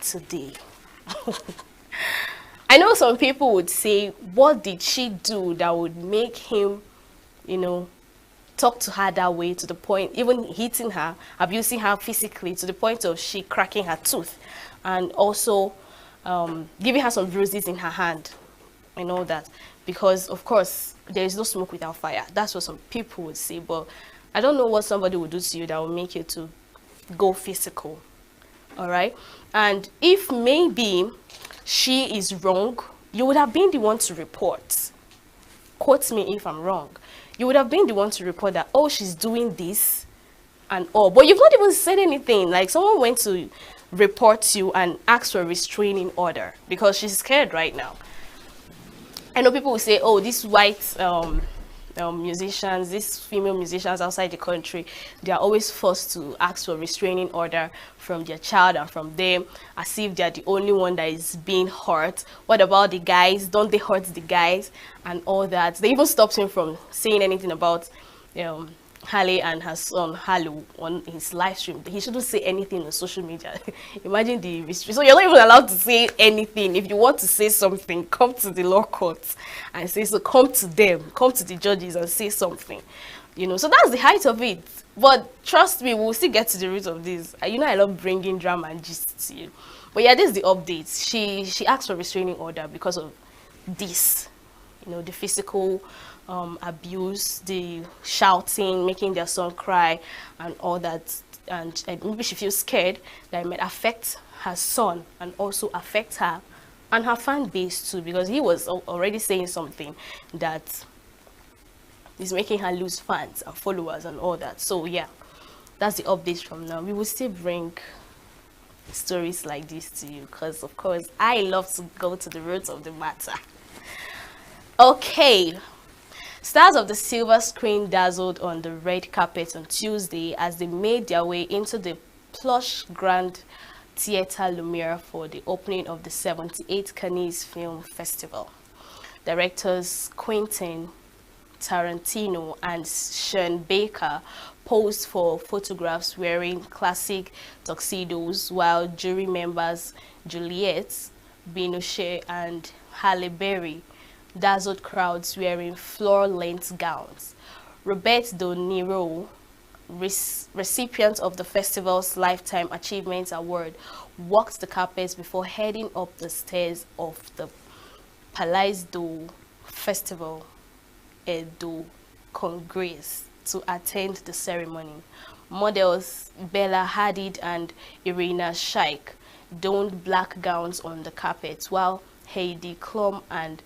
Saturday. I know some people would say, what did she do that would make him, you know, talk to her that way, to the point, even hitting her, abusing her physically, to the point of she cracking her tooth, and also giving her some bruises in her hand and all that? Because, of course, there is no smoke without fire. That's what some people would say, but I don't know what somebody would do to you that will make you to go physical. All right? And if maybe she is wrong, you would have been the one to report. Quote me if I'm wrong. You would have been the one to report that, oh, she's doing this and all. But you've not even said anything. Like, someone went to report you and ask for a restraining order because she's scared right now. I know people will say, oh, these white musicians, these female musicians outside the country, they are always forced to ask for a restraining order from their child and from them, as if they're the only one that is being hurt. What about the guys? Don't they hurt the guys and all that? They even stopped him from saying anything about Halle and her son Halu on his live stream. He shouldn't say anything on social media. Imagine the restriction. So you're not even allowed to say anything. If you want to say something, come to the law courts and say so. Come to them, come to the judges and say something. You know, so that's the height of it. But trust me, we'll still get to the root of this. You know, I love bringing drama and gist to you. But yeah, this is the update. She asked for a restraining order because of this. You know, the physical abuse, the shouting, making their son cry, and all that. And maybe she feels scared that it might affect her son and also affect her and her fan base too, because he was already saying something that is making her lose fans and followers and all that. So yeah, that's the updates from now. We will still bring stories like this to you because, of course, I love to go to the roots of the matter. Okay. Stars of the silver screen dazzled on the red carpet on Tuesday as they made their way into the plush Grand Theatre Lumiere for the opening of the 78th Cannes Film Festival. Directors Quentin Tarantino and Sean Baker posed for photographs wearing classic tuxedos, while jury members Juliette Binoche and Halle Berry dazzled crowds wearing floor-length gowns. Robert De Niro, recipient of the festival's Lifetime Achievement Award, walked the carpets before heading up the stairs of the Palais du Festival et du Congrès to attend the ceremony. Models Bella Hadid and Irina Shayk donned black gowns on the carpet, while Heidi Klum and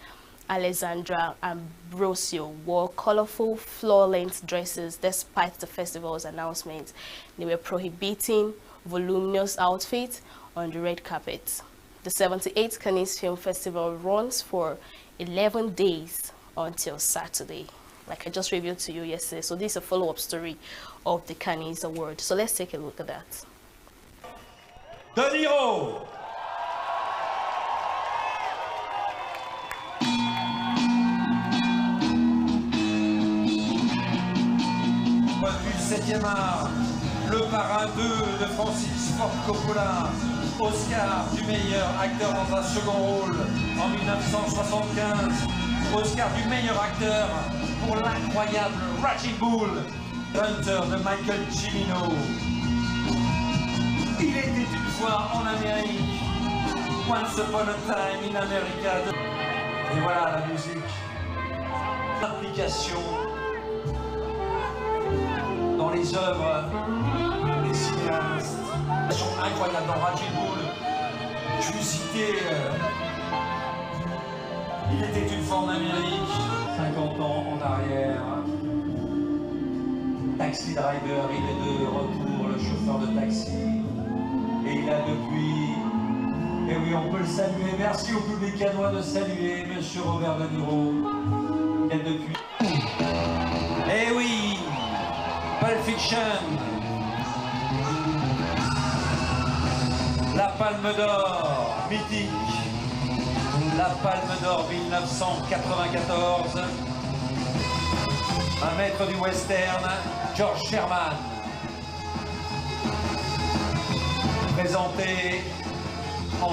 Alessandra Ambrosio wore colorful floor-length dresses despite the festival's announcement. They were prohibiting voluminous outfits on the red carpet. The 78th Cannes Film Festival runs for 11 days until Saturday, like I just revealed to you yesterday. So this is a follow-up story of the Cannes Award. So let's take a look at that. De Niro. Du 7e art, le parrain 2 de Francis Ford Coppola, Oscar du meilleur acteur dans un second rôle en 1975, Oscar du meilleur acteur pour l'incroyable Raging Bull, Hunter de Michael Cimino. Il était une fois en Amérique, Once Upon a Time in America. Et voilà la musique, l'implication dans les œuvres des cinéastes. Incroyable dans Raging Bull. Je vous citais Il était une fois en Amérique, 50 ans en arrière. Taxi driver, il est de retour, le chauffeur de taxi. Et il a depuis, et oui, on peut le saluer. Merci au public canois de saluer Monsieur Robert De Niro. Il a depuis. Eh oui, Pulp Fiction. La Palme d'Or, mythique. La Palme d'Or 1994. Un maître du western, George Sherman. Présenté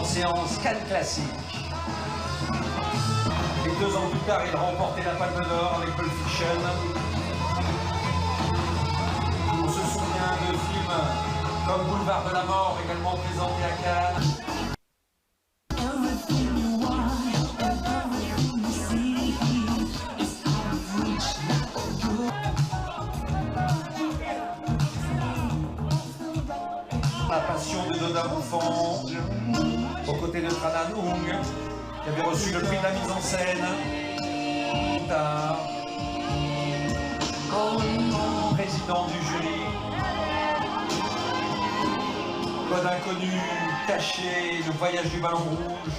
en séance Cannes Classique. Et 2 ans plus tard, il remportait la Palme d'Or avec Pulp Fiction. On se souvient de films comme Boulevard de la Mort, également présenté à Cannes. La Passion de Dodin Bouffant, aux côtés de Tranan Hung, qui avait reçu le prix de la mise en scène. Tard, président du jury. Code inconnu, caché, le voyage du ballon rouge,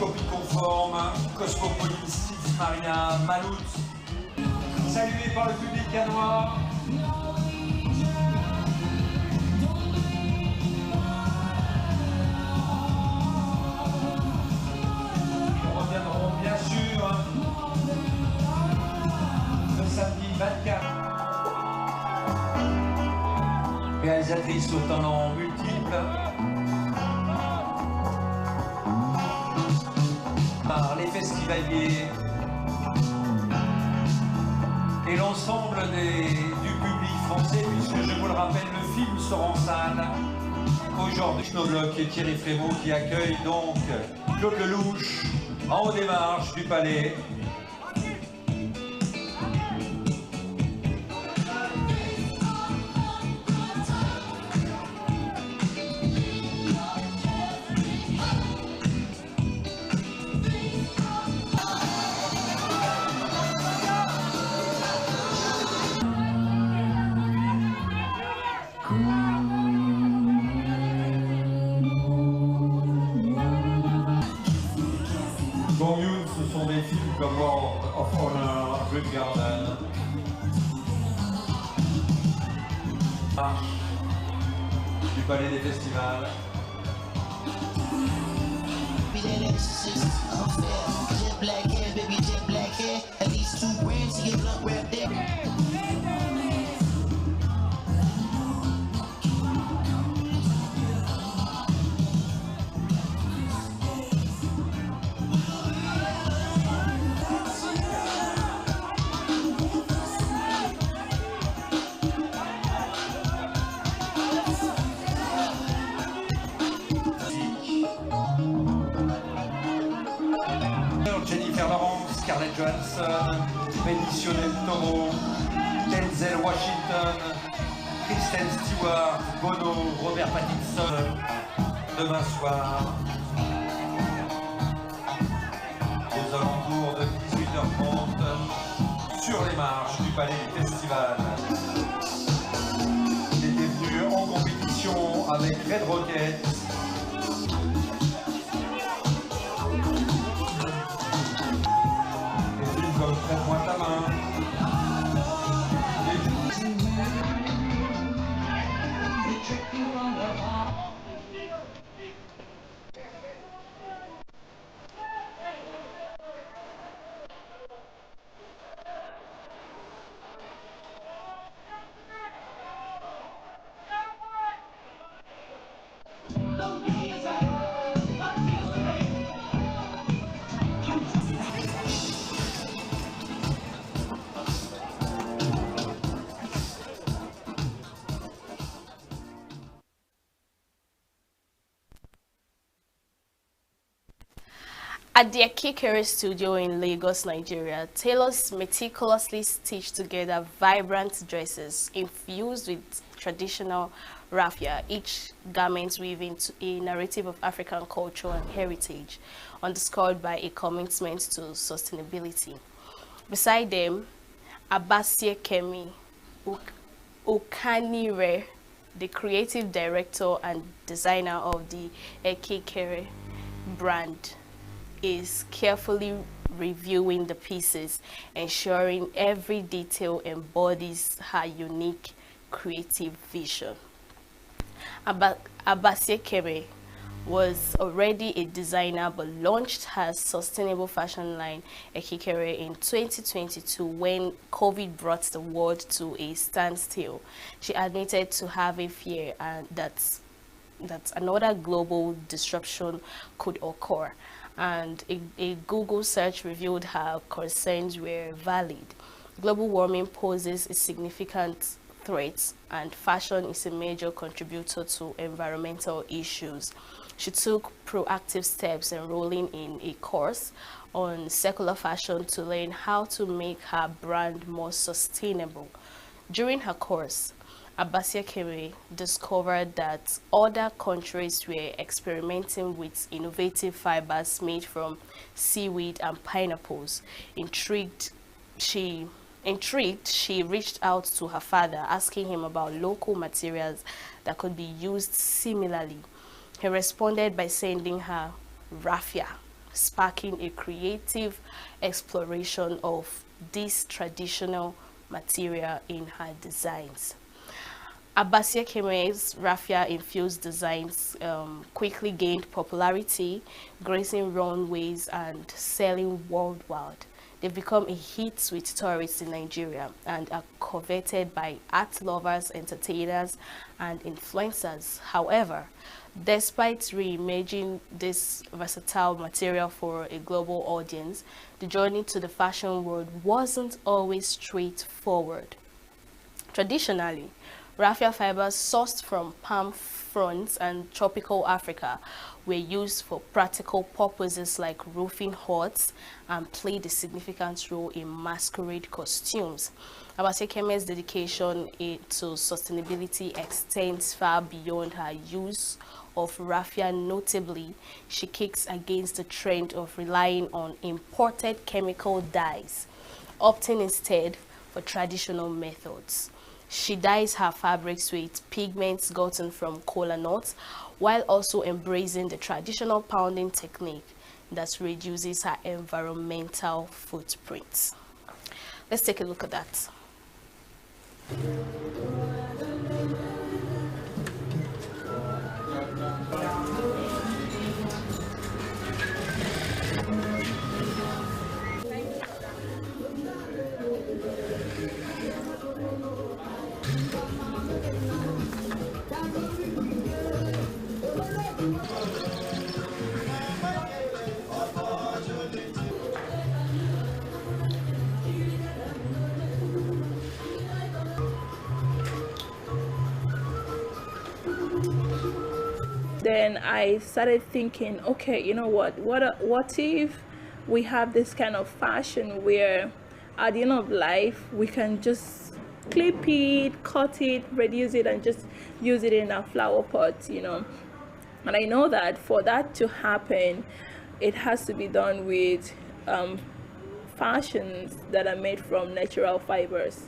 copie conforme, Cosmopolis, Six Marina, Malout. Salué par le public cannois. Bien sûr, le samedi 24. Réalisatrice au talent multiple. Par les festivaliers et l'ensemble du public français, puisque je vous le rappelle, le film sort en salle. Aujourd'hui, Schnobloch et Thierry Frémaux qui accueillent donc Claude Lelouch en haut des marches du palais. Bon, Youn, ce sont des films comme World of Honor, Blood Garden. Du palais des festivals. Jennifer Lawrence, Scarlett Johansson, Benicio del Toro, Denzel Washington, Kristen Stewart, Bono, Robert Pattinson. Demain soir, aux alentours de 18h30, sur les marches du Palais du Festival. Il était venu en compétition avec Red Rocket. Prête-moi ta main. At their Kikere studio in Lagos, Nigeria, tailors meticulously stitch together vibrant dresses infused with traditional raffia, each garment weaving a narrative of African culture and heritage, underscored by a commitment to sustainability. Beside them, Abasie Kemi Okanire, the creative director and designer of the Kikere brand, is carefully reviewing the pieces, ensuring every detail embodies her unique creative vision. Abasie Kebe was already a designer but launched her sustainable fashion line Ekikere in 2022 when COVID brought the world to a standstill. She admitted to having fear and that that another global disruption could occur, and a Google search revealed her concerns were valid. Global warming poses a significant threat, and fashion is a major contributor to environmental issues. She took proactive steps, enrolling in a course on circular fashion to learn how to make her brand more sustainable. During her course, Abasia Kere discovered that other countries were experimenting with innovative fibers made from seaweed and pineapples. She Intrigued, she reached out to her father, asking him about local materials that could be used similarly. He responded by sending her raffia, sparking a creative exploration of this traditional material in her designs. Abasia Keme's raffia-infused designs quickly gained popularity, gracing runways and selling worldwide. They've become a hit with tourists in Nigeria and are coveted by art lovers, entertainers, and influencers. However, despite reimagining this versatile material for a global audience, the journey to the fashion world wasn't always straightforward. Traditionally, raffia fibers sourced from palm fronds and tropical Africa were used for practical purposes like roofing huts and played a significant role in masquerade costumes. Abasekeme's dedication to sustainability extends far beyond her use of raffia. Notably, she kicks against the trend of relying on imported chemical dyes, opting instead for traditional methods. She dyes her fabrics with pigments gotten from kola nuts, while also embracing the traditional pounding technique that reduces her environmental footprint. Let's take a look at that. Then I started thinking, okay, you know what if we have this kind of fashion where at the end of life we can just clip it, cut it, reduce it, and just use it in our flower pots, and I know that for that to happen, it has to be done with fashions that are made from natural fibers.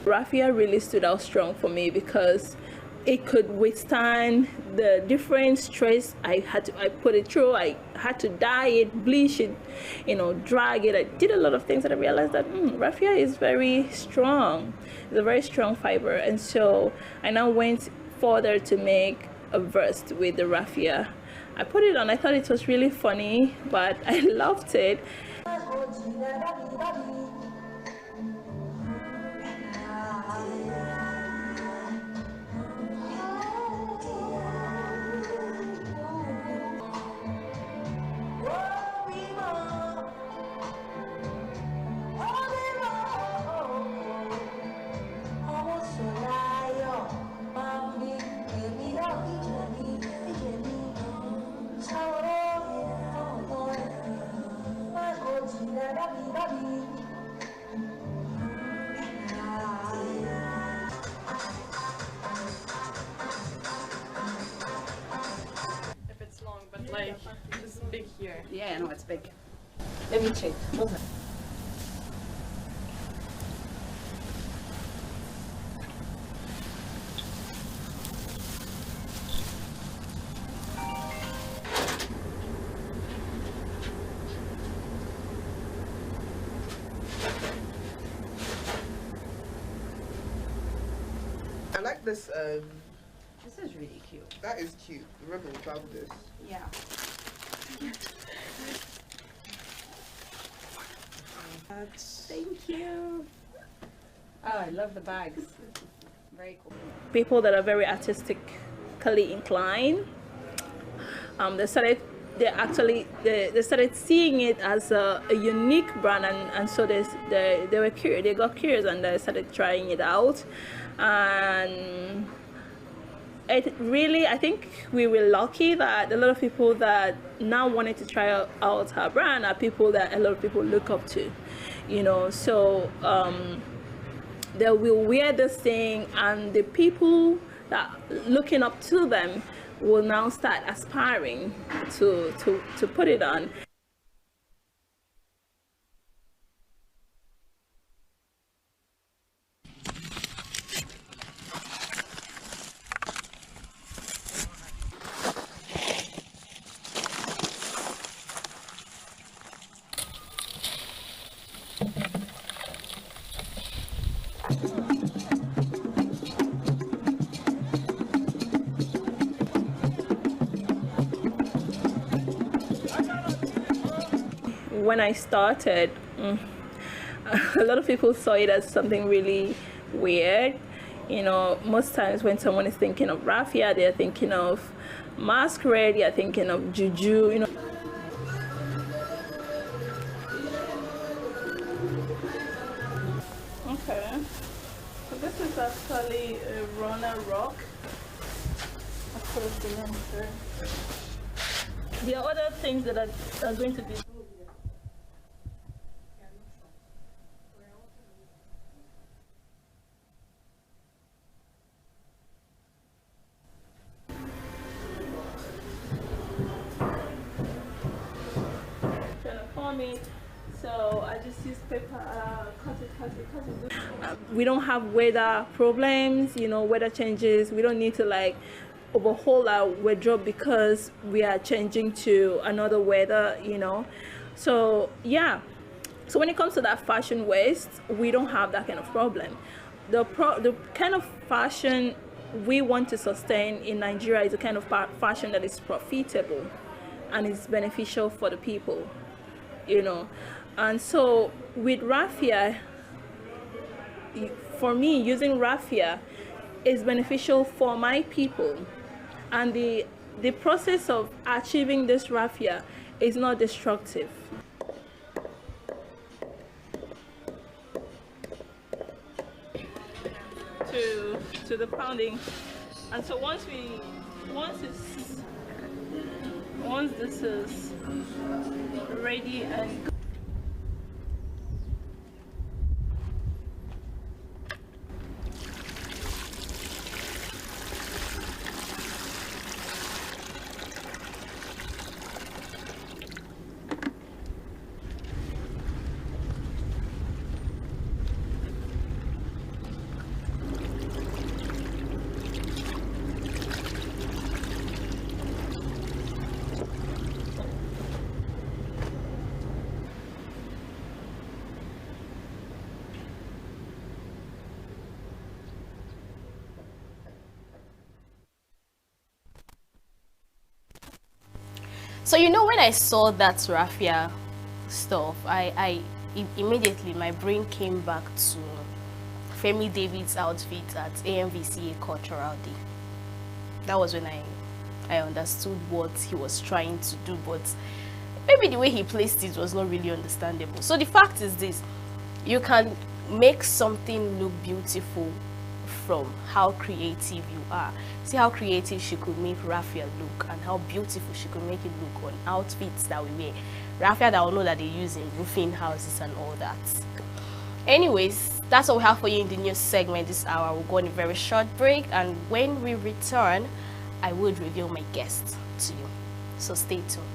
Raffia really stood out strong for me because it could withstand the different stress I put it through. I had to dye it, bleach it, drag it. I did a lot of things, and I realized that raffia is very strong. It's a very strong fiber, and so I now went further to make a vest with the raffia. I put it on. I thought it was really funny, but I loved it. If it's long, but like it's big here. Yeah, I know it's big. Let me check. I like this. This is really cute. That is cute. Remember, we traveled this. Yeah. Thank you. Oh, I love the bags. Very cool. People that are very artistically inclined, they started seeing it as a unique brand, and so they were curious. They got curious and they started trying it out, and it really, I think we were lucky that a lot of people that now wanted to try out our brand are people that a lot of people look up to, you know. So they will wear this thing, and the people that looking up to them will now start aspiring to put it on. When I started, a lot of people saw it as something really weird. You know, most times when someone is thinking of raffia, they're thinking of masquerade, they're thinking of juju, you know. Okay, so this is actually a runner rock across the lens. There are other things that are going to be. So I just use paper, cut it. We don't have weather problems, you know, weather changes. We don't need to like overhaul our wardrobe because we are changing to another weather, you know. So yeah, so when it comes to that fashion waste, we don't have that kind of problem. The kind of fashion we want to sustain in Nigeria is the kind of fashion that is profitable and is beneficial for the people, you know. And so with raffia, for me, using raffia is beneficial for my people, and the process of achieving this raffia is not destructive. To the pounding, and so once this is ready and So you know, when I saw that raffia stuff, immediately my brain came back to Femi David's outfit at AMVCA Cultural Day. That was when I understood what he was trying to do, but maybe the way he placed it was not really understandable. So the fact is this: you can make something look beautiful from how creative you are. See how creative she could make raffia look, and how beautiful she could make it look on outfits that we wear. Raffia that we know that they use in roofing houses and all that. Anyways, that's all we have for you in the news segment this hour. We'll go on a very short break, and when we return, I would reveal my guest to you. So stay tuned.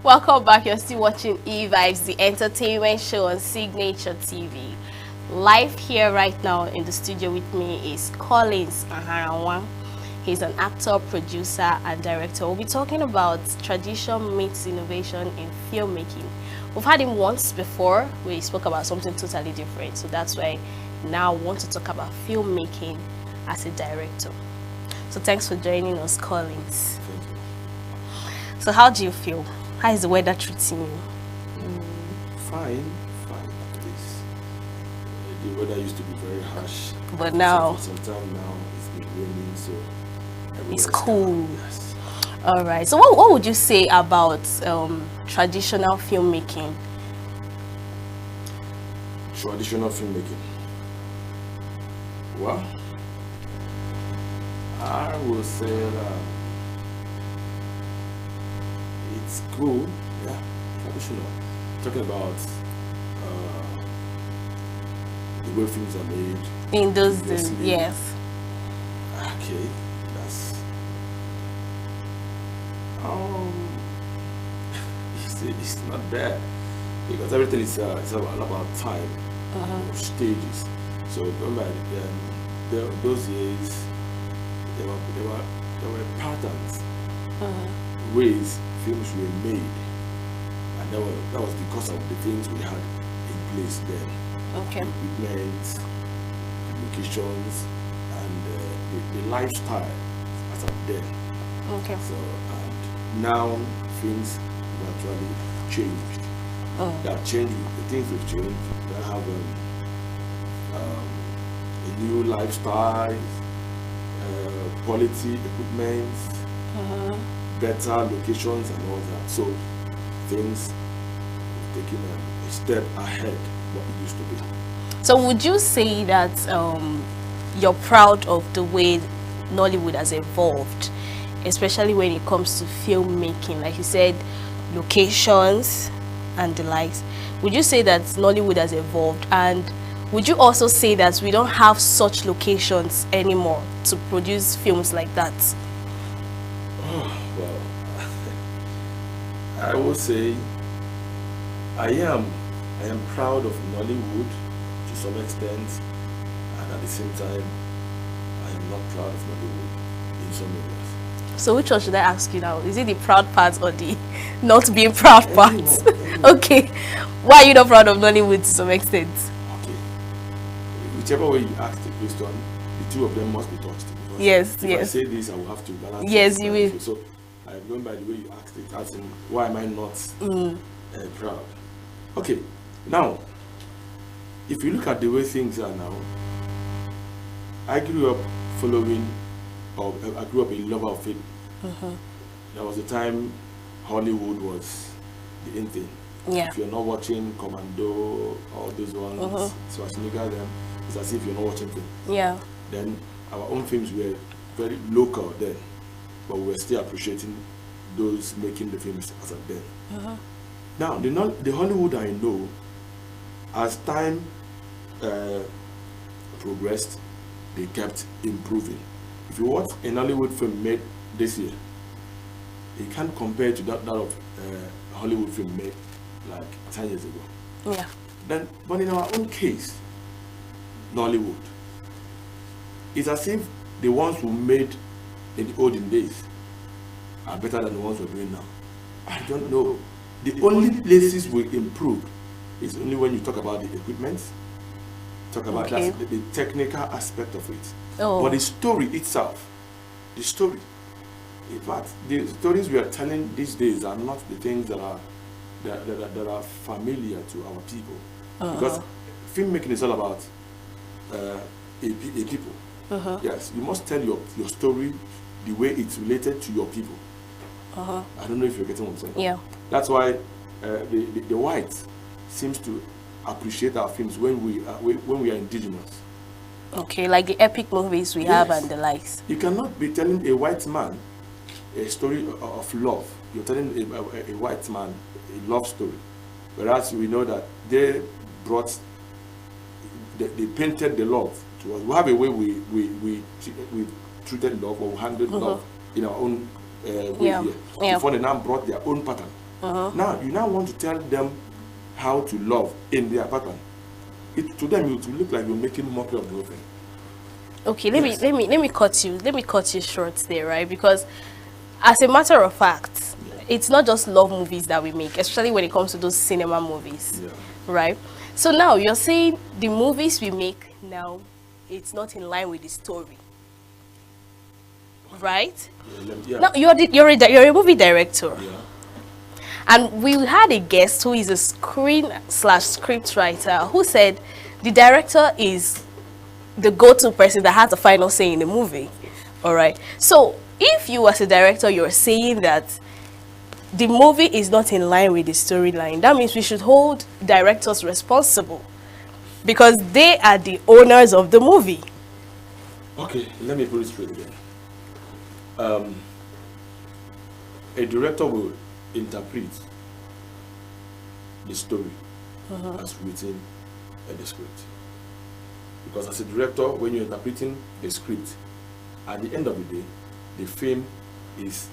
Welcome back. You're still watching E-Vibes, the entertainment show on Signature TV. Live here right now in the studio with me is Collins Aharawan. He's an actor, producer, and director. We'll be talking about tradition meets innovation in filmmaking. We've had him once before. We spoke about something totally different. So that's why now I want to talk about filmmaking as a director. So thanks for joining us, Collins. So how do you feel? How is the weather treating you? Fine. This, the weather used to be very harsh. But now, for some time now, it's been raining, so it's everywhere's cool. calm. Yes. All right. So what would you say about traditional filmmaking? Traditional filmmaking. Well, I will say that it's cool, yeah, traditional. Talking about the way films are made. In those days, previously. yes. Okay, that's it's not bad because everything is it's all about time, stages. So remember, those years there were patterns, ways films were made, and that was because of the things we had in place then. Okay. Equipment, locations, and the lifestyle as of then. Okay. So and now things have actually changed. They have changed. The things have changed. They have a new lifestyle, quality equipment, better locations, and all that. So things have taken a step ahead what it used to be. So would you say that you're proud of the way Nollywood has evolved, especially when it comes to filmmaking? Like you said, locations and the likes. Would you say that Nollywood has evolved, and would you also say that we don't have such locations anymore to produce films like that? Well, I would say I am proud of Nollywood to some extent, and at the same time, I am not proud of Nollywood in some areas. So which one should I ask you now? Is it the proud part or the not being proud part? Okay. Why are you not proud of Nollywood to some extent? Okay. Whichever way you ask the question, the two of them must be touched. Because Yes, if yes. I say this, I will have to balance. Yes, it. you will. So I'm going by the way you asked it, asking why am I not proud? Okay. Now, if you look at the way things are now, I grew up following, or I grew up a lover of film. There was a time Hollywood was the in thing. Yeah. If you're not watching Commando or those ones, Schwarzenegger, then it's as if you're not watching film. Yeah. Then our own films were very local then, but we were still appreciating those making the films as of then. Now, the Hollywood I know, as time progressed, they kept improving. If you watch a Hollywood film made this year, you can't compare to that of Hollywood film made like 10 years ago. Yeah. Then, but in our own case, Nollywood, it's as if the ones who made in the olden days are better than the ones we're doing now. I don't know. The only places we improved is only when you talk about the equipment, talk about Okay. that's the technical aspect of it. Oh. But the story itself, the story, in fact, the stories we are telling these days are not the things that are familiar to our people. Because filmmaking is all about a people. Yes, you must tell your story the way it's related to your people. I don't know if you're getting what I'm saying. Yeah. That's why the white seems to appreciate our films when we are indigenous. Okay, like the epic movies we have Yes. and the likes. You cannot be telling a white man a story of love. You're telling a white man a love story, whereas we know that they painted the love to us. We have a way we treated love, or we handled love in our own way Yeah. here. Yeah. Before they now brought their own pattern. Now you want to tell them how to love in their pattern. To them it will look like you're making mockery of the whole thing. Okay, Yes. let me cut you short there, right? Because as a matter of fact, it's not just love movies that we make, especially when it comes to those cinema movies, Yeah. right? So now you're saying the movies we make now, it's not in line with the story, right? Yeah. Now you're a movie director, Yeah. and we had a guest who is a script writer who said the director is the go-to person that has the final say in the movie. All right. So if you as a director, you're saying that the movie is not in line with the storyline, that means we should hold directors responsible because they are the owners of the movie. Okay, let me put it straight again. A director will interpret the story as written in the script. Because as a director, when you're interpreting the script, at the end of the day, the film is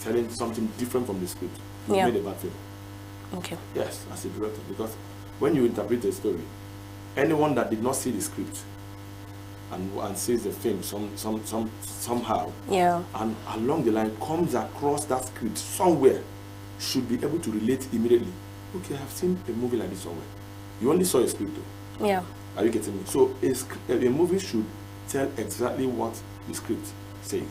telling something different from the script. You Yeah. made a bad film. Okay. Yes, as a director. Because when you interpret a story, anyone that did not see the script and sees the film somehow, Yeah. and along the line comes across that script somewhere, should be able to relate immediately. Okay, I've seen a movie like this somewhere. You only saw a script though. Yeah. Are you getting me? So a movie should tell exactly what the script says.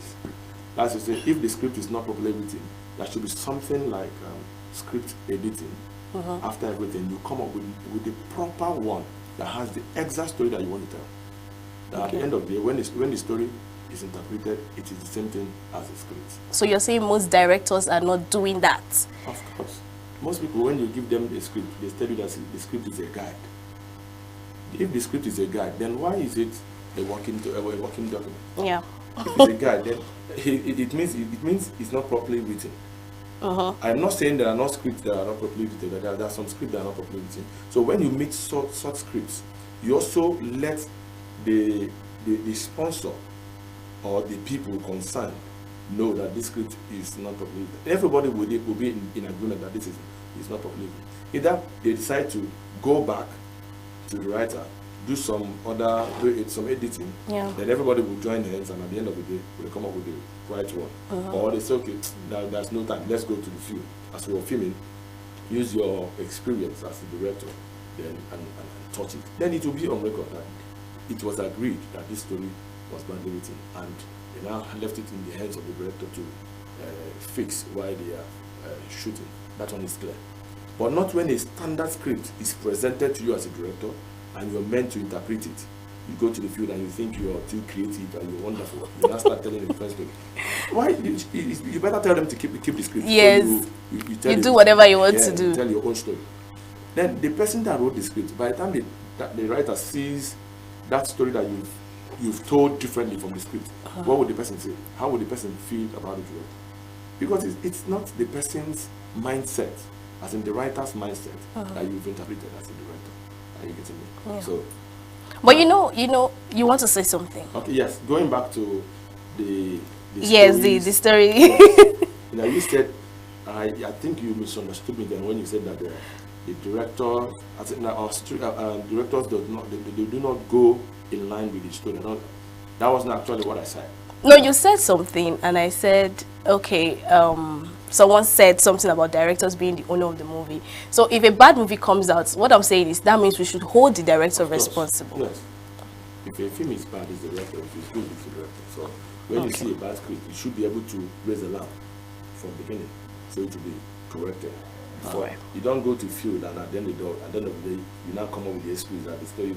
That's to say, if the script is not properly written, there should be something like script editing. After everything, you come up with the proper one that has the exact story that you want to tell. That at the end of the day, when the story is interpreted, it is the same thing as the script. So you're saying most directors are not doing that? Of course. Most people, when you give them a script, they tell you that the script is a guide. If the script is a guide, then why is it a working document? Yeah. If it's a guide, then it means it's not properly written. I'm not saying there are not scripts that are not properly written. There are some scripts that are not properly written. So when you make such scripts, you also let the sponsor or the people concerned know that this script is not properly written. Everybody will be in agreement that this is not properly written. Either they decide to go back to the writer, do some editing, Yeah. then everybody will join hands, and at the end of the day, we'll come up with write one. Or they say, okay, now there's no time, let's go to the field. As we were filming, use your experience as a director, then and touch it. Then it will be on record that it was agreed that this story was badly written, and they now left it in the hands of the director to fix while they are shooting. That one is clear. But not when a standard script is presented to you as a director and you're meant to interpret it. You go to the field and you think you're too creative and you're wonderful. You now start telling the first story. Why? You better tell them to keep the script. Yes. So you do whatever you want to do. You tell your own story. Then the person that wrote the script, by the time the writer sees that story that you've told differently from the script, what would the person say? How would the person feel about it? Because it's not the person's mindset, as in the writer's mindset, that you've interpreted as a director. Are you getting me? Yeah. So. But you want to say something. Okay, yes. Going back to the yes, stories, the story. You said, I think you misunderstood me then when you said that the director, directors do not go in line with the story. That wasn't actually what I said. No, you said something, and I said, okay. Someone said something about directors being the owner of the movie. So if a bad movie comes out, what I'm saying is that means we should hold the director responsible. Yes. If a film is bad, it's the director. If it's good, it's the director. So when you see a bad script, you should be able to raise the alarm from the beginning, so it will be corrected. So you don't go to field and at the end of the day, you now come up with the excuse that the script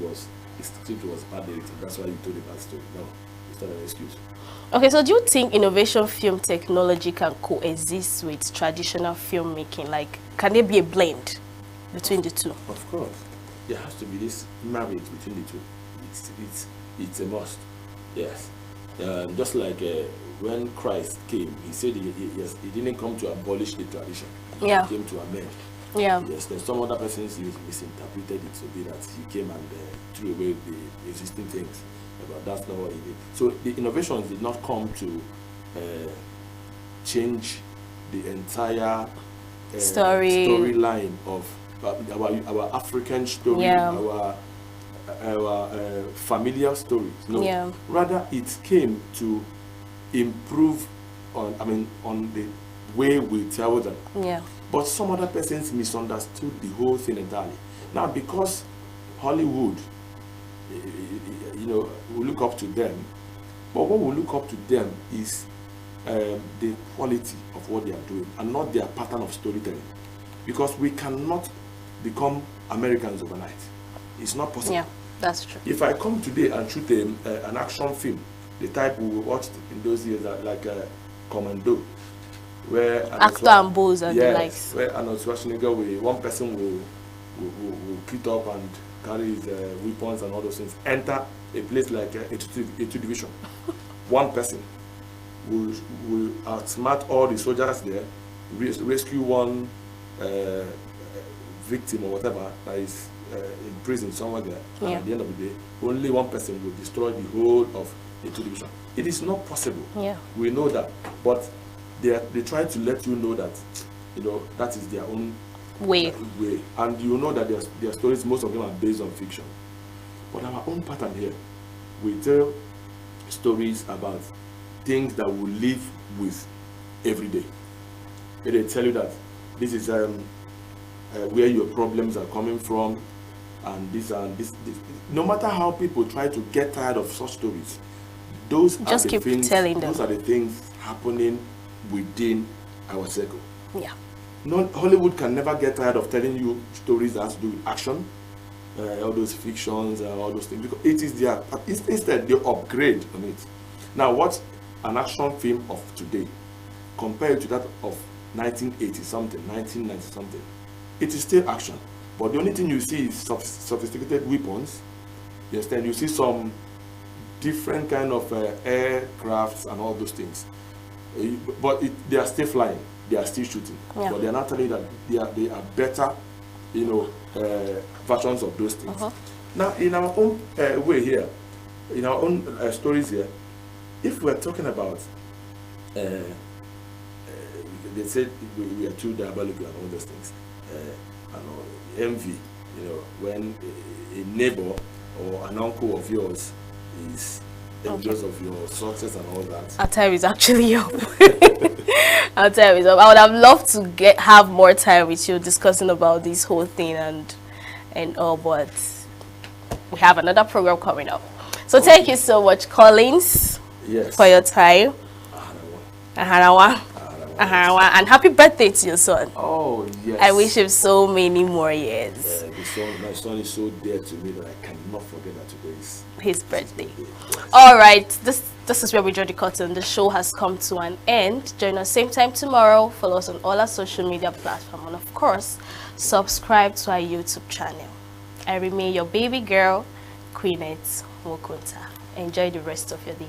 was badly written. That's why you told a bad story. No, it's not an excuse. Okay, so do you think innovation film technology can coexist with traditional filmmaking? Like, can there be a blend between the two? Of course. There has to be this marriage between the two. It's a must. Yes. Just like when Christ came, he said he didn't come to abolish the tradition. Yeah. He came to amend. Yeah. Yes, then some other persons misinterpreted it to be that he came and threw away the existing things. But that's not what he did. So the innovations did not come to change the entire storyline of our African story, our familiar stories. No, rather it came to improve on the way we tell them. Yeah. But some other persons misunderstood the whole thing entirely. Now, because Hollywood, we look up to them, but what we look up to them is the quality of what they are doing and not their pattern of storytelling, because we cannot become Americans overnight. It's not possible. Yeah, that's true. If I come today and shoot an action film, the type we watched in those years, like Commando, where Actor and Bows and the likes, where Arnold Schwarzenegger, one person will kit up and carry his weapons and all those things, enter a place like a 2 division. One person will outsmart all the soldiers there, rescue one victim or whatever that is in prison somewhere there, and at the end of the day, only one person will destroy the whole of a 2 division. It is not possible. Yeah. We know that, but they try to let you know that that is their own way, and you know that their stories, most of them are based on fiction. But our own pattern here, we tell stories about things that we live with every day. They tell you that this is where your problems are coming from, and this and this. No matter how people try to get tired of such stories, those are the things happening within our circle. Yeah. Hollywood can never get tired of telling you stories that has to do with action, all those fictions, all those things, because it is instead they upgrade on it. Now, what's an action film of today compared to that of 1980 something, 1990 something? It is still action, but the only thing you see is sophisticated weapons. You understand? You see some different kind of aircrafts and all those things, but they are still flying. They are still shooting, but they are not telling you that they are better, versions of those things. Now, in our own way here, in our own stories here, if we are talking about, they said we are too diabolical and all those things, envy, when a neighbor or an uncle of yours is because of your success and all that. Our time is actually up. Our time is up. I would have loved to have more time with you discussing about this whole thing and all, but we have another program coming up. So thank you so much, Collins, Yes. for your time. Aharawa. And happy birthday to your son. Oh, yes. I wish him so many more years. My son is so dear to me that I cannot forget that today is His birthday. All right, this is where we draw the curtain. The show has come to an end. Join us same time tomorrow. Follow us on all our social media platforms, and of course, subscribe to our YouTube channel. I remain your baby girl, Queenette Mokunta. Enjoy the rest of your day.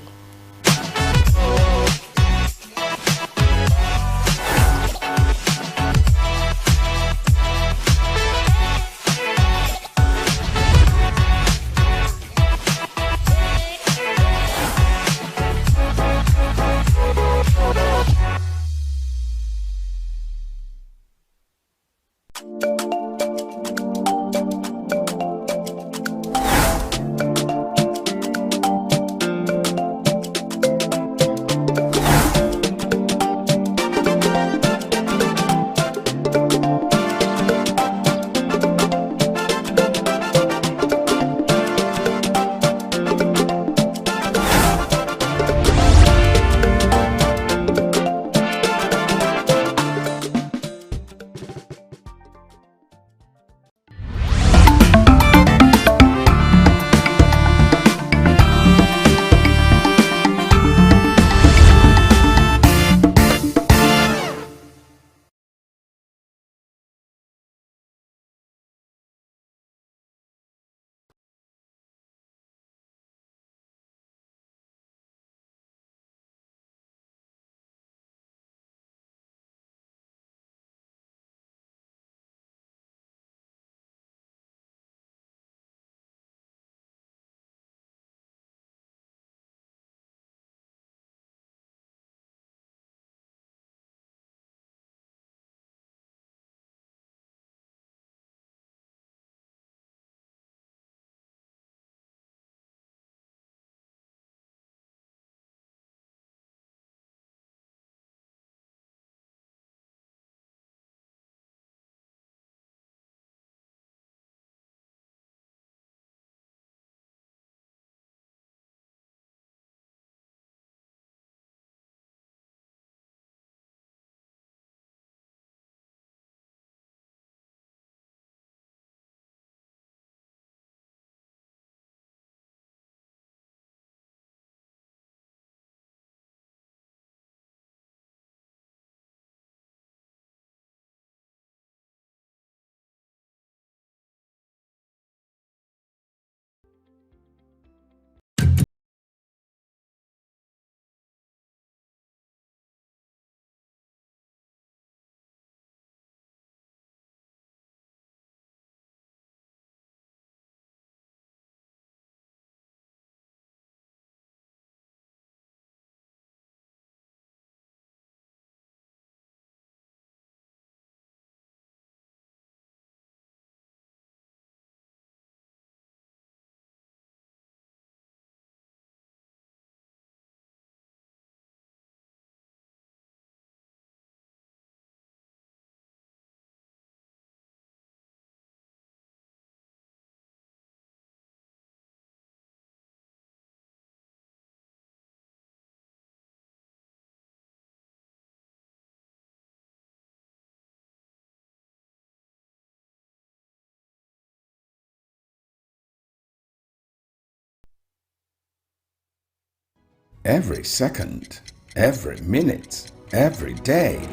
Every second, every minute, every day,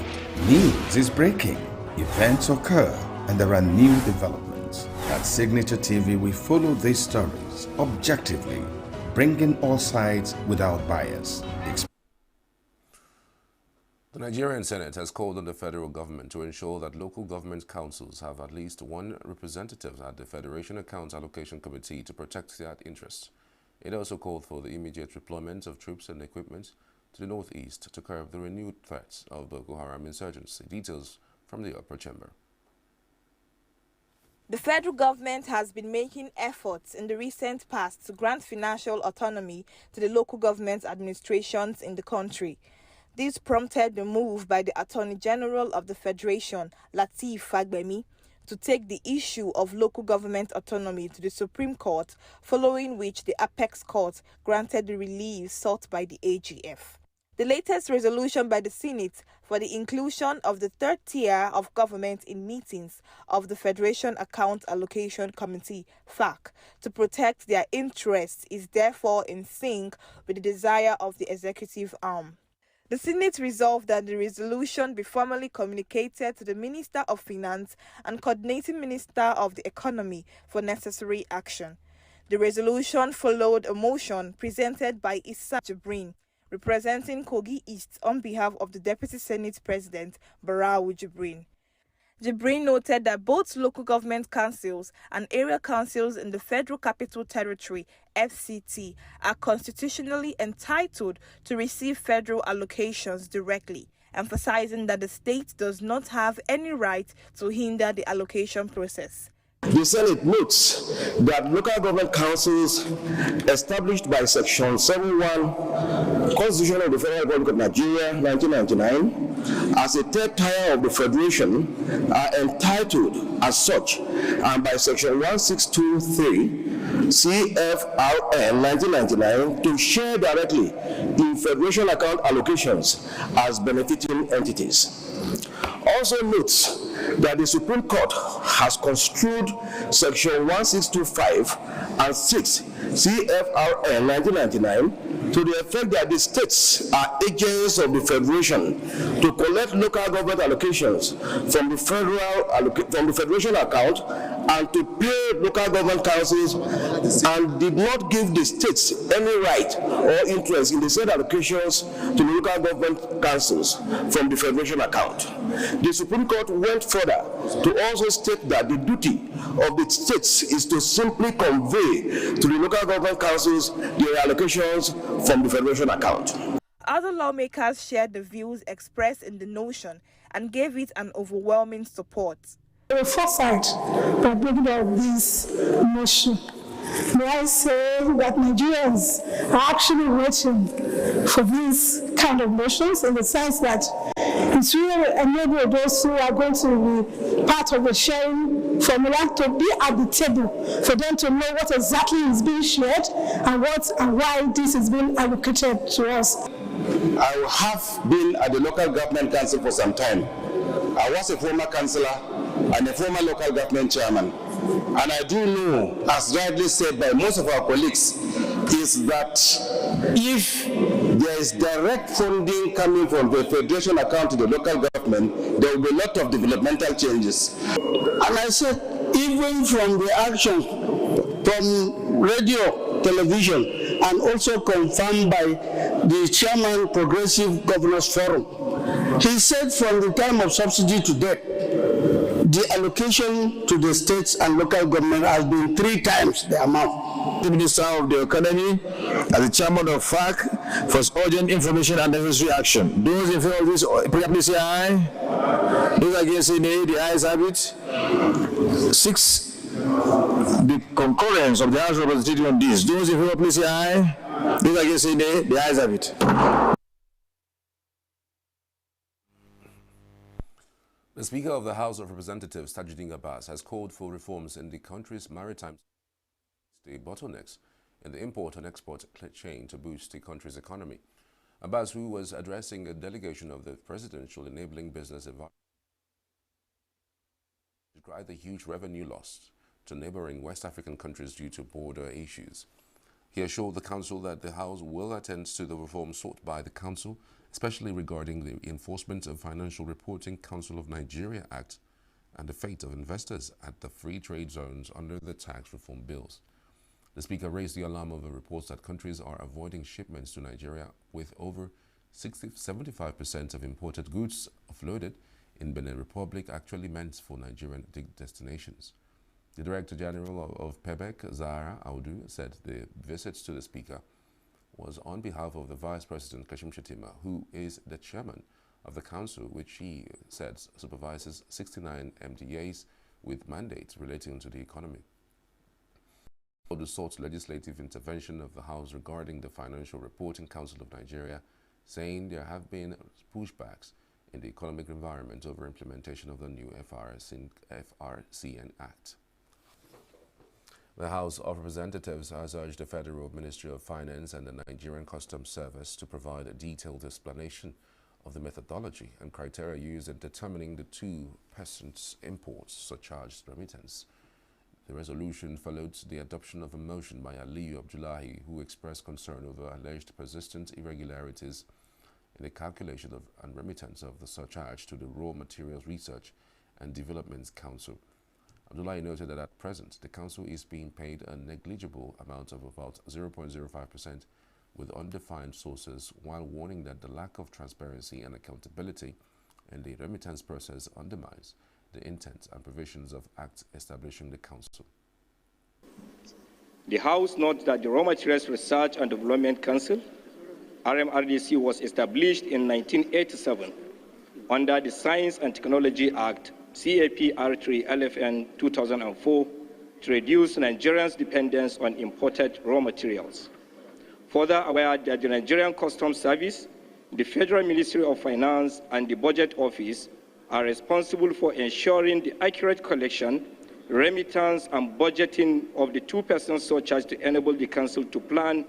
news is breaking, events occur, and there are new developments. At Signature TV, we follow these stories objectively, bringing all sides without bias. The Nigerian Senate has called on the federal government to ensure that local government councils have at least one representative at the Federation Accounts Allocation Committee to protect their interests. It also called for the immediate deployment of troops and equipment to the northeast to curb the renewed threats of Boko Haram insurgency. Details from the upper chamber. The federal government has been making efforts in the recent past to grant financial autonomy to the local government administrations in the country. This prompted the move by the Attorney General of the Federation, Lateef Fagbemi, to take the issue of local government autonomy to the Supreme Court, following which the Apex Court granted the relief sought by the AGF. The latest resolution by the Senate for the inclusion of the third tier of government in meetings of the Federation Account Allocation Committee, FAC, to protect their interests is therefore in sync with the desire of the executive arm. The Senate resolved that the resolution be formally communicated to the Minister of Finance and Coordinating Minister of the Economy for necessary action. The resolution followed a motion presented by Issa Jibrin, representing Kogi East on behalf of the Deputy Senate President, Barau Jibrin. Jibrin noted that both local government councils and area councils in the Federal Capital Territory, FCT, are constitutionally entitled to receive federal allocations directly, emphasizing that the state does not have any right to hinder the allocation process. The Senate notes that local government councils established by Section 71 Constitution of the Federal Republic of Nigeria, 1999, as a third tier of the Federation are entitled as such, and by Section 1623 CFRN 1999 to share directly in Federation account allocations as benefiting entities. Also notes that the Supreme Court has construed Section 1625 and 6 CFRN 1999 to the effect that the states are agents of the Federation to collect local government allocations from the Federation account and to pay local government councils, and did not give the states any right or interest in the said allocations to the local government councils from the Federation account. The Supreme Court went further to also state that the duty of the states is to simply convey to the local government councils their allocations from the Federation account. Other lawmakers shared the views expressed in the notion and gave it an overwhelming support. The foresight by bringing up this motion. May I say that Nigerians are actually waiting for these kind of motions, in the sense that it will enable those who are going to be part of the sharing formula to be at the table, for them to know what exactly is being shared and what and why this is being allocated to us. I have been at the local government council for some time. I was a former councillor and a former local government chairman. And I do know, as rightly said by most of our colleagues, is that if there is direct funding coming from the Federation account to the local government, there will be a lot of developmental changes. And I said, even from the action from radio, television, and also confirmed by the chairman, Progressive Governors Forum, he said from the time of subsidy to date, the allocation to the states and local government has been 3 times the amount. The Minister of the Economy, as the chairman of FAC, for urgent information and necessary action. Those in favor of this, please say aye. Those against say nay, the ayes have it. 6. The concurrence of the House of Representatives on this. Those in favor, please say aye. Those against say nay, the ayes have it. The Speaker of the House of Representatives, Tajuddin Abbas, has called for reforms in the country's maritime bottlenecks in the import and export chain to boost the country's economy. Abbas, who was addressing a delegation of the Presidential Enabling Business Environment, described the huge revenue loss to neighboring West African countries due to border issues. He assured the Council that the House will attend to the reforms sought by the Council, especially regarding the enforcement of Financial Reporting Council of Nigeria Act and the fate of investors at the free trade zones under the tax reform bills. The Speaker raised the alarm over reports that countries are avoiding shipments to Nigeria, with over 75% of imported goods offloaded in Benin Republic actually meant for Nigerian destinations. The Director General of PEBEC, Zahra Audu, said the visit to the Speaker was on behalf of the Vice President Kashim Shettima, who is the chairman of the council, which he said supervises 69 MDAs with mandates relating to the economy. The sought legislative intervention of the House regarding the Financial Reporting Council of Nigeria, saying there have been pushbacks in the economic environment over implementation of the new FRCN Act. The House of Representatives has urged the Federal Ministry of Finance and the Nigerian Customs Service to provide a detailed explanation of the methodology and criteria used in determining the 2% imports surcharge remittance. The resolution followed the adoption of a motion by Aliyu Abdullahi, who expressed concern over alleged persistent irregularities in the calculation of and remittance of the surcharge to the Raw Materials Research and Development Council. Abdullahi noted that at present, the Council is being paid a negligible amount of about 0.05% with undefined sources, while warning that the lack of transparency and accountability in the remittance process undermines the intent and provisions of acts establishing the Council. The House notes that the Raw Materials Research and Development Council, RMRDC, was established in 1987 under the Science and Technology Act, CAPR3 LFN 2004, to reduce Nigerians' dependence on imported raw materials. Further aware that the Nigerian Customs Service, the Federal Ministry of Finance, and the Budget Office are responsible for ensuring the accurate collection, remittance, and budgeting of the 2% surcharge to enable the Council to plan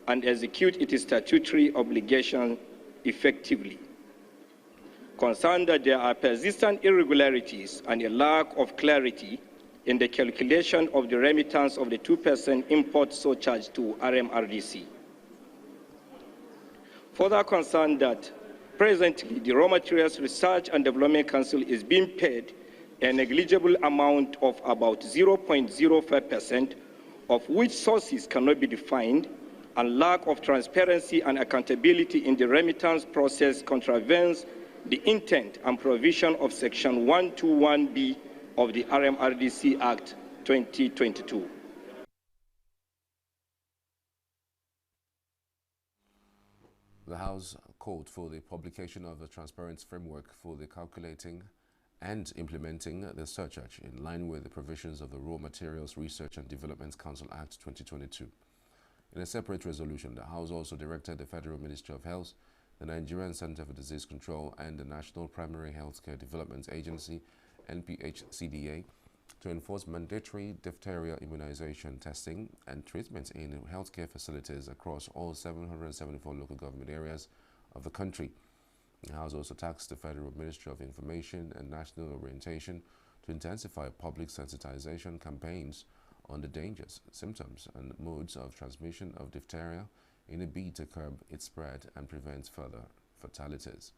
and execute its statutory obligation effectively. Concerned that there are persistent irregularities and a lack of clarity in the calculation of the remittance of the 2% import surcharge to RMRDC. Further concerned that presently the Raw Materials Research and Development Council is being paid a negligible amount of about 0.05%, of which sources cannot be defined, and lack of transparency and accountability in the remittance process contravenes the intent and provision of Section 121B of the RMRDC Act 2022. The House called for the publication of a transparent framework for the calculating and implementing the surcharge in line with the provisions of the Raw Materials Research and Development Council Act 2022. In a separate resolution, the House also directed the Federal Ministry of Health, the Nigerian Center for Disease Control, and the National Primary Healthcare Development Agency, NPHCDA, to enforce mandatory diphtheria immunization testing and treatment in healthcare facilities across all 774 local government areas of the country. The House also tasked the Federal Ministry of Information and National Orientation to intensify public sensitization campaigns on the dangers, symptoms, and modes of transmission of diphtheria in a bid to curb its spread and prevent further fatalities.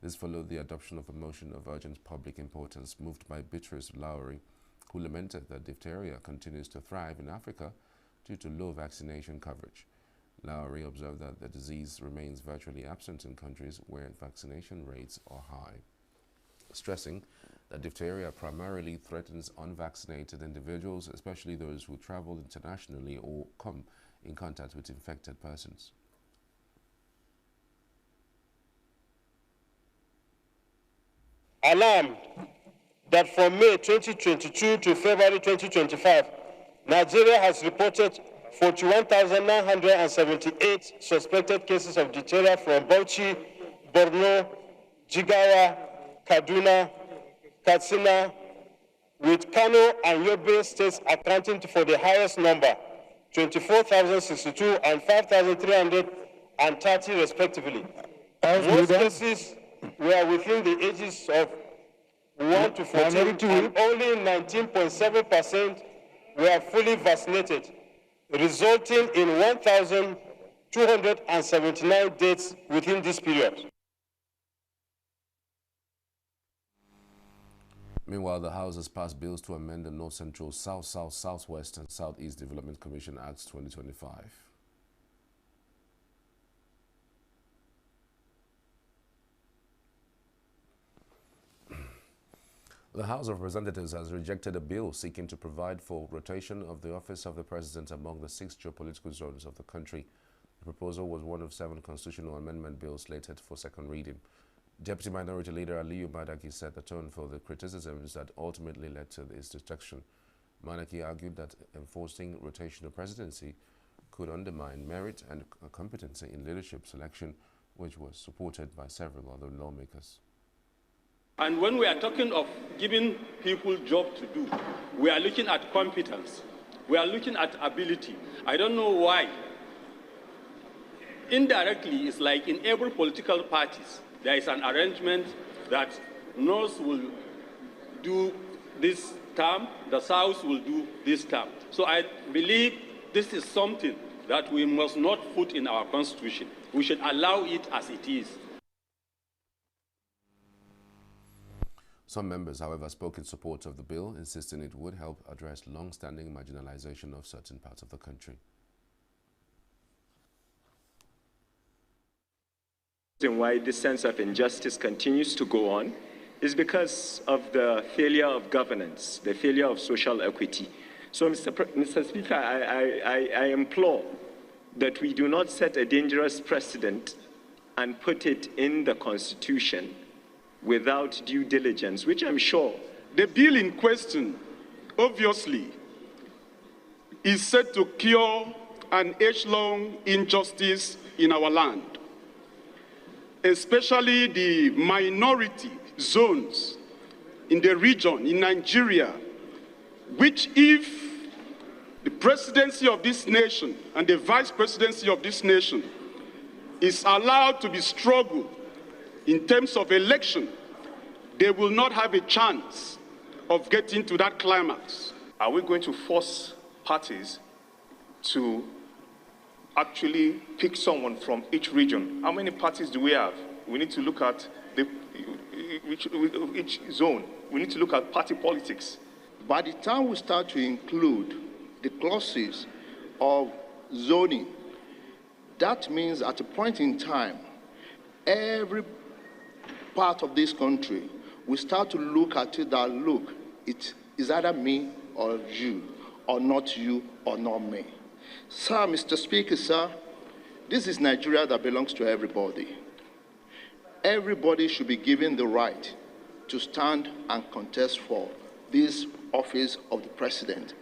This followed the adoption of a motion of urgent public importance moved by Beatrice Lowry, who lamented that diphtheria continues to thrive in Africa due to low vaccination coverage. Lowry observed that the disease remains virtually absent in countries where vaccination rates are high, stressing that diphtheria primarily threatens unvaccinated individuals, especially those who travel internationally or come in contact with infected persons. Alarmed that from May 2022 to February 2025, Nigeria has reported 41,978 suspected cases of diphtheria from Bauchi, Borno, Jigawa, Kaduna, Katsina, with Kano and Yobe states accounting for the highest number, 24,062 and 5,330 respectively. Most cases were within the ages of 1 to 14, and only 19.7% were fully vaccinated, resulting in 1,279 deaths within this period. Meanwhile, the House has passed bills to amend the North Central, South, South, Southwest, and Southeast Development Commission Acts 2025. The House of Representatives has rejected a bill seeking to provide for rotation of the office of the President among the 6 geopolitical zones of the country. The proposal was one of 7 constitutional amendment bills slated for second reading. Deputy Minority Leader Aliyu Madaki set the tone for the criticisms that ultimately led to its destruction. Madaki argued that enforcing rotational presidency could undermine merit and competency in leadership selection, which was supported by several other lawmakers. And when we are talking of giving people job to do, we are looking at competence. We are looking at ability. I don't know why. Indirectly, it's like in every political parties, there is an arrangement that North will do this term, the South will do this term. So I believe this is something that we must not put in our constitution. We should allow it as it is. Some members, however, spoke in support of the bill, insisting it would help address long-standing marginalization of certain parts of the country. The reason why this sense of injustice continues to go on is because of the failure of governance, the failure of social equity. So, Mr. Speaker, I implore that we do not set a dangerous precedent and put it in the Constitution without due diligence, which I'm sure. The bill in question, obviously, is set to cure an age-long injustice in our land, especially the minority zones in the region, in Nigeria, which if the presidency of this nation and the vice presidency of this nation is allowed to be struggled in terms of election, they will not have a chance of getting to that climax. Are we going to force parties to actually pick someone from each region? How many parties do we have? We need to look at each zone. We need to look at party politics. By the time we start to include the clauses of zoning, that means at a point in time, every part of this country will start to look at it that, look, it is either me or you, or not you or not me. Sir, Mr. Speaker, sir, this is Nigeria that belongs to everybody. Everybody should be given the right to stand and contest for this office of the president.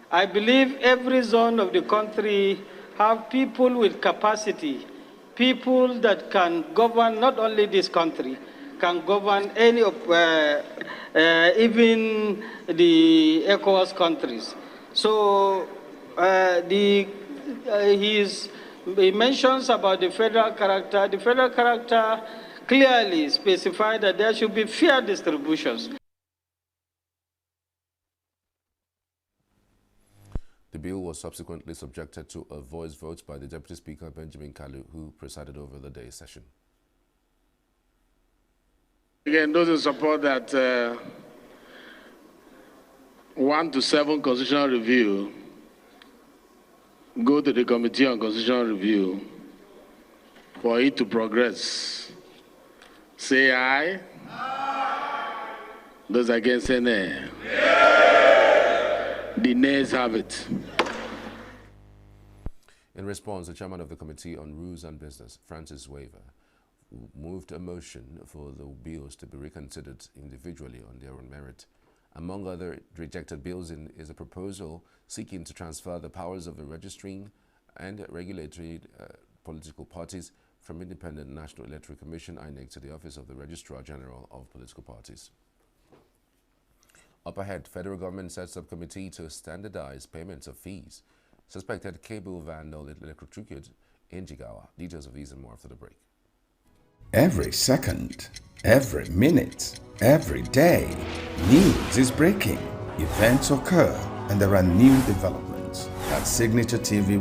I believe every zone of the country have people with capacity, people that can govern not only this country, can govern any of, even the ECOWAS countries. So he mentions about the federal character. The federal character clearly specifies that there should be fair distributions. The bill was subsequently subjected to a voice vote by the Deputy Speaker, Benjamin Kalu, who presided over the day's session. Again, those in support that 1 to 7 constitutional review go to the Committee on Constitutional Review for it to progress. Say aye. Aye. Those against say nay. The nays have it. In response, the chairman of the Committee on Rules and Business, Francis Waver, moved a motion for the bills to be reconsidered individually on their own merit. Among other rejected bills is a proposal seeking to transfer the powers of the registering and regulatory political parties from Independent National Electoral Commission, INEC, to the Office of the Registrar General of Political Parties. Up ahead, federal government sets up committee to standardize payments of fees. Suspected cable vandal electrocuted in Jigawa. Details of these and more after the break. Every second, every minute, every day, news is breaking. Events occur and there are new developments. At Signature TV,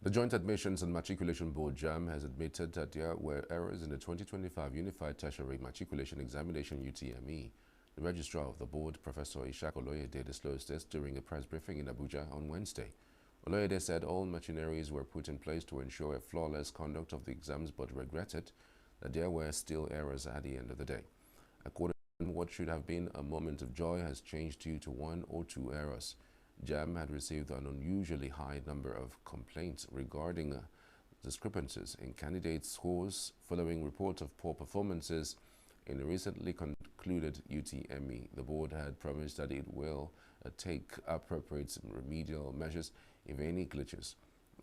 The Joint Admissions and Matriculation Board, JAM, has admitted that there were errors in the 2025 Unified Tertiary Matriculation Examination UTME. The registrar of the board, Professor Ishak Oloyede, disclosed this during a press briefing in Abuja on Wednesday. Oloyede said all machineries were put in place to ensure a flawless conduct of the exams, but regretted that there were still errors at the end of the day. According to him, what should have been a moment of joy has changed due to one or two errors. JAM had received an unusually high number of complaints regarding discrepancies in candidates' scores following reports of poor performances in a recently concluded UTME. The board had promised that it will take appropriate remedial measures if any glitches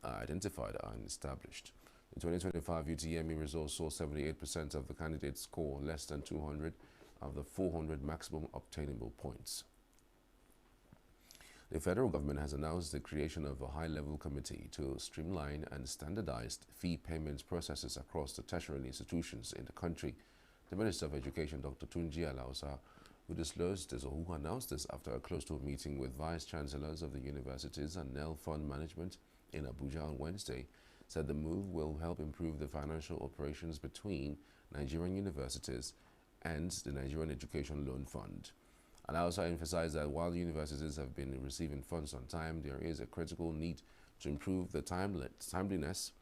identified are established. The 2025 UTME results saw 78% of the candidates score less than 200 of the 400 maximum obtainable points. The federal government has announced the creation of a high-level committee to streamline and standardize fee payments processes across the tertiary institutions in the country. The Minister of Education, Dr. Tunji Alausa, who announced this after a closed-door meeting with vice-chancellors of the universities and NEL Fund Management in Abuja on Wednesday, said the move will help improve the financial operations between Nigerian universities and the Nigerian Education Loan Fund. Alausa emphasized that while universities have been receiving funds on time, there is a critical need to improve the timeliness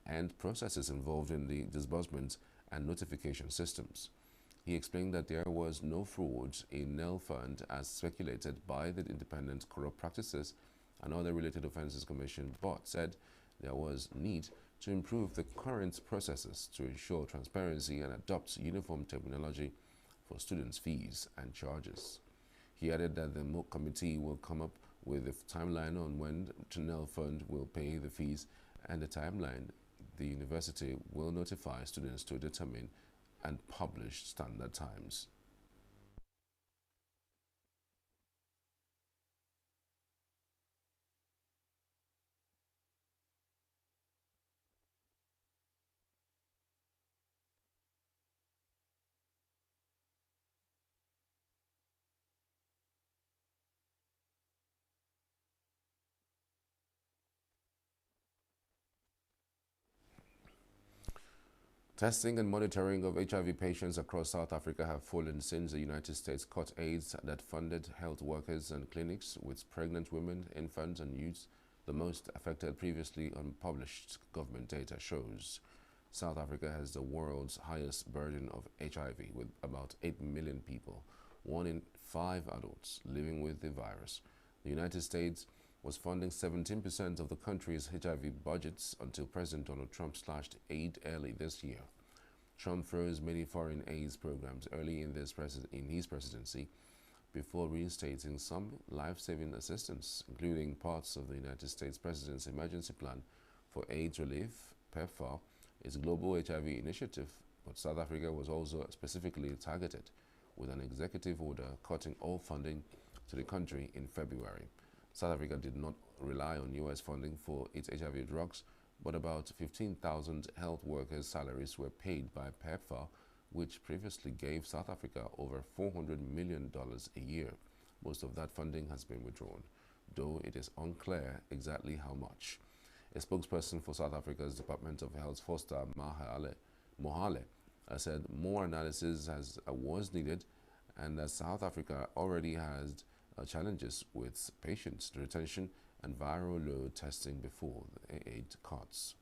and processes involved in the disbursement and notification systems. He explained that there was no fraud in NEL Fund as speculated by the Independent Corrupt Practices and Other Related Offences Commission, but said there was need to improve the current processes to ensure transparency and adopt uniform terminology for students' fees and charges. He added that the committee will come up with a timeline on when the NEL Fund will pay the fees and the timeline the university will notify students to determine and publish standard times. Testing and monitoring of HIV patients across South Africa have fallen since the United States cut aids that funded health workers and clinics with pregnant women, infants, and youths, the most affected. Previously unpublished government data shows South Africa has the world's highest burden of HIV, with about 8 million people, 1 in 5 adults, living with the virus. The United States was funding 17% of the country's HIV budgets until President Donald Trump slashed aid early this year. Trump froze many foreign AIDS programs early in his presidency before reinstating some life-saving assistance, including parts of the United States President's Emergency Plan for AIDS Relief, PEPFAR, its global HIV initiative, but South Africa was also specifically targeted with an executive order cutting all funding to the country in February. South Africa did not rely on U.S. funding for its HIV drugs, but about 15,000 health workers' salaries were paid by PEPFAR, which previously gave South Africa over $400 million a year. Most of that funding has been withdrawn, though it is unclear exactly how much. A spokesperson for South Africa's Department of Health, Foster Mohale, said more analysis was needed, and that South Africa already has challenges with patient retention and viral load testing before the aid cuts.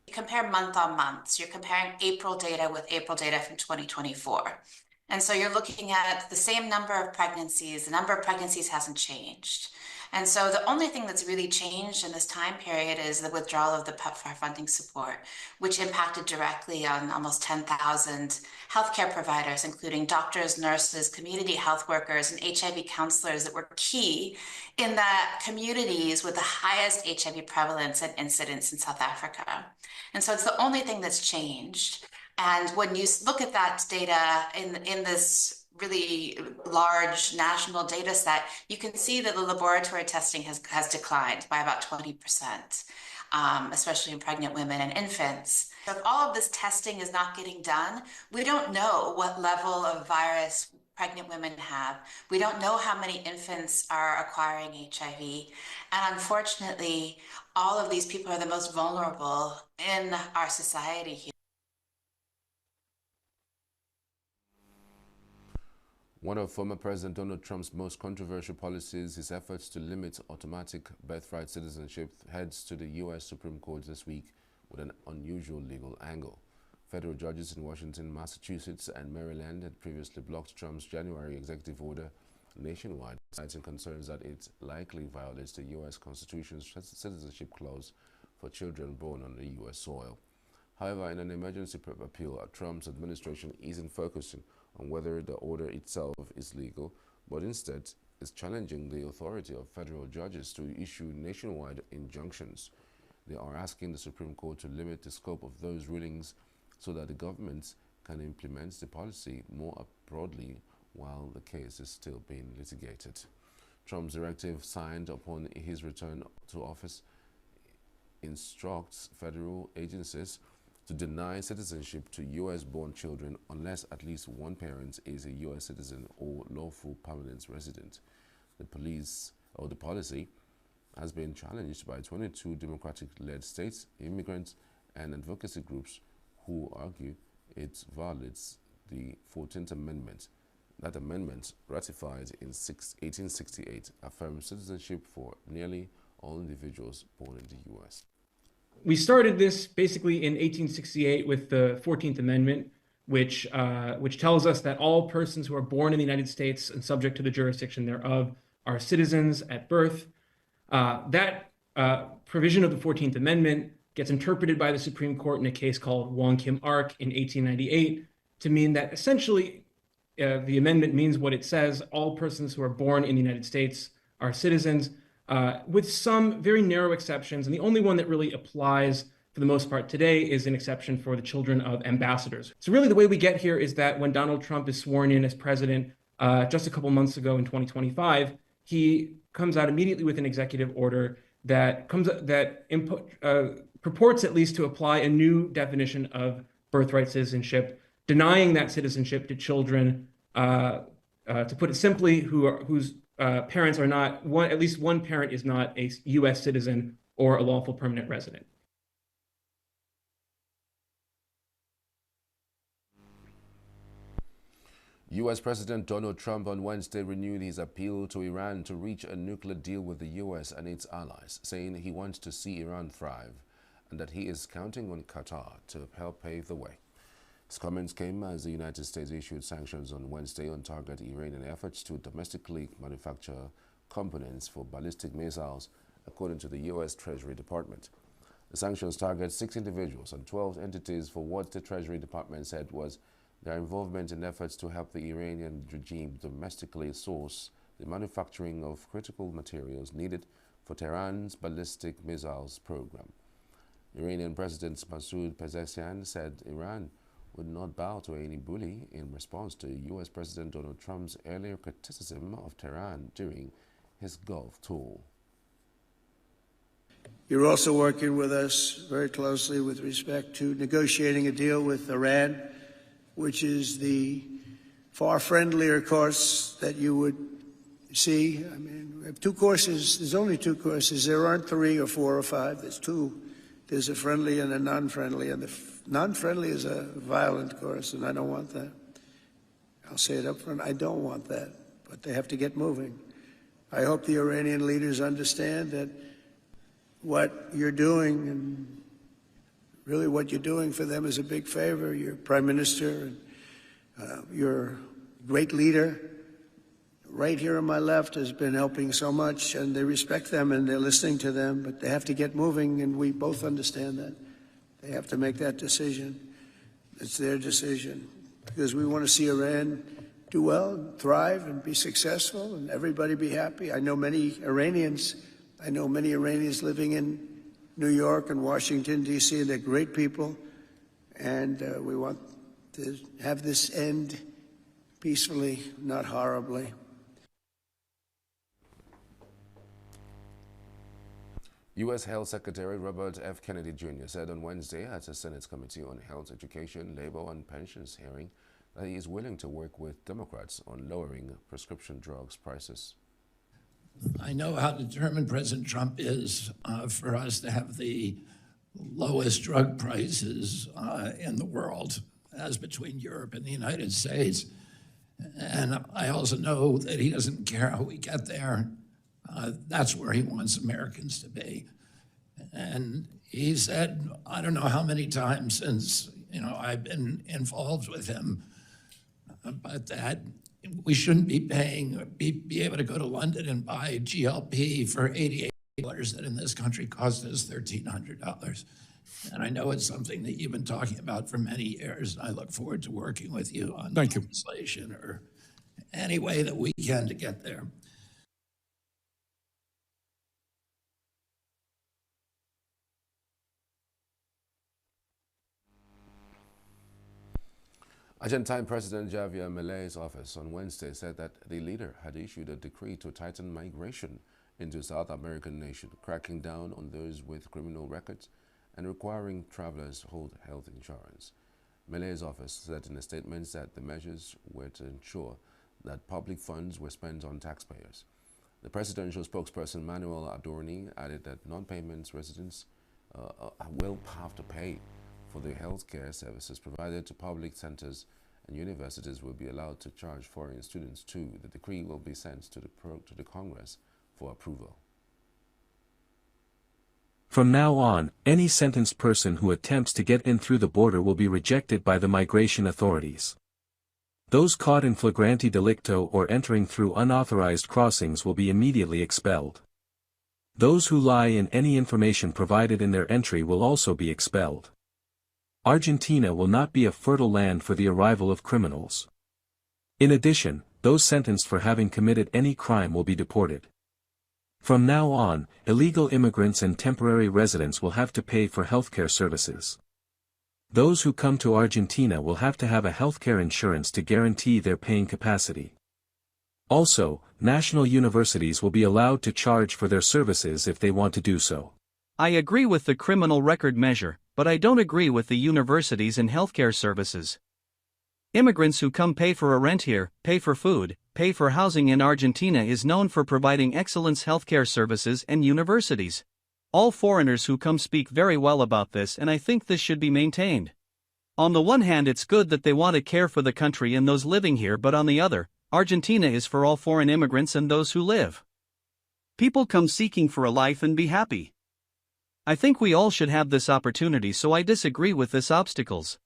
You compare month on month, so you're comparing April data with April data from 2024. And so you're looking at the same number of pregnancies. The number of pregnancies hasn't changed. And so the only thing that's really changed in this time period is the withdrawal of the PEPFAR funding support, which impacted directly on almost 10,000 healthcare providers, including doctors, nurses, community health workers, and HIV counselors that were key in the communities with the highest HIV prevalence and incidence in South Africa. And so it's the only thing that's changed. And when you look at that data in this really large national data set, you can see that the laboratory testing has declined by about 20%, especially in pregnant women and infants. So if all of this testing is not getting done, we don't know what level of virus pregnant women have. We don't know how many infants are acquiring HIV. And unfortunately, all of these people are the most vulnerable in our society here. One of former President Donald Trump's most controversial policies, his efforts to limit automatic birthright citizenship, heads to the U.S. Supreme Court this week with an unusual legal angle. Federal judges in Washington, Massachusetts, and Maryland had previously blocked Trump's January executive order nationwide, citing concerns that it likely violates the U.S. Constitution's citizenship clause for children born on the U.S. soil. However, in an emergency appeal, Trump's administration isn't focusing on whether the order itself is legal, but instead is challenging the authority of federal judges to issue nationwide injunctions. They are asking the Supreme Court to limit the scope of those rulings so that the government can implement the policy more broadly while the case is still being litigated. Trump's directive, signed upon his return to office, instructs federal agencies to deny citizenship to U.S.-born children unless at least one parent is a U.S. citizen or lawful permanent resident. The policy has been challenged by 22 Democratic-led states, immigrants, and advocacy groups who argue it violates the 14th Amendment. That amendment, ratified in 1868, affirms citizenship for nearly all individuals born in the U.S. We started this basically in 1868 with the 14th Amendment, which tells us that all persons who are born in the United States and subject to the jurisdiction thereof are citizens at birth. That provision of the 14th Amendment gets interpreted by the Supreme Court in a case called Wong Kim Ark in 1898 to mean that essentially the amendment means what it says: all persons who are born in the United States are citizens, with some very narrow exceptions. And the only one that really applies for the most part today is an exception for the children of ambassadors. So really the way we get here is that when Donald Trump is sworn in as president just a couple months ago in 2025, he comes out immediately with an executive order that purports at least to apply a new definition of birthright citizenship, denying that citizenship to children, to put it simply, whose parents are not, at least one parent is not a U.S. citizen or a lawful permanent resident. U.S. President Donald Trump on Wednesday renewed his appeal to Iran to reach a nuclear deal with the U.S. and its allies, saying he wants to see Iran thrive and that he is counting on Qatar to help pave the way. His comments came as the United States issued sanctions on Wednesday on target Iranian efforts to domestically manufacture components for ballistic missiles, according to the U.S. Treasury Department. The sanctions target 6 individuals and 12 entities for what the Treasury Department said was their involvement in efforts to help the Iranian regime domestically source the manufacturing of critical materials needed for Tehran's ballistic missiles program. Iranian President Masoud Pezeshkian said Iran would not bow to any bully in response to U.S. President Donald Trump's earlier criticism of Tehran during his Gulf tour. You're also working with us very closely with respect to negotiating a deal with Iran, which is the far friendlier course that you would see. I mean, we have 2 courses. There's only 2 courses. There aren't 3 or 4 or 5. There's 2. There's a friendly and a non-friendly, and the non-friendly is a violent course, and I don't want that. I'll say it up front, I don't want that, but they have to get moving. I hope the Iranian leaders understand that what you're doing, and really what you're doing for them, is a big favor. Your prime minister, and your great leader, right here on my left, has been helping so much, and they respect them and they're listening to them, but they have to get moving, and we both understand that. They have to make that decision. It's their decision, because we want to see Iran do well, and thrive, and be successful, and everybody be happy. I know many Iranians living in New York and Washington, D.C., and they're great people, and we want to have this end peacefully, not horribly. U.S. Health Secretary Robert F. Kennedy Jr. said on Wednesday at the Senate Committee on Health, Education, Labor, and Pensions hearing that he is willing to work with Democrats on lowering prescription drugs prices. I know how determined President Trump is for us to have the lowest drug prices in the world, as between Europe and the United States. And I also know that he doesn't care how we get there. That's where he wants Americans to be. And he said, I don't know how many times since, I've been involved with him, but that we shouldn't be be able to go to London and buy GLP for $88 that in this country cost us $1,300. And I know it's something that you've been talking about for many years. I look forward to working with you on legislation or any way that we can to get there. Argentine President Javier Milei's office on Wednesday said that the leader had issued a decree to tighten migration into South American nation, cracking down on those with criminal records and requiring travelers hold health insurance. Milei's office said in a statement that the measures were to ensure that public funds were spent on taxpayers. The presidential spokesperson Manuel Adorni added that non-payment residents will have to pay for the health care services provided to public centers, and universities will be allowed to charge foreign students too. The decree will be sent to the Congress for approval. From now on, any sentenced person who attempts to get in through the border will be rejected by the migration authorities. Those caught in flagrante delicto or entering through unauthorized crossings will be immediately expelled. Those who lie in any information provided in their entry will also be expelled. Argentina will not be a fertile land for the arrival of criminals. In addition, those sentenced for having committed any crime will be deported. From now on, illegal immigrants and temporary residents will have to pay for healthcare services. Those who come to Argentina will have to have a healthcare insurance to guarantee their paying capacity. Also, national universities will be allowed to charge for their services if they want to do so. I agree with the criminal record measure, but I don't agree with the universities and healthcare services. Immigrants who come pay for a rent here, pay for food, pay for housing in Argentina is known for providing excellent healthcare services and universities. All foreigners who come speak very well about this, and I think this should be maintained. On the one hand, it's good that they want to care for the country and those living here, but on the other, Argentina is for all foreign immigrants and those who live. People come seeking for a life and be happy. I think we all should have this opportunity, so I disagree with this obstacles.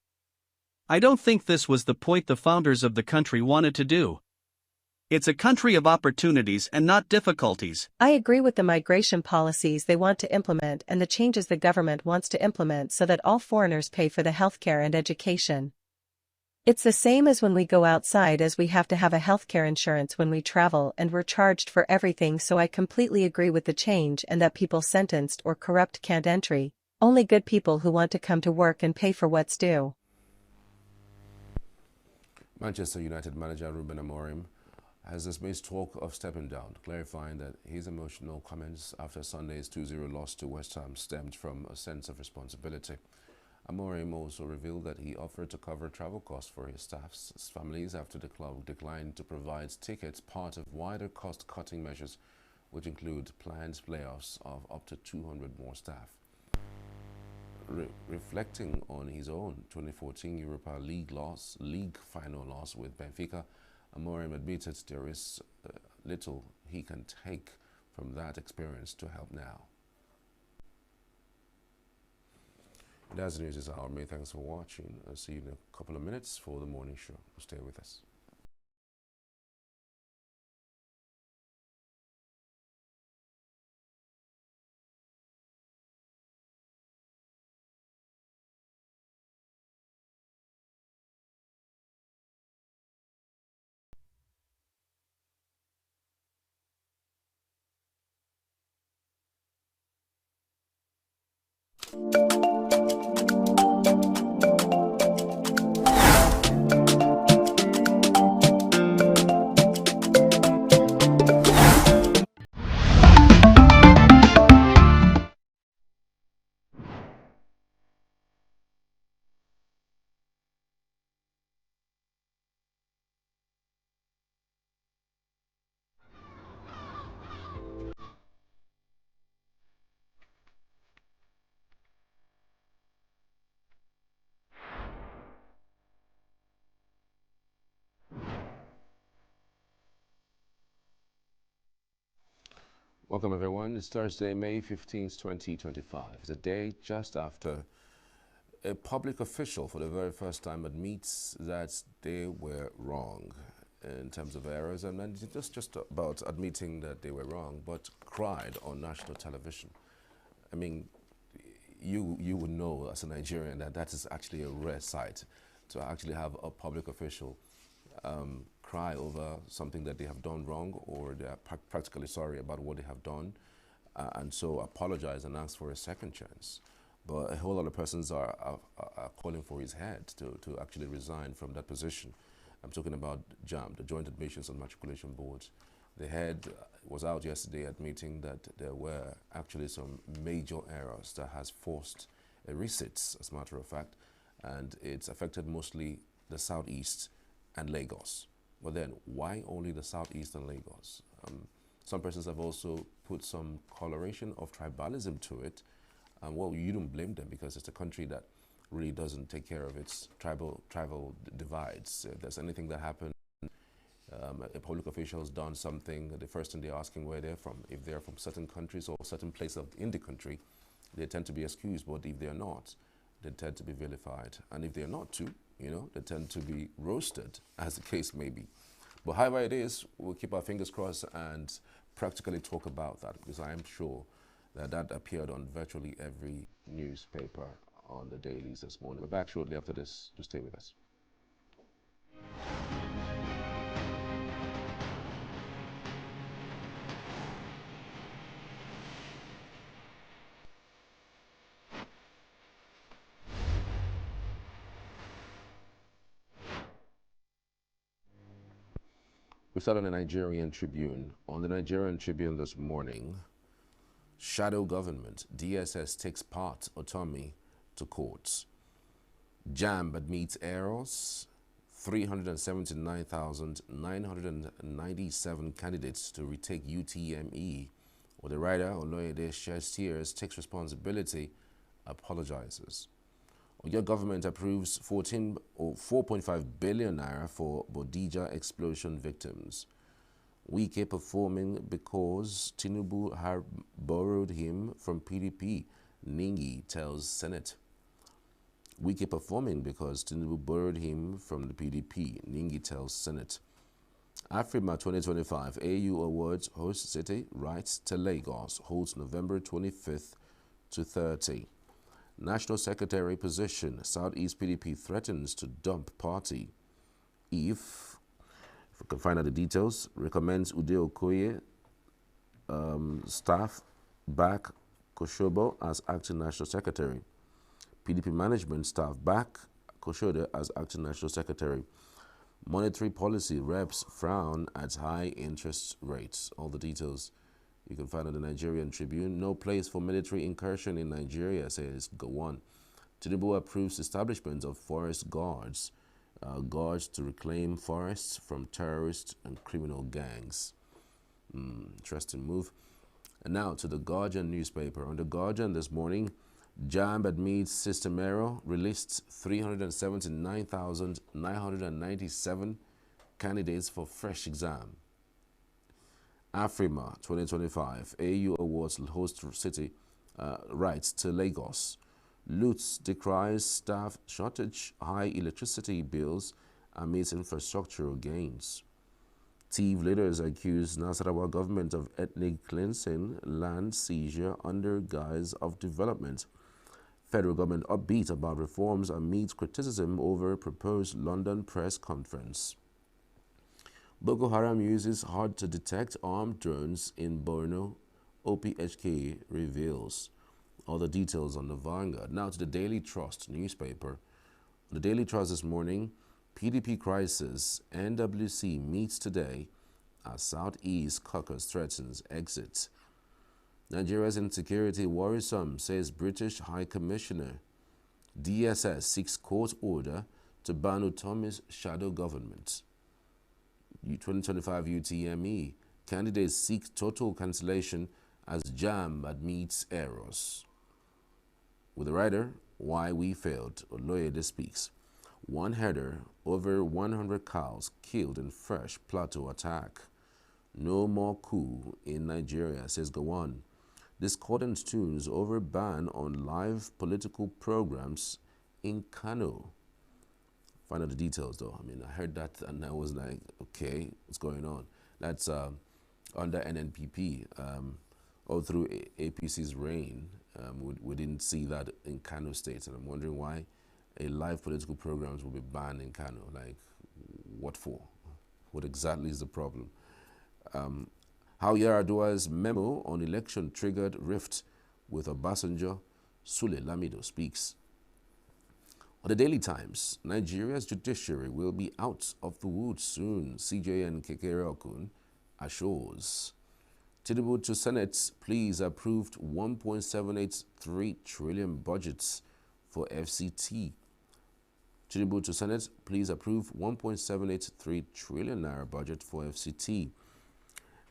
I don't think this was the point the founders of the country wanted to do. It's a country of opportunities and not difficulties. I agree with the migration policies they want to implement and the changes the government wants to implement so that all foreigners pay for the healthcare and education. It's the same as when we go outside, as we have to have a healthcare insurance when we travel and we're charged for everything, so I completely agree with the change and that people sentenced or corrupt can't enter. Only good people who want to come to work and pay for what's due. Manchester United manager Ruben Amorim has dismissed talk of stepping down, clarifying that his emotional comments after Sunday's 2-0 loss to West Ham stemmed from a sense of responsibility. Amorim also revealed that he offered to cover travel costs for his staff's families after the club declined to provide tickets, part of wider cost-cutting measures, which include planned layoffs of up to 200 more staff. Reflecting on his own 2014 Europa League final loss with Benfica, Amorim admitted there is little he can take from that experience to help now. That's the news this hour. Many thanks for watching. I'll see you in a couple of minutes for the morning show. Stay with us. Welcome everyone. It's Thursday, May 15th, 2025. It's a day just after a public official for the very first time admits that they were wrong in terms of errors, and then just about admitting that they were wrong, but cried on national television. I mean, you would know as a Nigerian that that is actually a rare sight, to actually have a public official cry over something that they have done wrong, or they are practically sorry about what they have done, and so apologize and ask for a second chance. But a whole lot of persons are calling for his head to actually resign from that position. I'm talking about JAM, the Joint Admissions and Matriculation Board. The head was out yesterday admitting that there were actually some major errors that has forced a resit, as a matter of fact, and it's affected mostly the Southeast and Lagos. But then, why only the Southeast and Lagos? Some persons have also put some coloration of tribalism to it. Well, you don't blame them, because it's a country that really doesn't take care of its tribal divides. If there's anything that happened, a public official has done something, the first thing they're asking where they're from. If they're from certain countries or certain places in the country, they tend to be excused. But if they're not, they tend to be vilified. And if they're not too, they tend to be roasted, as the case may be. But however it is, we'll keep our fingers crossed and practically talk about that, because I am sure that appeared on virtually every newspaper on the dailies this morning. We're back shortly after this. Just stay with us. We start on the Nigerian Tribune. On the Nigerian Tribune this morning, shadow government, DSS takes part autonomy to courts. JAMB admits errors, 379,997 candidates to retake UTME. Or the writer, Oloyede, sheds tears, takes responsibility, apologizes. Your government approves 4.5 billion naira for Bodija explosion victims. Wike performing because Tinubu had borrowed him from PDP, Ningi tells Senate. Wike performing because Tinubu borrowed him from the PDP, Ningi tells Senate. Afrima 2025 AU Awards host city rights to Lagos holds November 25th to 30. National Secretary position, Southeast PDP threatens to dump party. If we can find out the details, recommends Ude Okoye staff back Koshobo as acting National Secretary. PDP management staff back Koshodo as acting National Secretary. Monetary policy reps frown at high interest rates. All the details you can find on the Nigerian Tribune. No place for military incursion in Nigeria, says Gowon. Tinubu approves establishment of forest guards, guards to reclaim forests from terrorist and criminal gangs. Interesting move. And now to the Guardian newspaper. On the Guardian this morning, JAMB admits system error, released 379,997 candidates for fresh exam. Afrima 2025 AU Awards host city rights to Lagos. Lutz decries staff shortage, high electricity bills amidst infrastructural gains. TIV leaders accuse Nasarawa government of ethnic cleansing, land seizure under guise of development. Federal government upbeat about reforms amid criticism over proposed London press conference. Boko Haram uses hard-to-detect armed drones in Borno, OPHK reveals. All the details on the Vanguard. Now to the Daily Trust newspaper. The Daily Trust this morning, PDP crisis, NWC meets today as Southeast caucus threatens exit. Nigeria's insecurity worrisome, says British High Commissioner. DSS seeks court order to ban Utomi's shadow government. 2025 UTME. Candidates seek total cancellation as JAM admits errors. With the writer, Why We Failed, Oloyede speaks. One header, over 100 cows killed in fresh plateau attack. No more coup in Nigeria, says Gowon. Discordant tunes over ban on live political programs in Kano. Find out the details though. I mean, I heard that and I was like, okay, what's going on? That's under NNPP. All through APC's reign, we didn't see that in Kano State. And I'm wondering why a live political programs will be banned in Kano. Like, what for? What exactly is the problem? How Yar'Adua's memo on election triggered rift with Obasanjo, Sule Lamido speaks. On the Daily Times, Nigeria's judiciary will be out of the woods soon, CJN Kekere Okun assures. Tinubu to Senate, please approved 1.783 trillion budgets for FCT. Tinubu to Senate, please approve 1.783 trillion naira budget for FCT.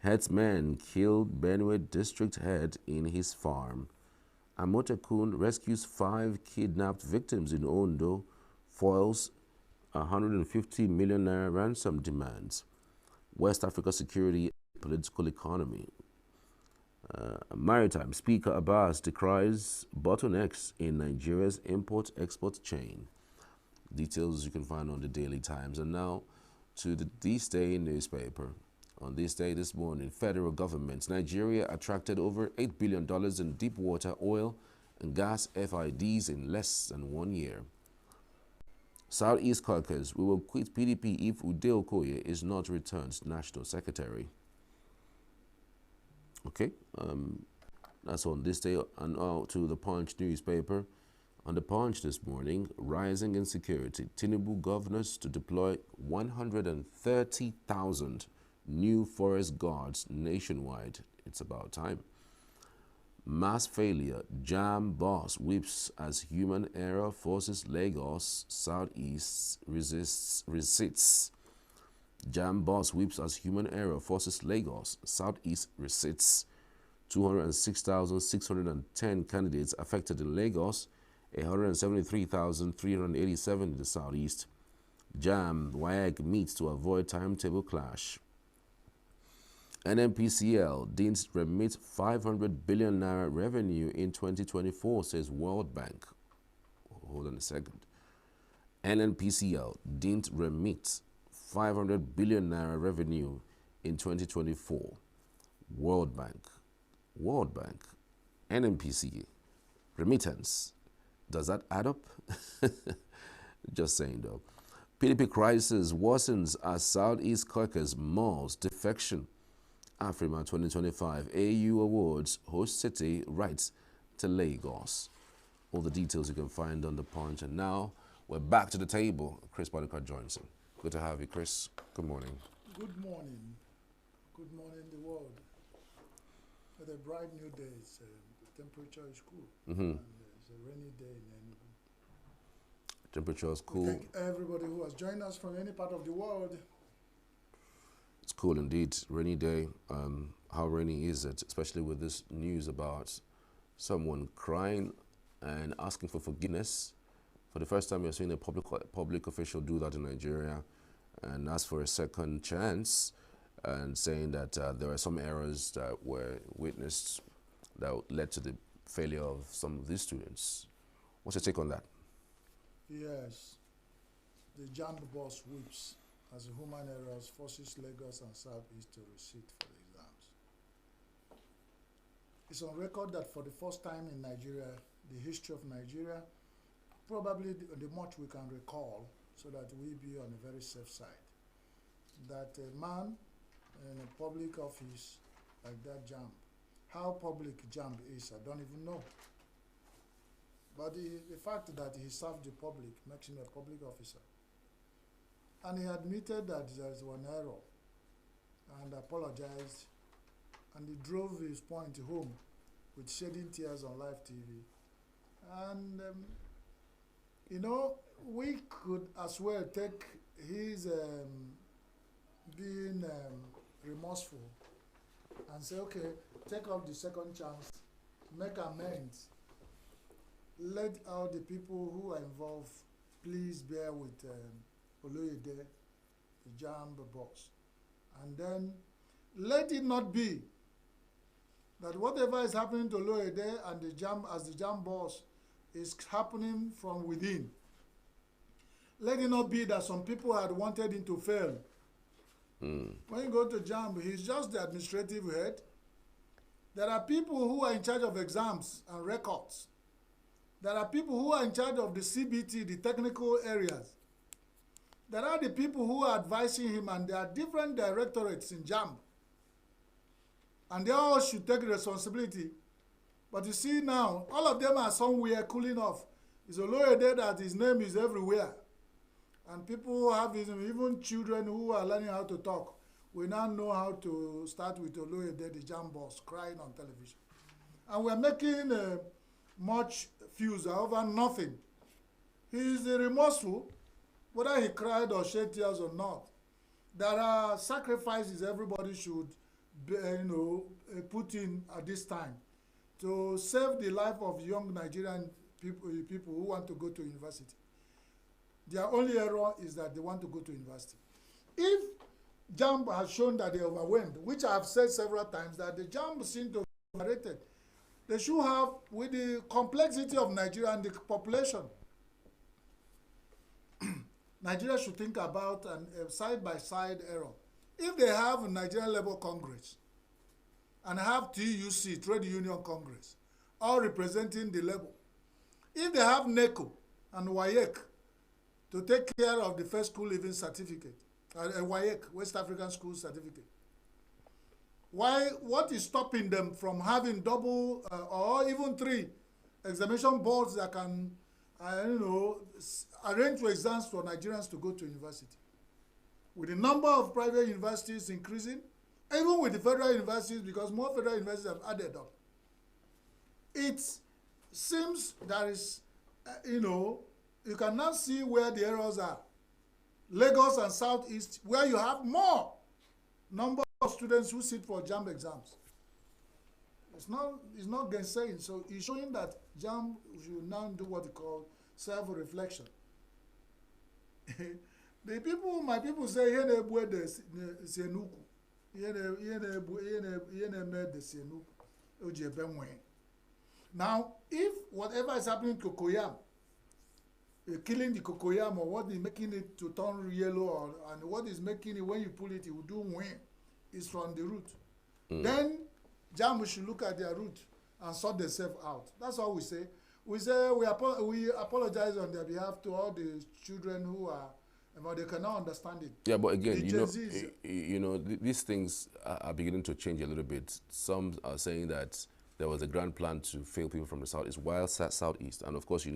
Headsman killed Benue district head in his farm. Amotekun rescues 5 kidnapped victims in Ondo, foils 150 million naira ransom demands. West Africa security, political economy. Maritime Speaker Abbas decries bottlenecks in Nigeria's import-export chain. Details you can find on the Daily Times. And now to this day newspaper. On this day this morning, federal government, Nigeria attracted over $8 billion in deep water oil and gas FIDs in less than 1 year. Southeast Caucus, we will quit PDP if Ude Okoye is not returned National Secretary. Okay, that's on this day. And now to the Punch newspaper. On the Punch this morning, rising insecurity. Tinubu governors to deploy 130,000 new forest guards nationwide. It's about time. Mass failure. Jam boss whips as human error forces Lagos. Southeast resists. Jam boss whips as human error forces Lagos. Southeast resists. 206,610 candidates affected in Lagos. 173,387 in the Southeast. Jam WAG meets to avoid timetable clash. NNPCL didn't remit 500 billion naira revenue in 2024, says World Bank. Hold on a second. NNPCL didn't remit 500 billion naira revenue in 2024. World Bank. World Bank. NNPCL. Remittance. Does that add up? Just saying though. PDP crisis worsens as Southeast Caucus malls defection. Afrima 2025 AU Awards host city rights to Lagos. All the details you can find on the Punch. And now we're back to the table. Chris Bodicott joins him. Good to have you, Chris. Good morning. Good morning. Good morning, the world. It's a bright new day. The temperature is cool. And it's a rainy day in ENUGU. Temperature is cool. Thank everybody who has joined us from any part of the world. It's cool indeed. Rainy day. How rainy is it? Especially with this news about someone crying and asking for forgiveness. For the first time, you're seeing a public official do that in Nigeria and ask for a second chance and saying that there are some errors that were witnessed that led to the failure of some of these students. What's your take on that? Yes. The JAMB boss whips as human errors forces Lagos and Southeast to receipt for the exams. It's on record that for the first time in Nigeria, the history of Nigeria, probably the much we can recall, so that we be on a very safe side, that a man in a public office like that JAMB, how public JAMB is, I don't even know. But the fact that he served the public makes him a public officer. And he admitted that there was one error and apologized, and he drove his point home with shedding tears on live TV. And, you know, we could as well take his being remorseful and say, okay, take up the second chance, make amends, let all the people who are involved please bear with Oloyede, the JAMB boss. And then Let it not be that whatever is happening to Oloyede and the JAMB as the JAMB boss is happening from within. Let it not be that some people had wanted him to fail. When you go to JAMB, he's just the administrative head. There are people who are in charge of exams and records. There are people who are in charge of the CBT, the technical areas. There are the people who are advising him, and there are different directorates in JAMB. And they all should take responsibility. But you see now, all of them are somewhere cooling off. It's Oloyede that his name is everywhere. And people have, even children who are learning how to talk, we now know how to start with Oloyede, the JAMB boss, crying on television. And we're making much fuse over nothing. He is remorseful, whether he cried or shed tears or not. There are sacrifices everybody should put in at this time to save the life of young Nigerian people who want to go to university. Their only error is that they want to go to university. If JAMB has shown that they are overwhelmed, which I have said several times, that the JAMB seem to be overrated, they should have, with the complexity of Nigeria and the population, Nigeria should think about a side-by-side error. If they have a Nigerian Labour Congress and have TUC, Trade Union Congress, all representing the labor, if they have NECO and WAEC to take care of the first school living certificate, WAEC, West African School Certificate, what is stopping them from having double or even 3 examination boards that can, arrange for exams for Nigerians to go to university? With the number of private universities increasing, even with the federal universities, because more federal universities have added up, it seems there is, you can now see where the errors are. Lagos and Southeast, where you have more number of students who sit for JAMB exams. It's not gainsaying. So it's showing that JAMB should now do what they call self-reflection. The people, my people say, now, if whatever is happening to cocoyam, killing the cocoyam, or what is making it to turn yellow, and what is making it, when you pull it, it will do wing, is from the root. Then JAMB should look at their root and sort themselves out. That's all we say. We say we apologize on their behalf to all the children who are, but they cannot understand it. Yeah, but again, these things are beginning to change a little bit. Some are saying that there was a grand plan to fail people from the southeast, while southeast, and of course,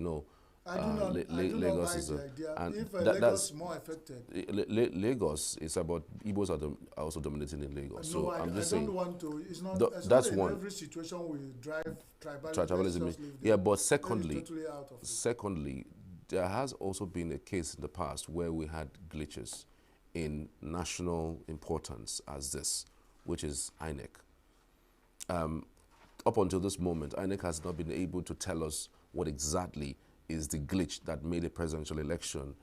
I do not Lagos like is the idea. and If Lagos is more affected. Lagos is about Igbos are also dominating in Lagos. No, so I'm just saying. I don't want to. It's not. That's not one. In every situation we drive tribalism. Yeah, but secondly, totally there has also been a case in the past where we had glitches in national importance as this, which is INEC. Up until this moment, INEC has not been able to tell us what exactly is the glitch that made a presidential election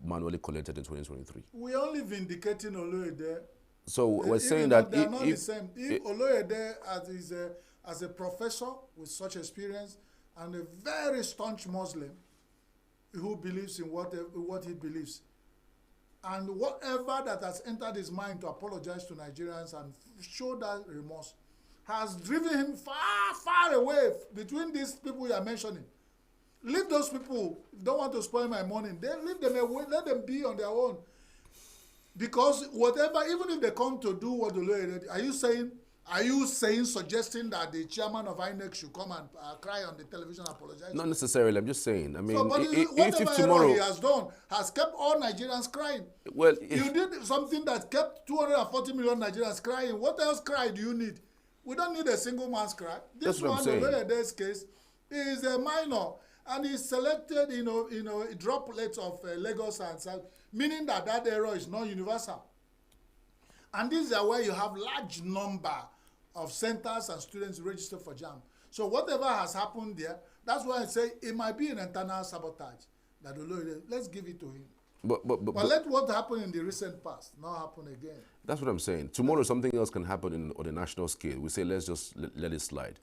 manually collected in 2023. We're only vindicating Oloyede. So we're saying that they're not the same. If Oloyede as a professor with such experience and a very staunch Muslim who believes in what he believes, and whatever that has entered his mind to apologize to Nigerians and show that remorse has driven him far, far away between these people you are mentioning. Leave those people. If you don't want to spoil my morning, then leave them away. Let them be on their own. Because whatever, even if they come to do what the lawyer did, are you suggesting that the chairman of INEC should come and cry on the television, apologize? Not necessarily. I'm just saying. I mean, so, if tomorrow he has done has kept all Nigerians crying. Well, you did something that kept 240 million Nigerians crying. What else cry do you need? We don't need a single man's cry. This one, the Oloyede's case, is a minor. And he selected, droplets of Lagos and South, meaning that error is not universal. And these are where you have large number of centers and students registered for JAMB. So whatever has happened there, that's why I say it might be an internal sabotage. That let's give it to him. But let what happened in the recent past not happen again. That's what I'm saying. Tomorrow something else can happen on a national scale. We say let's just let it slide.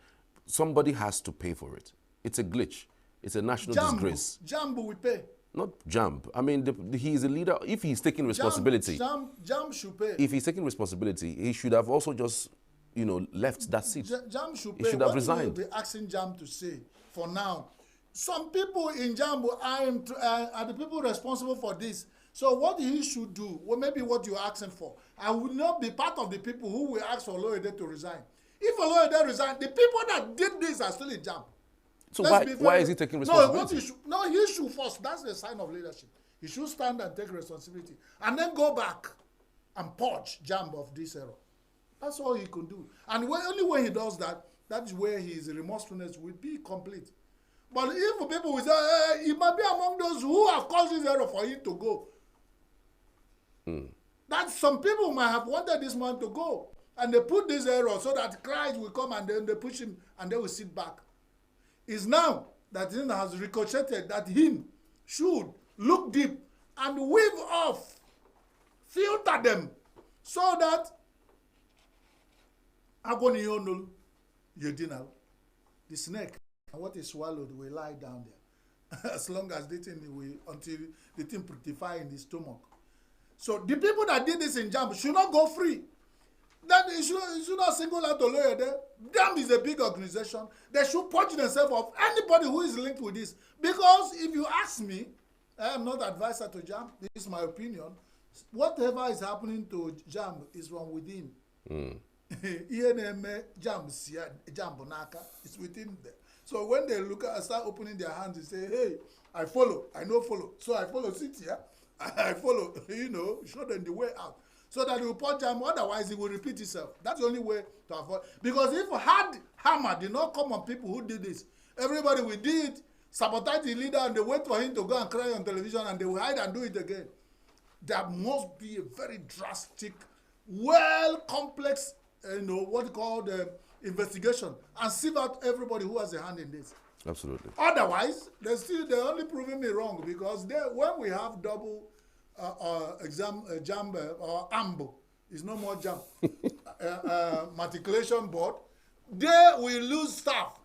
Somebody has to pay for it. It's a glitch. It's a national disgrace. Jambo we pay. Not Jamb. I mean, he's a leader. If he's taking responsibility, Jamb should pay. If he's taking responsibility, he should have also just, left that seat. Jamb should pay. He should have resigned. What will be asking Jamb to say for now? Some people in Jambo are the people responsible for this. So what he should do, well, maybe what you're asking for, I will not be part of the people who will ask for Oloyede to resign. If Oloyede resign, the people that did this are still in Jambo. So why is he taking responsibility? He should first. That's the sign of leadership. He should stand and take responsibility. And then go back and purge Jambo of this error. That's all he can do. And only when he does that, that is where his remorsefulness will be complete. But if people will say, hey, he might be among those who have caused this error for him to go. That some people might have wanted this man to go. And they put this error so that Christ will come and then they push him and they will sit back. It's now that it has ricocheted that him should look deep and weave off, filter them, so that Agonionul Yedinal, the snake, and what is swallowed will lie down there. As long as the thing until the thing fructify in the stomach. So the people that did this in Jamb should not go free. Then you should not single out Oloyede. Jamb is a big organization. They should purge themselves of anybody who is linked with this. Because if you ask me, I am not advisor to Jamb. This is my opinion. Whatever is happening to Jamb is from within. Jamb Naka is within there. So when they look at, start opening their hands and say, hey, I follow, I no follow. So I follow, sit here, I follow, show them the way out. So that it will purge Jamb, otherwise it will repeat itself. That's the only way to avoid. Because if hard hammer did not come on people who did this, everybody will do it, sabotage the leader, and they wait for him to go and cry on television, and they will hide and do it again. There must be a very drastic, complex, what you call the investigation, and sieve out everybody who has a hand in this. Absolutely. Otherwise, they're only proving me wrong, because when we have double Jamb or AMBO, it's no more Jamb, matriculation board, they will lose staff.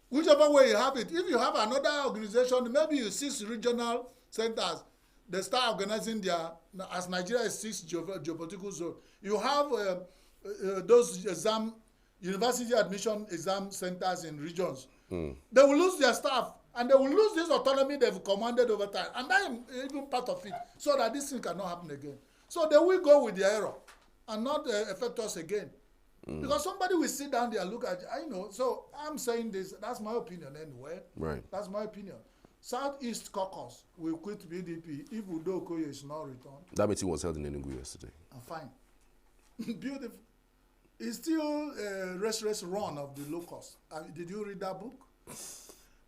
Whichever way you have it. If you have another organization, maybe you 6 regional centers, they start organizing as Nigeria is 6 geopolitical zones. You have those university admission exam centers in regions. They will lose their staff, and they will lose this autonomy they've commanded over time. And that is even part of it, so that this thing cannot happen again. So they will go with the error and not affect us again. Because somebody will sit down there and look at, so I'm saying this, that's my opinion anyway. Right. That's my opinion. Southeast Caucus will quit PDP if Udo Okoye is not returned. That meeting was held in ENUGU yesterday. Fine. Beautiful. It's still a restless run of the locust. Did you read that book?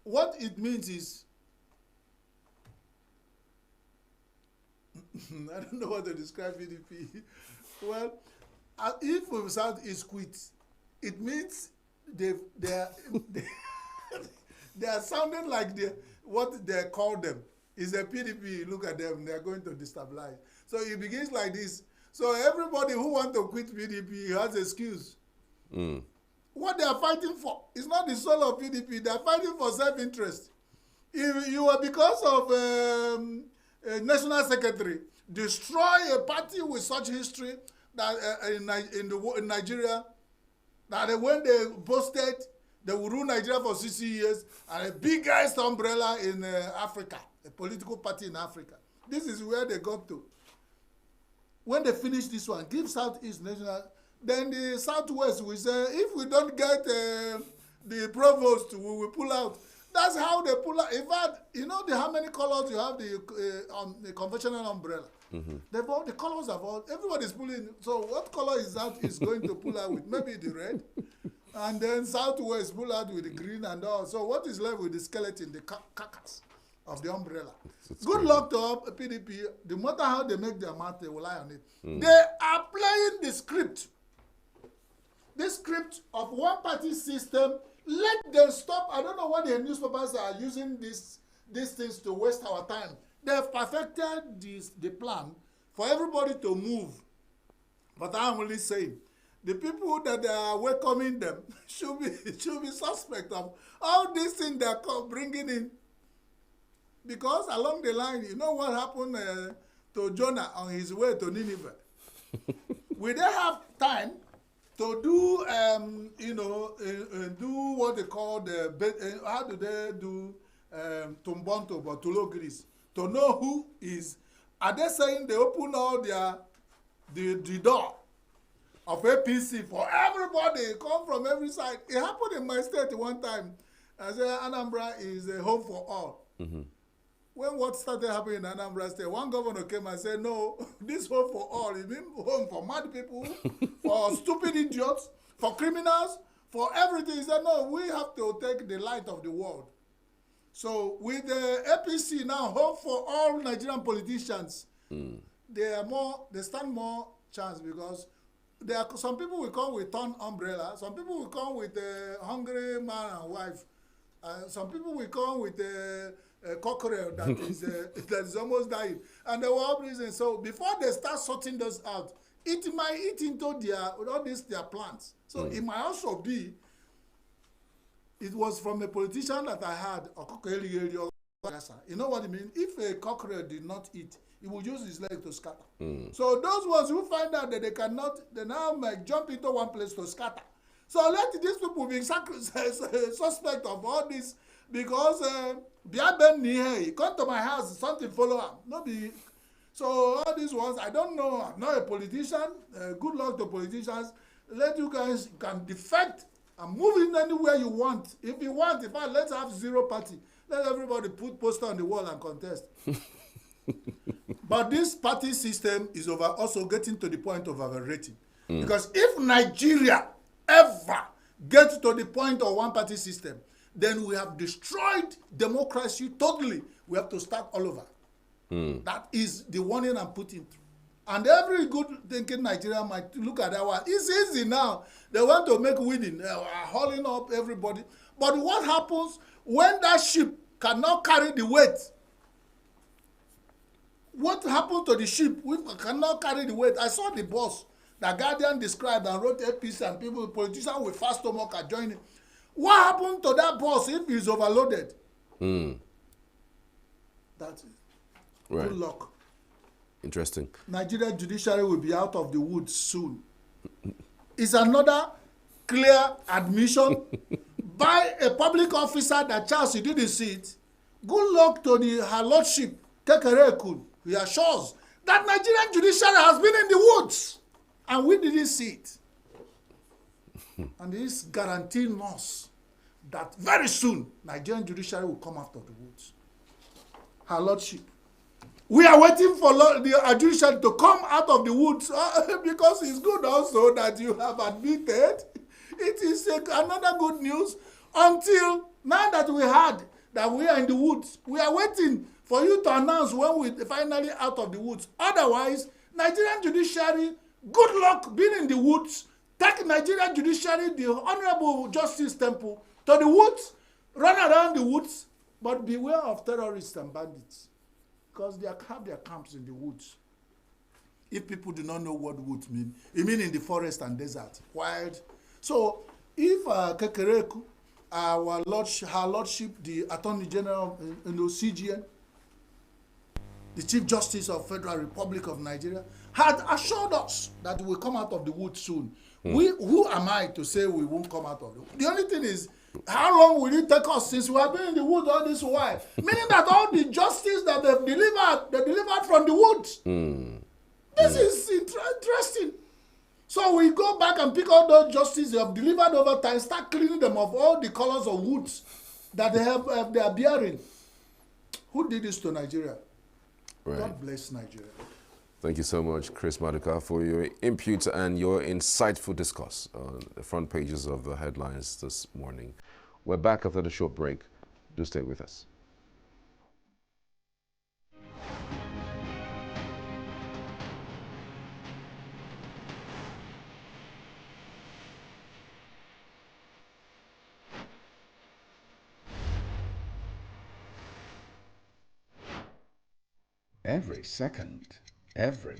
What it means is, I don't know how to describe PDP. Well, if South is quit, it means they are sounding like what they call them is a PDP. Look at them, they are going to destabilize. So it begins like this. So everybody who wants to quit PDP has an excuse. What they are fighting for is not the soul of PDP. They are fighting for self-interest. If you are, because of a national secretary, destroy a party with such history that in Nigeria, that when they boasted, they will rule Nigeria for 60 years, and a biggest umbrella in Africa, a political party in Africa. This is where they got to. When they finish this one, give Southeast National, then the Southwest will say, if we don't get the provost, we will pull out. That's how they pull out. In fact, how many colors you have the conventional umbrella? The colors have all, everybody's pulling. So what color is that is going to pull out with? Maybe the red. And then Southwest pull out with the green and all. So what is left with the skeleton, the carcass of the umbrella? Good luck to PDP. No matter how they make their mouth, they will lie on it. They are playing the script. This script of one-party system. Let them stop. I don't know why the newspapers are using these things to waste our time. They've perfected the plan for everybody to move. But I'm only saying, the people that are welcoming them should be suspect of all these things they're bringing in. Because along the line, you know what happened to Jonah on his way to Nineveh? We don't have time to do, do what they call how do they do Tumbonto, but Tulogris, to know who is. Are they saying they open all the door of APC for everybody, come from every side? It happened in my state one time. I said Anambra is a home for all. Mm-hmm. When what started happening in Anambra State, one governor came and said, no, this home for all, it means home for mad people, for stupid idiots, for criminals, for everything. He said, no, we have to take the light of the world. So with the APC now, home for all Nigerian politicians, they stand more chance, because there are some people will come with torn umbrella, some people will come with a hungry man and wife, some people will come with a cockerel that is almost dying, and there were all reasons. So before they start sorting those out, it might eat into their plans. So it might also be, it was from a politician that I had, you know what I mean? If a cockerel did not eat, he would use his leg to scatter. So those ones who find out that they cannot, they now might jump into one place to scatter. So let these people be suspect of all this, because come to my house, something follow up. No be. So all these ones, I don't know. I'm not a politician. Good luck to politicians. Let you guys can defect and move in anywhere you want. If you want, in fact, let's have zero party. Let everybody put poster on the wall and contest. But this party system is also getting to the point of overrating. Because if Nigeria ever gets to the point of one party system, then we have destroyed democracy totally. We have to start all over. That is the warning I'm putting through. And every good thinking Nigerian might look at that one. It's easy now. They want to make winning. They are hauling up everybody. But what happens when that ship cannot carry the weight? What happened to the ship? We cannot carry the weight. I saw the boss that Guardian described and wrote a piece, and people, politicians with fast stomach are joining. What happened to that boss if he's overloaded? That's it. Right. Good luck. Interesting. Nigeria judiciary will be out of the woods soon. It's another clear admission by a public officer that Charles, you didn't see it. Good luck to her lordship, Kekerekun. He assures that Nigerian judiciary has been in the woods, and we didn't see it. And this guaranteeing us that very soon Nigerian judiciary will come out of the woods. Her lordship. We are waiting for the judiciary to come out of the woods because it's good also that you have admitted. It is another good news until now that we heard that we are in the woods. We are waiting for you to announce when we finally out of the woods. Otherwise, Nigerian judiciary, good luck being in the woods. Take Nigerian judiciary, the Honorable Justice Temple, to the woods, run around the woods, but beware of terrorists and bandits, because they have their camps in the woods. If people do not know what woods mean, it means in the forest and desert, wild. So if Kekereku, her lordship, the Attorney General, CGN, the Chief Justice of Federal Republic of Nigeria, had assured us that we'll come out of the woods soon. Who am I to say we won't come out of the woods? The only thing is, how long will it take us since we have been in the woods all this while? Meaning that all the justice that they've delivered, they delivered from the woods. This is interesting. So we go back and pick all those justices they have delivered over time, start cleaning them of all the colors of woods that they are bearing. Who did this to Nigeria? Right. God bless Nigeria. Thank you so much, Chris Maduka, for your input and your insightful discourse on the front pages of the headlines this morning. We're back after the short break. Do stay with us. every second, every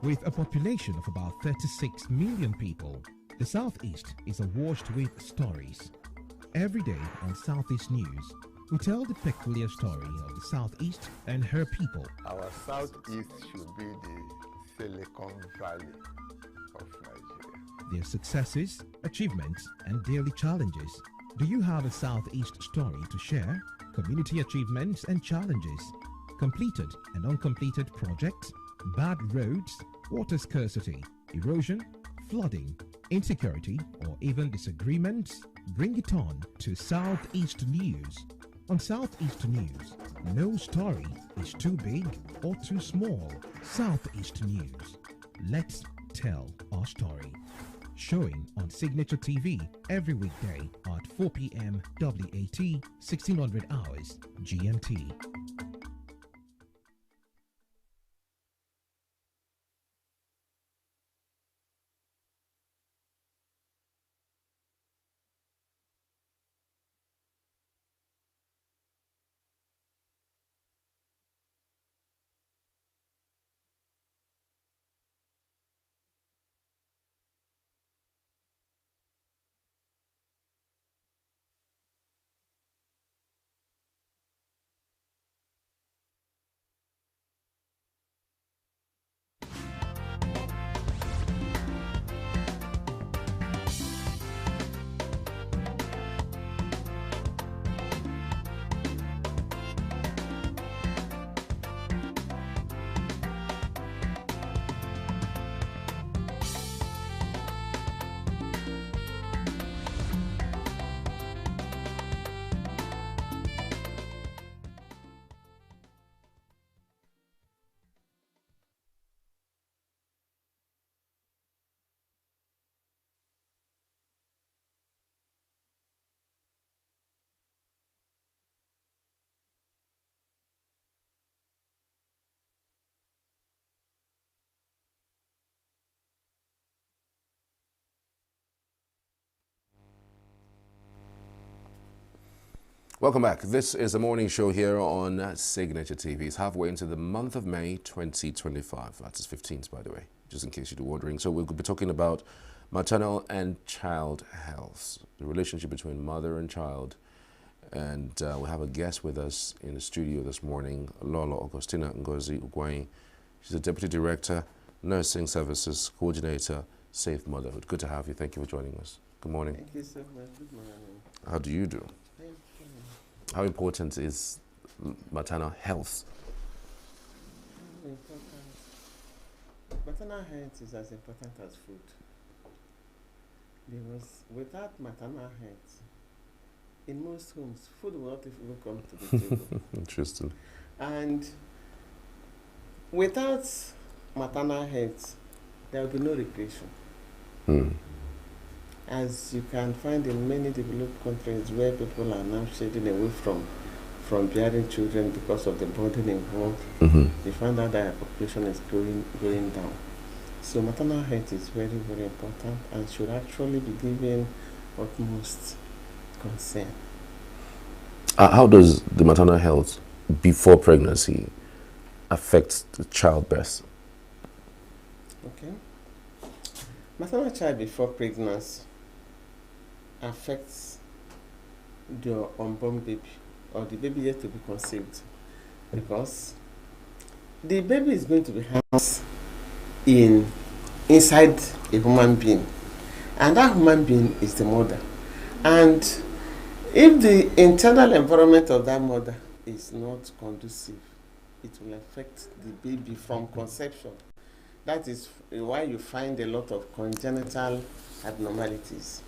With a population of about 36 million people, the Southeast is awash with stories. Every day on Southeast News, we tell the peculiar story of the Southeast and her people. Our Southeast should be the Silicon Valley of Nigeria. Their successes, achievements, and daily challenges. Do you have a Southeast story to share? Community achievements and challenges, completed and uncompleted projects, bad roads, water scarcity, erosion, flooding, insecurity, or even disagreements? Bring it on to Southeast News. On Southeast News, no story is too big or too small. Southeast News. Let's tell our story. Showing on Signature TV every weekday at 4 p.m. WAT, 1600 hours GMT. Welcome back. This is the morning show here on Signature TV. It's halfway into the month of May 2025. That's the 15th, by the way, just in case you're wondering. So we'll be talking about maternal and child health, the relationship between mother and child. And we have a guest with us in the studio this morning, Lola Augustina Ngozi Ugwai. She's the Deputy Director, Nursing Services Coordinator, Safe Motherhood. Good to have you. Thank you for joining us. Good morning. Thank you so much. Good morning. How do you do? How important is maternal health? Important. Maternal health is as important as food. Because without maternal health, in most homes, food will not even come to the table. Interesting. And without maternal health, there will be no recreation. As you can find in many developed countries where people are now shedding away from bearing children because of the burden involved, you find out that our population is going down. So maternal health is very, very important and should actually be given utmost concern. How does the maternal health before pregnancy affect the childbirth? Okay. Maternal child before pregnancy affects the unborn baby or the baby yet to be conceived, because the baby is going to be housed inside a human being, and that human being is the mother. And if the internal environment of that mother is not conducive, it will affect the baby from conception. That is why you find a lot of congenital abnormalities.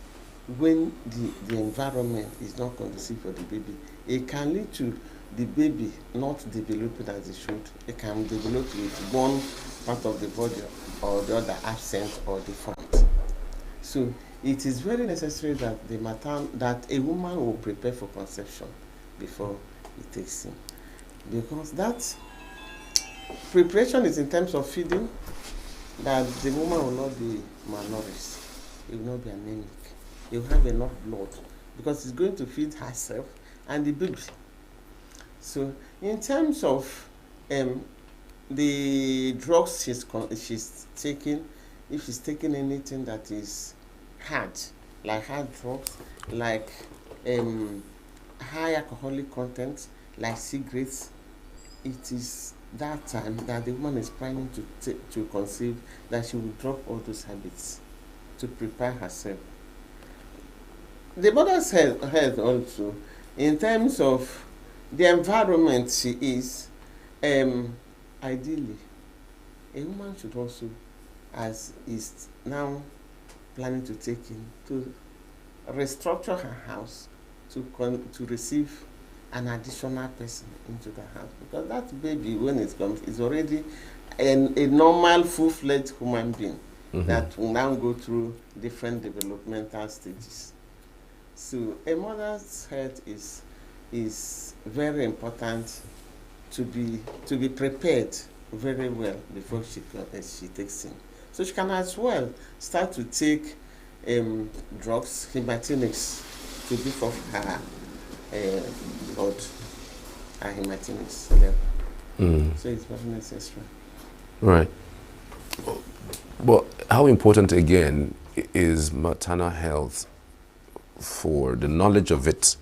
When the environment is not conducive for the baby, it can lead to the baby not developing as it should. It can develop with one part of the body or the other absent or deformed. So it is very necessary that that a woman will prepare for conception before it takes in, because that preparation is in terms of feeding, that the woman will not be malnourished, it will not be anemic, it will have enough blood, because it's going to feed herself and the baby. So in terms of the drugs she's taking, if she's taking anything that is hard, like hard drugs, like high alcoholic content, like cigarettes, it is that time that the woman is planning to conceive, that she will drop all those habits to prepare herself. The mother's health also, in terms of the environment she is, ideally, a woman should also, as is now planning to take in, to restructure her house to receive an additional person into the house, because that baby, when it comes, is already a normal full-fledged human being that will now go through different developmental stages. So a mother's health is very important to be prepared very well before she takes in. So she can as well start to take drugs, hematinics, to beef up her blood, her hematinics level. So it's very necessary. Right. Well, how important again is maternal health for the knowledge of it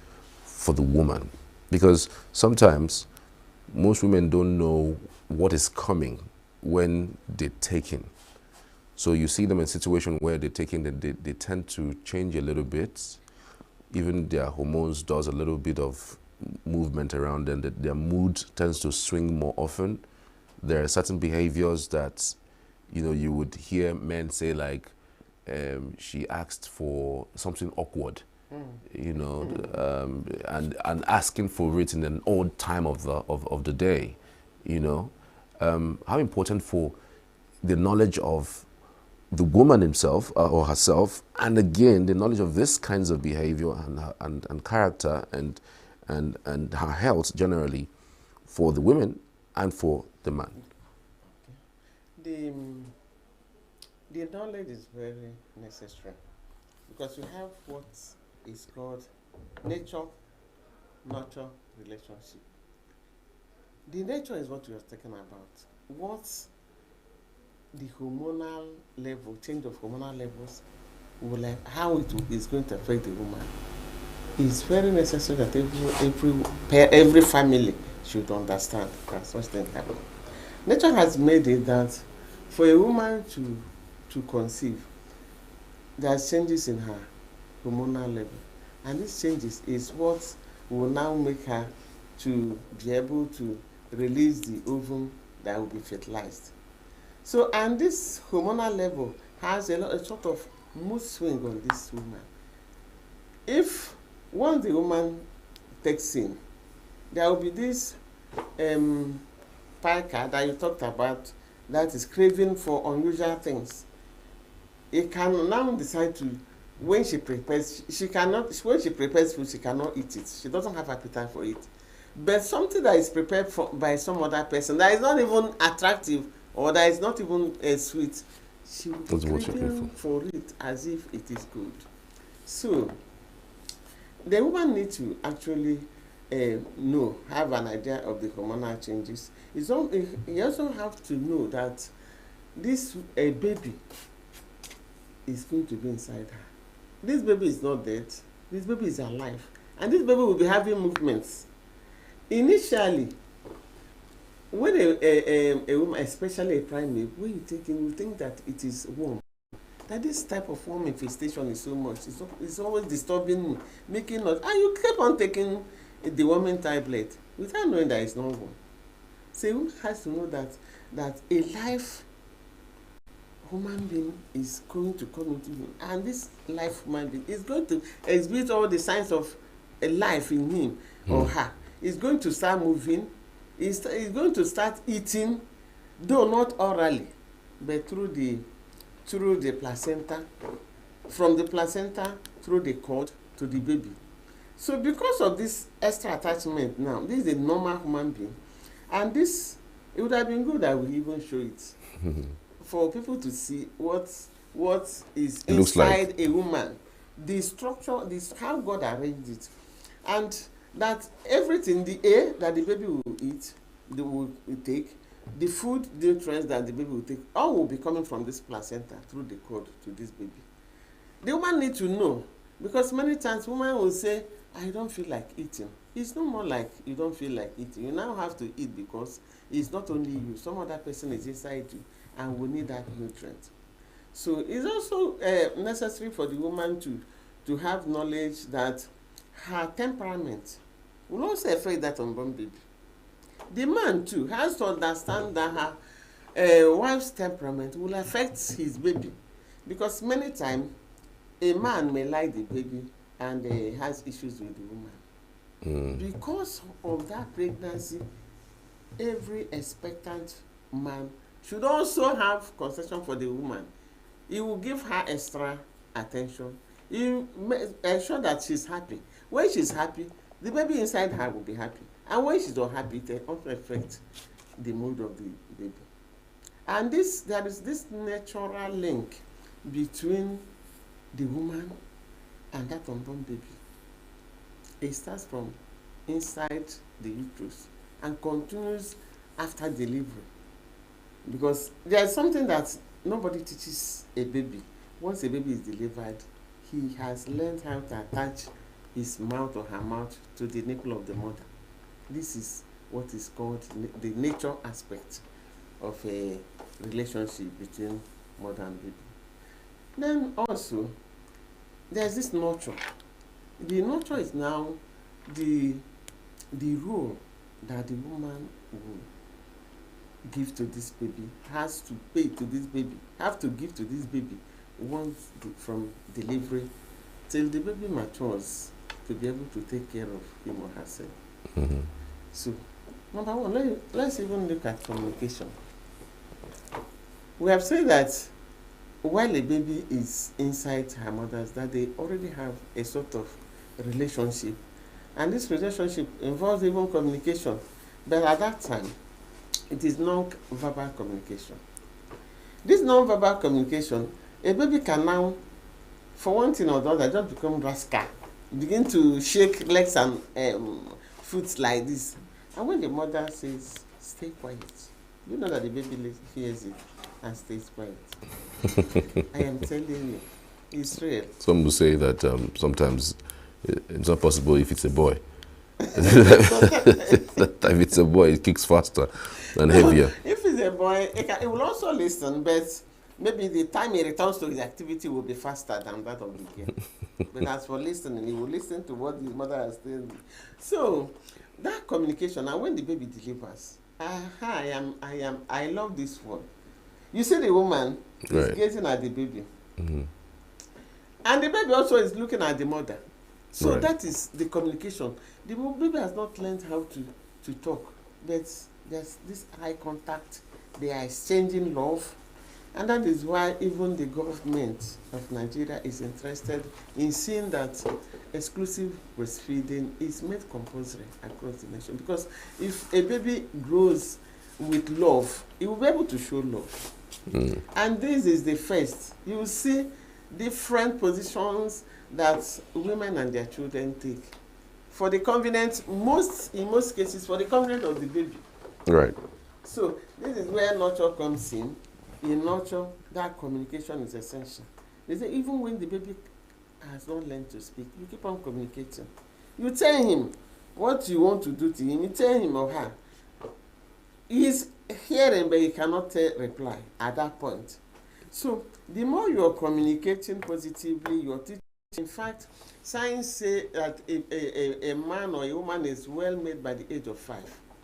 for the woman? Because sometimes most women don't know what is coming when they're taking. So you see them in a situation where they're taking, they tend to change a little bit. Even their hormones does a little bit of movement around them. Their mood tends to swing more often. There are certain behaviors that, you would hear men say, like, she asked for something awkward, and asking for it in an odd time of the day, How important for the knowledge of the woman himself or herself, and again the knowledge of this kinds of behavior and character and her health generally, for the women and for the man. The knowledge is very necessary, because we have what is called nature nurture relationship. The nature is what we are talking about. What's the hormonal level, change of hormonal levels, how it is going to affect the woman. It's very necessary that every family should understand that such things happen. Nature has made it that for a woman to conceive, there are changes in her hormonal level, and these changes is what will now make her to be able to release the ovum that will be fertilized. So, and this hormonal level has a sort of mood swing on this woman. If once the woman takes in, there will be this piker that you talked about that is craving for unusual things. It can now decide to, when she prepares, when she prepares food, she cannot eat it. She doesn't have appetite for it. But something that is prepared by some other person that is not even attractive or that is not even sweet, she will be craving for it as if it is good. So the woman needs to actually have an idea of the hormonal changes. You also have to know that this baby is going to be inside her. This baby is not dead. This baby is alive. And this baby will be having movements. Initially, when a woman, especially a primate, when you take in, you think that it is warm. That this type of warm infestation is so much. It's always disturbing me, making us. And you keep on taking the warming tablet without knowing that it's not warm. So a woman has to know that a life human being is going to come into him, and this life human being is going to exhibit all the signs of a life in him or her. Is going to start moving. Is going to start eating, though not orally, but through the placenta, from the placenta through the cord to the baby. So because of this extra attachment now, this is a normal human being, and this, it would have been good that we even show it for people to see what is inside a woman, the structure, how God arranged it, and that everything, the air that the baby will eat, will take, the food, the nutrients that the baby will take, all will be coming from this placenta through the cord to this baby. The woman needs to know, because many times women will say, I don't feel like eating. It's no more like you don't feel like eating. You now have to eat because it's not only you, some other person is inside you and will need that nutrient. So it's also necessary for the woman to have knowledge that her temperament will also affect that unborn baby. The man too has to understand that her wife's temperament will affect his baby, because many times a man may like the baby and has issues with the woman. Because of that pregnancy, every expectant man should also have concession for the woman. He will give her extra attention. He will ensure that she's happy. When she's happy, the baby inside her will be happy. And when she's not happy, it also affects the mood of the baby. And there is this natural link between the woman and that unborn baby. It starts from inside the uterus and continues after delivery. Because there is something that nobody teaches a baby. Once a baby is delivered, he has learned how to attach his mouth or her mouth to the nipple of the mother. This is what is called the nature aspect of a relationship between mother and baby. Then also, there's this nurture. The nurture is now the role that the woman will give to this baby, has to pay to this baby, have to give to this baby once from delivery till the baby matures to be able to take care of him or herself. So, number one, let's even look at communication. We have said that while a baby is inside her mother's, that they already have a sort of relationship, and this relationship involves even communication. But at that time, it is non-verbal communication. This non-verbal communication, a baby can now, for one thing or the other, just become rascal begin to shake legs and foot like this. And when the mother says, stay quiet, you know that the baby hears it and stays quiet. I am telling you, it's real. Some will say that sometimes it's not possible if it's a boy. If it's a boy, it kicks faster and heavier. If it's a boy, it will also listen, but maybe the time he returns to his activity will be faster than that of the girl. But as for listening, he will listen to what his mother has told. So that communication, and when the baby delivers, I love this word. You see the woman is gazing at the baby. Mm-hmm. And the baby also is looking at the mother. So that is the communication. The baby has not learned how to talk, but there's this eye contact. They are exchanging love. And that is why even the government of Nigeria is interested in seeing that exclusive breastfeeding is made compulsory across the nation. Because if a baby grows with love, he will be able to show love. Mm. And this is the first. You will see different positions that women and their children take. For the convenience, in most cases, for the convenience of the baby. Right. So this is where nurture comes in. In nurture, that communication is essential. They say even when the baby has not learned to speak, you keep on communicating. You tell him what you want to do to him. You tell him or her. He is hearing, but he cannot reply at that point. So the more you are communicating positively, you are teaching. In fact, science say that a man or a woman is well made by the age of 5.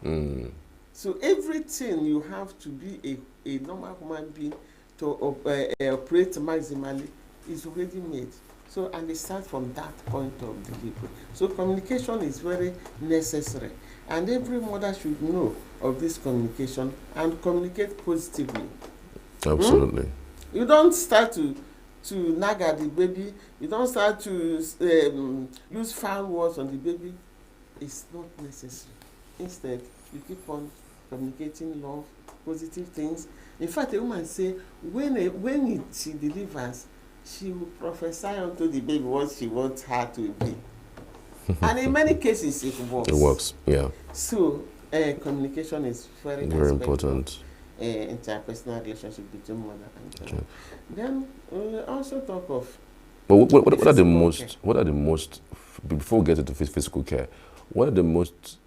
Mm. So everything you have to be a normal human being to operate maximally is already made. So, and they start from that point of delivery. So communication is very necessary. And every mother should know of this communication and communicate positively. Absolutely. Hmm? You don't start to nag at the baby. You don't start to use foul words on the baby. It's not necessary. Instead, you keep on communicating love, positive things. In fact, a woman say when she delivers, she will prophesy unto the baby what she wants her to be. And in many cases, it works. It works, yeah. So, communication is very important. Interpersonal relationship between mother and child. Okay. Then we also talk of. But what are the most? Before we get into physical care, what are the most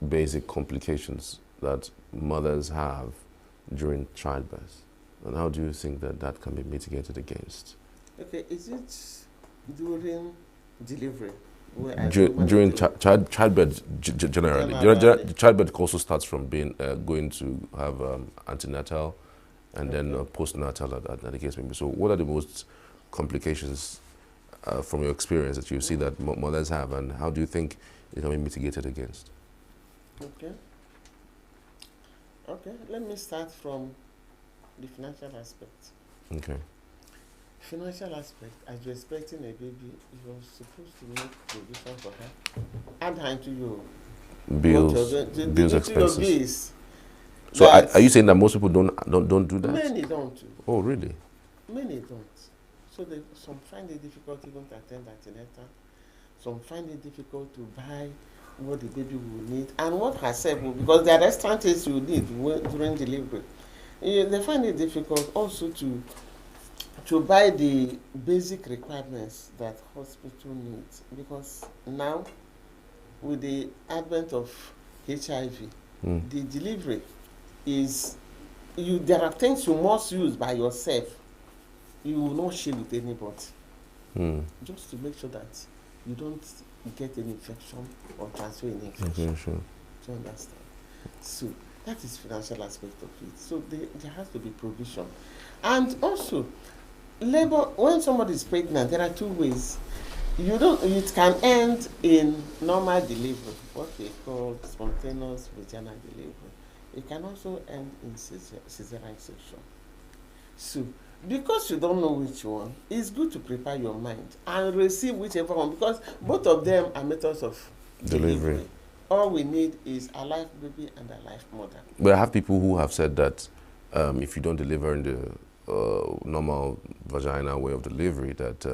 basic complications that mothers have during childbirth, and how do you think that can be mitigated against? Okay, is it during delivery? During childbirth generally. Childbirth also starts from being going to have antenatal and then postnatal at the case maybe. So what are the most complications from your experience that you see that mothers have, and how do you think it can be mitigated against? Okay, let me start from the financial aspect. Okay. Financial aspect, as you're expecting a baby, you're supposed to make provision for her. Add her into your bills, expenses. So are you saying that most people don't do that? Many don't. Oh, really? Many don't. So some find it difficult even to attend antenatal. Some find it difficult to buy what the baby will need and what herself will, because there are extra things you need during delivery. They find it difficult also to buy the basic requirements that hospital needs, because now with the advent of HIV, the delivery is there are things you must use by yourself. You will not share with anybody, just to make sure that you don't get an infection or transfer an infection. Okay, sure. Do you understand? So that is financial aspect of it. So there has to be provision, and also labor. When somebody is pregnant, there are two ways. It can end in normal delivery, what they call spontaneous vaginal delivery. It can also end in cesarean section. So, because you don't know which one, it's good to prepare your mind and receive whichever one, because both of them are methods of delivery. All we need is a live baby and a live mother. But I have people who have said that if you don't deliver in the normal vaginal way of delivery, that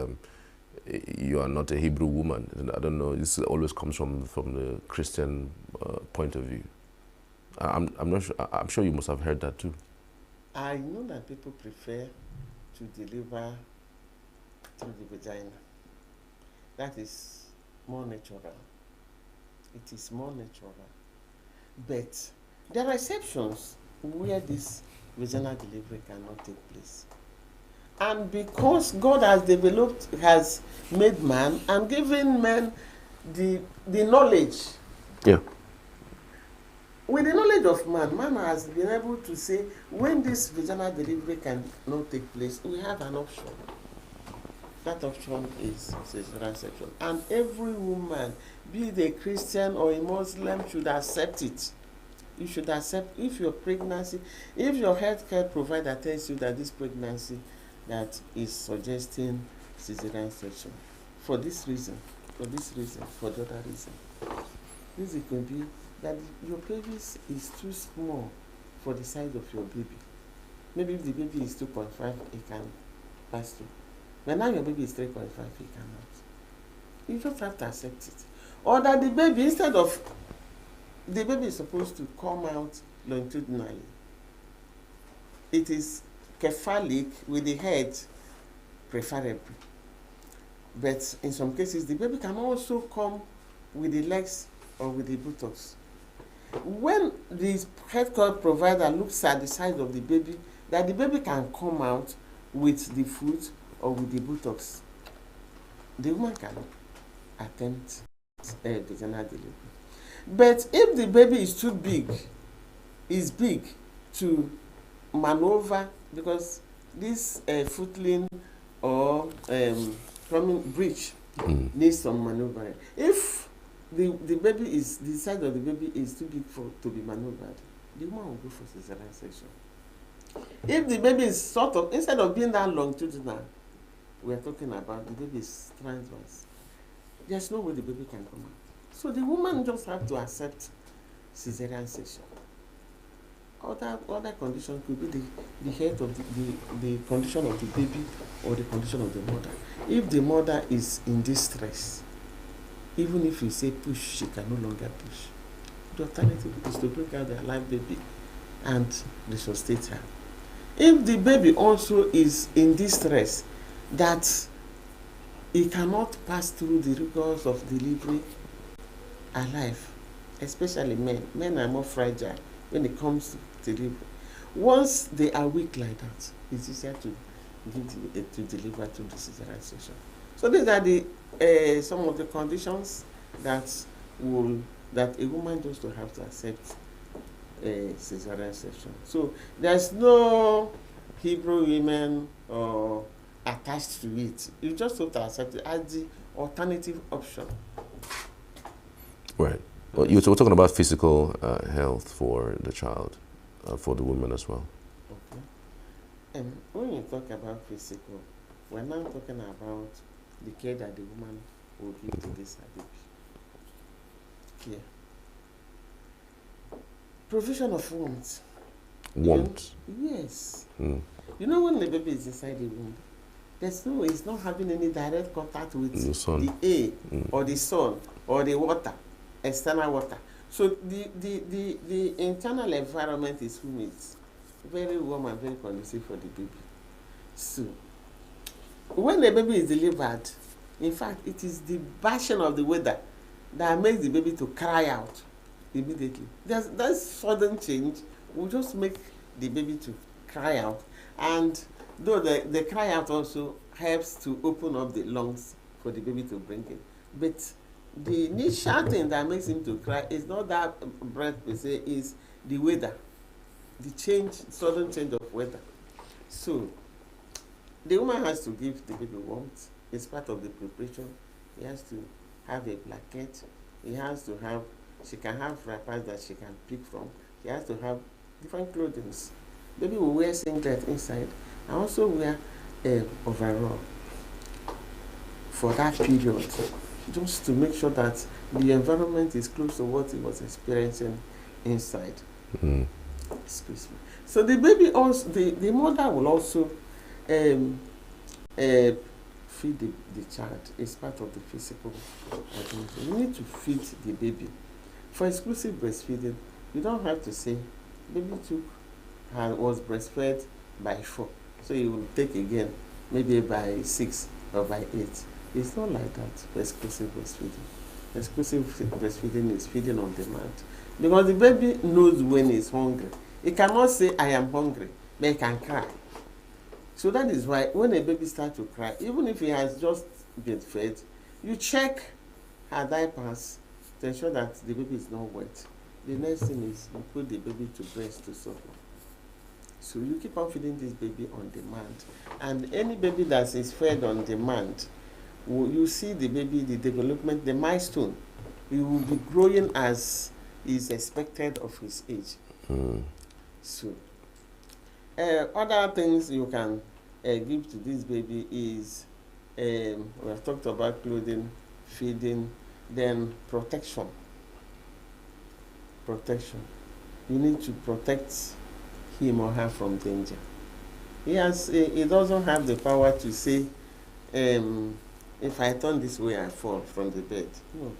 you are not a Hebrew woman. And I don't know, this always comes from the Christian point of view. I'm not sure, I'm sure you must have heard that too. I know that people prefer to deliver through the vagina. That is more natural. It is more natural. But there are exceptions where this vaginal delivery cannot take place. And because God has made man and given men the knowledge. Yeah. With the knowledge of man, man has been able to say when this vaginal delivery cannot take place, we have an option. That option is cesarean section. And every woman, be it a Christian or a Muslim, should accept it. You should accept if your pregnancy, if your healthcare provider tells you that this pregnancy that is suggesting cesarean section, for this reason, for the other reason. This could be that your baby is too small for the size of your baby. Maybe if the baby is 2.5, it can pass through. But now your baby is 3.5, it cannot. You just have to accept it. Or that the baby, instead of, the baby is supposed to come out longitudinally. It is cephalic with the head preferably. But in some cases, the baby can also come with the legs or with the buttocks. When the healthcare provider looks at the size of the baby, that the baby can come out with the foot or with the buttocks, the woman can attempt vaginal delivery. But if the baby is too big, to maneuver, because this footling or breech needs some maneuvering. If the baby is, the size of the baby is too big to be maneuvered, the woman will go for cesarean section. If the baby is sort of, instead of being that longitudinal, we are talking about the baby is transverse, there's no way the baby can come out. So the woman just have to accept cesarean section. Other conditions could be the health of the condition of the baby or the condition of the mother. If the mother is in distress, even if you say push, she can no longer push. The alternative is to bring out the alive baby and resuscitate her. If the baby also is in distress, that it cannot pass through the rigors of delivery alive, especially men. Men are more fragile when it comes to delivery. Once they are weak like that, it's easier to deliver to the cesarean section. So these are the some of the conditions that a woman just will have to accept cesarean section. So there's no Hebrew women attached to it. You just have to accept it as the alternative option. Right. Well, you're talking about physical health for the child, for the woman as well. Okay. And when you talk about physical, we're now talking about the care that the woman will give to this baby. Care. Provision of warmth. Warmth? Yes. Mm. You know when the baby is inside the womb, it's not having any direct contact with the air or the sun or the water, external water. So the internal environment is humid, very warm and very conducive for the baby. So when the baby is delivered, in fact, it is the version of the weather that makes the baby to cry out immediately. That sudden change will just make the baby to cry out. And though the cry out also helps to open up the lungs for the baby to bring in. But the initial thing that makes him to cry is not that breath per se, is the weather, the sudden change of weather. So the woman has to give the baby warmth. It's part of the preparation. He has to have a blanket. She can have wrappers that she can pick from. She has to have different clothing. Baby will wear singlet inside and also wear overall for that period, just to make sure that the environment is close to what he was experiencing inside. Mm. Excuse me. So the baby also, the mother will also feed the child. It's part of the physical identity. You need to feed the baby. For exclusive breastfeeding, you don't have to say, baby was breastfed by 4, so you will take again, maybe by 6 or by 8. It's not like that for exclusive breastfeeding. Exclusive breastfeeding is feeding on demand. Because the baby knows when he's hungry. He cannot say, I am hungry, but he can cry. So that is why when a baby starts to cry, even if he has just been fed, you check her diapers to ensure that the baby is not wet. The next thing is you put the baby to breast to suckle. So you keep on feeding this baby on demand. And any baby that is fed on demand, you see the baby, the development, the milestone, he will be growing as is expected of his age. So other things you can give to this baby is, we have talked about clothing, feeding, then protection. Protection. You need to protect him or her from danger. He doesn't have the power to say, if I turn this way, I fall from the bed. No,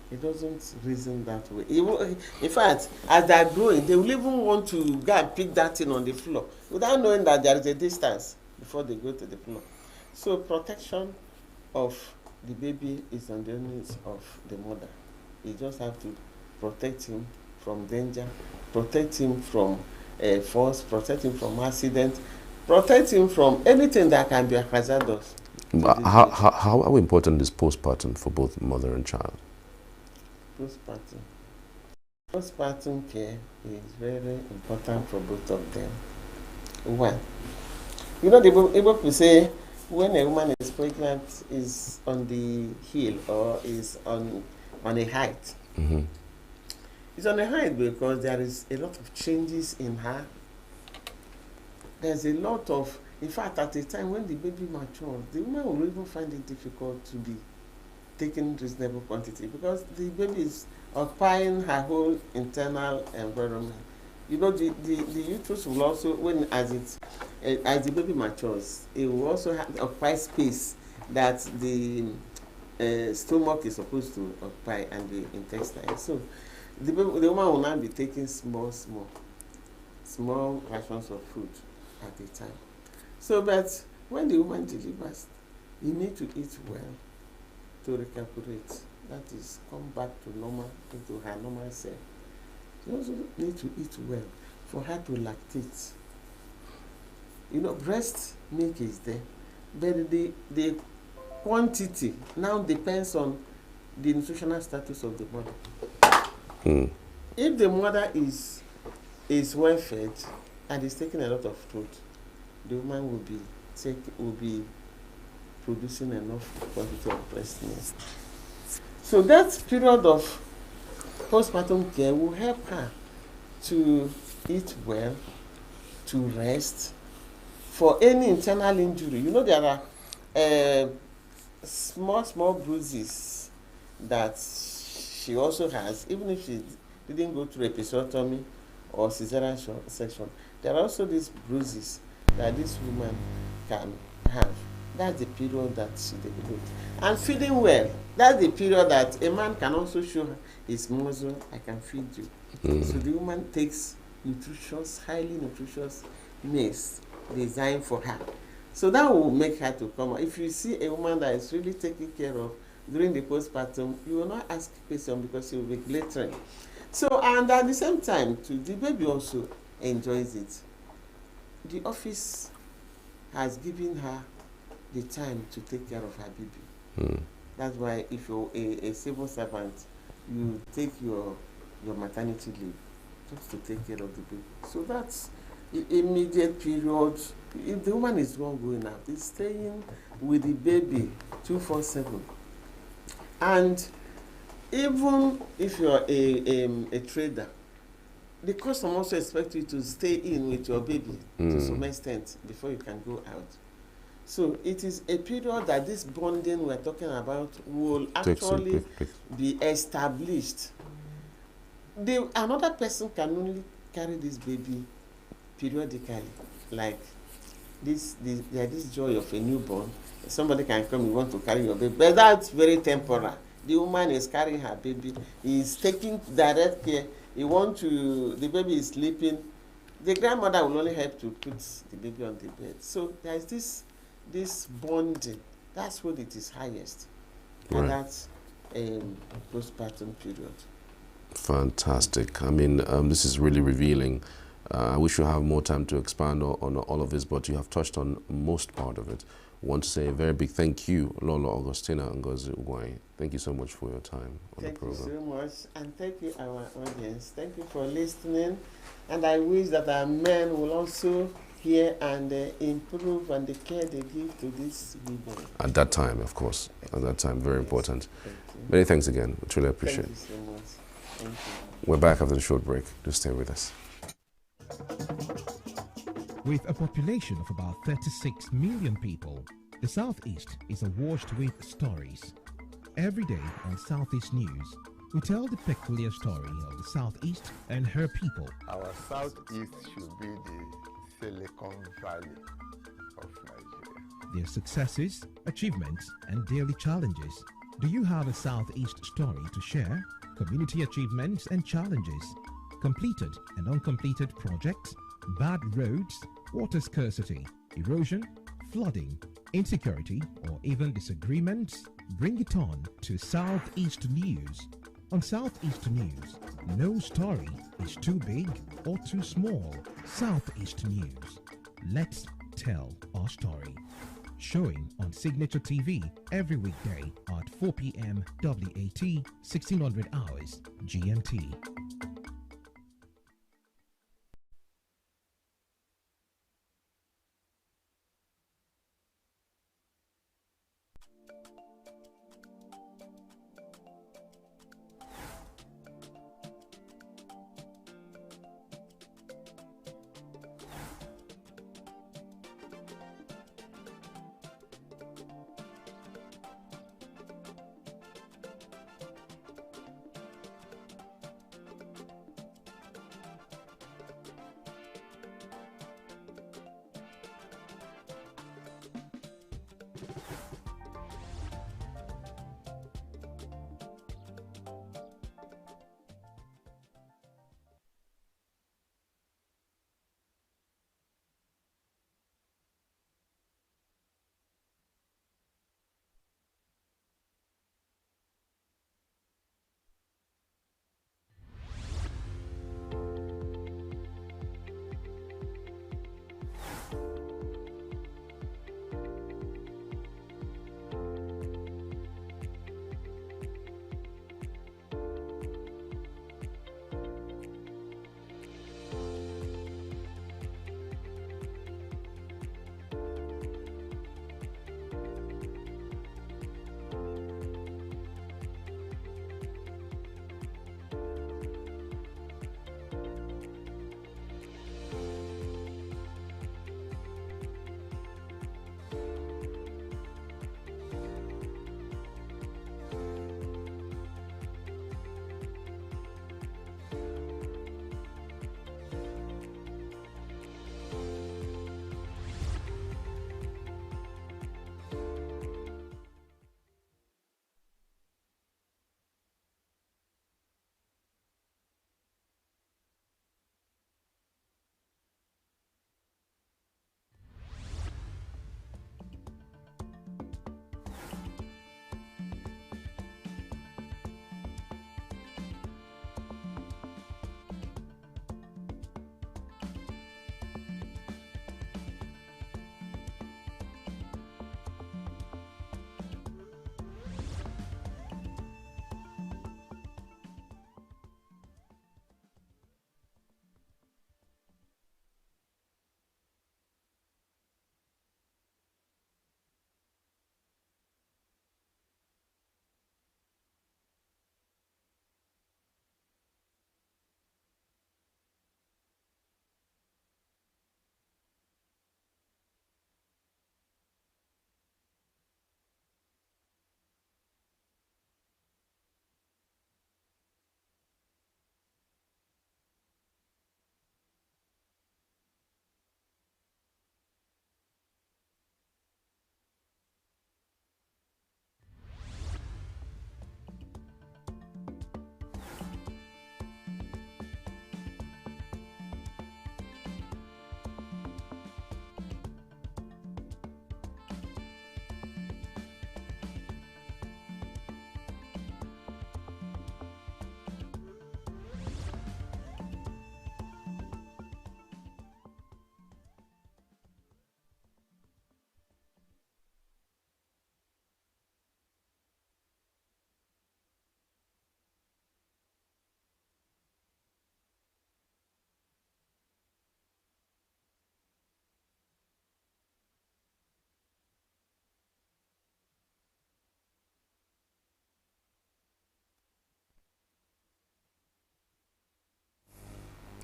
he doesn't reason that way. In fact, as they are growing, they will even want to go and pick that thing on the floor without knowing that there is a distance before they go to the floor. So protection of the baby is on the needs of the mother. You just have to protect him from danger, protect him from force, protect him from accident, protect him from anything that can be hazardous. How important is postpartum for both mother and child? Postpartum. Postpartum care is very important for both of them. One, you know, the Igbo people say when a woman is pregnant, is on the hill or is on a height. Mm-hmm. It's on a height because there is a lot of changes in her. There's a lot of, in fact, at the time when the baby matures, the woman will even find it difficult to be taking reasonable quantity because the baby is occupying her whole internal environment. You know, the uterus will also, as the baby matures, it will also occupy space that the stomach is supposed to occupy and the intestine. So the woman will now be taking small rations of food at a time. So, but when the woman delivers, you need to eat well to recuperate. That is, come back to normal, into her normal self. You also need to eat well for her to lactate. You know, breast milk is there, but the quantity now depends on the nutritional status of the mother. If the mother is well fed and is taking a lot of food, the woman will be producing enough quantity of breast milk. So that period of postpartum care will help her to eat well, to rest. For any internal injury, you know, there are small bruises that she also has, even if she didn't go through episiotomy or cesarean section. There are also these bruises that this woman can have. That's the period that she developed. And feeding well, that's the period that a man can also show his muscle, I can feed you. So the woman takes highly nutritious meals designed for her. So that will make her to come. If you see a woman that is really taken care of during the postpartum, you will not ask questions because she will be glittering. So, and at the same time, too, the baby also enjoys it. The office has given her the time to take care of her baby. That's why if you're a civil servant, you take your maternity leave just to take care of the baby. So that's the immediate period. If the woman is not going out, it's staying with the baby 24/7. And even if you're a trader, the customer also expects you to stay in with your baby to some extent before you can go out. So it is a period that this bonding we're talking about will actually be established. Another person can only carry this baby periodically, like this joy of a newborn somebody can come, you want to carry your baby. But that's very temporal. The woman is carrying her baby, is taking direct care. The baby is sleeping. The grandmother will only help to put the baby on the bed. So there is this bonding. That's when it is highest. Right. And that's postpartum period. Fantastic. I mean, this is really revealing. I wish you have more time to expand on all of this, but you have touched on most part of it. I want to say a very big thank you, Lolo Augustina Ngozi Ugwai. Thank you so much for your time on the program. Thank you so much, and thank you, our audience. Thank you for listening, and I wish that our men will also hear and improve on the care they give to these women. At that time, of course. At that time, very important. Many thanks again. We truly appreciate it. Thank you so much. Thank you. We're back after the short break. Do stay with us. With a population of about 36 million people, the Southeast is awash with stories. Every day on Southeast News, we tell the peculiar story of the Southeast and her people. Our Southeast should be the Silicon Valley of Nigeria. Their successes, achievements, and daily challenges. Do you have a Southeast story to share? Community achievements and challenges, completed and uncompleted projects, bad roads, water scarcity, erosion, flooding, insecurity, or even disagreements? Bring it on to Southeast News. On Southeast News, no story is too big or too small. Southeast News. Let's tell our story. Showing on Signature TV every weekday at 4 p.m. WAT, 1600 hours GMT.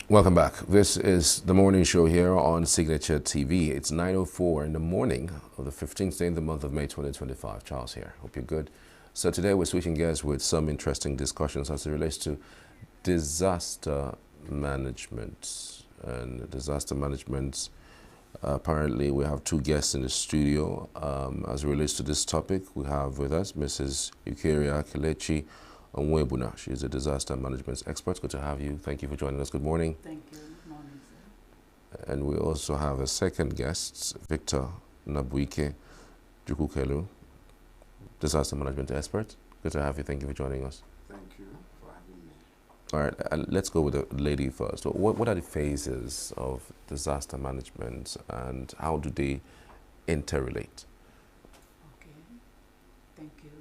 Welcome back. This is the morning show here on Signature TV. It's 9:04 in the morning of the 15th day in the month of May 2025. Charles here. Hope you're good. So today we're switching gears with some interesting discussions as it relates to disaster management. And disaster management, apparently we have two guests in the studio. As it relates to this topic, we have with us Mrs. Eukeria Kelechi Onwebuna. She's a disaster management expert. Good to have you. Thank you for joining us. Good morning. Thank you. Good morning, sir. And we also have a second guest, Victor Nabuike Jukukelu, disaster management expert. Good to have you. Thank you for joining us. Thank you for having me. All right, let's go with the lady first. What are the phases of disaster management and how do they interrelate? Okay, thank you.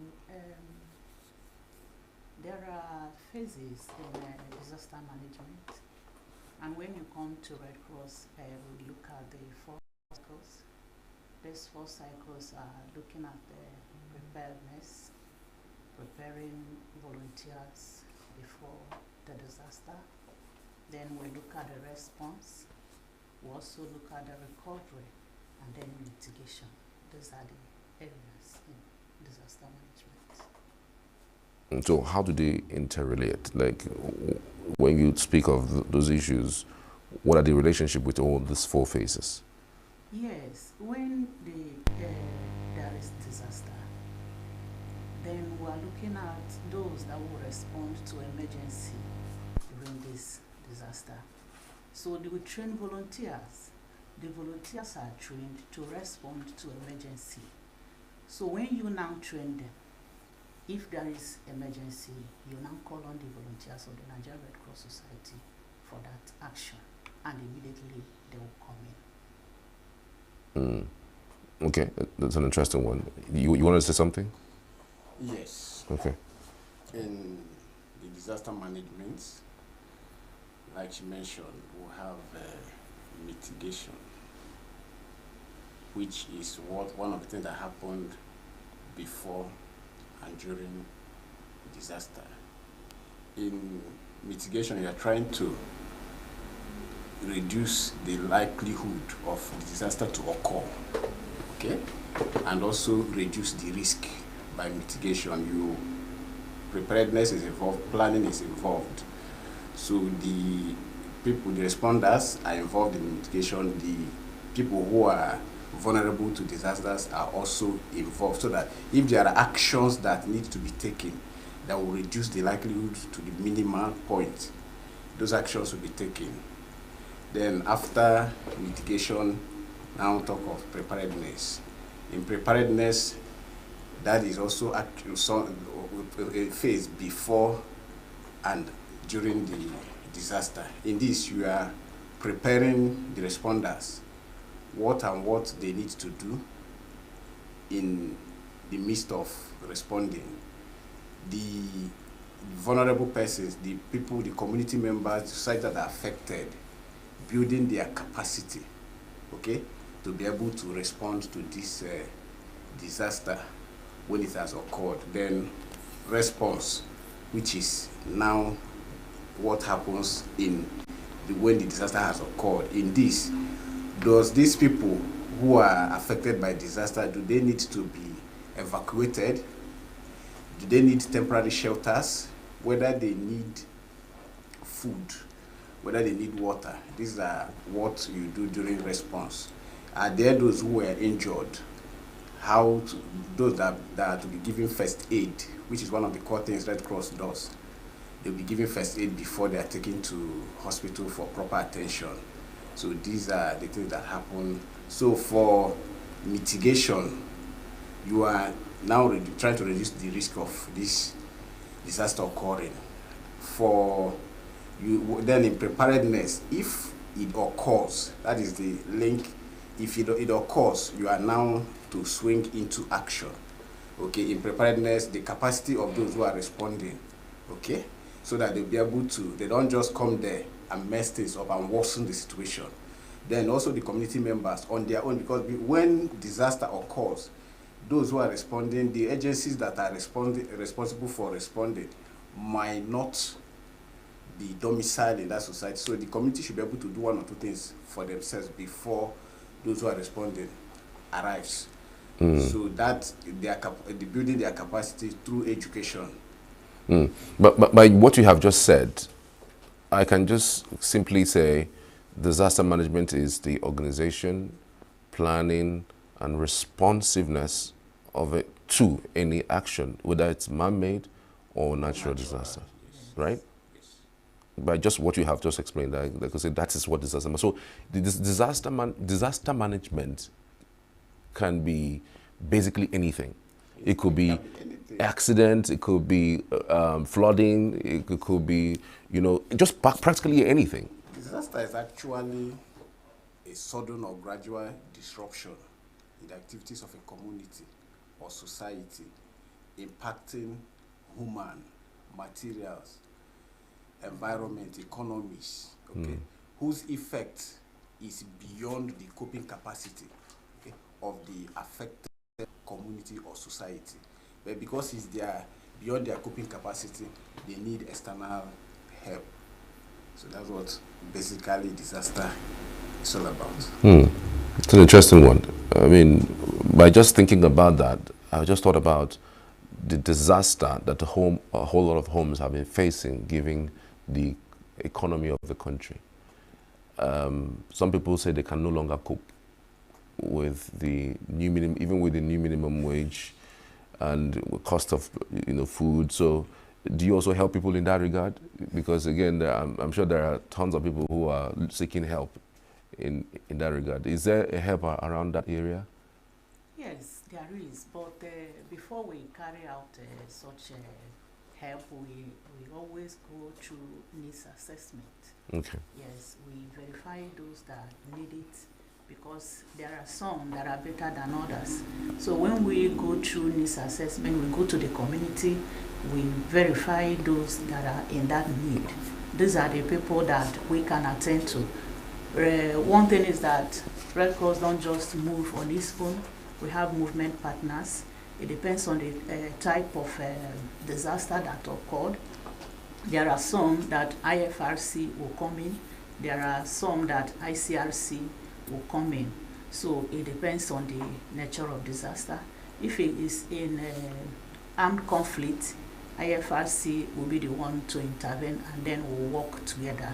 There are phases in disaster management, and when you come to Red Cross, we look at the 4 cycles. These 4 cycles are looking at the preparedness, preparing volunteers before the disaster. Then we look at the response. We also look at the recovery, and then mitigation. These are the areas in disaster management. And so how do they interrelate? Like when you speak of those issues, what are the relationship with all these 4 phases? Yes, when there is disaster, then we are looking at those that will respond to emergency during this disaster. So they will train volunteers. The volunteers are trained to respond to emergency. So when you now train them, if there is emergency, you now call on the volunteers of the Nigerian Red Cross Society for that action, and immediately they will come in. Okay, that's an interesting one. You want to say something? Yes. Okay. In the disaster management, like she mentioned, we have mitigation, which is one of the things that happened before and during disaster. In mitigation, you are trying to reduce the likelihood of the disaster to occur, okay, and also reduce the risk by mitigation. Preparedness is involved, planning is involved. So the people, the responders are involved in mitigation. The people who are vulnerable to disasters are also involved, so that if there are actions that need to be taken that will reduce the likelihood to the minimal point, those actions will be taken. Then after mitigation, now talk of preparedness. In preparedness, that is also a phase before and during the disaster. In this, you are preparing the responders what they need to do in the midst of responding. The vulnerable persons, the people, the community members, the society that are affected, building their capacity, okay, to be able to respond to this disaster when it has occurred. Then response, which is now what happens when the disaster has occurred. In this, does these people who are affected by disaster, do they need to be evacuated? Do they need temporary shelters? Whether they need food, whether they need water. These are what you do during response. Are there those who were injured? Those that are to be given first aid, which is one of the core things Red Cross does. They'll be given first aid before they are taken to hospital for proper attention. So these are the things that happen. So for mitigation, you are now trying to reduce the risk of this disaster occurring. Then in preparedness, if it occurs, that is the link. If it occurs, you are now to swing into action. Okay, in preparedness, the capacity of those who are responding, okay, so that they'll be able to, they don't just come there and mess things up and worsen the situation. Then also the community members on their own, because when disaster occurs, those who are responding, the agencies that are responsible for responding might not be domiciled in that society. So the community should be able to do one or two things for themselves before those who are responding arrives. So that they are building their capacity through education. But by what you have just said, I can just simply say disaster management is the organization, planning, and responsiveness of it to any action, whether it's man-made or natural disaster, right? By just what you have just explained, like I said, that is what disaster. So the disaster management can be basically anything. It could be accident, it could be flooding, it could be, you know, just practically anything. Disaster is actually a sudden or gradual disruption in the activities of a community or society, impacting human, materials, environment, economies, okay, whose effect is beyond the coping capacity, okay, of the affected community or society. But because it's beyond their coping capacity, they need external help. So that's what basically disaster is all about. It's an interesting one. I mean, by just thinking about that, I just thought about the disaster that a whole lot of homes have been facing, given the economy of the country. Some people say they can no longer cope with the new minimum, even with the new minimum wage and cost of, you know, food. So do you also help people in that regard? Because again, I'm sure there are tons of people who are seeking help in that regard. Is there a help around that area? Yes, there is. But before we carry out such help, we always go through needs assessment. Okay. Yes, we verify those that need it, because there are some that are better than others. So when we go through needs assessment, we go to the community, we verify those that are in that need. These are the people that we can attend to. One thing is that Red Cross don't just move on its own. We have movement partners. It depends on the type of disaster that occurred. There are some that IFRC will come in. There are some that ICRC will come in. So it depends on the nature of disaster. If it is in armed conflict, IFRC will be the one to intervene, and then we'll work together.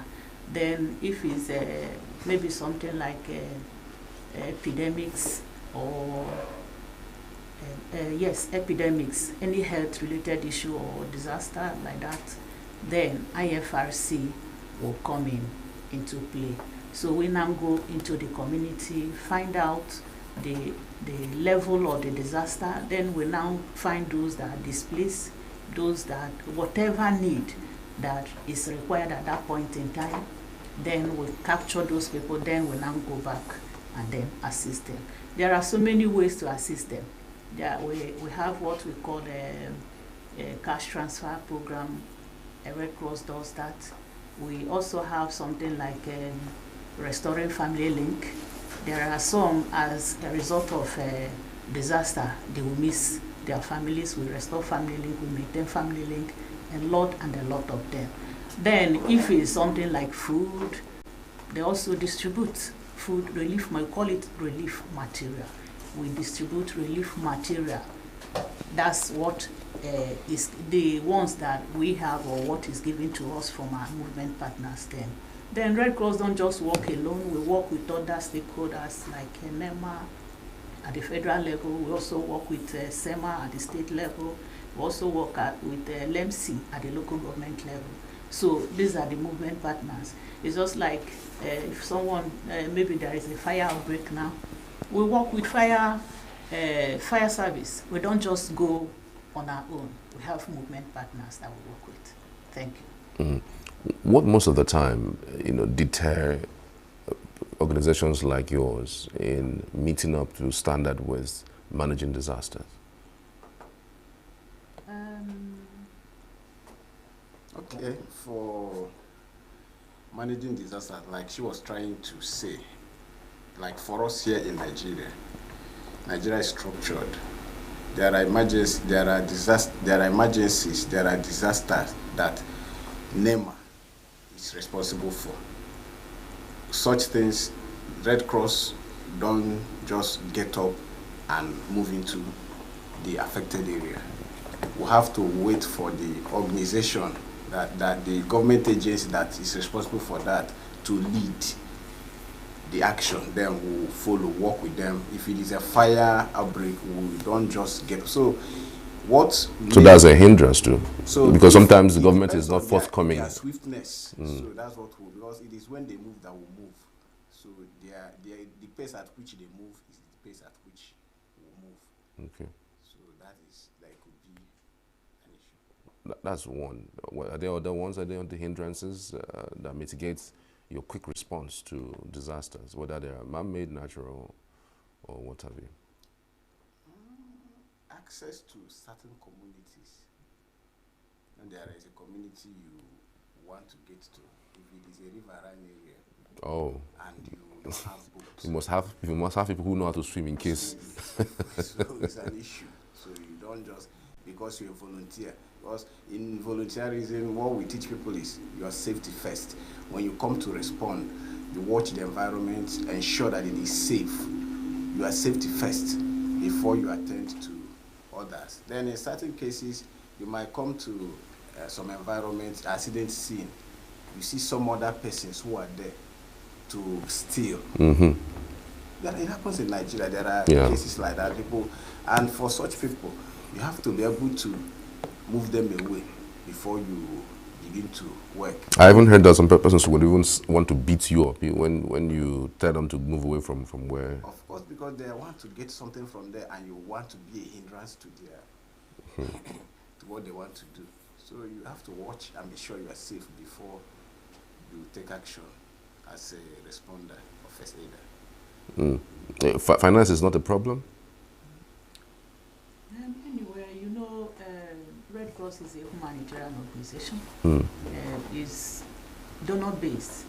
Then if it's maybe something like epidemics or yes, epidemics, any health related issue or disaster like that, then IFRC will come into play. So we now go into the community, find out the level of the disaster, then we now find those that are displaced, those that whatever need that is required at that point in time, then we capture those people, then we now go back and then assist them. There are so many ways to assist them. We have what we call a cash transfer program. Red Cross does that. We also have something like Restoring Family Link. There are some, as a result of disaster, they will miss their families. We restore Family Link, we maintain Family Link, a lot of them. Then if it's something like food, they also distribute food relief, we call it relief material. We distribute relief material. That's what is the ones that we have, or what is given to us from our movement partners Then Red Cross don't just work alone. We work with other stakeholders like NEMA at the federal level. We also work with SEMA at the state level. We also work with LEMC at the local government level. So these are the movement partners. It's just like if someone, maybe there is a fire outbreak now, we work with fire service. We don't just go on our own. We have movement partners that we work with. Thank you. What most of the time, deter organizations like yours in meeting up to standard with managing disasters? Okay, for managing disaster, like she was trying to say, like for us here in Nigeria is structured. There are emergencies, there are disasters that NEMA is responsible for. Such things, Red Cross don't just get up and move into the affected area. We have to wait for the organization, that the government agency that is responsible for that, to lead the action. Then we'll follow, work with them. If it is a fire outbreak, we don't just get. So that's a hindrance too. So because sometimes the government is not forthcoming. Their swiftness. So that's what because it is when they move that will move. So the pace at which they move is the pace at which we move. Okay. So that could be an issue. That's one. Are there other ones? Are there the hindrances that mitigate your quick response to disasters, whether they are man-made, natural, or what have you? Access to certain communities. And there is a community you want to get to. If it is a riverine area, and you don't have boats. You must have people who know how to swim in case. So it's an issue. So you don't just, because you're a volunteer. Because in volunteerism, what we teach people is your safety first. When you come to respond, you watch the environment, ensure that it is safe. You are safety first before you attend to others. Then in certain cases, you might come to some environment, accident scene. You see some other persons who are there to steal. Mm-hmm. It happens in Nigeria. There are cases like that. And for such people, you have to be able to move them away before you begin to work. I haven't heard that some persons would even want to beat you up when you tell them to move away from where. Of course, because they want to get something from there, and you want to be a hindrance to their to what they want to do. So you have to watch and be sure you are safe before you take action as a responder or first aider. Finance is not a problem? Anyway, Red Cross is a humanitarian organization. It's donor-based.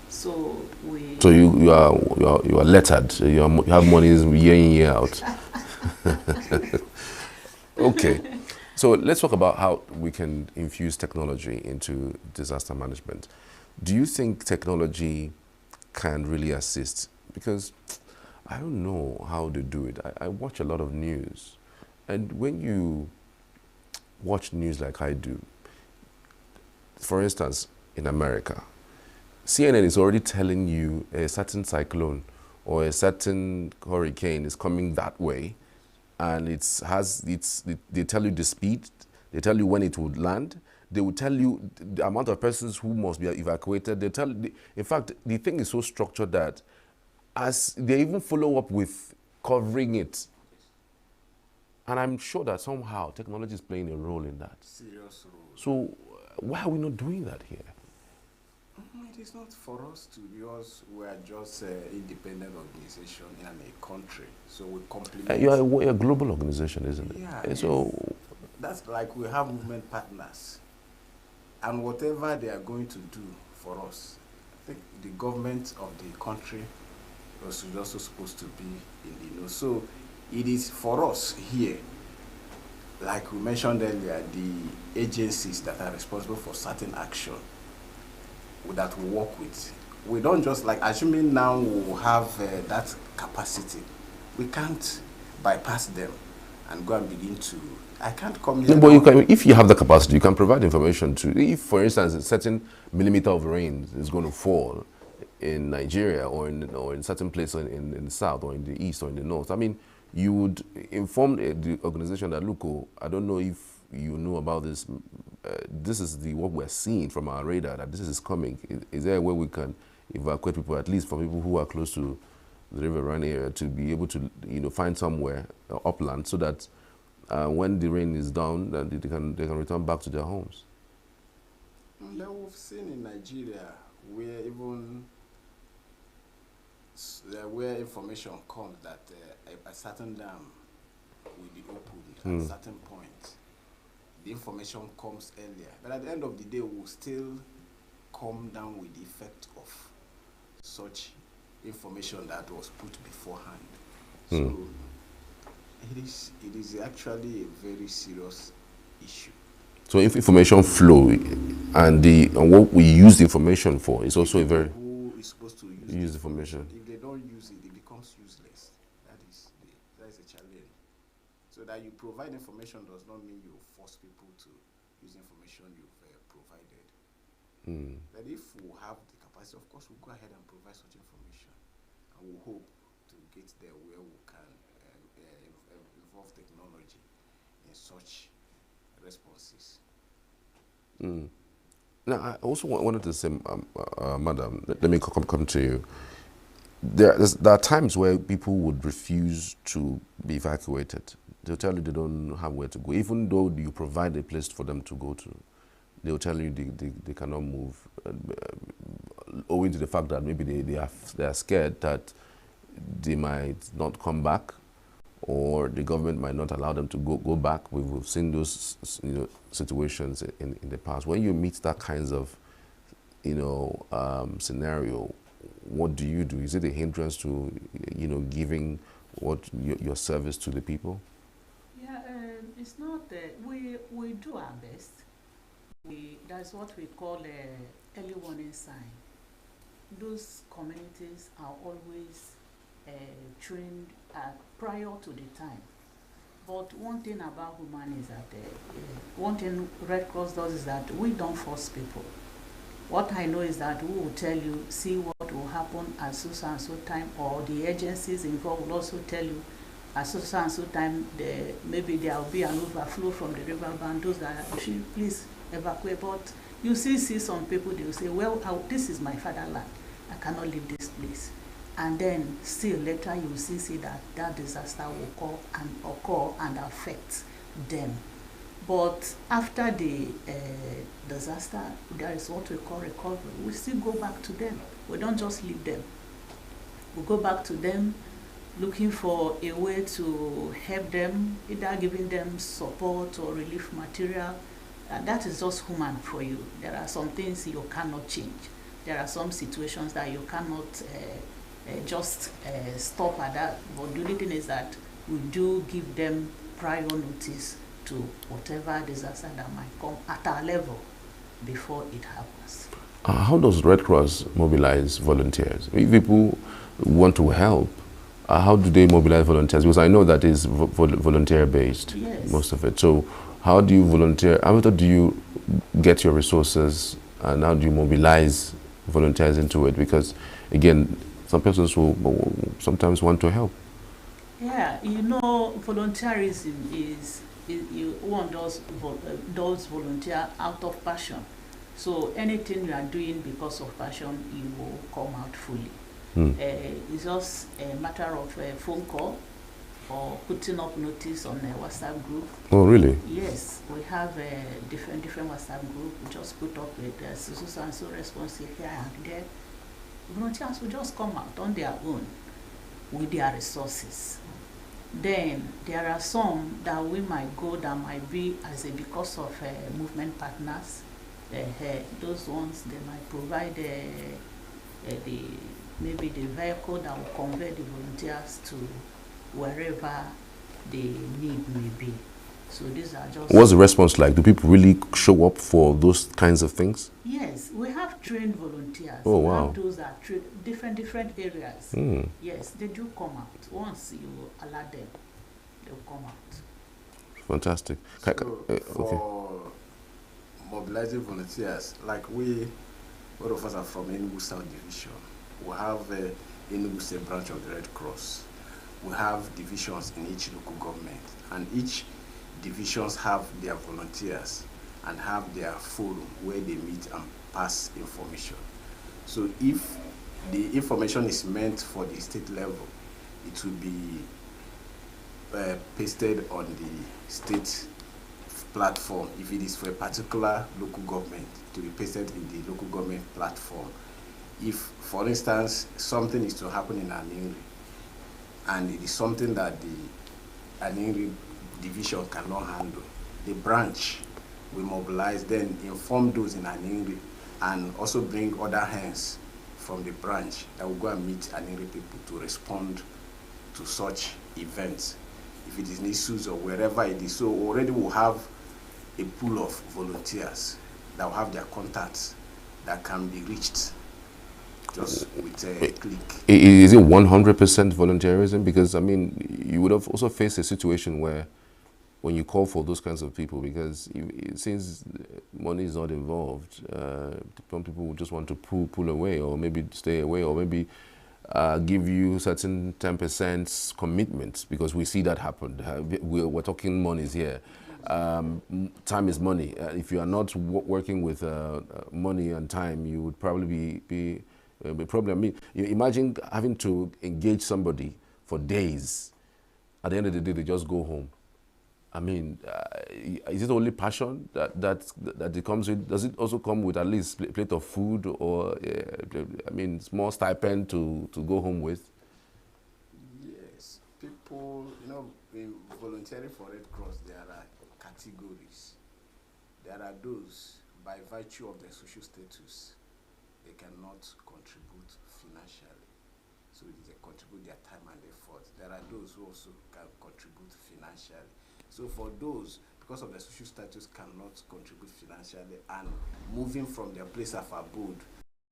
So you are lettered. You have monies year in, year out. Okay. So let's talk about how we can infuse technology into disaster management. Do you think technology can really assist? Because I don't know how to do it. I watch a lot of news. And when you watch news like I do, for instance, in America, CNN is already telling you a certain cyclone or a certain hurricane is coming that way, and they tell you the speed, they tell you when it would land, they will tell you the amount of persons who must be evacuated. In fact, the thing is so structured that as they even follow up with covering it. And I'm sure that somehow technology is playing a role in that. Serious role. So why are we not doing that here? It is not for us to, because we are just an independent organization in a country. So we complement. You're a global organization, isn't it? Yeah. So that's like we have movement partners. And whatever they are going to do for us, I think the government of the country was also supposed to be in the know. So it is for us here, like we mentioned earlier, the agencies that are responsible for certain action that we work with. We don't just like, assuming now we have that capacity, we can't bypass them and go and begin to, I can't come here. No, but if you have the capacity, you can provide information to, if for instance a certain millimeter of rain is going to fall in Nigeria or in certain places in the south or in the east or in the north, I mean, you would inform the organization that, look, I don't know if you know about this. This is what we're seeing from our radar, that this is coming. Is there a way we can evacuate people, at least for people who are close to the riverine area, to be able to find somewhere upland so that when the rain is down, then they can return back to their homes? That we've seen in Nigeria, where even where information comes that a certain dam will be opened at a certain point. The information comes earlier, but at the end of the day, we'll still come down with the effect of such information that was put beforehand. So it is actually a very serious issue. So if information flow, And what we use the information for is also a very... Who is supposed to use the information. If they don't use it, it becomes useless. That is a challenge. So that you provide information does not mean you force people to use information you've provided. But if we have the capacity, of course, we'll go ahead and provide such information. And we'll hope to get there where we can involve technology in such responses. Now, I also wanted to say, Madam, let me come to you. There are times where people would refuse to be evacuated. They'll tell you they don't have where to go, even though you provide a place for them to go to. They'll tell you they cannot move, owing to the fact that maybe they are scared that they might not come back, or the government might not allow them to go back. We've seen those situations in the past. When you meet that kinds of scenario, what do you do? Is it a hindrance to giving your service to the people? Yeah, it's not. We do our best. That's what we call a early warning sign. Those communities are always trained prior to the time. But one thing about human is that one thing Red Cross does is that we don't force people. What I know is that we will tell you, see what will happen at so and so time, or the agencies involved will also tell you at so and so time maybe there will be an overflow from the river bank. Those that should please evacuate. But you see some people, they will say, well, this is my fatherland. I cannot leave this place. And then still later you will see that disaster will occur and affect them. But after the disaster, there is what we call recovery. We still go back to them. We don't just leave them. We go back to them looking for a way to help them, either giving them support or relief material. And that is just human for you. There are some things you cannot change. There are some situations that you cannot just stop at that. But the only thing is that we do give them prior notice to whatever disaster that might come at our level before it happens. How does Red Cross mobilize volunteers? If people want to help, how do they mobilize volunteers? Because I know that is volunteer-based, yes, most of it. So how do you volunteer? How do you get your resources, and how do you mobilize volunteers into it? Because, again, some persons will sometimes want to help. Yeah, volunteerism is one does volunteer out of passion. So anything you are doing because of passion, you will come out fully. It's just a matter of a phone call or putting up notice on a WhatsApp group. Oh, really? Yes, we have a different WhatsApp group. We just put up with so and so response here and there. Volunteers will just come out on their own with their resources. Then there are some that we might go that might be because of movement partners. Those ones, they might provide maybe the vehicle that will convey the volunteers to wherever the need may be. So these are just... What's the response like? Do people really show up for those kinds of things? Yes, we have trained volunteers. Oh, wow. We have those that train different areas. Yes, they do come out. Once you allow them, they'll come out. Fantastic. So for mobilizing volunteers, like all of us are from ENUGU South Division. We have ENUGU State branch of the Red Cross. We have divisions in each local government, and each divisions have their volunteers and have their forum where they meet and pass information. So if the information is meant for the state level, it will be pasted on the state platform. If it is for a particular local government, to be pasted in the local government platform. If, for instance, something is to happen in Aningri, and it is something that the Aningri division cannot handle, the branch will mobilize, then inform those in Aningri, and also bring other hands from the branch that will go and meet Aningri people to respond to such events, if it is in issues or wherever it is. So already we'll have a pool of volunteers that will have their contacts that can be reached just with a click. Is it 100% volunteerism? Because, I mean, you would have also faced a situation where when you call for those kinds of people, because since money is not involved, some people will just want to pull away, or maybe stay away, or maybe give you certain 10% commitment, because we see that happen. We're talking monies here. Time is money. If you are not working with money and time, you would probably be a problem. I mean, you imagine having to engage somebody for days. At the end of the day, they just go home. I mean, is it only passion that it comes with? Does it also come with at least a plate of food, or I mean, small stipend to go home with? Yes, people, in volunteering for Red Cross, there are categories. There are those, by virtue of their social status, they cannot contribute financially. So they contribute their time and effort. There are those who also can contribute financially. So for those, because of their social status, cannot contribute financially, and moving from their place of abode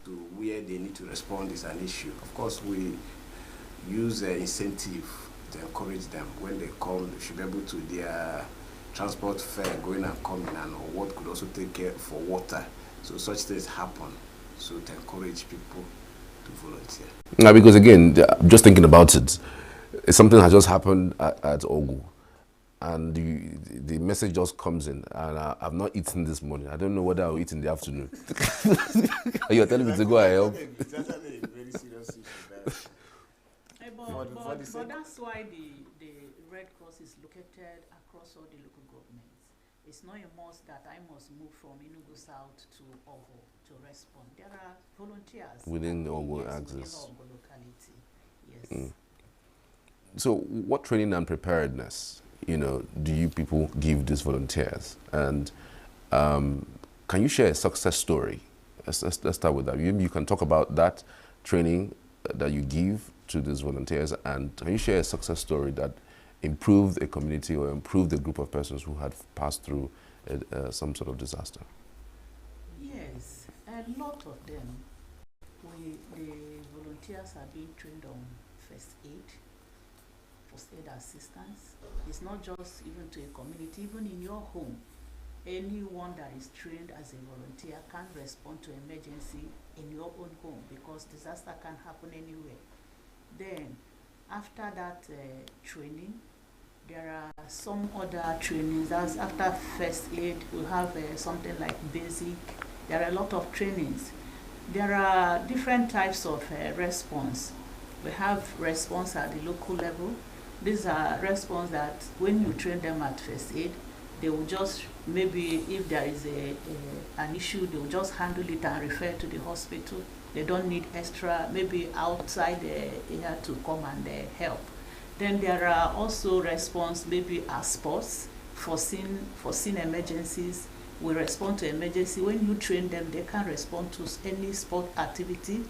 to where they need to respond is an issue. Of course, we use incentive to encourage them. When they come, they should be able to their transport fare, going and coming, and what could also take care for water. So such things happen. So to encourage people to volunteer. Now, because again, just thinking about it, something has just happened at ENUGU. And the message just comes in, and I've not eaten this morning. I don't know whether I'll eat in the afternoon. You're telling me to go and help? It's actually a very serious issue. But that's why the Red Cross is located across all the local governments. It's not a must that I must move from ENUGU South to ENUGU to respond. There are volunteers within the ENUGU axis. axis. Locality. Yes. So, what training and preparedness, do you people give these volunteers? And can you share a success story? Let's start with that. You can talk about that training that you give to these volunteers, and can you share a success story that improved a community or improved a group of persons who had passed through some sort of disaster? Yes, a lot of them. The volunteers are being trained on first aid assistance. It's not just even to a community, even in your home. Anyone that is trained as a volunteer can respond to emergency in your own home, because disaster can happen anywhere. Then, after that training, there are some other trainings. That's after first aid, we have something like basic. There are a lot of trainings. There are different types of response. We have response at the local level. These are response that when you train them at first aid, they will just, maybe if there is an issue, they will just handle it and refer to the hospital. They don't need extra, maybe outside here to come and help. Then there are also response maybe as sports, foreseen emergencies. We respond to emergency. When you train them, they can respond to any sport activity.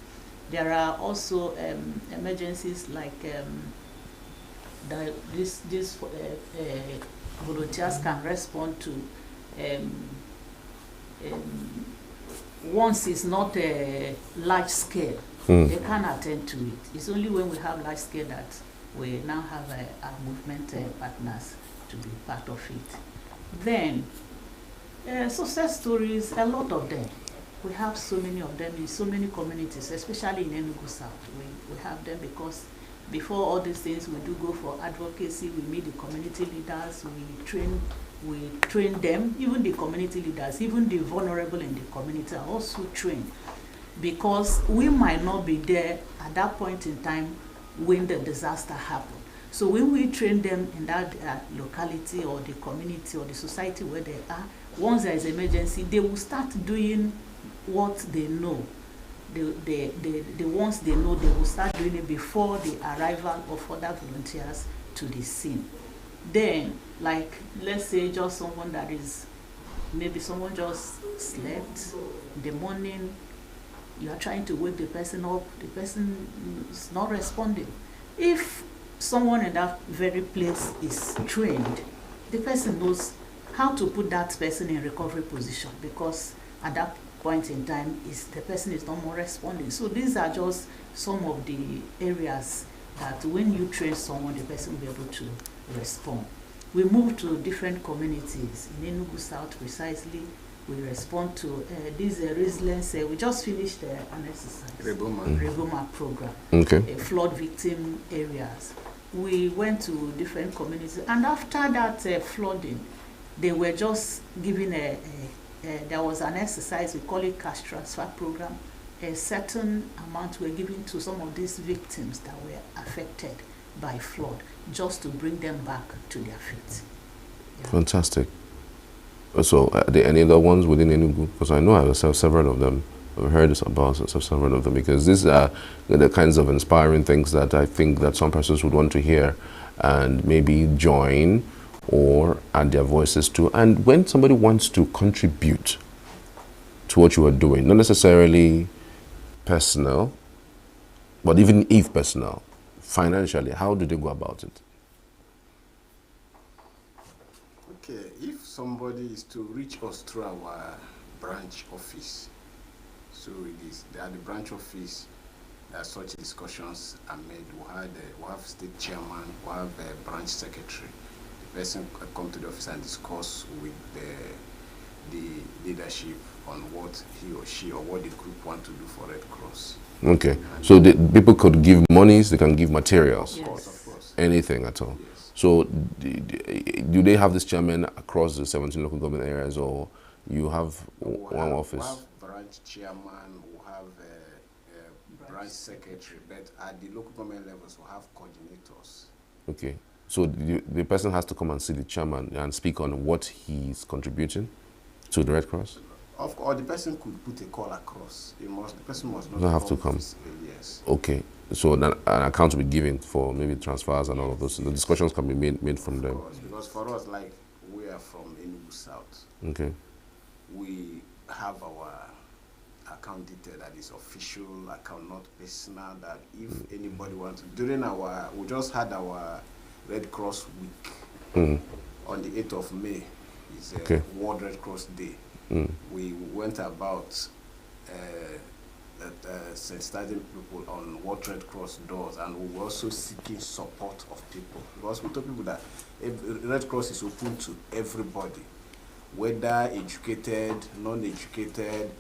There are also emergencies like these volunteers can respond to once it's not a large scale, they can attend to it. It's only when we have large scale that we now have our movement partners to be part of it. Then success stories, a lot of them. We have so many of them in so many communities, especially in ENUGU South. We have them because before all these things, we do go for advocacy. We meet the community leaders. We train them, even the community leaders, even the vulnerable in the community are also trained, because we might not be there at that point in time when the disaster happened. So when we train them in that locality or the community or the society where they are, once there is emergency, they will start doing what they know. The ones they know, they will start doing it before the arrival of other volunteers to the scene. Then, like, let's say just someone that is, maybe someone just slept in the morning, you are trying to wake the person up, the person is not responding. If someone in that very place is trained, the person knows how to put that person in recovery position, because at that point in time is the person is not more responding. So these are just some of the areas that when you train someone, the person will be able to respond. We move to different communities. In ENUGU South precisely, we respond to this resilience. We just finished an exercise, Reboma program, flood victim areas. We went to different communities, and after that flooding, they were just given there was an exercise, we call it cash transfer program. A certain amount were given to some of these victims that were affected by flood, just to bring them back to their feet. Yeah. Fantastic. So, are there any other ones within ENUGU? Because I know I have several of them. I've heard about several of them, because these are the kinds of inspiring things that I think that some persons would want to hear and maybe join or add their voices to. And when somebody wants to contribute to what you are doing, not necessarily personal, but even if personal, financially, how do they go about it? Okay, if somebody is to reach us through our branch office, so it is at the branch office that such discussions are made. We have state chairman, we have a branch secretary. The person come to the office and discuss with the leadership on what he or she or what the group want to do for Red Cross. Okay, so the people could give monies, they can give materials. Of course. Anything at all. Yes. So do they have this chairman across the 17 local government areas, or you have one office? We have branch chairman, we have a branch secretary, but at the local government levels we have coordinators. Okay, so the person has to come and see the chairman and speak on what he's contributing to the Red Cross? Of course, the person could put a call across. The person must not have to come. Yes. Okay, so an account will be given for maybe transfers and all of those. The discussions can be made from them. Of course, because for us, like, we are from ENUGU South. Okay. We have our account detail that is official account, not personal. That if anybody wants to, we just had our Red Cross week on the 8th of May. It's World Red Cross Day. We went about sensitizing people on what Red Cross does, and we were also seeking support of people, because we told people that Red Cross is open to everybody, whether educated, non-educated,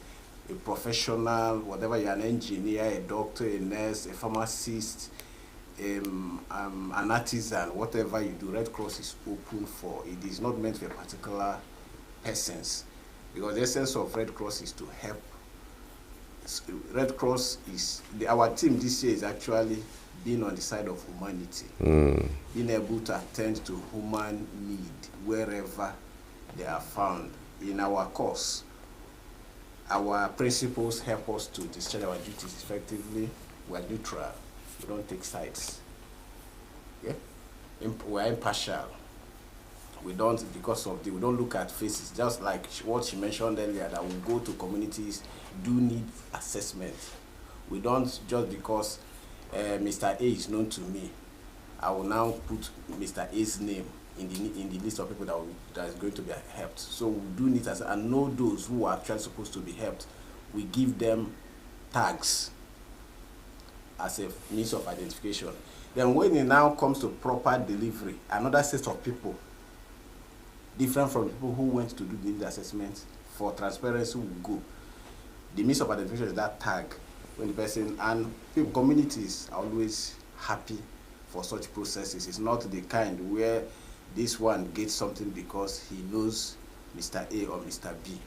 a professional, whatever, you're an engineer, a doctor, a nurse, a pharmacist, an artisan, whatever you do, Red Cross is open for. It is not meant for particular persons, because the essence of Red Cross is to help. Red Cross is, our team this year is actually being on the side of humanity, being able to attend to human need wherever they are found. In our course, our principles help us to discharge our duties effectively. We are neutral. We don't take sides. Yeah? We are impartial. We don't, we don't look at faces. Just like what she mentioned earlier, that we go to communities, do need assessment. We don't, just because Mr. A is known to me, I will now put Mr. A's name in the list of people that is going to be helped. So we do need to, and know those who are actually supposed to be helped. We give them tags as a means of identification. Then when it now comes to proper delivery, another set of people, different from people who went to do the need assessment, for transparency will go. The means of identification is that tag. When the person, and people, communities are always happy for such processes. It's not the kind where this one gets something because he knows Mr. A or Mr. B.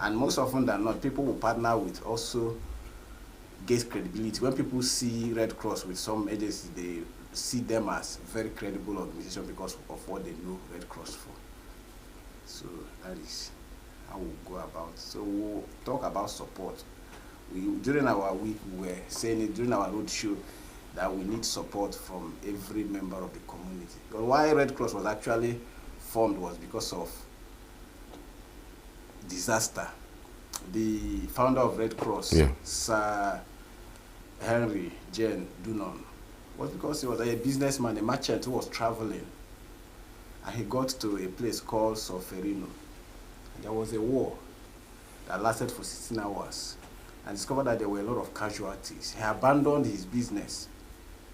And most often than not, people will partner with also get credibility. When people see Red Cross with some agencies, they see them as very credible organization because of what they know Red Cross for. So that is how we'll go about. So we'll talk about support. During our week, we were saying it during our road show that we need support from every member of the community. But why Red Cross was actually formed was because of disaster. The founder of Red Cross, Sir Henry Jane Dunon, was because he was a businessman, a merchant who was traveling. And he got to a place called Soferino. There was a war. that lasted for 16 hours and discovered that there were a lot of casualties. He abandoned his business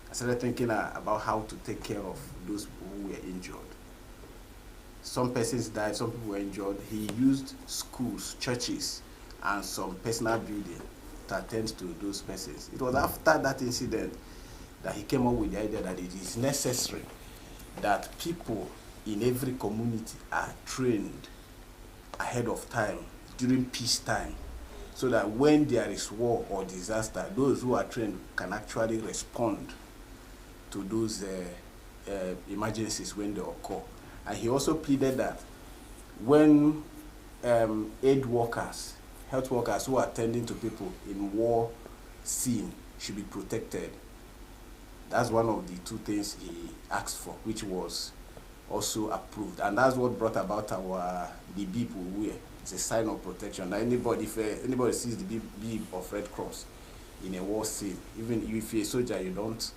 and started thinking about how to take care of those people who were injured. Some persons died, some people were injured. He used schools, churches, and some personal building to attend to those persons. It was after that incident that he came up with the idea that it is necessary that people in every community are trained ahead of time during peacetime, so that when there is war or disaster, those who are trained can actually respond to those emergencies when they occur. And he also pleaded that when aid workers, health workers who are attending to people in war scene should be protected. That's one of the two things he asked for, which was also approved. And that's what brought about the beep we wear. It's a sign of protection. Now anybody, if anybody sees the beep of Red Cross in a war scene, even if you're a soldier, you don't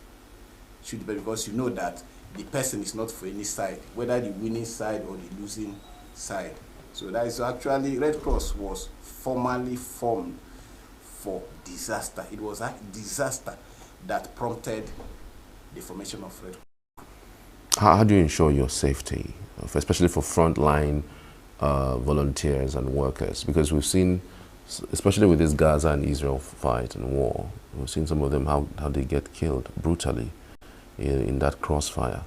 shoot the beep, because you know that the person is not for any side, whether the winning side or the losing side. So that is actually, Red Cross was formally formed for disaster. It was a disaster that prompted the formation of Red Cross. How do you ensure your safety, especially for frontline volunteers and workers? Because we've seen, especially with this Gaza and Israel fight and war, we've seen some of them, how they get killed brutally in that crossfire.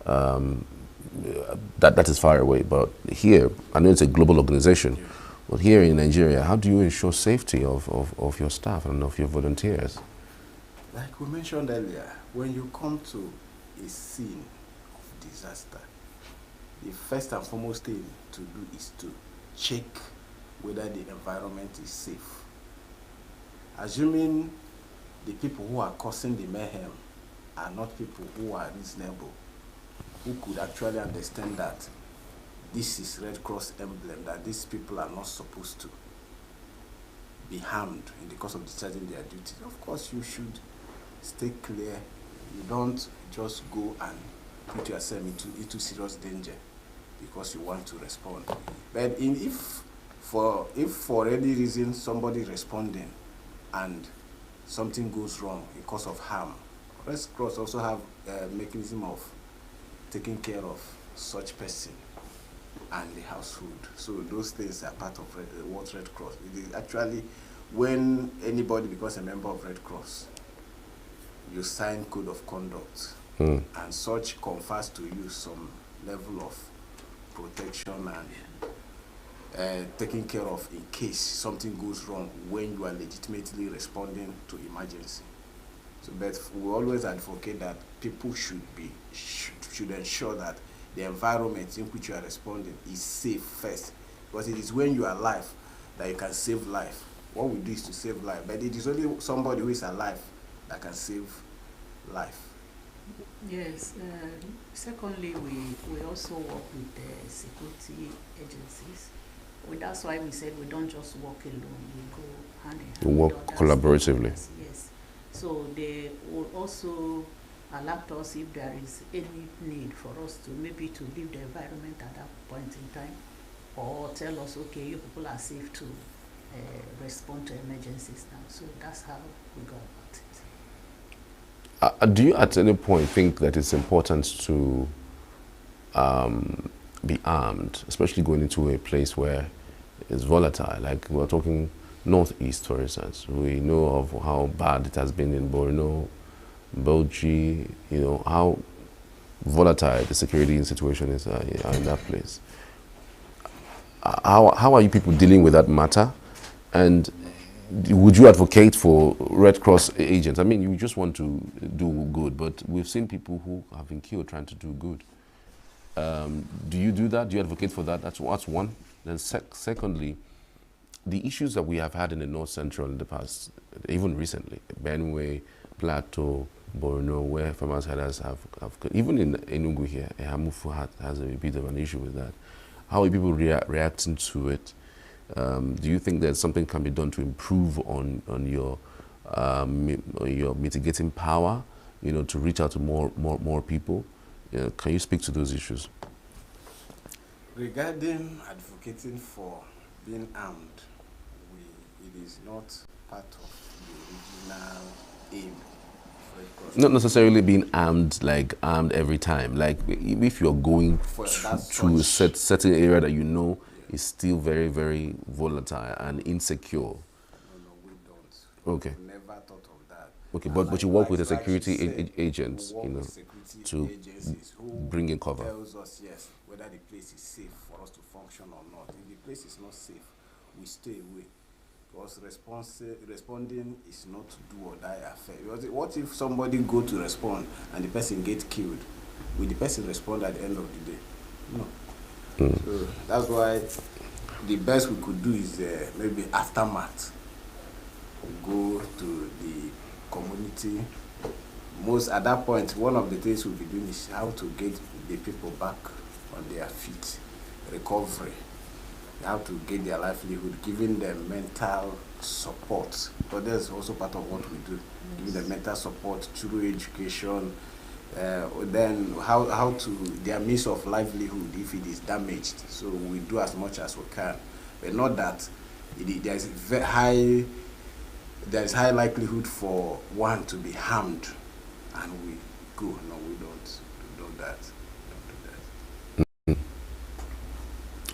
That is far away, but here, I know it's a global organization, but here in Nigeria, how do you ensure safety of your staff and of your volunteers? Like we mentioned earlier, when you come to a scene of disaster, the first and foremost thing to do is to check whether the environment is safe. Assuming the people who are causing the mayhem are not people who are reasonable, who could actually understand that this is Red Cross emblem, that these people are not supposed to be harmed in the course of discharging their duties. Of course, you should stay clear. You don't just go and put yourself into serious danger because you want to respond. But if for any reason somebody responding and something goes wrong because of harm, Red Cross also have a mechanism of taking care of such person and the household. So those things are part of what Red Cross. It is actually when anybody becomes a member of Red Cross, you sign code of conduct, and such confers to you some level of protection and taking care of in case something goes wrong when you are legitimately responding to emergency. So, but we always advocate that people should ensure that the environment in which you are responding is safe first, because it is when you are alive that you can save life. What we do is to save life, but it is only somebody who is alive that can save life. Yes. Secondly, we also work with the security agencies. That's why we said we don't just work alone. We go hand in hand. You work collaboratively. Yes. So they will also alert us if there is any need for us to maybe to leave the environment at that point in time, or tell us, okay, you people are safe to respond to emergencies now. So that's how we go about it. Do you at any point think that it's important to be armed, especially going into a place where it's volatile? Like we're talking Northeast, for instance. We know of how bad it has been in Borno, Bauchi, you know, how volatile the security situation is in that place. How are you people dealing with that matter? And would you advocate for Red Cross agents? I mean, you just want to do good, but we've seen people who have been killed trying to do good. Do you do that? Do you advocate for that? That's one. Then secondly, the issues that we have had in the North Central in the past, even recently, Benue, Plateau, Borno, where farmers herders have even in ENUGU here, Hamufu has a bit of an issue with that. How are people reacting to it? Do you think that something can be done to improve on your mitigating power, you know, to reach out to more people? You know, can you speak to those issues? Regarding advocating for being armed, it is not part of the original aim. Not necessarily being armed, like armed every time. Like if you're going to a certain area that you know is still very, very volatile and insecure. No, we don't. Okay. We've never thought of that. Okay, And but you work with the like security she said, agents, we you know, work with security to agencies who bring in cover. tells us, yes, whether the place is safe for us to function or not. If the place is not safe, we stay away. Because responding is not do or die affair. Because what if somebody go to respond and the person gets killed? Will the person respond at the end of the day? No. So that's why the best we could do is maybe aftermath. Go to the community. Most at that point, one of the things we'll be doing is how to get the people back on their feet, recovery. How to get their livelihood, giving them mental support. But that's also part of what we do, giving them mental support through education. Then how to their means of livelihood if it is damaged. So we do as much as we can, but not that there is high likelihood for one to be harmed, and we go. No, we don't do that.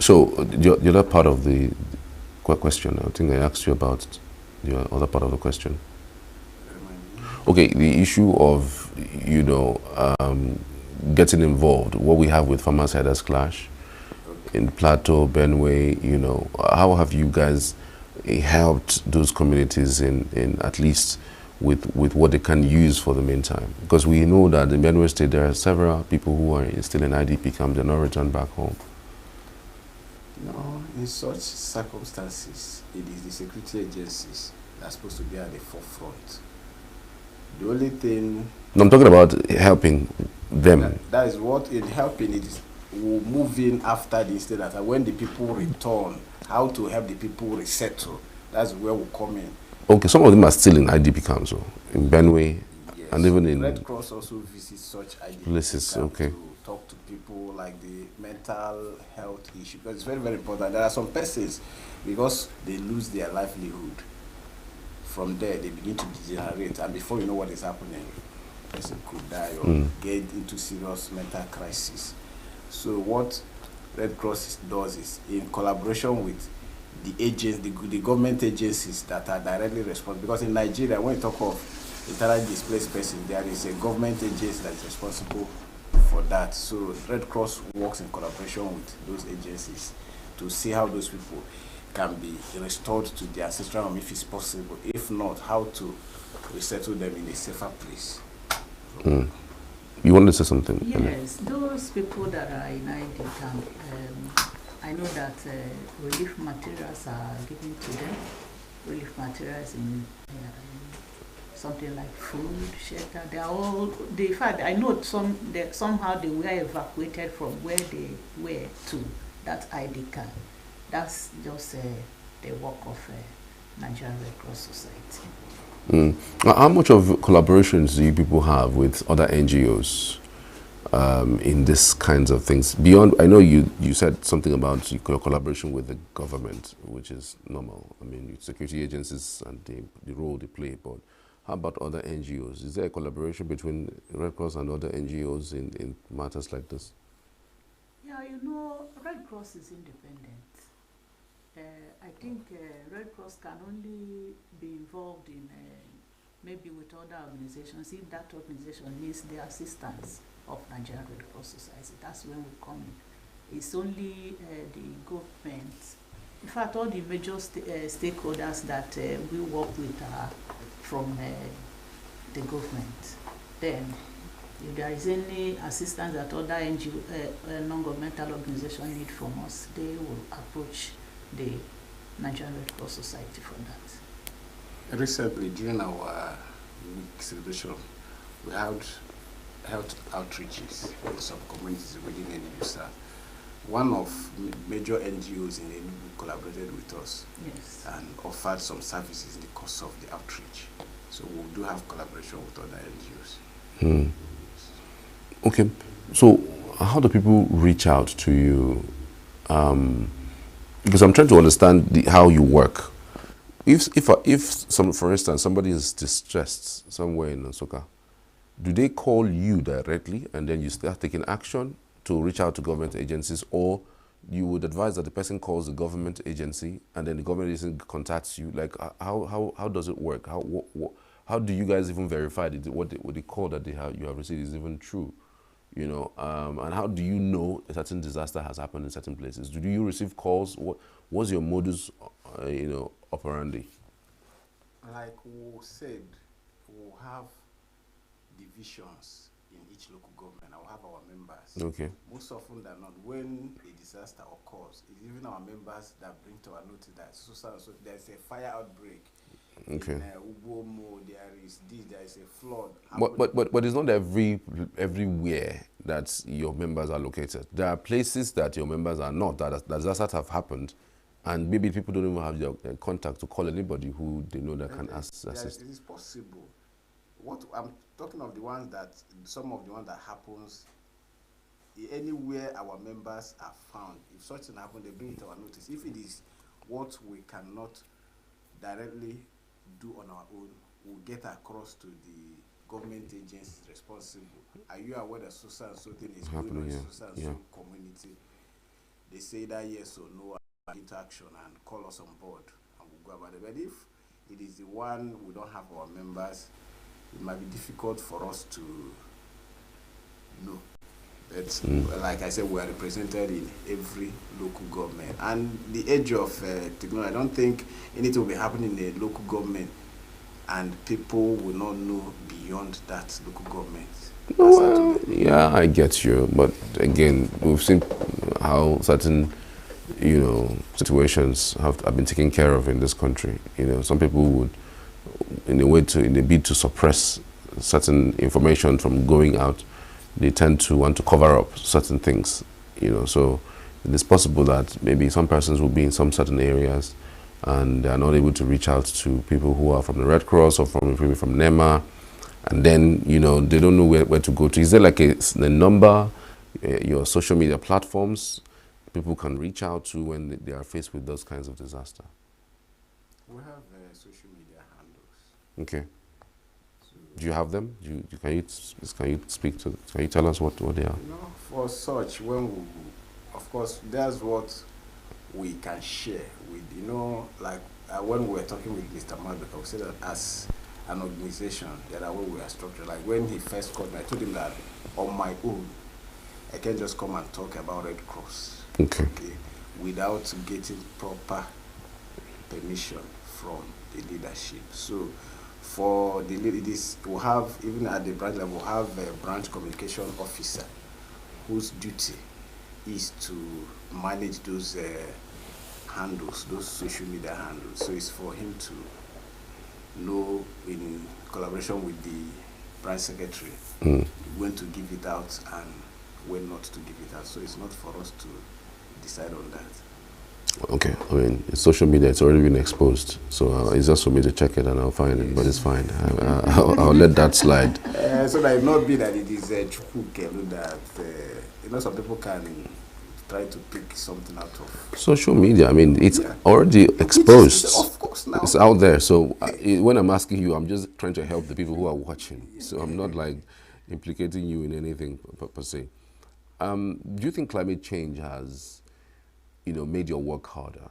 So the other part of the question, I think I asked you about the other part of the question. Okay, the issue of, you know, getting involved, what we have with Farmers Headers Clash in Plateau, Benue, you know, how have you guys helped those communities in at least with what they can use for the meantime? Because we know that in Benue State there are several people who are still in IDP camps, they're not returned back home. No, in such circumstances, it is the security agencies that are supposed to be at the forefront. The only thing... No, I'm talking about helping them. That is what in helping it is we'll move in after the incident, and when the people return, how to help the people resettle. That's where we come in. Okay, some of them are still in IDP camps, so in Benue, yes. And even in Red Cross also visits such IDP places. camps Okay. to talk to people like the mental health issue, because it's very, very important. There are some persons, because they lose their livelihood, from there they begin to degenerate, and before you know what is happening, person could die or get into serious mental crisis. So what Red Cross does is, in collaboration with the agents, the government agencies that are directly responsible, because in Nigeria, when you talk of internally displaced person, there is a government agency that is responsible for that. So Red Cross works in collaboration with those agencies to see how those people can be restored to their ancestral home if it's possible. If not, how to resettle them in a safer place. You wanted to say something? Yes, those people that are in ID camp, I know that relief materials are given to them. Relief materials in something like food, shelter. They are all. In fact, I know somehow they were evacuated from where they were to that ID camp. That's just the work of Nigerian Red Cross Society. How much of collaborations do you people have with other NGOs in these kinds of things? Beyond, I know you said something about your collaboration with the government, which is normal. I mean, security agencies and the role they play, but how about other NGOs? Is there a collaboration between Red Cross and other NGOs in matters like this? Yeah, you know, Red Cross is independent. I think Red Cross can only be involved in maybe with other organizations if that organization needs the assistance of Nigerian Red Cross Society. That's when we come in. It's only the government. In fact, all the major stakeholders that we work with are from the government. Then, if there is any assistance that other NGO, non-governmental organizations need from us, they will approach the Nigerian Red Cross Society for that. Recently, during our week celebration, we had health outreaches in some communities within ENUGU. One of major NGOs in ENUGU collaborated with us and offered some services in the course of the outreach. So we do have collaboration with other NGOs. Okay, so how do people reach out to you? Because I'm trying to understand how you work. For instance, somebody is distressed somewhere in Nsukka, do they call you directly and then you start taking action to reach out to government agencies, or you would advise that the person calls the government agency and then the government agency contacts you? Like, how does it work? How do you guys even verify that what the call that you have received is even true? You know, and how do you know a certain disaster has happened in certain places? Do you receive calls? What's your modus, operandi? Like we said, we'll have divisions in each local government. I'll have our members. Okay. Most often than not, when a disaster occurs, it's even our members that bring to our notice that so there's a fire outbreak. Okay. In Ubomo, there is a flood. But it's not everywhere that your members are located. There are places that your members are not, that disasters have happened, and maybe people don't even have their contact to call anybody who they know that can assist. It is possible. What I'm talking of some of the ones that happens anywhere our members are found. If such thing happens, they bring it to our notice. If it is what we cannot directly do on our own, we'll get across to the government agencies responsible. Are you aware that so and so thing is happening in so and so community? They say that yes or no, interaction, and call us on board, and we'll go about it. But if it is the one we don't have our members, it might be difficult for us to know. But like I said, we are represented in every local government. And the age of technology, I don't think anything will be happening in the local government and people will not know beyond that local government. Well, yeah, I get you. But again, we've seen how certain, situations have been taken care of in this country. Some people would, in a bid to suppress certain information from going out, they tend to want to cover up certain things, so it is possible that maybe some persons will be in some certain areas and they are not able to reach out to people who are from the Red Cross or from NEMA, and then, they don't know where to go to. Is there like a number, your social media platforms people can reach out to when they are faced with those kinds of disaster? We have social media handles. Okay. Do you have them? Can you tell us what they are? For such, of course, that's what we can share with, like when we were talking with Mr. Maddock, we said that as an organization, there are way we are structured. Like when he first called me, I told him that on my own, I can just come and talk about Red Cross. Okay. Without getting proper permission from the leadership. So for the ladies, we'll have, even at the branch level, we'll have a branch communication officer whose duty is to manage those handles, those social media handles. So it's for him to know, in collaboration with the branch secretary, when to give it out and when not to give it out. So it's not for us to decide on that. Okay, I mean, social media, it's already been exposed, so it's just for me to check it and I'll find it, but it's fine. I'll let that slide. So that it not be that it is that, some people can try to pick something out of. Social media, I mean, it's already exposed. Of course now. It's out there, so when I'm asking you, I'm just trying to help the people who are watching. So I'm not like implicating you in anything per se. Do you think climate change has made your work harder?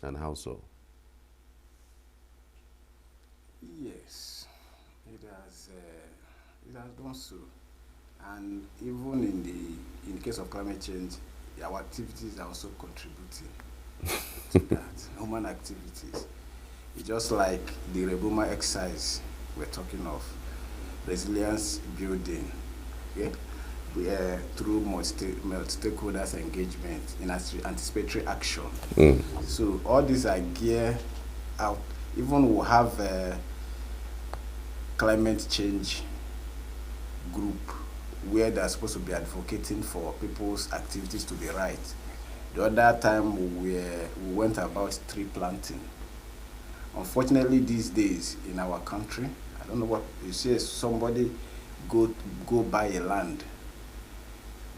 And how so? Yes, it has done so. And even in the case of climate change, our activities are also contributing to that, human activities. It's just like the Rebuma exercise we're talking of, resilience building, through multi-stakeholders engagement in anticipatory action. So all these are geared out. Even we'll have a climate change group where they're supposed to be advocating for people's activities to be right. The other time we went about tree planting. Unfortunately, these days in our country, I don't know what you say, somebody go buy a land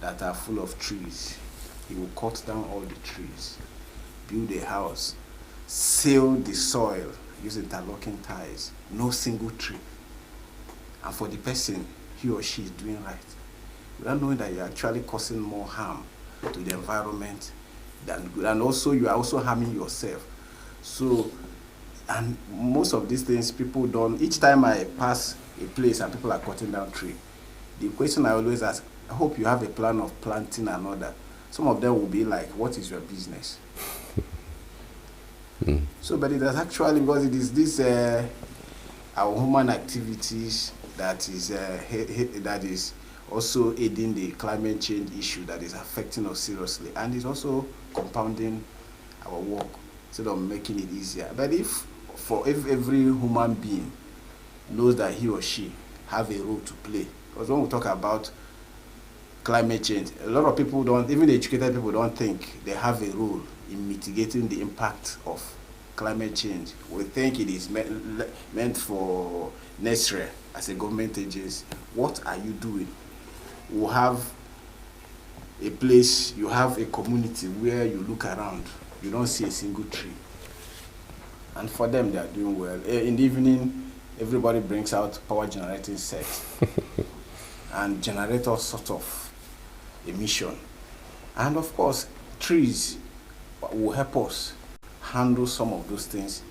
that are full of trees. He will cut down all the trees, build a house, seal the soil using interlocking ties, no single tree. And for the person, he or she is doing right, without knowing that you're actually causing more harm to the environment than good. And also, you are also harming yourself. So, and most of these things people don't, each time I pass a place and people are cutting down tree, the question I always ask, I hope you have a plan of planting another. Some of them will be like, what is your business? So, but it is actually, because it is this, our human activities that is also aiding the climate change issue that is affecting us seriously, and is also compounding our work instead of making it easier. But if every human being knows that he or she have a role to play, because when we talk about climate change, a lot of people don't, even the educated people don't think they have a role in mitigating the impact of climate change. We think it is meant for NESRE as a government agency. What are you doing? We have a place, you have a community where you look around, you don't see a single tree. And for them, they are doing well. In the evening, everybody brings out power generating sets and generate all sorts of emission. And of course, trees will help us handle some of those things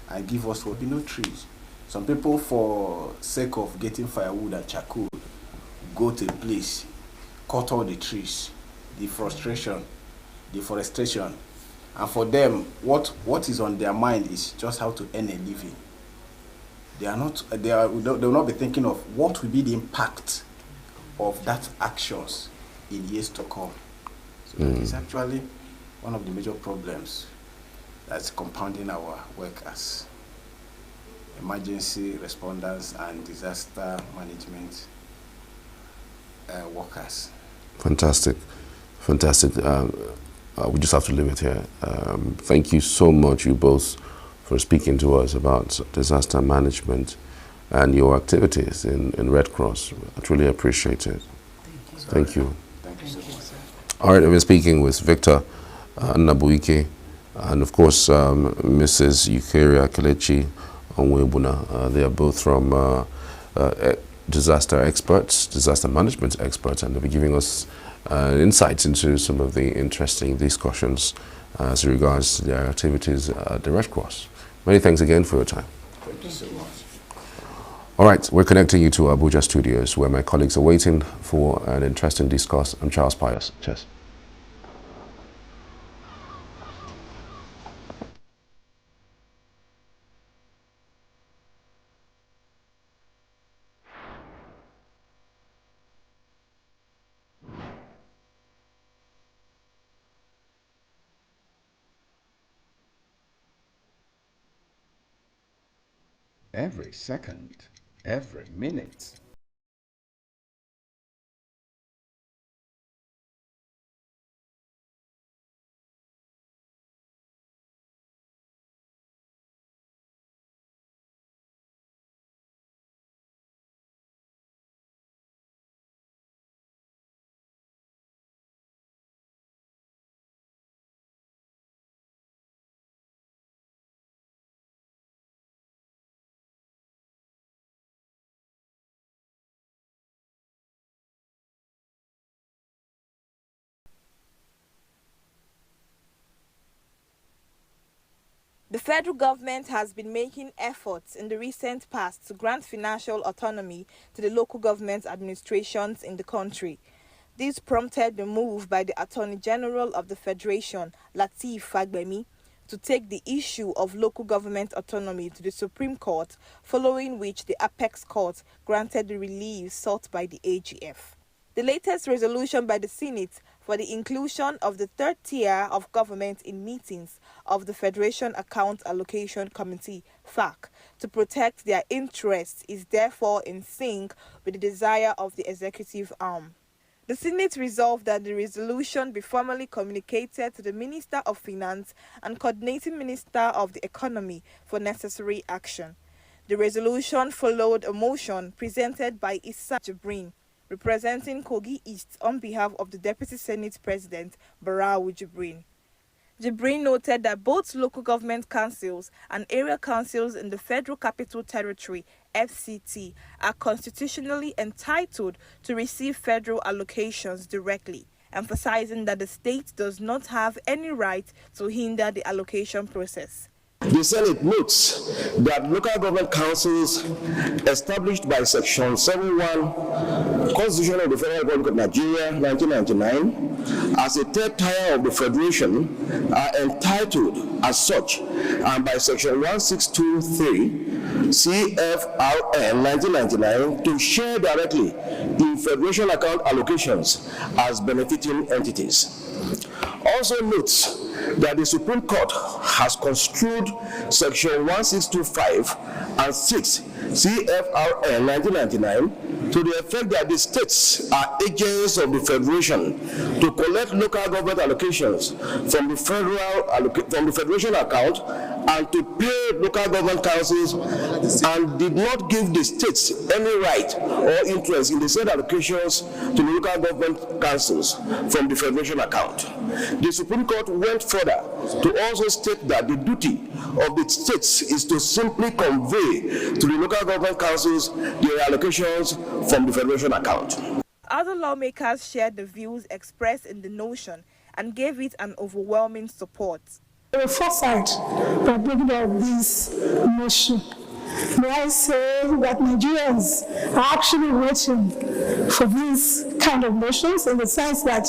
and give us what we know trees. Some people, for sake of getting firewood and charcoal, go to a place, cut all the trees, deforestation, and for them, what is on their mind is just how to earn a living. They will not be thinking of what will be the impact of that actions in years to come. So it's actually one of the major problems that's compounding our work as emergency responders and disaster management workers. Fantastic. We just have to leave it here. Thank you so much, you both, for speaking to us about disaster management and your activities in Red Cross. I truly appreciate it. Thank you. Thank you so much. All right, we're speaking with Victor Nabuike and, of course, Mrs. Eukaria Kelechi Onwebuna. They are both from disaster experts, disaster management experts, and they'll be giving us insights into some of the interesting discussions as regards their activities at the Red Cross. Many thanks again for your time. Thank you so much. All right, we're connecting you to Abuja studios where my colleagues are waiting for an interesting discourse. I'm Charles Pius. Cheers. Every second, every minute. The federal government has been making efforts in the recent past to grant financial autonomy to the local government administrations in the country. This prompted the move by the Attorney General of the Federation, Lateef Fagbemi, to take the issue of local government autonomy to the Supreme Court, following which the Apex Court granted the relief sought by the AGF. The latest resolution by the Senate for the inclusion of the third tier of government in meetings of the Federation Account Allocation Committee, FAC, to protect their interests is therefore in sync with the desire of the executive arm. The Senate resolved that the resolution be formally communicated to the Minister of Finance and Coordinating Minister of the Economy for necessary action. The resolution followed a motion presented by Issa Jibrin, representing Kogi East on behalf of the Deputy Senate President, Barau Jibrin. Jibrin noted that both local government councils and area councils in the Federal Capital Territory, FCT, are constitutionally entitled to receive federal allocations directly, emphasizing that the state does not have any right to hinder the allocation process. The Senate notes that local government councils established by Section 71 Constitution of the Federal Republic of Nigeria, 1999, as a third tier of the Federation, are entitled as such, and by Section 1623 CFRN 1999, to share directly in Federation account allocations as benefiting entities. Also notes that the Supreme Court has construed Section 1625 and 6 CFRN 1999 to the effect that the states are agents of the Federation to collect local government allocations from the Federation account and to pay local government councils, and did not give the states any right or interest in the said allocations to the local government councils from the Federation account. The Supreme Court went further to also state that the duty of the states is to simply convey to the local government councils their allocations from the Federation account. Other lawmakers shared the views expressed in the notion and gave it an overwhelming support. The foresight by bringing up this motion. May I say that Nigerians are actually waiting for these kind of motions, in the sense that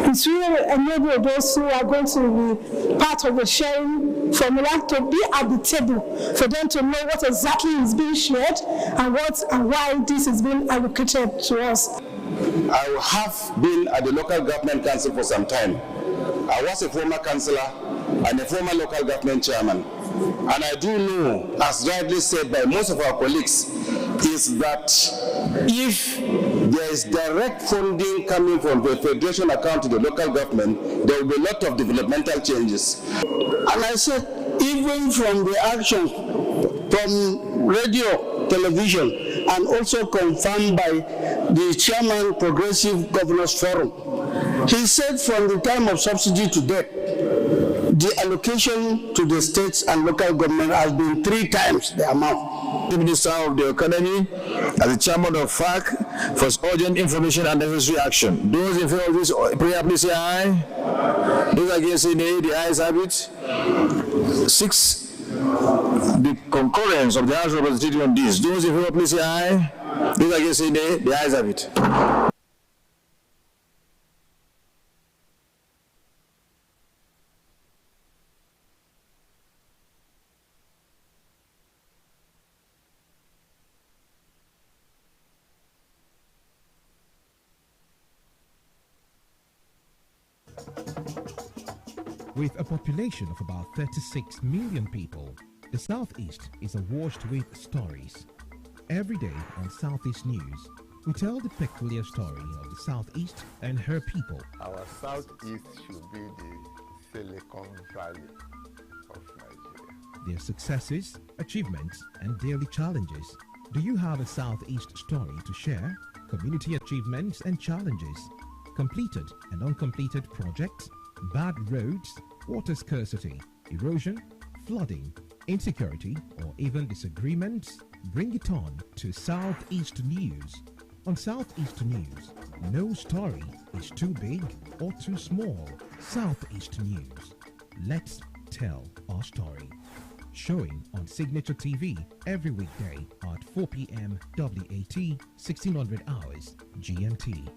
it's really enable those who are going to be part of the sharing formula to be at the table, for them to know what exactly is being shared and what and why this is being allocated to us. I have been at the local government council for some time. I was a former councillor and a former local government chairman. And I do know, as rightly said by most of our colleagues, is that if there is direct funding coming from the Federation account to the local government, there will be a lot of developmental changes. And I said, even from the action from radio, television, and also confirmed by the chairman, Progressive Governors Forum, he said from the time of subsidy to date, the allocation to the states and local government has been 3 times the amount. The Minister of the Economy, as the chairman of FAC, for urgent information and necessary action. Those in favor of this prayer, please say aye. Those against say nay, the ayes have it. 6. The concurrence of the House of Representatives on this. Those in favor, please say aye. Those against say nay, the ayes have it. With a population of about 36 million people, the Southeast is awash with stories. Every day on Southeast News, we tell the peculiar story of the Southeast and her people. Our Southeast should be the Silicon Valley of Nigeria. Their successes, achievements, and daily challenges. Do you have a Southeast story to share? Community achievements and challenges. Completed and uncompleted projects. Bad roads, water scarcity, erosion, flooding, insecurity, or even disagreements? Bring it on to Southeast News. On Southeast News, no story is too big or too small. Southeast News. Let's tell our story. Showing on Signature TV every weekday at 4 p.m. WAT, 1600 hours GMT.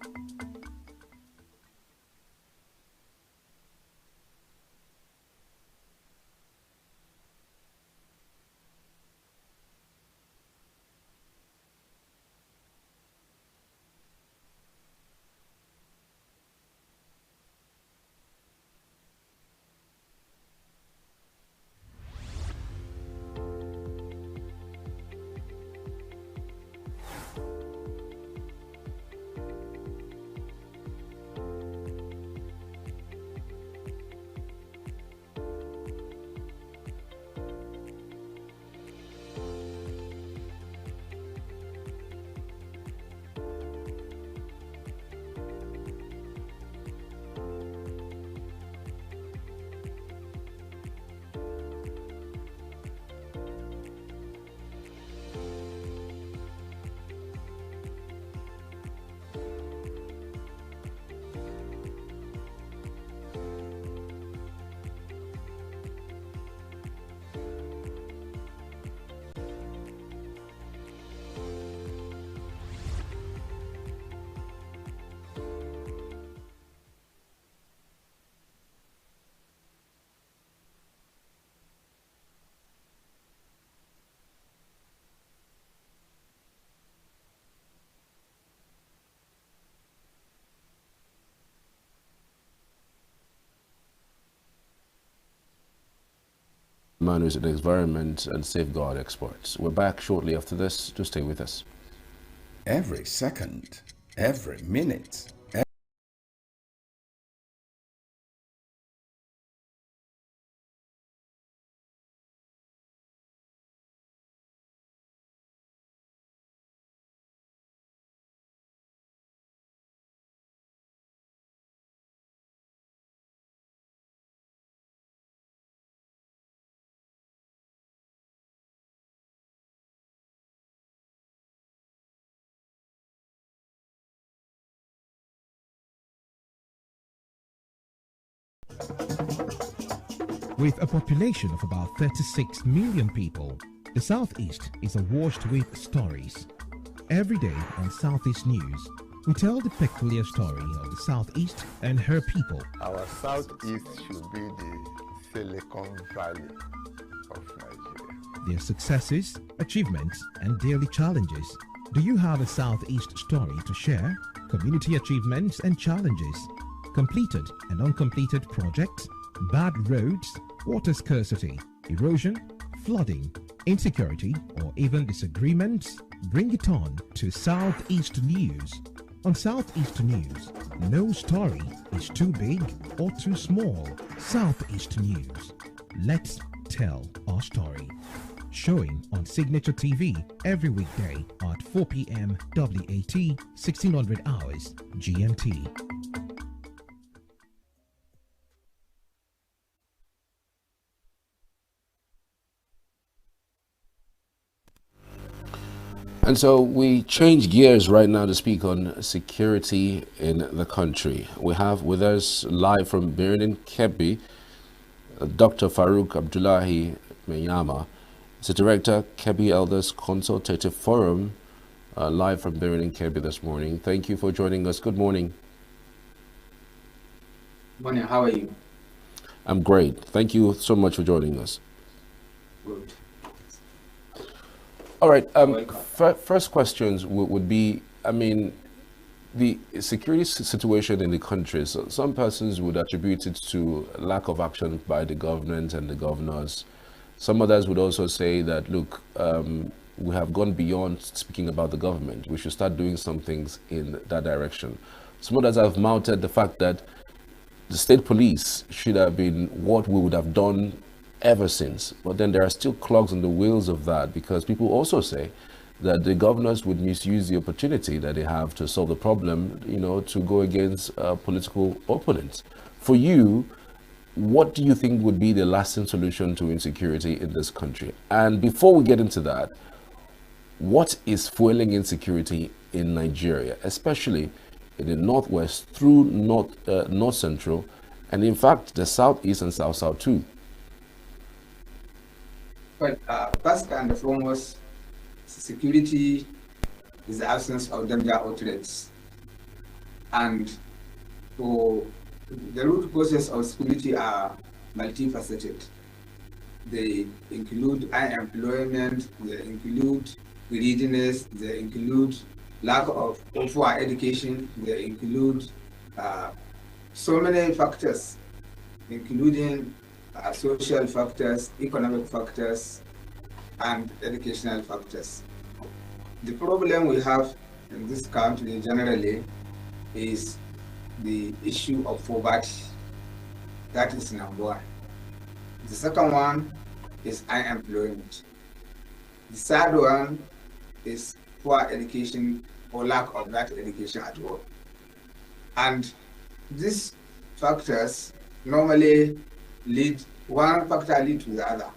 Manage the environment and safeguard exports. We're back shortly after this. Do stay with us. Every second, every minute, With a population of about 36 million people, the Southeast is awash with stories. Every day on Southeast News, we tell the peculiar story of the Southeast and her people. Our Southeast should be the Silicon Valley of Nigeria. Their successes, achievements, and daily challenges. Do you have a Southeast story to share? Community achievements and challenges, completed and uncompleted projects, bad roads, water scarcity, erosion, flooding, insecurity, or even disagreements? Bring it on to Southeast News. On Southeast News, no story is too big or too small. Southeast News. Let's tell our story. Showing on Signature TV every weekday at 4 p.m. WAT, 1600 hours GMT. And so we change gears right now to speak on security in the country. We have with us live from Birnin Kebbi, Dr. Farouk Abdullahi Menyama. He's the director, Kebbi Elders Consultative Forum, live from Birnin Kebbi this morning. Thank you for joining us. Good morning. Morning, how are you? I'm great. Thank you so much for joining us. Good. All right. First questions would be, I mean, the security situation in the country. So some persons would attribute it to lack of action by the government and the governors. Some others would also say that, look, we have gone beyond speaking about the government. We should start doing some things in that direction. Some others have mounted the fact that the state police should have been what we would have done ever since. But then there are still clogs on the wheels of that, because people also say that the governors would misuse the opportunity that they have to solve the problem, you know, to go against political opponents. For you, what do you think would be the lasting solution to insecurity in this country? And before we get into that, what is fueling insecurity in Nigeria, especially in the northwest through north central, and in fact the southeast and south too? Well, first and foremost, security is the absence of danger or threats. And for the root causes of security are multifaceted. They include unemployment, they include greediness, they include lack of poor education, they include so many factors, including social factors, economic factors, and educational factors. The problem we have in this country generally is the issue of poverty. That is number one. The second one is unemployment. The third one is poor education or lack of that education at all. And these factors normally one factor leads to the other.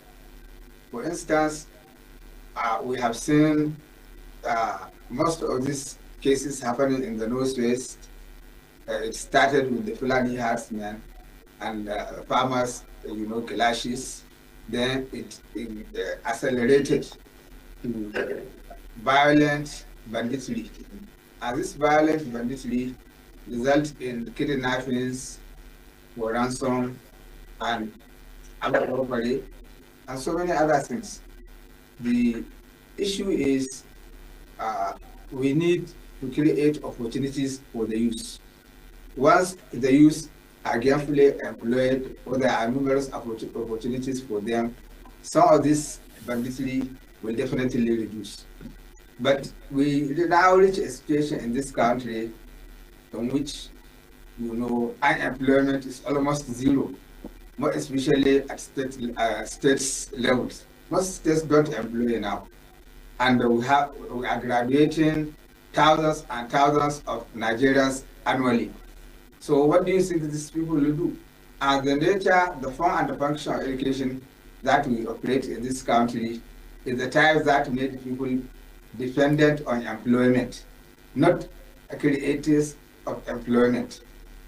For instance, we have seen most of these cases happening in the Northwest. It started with the Fulani herdsmen and farmers, clashes. Then it accelerated to violent banditry. And this violent banditry results in kidnappings for ransom and other robbery and so many other things. The issue is we need to create opportunities for the youth. Once the youth are gainfully employed, or there are numerous opportunities for them, some of this banditry will definitely reduce. But we now reach a situation in this country in which, unemployment is almost zero, more especially at states levels. Most states don't employ now. And we are graduating thousands and thousands of Nigerians annually. So what do you think these people will do? And the nature, the form and the function of education that we operate in this country is the type that made people dependent on employment, not creators of employment.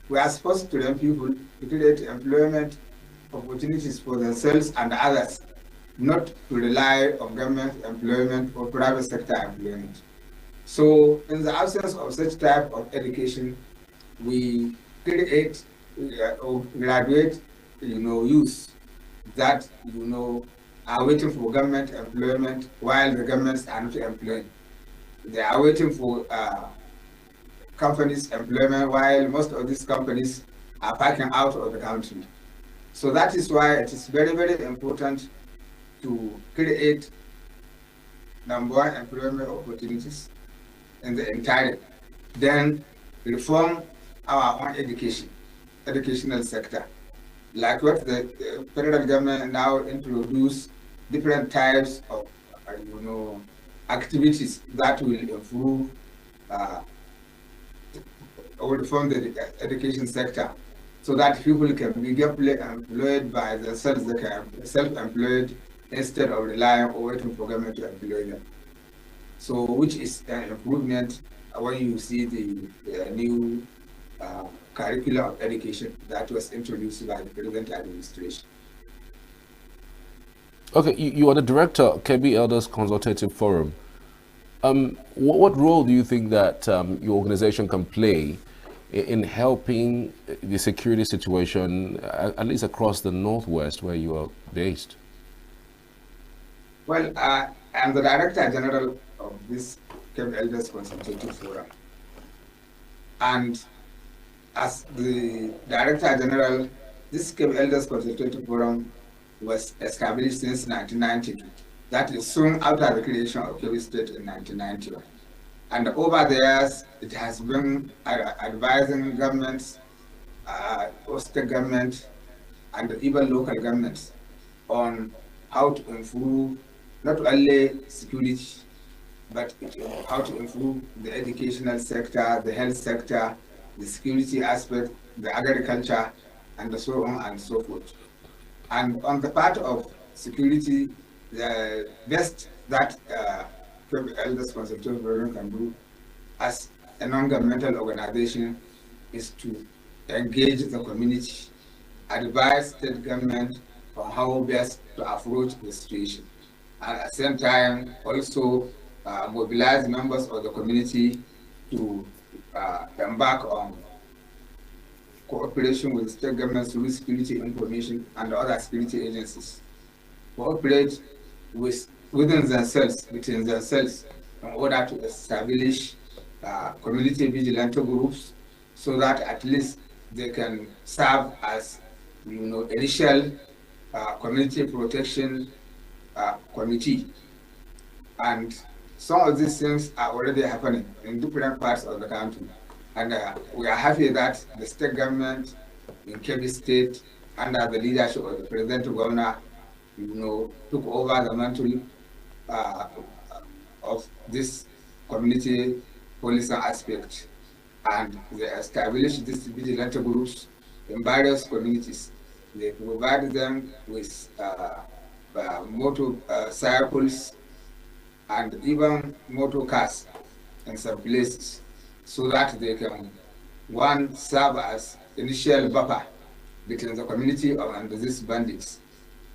We are supposed to learn people to create employment opportunities for themselves and others, not to rely on government employment or private sector employment. So in the absence of such type of education, we create or graduate, youth that, are waiting for government employment while the governments are not employed. They are waiting for companies' employment while most of these companies are packing out of the country. So that is why it is very, very important to create number one employment opportunities in the entire, then reform our own educational sector. Like what the federal government now introduce different types of, activities that will improve or reform the education sector so that people can be employed by themselves, they can be self-employed instead of relying or waiting for government to employ them. So which is an improvement when you see the new curriculum of education that was introduced by the present administration. Okay, you are the director of KB Elders Consultative Forum. What role do you think that your organization can play in helping the security situation, at least across the Northwest where you are based? Well, I'm the Director General of this KB Elders Consultative Forum. And as the Director General, this KB Elders Consultative Forum was established since 1992. That is soon after the creation of Kebbi State in 1991. And over the years, it has been advising governments, state government, and even local governments on how to improve not only security, but how to improve the educational sector, the health sector, the security aspect, the agriculture, and so on and so forth. And on the part of security, the best that Elders Consultative Forum can do as a non-governmental organization is to engage the community, advise state government on how best to approach the situation. And at the same time, also mobilize members of the community to embark on cooperation with state governments through security information and other security agencies. Cooperate within themselves, between themselves, in order to establish community vigilante groups so that at least they can serve as, initial community protection committee. And some of these things are already happening in different parts of the country. And we are happy that the state government in Kebbi State, under the leadership of the President Governor, took over the mantle of this community policing aspect. And they established these vigilante groups in various communities. They provide them with motorcycles and even motor cars in some places, so that they can, one, serve as initial buffer between the community and these bandits,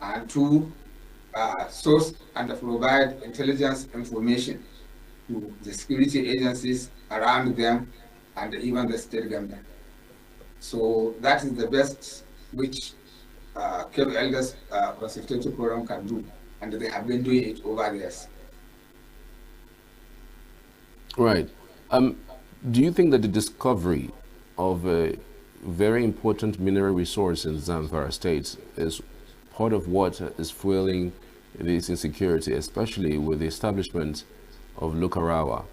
and two, source and provide intelligence information to the security agencies around them and even the state government. So that is the best which KB Elders Consultative Forum can do, and they have been doing it over the years. Right. Do you think that the discovery of a very important mineral resource in Zamfara State is part of what is fueling this insecurity, especially with the establishment of Lukarawa.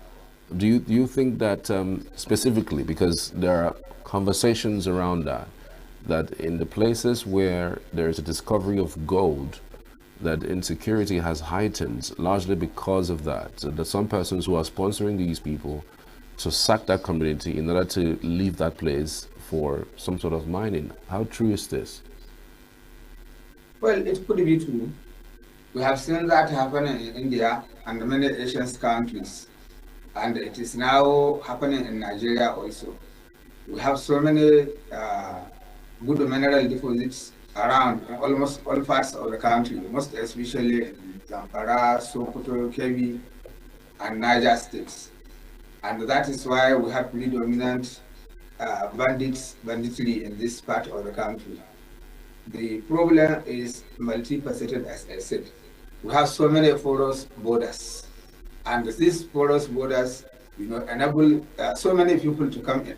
Do you think that specifically, because there are conversations around that in the places where there is a discovery of gold, that insecurity has heightened largely because of that, so that some persons who are sponsoring these people to sack that community in order to leave that place for some sort of mining. How true is this? Well, it could be true. We have seen that happen in India and many Asian countries, and it is now happening in Nigeria also. We have so many good mineral deposits around in almost all parts of the country, most especially in Zamfara, Sokoto, Kebbi, and Niger states. And that is why we have predominant banditry in this part of the country. The problem is multifaceted, as I said. We have so many porous borders, and these porous borders, enable so many people to come in.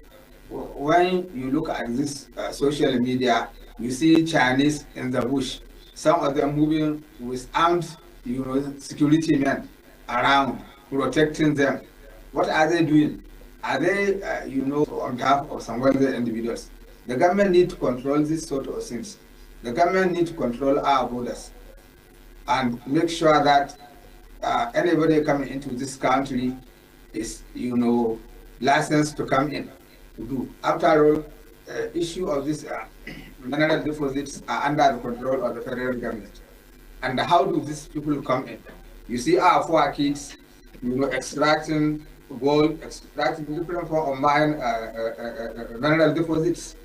When you look at this social media, you see Chinese in the bush, some of them moving with armed, security men around, protecting them. What are they doing? Are they, on behalf of some wealthy individuals? The government needs to control this sort of things. The government needs to control our borders and make sure that anybody coming into this country is, licensed to come in to do. After all, issue of this mineral deposits are under the control of the federal government. And how do these people come in? You see our four kids, extracting gold, extracting different form of mineral deposits,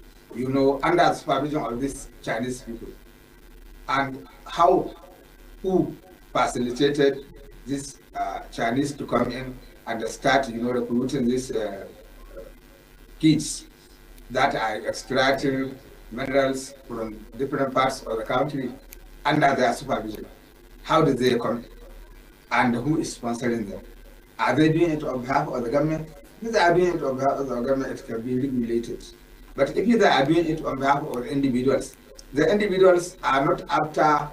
under the supervision of these Chinese people. And who facilitated these Chinese to come in and start, recruiting these kids that are extracting minerals from different parts of the country under their supervision? How did they come in? And who is sponsoring them? Are they doing it on behalf of the government? If they are doing it on behalf of the government, it can be regulated. But if they are doing it on behalf of individuals, the individuals are not after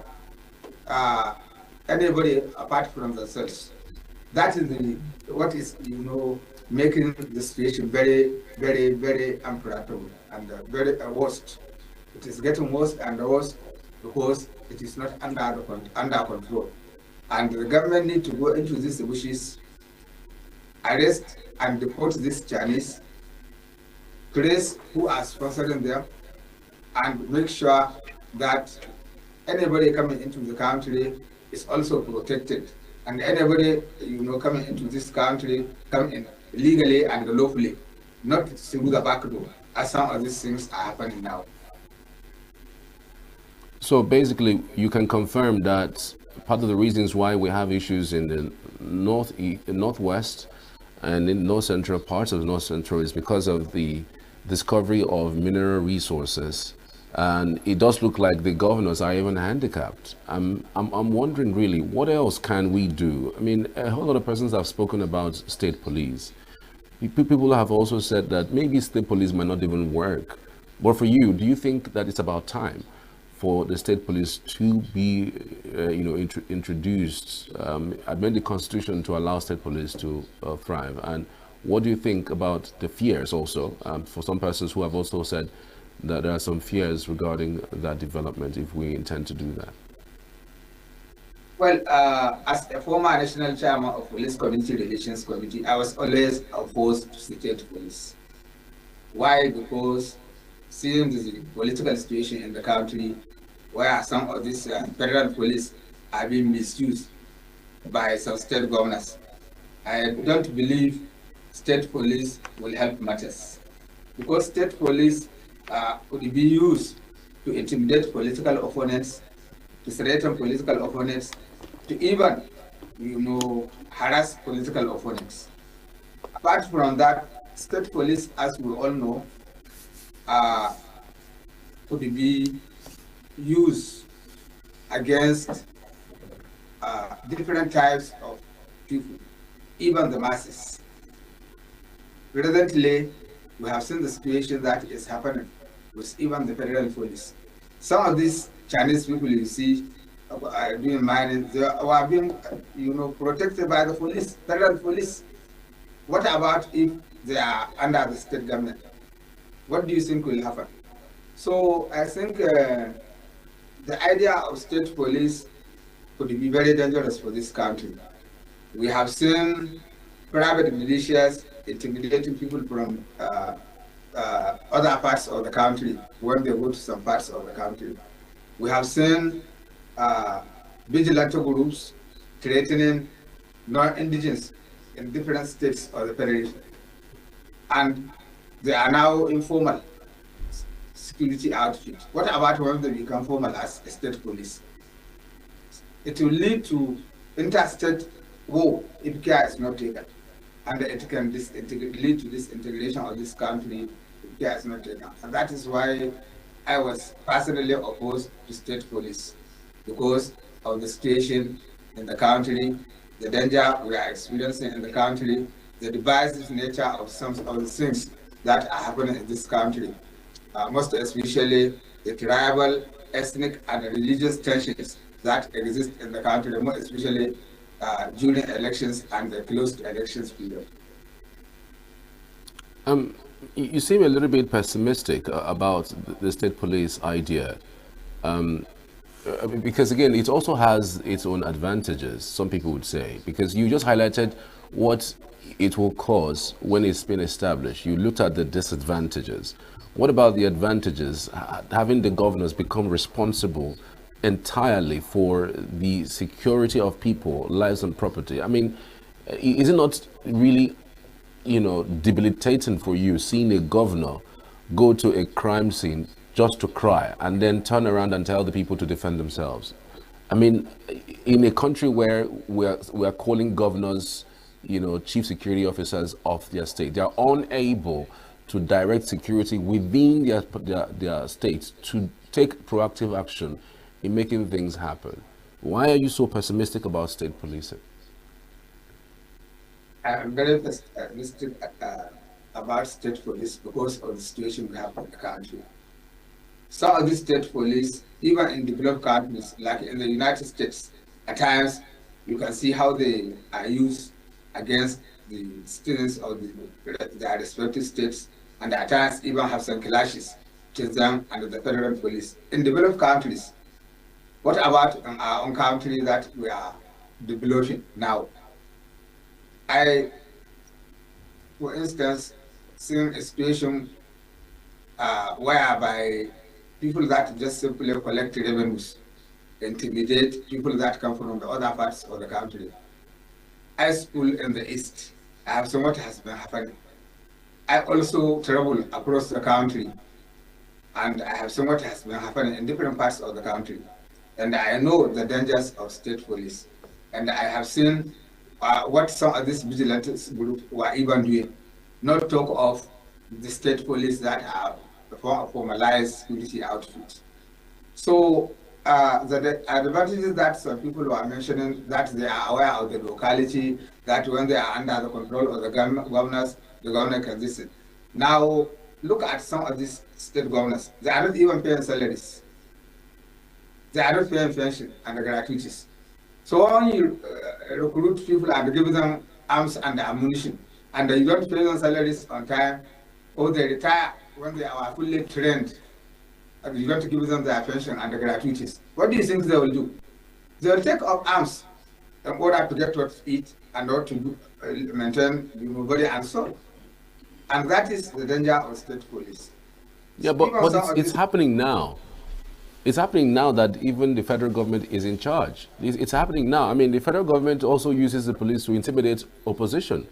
anybody apart from themselves. That is what is, making the situation very, very, very unpredictable and very worst. It is getting worse and worse because it is not under control. And the government need to go into these bushes, arrest and deport these Chinese, trace who are sponsoring them, and make sure that anybody coming into the country is also protected. And anybody, coming into this country, come in legally and lawfully, not through the back door, as some of these things are happening now. So basically, you can confirm that part of the reasons why we have issues in the northwest and in north central parts of the north central is because of the discovery of mineral resources, and it does look like the governors are even handicapped. I'm wondering really, what else can we do? I mean, a whole lot of persons have spoken about state police. People have also said that maybe state police might not even work. But for you, do you think that it's about time for the state police to be, introduced, amend the constitution to allow state police to thrive? And what do you think about the fears also, for some persons who have also said that there are some fears regarding that development if we intend to do that? Well, as a former national chairman of Police Community Relations Committee, I was always opposed to state police. Why? Because seeing the political situation in the country, where some of these federal police are being misused by some state governors, I don't believe state police will help matters, because state police could be used to intimidate political opponents, to threaten political opponents, to even, harass political opponents. Apart from that, state police, as we all know, could be used against different types of people, even the masses. Recently, we have seen the situation that is happening with even the federal police. Some of these Chinese people you see doing mining, they are being, protected by the police, federal police. What about if they are under the state government? What do you think will happen? So I think the idea of state police could be very dangerous for this country. We have seen private militias intimidating people from other parts of the country when they go to some parts of the country. We have seen vigilante groups threatening non-indigenous in different states of the federation. And they are now informal security outfits. What about when they become formal as state police? It will lead to interstate war if care is not taken. And it can lead to disintegration of this country if care is not taken. And that is why I was personally opposed to state police, because of the situation in the country, the danger we are experiencing in the country, the divisive nature of some of the things that are happening in this country, most especially the tribal, ethnic, and religious tensions that exist in the country, more especially during elections and the close to elections period. You seem a little bit pessimistic about the state police idea. Because again, it also has its own advantages, some people would say, because you just highlighted what it will cause when it's been established. You looked at the disadvantages. What about the advantages? Having the governors become responsible entirely for the security of people, lives and property. I mean, is it not really, debilitating for you seeing a governor go to a crime scene just to cry and then turn around and tell the people to defend themselves? I mean, in a country where we are calling governors, chief security officers of their state, they are unable to direct security within their states to take proactive action in making things happen. Why are you so pessimistic about state policing? I'm very pessimistic about state police because of the situation we have in the country. Some of the state police, even in developed countries, like in the United States, at times you can see how they are used against the citizens of their respective states, and at times even have some clashes between them and the federal police. In developed countries, what about our own country that we are developing now? I, for instance, seen a situation whereby people that just simply collect revenues, intimidate people that come from the other parts of the country. I school in the East. I have seen what has been happening. I also travel across the country, and I have seen what has been happening in different parts of the country. And I know the dangers of state police. And I have seen what some of these vigilante groups were even doing. Not talk of the state police that are formalized security outfits. So the advantages that some people were mentioning, that they are aware of the locality, that when they are under the control of the governors, the governor can listen. Now, look at some of these state governors. They are not even paying salaries. They are not paying pension and the gratuities. So when you recruit people and give them arms and ammunition, and you don't pay them salaries on time, or they retire when they are fully trained, and you don't give them their pension and the gratuities, what do you think they will do? They will take up arms in order to get what to eat and not to maintain the body and soul. And that is the danger of state police. Yeah, but it's happening now. It's happening now that even the federal government is in charge. It's happening now. I mean, the federal government also uses the police to intimidate opposition.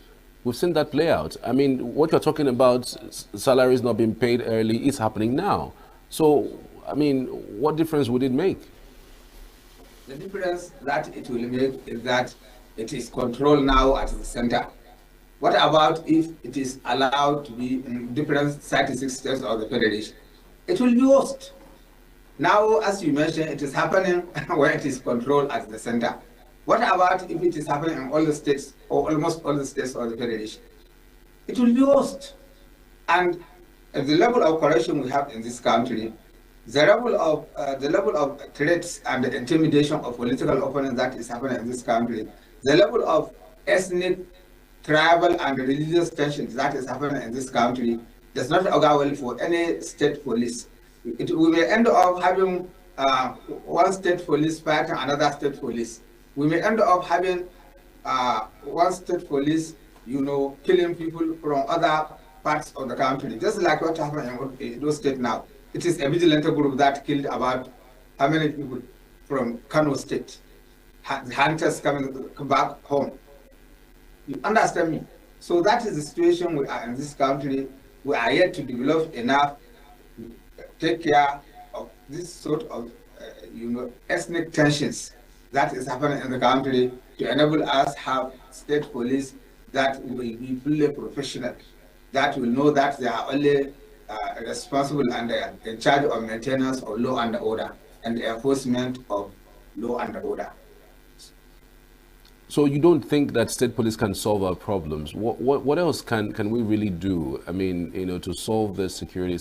We've seen that play out. I mean, what you're talking about, salaries not being paid early, is happening now. So, I mean, what difference would it make? The difference that it will make is that it is controlled now at the center. What about if it is allowed to be in different 36 states of the federation? It will be worst. Now, as you mentioned, it is happening where it is controlled at the center. What about if it is happening in all the states, or almost all the states of the federation? It will be worst. And at the level of corruption we have in this country, The level of threats and the intimidation of political opponents that is happening in this country, the level of ethnic, tribal, and religious tensions that is happening in this country does not augur well for any state police. We may end up having one state police fighting another state police. We may end up having one state police, killing people from other parts of the country, just like what happened in those states now. It is a vigilante group that killed about how many people from Kano State? Hunters coming back home. You understand me? So that is the situation we are in this country. We are yet to develop enough to take care of this sort of, ethnic tensions that is happening in the country to enable us have state police that will be fully professional, that will know that they are only responsible and in charge of maintenance of law and order and the enforcement of law and order. So you don't think that state police can solve our problems? What else can we really do? I mean, to solve the security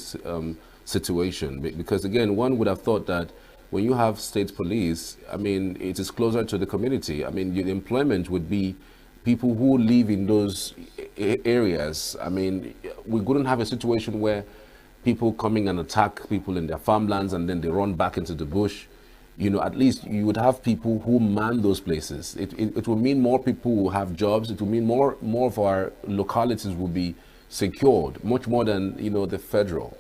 situation? Because again, one would have thought that when you have state police, I mean, it is closer to the community. I mean, the employment would be people who live in those areas. I mean, we couldn't have a situation where people coming and attack people in their farmlands and then they run back into the bush. At least you would have people who man those places. It will mean more people will have jobs. It will mean more of our localities will be secured, much more than, the federal,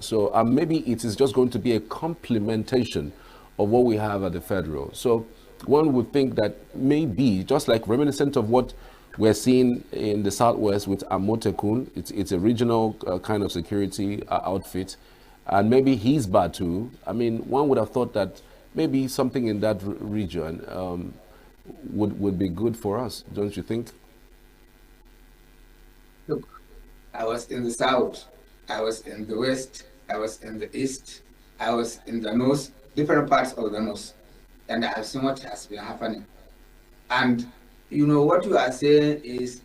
So maybe it is just going to be a complementation of what we have at the federal. So one would think that maybe, just like reminiscent of what we're seeing in the Southwest with Amotekun, it's a regional kind of security outfit, and maybe he's bad too. I mean, one would have thought that maybe something in that region would be good for us, don't you think? Look, I was in the South, I was in the West, I was in the East, I was in the North, different parts of the North, and I have seen what has been happening. And what you are saying is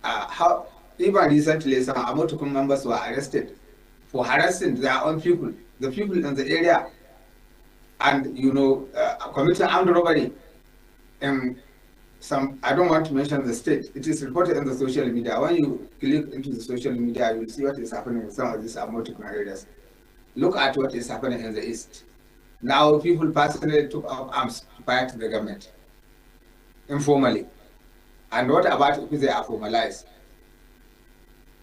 how even recently some Amotukun members were arrested for harassing their own people, the people in the area, and committing armed robbery. And I don't want to mention the state. It is reported in the social media. When you click into the social media, you will see what is happening in some of these Amotukun areas. Look at what is happening in the East. Now people personally took up arms to fight the government informally. And what about if they are formalized?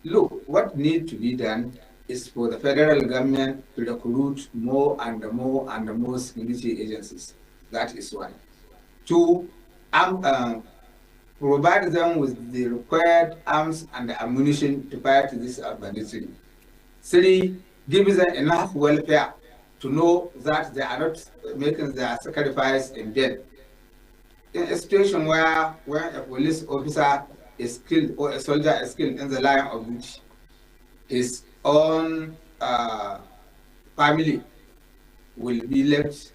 Look, what needs to be done is for the federal government to recruit more and more and more security agencies. That is one. Two, provide them with the required arms and ammunition to fight this banditry. Three, give them enough welfare to know that they are not making their sacrifice in vain. In a situation where when a police officer is killed or a soldier is killed in the line of duty, his own family will be left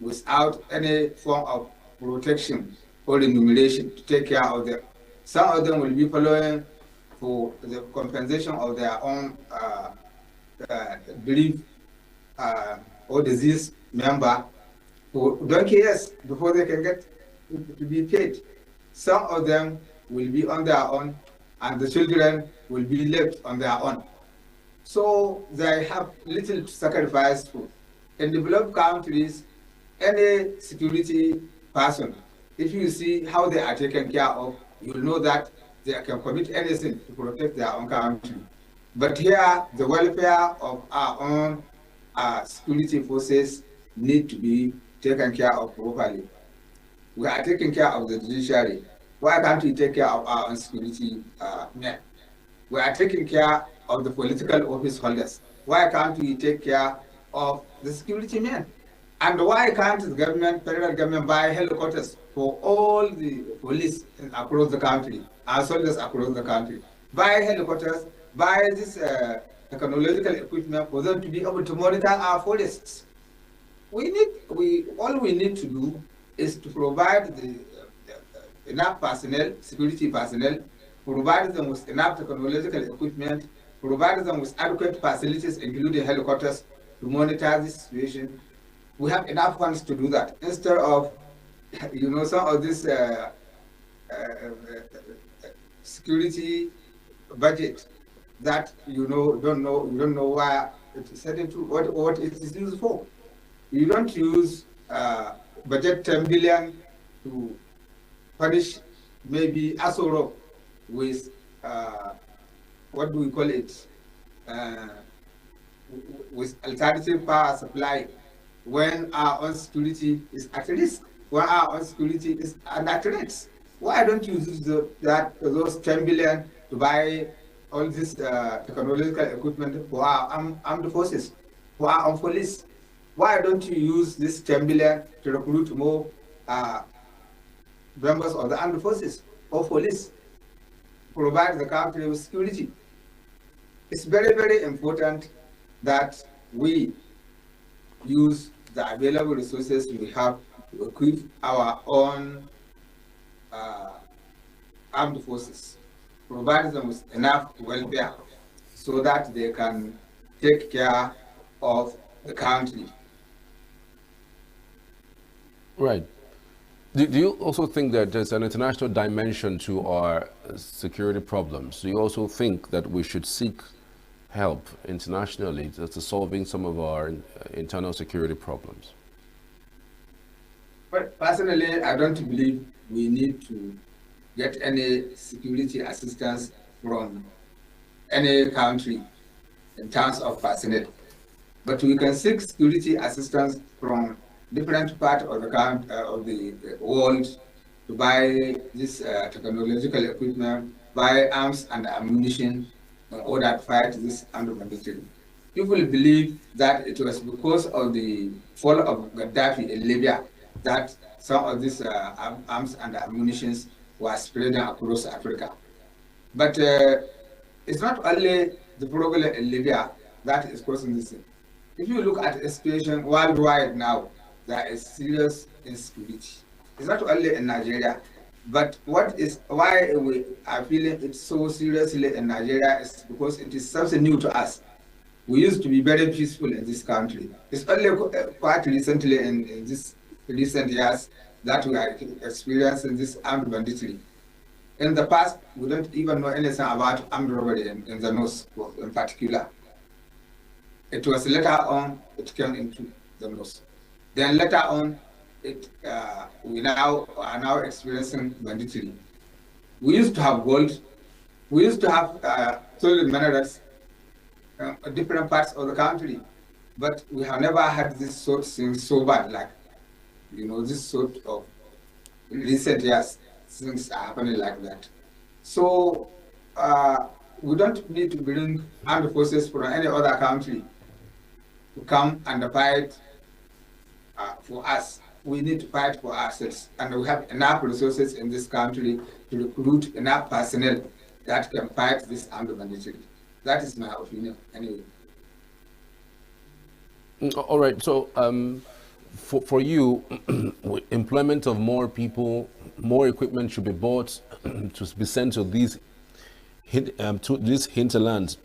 without any form of protection or remuneration to take care of them. Some of them will be following for the compensation of their own bereaved or diseased member for donkey years before they can get to be paid. Some of them will be on their own, and the children will be left on their own. So they have little to sacrifice for. In developed countries, any security person, if you see how they are taken care of, you'll know that they can commit anything to protect their own country. But here, the welfare of our own security forces need to be taken care of properly. We are taking care of the judiciary. Why can't we take care of our own security men? We are taking care of the political office holders. Why can't we take care of the security men? And why can't the government, federal government, buy helicopters for all the police across the country, our soldiers across the country? Buy helicopters, buy this technological equipment for them to be able to monitor our forests. All we need to do is to provide enough personnel, security personnel, provide them with enough technological equipment, provide them with adequate facilities, including helicopters, to monitor this situation. We have enough funds to do that. Instead of, some of this security budget that you don't know why it is headed to, what it is used for. You don't use budget 10 billion to punish maybe Asoro with what do we call it, with alternative power supply, when our own security is at risk, when our own security is under threat. Why don't you use those 10 billion to buy all this technological equipment for our armed forces, for our armed police? Why don't you use this 10 billion to recruit more members of the armed forces or police, provide the country with security? It's very, very important that we use the available resources we have to equip our own armed forces, provide them with enough welfare so that they can take care of the country. Right. Do you also think that there's an international dimension to our security problems? Do you also think that we should seek help internationally to solving some of our internal security problems? But personally, I don't believe we need to get any security assistance from any country in terms of personnel. But we can seek security assistance from different parts of the world to buy this technological equipment, buy arms and ammunition in order to fight this armed banditry. People believe that it was because of the fall of Gaddafi in Libya that some of these arms and ammunitions were spreading across Africa. But it's not only the problem in Libya that is causing this. If you look at the situation worldwide now, there is serious insecurity. It's not only in Nigeria, but why we are feeling it so seriously in Nigeria is because it is something new to us. We used to be very peaceful in this country. It's only quite recently in this recent years that we are experiencing this armed banditry. In the past, we don't even know anything about armed robbery in the north in particular. It was later on it came into the north. Then later on, we are now experiencing banditry. We used to have gold. We used to have solid minerals in different parts of the country, but we have never had this sort of thing so bad, like, this sort of recent years, things are happening like that. So we don't need to bring armed forces from any other country to come and fight for us. We need to fight for ourselves, and we have enough resources in this country to recruit enough personnel that can fight this armed banditry. That is my opinion, anyway. All right. So, for you, employment of more people, more equipment should be bought to be sent to these hinterlands.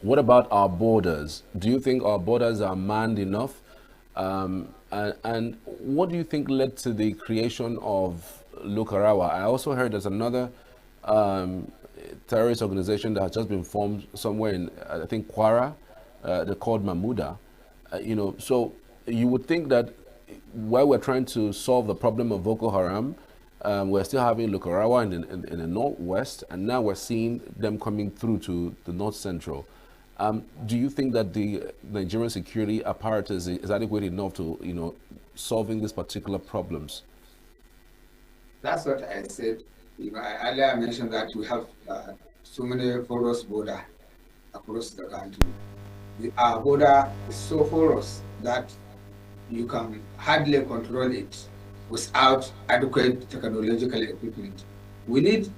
What about our borders? Do you think our borders are manned enough? And what do you think led to the creation of Lukarawa? I also heard there's another terrorist organization that has just been formed somewhere in, I think, Kwara. They're called Mamuda. So you would think that while we're trying to solve the problem of Boko Haram, we're still having Lukarawa in the northwest, and now we're seeing them coming through to the north central. Do you think that the Nigerian security apparatus is adequate enough to, solving these particular problems? That's what I said. I earlier mentioned that we have so many porous borders across the country. Our border is so porous that you can hardly control it without adequate technological equipment. We need,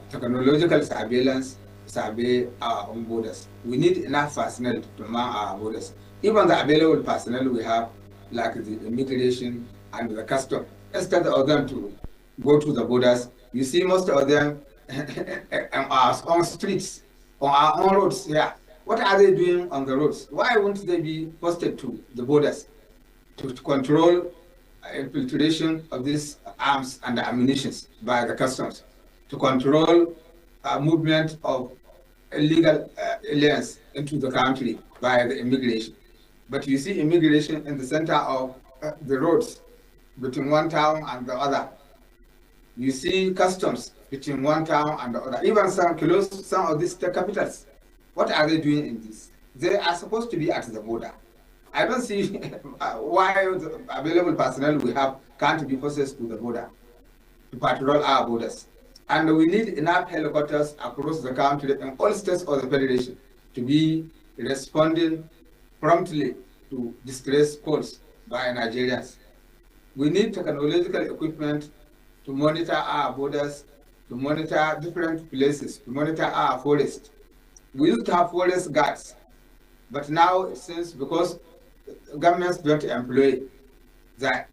technological surveillance, survey our own borders. We need enough personnel to man our borders. Even the available personnel we have, like the immigration and the custom, instead of them to go to the borders, you see most of them on our own streets, on our own roads here. what are they doing on the roads? Why won't they be posted to the borders to control infiltration of these arms and ammunitions by the customs, to control movement of illegal aliens into the country by the immigration? But you see immigration in the center of the roads between one town and the other. You see customs between one town and the other. Even some of these state capitals. What are they doing in this? They are supposed to be at the border. I don't see why the available personnel we have can't be processed to the border to patrol our borders. And we need enough helicopters across the country in all states of the Federation to be responding promptly to distress calls by Nigerians. We need technological equipment to monitor our borders, to monitor different places, to monitor our forest. We used to have forest guards, but now it seems because governments don't employ that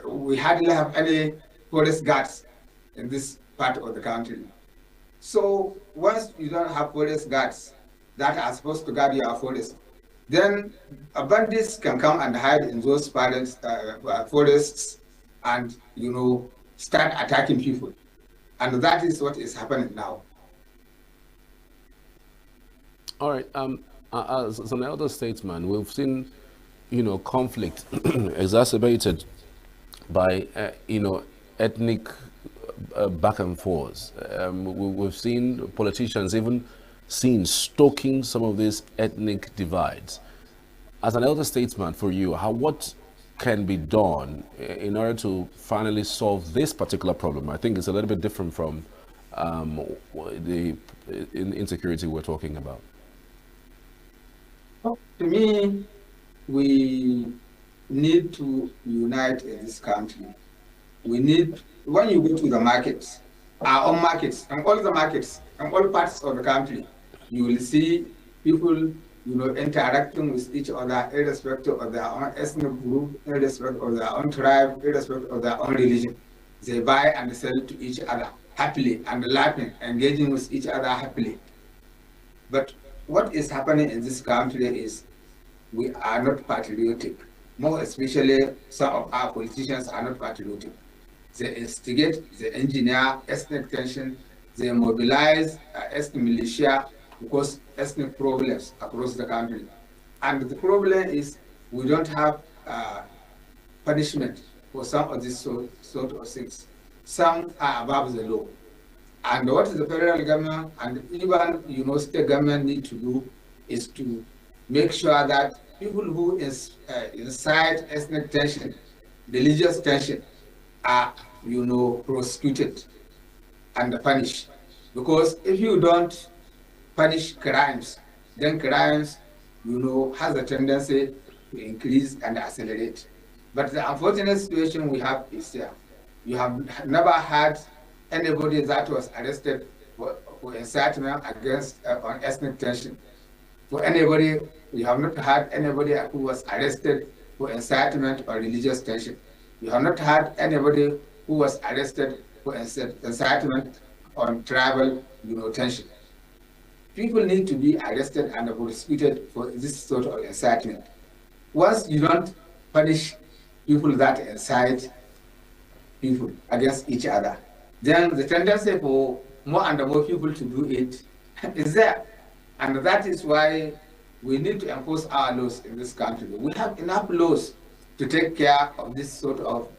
we hardly have any forest guards in this part of the country. So once you don't have forest guards that are supposed to guard your forest, then bandits can come and hide in those forests and, you know, start attacking people. And that is what is happening now. All right. As an elder statesman, we've seen, you know, conflict exacerbated by, you know, ethnic back and forth. We've seen politicians even seen stoking some of these ethnic divides. As an elder statesman, for you, what can be done in order to finally solve this particular problem? I think it's a little bit different from the insecurity we're talking about. To me, we need to unite in this country. We need, when you go to the markets, our own markets, and all the markets, and all parts of the country, you will see people, you know, interacting with each other, irrespective of their own ethnic group, irrespective of their own tribe, irrespective of their own religion. They buy and sell to each other happily and laughing, engaging with each other happily. But what is happening in this country is we are not patriotic. More especially, some of our politicians are not patriotic. They instigate, they engineer ethnic tension, they mobilize ethnic militia because ethnic problems across the country. And the problem is we don't have punishment for some of these sort of things. Some are above the law. And what the federal government and even, you know, state government need to do is to make sure that people who incite ethnic tension, religious tension, are, you know, prosecuted and punished. Because if you don't punish crimes, then crimes, you know, has a tendency to increase and accelerate. But the unfortunate situation we have is there. You have never had anybody that was arrested for incitement against on ethnic tension. For anybody, we have not had anybody who was arrested for incitement or religious tension. We have not had anybody who was arrested for incitement on tribal, you know, tension. People need to be arrested and prosecuted for this sort of incitement. Once you don't punish people that incite people against each other, then the tendency for more and more people to do it is there. And that is why we need to enforce our laws in this country. We have enough laws to take care of this sort of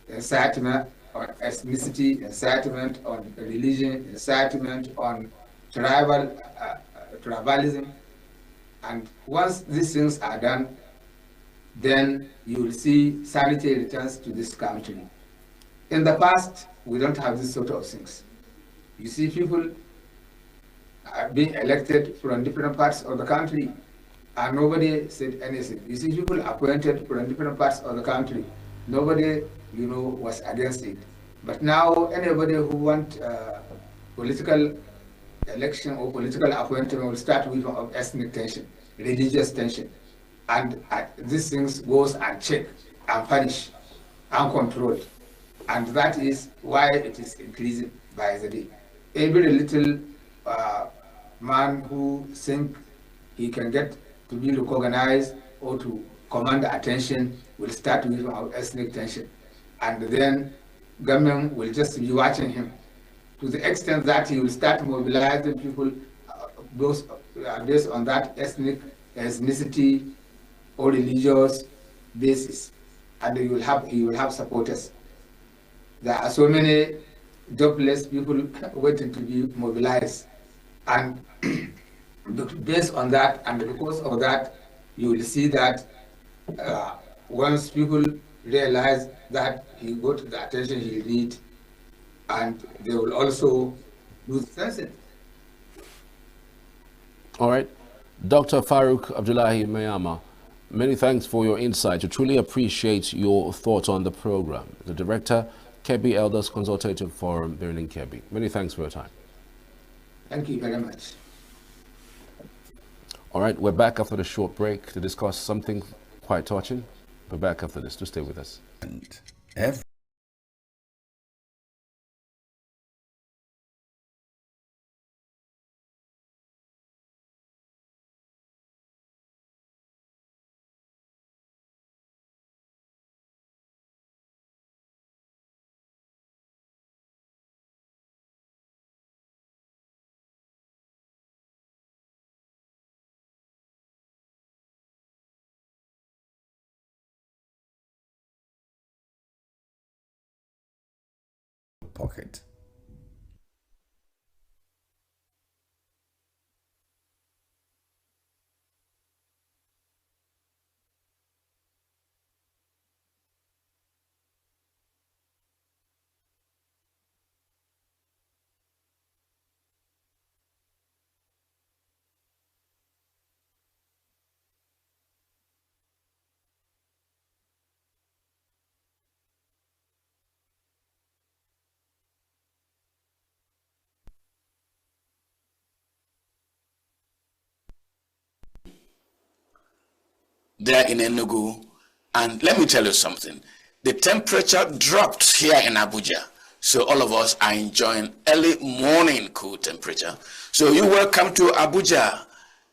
incitement on ethnicity, incitement on religion, incitement on tribalism. And once these things are done, then you will see sanity returns to this country. In the past, we don't have this sort of things. You see people being elected from different parts of the country and nobody said anything. You see people appointed from different parts of the country. Nobody, you know, was against it. But now anybody who wants political election or political appointment will start with ethnic tension, religious tension. And these things goes unchecked and punished, uncontrolled. And that is why it is increasing by the day. Every little man who think he can get to be recognized or to command attention will start with ethnic tension. And then government will just be watching him to the extent that he will start mobilizing people based on that ethnicity or religious basis. And he will have supporters. There are so many jobless people waiting to be mobilized. And based on that, and because of that, you will see that once people realize that he got the attention he needs, and they will also do the sensing. All right. Dr. Farouk Abdullahi Mayama, many thanks for your insight. We truly appreciate your thoughts on the program. The director, Kebbi Elders Consultative Forum, Birnin Kebbi. Many thanks for your time. Thank you very much. All right, we're back after the short break to discuss something quite touching. We're back after this. Do stay with us. Pocket. There in ENUGU, and let me tell you something, the temperature dropped here in Abuja, so all of us are enjoying early morning cool temperature. So you're welcome to Abuja.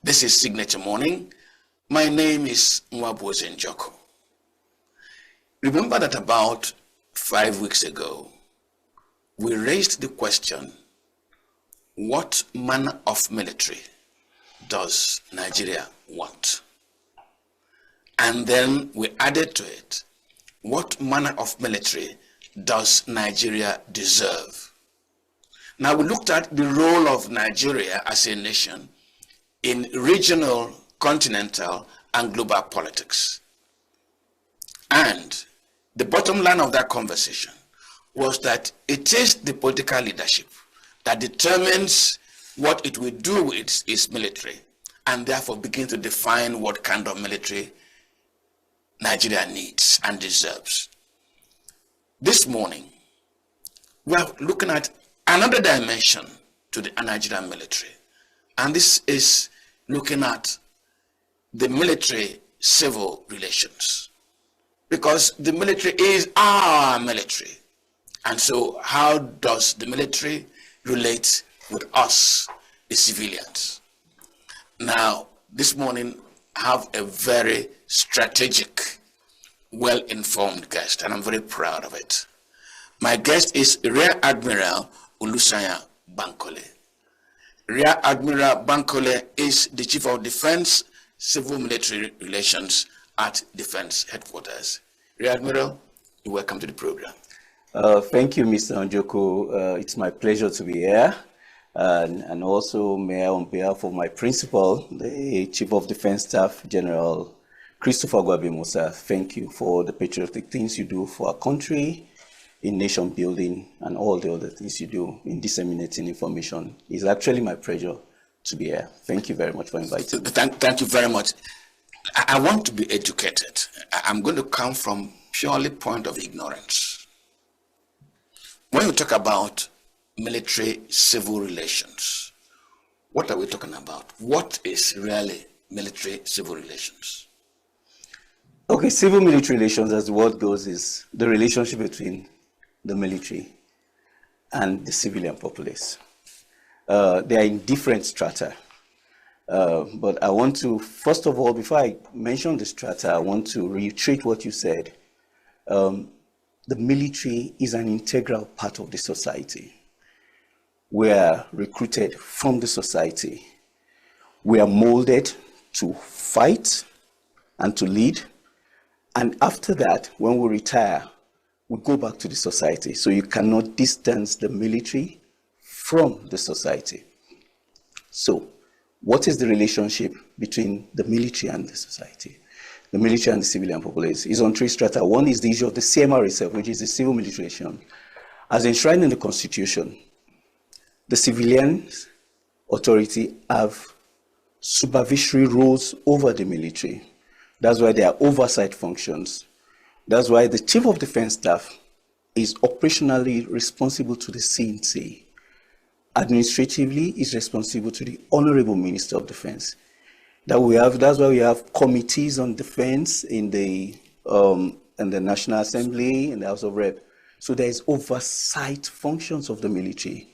This is Signature Morning. My name is Nwabuoze Njoko. Remember that about 5 weeks ago, we raised the question, what manner of military does Nigeria want? And then we added to it, what manner of military does Nigeria deserve? Now we looked at the role of Nigeria as a nation in regional, continental, and global politics. And the bottom line of that conversation was that it is the political leadership that determines what it will do with its military, and therefore begin to define what kind of military Nigeria needs and deserves. This morning, we are looking at another dimension to the Nigerian military, and this is looking at the military-civil relations, because the military is our military, and so how does the military relate with us, the civilians? Now, this morning, I have a very strategic, well-informed guest, and I'm very proud of it. My guest is Rear Admiral Olusanya Bankole. Rear Admiral Bankole is the Chief of Defense Civil Military Relations at Defense Headquarters. Rear Admiral, you're welcome to the program. Thank you, Mr. Njoko. It's my pleasure to be here. And also, may I, on behalf of my principal, the Chief of Defense Staff, General Christopher Gwabi Musa, thank you for the patriotic things you do for our country, in nation building, and all the other things you do in disseminating information. It's actually my pleasure to be here. Thank you very much for inviting me. Thank you very much. I want to be educated. I'm going to come from purely point of ignorance. When you talk about military-civil relations, what are we talking about? What is really military-civil relations? Okay, civil-military relations, as the word goes, is the relationship between the military and the civilian populace. They are in different strata. But I want to, first of all, before I mention the strata, I want to reiterate what you said. The military is an integral part of the society. We are recruited from the society. We are molded to fight and to lead. And after that, when we retire, we go back to the society. So you cannot distance the military from the society. So what is the relationship between the military and the society? The military and the civilian population is on three strata. One is the issue of the CMR itself, which is the civil military relation. As enshrined in the Constitution, the civilian authority have supervisory roles over the military. That's why there are oversight functions. That's why the Chief of Defense Staff is operationally responsible to the CNC. Administratively is responsible to the Honorable Minister of Defense. That's why we have committees on defense in the National Assembly, in the House of Rep. So there is oversight functions of the military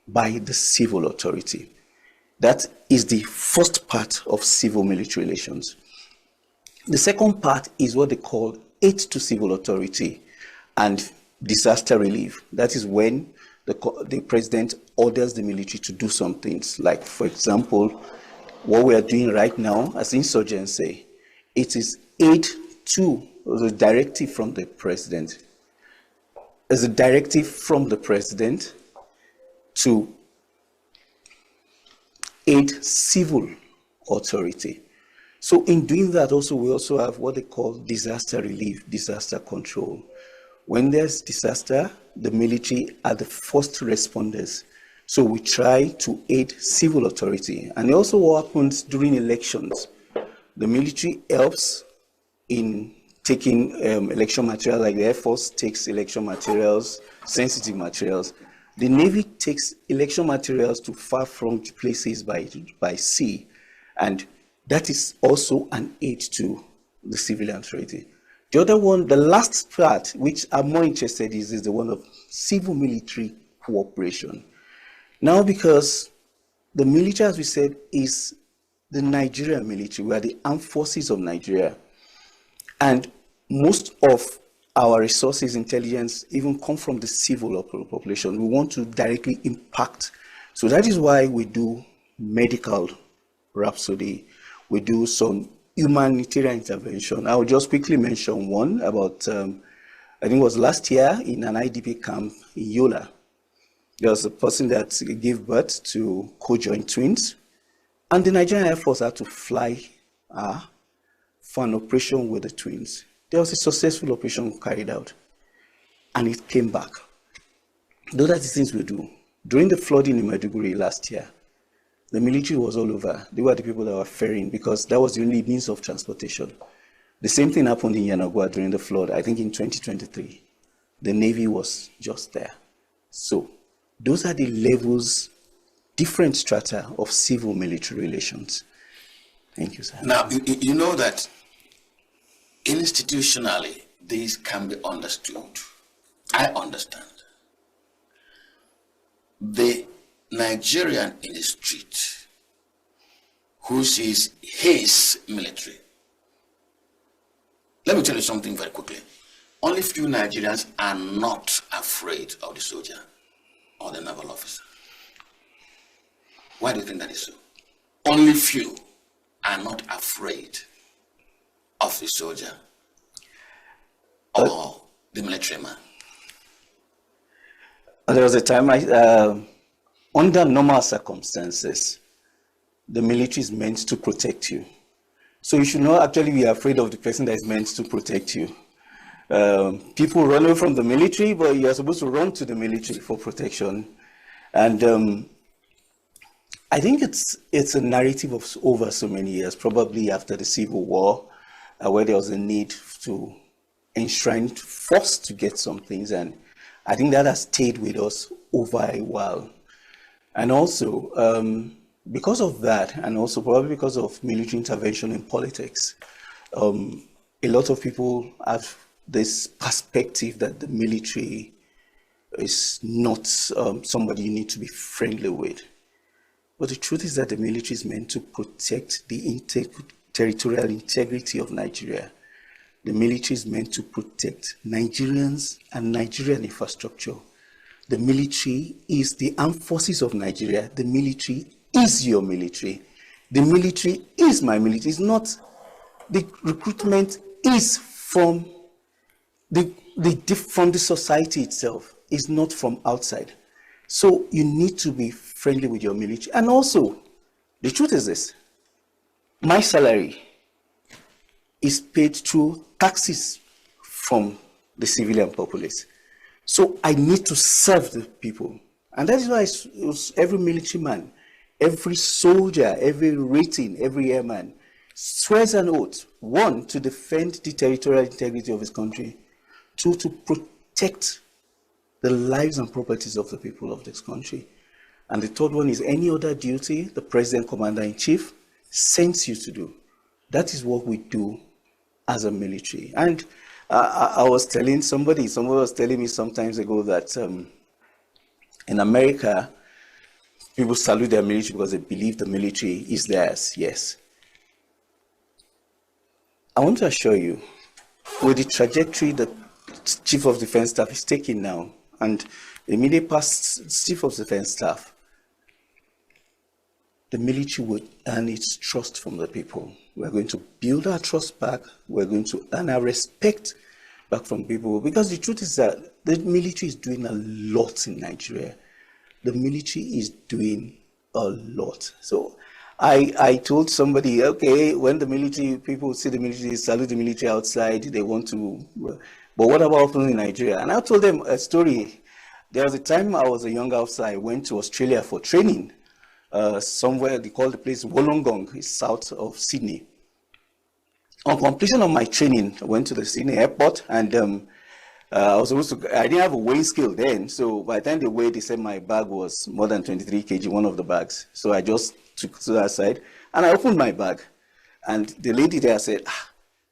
by the civil authority. That is the first part of civil-military relations. The second part is what they call aid to civil authority and disaster relief. That is when the president orders the military to do some things. Like, for example, what we are doing right now as insurgency, it is aid to the directive from the president. As a directive from the president to aid civil authority. So in doing that also, we also have what they call disaster relief, disaster control. When there's disaster, the military are the first responders. So we try to aid civil authority. And also what happens during elections, the military helps in taking election material, like the Air Force takes election materials, sensitive materials. The Navy takes election materials to far-flung places by sea. And that is also an aid to the civilian authority. The other one, the last part, which I'm more interested in, is the one of civil-military cooperation. Now, because the military, as we said, is the Nigerian military. We are the armed forces of Nigeria. And most of our resources, intelligence, even come from the civil population. We want to directly impact. So that is why we do medical rhapsody. We do some humanitarian intervention. I will just quickly mention one about, I think it was last year in an IDP camp in Yola. There was a person that gave birth to co-joined twins, and the Nigerian Air Force had to fly for an operation with the twins. There was a successful operation carried out, and it came back. Those are the things we do. During the flooding in Maiduguri last year, the military was all over. They were the people that were ferrying because that was the only means of transportation. The same thing happened in ENUGU during the flood, I think in 2023. The Navy was just there. So those are the levels, different strata of civil-military relations. Thank you, sir. Now, you know that institutionally, these can be understood. I understand. The Nigerian in the street who sees his military. Let me tell you something very quickly. Only few Nigerians are not afraid of the soldier or the naval officer. Why do you think that is so? Only few are not afraid of the soldier or the military man. There was a time, under normal circumstances, the military is meant to protect you. So you should not actually be afraid of the person that is meant to protect you. People run away from the military, but you are supposed to run to the military for protection. And I think it's a narrative of over so many years, probably after the Civil War, where there was a need to enshrine force to get some things. And I think that has stayed with us over a while. And also, because of that, and also probably because of military intervention in politics, a lot of people have this perspective that the military is not somebody you need to be friendly with. But the truth is that the military is meant to protect the territorial integrity of Nigeria. The military is meant to protect Nigerians and Nigerian infrastructure. The military is the armed forces of Nigeria. The military is your military. The military is my military. It's not, the recruitment is from from the society itself. It's not from outside. So you need to be friendly with your military. And also, the truth is this: my salary is paid through taxes from the civilian populace. So I need to serve the people. And that is why every military man, every soldier, every rating, every airman swears an oath: one, to defend the territorial integrity of his country; two, to protect the lives and properties of the people of this country; and the third one is any other duty the President Commander-in-Chief sends you to do. That is what we do as a military. And I was telling somebody was telling me some time ago that in America, people salute their military because they believe the military is theirs. Yes. I want to assure you, with the trajectory the Chief of Defense Staff is taking now, and the immediate past Chief of Defense Staff, the military will earn its trust from the people. We're going to build our trust back. We're going to earn our respect back from people. Because the truth is that the military is doing a lot in Nigeria. The military is doing a lot. So I told somebody, okay, when the military, people see the military, salute the military outside, they want to, but what about in Nigeria? And I told them a story. There was a time I was a young officer. I went to Australia for training. Somewhere they call the place Wollongong, it's south of Sydney. On completion of my training, I went to the Sydney airport, and I didn't have a weighing scale then, so by the time they weighed, they said my bag was more than 23 kg, one of the bags. So I just took to that side, and I opened my bag, and the lady there said,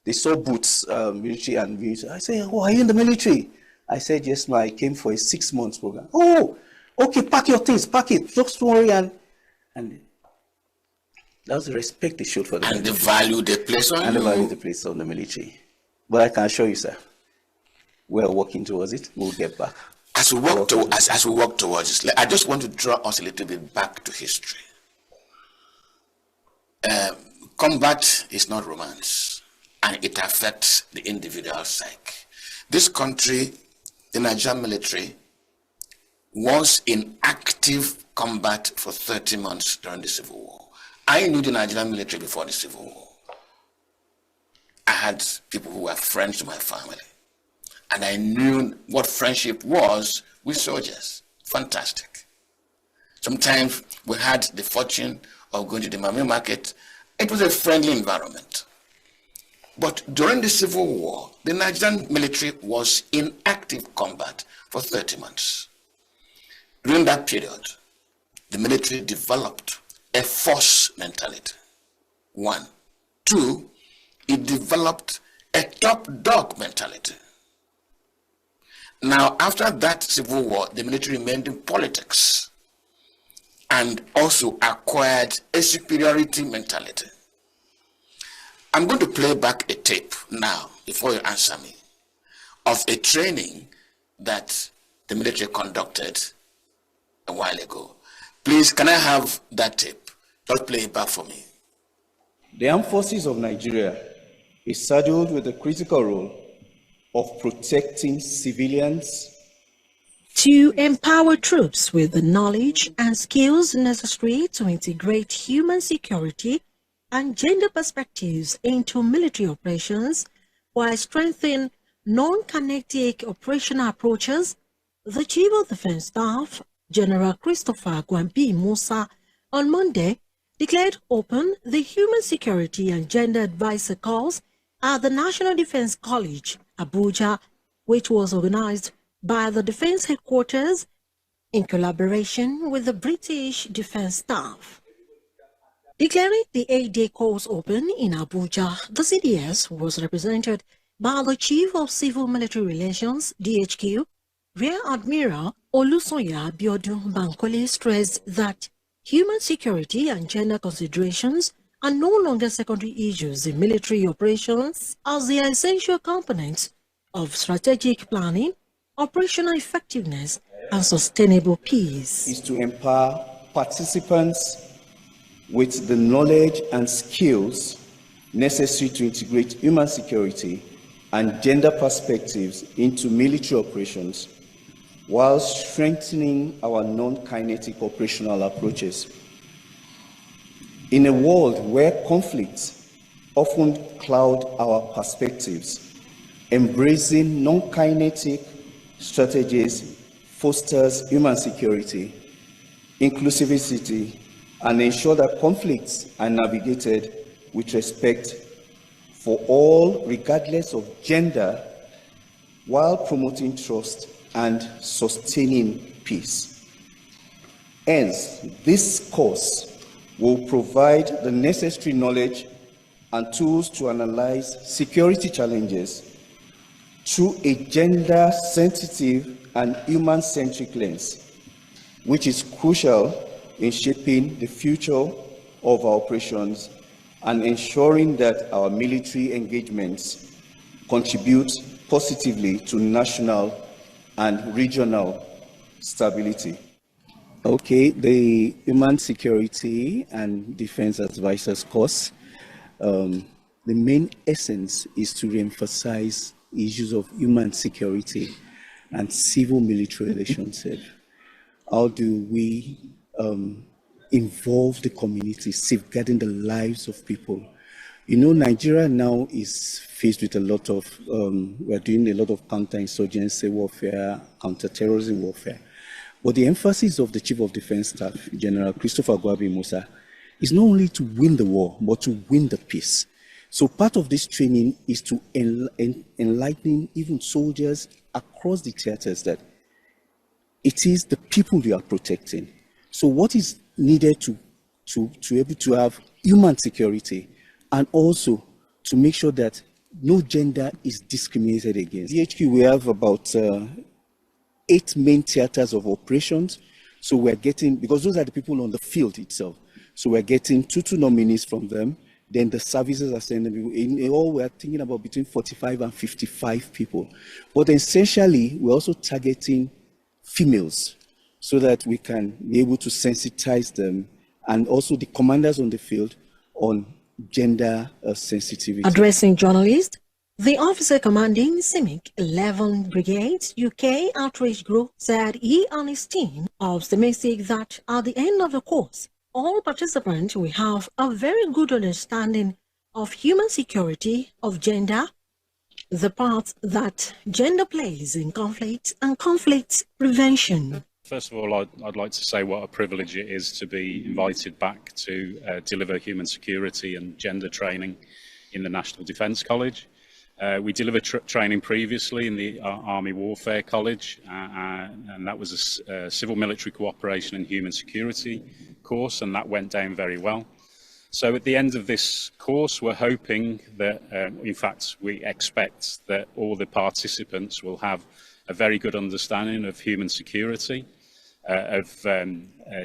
they saw boots, military and military. I said, oh, are you in the military? I said, yes, I came for a 6-month program. Oh, okay, pack your things, pack it, just don't worry. And that was the respect they showed for the military. And the value they place on you. And the value they place on the military. But I can assure you, sir, we're working towards it. We'll get back. As we work towards it, I just want to draw us a little bit back to history. Combat is not romance, and it affects the individual psyche. This country, the Nigerian military, was in active combat for 30 months during the Civil War. I knew the Nigerian military before the Civil War. I had people who were friends to my family, and I knew what friendship was with soldiers. Fantastic. Sometimes we had the fortune of going to the Mami market. It was a friendly environment. But during the Civil War, the Nigerian military was in active combat for 30 months. During that period, the military developed a force mentality. 1. 2, it developed a top-dog mentality. Now, after that Civil War, the military remained in politics and also acquired a superiority mentality. I'm going to play back a tape now, before you answer me, of a training that the military conducted a while ago. Please, can I have that tape? Just play it back for me. The armed forces of Nigeria is saddled with the critical role of protecting civilians. To empower troops with the knowledge and skills necessary to integrate human security and gender perspectives into military operations while strengthening non-kinetic operational approaches, the Chief of Defense Staff, General Christopher Gwampi Musa, on Monday declared open the Human Security and Gender Advisor course at the National Defense College, Abuja, which was organized by the Defense Headquarters in collaboration with the British Defense Staff. Declaring the 8-day course open in Abuja, the CDS was represented by the Chief of Civil Military Relations, DHQ, Rear Admiral Olusoya Abiodun Bankole stressed that human security and gender considerations are no longer secondary issues in military operations, as they are essential components of strategic planning, operational effectiveness, and sustainable peace. Is to empower participants with the knowledge and skills necessary to integrate human security and gender perspectives into military operations, while strengthening our non-kinetic operational approaches. In a world where conflicts often cloud our perspectives, embracing non-kinetic strategies fosters human security, inclusivity, and ensure that conflicts are navigated with respect for all, regardless of gender, while promoting trust and sustaining peace. Hence, this course will provide the necessary knowledge and tools to analyze security challenges through a gender-sensitive and human-centric lens, which is crucial in shaping the future of our operations and ensuring that our military engagements contribute positively to national and regional stability. Okay, the Human Security and Defense Advisors course, the main essence is to re-emphasize issues of human security and civil-military relationship. How do we involve the community, safeguarding the lives of people? You know, Nigeria now is faced with a lot of, we're doing a lot of counterinsurgency warfare, counterterrorism warfare. But the emphasis of the Chief of Defense Staff, General Christopher Musa, is not only to win the war, but to win the peace. So part of this training is to enlighten even soldiers across the theaters that it is the people you are protecting. So what is needed to be able to have human security, and also to make sure that no gender is discriminated against. DHQ, we have about 8 main theaters of operations. So we're getting, because those are the people on the field itself. So we're getting 2 nominees from them. Then the services are sending people. In all, we're thinking about between 45 and 55 people. But essentially, we're also targeting females so that we can be able to sensitize them, and also the commanders on the field on gender sensitivity. Addressing journalists, the officer commanding CIMIC 11 Brigades UK Outreach Group said he and his team are optimistic that at the end of the course, all participants will have a very good understanding of human security, of gender, the part that gender plays in conflict and conflict prevention. First of all, I'd like to say what a privilege it is to be invited back to deliver human security and gender training in the National Defence College. We delivered training previously in the Army Warfare College, and that was a civil military cooperation and human security course, and that went down very well. So at the end of this course, we're hoping that, in fact, we expect that all the participants will have a very good understanding of human security, of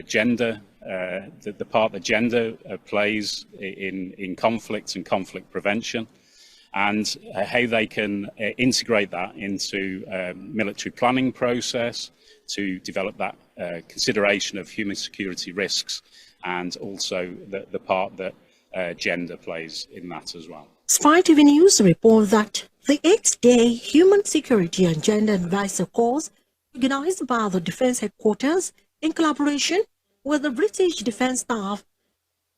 gender, the part that gender plays in conflict and conflict prevention, and how they can integrate that into military planning process to develop that consideration of human security risks, and also the part that gender plays in that as well. Spy TV News report that the 8th-day Human Security and Gender Advisor course, organized by the Defence Headquarters in collaboration with the British Defence Staff,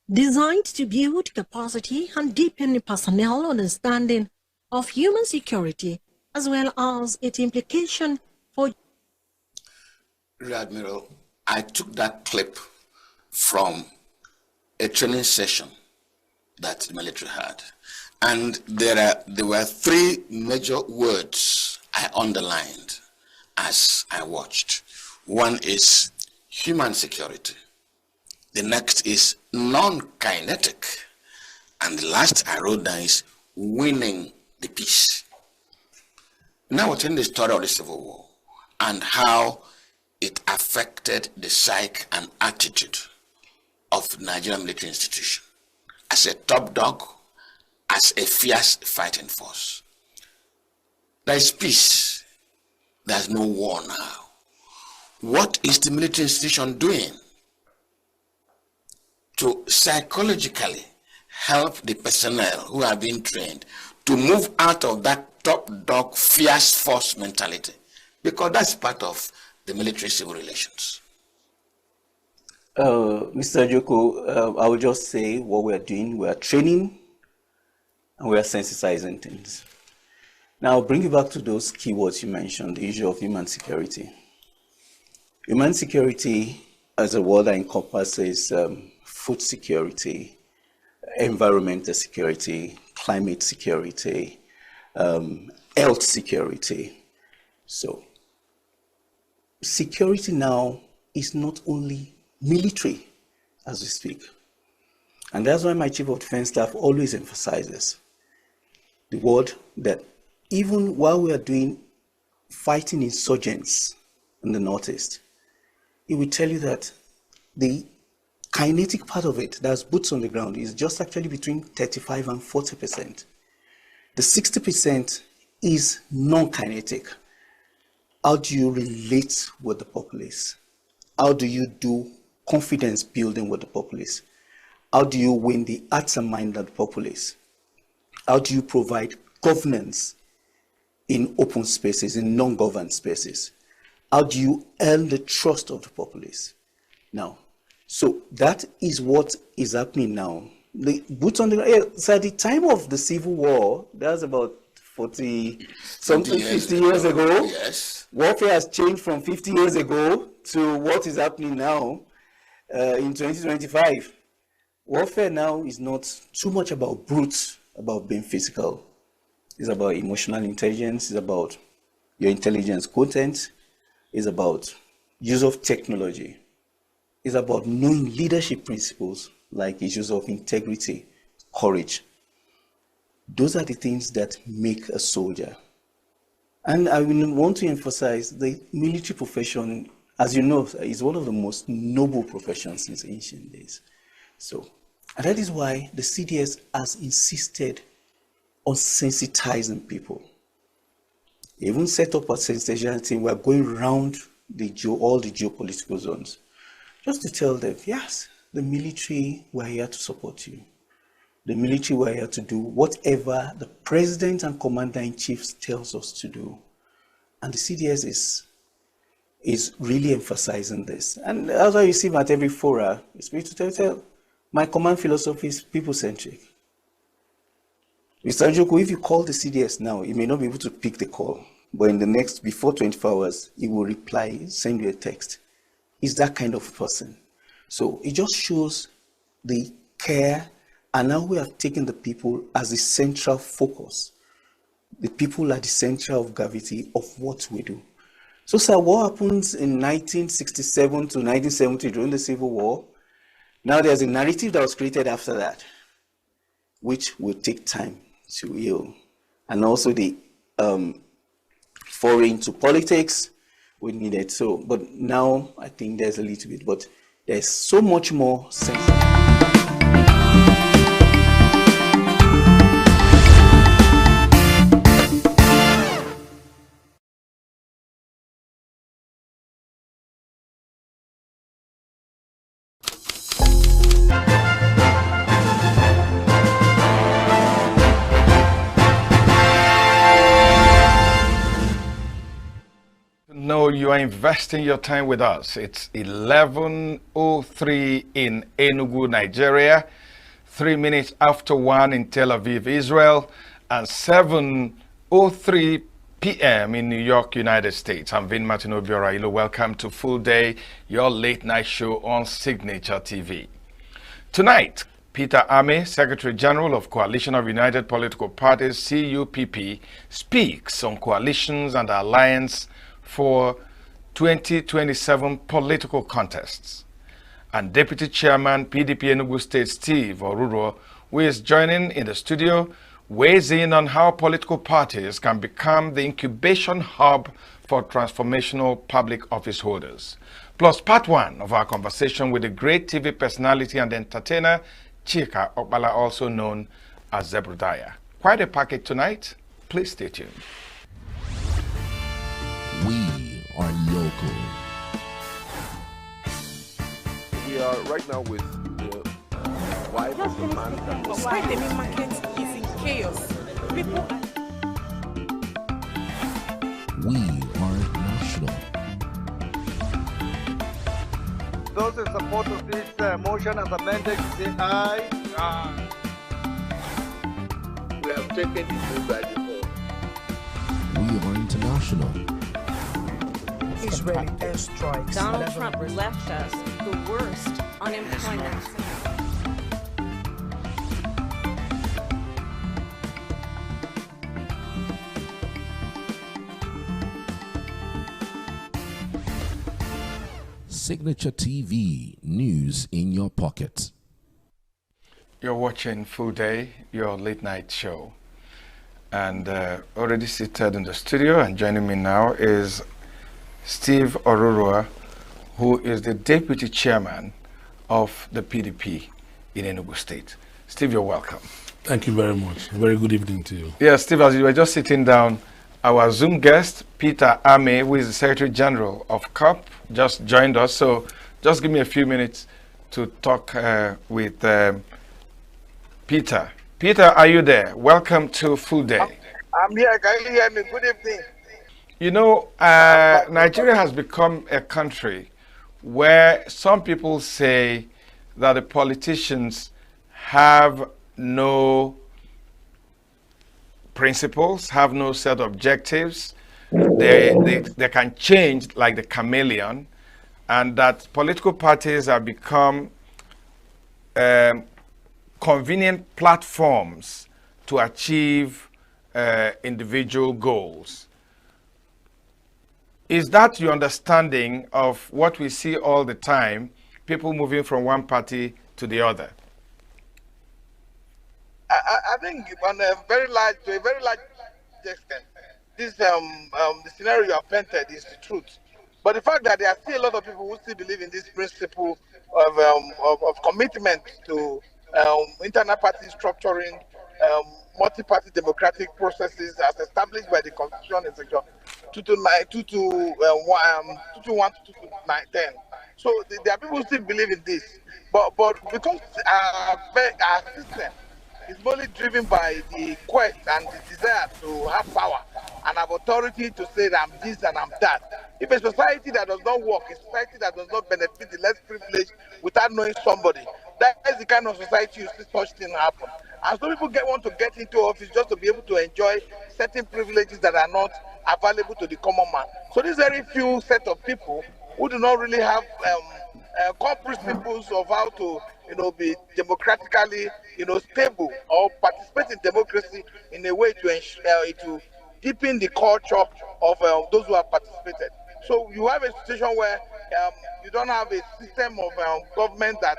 designed to build capacity and deepen personnel understanding of human security, as well as its implication for... Rear Admiral, I took that clip from a training session that the military had. And there were 3 major words I underlined as I watched. One is human security. The next is non-kinetic. And the last I wrote down is winning the peace. Now we're telling the story of the Civil War and how it affected the psyche and attitude of Nigerian military institution as a top dog, as a fierce fighting force. There is peace. There's no war now. What is the military institution doing to psychologically help the personnel who are being trained to move out of that top dog, fierce force mentality? Because that's part of the military civil relations. Mr. Joko, I will just say what we are doing. We are training and we are sensitizing things. Now, I'll bring you back to those keywords you mentioned, the issue of human security. Human security as a word that encompasses food security, environmental security, climate security, health security. So, security now is not only military as we speak. And that's why my Chief of Defense Staff always emphasizes the word that even while we are fighting insurgents in the Northeast, it will tell you that the kinetic part of it, that's boots on the ground, is just actually between 35 and 40%. The 60% is non-kinetic. How do you relate with the populace? How do you do confidence building with the populace? How do you win the hearts and minds of the populace? How do you provide governance in open spaces, in non-governed spaces? How do you earn the trust of the populace? Now, so that is what is happening now. The boots on the ground. So at the time of the Civil War, that was about 50 years ago. Yes. Warfare has changed from 50 years ago to what is happening now in 2025. Warfare now is not too much about brute, about being physical. It's about emotional intelligence. It's about your intelligence content. It's about use of technology. It's about knowing leadership principles like issues of integrity, courage. Those are the things that make a soldier. And I will want to emphasize the military profession, as you know, is one of the most noble professions since ancient days. So, and that is why the CDS has insisted on sensitizing people. Even set up a sensitization team. We are going around all the geopolitical zones, just to tell them, yes, the military, we're here to support you. The military, we're here to do whatever the president and commander-in-chief tells us to do. And the CDS is really emphasizing this. And as I receive at every fora, it's me to tell my command philosophy is people-centric. Mr. Njoku, if you call the CDS now, he may not be able to pick the call, but in the next, before 24 hours, he will reply, send you a text. He's that kind of person. So it just shows the care, and now we have taken the people as the central focus. The people are the center of gravity of what we do. So, sir, what happens in 1967 to 1970 during the Civil War? Now there's a narrative that was created after that, which will take time to heal. And also the foray into politics, we need it. So, but now I think there's a little bit, but there's so much more sense. No, you are investing your time with us. It's 11:03 in ENUGU, Nigeria, 3 minutes after 1 in Tel Aviv, Israel, and 7:03 p.m. in New York, United States. I'm Vin Martin Obiora. Welcome to Full Day, your late night show on Signature TV. Tonight, Peter Ame, Secretary General of Coalition of United Political Parties, CUPP, speaks on coalitions and alliance for 2027 political contests. And Deputy Chairman PDP Enugu State Steve Oruro, who is joining in the studio, weighs in on how political parties can become the incubation hub for transformational public office holders. plus part 1 of our conversation with the great TV personality and entertainer Chika Okpala, also known as Zebrudiah. Quite a package tonight. Please stay tuned. We are local. We are right now with the wife of the man that was... Why the main market is in chaos? People... We are national. Those in support of this motion as amended, say aye. Aye. We have taken it by default. We are international. Israeli airstrikes. Donald Trump left us the worst unemployment. Signature TV, news in your pocket. You're watching Full Day, your late night show. And already seated in the studio and joining me now is Steve Orurua, who is the Deputy Chairman of the PDP in Enugu State. Steve, you're welcome. Thank you very much. Very good evening to you. Yeah, Steve, as you were just sitting down, our Zoom guest, Peter Ame, who is the Secretary General of CUP, just joined us. So just give me a few minutes to talk with Peter. Peter, are you there? Welcome to Full Day. I'm here. Can you hear me? Good evening. You know, Nigeria has become a country where some people say that the politicians have no principles, have no set objectives. They can change like the chameleon, and that political parties have become convenient platforms to achieve individual goals. Is that your understanding of what we see all the time, people moving from one party to the other? I think on a very large extent, this the scenario you have painted is the truth. But the fact that there are still a lot of people who still believe in this principle of commitment to internal party structuring, multi-party democratic processes as established by the Constitution in Section 221 to 210. So there are people who still believe in this. But because our system is only driven by the quest and the desire to have power and have authority to say that I'm this and I'm that. If a society that does not work, a society that does not benefit the less privileged without knowing somebody, that is the kind of society you see such things happen. And some people want to get into office just to be able to enjoy certain privileges that are not available to the common man. So there's very few set of people who do not really have core principles of how to, be democratically, stable or participate in democracy in a way to deepen the culture of those who have participated. So you have a situation where you don't have a system of government that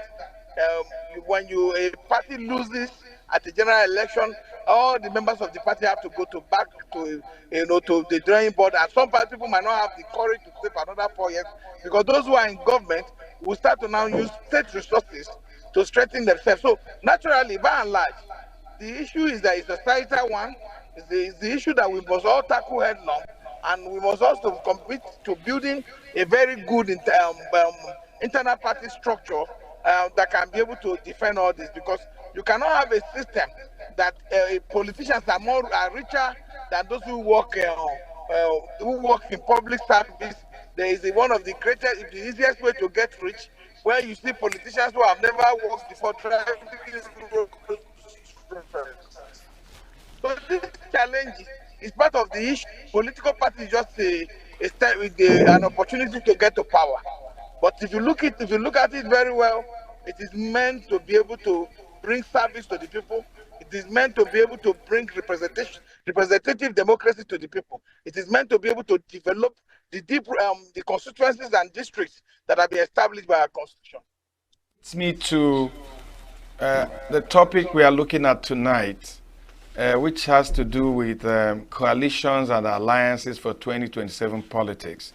when a party loses at the general election, all the members of the party have to go back to the drawing board, and some people might not have the courage to stay for another 4 years because those who are in government will start to now use state resources to strengthen themselves. So naturally, by and large, the issue is that it's a societal one. It's the issue that we must all tackle headlong, and we must also commit to building a very good internal party structure that can be able to defend all this, because you cannot have a system that politicians are richer than those who work in public service. There is one of the greatest, the easiest way to get rich, where you see politicians who have never worked before driving. So this challenge is part of the issue. Political party is just a step with an opportunity to get to power. But if you look at it very well, it is meant to be able to bring service to the people. It is meant to be able to bring representative democracy to the people. It is meant to be able to develop the constituencies and districts that have been established by our constitution. It's me to the topic we are looking at tonight, which has to do with coalitions and alliances for 2027 politics.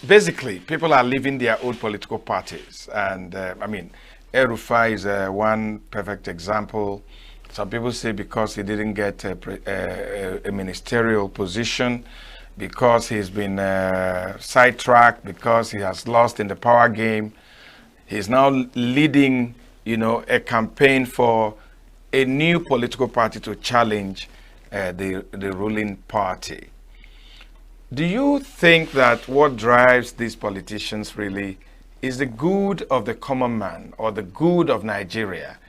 basically, people are leaving their old political parties. And I mean, El-Rufai is one perfect example. Some people say because he didn't get a ministerial position, because he's been sidetracked, because he has lost in the power game. He's now leading, you know, a campaign for a new political party to challenge the ruling party. Do you think that what drives these politicians really is the good of the common man or the good of Nigeria?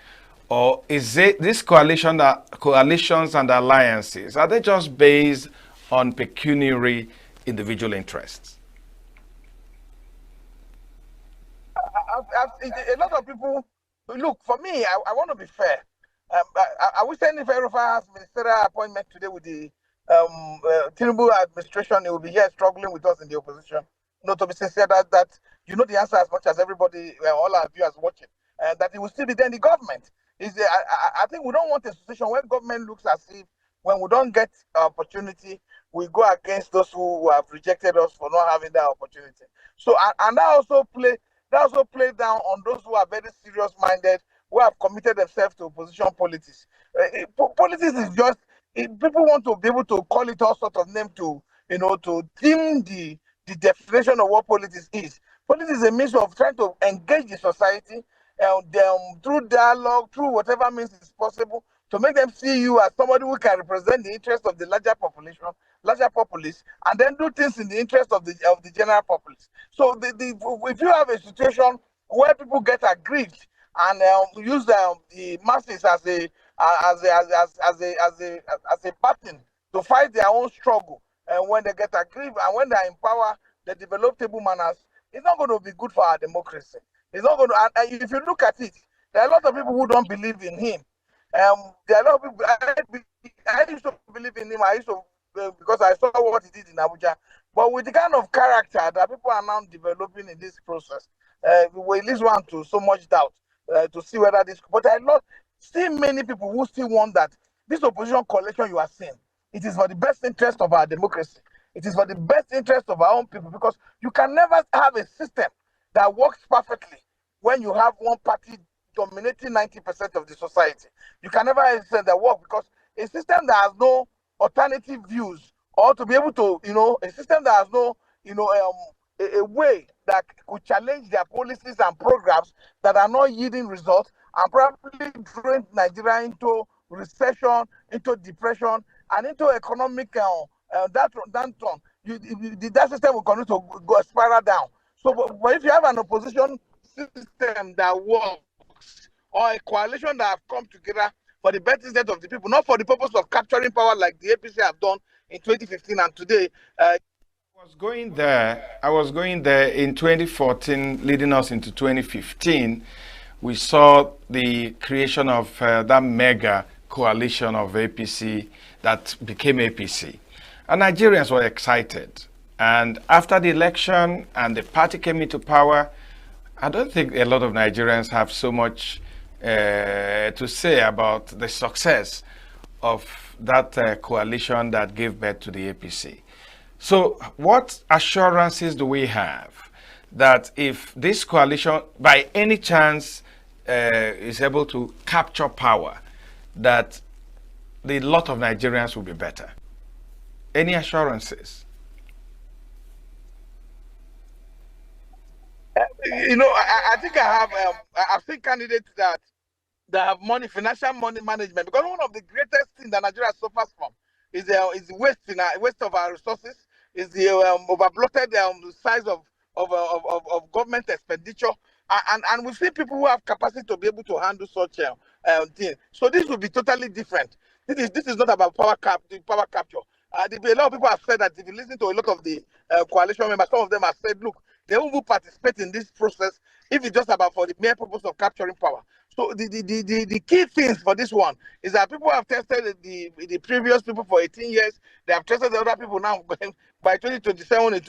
Or is it this coalitions and alliances, are they just based on pecuniary individual interests? A lot of people, look, for me, I want to be fair. I wish any El-Rufai has ministerial appointment today with the Tinubu administration, he will be here struggling with us in the opposition. No, to be sincere, that you know the answer as much as everybody, all our viewers watching, that he will still be there in the government. I think we don't want a situation where government looks as if when we don't get opportunity, we go against those who have rejected us for not having that opportunity. So, and that also played down on those who are very serious-minded, who have committed themselves to opposition politics. Politics is just, people want to be able to call it all sorts of names to, you know, to dim the definition of what politics is. Politics is a means of trying to engage the society through dialogue, through whatever means is possible, to make them see you as somebody who can represent the interest of the larger population, larger populace, and then do things in the interest of the general populace. So if you have a situation where people get aggrieved and use the masses as a button to fight their own struggle, and when they get aggrieved and when they're in power, they develop table manners, it's not going to be good for our democracy. It's not going to, and if you look at it, there are a lot of people who don't believe in him. There are a lot of people, I used to believe in him, because I saw what he did in Abuja. But with the kind of character that people are now developing in this process, we at least want to so much doubt to see whether this, but I see many people who still want that this opposition coalition you are seeing, it is for the best interest of our democracy. It is for the best interest of our own people, because you can never have a system that works perfectly when you have one party dominating 90% of the society. You can never have a system that works, because a system that has no alternative views, or to be able to, you know, a system that has no, you know, a way that could challenge their policies and programs that are not yielding results and probably drain Nigeria into recession, into depression, and into economic downturn. That system will continue to go spiral down. So, but if you have an opposition system that works, or a coalition that have come together for the best interest of the people, not for the purpose of capturing power like the APC have done in 2015 and today. I was going there in 2014, leading us into 2015. We saw the creation of that mega coalition of APC that became APC. And Nigerians were excited. And after the election and the party came into power, I don't think a lot of Nigerians have so much to say about the success of that coalition that gave birth to the APC. So what assurances do we have that if this coalition by any chance is able to capture power, that the lot of Nigerians will be better? Any assurances? You know, I think I've seen candidates that have money, financial money management, because one of the greatest things that Nigeria suffers from is waste of our resources, is the overbloated size of government expenditure, and we see people who have capacity to be able to handle such things. So this will be totally different. This is not about power capture. A lot of people have said that if you listen to a lot of the coalition members, some of them have said, look, they won't participate in this process if it's just about for the mere purpose of capturing power. So the key things for this one is that people have tested the previous people for 18 years. They have tested the other people now. By 2027, it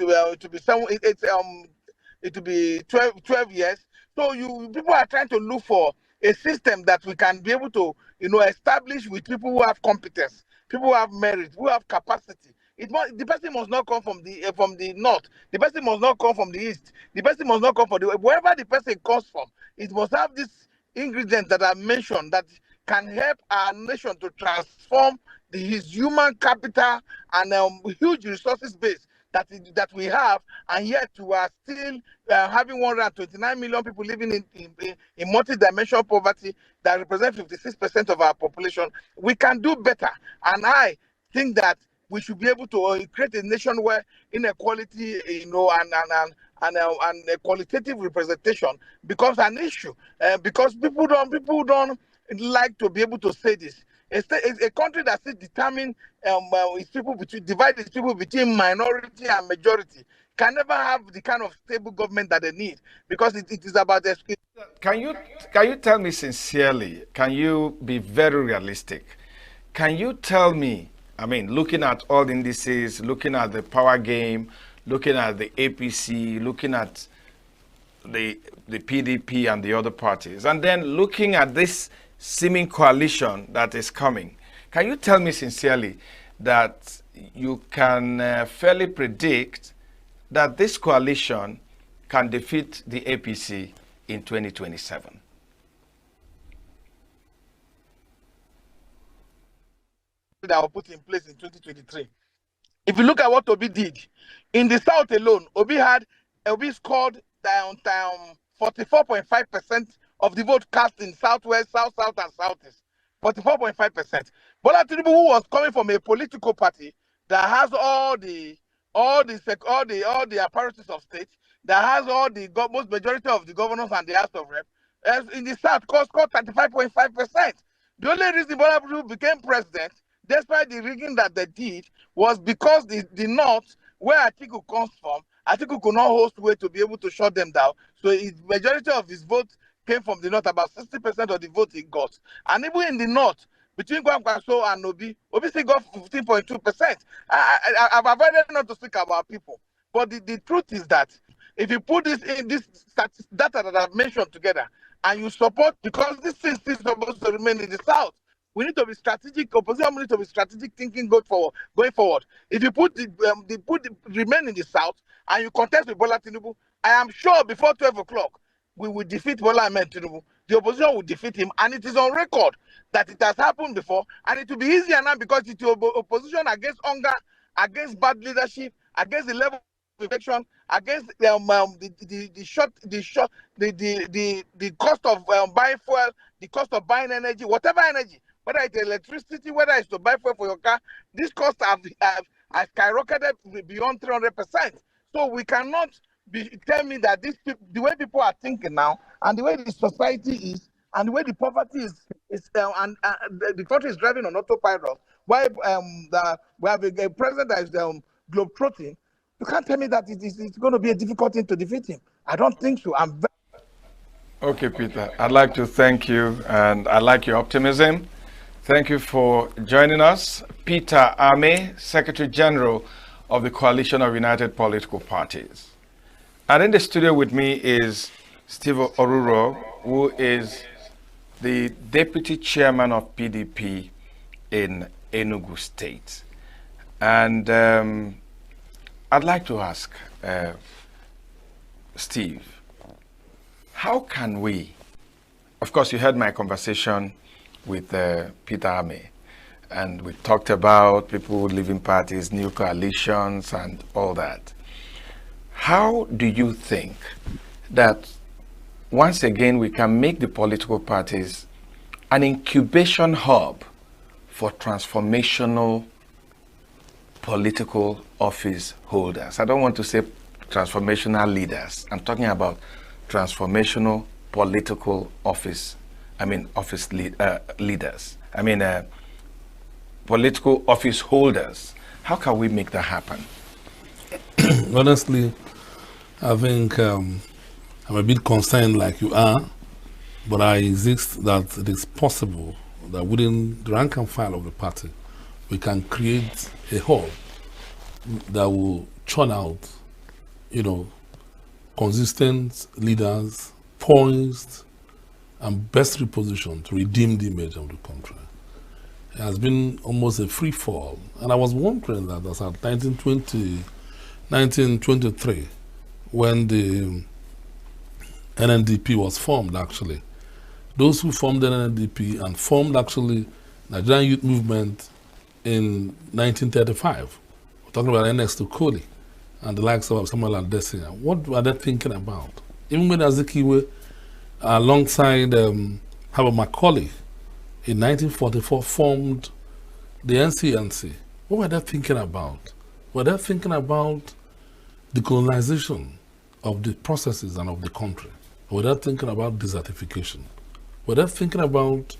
will be 12 years. So people are trying to look for a system that we can be able to, you know, establish with people who have competence, people who have merit, who have capacity, The person must not come from the north. The person must not come from the east. The person must not come from wherever the person comes from. It must have these ingredients that I mentioned that can help our nation to transform his human capital and huge resources base that we have, and yet we are still having 129 million people living in multi-dimensional poverty that represent 56% of our population. We can do better, and I think that we should be able to create a nation where inequality, and a qualitative representation becomes an issue, because people don't like to be able to say this. A country that still determine divide its people between minority and majority can never have the kind of stable government that they need, because it is about the. Can you tell me sincerely? Can you be very realistic? Can you tell me? I mean, looking at all the indices, looking at the power game, looking at the APC, looking at the PDP and the other parties, and then looking at this seeming coalition that is coming, can you tell me sincerely that you can fairly predict that this coalition can defeat the APC in 2027? That were put in place in 2023. If you look at what Obi did in the south alone, Obi scored down 44.5% of the vote cast in southwest, south, and southeast. 44.5%. Bola Tinubu, who was coming from a political party that has all the apparatus of state, that has all the most majority of the governors and the House of Reps, in the south scored 35.5%. The only reason Bola Tinubu became president, despite the rigging that they did, was because the north, where Atiku comes from, Atiku could not host way to be able to shut them down. So the majority of his votes came from the north, about 60% of the vote he got. And even in the north, between Kwankwaso and Obi still got 15.2%. I've avoided not to speak about people. But the truth is that if you put this data that I've mentioned together, and you support, because this thing is supposed to remain in the south, we need to be strategic. Opposition need to be strategic thinking going forward. If you remain in the south and you contest with Bola Tinubu, I am sure before 12 o'clock we will defeat Bola Ahmed Tinubu. The opposition will defeat him, and it is on record that it has happened before, and it will be easier now because it's opposition against hunger, against bad leadership, against the level of infection, against the cost of buying fuel, the cost of buying energy, whatever energy. Whether it's electricity, whether it's to buy fuel for your car, these costs have skyrocketed beyond 300%. So we cannot tell me that the way people are thinking now, and the way the society is, and the way the poverty is the country is driving on autopilot. Why we have a president that is globetrotting? You can't tell me that it's going to be a difficult thing to defeat him. I don't think so. Okay, Peter. I'd like to thank you, and I like your optimism. Thank you for joining us. Peter Ame, Secretary General of the Coalition of United Political Parties. And in the studio with me is Steve Oruro, who is the Deputy Chairman of PDP in Enugu State. And I'd like to ask Steve, how can we, of course you heard my conversation with Peter Ame, and we talked about people leaving parties, new coalitions and all that. How do you think that once again we can make the political parties an incubation hub for transformational political office holders? I don't want to say transformational leaders. I'm talking about transformational political office leaders. Political office holders. How can we make that happen? Honestly, I think I'm a bit concerned like you are, but I insist that it is possible that within the rank and file of the party, we can create a hub that will churn out, consistent leaders, poised and best repositioned to redeem the image of the country. has been almost a free fall. And I was wondering that as at 1923, when the NNDP was formed, actually. Those who formed the NNDP and formed actually Nigerian Youth Movement in 1935, we're talking about NS Tukoli and the likes of Samuel Adesina. What were they thinking about? Even when Azikiwe, alongside Herbert Macaulay, in 1944 formed the NCNC. What were they thinking about? Were they thinking about the colonization of the processes and of the country? Were they thinking about desertification? Were they thinking about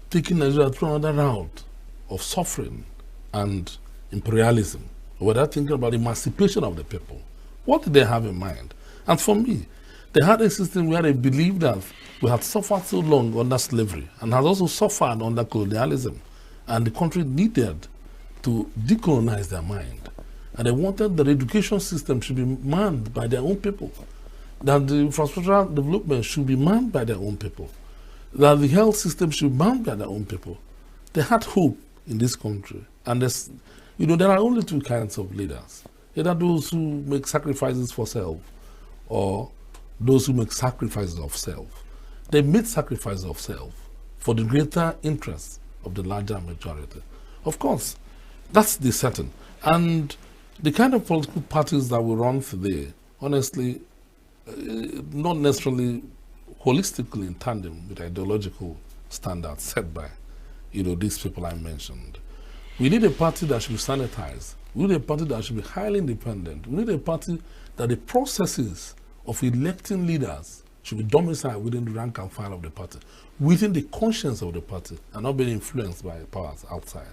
taking Nigeria through another route of suffering and imperialism? Were they thinking about emancipation of the people? What did they have in mind? And for me, they had a system where they believed that we had suffered so long under slavery and had also suffered under colonialism, and the country needed to decolonize their mind. And they wanted the education system should be manned by their own people, that the infrastructural development should be manned by their own people, that the health system should be manned by their own people. They had hope in this country. And there are only two kinds of leaders. Either those who make sacrifices for self or those who make sacrifices of self. They made sacrifices of self for the greater interest of the larger majority. Of course, that's the certain. And the kind of political parties that we run today, honestly, not necessarily holistically in tandem with ideological standards set by, these people I mentioned. We need a party that should be sanitized. We need a party that should be highly independent. We need a party that the processes of electing leaders should be domiciled within the rank and file of the party, within the conscience of the party, and not being influenced by powers outside.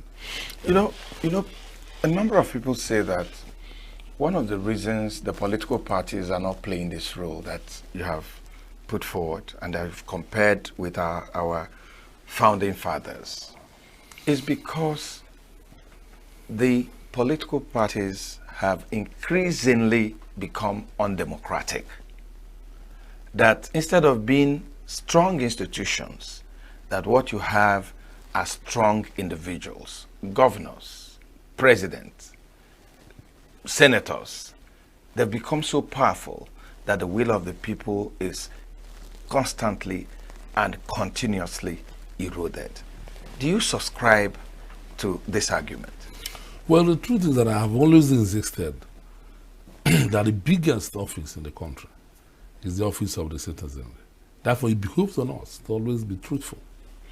A number of people say that one of the reasons the political parties are not playing this role that you have put forward and have compared with our founding fathers is because the political parties have increasingly become undemocratic. That instead of being strong institutions, that what you have are strong individuals, governors, presidents, senators. They've become so powerful that the will of the people is constantly and continuously eroded. Do you subscribe to this argument? Well, the truth is that I have always insisted that the biggest office in the country is the office of the citizen. Therefore, it behooves on us to always be truthful,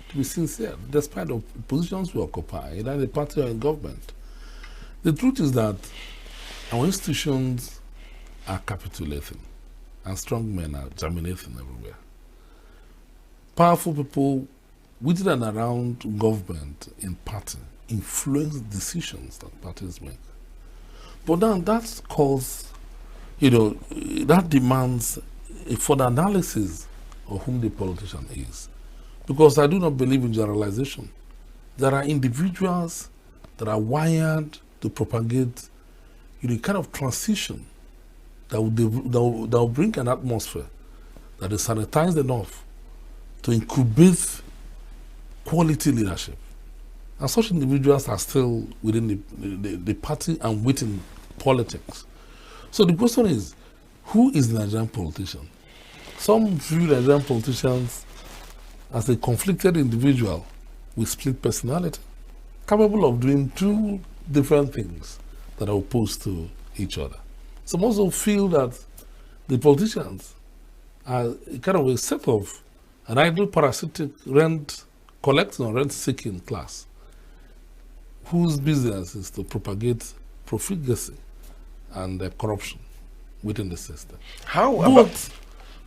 to be sincere, despite the positions we occupy, either in the party or in government. The truth is that our institutions are capitulating, and strong men are germinating everywhere. Powerful people within and around government in party influence decisions that parties make. But then that calls, that demands a further analysis of whom the politician is. Because I do not believe in generalization. There are individuals that are wired to propagate a kind of transition that will bring an atmosphere that is sanitized enough to incubate quality leadership. And such individuals are still within the party and within politics. So the question is, who is the Nigerian politician? Some view Nigerian politicians as a conflicted individual with split personality, capable of doing two different things that are opposed to each other. Some also feel that the politicians are kind of a set of an idle parasitic rent collecting or rent seeking class whose business is to propagate profligacy and corruption within the system. But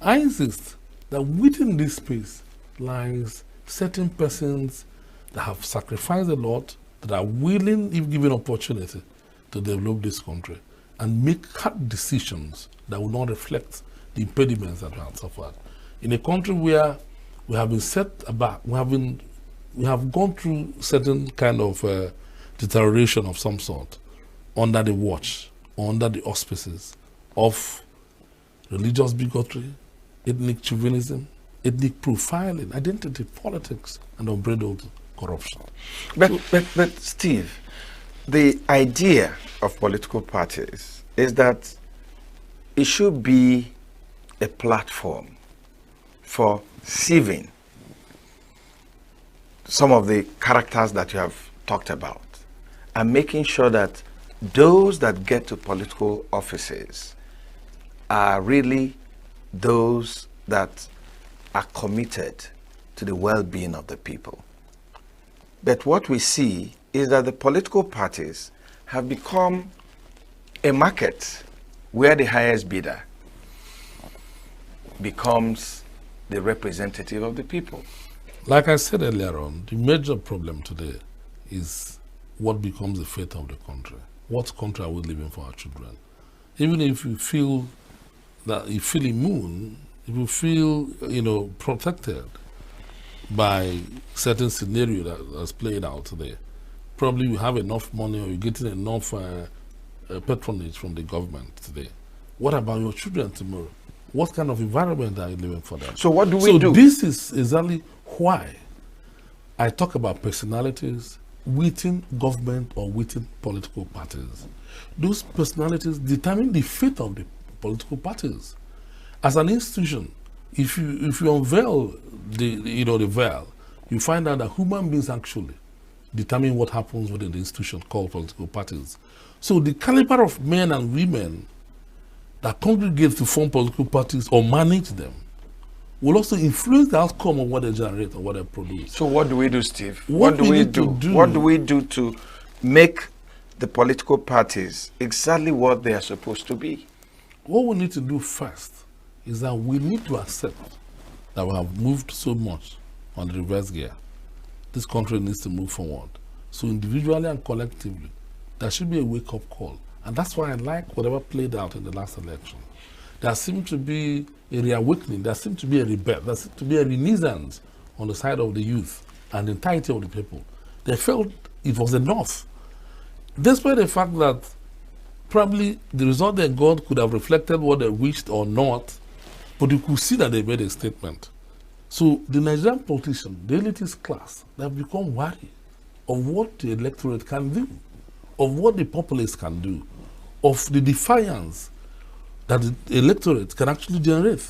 I insist that within this space lies certain persons that have sacrificed a lot, that are willing, if given opportunity, to develop this country and make hard decisions that will not reflect the impediments that we have suffered. In a country where we have been set aback, we have gone through certain kind of deterioration of some sort under the watch or under the auspices of religious bigotry, ethnic chauvinism, ethnic profiling, identity politics, and unbridled corruption. But Steve, the idea of political parties is that it should be a platform for sieving some of the characters that you have talked about and making sure that those that get to political offices are really those that are committed to the well-being of the people. But what we see is that the political parties have become a market where the highest bidder becomes the representative of the people. Like I said earlier on, the major problem today is what becomes the fate of the country. What country are we living for our children? Even if you feel that you feel immune, if you feel, protected by certain scenario that has played out today, probably you have enough money or you're getting enough patronage from the government today. What about your children tomorrow? What kind of environment are you living for them? So what do we do? So this is exactly why I talk about personalities within government or within political parties. Those personalities determine the fate of the political parties. As an institution, if you unveil the veil, you find out that human beings actually determine what happens within the institution called political parties. So the caliber of men and women that congregate to form political parties or manage them will also influence the outcome of what they generate or what they produce. So what do we do, Steve? What do we do? What do we do to make the political parties exactly what they are supposed to be? What we need to do first is that we need to accept that we have moved so much on the reverse gear. This country needs to move forward. So individually and collectively, there should be a wake-up call. And that's why I like whatever played out in the last election. There seemed to be a reawakening, there seemed to be a rebirth, there seemed to be a renaissance on the side of the youth and the entirety of the people. They felt it was enough. Despite the fact that probably the result they got could have reflected what they wished or not, but you could see that they made a statement. So the Nigerian politicians, the elitist class, they have become wary of what the electorate can do, of what the populace can do, of the defiance that the electorate can actually generate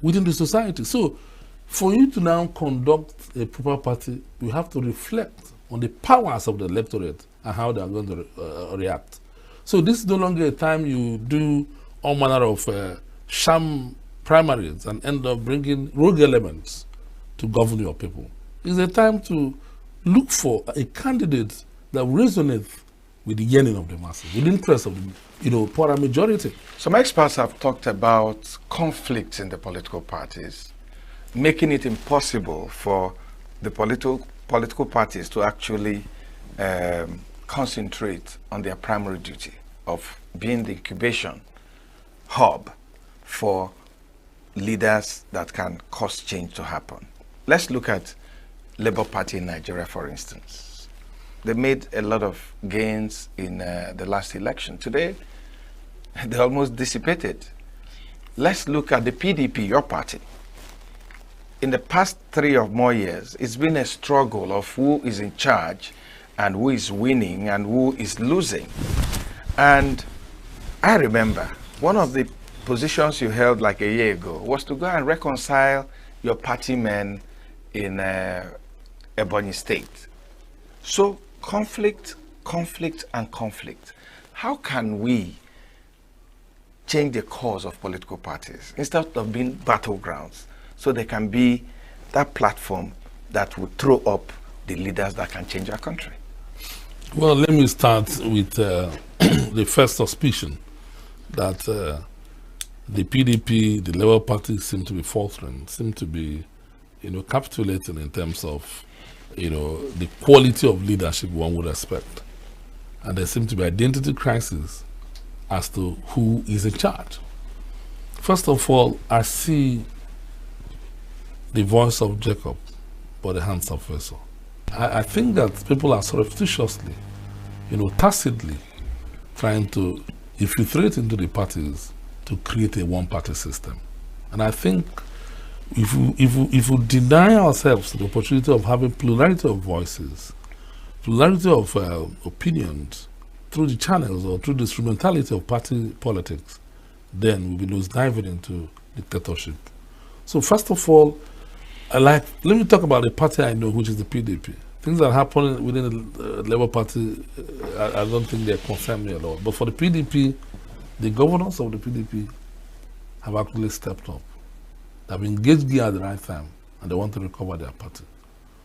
within the society. So for you to now conduct a proper party, you have to reflect on the powers of the electorate and how they are going to react. So this is no longer a time you do all manner of sham primaries and end up bringing rogue elements to govern your people. It's a time to look for a candidate that resonates with the yearning of the masses, with the interest of the poor majority. Some experts have talked about conflicts in the political parties, making it impossible for the political parties to actually concentrate on their primary duty of being the incubation hub for leaders that can cause change to happen. Let's look at Labour Party in Nigeria, for instance. They made a lot of gains in the last election. Today, they almost dissipated. Let's look at the PDP, your party. In the past 3 or more years, it's been a struggle of who is in charge and who is winning and who is losing. And I remember one of the positions you held like a year ago was to go and reconcile your party men in Ebonyi State. So conflict, and conflict. How can we change the course of political parties instead of being battlegrounds so they can be that platform that will throw up the leaders that can change our country? Well, let me start with the first suspicion that the PDP, the Labour Party seem to be faltering, seem to be, capitulating in terms of, the quality of leadership one would expect. And there seems to be identity crisis as to who is in charge. First of all, I see the voice of Jacob by the hands of Esau. I think that people are surreptitiously, tacitly trying to infiltrate into the parties to create a one-party system. And I think if we deny ourselves the opportunity of having plurality of voices, plurality of opinions through the channels or through the instrumentality of party politics, then we'll be diving into dictatorship. So first of all, let me talk about the party I know, which is the PDP. Things that happen within the Labour Party, I don't think they concern me a lot. But for the PDP, the governors of the PDP have actually stepped up. They've engaged gear at the right time, and they want to recover their party.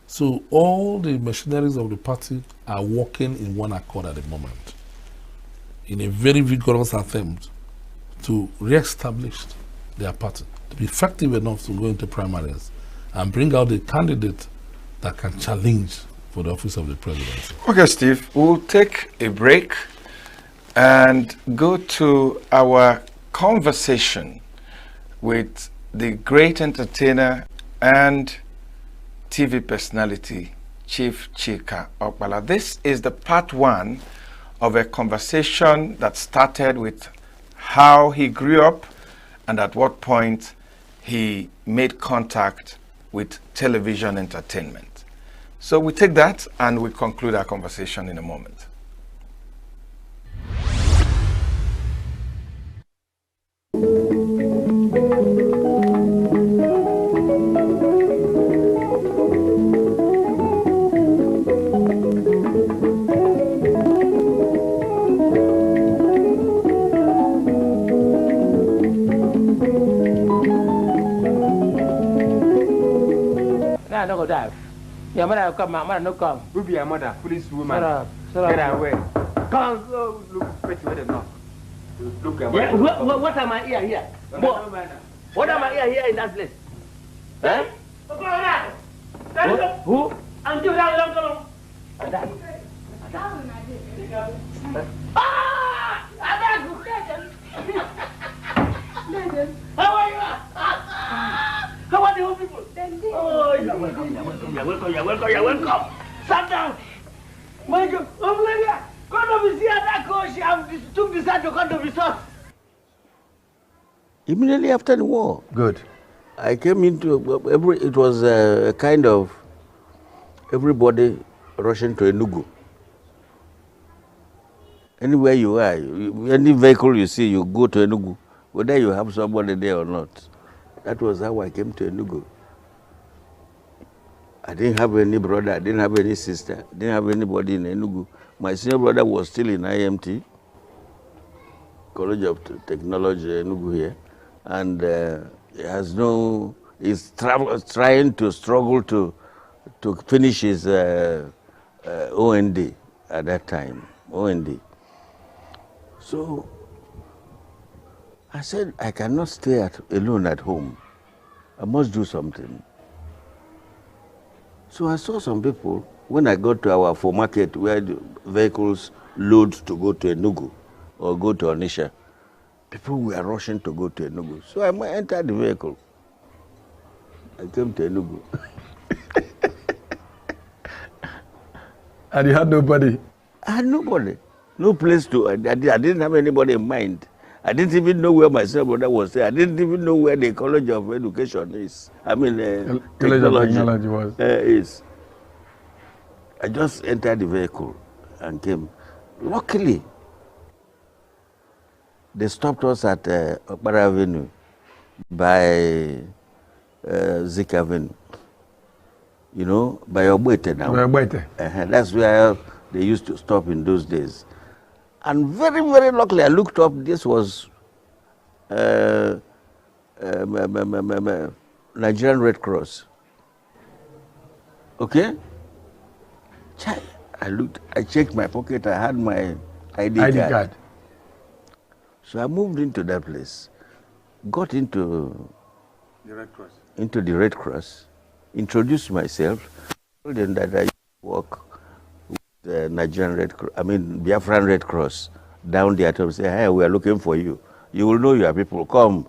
So all the machineries of the party are working in one accord at the moment, in a very vigorous attempt to re-establish their party, to be effective enough to go into primaries and bring out a candidate that can challenge for the office of the presidency. Okay, Steve, we'll take a break and go to our conversation with the great entertainer and TV personality, Chief Chika Okpala. This is the part one of a conversation that started with how he grew up and at what point he made contact with television entertainment. So we take that and we conclude our conversation in a moment. No, dive. Your mother come, my mother no come. Who be your mother? Police woman. Shut up. Get away. Come, look pretty with them now. Look at yeah, what am I here? What am I here in that place? Eh? Who? I'm doing that long. How are you? How are the whole people? Oh, you're welcome. Sit down. My God, come to see that coach. I took this out to come to resort. Immediately after the war. Good. I came into it was a kind of everybody rushing to ENUGU. Anywhere you are, any vehicle you see, you go to ENUGU, whether you have somebody there or not. That was how I came to ENUGU. I didn't have any brother, I didn't have any sister, I didn't have anybody in ENUGU. My senior brother was still in IMT, College of Technology, ENUGU here, and he's trying to struggle to finish his OND at that time, OND. So I said, I cannot stay alone at home. I must do something. So I saw some people, when I got to our for market where the vehicles load to go to ENUGU or go to Onitsha, people were rushing to go to ENUGU. So I entered the vehicle. I came to ENUGU. And you had nobody? I had nobody. No place to, I didn't have anybody in mind. I didn't even know where my senior brother was there. I didn't even know where the College of Education is. I mean, technology was. Is. I just entered the vehicle and came. Luckily, they stopped us at Okpara Avenue by Zik Avenue. You know, by Ogbete now. By Ogbete. That's where they used to stop in those days. And very, very luckily, I looked up, this was Nigerian Red Cross. Okay? I checked my pocket, I had my ID card. So I moved into that place, got into the Red Cross. Into the Red Cross, introduced myself, told them that I work the Nigerian Red Cross, Biafran Red Cross, down there to say, hey, we are looking for you. You will know your people, come.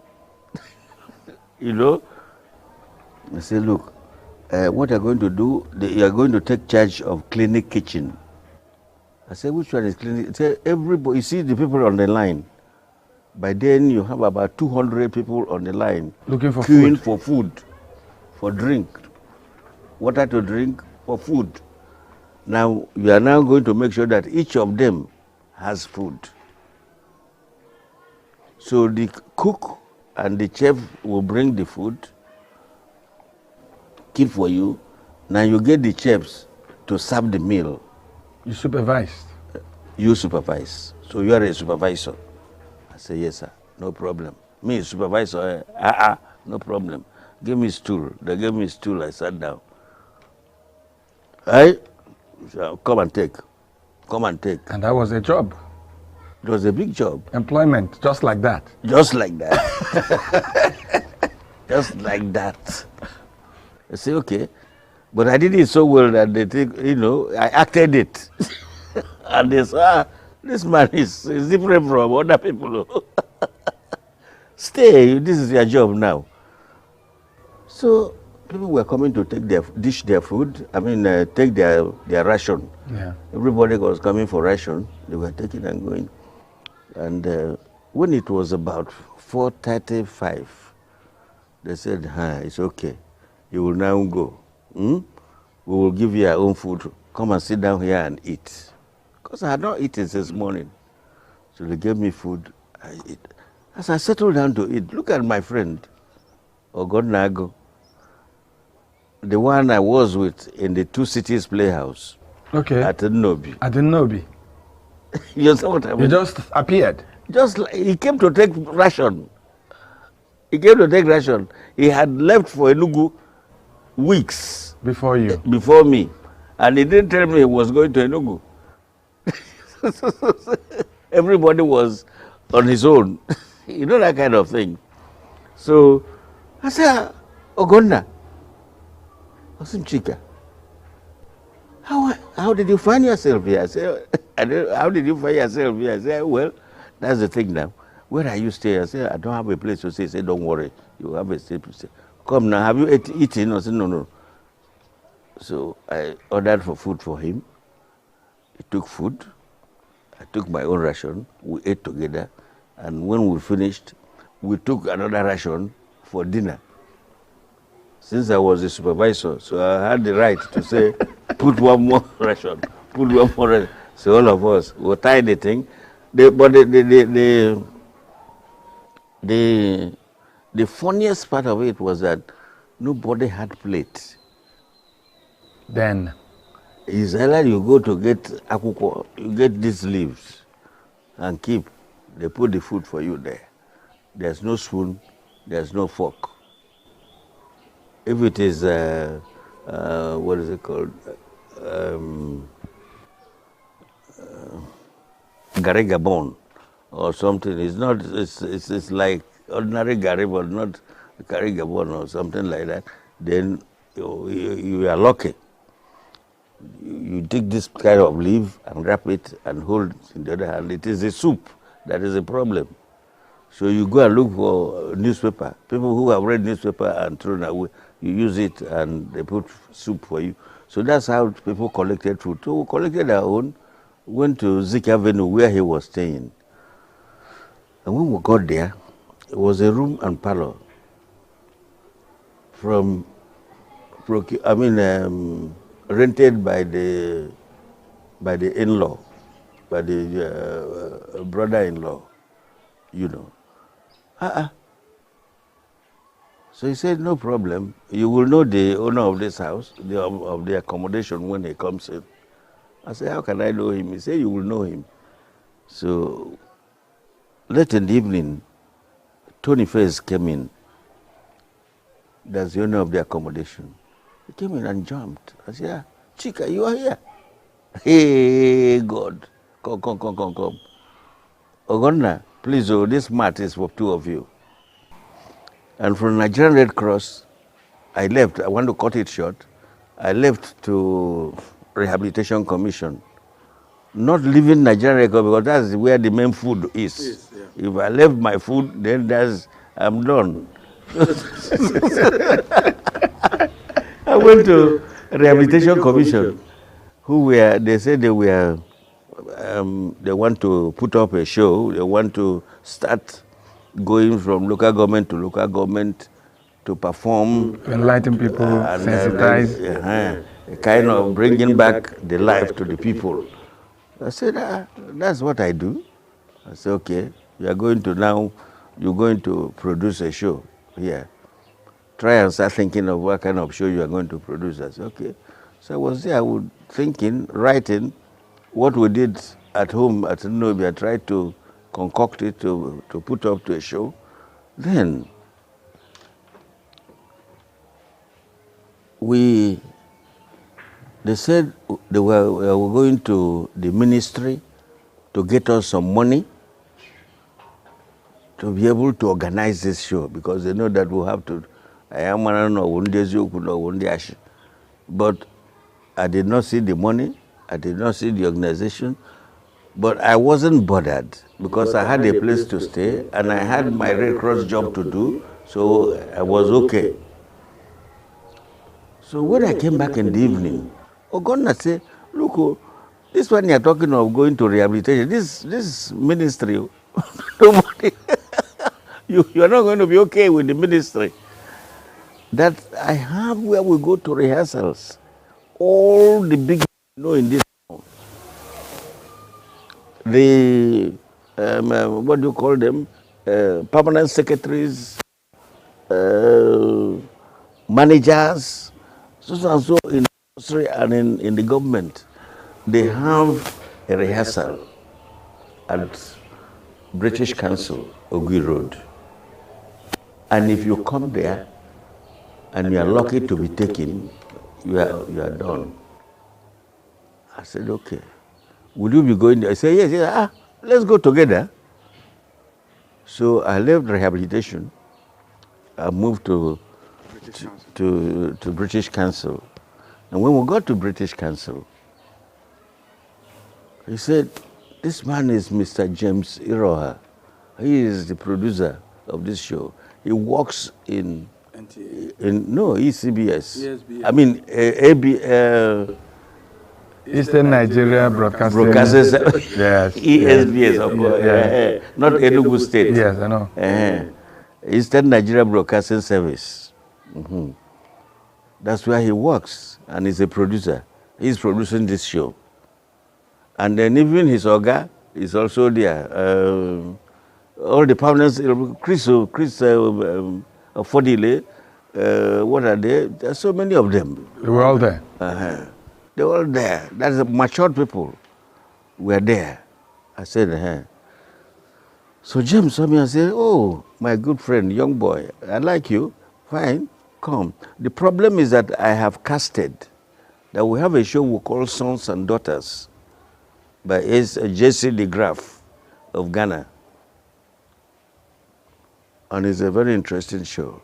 You know? I said, look, what you're going to do, you are going to take charge of clinic kitchen. I said, which one is clinic? I said, everybody, you see the people on the line. By then, you have about 200 people on the line. Looking for queuing for food. for drink, water to drink, for food. Now, you are now going to make sure that each of them has food. So the cook and the chef will bring the food, keep for you. Now you get the chefs to serve the meal. You supervised? You supervise. So you are a supervisor. I say, yes, sir, no problem. Me, supervisor, no problem. Give me stool. They gave me stool, I sat down. Come and take. Come and take. And that was a job? It was a big job. Employment, just like that? Just like that. Just like that. I say, okay. But I did it so well that they think, I acted it. And they say, this man is different from other people. Stay, this is your job now. So people were coming to take dish their food, take their ration. Yeah. Everybody was coming for ration. They were taking and going. And when it was about 4:35, they said, it's okay. You will now go. We will give you your own food. Come and sit down here and eat. Because I had not eaten since morning. So they gave me food. I ate. As I settled down to eat, look at my friend, Ogodnago, the one I was with in the Two Cities Playhouse. Okay. At ENUGU. At ENUGU. You saw what I mean? He just appeared? Just like, he came to take ration. He came to take ration. He had left for ENUGU weeks. Before you? Before me. And he didn't tell me he was going to ENUGU. Everybody was on his own. You know, that kind of thing. So I said, Ogonda, Osim Chika, how did you find yourself here? I said, how did you find yourself here? I said, well, that's the thing now. Where are you staying? I said, I don't have a place to stay. He said, don't worry, you have a place to stay. Come now, have you eaten? I said, no. So I ordered for food for him. He took food. I took my own ration. We ate together. And when we finished, we took another ration for dinner. Since I was a supervisor, so I had the right to say, put one more ration, put one more ration. So all of us were tied the thing. But the funniest part of it was that nobody had plate. Then? It's either you go to get akuko, you get these leaves and keep. They put the food for you there. There's no spoon, there's no fork. If it is, what is it called? Garigabon or something. It's not, it's like ordinary gari, but not Garigabon or something like that. Then you are lucky. You take this kind of leaf and wrap it and hold it in the other hand. It is a soup. That is a problem. So you go and look for newspaper. People who have read newspaper and thrown away, you use it and they put soup for you. So that's how people collected food. So we collected our own, went to Zik Avenue where he was staying. And when we got there, it was a room and parlor from, rented by the in-law, by the brother-in-law, you know. So he said, no problem. You will know the owner of this house, of the accommodation when he comes in. I said, how can I know him? He said, you will know him. So late in the evening, Tony Face came in. That's the owner of the accommodation. He came in and jumped. I said, yeah, Chika, you are here. Hey, God, come. Ogonna, please, this mat is for two of you. And from Nigerian Red Cross, I left. I want to cut it short. I left to Rehabilitation Commission. Not leaving Nigerian Red Cross because that's where the main food is. Yeah. If I left my food, then I'm done. I went to Rehabilitation Commission, they said they want to put up a show. They want to start going from local government to local government to perform. Enlighten people, sensitize. Kind of bringing back the life to the people. I said, that's what I do. I said, okay, you're going to produce a show here. Try and start thinking of what kind of show you are going to produce. I said, okay. So I was there, thinking, writing what we did at home at ENUGU. I tried to concoct it to put up to a show. Then they said they were going to the ministry to get us some money to be able to organize this show, because they know that we'll have to. But I did not see the money, I did not see the organization, but I wasn't bothered because I had a place to stay and I had my Red Cross job to do, so I was okay. So when I came back in the evening, Ogonna said, look, this one you're talking of going to rehabilitation, this ministry, nobody, you're not going to be okay with the ministry. That I have where we go to rehearsals. All the big in this town. The, what do you call them? Permanent secretaries, managers, so and so in the industry and in the government. They have a rehearsal at British Council, ENUGU Road. And if you come there and you are lucky to be taken, you are done. I said, okay. Will you be going there? I said, yes, let's go together. So I left rehabilitation. I moved to British Council. And when we got to British Council, he said, this man is Mr. James Iroha. He is the producer of this show. He works in ECBS. ESBS. I mean, Eastern Nigeria Broadcasting. Yes. ESBS, not ENUGU State. Yes, I know. Eastern Nigeria Broadcasting Service. That's where he works, and he's a producer. He's producing this show. And then even his Oga is also there. All the partners, Chris Fodile, what are they? There are so many of them. They were all there. They were all there. That's matured people were there. I said, So James saw me and said, oh, my good friend, young boy, I like you. Fine, come. The problem is that I have casted that we have a show we call Sons and Daughters by J.C. de Graaf of Ghana. And it's a very interesting show.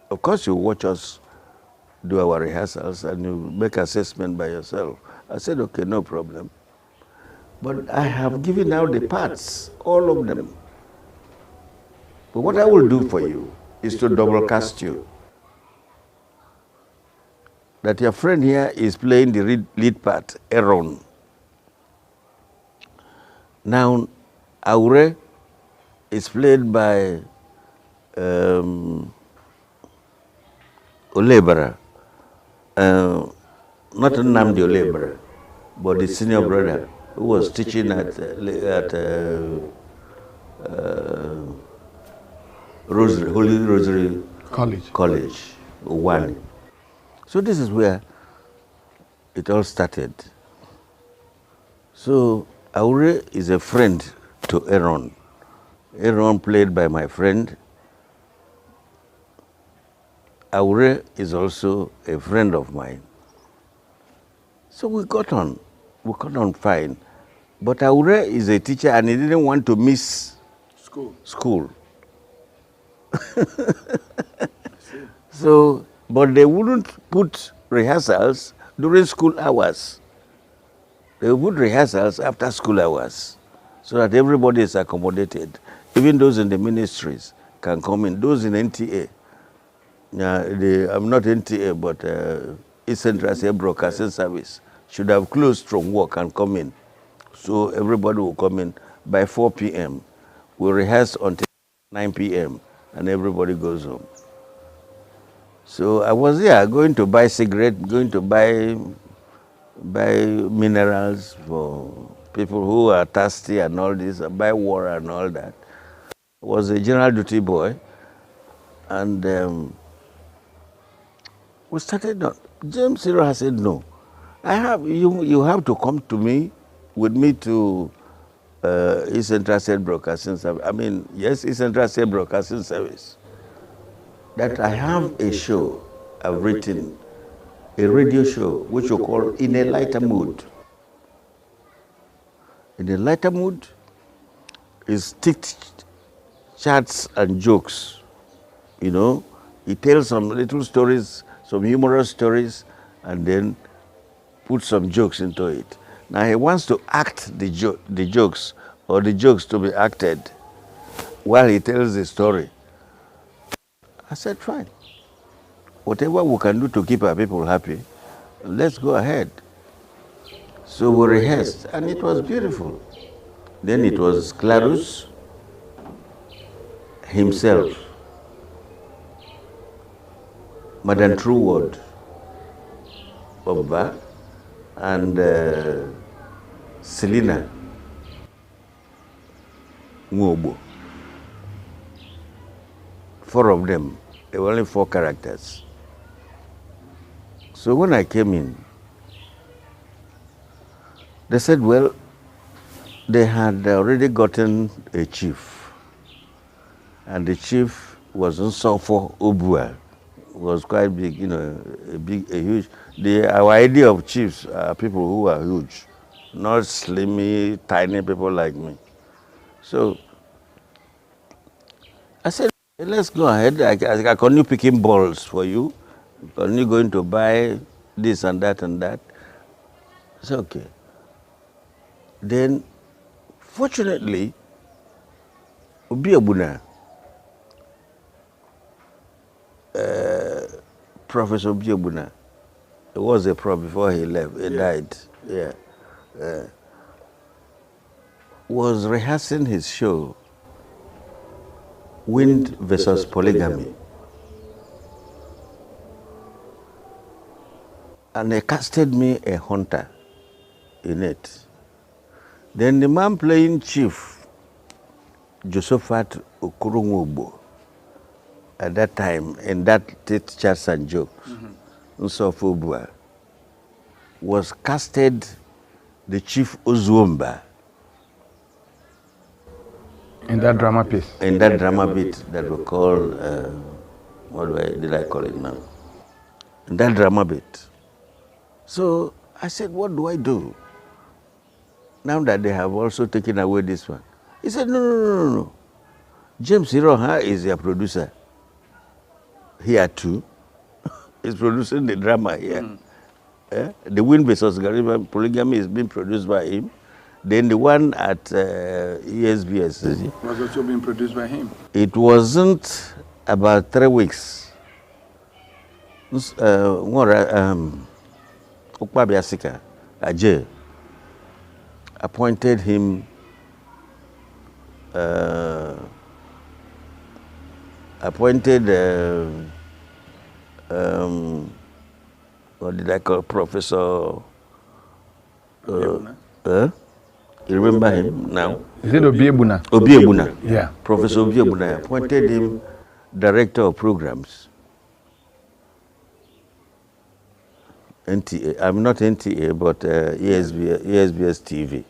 Of course, you watch us do our rehearsals and you make assessment by yourself. I said, okay, no problem. But I have given out the parts, all of them. But what I will do for you is to double cast you. That your friend here is playing the lead part, Aaron. Now, Aure is played by Olebara. Not Nnamdi Olebara, but the senior brother who was teaching at Holy Rosary College, Uwani. So this is where it all started. So Aure is a friend to Aaron. Aaron played by my friend. Aure is also a friend of mine. So we got on fine. But Aure is a teacher and he didn't want to miss school. So, but they wouldn't put rehearsals during school hours. They would put rehearsals after school hours so that everybody is accommodated. Even those in the ministries can come in. Those in NTA, I'm not NTA, but Eastern Nigeria Broadcasting Service should have closed from work and come in. So everybody will come in by 4 p.m. We'll rehearse until 9 p.m. and everybody goes home. So I was there going to buy cigarette, going to buy minerals for people who are thirsty and all this, buy water and all that. I was a general duty boy, and we started on. James Hero has said, no, you have to come to me, with me to East Central State Broadcasting Service. I mean, yes, East Central State Broadcasting Service. That I have a show I've written, a radio show, which you call In a Lighter Mood. In a lighter mood is ticked chats and jokes. You know, he tells some little stories, some humorous stories, and then put some jokes into it. Now he wants to act the jokes, or the jokes to be acted while he tells the story. I said, fine. Whatever we can do to keep our people happy, let's go ahead. So we rehearsed, and it was beautiful. Then it was Clarus himself, Madam Trueward Obba, and Selina Ngobo. 4 of them. There were only 4 characters. So when I came in, they said, well, they had already gotten a chief, and the chief was Nsofo Obua. Was quite big, you know, a huge. Our idea of chiefs are people who are huge, not slimy, tiny people like me. So I said, let's go ahead. I continue picking balls for you. Continue going to buy this and that and that. I said, okay. Then, fortunately, Obiabuna, Professor Obiabuna, he was a prof before he left. He died. Yeah. Was rehearsing his show, Wind versus Polygamy. And they casted me a hunter in it. Then the man playing chief, Josephat Okurungwobo, at that time, in that chats and jokes, Nsofobua, was casted the chief Ozuomba. In that drama piece? In that drama bit that we call, what did I call it now? In that drama bit. So I said, what do I do? Now that they have also taken away this one. He said, no. James Hiroha is their producer. Here too. He's producing the drama here. The Wind versus Polygamy is being produced by him. Then the one at ESBS was also being produced by him. It wasn't about 3 weeks. Ukpabiasika Ajay appointed him what did I call Professor? You remember him now? Is it Obiebuna? Obiebuna. Yeah. Professor Obiebuna appointed him director of programs. NTA. I'm not NTA, but ESBS TV.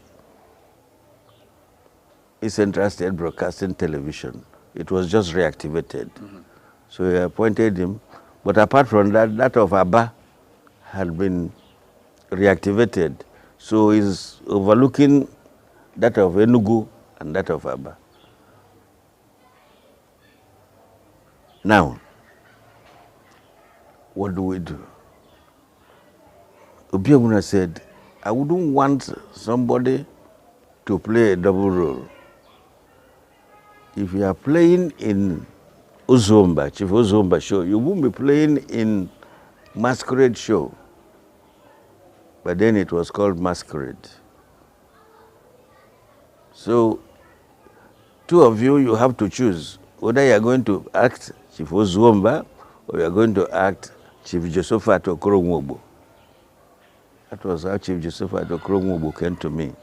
It's Central State Broadcasting Television. It was just reactivated. So he appointed him. But apart from that, that of Abba had been reactivated. So he's overlooking that of ENUGU and that of Abba. Now, what do we do? Obiabuna said, I wouldn't want somebody to play a double role. If you are playing in Ozomba, Chief Ozomba show, you won't be playing in Masquerade show. But then it was called Masquerade. So, 2 of you have to choose whether you are going to act Chief Ozomba we are going to act Chief Josephat Okoromwogbo. That was how Chief Josephat Okoromwogbo came to me.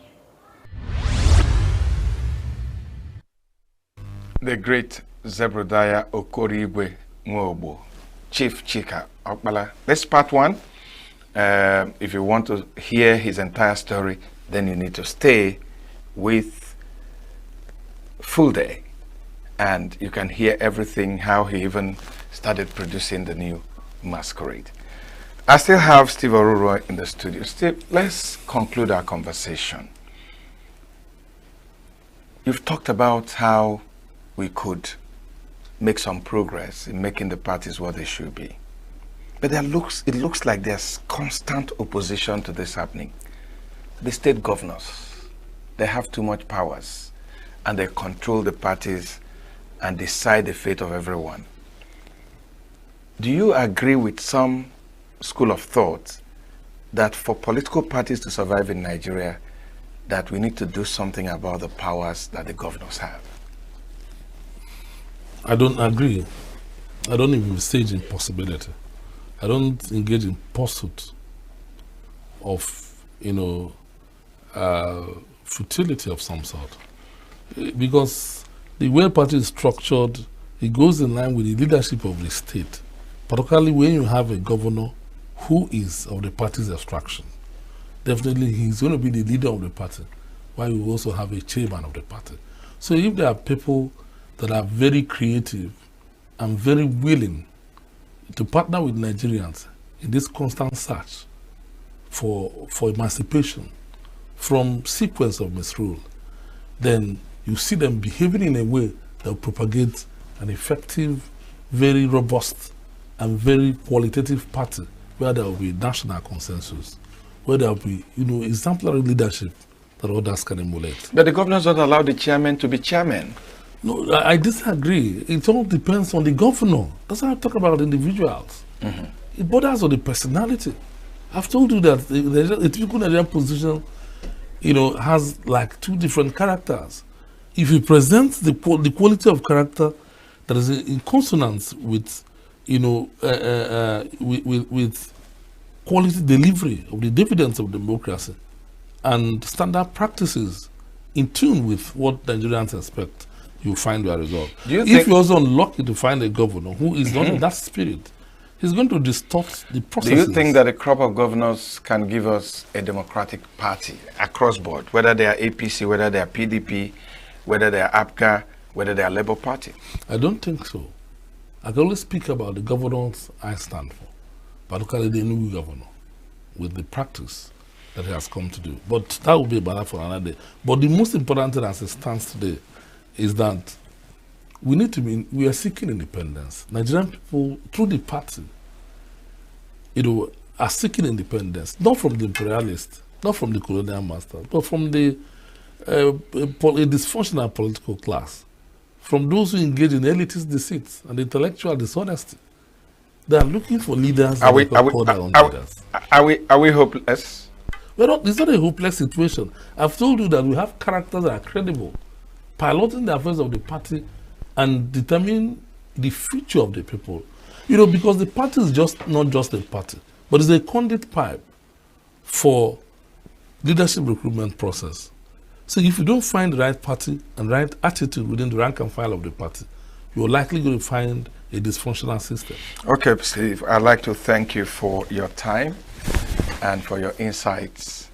The great Zebediah Okorigwe Nwogbo, Chief Chika Okpala. That's part one. If you want to hear his entire story, then you need to stay with Full Day. And you can hear everything, how he even started producing the new Masquerade. I still have Steve Oruro in the studio. Steve, let's conclude our conversation. You've talked about how we could make some progress in making the parties what they should be. But it looks like there's constant opposition to this happening. The state governors, they have too much powers and they control the parties and decide the fate of everyone. Do you agree with some school of thought that for political parties to survive in Nigeria, that we need to do something about the powers that the governors have? I don't agree. I don't even stage impossibility. I don't engage in pursuit of, futility of some sort. Because the way party is structured, it goes in line with the leadership of the state, particularly when you have a governor who is of the party's extraction. Definitely he's going to be the leader of the party, while you also have a chairman of the party. So if there are people that are very creative and very willing to partner with Nigerians in this constant search for emancipation from sequence of misrule, then you see them behaving in a way that will propagate an effective, very robust, and very qualitative party where there will be national consensus, where there will be, exemplary leadership that others can emulate. But the governors don't allow the chairman to be chairman. No, I disagree. It all depends on the governor. That's why I talk about individuals. Mm-hmm. It borders on the personality. I've told you that a typical Nigerian position, has like two different characters. If you present the quality of character that is in consonance with, with quality delivery of the dividends of democracy and standard practices in tune with what Nigerians expect, you find your result. If you're also unlucky to find a governor who is not in that spirit, he's going to distort the process. Do you think that a crop of governors can give us a democratic party across board, whether they are APC, whether they are PDP, whether they are APGA, whether they are Labour Party? I don't think so. I can only speak about the governors I stand for, particularly the ENUGU governor, with the practice that he has come to do. But that will be a matter for another day. But the most important thing as it stands today is that we are seeking independence. Nigerian people, through the party, are seeking independence, not from the imperialists, not from the colonial masters, but from a dysfunctional political class, from those who engage in elitist deceits and intellectual dishonesty. They are looking for leaders. Are we hopeless? It's not a hopeless situation. I've told you that we have characters that are credible, piloting the affairs of the party and determine the future of the people. Because the party is not just a party, but it's a conduit pipe for leadership recruitment process. So if you don't find the right party and right attitude within the rank and file of the party, you're likely going to find a dysfunctional system. Okay, Steve, I'd like to thank you for your time and for your insights.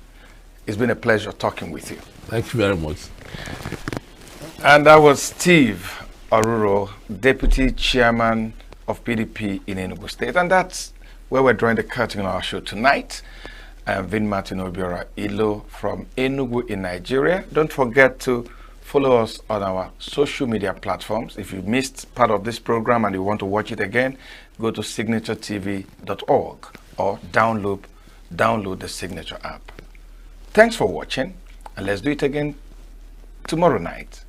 It's been a pleasure talking with you. Thank you very much. And that was Steve Oruro, Deputy Chairman of PDP in ENUGU State. And that's where we're drawing the curtain on our show tonight. I am Vin Martin Obiora Ilo from ENUGU in Nigeria. Don't forget to follow us on our social media platforms. If you missed part of this program and you want to watch it again, go to signaturetv.org or download the Signature app. Thanks for watching, and let's do it again tomorrow night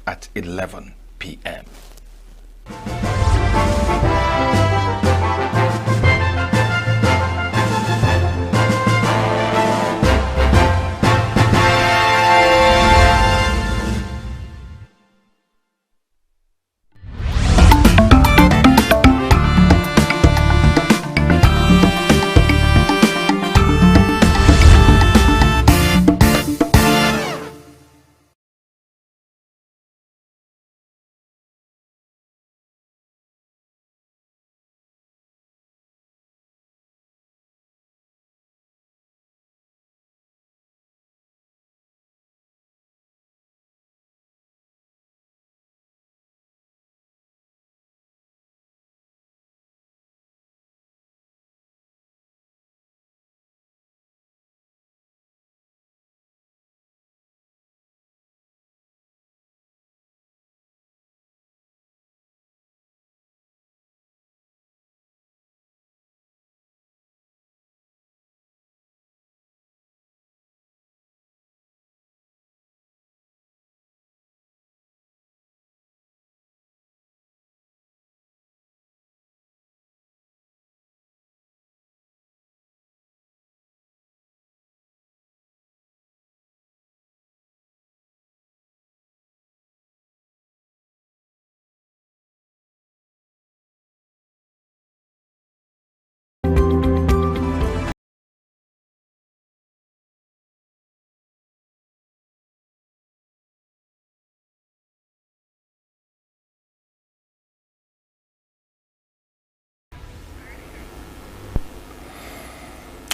at 11 p.m.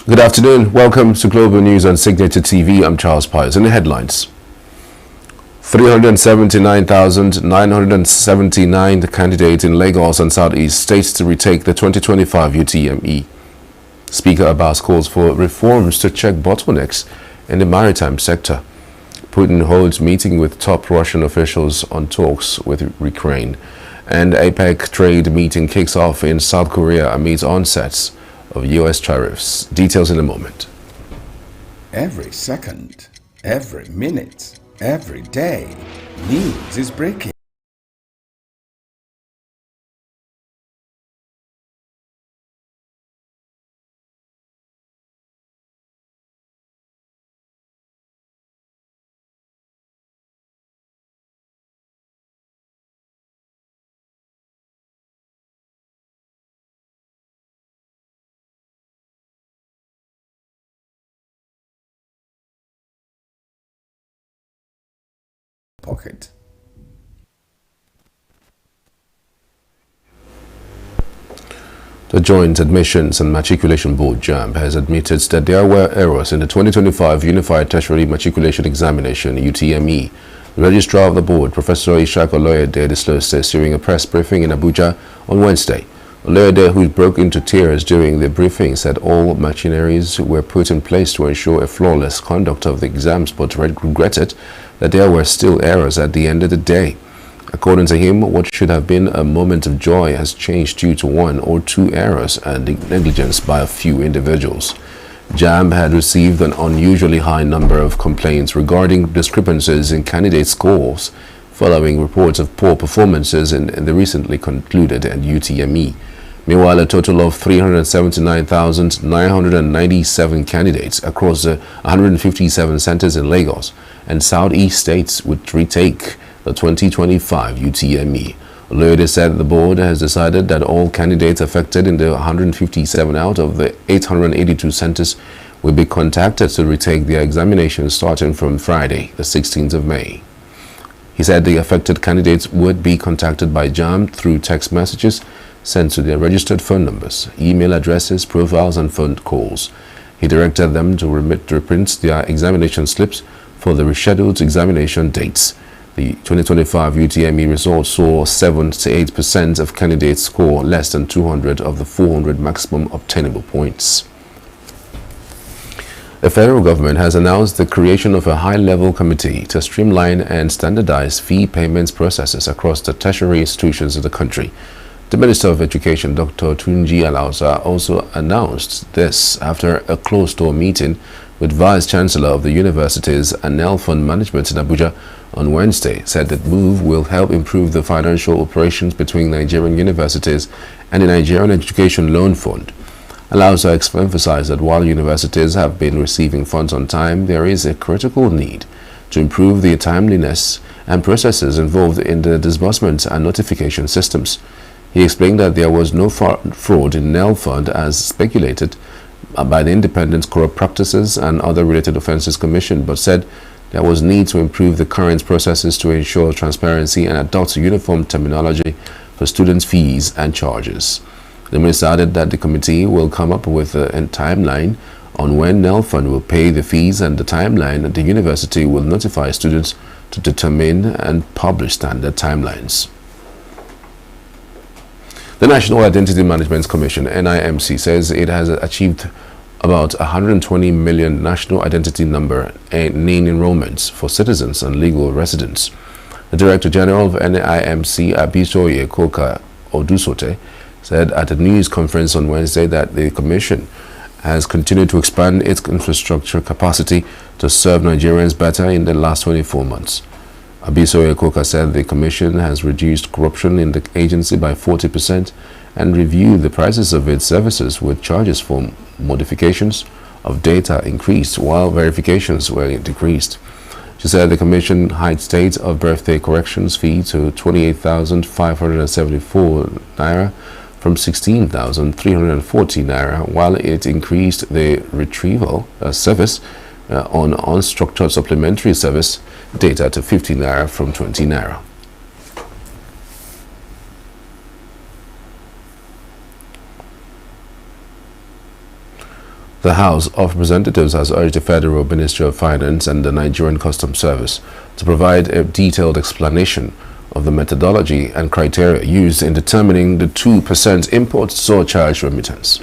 Good afternoon. Welcome to Global News on Signature TV. I'm Charles Pius. In the headlines, 379,979 candidates in Lagos and Southeast states to retake the 2025 UTME. Speaker Abbas calls for reforms to check bottlenecks in the maritime sector. Putin holds meeting with top Russian officials on talks with Ukraine. And APEC trade meeting kicks off in South Korea amid onsets of U.S. tariffs. Details in a moment. Every second, every minute, every day, news is breaking. Pocket. The Joint Admissions and Matriculation Board (JAMB) has admitted that there were errors in the 2025 Unified Tertiary Matriculation Examination (UTME). The Registrar of the Board, Professor Ishaq Oloyede, disclosed this during a press briefing in Abuja on Wednesday. Oloyede, who broke into tears during the briefing, said all machineries were put in place to ensure a flawless conduct of the exams, but regretted that there were still errors at the end of the day. According to him, what should have been a moment of joy has changed due to one or two errors and negligence by a few individuals. JAMB had received an unusually high number of complaints regarding discrepancies in candidate scores following reports of poor performances in the recently concluded UTME. Meanwhile, a total of 379,997 candidates across the 157 centers in Lagos and Southeast states would retake the 2025 UTME. Oloyede said the board has decided that all candidates affected in the 157 out of the 882 centers will be contacted to retake their examinations starting from Friday, the 16th of May. He said the affected candidates would be contacted by JAMB through text messages sent to their registered phone numbers, email addresses, profiles, and phone calls. He directed them to reprint their examination slips for the rescheduled examination dates. The 2025 UTME results saw 78% of candidates score less than 200 of the 400 maximum obtainable points. The federal government has announced the creation of a high-level committee to streamline and standardize fee payments processes across the tertiary institutions of the country. The Minister of Education, Dr. Tunji Alausa, also announced this after a closed-door meeting with Vice Chancellor of the University's Anel Fund Management in Abuja on Wednesday, said that move will help improve the financial operations between Nigerian universities and the Nigerian Education Loan Fund. Alausa emphasized that while universities have been receiving funds on time, there is a critical need to improve the timeliness and processes involved in the disbursement and notification systems. He explained that there was no fraud in NEL Fund as speculated by the Independent Corrupt Practices and Other Related Offences Commission, but said there was need to improve the current processes to ensure transparency and adopt uniform terminology for students' fees and charges. The minister added that the committee will come up with a timeline on when NEL Fund will pay the fees and the timeline that the university will notify students to determine and publish standard timelines. The National Identity Management Commission, NIMC, says it has achieved about 120 million national identity number and NIN enrollments for citizens and legal residents. The Director General of NIMC, Abisoye Koka Odusote, said at a news conference on Wednesday that the Commission has continued to expand its infrastructure capacity to serve Nigerians better in the last 24 months. Abisoye Koka said the Commission has reduced corruption in the agency by 40% and reviewed the prices of its services, with charges for modifications of data increased while verifications were decreased. She said the Commission hiked date of birthday corrections fee to 28,574 naira from 16,340 naira, while it increased the retrieval service on unstructured supplementary service data to 50 naira from 20 naira. The House of Representatives has urged the Federal Ministry of Finance and the Nigerian Customs Service to provide a detailed explanation of the methodology and criteria used in determining the 2% import surcharge remittance.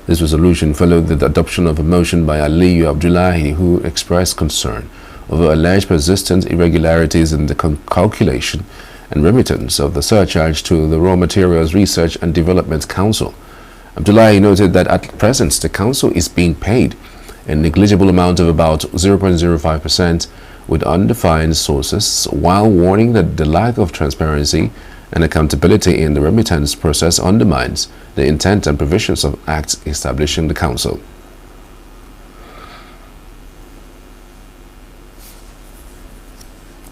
This resolution followed the adoption of a motion by Aliyu Abdullahi, who expressed concern over alleged persistent irregularities in the calculation and remittance of the surcharge to the Raw Materials Research and Development Council. Abdullahi noted that at present the council is being paid a negligible amount of about 0.05% with undefined sources, while warning that the lack of transparency and accountability in the remittance process undermines the intent and provisions of acts establishing the council.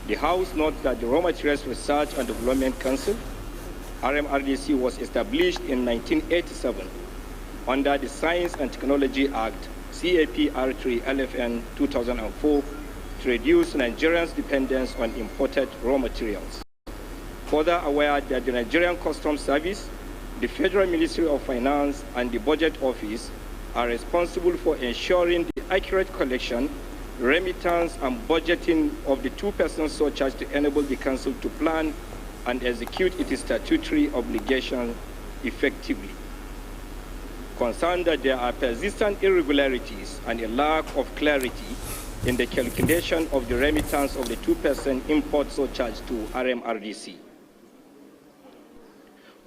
The House notes that the Raw Materials Research and Development Council, RMRDC, was established in 1987 under the Science and Technology Act, CAPR3 LFN 2004, to reduce Nigerians' dependence on imported raw materials. Further aware that the Nigerian Customs Service, the Federal Ministry of Finance, and the Budget Office are responsible for ensuring the accurate collection, remittance, and budgeting of the 2% surcharge to enable the Council to plan and execute its statutory obligations effectively. Concerned that there are persistent irregularities and a lack of clarity in the calculation of the remittance of the 2% import surcharge to RMRDC.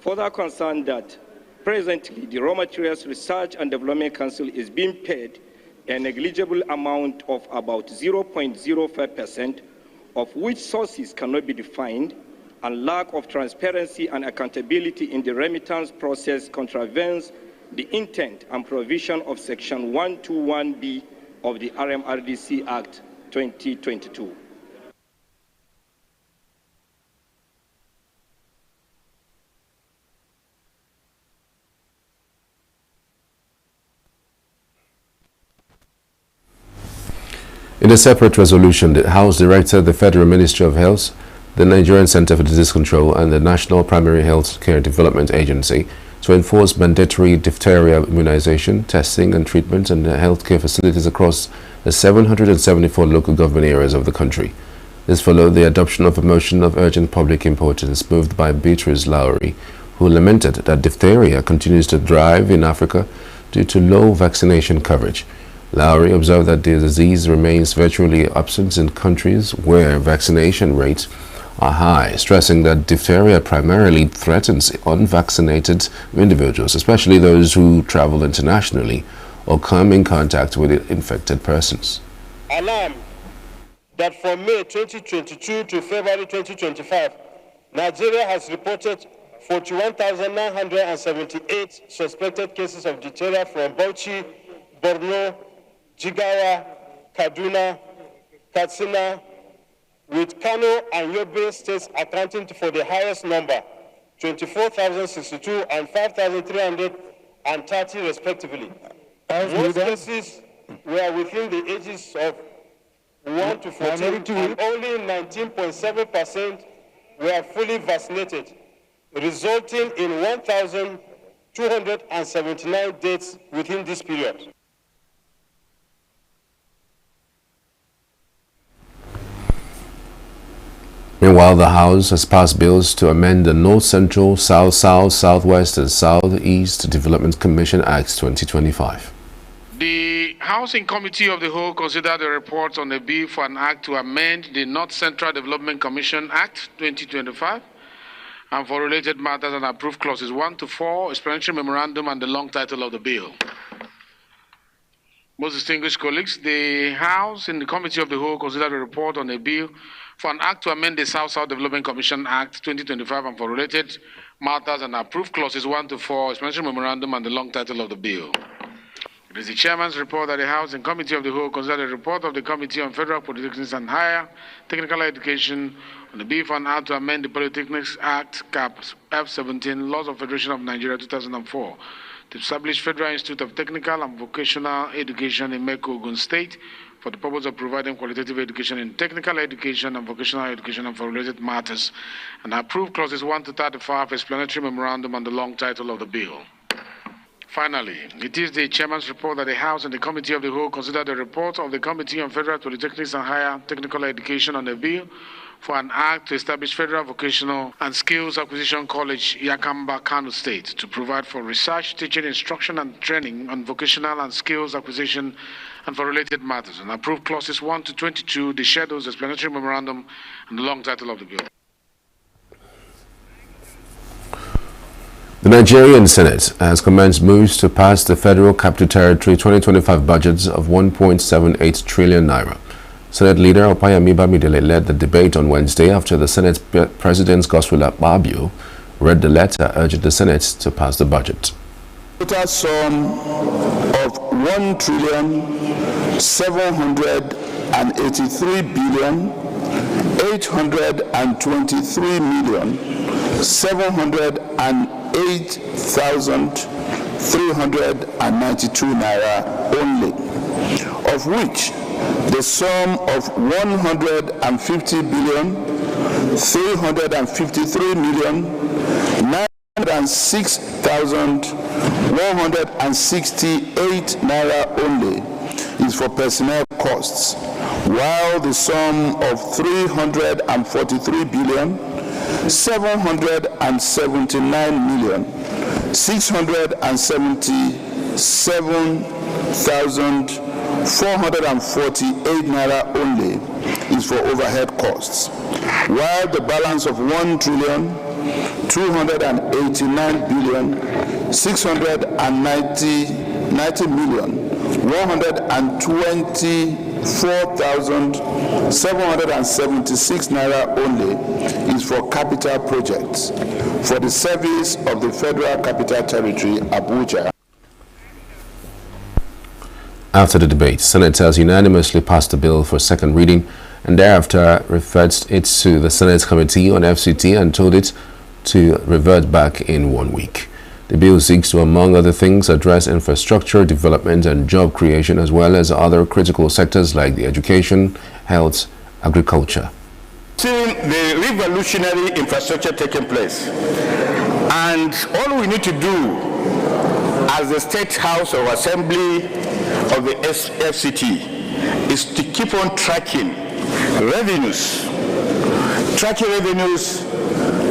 Further concerned that presently the Raw Materials Research and Development Council is being paid a negligible amount of about 0.05%, of which sources cannot be defined, and lack of transparency and accountability in the remittance process contravenes the intent and provision of Section 121B of the RMRDC Act 2022. In a separate resolution, the House directed the Federal Ministry of Health, the Nigerian Center for Disease Control, and the National Primary Health Care Development Agency to enforce mandatory diphtheria immunization, testing, and treatment in the healthcare facilities across the 774 local government areas of the country. This followed the adoption of a motion of urgent public importance moved by Beatrice Lowry, who lamented that diphtheria continues to thrive in Africa due to low vaccination coverage. Lowry observed that the disease remains virtually absent in countries where vaccination rates are high, stressing that diphtheria primarily threatens unvaccinated individuals, especially those who travel internationally or come in contact with infected persons. Alarm that from May 2022 to February 2025, Nigeria has reported 41,978 suspected cases of diphtheria from Bauchi, Borno, Jigawa, Kaduna, Katsina, with Kano and Yobe states accounting for the highest number, 24,062 and 5,330 respectively. Most cases were within the ages of 1 to 14, and only 19.7% were fully vaccinated, resulting in 1,279 deaths within this period. Meanwhile, the House has passed bills to amend the North Central, South South, Southwest, and Southeast Development Commission Act 2025. The Housing Committee of the Whole considered a report on a bill for an act to amend the North Central Development Commission Act 2025 and for related matters and approved clauses 1 to 4, explanatory memorandum, and the long title of the bill. Most distinguished colleagues, the House in the Committee of the Whole considered a report on a bill for an act to amend the South-South Development Commission Act 2025 and for related matters and approved clauses 1 to 4, explanatory memorandum, and the long title of the bill. It is the Chairman's report that the House and Committee of the Whole considered a report of the Committee on Federal Polytechnics and Higher Technical Education on the bill for an act to amend the Polytechnics Act, Cap F17, Laws of Federation of Nigeria 2004, to establish Federal Institute of Technical and Vocational Education in Meko, Ogun State, for the purpose of providing qualitative education in technical education and vocational education and for related matters, and approve clauses 1 to 35, explanatory memorandum, and the long title of the bill. Finally, it is the chairman's report that the House and the Committee of the Whole considered the report of the Committee on Federal Polytechnics and Higher Technical Education on a bill for an act to establish Federal Vocational and Skills Acquisition College, Yakamba, Kano State, to provide for research, teaching, instruction, and training on vocational and skills acquisition and for related matters, and approve clauses 1 to 22, the schedules, explanatory memorandum, and the long title of the bill. The Nigerian Senate has commenced moves to pass the Federal Capital Territory 2025 budgets of 1.78 trillion naira. Senate leader Opayemi Bamidele led the debate on Wednesday after the Senate President Godswill Akpabio read the letter urging the Senate to pass the budget. Total sum of 1,783,823,708,392 naira only, of which the sum of 150,353,906,168 naira only is for personnel costs, while the sum of 343,779,677,448 naira only is for overhead costs, while the balance of 1,289,624,776 naira only is for capital projects for the service of the Federal Capital Territory, Abuja. After the debate, senators unanimously passed the bill for second reading and thereafter referred it to the Senate Committee on FCT and told it to revert back in 1 week. The bill seeks to, among other things, address infrastructure development and job creation, as well as other critical sectors like the education, health, agriculture. Seeing the revolutionary infrastructure taking place, and all we need to do as the State House of Assembly of the FCT is to keep on tracking revenues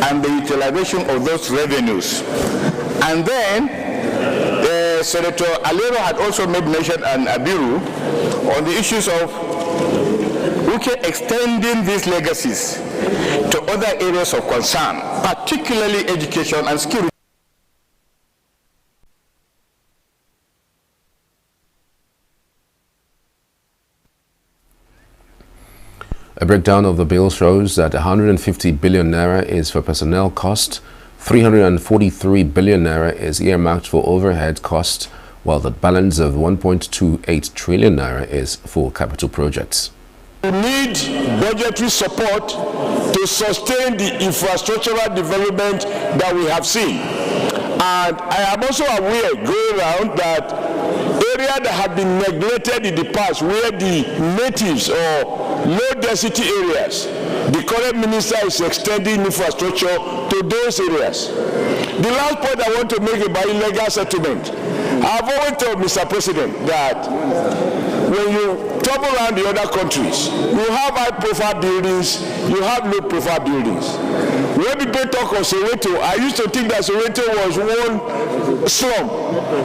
and the utilization of those revenues. And then Senator Alero had also made mention, and Abiru, on the issues of extending these legacies to other areas of concern, particularly education and skill. A breakdown of the bill shows that 150 billion naira is for personnel cost, 343 billion naira is earmarked for overhead cost, while the balance of 1.28 trillion naira is for capital projects. We need budgetary support to sustain the infrastructural development that we have seen. And I am also aware, going around, that areas that have been neglected in the past, where the natives or low-density areas, the current minister is extending infrastructure to those areas. The last point I want to make about illegal settlement. I've always told Mr. President that when you travel around the other countries, you have high-profile buildings, you have low-profile buildings. When people talk of Soweto, I used to think that Soweto was one slum,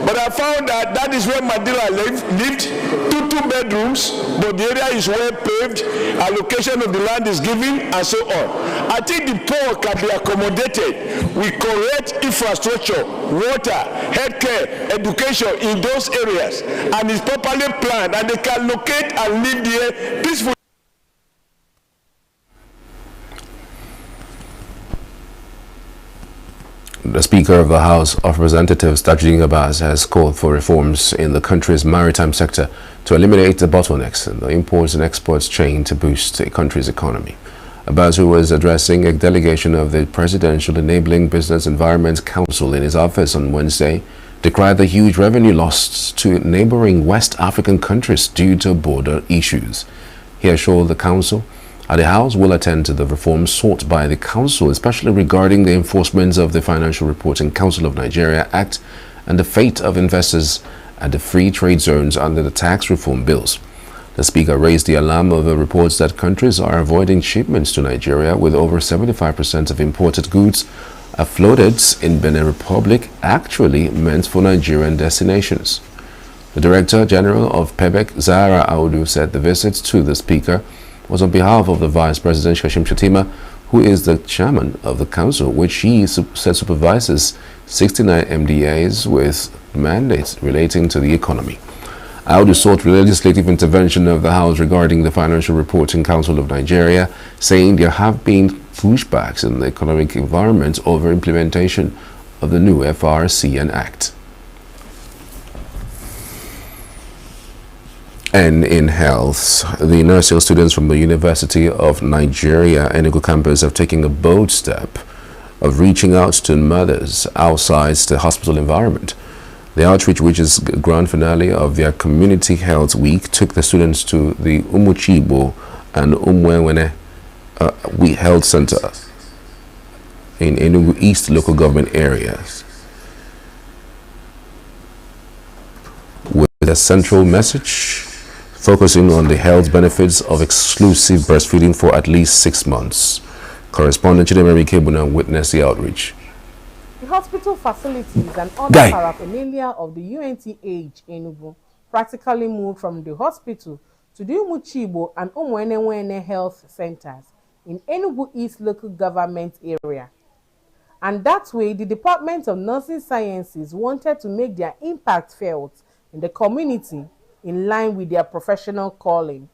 but I found that that is where Mandela lived, two bedrooms, but the area is well paved, allocation of the land is given, and so on. I think the poor can be accommodated with correct infrastructure, water, healthcare, education in those areas, and it's properly planned, and they can locate and live there peacefully. The Speaker of the House of Representatives, Tajudeen Abbas, has called for reforms in the country's maritime sector to eliminate the bottlenecks in the imports and exports chain to boost the country's economy. Abbas, who was addressing a delegation of the Presidential Enabling Business Environment Council in his office on Wednesday, decried the huge revenue lost to neighboring West African countries due to border issues. He assured the Council the House will attend to the reforms sought by the Council, especially regarding the enforcement of the Financial Reporting Council of Nigeria Act and the fate of investors at the free trade zones under the tax reform bills. The speaker raised the alarm over reports that countries are avoiding shipments to Nigeria, with over 75% of imported goods offloaded in Benin Republic actually meant for Nigerian destinations. The Director General of PEBEC, Zahra Audu, said the visit to the speaker was on behalf of the Vice President Kashim Shettima, who is the chairman of the council, which he said supervises 69 MDAs with mandates relating to the economy. Audu sought legislative intervention of the House regarding the Financial Reporting Council of Nigeria, saying there have been pushbacks in the economic environment over implementation of the new FRCN Act. And in health, the nursing students from the University of Nigeria ENUGU campus have taken a bold step of reaching out to mothers outside the hospital environment. The outreach, which is the grand finale of their Community Health Week, took the students to the Umuchibo and Umwewene Health Center in ENUGU East local government areas, with a central message focusing on the health benefits of exclusive breastfeeding for at least 6 months. Correspondent Chidemere Kebuna witnessed the outreach. The hospital facilities and other paraphernalia of the UNTH ENUGU practically moved from the hospital to the Umuchibo and Umwenewene health centers in ENUGU East local government area. And that way, the Department of Nursing Sciences wanted to make their impact felt in the community in line with their professional calling,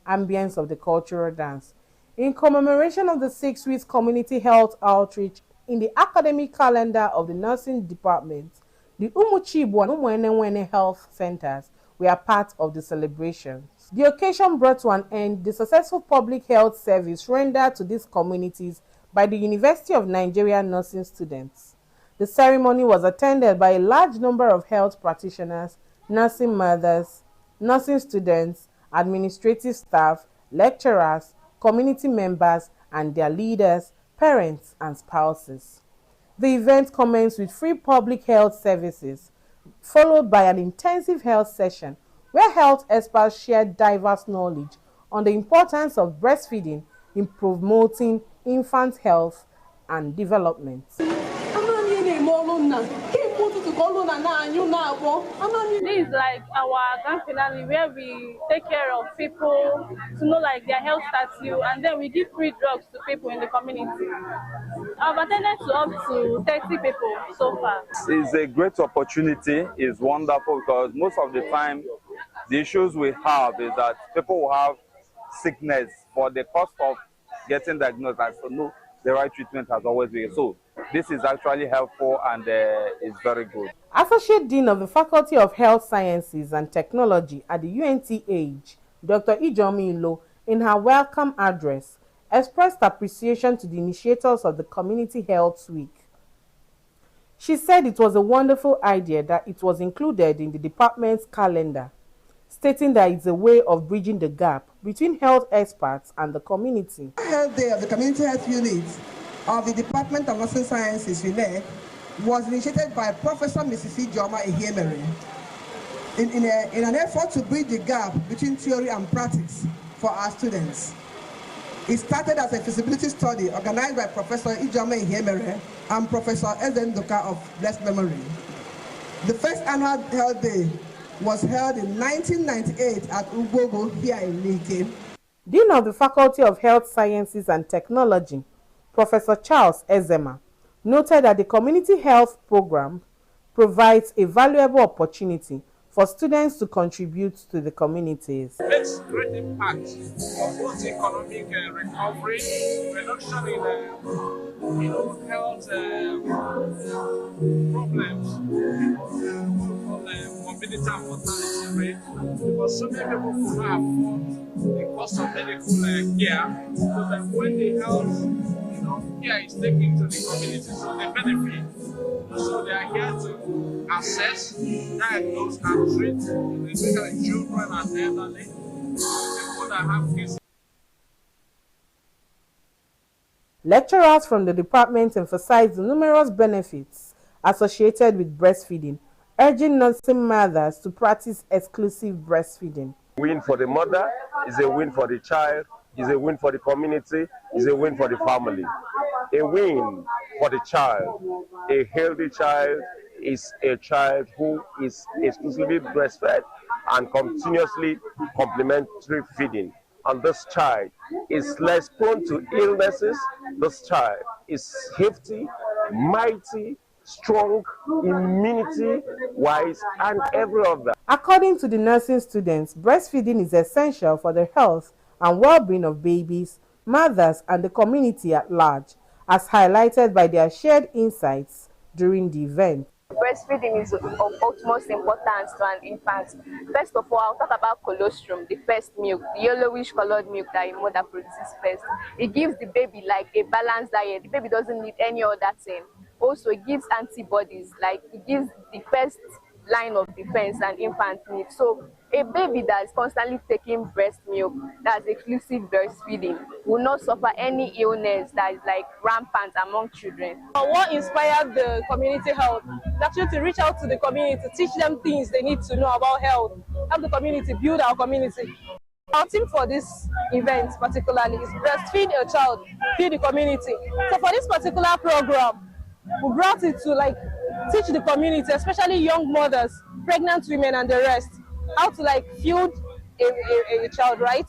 ambience of the cultural dance. In commemoration of the 6 weeks community health outreach in the academic calendar of the nursing department, the Umuchibo and Umwenewene health centers were part of the celebrations. The occasion brought to an end the successful public health service rendered to these communities by the University of Nigeria nursing students. The ceremony was attended by a large number of health practitioners, nursing mothers, nursing students, administrative staff, lecturers, community members, and their leaders, parents, and spouses. The event commenced with free public health services, followed by an intensive health session where health experts shared diverse knowledge on the importance of breastfeeding in promoting infant health and development. This is like our grand finale where we take care of people to know like their health status, and then we give free drugs to people in the community. I've attended to up to 30 people so far. It's a great opportunity. It's wonderful because most of the time the issues we have is that people will have sickness for the cost of getting diagnosed, and so no, the right treatment has always been. So this is actually helpful and it's very good. Associate Dean of the Faculty of Health Sciences and Technology at the UNTH, Dr. Ijomi Ilo, in her welcome address, expressed appreciation to the initiators of the Community Health Week. She said it was a wonderful idea that it was included in the department's calendar, stating that it's a way of bridging the gap between health experts and the community. Health Day of the Community Health Unit of the Department of Nursing Sciences, UNE, was initiated by Professor Mrs. Ijoma Ehiemere in an effort to bridge the gap between theory and practice for our students. It started as a feasibility study organized by Professor Ijoma Ehiemere and Professor Ezendoka of blessed memory. The first annual Health Day was held in 1998 at Ugogo here in Nike. Dean of the Faculty of Health Sciences and Technology, Professor Charles Ezema, noted that the community health program provides a valuable opportunity for students to contribute to the communities. Makes great impact on both economic recovery, reduction in health problems, morbidity and mortality rate, because so many people could not afford the cost of medical care, so that when the health care is taken to the community, so they benefit. So they are here to assess, diagnose, and treat especially children and elderly, people that have kids. Lecturers from the department emphasized the numerous benefits associated with breastfeeding urging nursing mothers to practice exclusive breastfeeding. Win for the mother is a win for the child, is a win for the community, is a win for the family. A win for the child. A healthy child is a child who is exclusively breastfed and continuously complementary feeding. And this child is less prone to illnesses. This child is hefty, mighty, strong, immunity-wise, and every other. According to the nursing students, breastfeeding is essential for the health and well-being of babies, mothers, and the community at large, as highlighted by their shared insights during the event. Breastfeeding is of utmost importance to an infant. First of all, I'll talk about colostrum, the first milk, the yellowish colored milk that a mother produces first. It gives the baby like a balanced diet. The baby doesn't need any other thing. Also, it gives antibodies, like it gives the first line of defense an infant needs. So a baby that is constantly taking breast milk, that's exclusive breastfeeding, will not suffer any illness that is like rampant among children. What inspired the community health is actually to reach out to the community, teach them things they need to know about health, help the community, build our community. Our theme for this event particularly is breastfeed a child, feed the community. So for this particular program, we brought it to like teach the community, especially young mothers, pregnant women and the rest, how to like feed a child, right?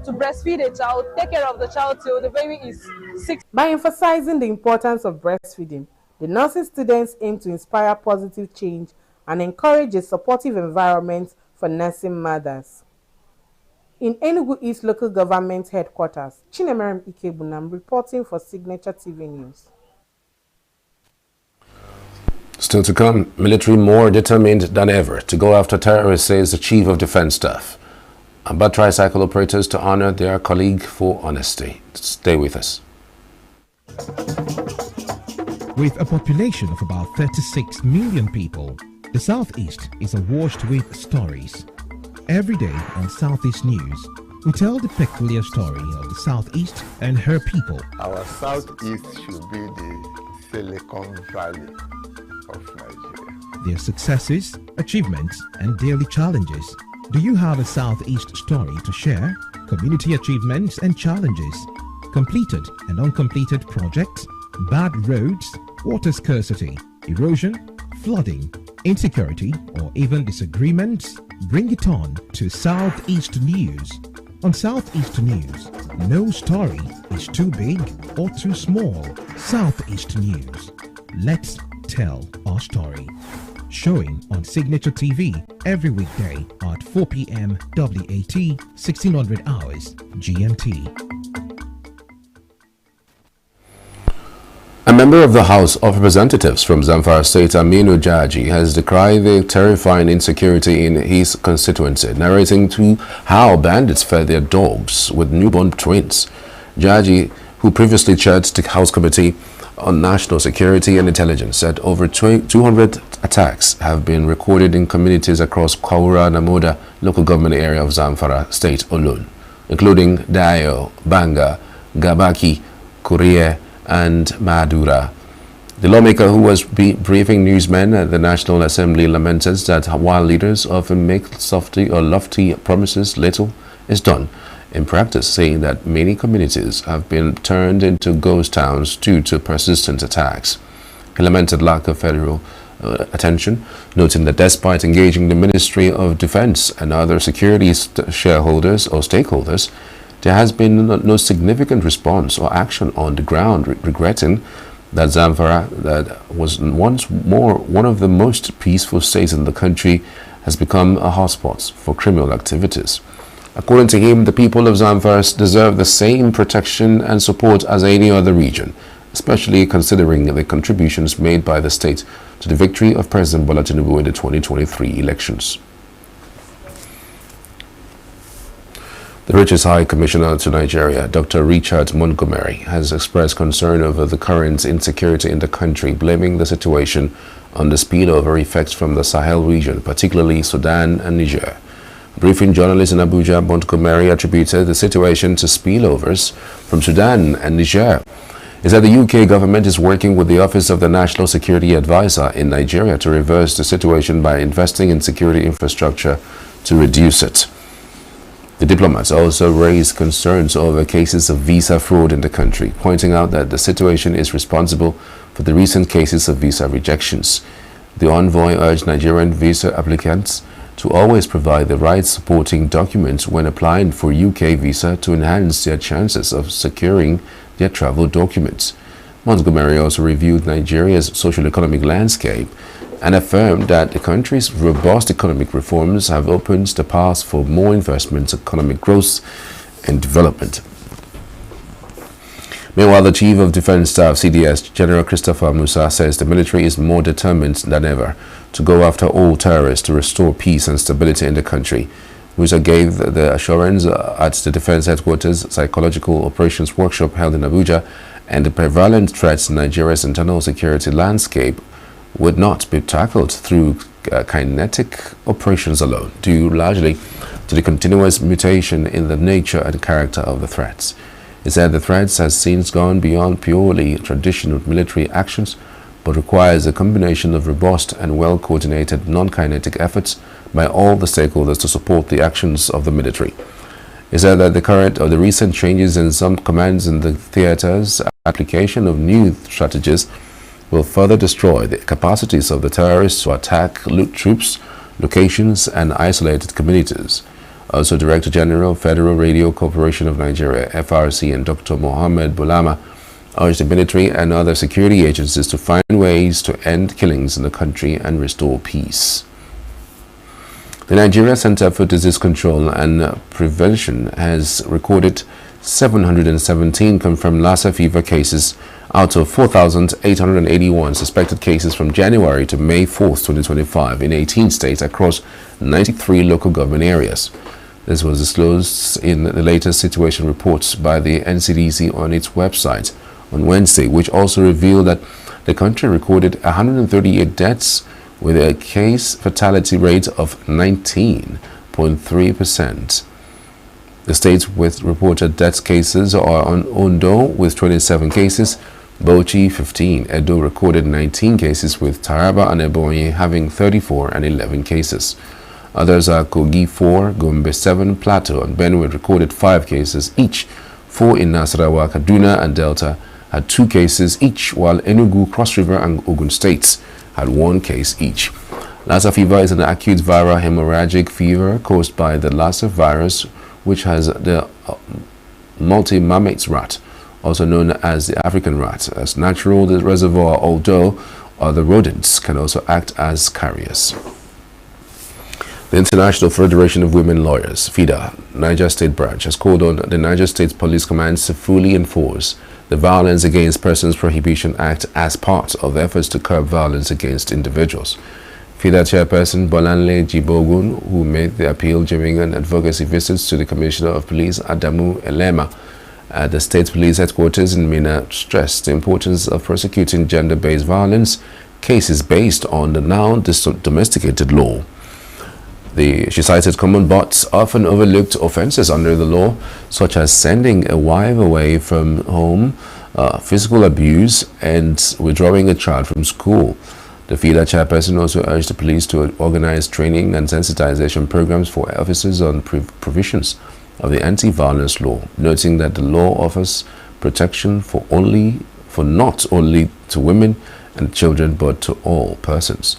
To breastfeed a child, take care of the child till the baby is 6. By emphasizing the importance of breastfeeding, the nursing students aim to inspire positive change and encourage a supportive environment for nursing mothers. In ENUGU East Local Government Headquarters, Chinemerem Ikebunam reporting for Signature TV News. Still to come, military more determined than ever to go after terrorists, says the Chief of Defense Staff. About tricycle operators to honor their colleague for honesty. Stay with us. With a population of about 36 million people, the Southeast is awash with stories. Every day on Southeast News, we tell the peculiar story of the Southeast and her people. Our Southeast should be the Silicon Valley of Nigeria. Their successes, achievements, and daily challenges. Do you have a Southeast story to share? Community achievements and challenges, completed and uncompleted projects, bad roads, water scarcity, erosion, flooding, insecurity, or even disagreements? Bring it on to Southeast News. On Southeast News, no story is too big or too small. Southeast News. Let's tell our story. Showing on Signature TV every weekday at 4 p.m. WAT, 1600 hours GMT. A member of the House of Representatives from Zamfara State, Aminu Jaji, has decried the terrifying insecurity in his constituency, narrating to how bandits fed their dogs with newborn twins. Jaji, who previously chaired the House Committee on National Security and Intelligence, said over 200 attacks have been recorded in communities across Kaura and Amoda local government area of Zamfara State alone, including Dayo, Banga, Gabaki, Kurie, and Madura. The lawmaker, who was briefing newsmen at the National Assembly, lamented that while leaders often make lofty promises, little is done in practice, saying that many communities have been turned into ghost towns due to persistent attacks. He lamented lack of federal attention, noting that despite engaging the Ministry of Defense and other security shareholders or stakeholders, there has been no significant response or action on the ground, regretting that Zamfara, that was once more one of the most peaceful states in the country, has become a hotspot for criminal activities. According to him, the people of Zamfara deserve the same protection and support as any other region, especially considering the contributions made by the state to the victory of President Bola Tinubu in the 2023 elections. The Richest High Commissioner to Nigeria, Dr. Richard Montgomery, has expressed concern over the current insecurity in the country, blaming the situation on the spillover effects from the Sahel region, particularly Sudan and Niger. Briefing journalists in Abuja, Montgomery attributed the situation to spillovers from Sudan and Niger. is that the UK government is working with the Office of the National Security Advisor in Nigeria to reverse the situation by investing in security infrastructure to reduce it. The diplomats also raised concerns over cases of visa fraud in the country, pointing out that the situation is responsible for the recent cases of visa rejections. The envoy urged Nigerian visa applicants to always provide the right supporting documents when applying for UK visa to enhance their chances of securing their travel documents. Montgomery also reviewed Nigeria's socio-economic landscape and affirmed that the country's robust economic reforms have opened the path for more investments, economic growth, and development. Meanwhile, the Chief of Defense Staff, CDS, General Christopher Musa, says the military is more determined than ever to go after all terrorists to restore peace and stability in the country. Musa gave the assurance at the Defense Headquarters Psychological Operations Workshop held in Abuja, and the prevalent threats in Nigeria's internal security landscape would not be tackled through kinetic operations alone, due largely to the continuous mutation in the nature and character of the threats. He said the threats has since gone beyond purely traditional military actions, but requires a combination of robust and well-coordinated non-kinetic efforts by all the stakeholders to support the actions of the military. He said that the recent changes in some commands in the theaters, application of new strategies, will further destroy the capacities of the terrorists to attack troops, locations, and isolated communities. Also, Director General, Federal Radio Corporation of Nigeria, FRC, and Dr. Mohammed Bulama urged the military and other security agencies to find ways to end killings in the country and restore peace. The Nigeria Center for Disease Control and Prevention has recorded 717 confirmed Lassa fever cases out of 4,881 suspected cases from January to May 4th, 2025 in 18 states across 93 local government areas. This was disclosed in the latest situation reports by the NCDC on its website on Wednesday, which also revealed that the country recorded 138 deaths with a case fatality rate of 19.3%. The states with reported death cases are on Ondo with 27 cases, Bauchi 15, Edo recorded 19 cases, with Taraba and Ebonyi having 34 and 11 cases. Others are Kogi 4, Gombe 7, Plateau and Benue recorded 5 cases each. 4 in Nasarawa, Kaduna and Delta had 2 cases each, while Enugu, Cross River and Ogun states had 1 case each. Lassa fever is an acute viral hemorrhagic fever caused by the Lassa virus, which has the multi-mammates rat, also known as the African rat, as natural reservoir, although other rodents can also act as carriers. The International Federation of Women Lawyers, FIDA, Niger State Branch, has called on the Niger State Police Commands to fully enforce the Violence Against Persons Prohibition Act as part of efforts to curb violence against individuals. FIDA chairperson Bolanle Jibogun, who made the appeal during an advocacy visit to the Commissioner of Police Adamu Elema at the State Police Headquarters in Minna, stressed the importance of prosecuting gender-based violence cases based on the now domesticated law. She cited common but often overlooked offenses under the law, such as sending a wife away from home, physical abuse, and withdrawing a child from school. The FIDA chairperson also urged the police to organize training and sensitization programs for officers on provisions of the anti-violence law, noting that the law offers protection for not only to women and children but to all persons.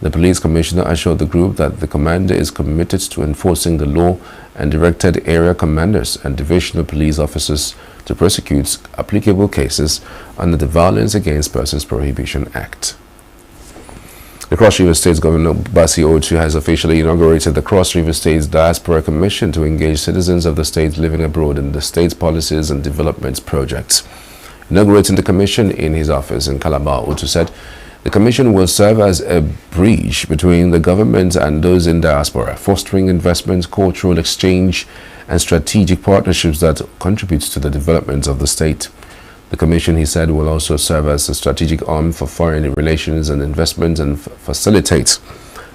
The police commissioner assured the group that the commander is committed to enforcing the law and directed area commanders and divisional police officers to prosecute applicable cases under the Violence Against Persons Prohibition Act. The Cross River State Governor Basi Otu has officially inaugurated the Cross River State Diaspora Commission to engage citizens of the state living abroad in the state's policies and development projects. Inaugurating the commission in his office in Calabar, Otu said the commission will serve as a bridge between the government and those in diaspora, fostering investment, cultural exchange, and strategic partnerships that contribute to the development of the state. The commission, he said, will also serve as a strategic arm for foreign relations and investment and facilitate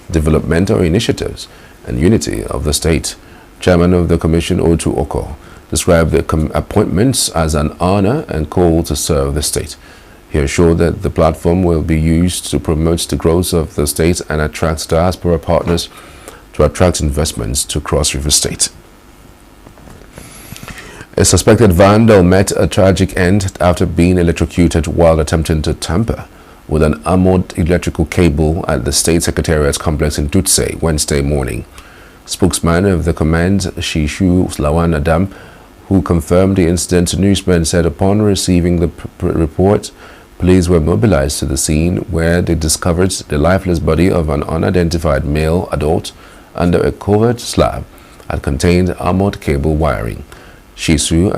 developmental initiatives and unity of the state. Chairman of the commission, Otu Oko, described the appointments as an honor and called to serve the state. He assured that the platform will be used to promote the growth of the state and attract diaspora partners to attract investments to Cross River State. A suspected vandal met a tragic end after being electrocuted while attempting to tamper with an armored electrical cable at the State Secretariat complex in Dutse Wednesday morning. Spokesman of the command, Shishu Lawan Adam, who confirmed the incident to newsmen, said upon receiving the report, police were mobilized to the scene where they discovered the lifeless body of an unidentified male adult under a covered slab that contained armored cable wiring. Shisu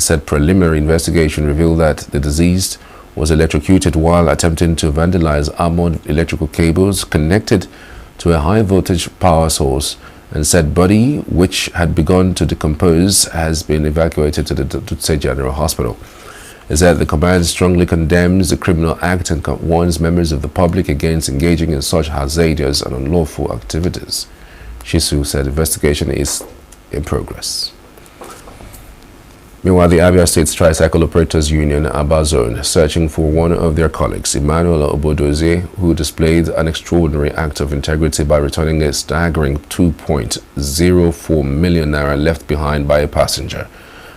said preliminary investigation revealed that the deceased was electrocuted while attempting to vandalize armored electrical cables connected to a high-voltage power source, and said body, which had begun to decompose, has been evacuated to the Dutse General Hospital. He said the command strongly condemns the criminal act and warns members of the public against engaging in such hazardous and unlawful activities. Shisu said investigation is in progress. Meanwhile, the Abia State Tricycle Operators Union, Aba Zone, searching for one of their colleagues, Emmanuel Obodozie, who displayed an extraordinary act of integrity by returning a staggering 2.04 million naira left behind by a passenger.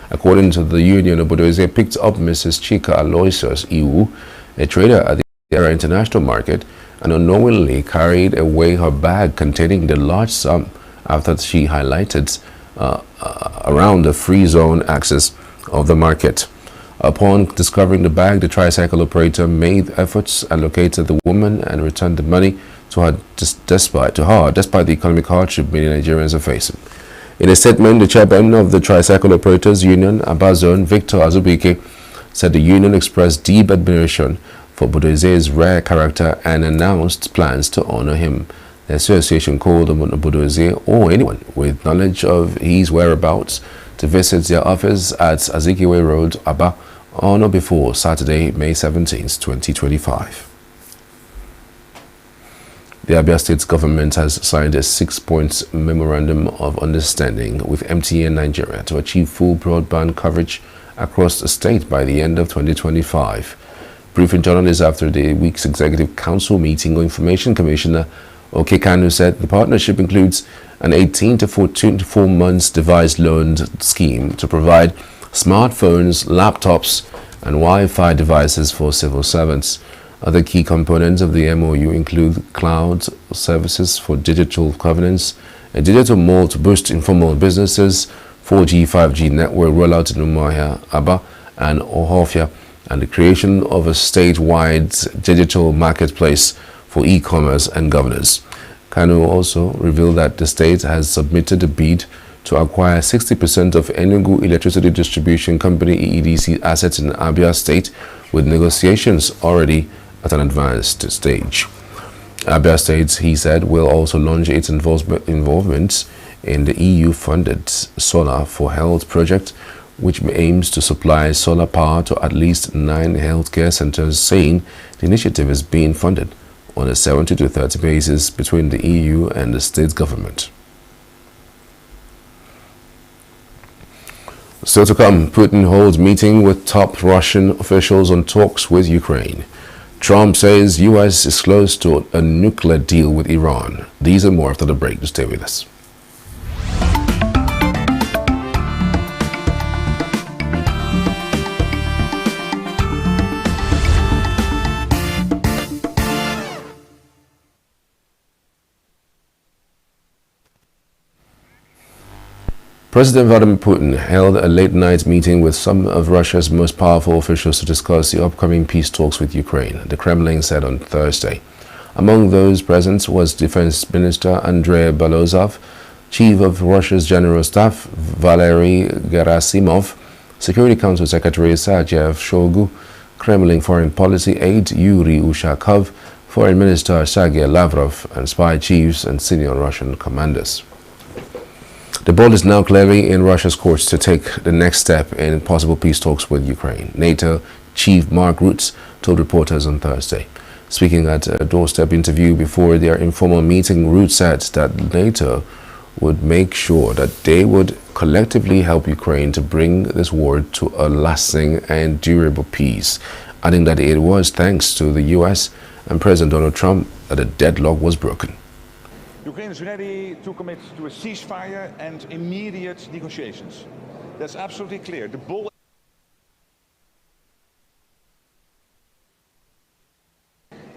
According to the union, Obodozie picked up Mrs. Chika Aloysius Iwu, a trader at the Era International Market, and unknowingly carried away her bag containing the large sum after she highlighted around the free zone access of the market. Upon discovering the bag, the tricycle operator made efforts and located the woman and returned the money to her despite the economic hardship many Nigerians are facing. In a statement, the chairman of the Tricycle Operators Union, Abazon, Victor Azubike, said the union expressed deep admiration for Bodozie's rare character and announced plans to honor him. The association called on Bodozie or anyone with knowledge of his whereabouts to visit their office at Azikiwe Road, Aba, on or before Saturday, May 17, 2025. The Abia State government has signed a 6-point memorandum of understanding with MTN Nigeria to achieve full broadband coverage across the state by the end of 2025. Briefing journalists after the week's Executive Council meeting, Information Commissioner Okekanu said the partnership includes an 18 to 24 months device loan scheme to provide smartphones, laptops, and Wi-Fi devices for civil servants. Other key components of the MOU include cloud services for digital governance, a digital mall to boost informal businesses, 4G, 5G network rollout in Umuahia, Aba, and Ohofia, and the creation of a statewide digital marketplace for e-commerce and governance. Kanu also revealed that the state has submitted a bid to acquire 60% of ENUGU Electricity Distribution Company EEDC assets in Abia State, with negotiations already at an advanced stage. Abia State, he said, will also launch its involvement in the EU-funded Solar for Health project, which aims to supply solar power to at least 9 healthcare centers, saying the initiative is being funded on a 70-30 basis between the EU and the state government. Still to come, Putin holds meeting with top Russian officials on talks with Ukraine. Trump says U.S. is close to a nuclear deal with Iran. These and more after the break. To stay with us. President Vladimir Putin held a late-night meeting with some of Russia's most powerful officials to discuss the upcoming peace talks with Ukraine, the Kremlin said on Thursday. Among those present was Defense Minister Andrei Belozov, Chief of Russia's General Staff Valery Gerasimov, Security Council Secretary Sergei Shoigu, Kremlin Foreign Policy Aide Yuri Ushakov, Foreign Minister Sergei Lavrov, and spy chiefs and senior Russian commanders. The ball is now clearly in Russia's courts to take the next step in possible peace talks with Ukraine, NATO Chief Mark Rutte told reporters on Thursday. Speaking at a doorstep interview before their informal meeting, Rutte said that NATO would make sure that they would collectively help Ukraine to bring this war to a lasting and durable peace, adding that it was thanks to the US and President Donald Trump that the deadlock was broken. Ukraine is ready to commit to a ceasefire and immediate negotiations. That's absolutely clear. The ball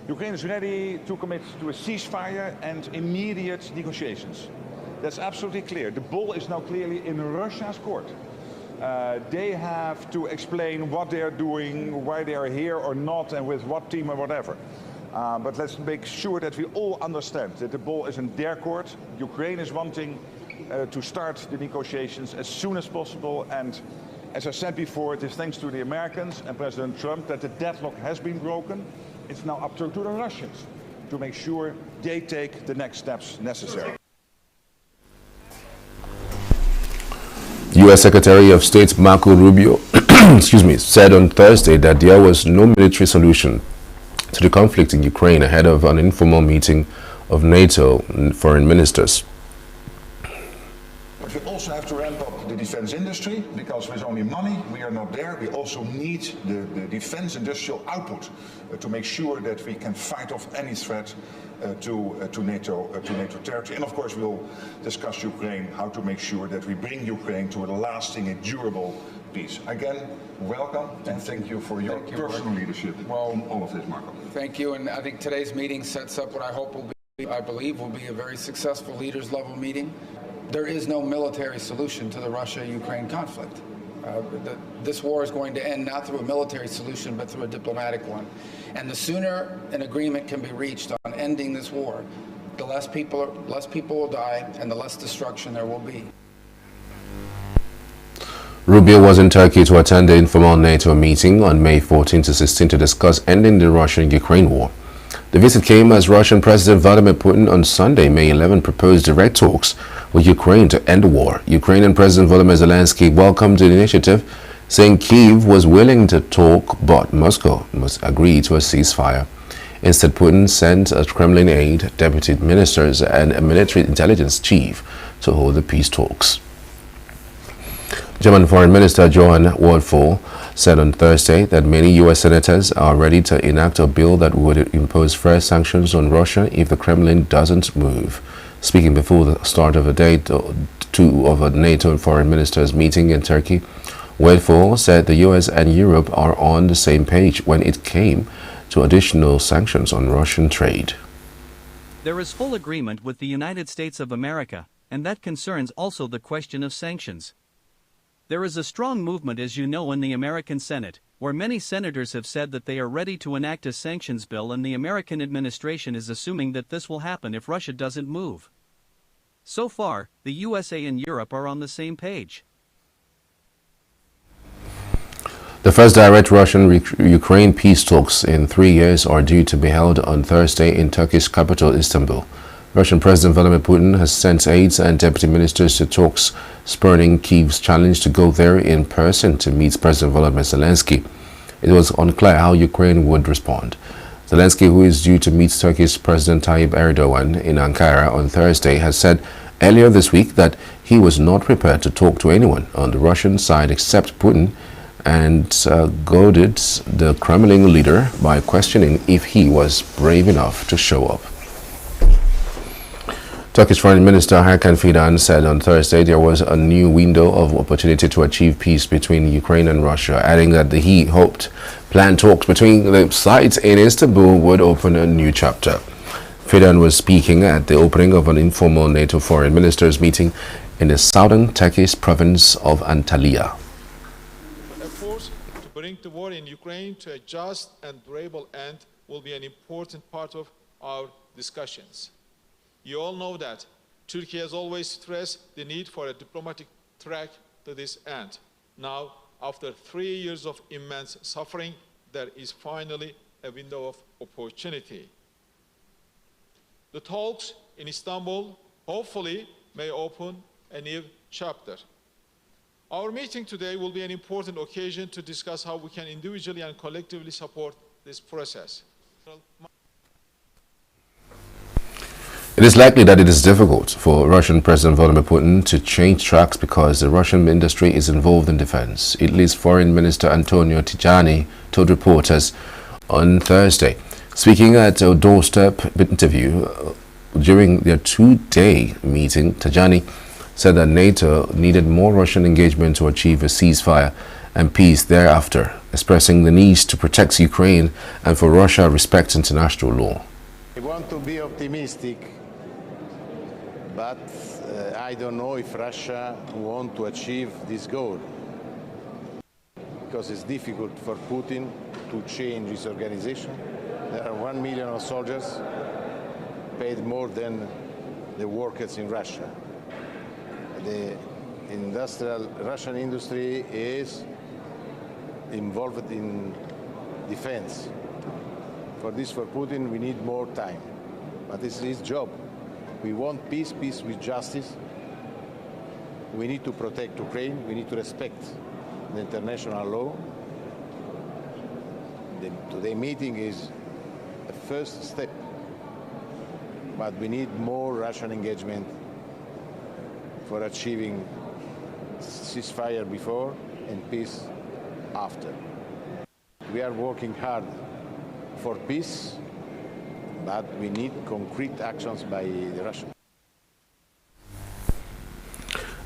Ukraine is ready to commit to a ceasefire and immediate negotiations. That's absolutely clear. The ball is now clearly in Russia's court. They have to explain what they are doing, why they are here or not, and with what team or whatever. But let's make sure that we all understand that the ball is in their court. Ukraine is wanting to start the negotiations as soon as possible. And as I said before, it is thanks to the Americans and President Trump that the deadlock has been broken. It's now up to the Russians to make sure they take the next steps necessary. U.S. Secretary of State Marco Rubio said on Thursday that there was no military solution to the conflict in Ukraine ahead of an informal meeting of NATO foreign ministers. But we also have to ramp up the defense industry, because with only money we are not there. We also need the defense industrial output to make sure that we can fight off any threat to NATO territory. And of course we'll discuss Ukraine, how to make sure that we bring Ukraine to a lasting and durable peace. Again, welcome and thank you for your personal leadership on all of this, Marco. Thank you, and I think today's meeting sets up what I hope will be, I believe, will be a very successful leaders level meeting. There is no military solution to the Russia-Ukraine conflict. This war is going to end not through a military solution, but through a diplomatic one. And the sooner an agreement can be reached on ending this war, the less people will die and the less destruction there will be. Rubio was in Turkey to attend the informal NATO meeting on May 14 to 16 to discuss ending the Russian-Ukraine war. The visit came as Russian President Vladimir Putin on Sunday, May 11, proposed direct talks with Ukraine to end the war. Ukrainian President Volodymyr Zelensky welcomed the initiative, saying Kyiv was willing to talk, but Moscow must agree to a ceasefire. Instead, Putin sent a Kremlin aide, deputy ministers, and a military intelligence chief to hold the peace talks. German Foreign Minister Johann Waldfall said on Thursday that many U.S. senators are ready to enact a bill that would impose fresh sanctions on Russia if the Kremlin doesn't move. Speaking before the start of day 2 of a NATO foreign ministers meeting in Turkey, Waldfall said the U.S. and Europe are on the same page when it came to additional sanctions on Russian trade. There is full agreement with the United States of America, and that concerns also the question of sanctions. There is a strong movement, as you know, in the American Senate, where many senators have said that they are ready to enact a sanctions bill, and the American administration is assuming that this will happen if Russia doesn't move. So far, the USA and Europe are on the same page. The first direct Russian-Ukraine peace talks in 3 years are due to be held on Thursday in Turkey's capital, Istanbul. Russian President Vladimir Putin has sent aides and deputy ministers to talks, spurning Kyiv's challenge to go there in person to meet President Volodymyr Zelensky. It was unclear how Ukraine would respond. Zelensky, who is due to meet Turkey's President Tayyip Erdogan in Ankara on Thursday, has said earlier this week that he was not prepared to talk to anyone on the Russian side except Putin, and goaded the Kremlin leader by questioning if he was brave enough to show up. Turkish Foreign Minister Hakan Fidan said on Thursday there was a new window of opportunity to achieve peace between Ukraine and Russia, adding that he hoped planned talks between the sides in Istanbul would open a new chapter. Fidan was speaking at the opening of an informal NATO foreign ministers meeting in the southern Turkish province of Antalya. Efforts to bring the war in Ukraine to a just and durable end will be an important part of our discussions. You all know that Turkey has always stressed the need for a diplomatic track to this end. Now, after 3 years of immense suffering, there is finally a window of opportunity. The talks in Istanbul hopefully may open a new chapter. Our meeting today will be an important occasion to discuss how we can individually and collectively support this process. It is likely that it is difficult for Russian President Vladimir Putin to change tracks because the Russian industry is involved in defense. Italy's Foreign Minister Antonio Tajani told reporters on Thursday. Speaking at a doorstep interview during their two-day meeting, Tajani said that NATO needed more Russian engagement to achieve a ceasefire and peace thereafter, expressing the need to protect Ukraine and for Russia to respect international law. I want to be optimistic, but I don't know if Russia wants to achieve this goal, because it's difficult for Putin to change his organization. There are 1 million of soldiers paid more than the workers in Russia. The industrial Russian industry is involved in defense. For this, for Putin, we need more time. But this is his job. We want peace, peace with justice. We need to protect Ukraine. We need to respect the international law. The today meeting is a first step, but we need more Russian engagement for achieving ceasefire before and peace after. We are working hard for peace, but we need concrete actions by the Russians.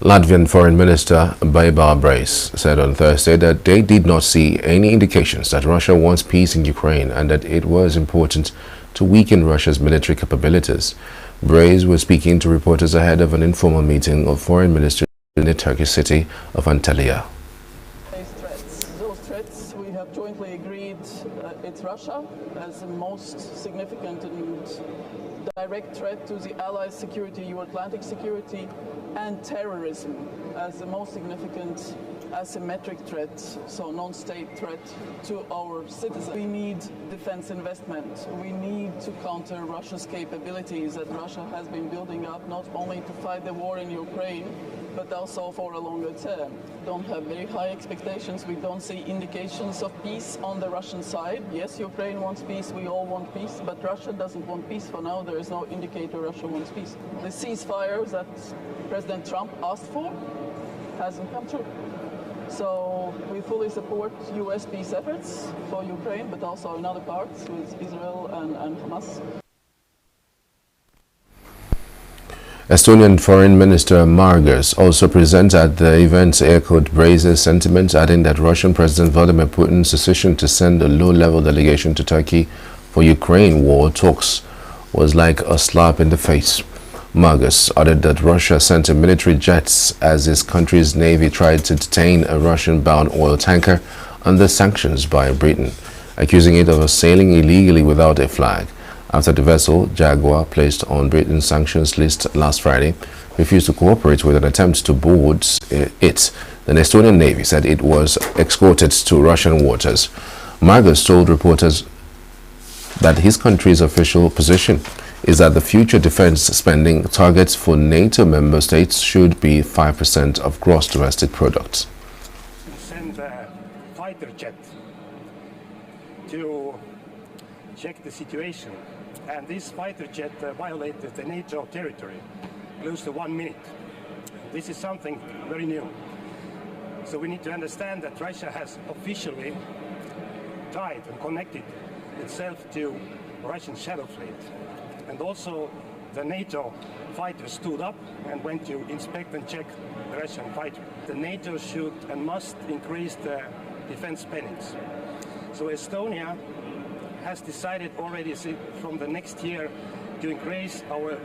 Latvian Foreign Minister Baiba Brace said on Thursday that they did not see any indications that Russia wants peace in Ukraine and that it was important to weaken Russia's military capabilities. Brace was speaking to reporters ahead of an informal meeting of foreign ministers in the Turkish city of Antalya. Those threats we have jointly agreed it's Russia as the most significant and direct threat to the Allies' security, Euro-Atlantic security, and terrorism as the most significant asymmetric threat, so non-state threat to our citizens. We need defense investment. We need to counter Russia's capabilities that Russia has been building up, not only to fight the war in Ukraine, but also for a longer term. Don't have very high expectations. We don't see indications of peace on the Russian side. Yes, Ukraine wants peace. We all want peace, but Russia doesn't want peace for now. There is no indicator Russia wants peace. The ceasefire that President Trump asked for hasn't come true. So we fully support U.S. peace efforts for Ukraine, but also in other parts with Israel and Hamas. Estonian Foreign Minister Margus, also present at the event, echoed Brace's sentiments, adding that Russian President Vladimir Putin's decision to send a low-level delegation to Turkey for Ukraine war talks was like a slap in the face. Margus added that Russia sent a military jets as his country's navy tried to detain a Russian-bound oil tanker under sanctions by Britain, accusing it of sailing illegally without a flag. After the vessel, Jaguar, placed on Britain's sanctions list last Friday, refused to cooperate with an attempt to board it, the Estonian Navy said it was escorted to Russian waters. Margus told reporters that his country's official position is that the future defense spending targets for NATO member states should be 5% of gross domestic product. Send a fighter jet to check the situation, and this fighter jet violated the NATO territory close to 1 minute. This is something very new. So we need to understand that Russia has officially tied and connected itself to Russian shadow fleet. And also the NATO fighters stood up and went to inspect and check the Russian fighter. The NATO should and must increase the defense spendings. So Estonia has decided already from the next year to increase our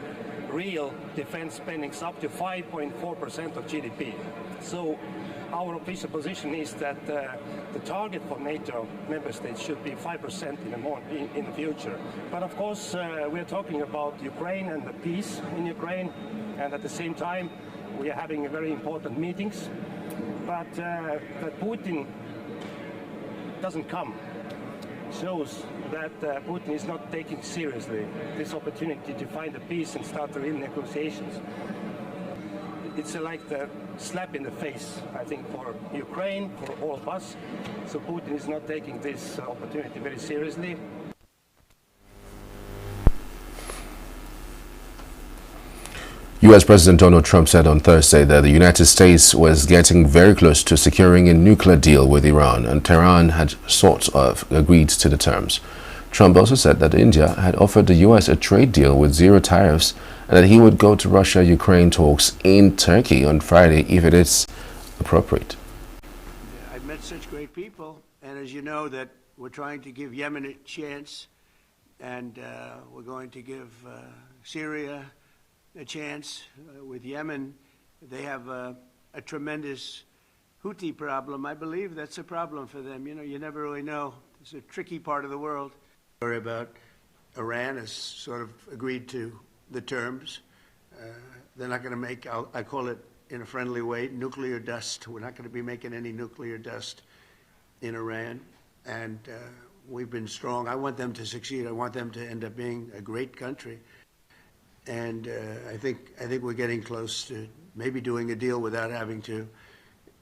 real defense spendings up to 5.4% of GDP. So our official position is that the target for NATO member states should be 5% in the future. But of course, we're talking about Ukraine and the peace in Ukraine, and at the same time, we are having very important meetings. But that Putin doesn't come shows that Putin is not taking seriously this opportunity to find a peace and start the real negotiations. It's like the slap in the face, I think, for Ukraine, for all of us. So Putin is not taking this opportunity very seriously. U.S. President Donald Trump said on Thursday that the United States was getting very close to securing a nuclear deal with Iran, and Tehran had sort of agreed to the terms. Trump also said that India had offered the U.S. a trade deal with zero tariffs and that he would go to Russia-Ukraine talks in Turkey on Friday if it is appropriate. I've met such great people, and as you know, that we're trying to give Yemen a chance, and we're going to give Syria a chance. With Yemen, they have a tremendous Houthi problem. I believe that's a problem for them. You know, you never really know. It's a tricky part of the world. Sorry about Iran has sort of agreed to the terms. They're not going to make, I call it in a friendly way, nuclear dust. We're not going to be making any nuclear dust in Iran. And we've been strong. I want them to succeed. I want them to end up being a great country. And I think we're getting close to maybe doing a deal without having to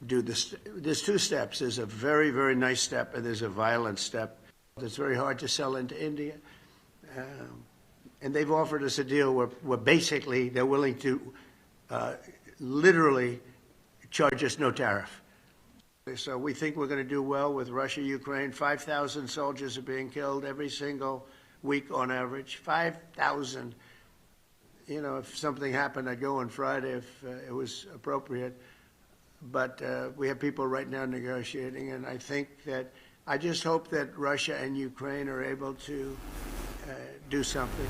do this. There's two steps. There's a very, very nice step, and there's a violent step. It's very hard to sell into India. And they've offered us a deal where basically they're willing to literally charge us no tariff. So we think we're going to do well with Russia, Ukraine. 5,000 soldiers are being killed every single week on average. 5,000. You know, if something happened, I'd go on Friday if it was appropriate. But we have people right now negotiating, and I think that I just hope that Russia and Ukraine are able to do something.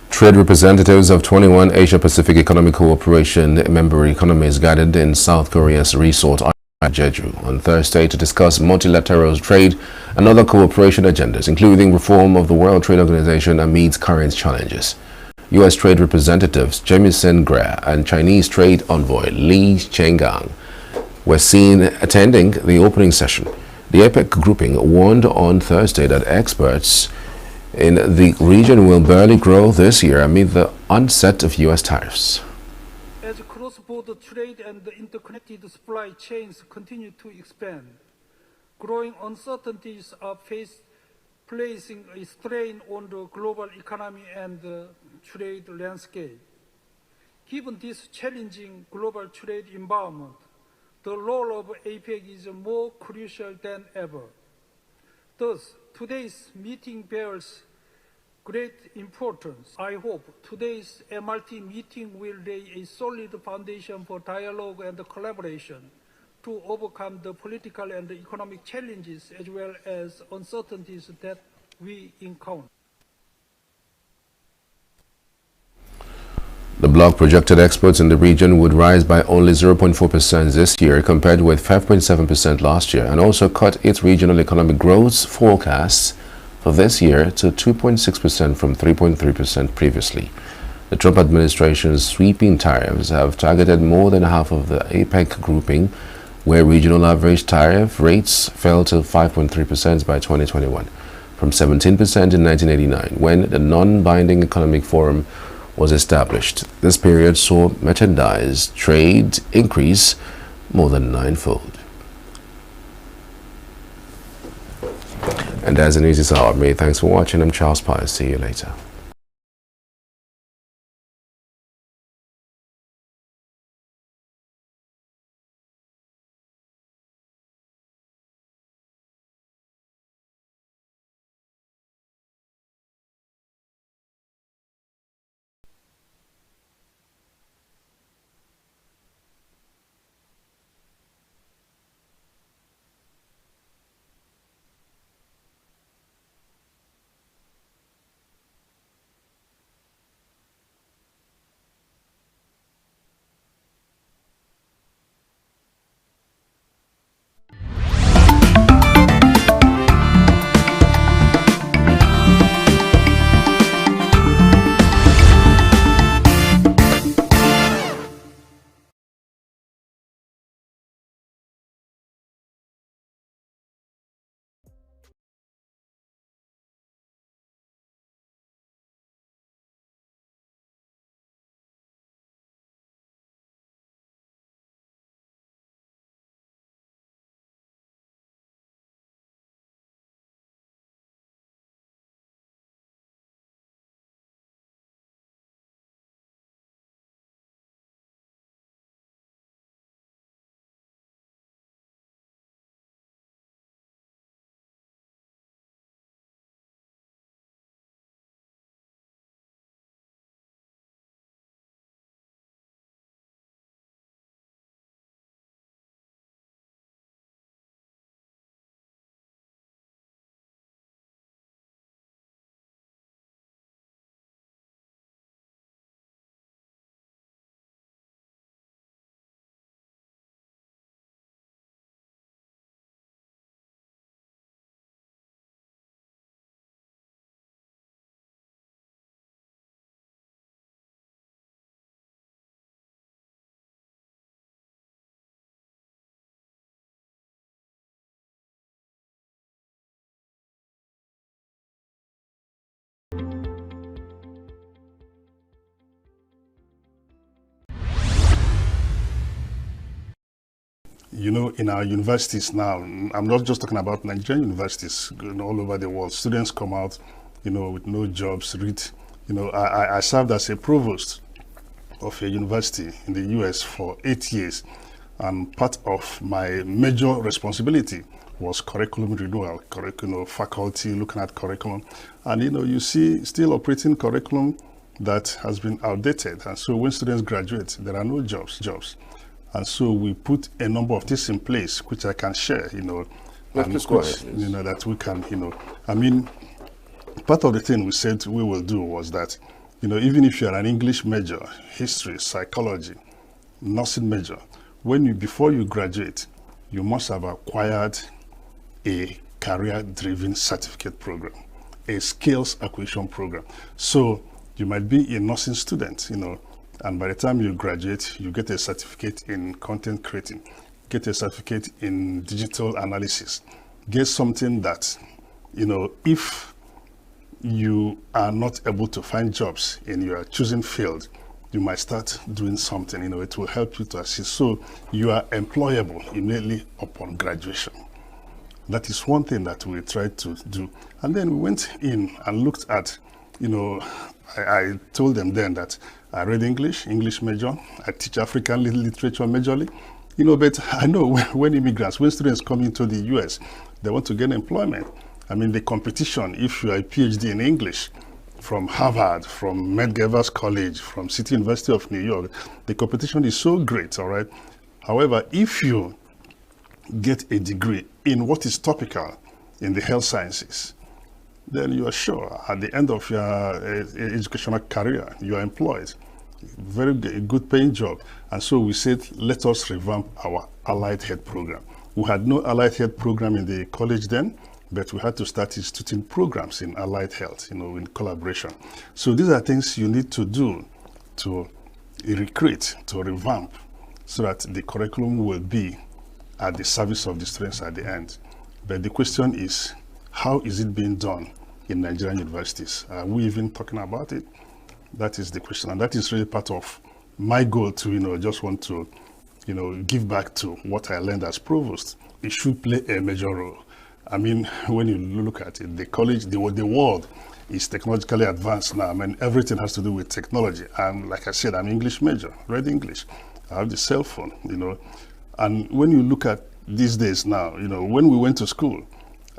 Trade representatives of 21 Asia-Pacific Economic Cooperation member economies gathered in South Korea's resort Jeju on Thursday to discuss multilateral trade and other cooperation agendas, including reform of the World Trade Organization amidst current challenges. U.S. Trade Representatives Jamieson Greer and Chinese Trade Envoy Li Chenggang were seen attending the opening session. The APEC grouping warned on Thursday that exports in the region will barely grow this year amid the onset of U.S. tariffs. As cross-border trade and interconnected supply chains continue to expand, growing uncertainties are faced, placing a strain on the global economy and the trade landscape. Given this challenging global trade environment, the role of APEC is more crucial than ever. Thus, today's meeting bears great importance. I hope today's MRT meeting will lay a solid foundation for dialogue and collaboration to overcome the political and economic challenges as well as uncertainties that we encounter. The bloc projected exports in the region would rise by only 0.4% this year compared with 5.7% last year, and also cut its regional economic growth forecasts for this year to 2.6% from 3.3% previously. The Trump administration's sweeping tariffs have targeted more than half of the APEC grouping, where regional average tariff rates fell to 5.3% by 2021, from 17% in 1989, when the non-binding economic forum was established. This period saw merchandise trade increase more than ninefold. And that's the news this hour. Many thanks for watching. I'm Charles Pius. See you later. You know, in our universities now, I'm not just talking about Nigerian universities, all over the world, students come out, you know, with no jobs, you know, I served as a provost of a university in the US for 8 years, and part of my major responsibility was curriculum renewal, faculty looking at curriculum, and you know, you see still operating curriculum that has been outdated, and so when students graduate, there are no jobs. And so we put a number of things in place, which I can share, you know, and which, you know, that we can, you know, I mean, part of the thing we said we will do was that, you know, even if you're an English major, history, psychology, nursing major, before you graduate, you must have acquired a career-driven certificate program, a skills acquisition program. So you might be a nursing student, you know, and by the time you graduate, you get a certificate in content creating, get a certificate in digital analysis, get something that, you know, if you are not able to find jobs in your choosing field, you might start doing something, you know, it will help you to assist. So you are employable immediately upon graduation. That is one thing that we tried to do. And then we went in and looked at, you know, I told them then that I read English major, I teach African literature majorly, you know, but I know when students come into the US, they want to get employment. I mean, the competition, if you are a PhD in English from Harvard, from Medgar College, from City University of New York, the competition is so great, all right? However, if you get a degree in what is topical in the health sciences, then you are sure at the end of your educational career, you are employed. Very good paying job. And so we said, let us revamp our allied health program. We had no allied health program in the college then, but we had to start instituting programs in allied health, you know, in collaboration. So these are things you need to do to recreate, to revamp, so that the curriculum will be at the service of the students at the end. But the question is, how is it being done in Nigerian universities? Are we even talking about it? That is the question, and that is really part of my goal to, you know, just want to, you know, give back to what I learned as provost. It should play a major role. I mean, when you look at it, the college, the world is technologically advanced now. I mean, everything has to do with technology. And like I said, I'm English major, read English. I have the cell phone, you know. And when you look at these days now, you know, when we went to school,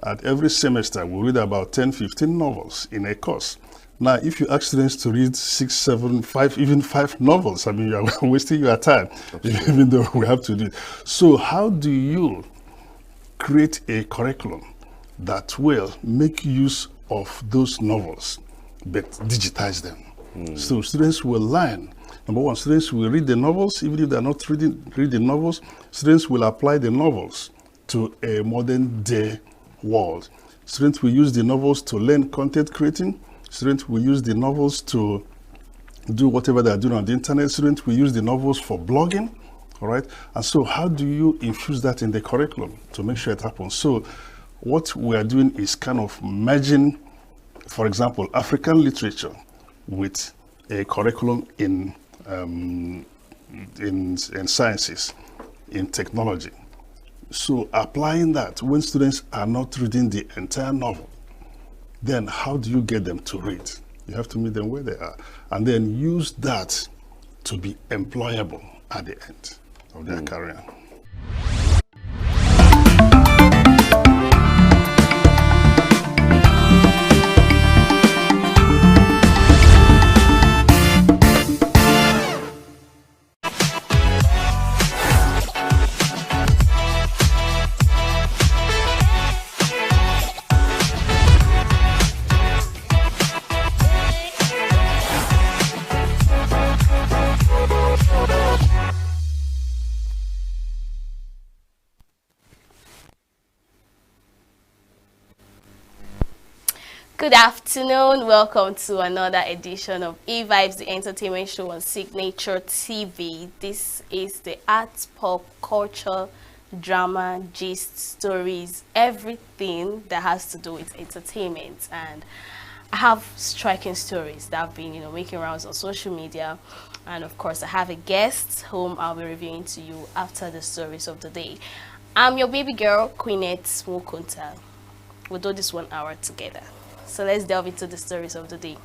at every semester, we read about 10, 15 novels in a course. Now, if you ask students to read 6, 7, 5, even 5 novels, I mean, you are wasting your time, even though we have to do it. So how do you create a curriculum that will make use of those novels, but digitize them? So students will learn. Number one, students will read the novels, even if they're not read the novels. Students will apply the novels to a modern day world. Students will use the novels to learn content creating. Students will use the novels to do whatever they're doing on the internet. Students will use the novels for blogging, all right? And so how do you infuse that in the curriculum to make sure it happens? So what we are doing is kind of merging, for example, African literature with a curriculum in sciences, in technology. So applying that, when students are not reading the entire novel, then how do you get them to read? You have to meet them where they are, and then use that to be employable at the end of their career. Good afternoon. Welcome to another edition of E-Vibes, the entertainment show on Signature TV. This is the arts, pop, culture, drama, gist, stories, everything that has to do with entertainment. And I have striking stories that have been, making rounds on social media. And of course, I have a guest whom I'll be reviewing to you after the stories of the day. I'm your baby girl, Queenette Smokunta. We'll do this 1 hour together. So let's delve into the stories of the day.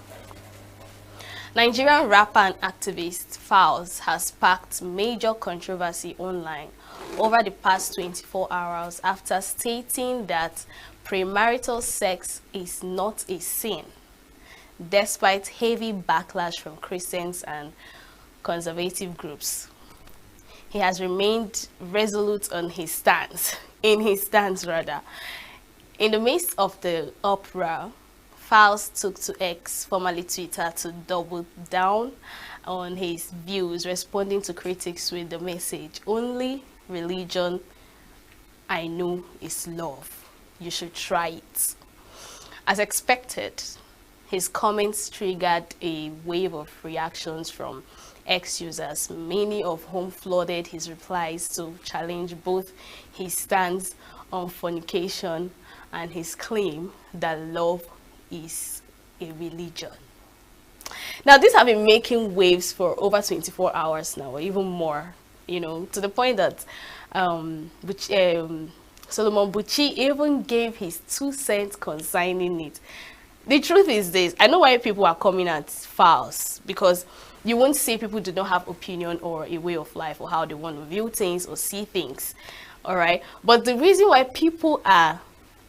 Nigerian rapper and activist Falz has sparked major controversy online over the past 24 hours after stating that premarital sex is not a sin, despite heavy backlash from Christians and conservative groups. He has remained resolute on his stance, in the midst of the uproar. Falz took to X, formerly Twitter, to double down on his views, responding to critics with the message, "Only religion I know is love. You should try it." As expected, his comments triggered a wave of reactions from X users, many of whom flooded his replies to challenge both his stance on fornication and his claim that love is a religion. Now, these have been making waves for over 24 hours now, or even more, to the point that Solomon Buchi even gave his 2 cents concerning it. The truth is this: I know why people are coming at Falz, because you won't see people do not have opinion or a way of life or how they want to view things or see things, all right? But the reason why people are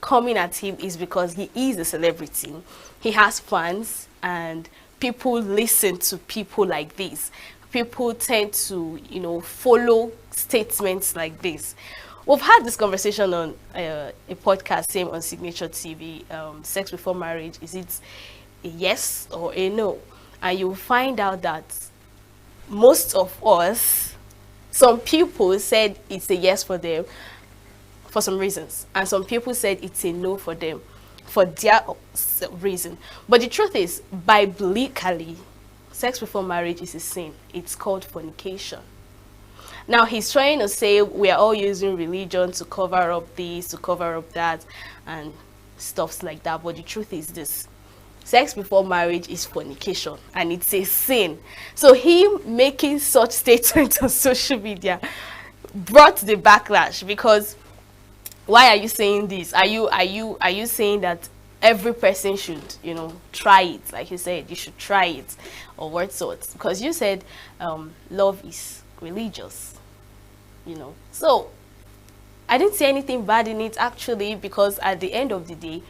coming at him is because he is a celebrity. He has fans, and people listen to people like this. People tend to, follow statements like this. We've had this conversation on a podcast, same on Signature TV, sex before marriage. Is it a yes or a no? And you'll find out that most of us, some people said it's a yes for them for some reasons, and some people said it's a no for them for their reason. But the truth is, biblically, sex before marriage is a sin. It's called fornication. Now, he's trying to say we are all using religion to cover up this, to cover up that, and stuffs like that. But the truth is this: sex before marriage is fornication, and it's a sin. So him making such statements on social media brought the backlash, because why are you saying this? Are you saying that every person should, try it? Like you said, you should try it, or what sort? Because you said love is religious, So I didn't see anything bad in it, actually, because at the end of the day,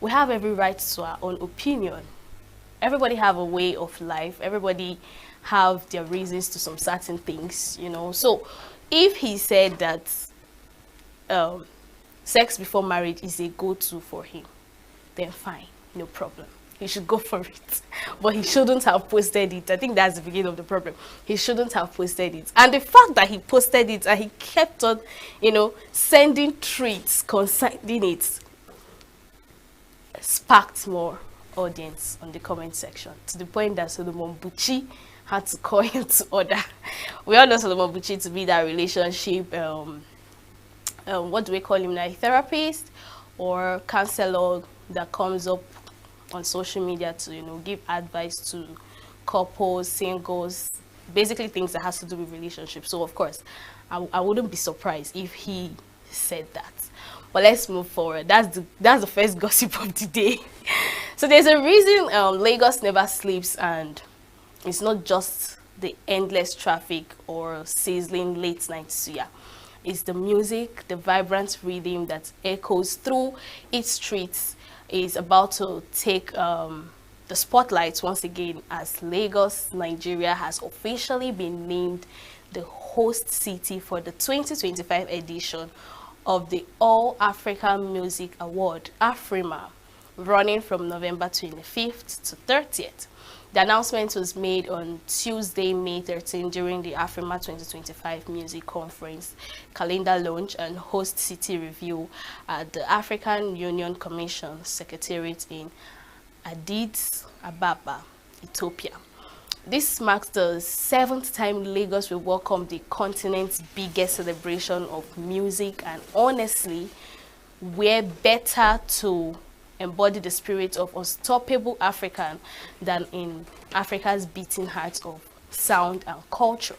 we have every right to our own opinion. Everybody have a way of life. Everybody have their reasons to some certain things, So if he said that sex before marriage is a go-to for him, then fine, no problem. He should go for it. But he shouldn't have posted it. I think that's the beginning of the problem. He shouldn't have posted it. And the fact that he posted it and he kept on, sending tweets concerning it, sparked more audience on the comment section, to the point that Solomon Buchi had to call him to order. We all know Solomon Buchi to be that relationship, what do we call him now, therapist or counselor that comes up on social media to, give advice to couples, singles, basically things that has to do with relationships. So of course, I wouldn't be surprised if he said that. But let's move forward. That's the first gossip of the day. So there's a reason Lagos never sleeps, and it's not just the endless traffic or sizzling late night suya. It's the music, the vibrant rhythm that echoes through its streets is about to take the spotlight once again, as Lagos, Nigeria has officially been named the host city for the 2025 edition of the All African Music Award, AFRIMA, running from November 25th to 30th. The announcement was made on Tuesday, May 13, during the AFRIMA 2025 Music Conference calendar launch and host city review at the African Union Commission Secretariat in Addis Ababa, Ethiopia. This marks the 7th time Lagos will welcome the continent's biggest celebration of music, and honestly, we're better to embody the spirit of unstoppable African than in Africa's beating heart of sound and culture.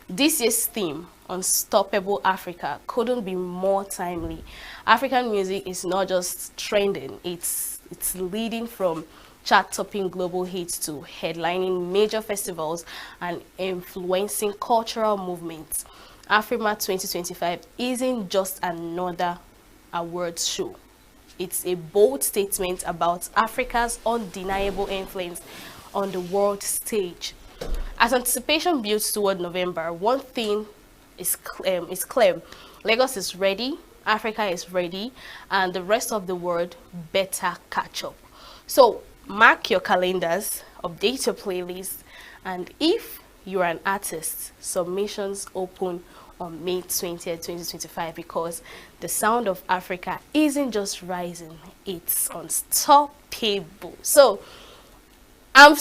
This year's theme, Unstoppable Africa, couldn't be more timely. African music is not just trending, it's leading from chart-topping global hits to headlining major festivals and influencing cultural movements. Afrima 2025 isn't just another awards show. It's a bold statement about Africa's undeniable influence on the world stage. As anticipation builds toward November, one thing is clear. Lagos is ready, Africa is ready, and the rest of the world better catch up. So mark your calendars, update your playlist, and if you're an artist, submissions open on May 20th, 2025, because the sound of Africa isn't just rising, it's unstoppable. So I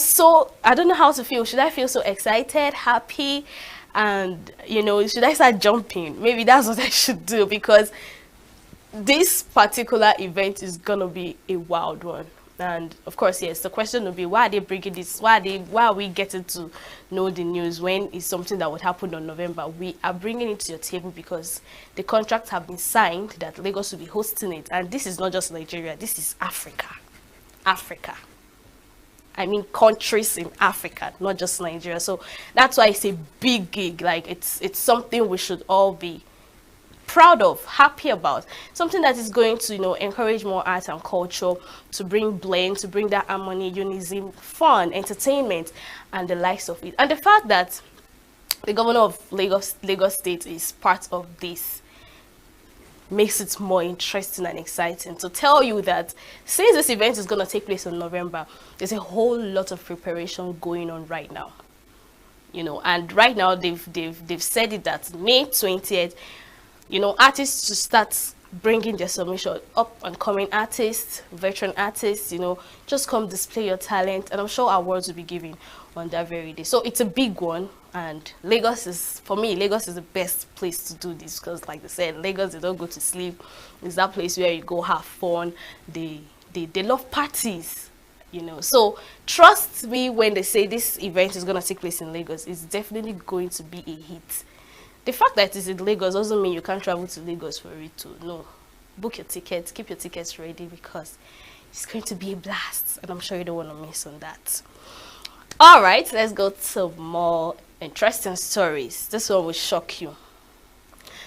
don't know how to feel. Should I feel so excited, happy, and should I start jumping? Maybe that's what I should do, because this particular event is gonna be a wild one. And of course, yes, the question will be, why are they bringing this? Why are we getting to know the news when it's something that would happen on November? We are bringing it to your table because the contracts have been signed that Lagos will be hosting it. And this is not just Nigeria, this is Africa. Africa. I mean countries in Africa, not just Nigeria. So that's why it's a big gig. Like it's something we should all be proud of, happy about, something that is going to encourage more art and culture, to bring blend, to bring that harmony, unison, fun, entertainment, and the likes of it. And the fact that the governor of Lagos State is part of this makes it more interesting and exciting to tell you that since this event is going to take place in November, there's a whole lot of preparation going on right now. And right now they've said it that May 20th, artists to start bringing their submission, up and coming artists, veteran artists, just come display your talent, and I'm sure awards will be given on that very day. So it's a big one, and Lagos is the best place to do this, because like they said, Lagos, they don't go to sleep. It's that place where you go have fun. They love parties, So trust me when they say this event is going to take place in Lagos. It's definitely going to be a hit. The fact that it's in Lagos doesn't mean you can't travel to Lagos for it too. No. Book your tickets, keep your tickets ready, because it's going to be a blast, and I'm sure you don't want to miss on that. All right, let's go to more interesting stories. This one will shock you.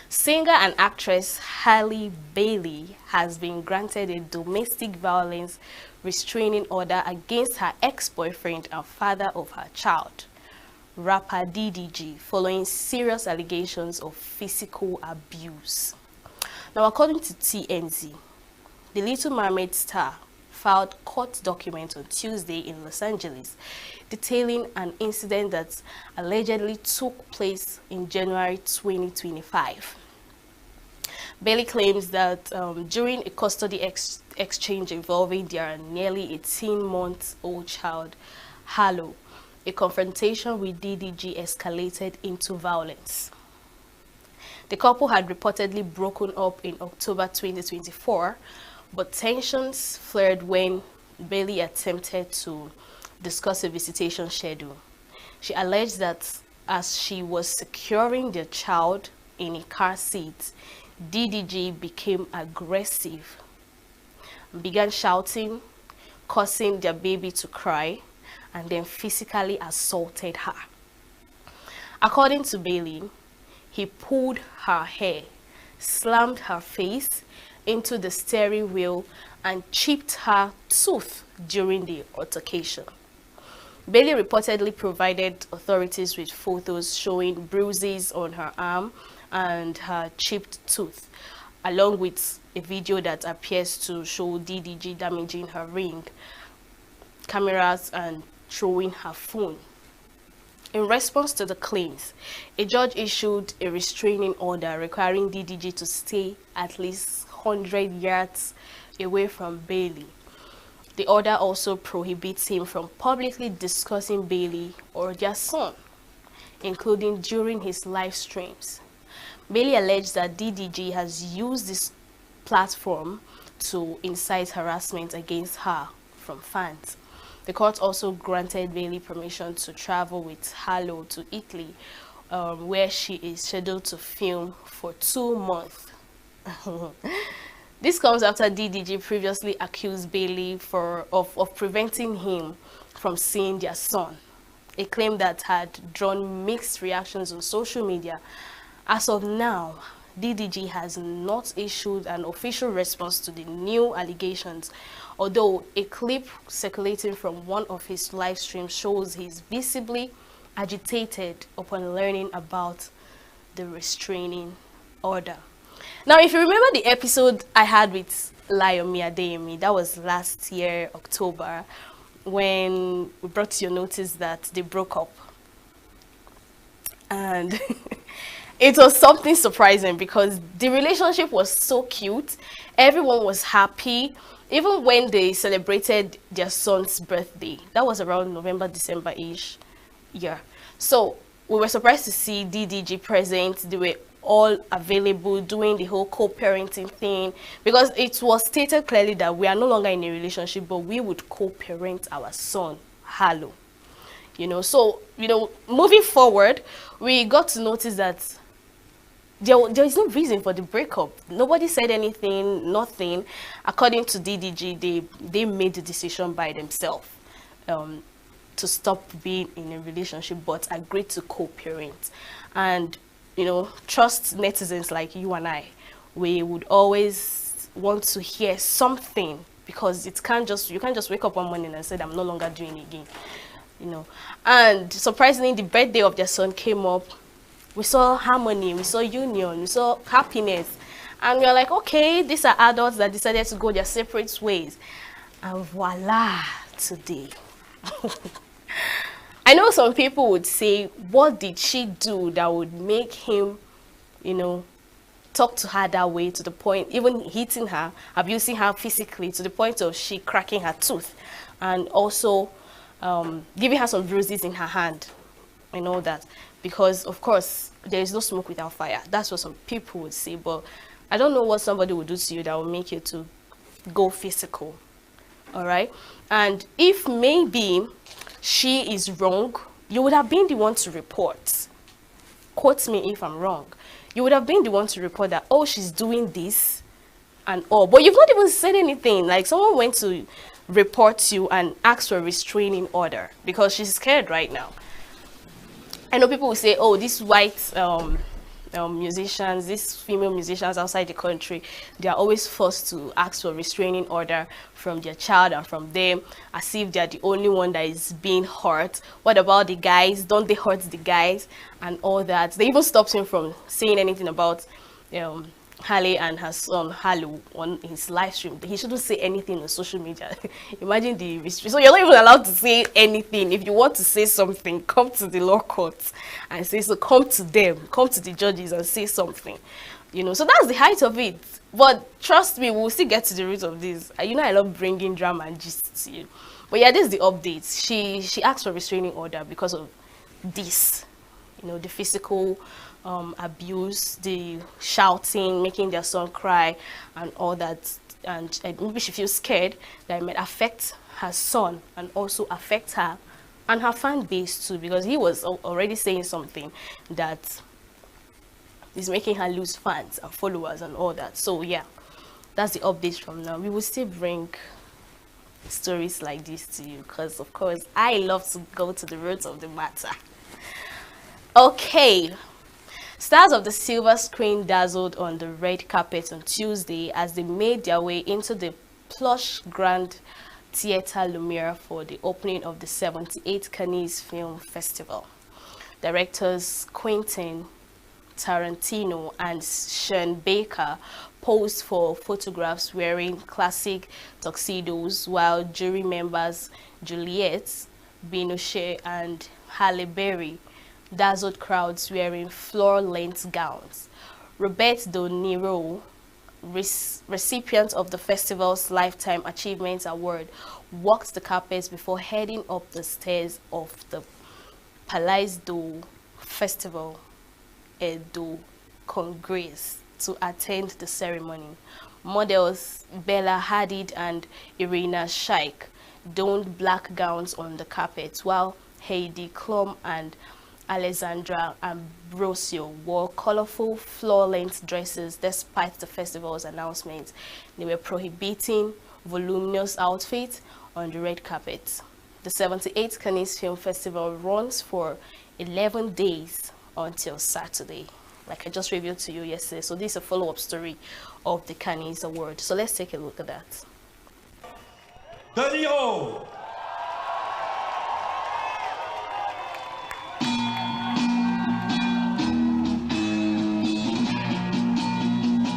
Singer and actress Halle Bailey has been granted a domestic violence restraining order against her ex-boyfriend and father of her child, rapper DDG, following serious allegations of physical abuse. Now, according to TMZ, the Little Mermaid star filed court documents on Tuesday in Los Angeles detailing an incident that allegedly took place in January 2025. Bailey claims that during a custody exchange involving their nearly 18-month-old child, Harlow, a confrontation with DDG escalated into violence. The couple had reportedly broken up in October 2024, but tensions flared when Bailey attempted to discuss a visitation schedule. She alleged that as she was securing their child in a car seat, DDG became aggressive, began shouting, causing their baby to cry, and then physically assaulted her. According to Bailey, he pulled her hair, slammed her face into the steering wheel, and chipped her tooth during the altercation. Bailey reportedly provided authorities with photos showing bruises on her arm and her chipped tooth, along with a video that appears to show DDG damaging her ring, cameras, and throwing her phone. In response to the claims, a judge issued a restraining order requiring DDG to stay at least 100 yards away from Bailey. The order also prohibits him from publicly discussing Bailey or their son, including during his live streams. Bailey alleged that DDG has used this platform to incite harassment against her from fans. The court also granted Bailey permission to travel with Harlow to Italy, where she is scheduled to film for 2 months. This comes after DDG previously accused Bailey of preventing him from seeing their son, a claim that had drawn mixed reactions on social media. As of now, DDG has not issued an official response to the new allegations, although a clip circulating from one of his live streams shows he's visibly agitated upon learning about the restraining order. Now, if you remember the episode I had with Layomi Adeyemi, that was last year, October, when we brought to your notice that they broke up. And it was something surprising because the relationship was so cute. Everyone was happy. Even when they celebrated their son's birthday, that was around November, December-ish. Yeah. So we were surprised to see DDG present. They were all available, doing the whole co-parenting thing, because it was stated clearly that we are no longer in a relationship, but we would co-parent our son, Harlow. You know, so, you know, moving forward, we got to notice that there is no reason for the breakup. Nobody said anything, nothing. According to DDG, they made the decision by themselves to stop being in a relationship, but agreed to co-parent. And, you know, trust netizens like you and I, we would always want to hear something, because you can't just wake up one morning and say, I'm no longer doing it again. You know, and surprisingly, the birthday of their son came up. We saw harmony, we saw union, we saw happiness, and we are like, okay, these are adults that decided to go their separate ways. And voila, today. I know some people would say, what did she do that would make him, you know, talk to her that way, to the point, even hitting her, abusing her physically, to the point of she cracking her tooth, and also giving her some bruises in her hand and all that, because of course there is no smoke without fire. That's what some people would say, but I don't know what somebody would do to you that will make you to go physical. All right, and if maybe she is wrong, you would have been the one to report. Quote me if I'm wrong. You would have been the one to report that, oh, she's doing this and all, but you've not even said anything. Like, someone went to report you and ask for a restraining order because she's scared right now. I know people will say, oh, these white musicians, these female musicians outside the country, they are always forced to ask for a restraining order from their child and from them, as if they are the only one that is being hurt. What about the guys? Don't they hurt the guys and all that? They even stopped him from saying anything about Halle and her son Harlow on his live stream. He shouldn't say anything on social media. Imagine the restriction. So you're not even allowed to say anything. If you want to say something, come to the law courts and say so. Come to them, come to the judges and say something. You know, so that's the height of it. But trust me, we'll still get to the root of this. You know, I love bringing drama and gist to you. But yeah, this is the update. She asked for a restraining order because of this. You know, the physical abuse, the shouting, making their son cry and all that, and maybe she feels scared that it might affect her son and also affect her and her fan base too, because he was already saying something that is making her lose fans and followers and all that. So yeah, that's the update from now. We will still bring stories like this to you because of course I love to go to the roots of the matter. Okay. Stars of the silver screen dazzled on the red carpet on Tuesday as they made their way into the plush Grand Theatre Lumiere for the opening of the 78th Cannes Film Festival. Directors Quentin Tarantino and Sean Baker posed for photographs wearing classic tuxedos, while jury members Juliette Binoche and Halle Berry dazzled crowds wearing floor-length gowns. Robert De Niro, recipient of the festival's Lifetime Achievement Award, walked the carpets before heading up the stairs of the Palais do Festival et du Congrès. to attend the ceremony. Models Bella Hadid and Irina Shayk donned black gowns on the carpet, while Heidi Klum and Alessandra Ambrosio wore colorful floor-length dresses despite the festival's announcement. They were prohibiting voluminous outfits on the red carpet. The 78th Cannes Film Festival runs for 11 days until Saturday, like I just revealed to you yesterday. So this is a follow-up story of the Cannes Award. So let's take a look at that. De Niro.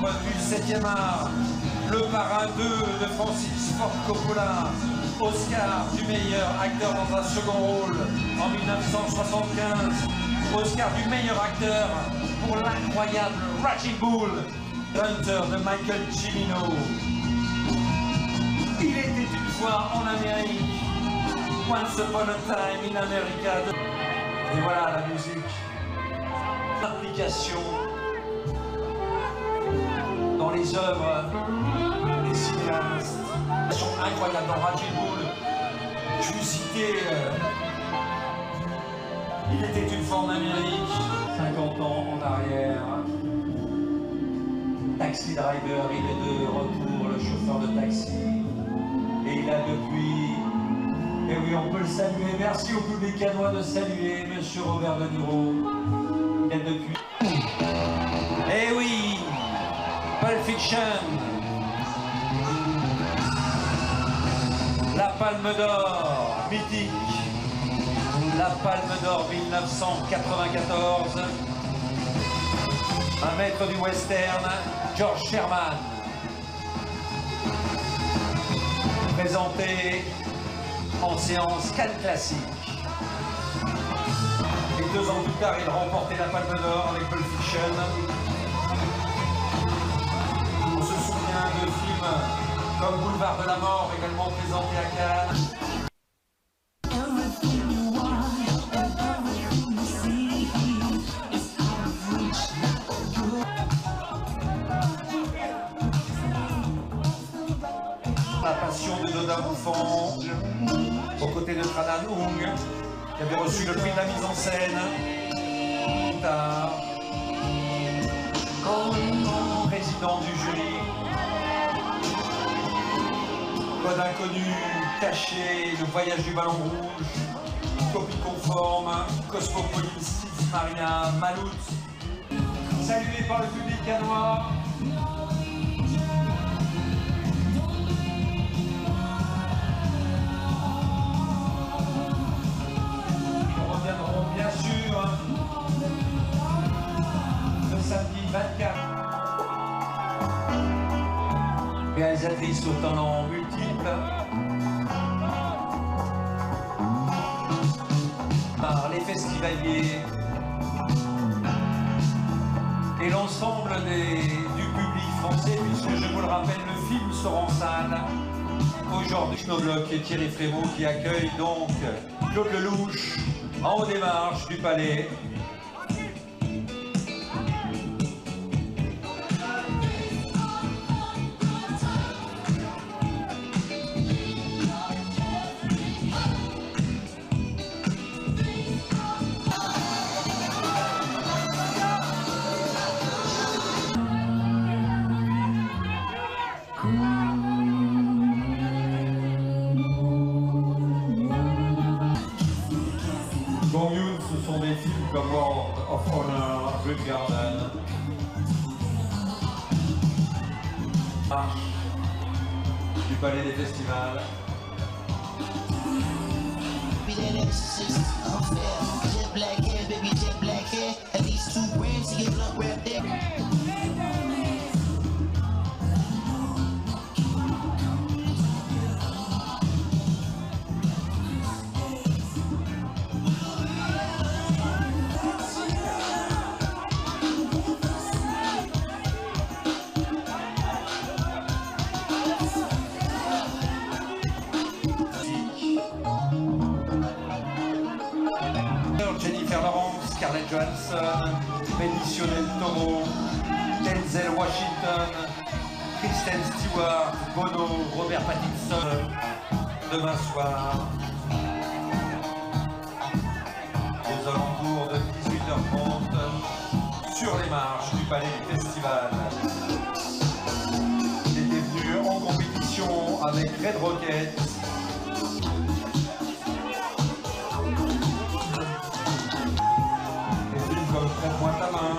Du 7e art, le parrain 2 de Francis Ford Coppola, Oscar du meilleur acteur dans un second rôle en 1975, Oscar du meilleur acteur pour l'incroyable Raging Bull, Hunter de Michael Cimino. Il était une fois en Amérique, Once Upon a Time in America. Et voilà la musique, l'implication dans les œuvres des cinéastes. Incroyable dans Raging Bull. Je vous citais Il était une fois en Amérique, 50 ans en arrière. Taxi driver, il est de retour, le chauffeur de taxi. Et il a depuis, et oui on peut le saluer, merci au public canois de saluer Monsieur Robert De Niro. Il est depuis. Eh oui, Pulp Fiction. La Palme d'Or, mythique. La Palme d'Or 1994. Un maître du western, George Sherman. Présenté en séance Cannes classique. Et 2 ans plus tard, il remportait la Palme d'Or avec Pulp Fiction. On se souvient de films comme Boulevard de la Mort, également présenté à Cannes. La Passion de Doda Bouffon, aux côtés de Tran Hung, qui avait reçu le prix de la mise en scène. Tard, président du jury. Code inconnu, caché, le voyage du ballon rouge, copie conforme, Cosmopolis, Maria, Malout. Salué par le public canois. Nous reviendrons bien sûr le samedi 24. Réalisatrice au talent multiple, par les festivaliers et l'ensemble du public français, puisque je vous le rappelle, le film sort en salle aujourd'hui. Snowblock et Thierry Frémaux qui accueillent donc Claude Lelouch en haut des marches du Palais. Ce sont des films comme World of Honor, Good Garden, du Palais des Festivals. Jennifer Lawrence, Scarlett Johansson, Benicio del Toro, Denzel Washington, Kristen Stewart, Bono, Robert Pattinson, demain soir, aux alentours de 18h30, sur les marches du Palais du Festival. Il était venu en compétition avec Red Rocket. Des films comme Prête-moi ta main.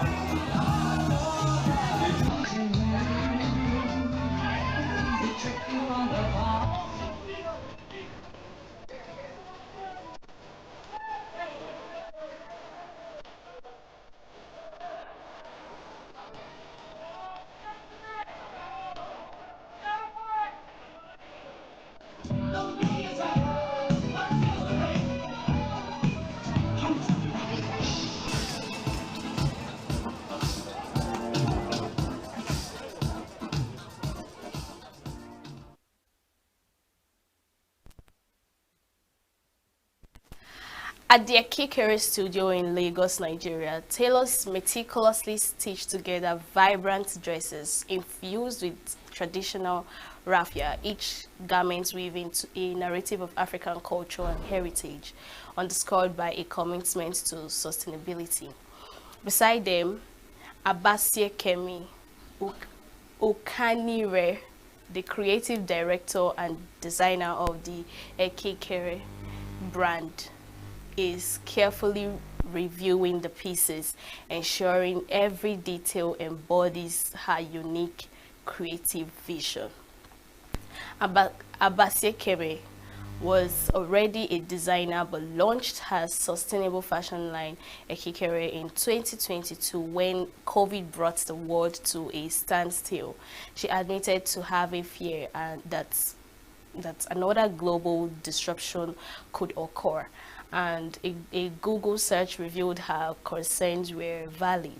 At the Ekikere studio in Lagos, Nigeria, tailors meticulously stitch together vibrant dresses infused with traditional raffia, each garment weaving a narrative of African culture and heritage, underscored by a commitment to sustainability. Beside them, Abasie Kemi Okanire, the creative director and designer of the Ekikere brand, is carefully reviewing the pieces, ensuring every detail embodies her unique creative vision. Abasie Kere was already a designer but launched her sustainable fashion line Ekikere in 2022 when COVID brought the world to a standstill. She admitted to having fear and that another global disruption could occur, and a Google search revealed her concerns were valid.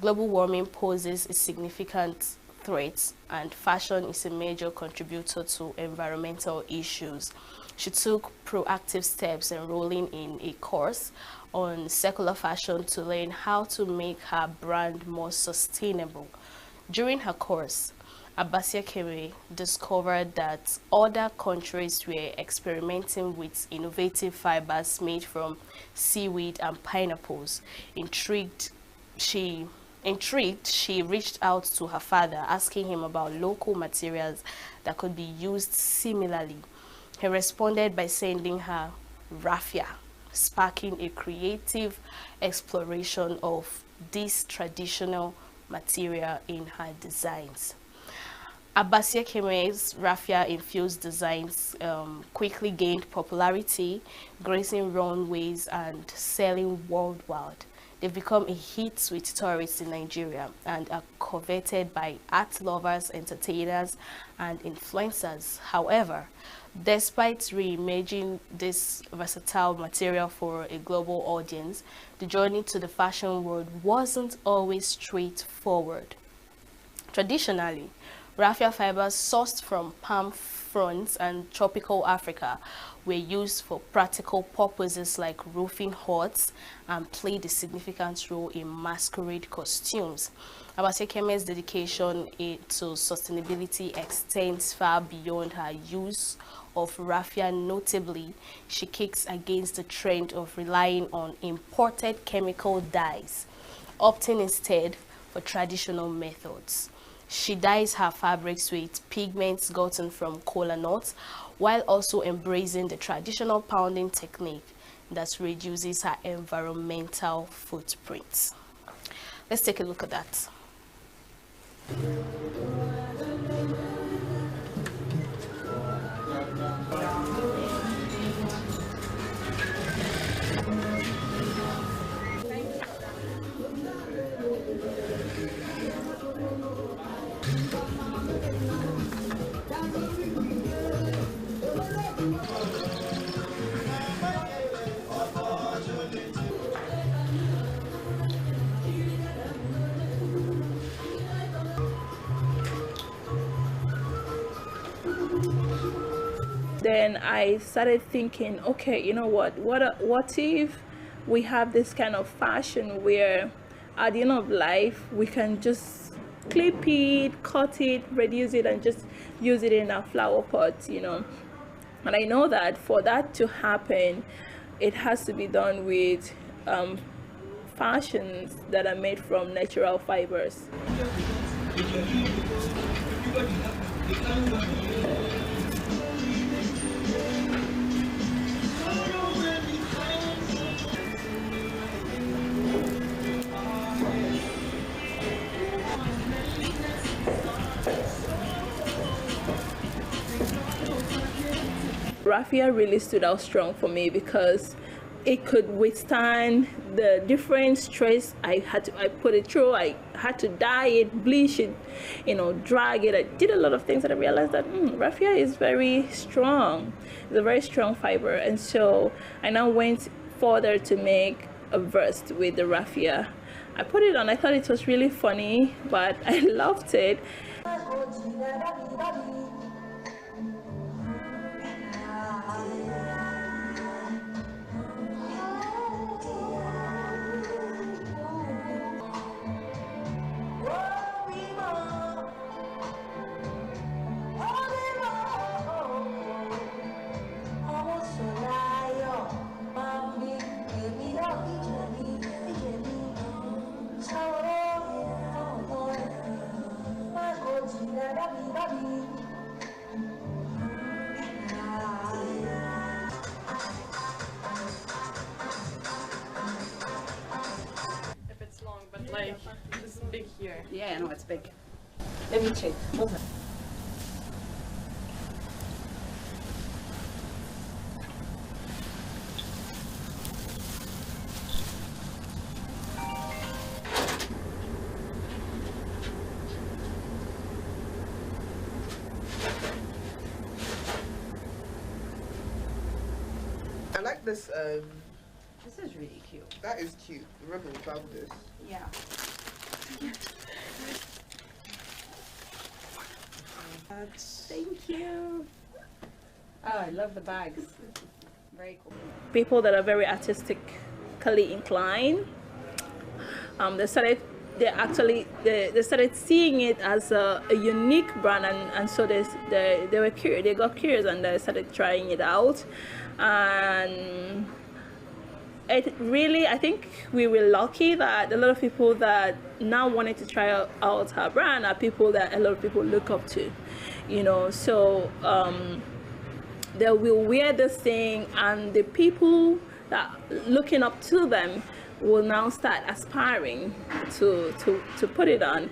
Global warming poses a significant threat, and fashion is a major contributor to environmental issues. She took proactive steps, enrolling in a course on circular fashion to learn how to make her brand more sustainable. During her course, Abasie Kere discovered that other countries were experimenting with innovative fibers made from seaweed and pineapples. Intrigued, she reached out to her father, asking him about local materials that could be used similarly. He responded by sending her raffia, sparking a creative exploration of this traditional material in her designs. Abasie Kere's raffia-infused designs quickly gained popularity, gracing runways and selling worldwide. They've become a hit with tourists in Nigeria and are coveted by art lovers, entertainers, and influencers. However, despite reimagining this versatile material for a global audience, the journey to the fashion world wasn't always straightforward. Traditionally, raffia fibers sourced from palm fronds and tropical Africa were used for practical purposes like roofing huts and played a significant role in masquerade costumes. Abasie Kere's dedication to sustainability extends far beyond her use of raffia. Notably, she kicks against the trend of relying on imported chemical dyes, opting instead for traditional methods. She dyes her fabrics with pigments gotten from kola nuts, while also embracing the traditional pounding technique that reduces her environmental footprint. Let's take a look at that. Then I started thinking, okay, you know what if we have this kind of fashion where at the end of life we can just clip it, cut it, reduce it, and just use it in our flower pots, you know. And I know that for that to happen, it has to be done with fashions that are made from natural fibers. Raffia really stood out strong for me because it could withstand the different stress I put it through. I had to dye it, bleach it, you know, drag it. I did a lot of things that I realized that raffia is very strong. It's a very strong fiber. And so I now went further to make a vest with the raffia. I put it on, I thought it was really funny, but I loved it. If it's long, but like this is big here. Yeah, I know it's big. Let me check. Okay. I like this. This is really cute. That is cute. The rebel love this. Yeah. Thank you. Oh, I love the bags. Very cool. People that are very artistically inclined, they started seeing it as a unique brand, and so they were curious. They got curious and they started trying it out, and it really, I think we were lucky that a lot of people that now wanted to try out our brand are people that a lot of people look up to, you know. So they will wear this thing, and the people that looking up to them will now start aspiring to put it on.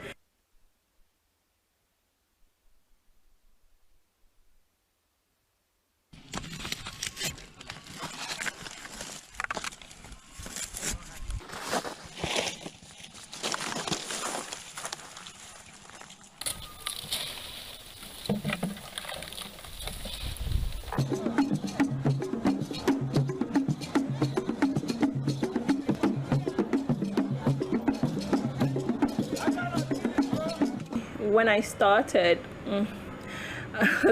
When I started, a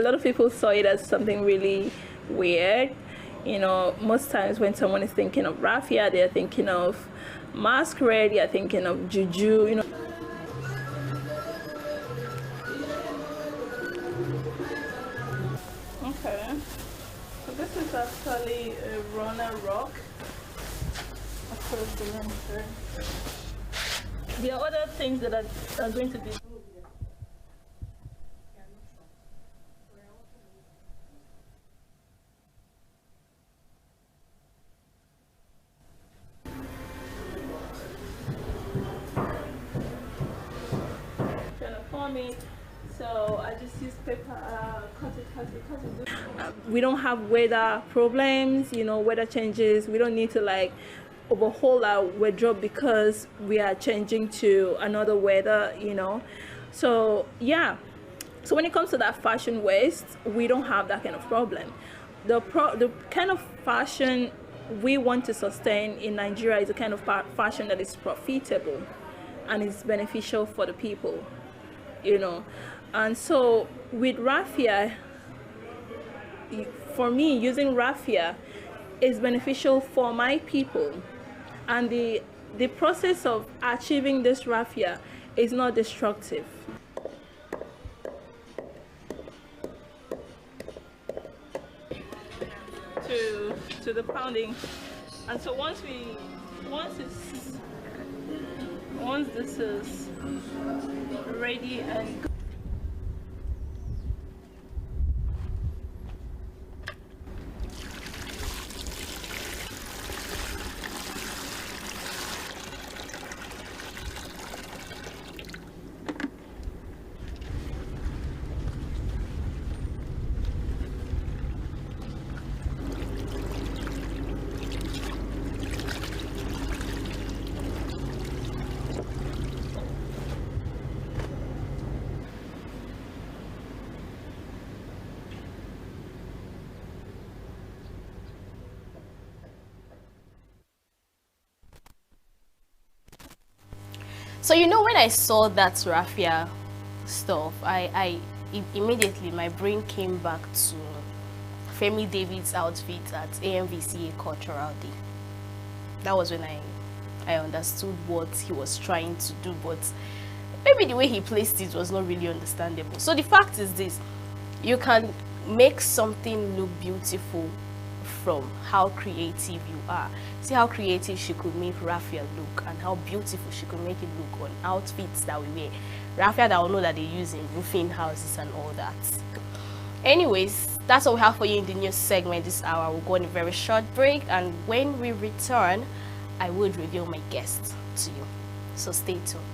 lot of people saw it as something really weird. You know, most times when someone is thinking of raffia, they're thinking of masquerade, they're thinking of juju, you know. Okay, so this is actually a runner rock across the lens. There are other things that are going to be so I just use paper, cut it. We don't have weather problems, you know, weather changes. We don't need to like overhaul our wardrobe because we are changing to another weather, you know. So yeah, so when it comes to that fashion waste, we don't have that kind of problem. The kind of fashion we want to sustain in Nigeria is a kind of fashion that is profitable and is beneficial for the people, you know. And so with raffia, for me, using raffia is beneficial for my people and the process of achieving this raffia is not destructive. To the pounding, and so once this is ready and So you know, when I saw that raffia stuff, I immediately, my brain came back to Femi David's outfit at AMVCA Cultural Day. That was when I understood what he was trying to do, but maybe the way he placed it was not really understandable. So the fact is this: you can make something look beautiful from how creative you are. See how creative she could make raffia look, and how beautiful she could make it look on outfits that we wear. Raffia that we know that they use in roofing houses and all that. Anyways, that's all we have for you in the news segment this hour. We'll go on a very short break, and when we return, I would reveal my guest to you. So stay tuned.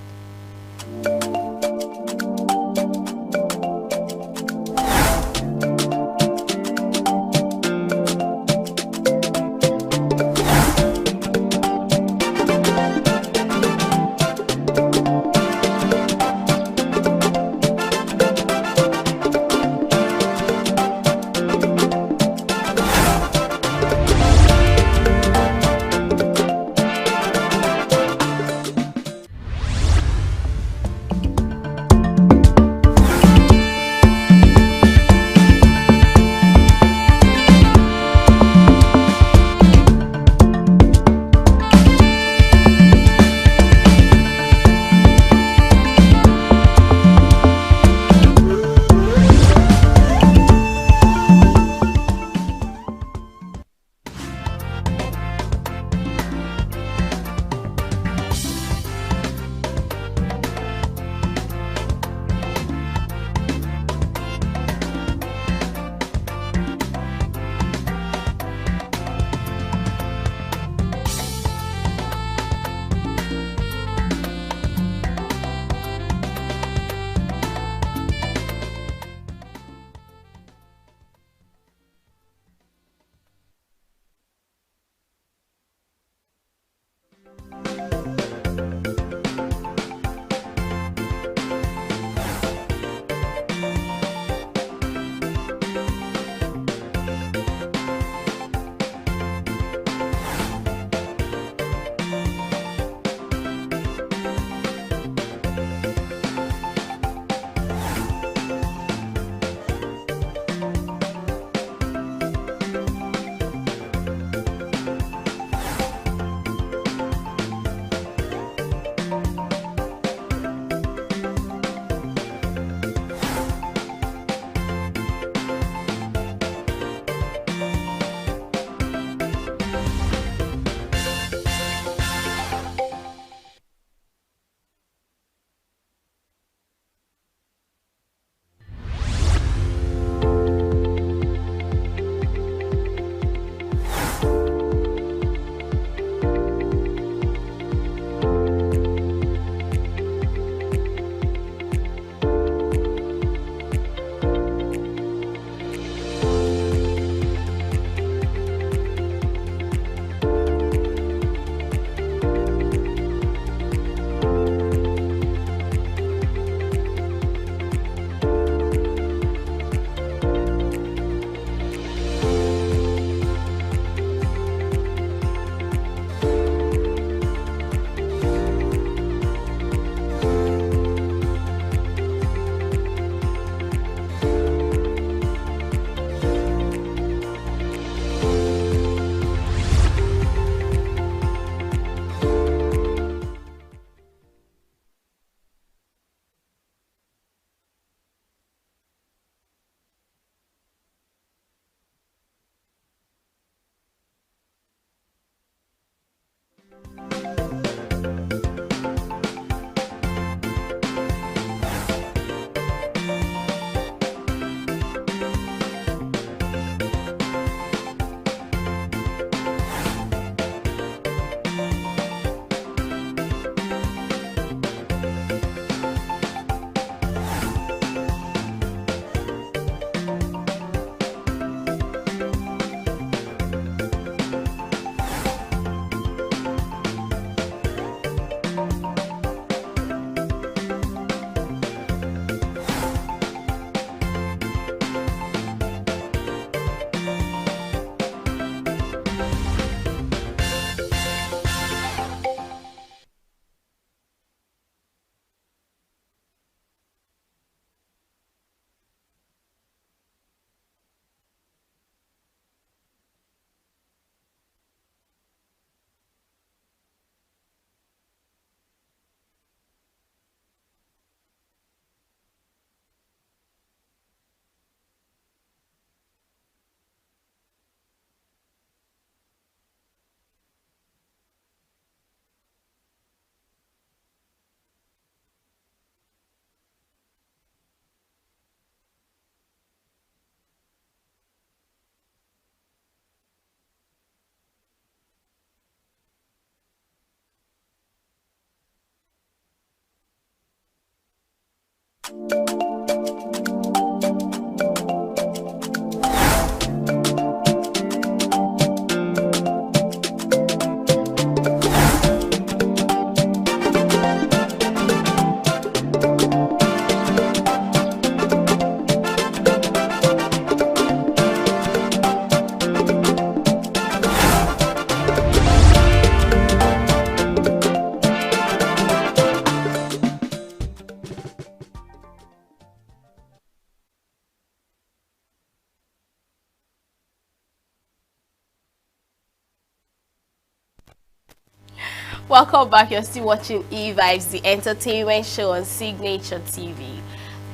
Welcome back. You're still watching E-Vibes, the entertainment show on Signature TV.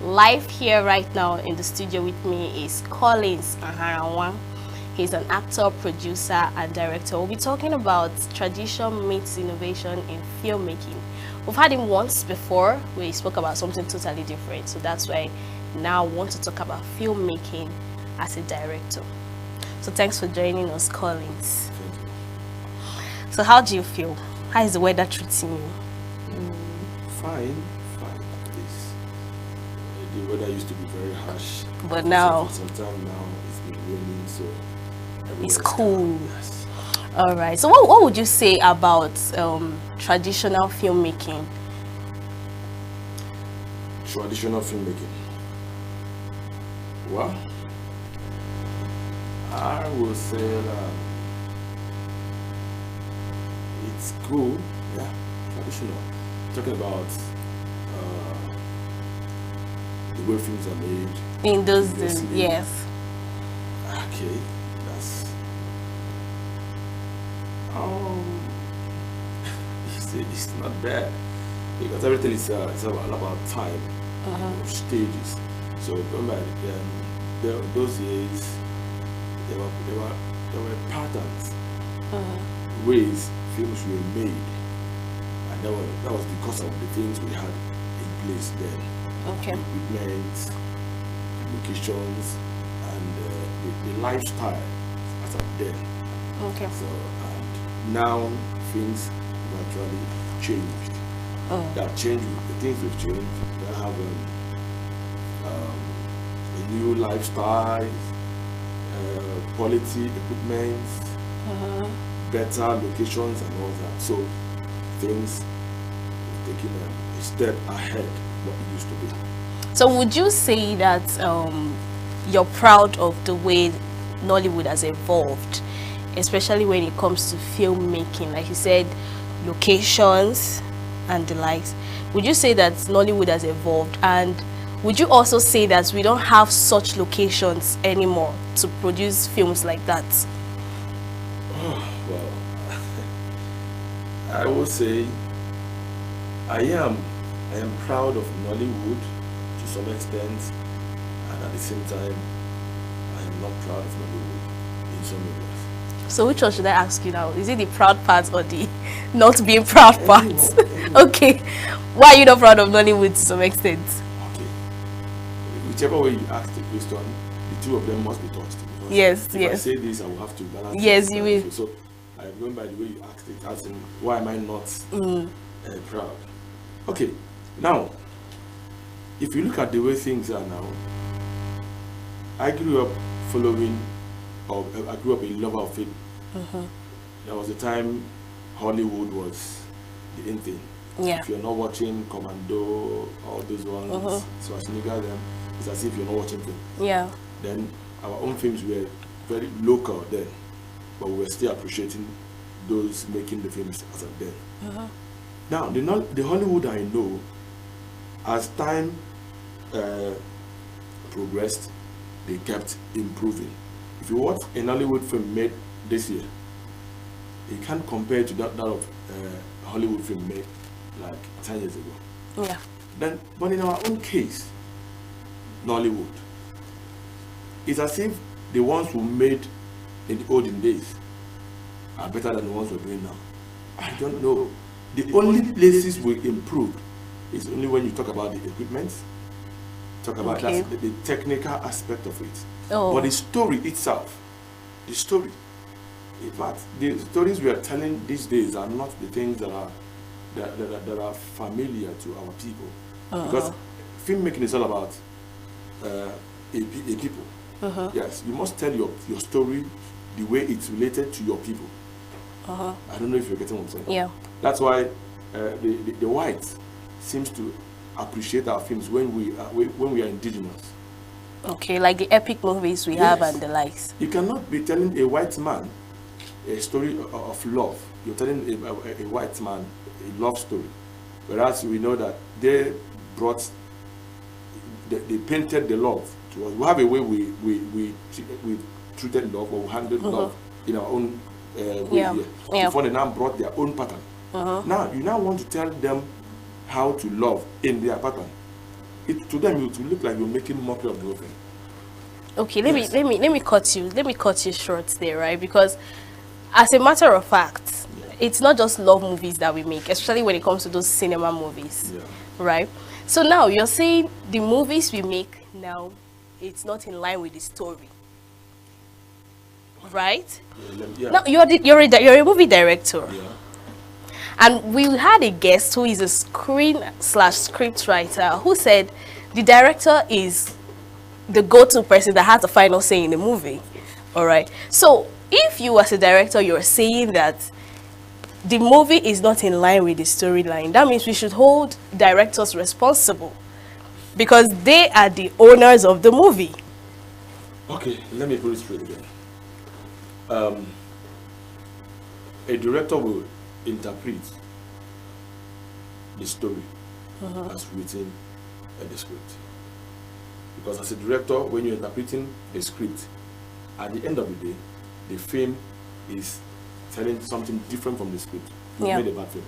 Live here right now in the studio with me is Collins Aharawan. He's an actor, producer, and director. We'll be talking about tradition meets innovation in filmmaking. We've had him once before. We spoke about something totally different. So that's why now I want to talk about filmmaking as a director. So thanks for joining us, Collins. So how do you feel? How is the weather treating you? Fine. The weather used to be very harsh. But now, for some time now, it's been raining, so it's cool. Yes. All right. So what would you say about traditional filmmaking? Traditional filmmaking. Well, I will say that it's cool, yeah, traditional. Talking about the way films are made. In those days, yes. Okay, that's... it's not bad. Because everything is all about time, stages. So remember, those days, there were patterns, ways films were made, and that was because of the things we had in place then. Okay. Equipment, locations, and the lifestyle as of then. Okay. So and now things have actually changed. That changed. The things have changed. They have a new lifestyle, quality equipment, better locations and all that. So things have taken a step ahead what it used to be. So would you say that you're proud of the way Nollywood has evolved, especially when it comes to filmmaking? Like you said, locations and the likes. Would you say that Nollywood has evolved, and would you also say that we don't have such locations anymore to produce films like that? Well, I would say I am proud of Nollywood to some extent, and at the same time I am not proud of Nollywood in some areas. So which one should I ask you now? Is it the proud part or the not being proud part? Okay. Why are you not proud of Nollywood to some extent? Okay. Whichever way you ask the question, the two of them must be touched. Yes, if yes. I say this, I will have to balance. Yes, you will. So I am going by the way you asked it, asking why am I not proud? Okay. Now, if you look at the way things are now, I grew up following, or I grew up a lover of film. There was a time Hollywood was the in thing. Yeah. If you're not watching Commando, all those ones, Schwarzenegger, them, it's as if you're not watching film. Yeah. Then our own films were very local then, but we were still appreciating those making the films as of then. Now, the Hollywood I know, as time progressed, they kept improving. If you watch a Hollywood film made this year, you can't compare to that of Hollywood film made like 10 years ago. Yeah. But in our own case, Nollywood, it's as if the ones who made in the olden days are better than the ones we're doing now. I don't know. The only places we improve is only when you talk about the equipment, talk about the technical aspect of it. But the story itself, in fact, the stories we are telling these days are not the things that are familiar to our people. Because filmmaking is all about a people. Yes, you must tell your story the way it's related to your people. I don't know if you're getting what I'm saying. Yeah. That's why the whites seems to appreciate our films when we are indigenous. Okay, like the epic movies we have and the likes. You cannot be telling a white man a story of love. You're telling a white man a love story, whereas we know that they painted the love to us. We have a way we treated love, or we handled love in our own way here. Before they now brought their own pattern. Now you want to tell them how to love in their pattern. To them it will look like you're making mockery of the whole thing. Okay, let me cut you short there, right? Because as a matter of fact, it's not just love movies that we make, especially when it comes to those cinema movies, right? So now you're saying the movies we make now, it's not in line with the story, right? Now you're a movie director, and we had a guest who is a screen/script writer who said the director is the go-to person that has the final say in the movie. All right. So if you as a director, you're saying that the movie is not in line with the storyline, that means we should hold directors responsible because they are the owners of the movie. Okay, let me put it straight again. A director will interpret the story as written in the script. Because as a director, when you're interpreting a script, at the end of the day, the film is telling something different from the script. You made a bad film.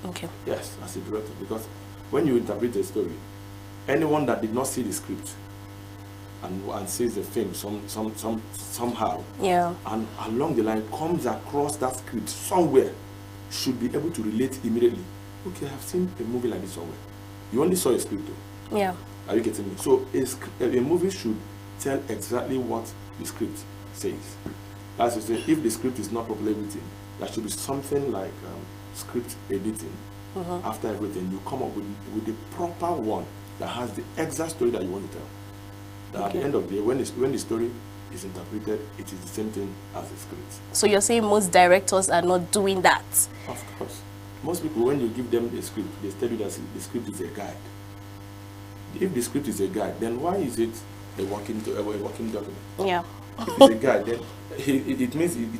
Okay. Yes, as a director. Because when you interpret a story, anyone that did not see the script and sees the film somehow, and along the line comes across that script somewhere, should be able to relate immediately. Okay, I've seen a movie like this somewhere. You only saw a script though. Yeah. Are you getting me? So a movie should tell exactly what the script says. As you say, if the script is not properly written, there should be something like script editing. After everything, you come up with the proper one that has the exact story that you want to tell. That at the end of the day, when the story is interpreted, it is the same thing as the script. So you're saying most directors are not doing that? Of course. Most people, when you give them the script, they tell you that the script is a guide. If the script is a guide, then why is it a working document? Yeah. If it's a guide, then it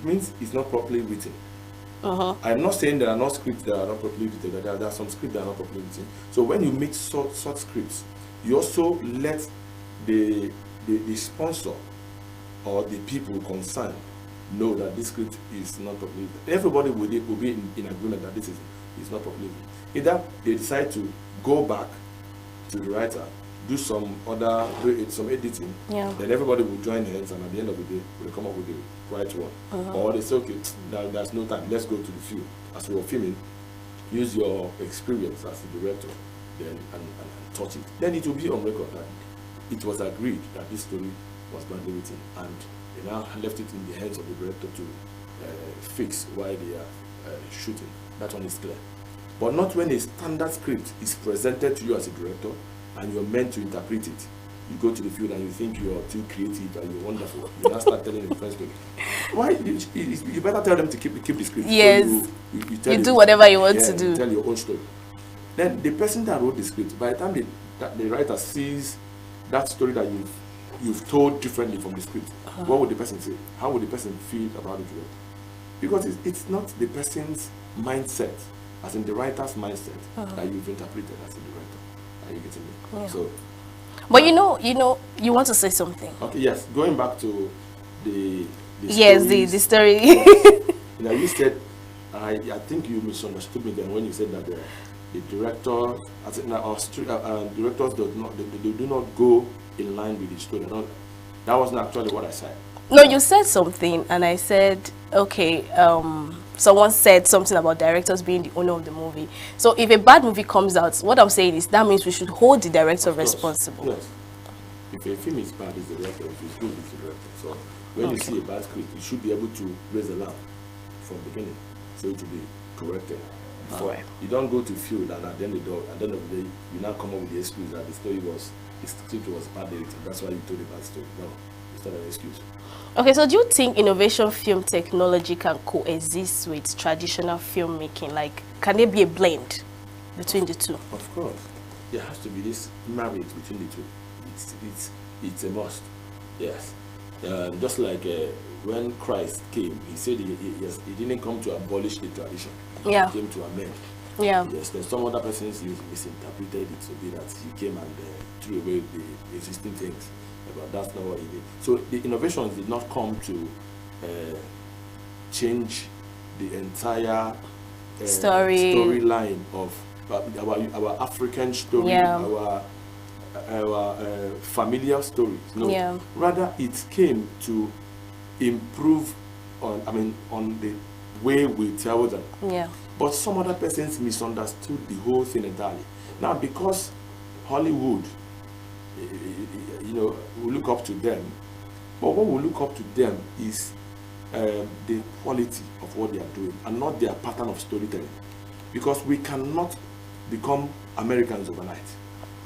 means it's not properly written. I'm not saying there are not scripts that are not properly written. There are some scripts that are not properly written. So when you make such scripts, you also let the sponsor or the people concerned know that this script is not properly written. Everybody will be in agreement that this is not properly written. Either they decide to go back to the writer, do some editing, then everybody will join hands, and at the end of the day, we'll come up with the right one. Or they say, okay, there's no time, let's go to the field. As we were filming, use your experience as a director, then and touch it. Then it will be on record that it was agreed that this story was badly written, and they now left it in the hands of the director to fix while they are shooting. That one is clear. But not when a standard script is presented to you as a director and you're meant to interpret it. You go to the field and you think you're too creative and you're wonderful. You now start telling the friends, why? You better tell them to keep the script. Yes. So you do whatever you want to do. You tell your own story. Then the person that wrote the script, by the time the writer sees that story that you've told differently from the script, what would the person say? How would the person feel about the director? Because it's not the person's mindset, as in the writer's mindset, that you've interpreted as a director. Are you getting me? Yeah. So, but you want to say something. Okay, yes. Going back to the story. You said, I think you misunderstood me then when you said that the director, directors do not go in line with the story. That wasn't actually what I said. No, you said something, and I said, okay, someone said something about directors being the owner of the movie. So if a bad movie comes out, what I'm saying is that means we should hold the director responsible. Yes. If a film is bad, it's the director. If it's good, it's the director. So when you see a bad script, you should be able to raise alarm from the beginning, so it will be corrected You don't go to field and at the end of the day, you now come up with the excuse that the script was badly written. That's why you told a bad story. No, it's not an excuse. Okay, so do you think innovation film technology can coexist with traditional filmmaking? Like, can there be a blend between the two? Of course. There has to be this marriage between the two. It's a must. Yes. Just like when Christ came, he said he didn't come to abolish the tradition. Yeah. He came to amend. Yeah. Yes, there's some other persons misinterpreted it to be that he came and threw away the existing things. But that's not what he did. So the innovations did not come to change the entire storyline of our African story, our familiar stories. No, rather it came to improve on the way we tell them. Yeah. But some other persons misunderstood the whole thing entirely. Now, because Hollywood, we look up to them, but what we look up to them is the quality of what they are doing and not their pattern of storytelling. Because we cannot become Americans overnight.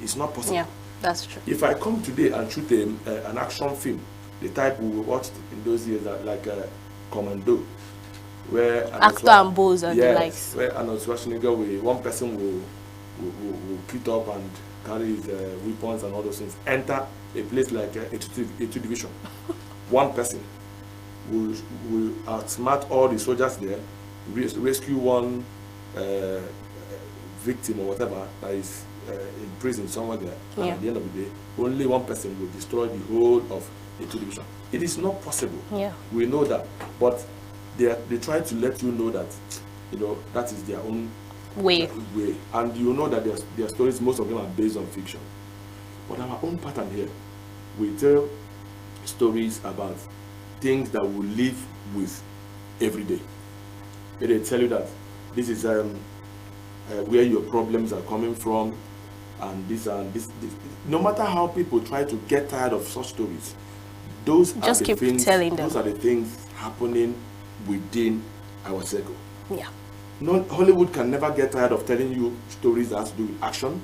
It's not possible. Yeah, that's true. If I come today and shoot an action film, the type we watched in those years, like Commando, where Actor and Bows and the likes, where Arnold Schwarzenegger, one person will kit up and carry his weapons and all those things, enter a place like a two division. One person will outsmart all the soldiers there, rescue one victim or whatever that is in prison somewhere there, and at the end of the day, only one person will destroy the whole of the two division. It is not possible. Yeah. We know that, but they try to let you know that that is their own way, and you know that their stories, most of them are based on fiction. But our own pattern here, we tell stories about things that we live with every day. They tell you that this is where your problems are coming from, and this and this. No matter how people try to get tired of such stories, those are the things happening within our circle. Yeah. Hollywood can never get tired of telling you stories that have to do with action,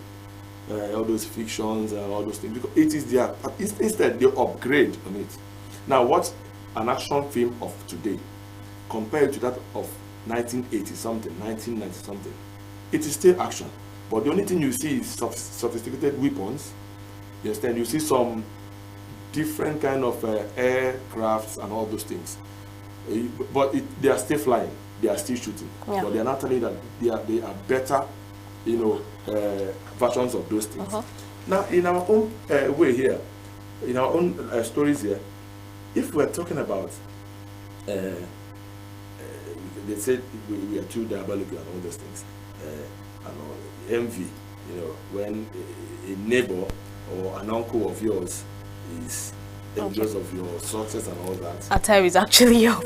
all those fictions, all those things, because it is their. Instead, they upgrade on it. Now, what's an action film of today compared to that of 1980 something, 1990 something? It is still action, but the only thing you see is sophisticated weapons. You understand? You see some different kind of aircrafts and all those things, but they are still flying. They are still shooting, but they are not telling you that they are better, versions of those things. Now, in our own way here, in our own stories here, if we're talking about, they said we are too diabolical and all those things, and envy, when a neighbor or an uncle of yours is envious of your success and all that. Our time is actually up.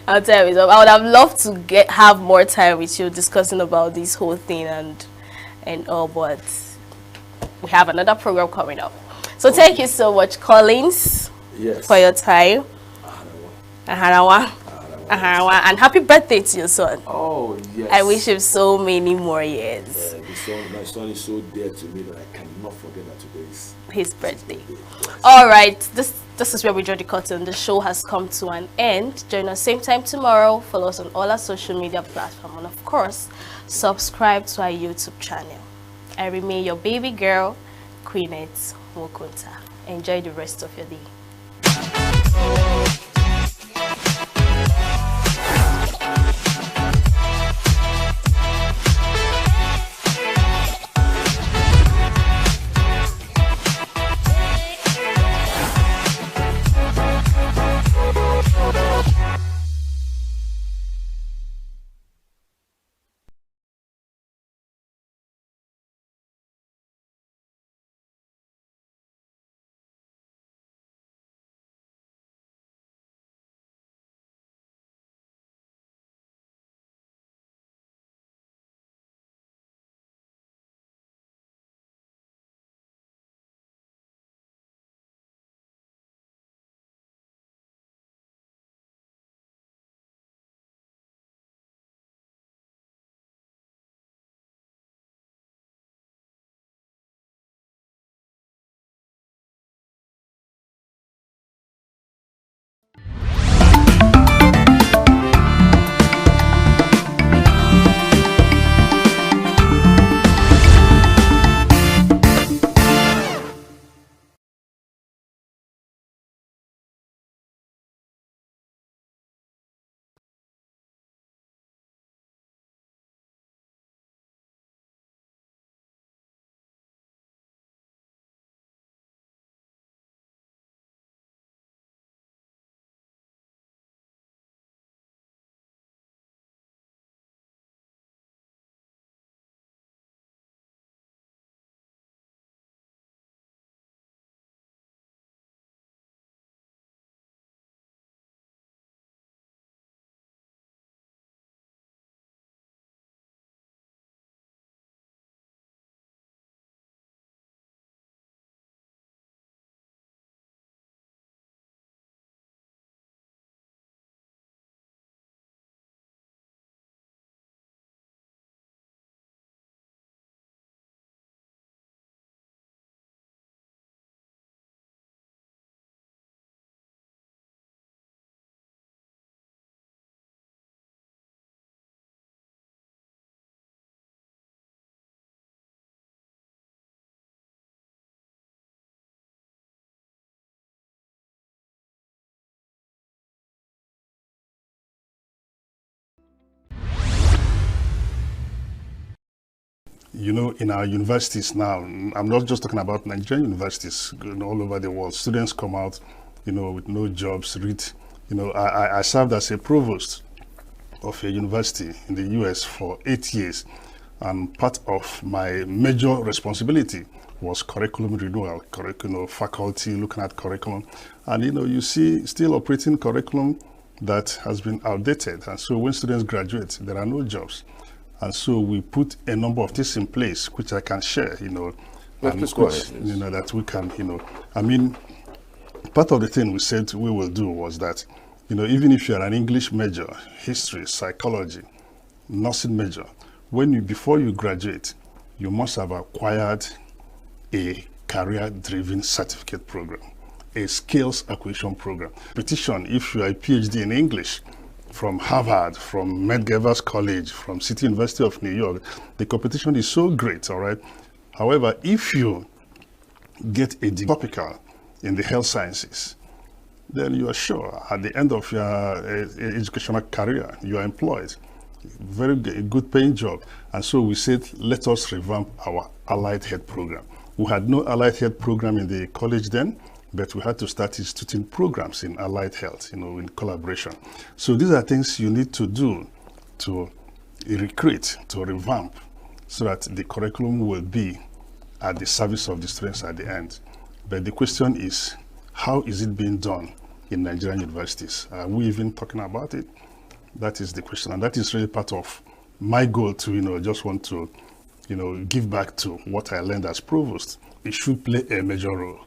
Our time is up. I would have loved to have more time with you discussing about this whole thing and all, but we have another program coming up. So thank you so much, Collins, for your time. Aharawa. And happy birthday to your son. Oh, yes. I wish him so many more years. My son is so dear to me that I cannot forget that today is his birthday. All right, this is where we draw the curtain. The show has come to an end. Join us same time tomorrow. Follow us on all our social media platforms, and of course, subscribe to our YouTube channel. I remain your baby girl, Queenette Mokunta. Enjoy the rest of your day. you know, in our universities now, I'm not just talking about Nigerian universities, you know, all over the world, students come out, you know, with no jobs, you know, I served as a provost of a university in the US for 8 years, and part of my major responsibility was curriculum renewal, curriculum faculty, looking at curriculum. And, you know, you see still operating curriculum that has been outdated. And so when students graduate, there are no jobs. And so we put a number of things in place, which I can share, you know, and which, you know, that we can, you know, I mean, part of the thing we said we will do was that, you know, even if you're an English major, history, psychology, nursing major, before you graduate, you must have acquired a career-driven certificate program, a skills acquisition program. Petition, if you are a PhD in English from Harvard, from Medgar College, from City University of New York, the competition is so great, all right? However, if you get a topical in the health sciences, then you are sure at the end of your educational career, you are employed. Very good paying job. And so we said, let us revamp our allied health program. We had no allied health program in the college then, but we had to start instituting programs in allied health, you know, in collaboration. So these are things you need to do to recreate, to revamp, so that the curriculum will be at the service of the students at the end. But the question is, how is it being done in Nigerian universities? Are we even talking about it? That is the question, and that is really part of my goal to, you know, just want to, you know, give back to what I learned as provost. It should play a major role.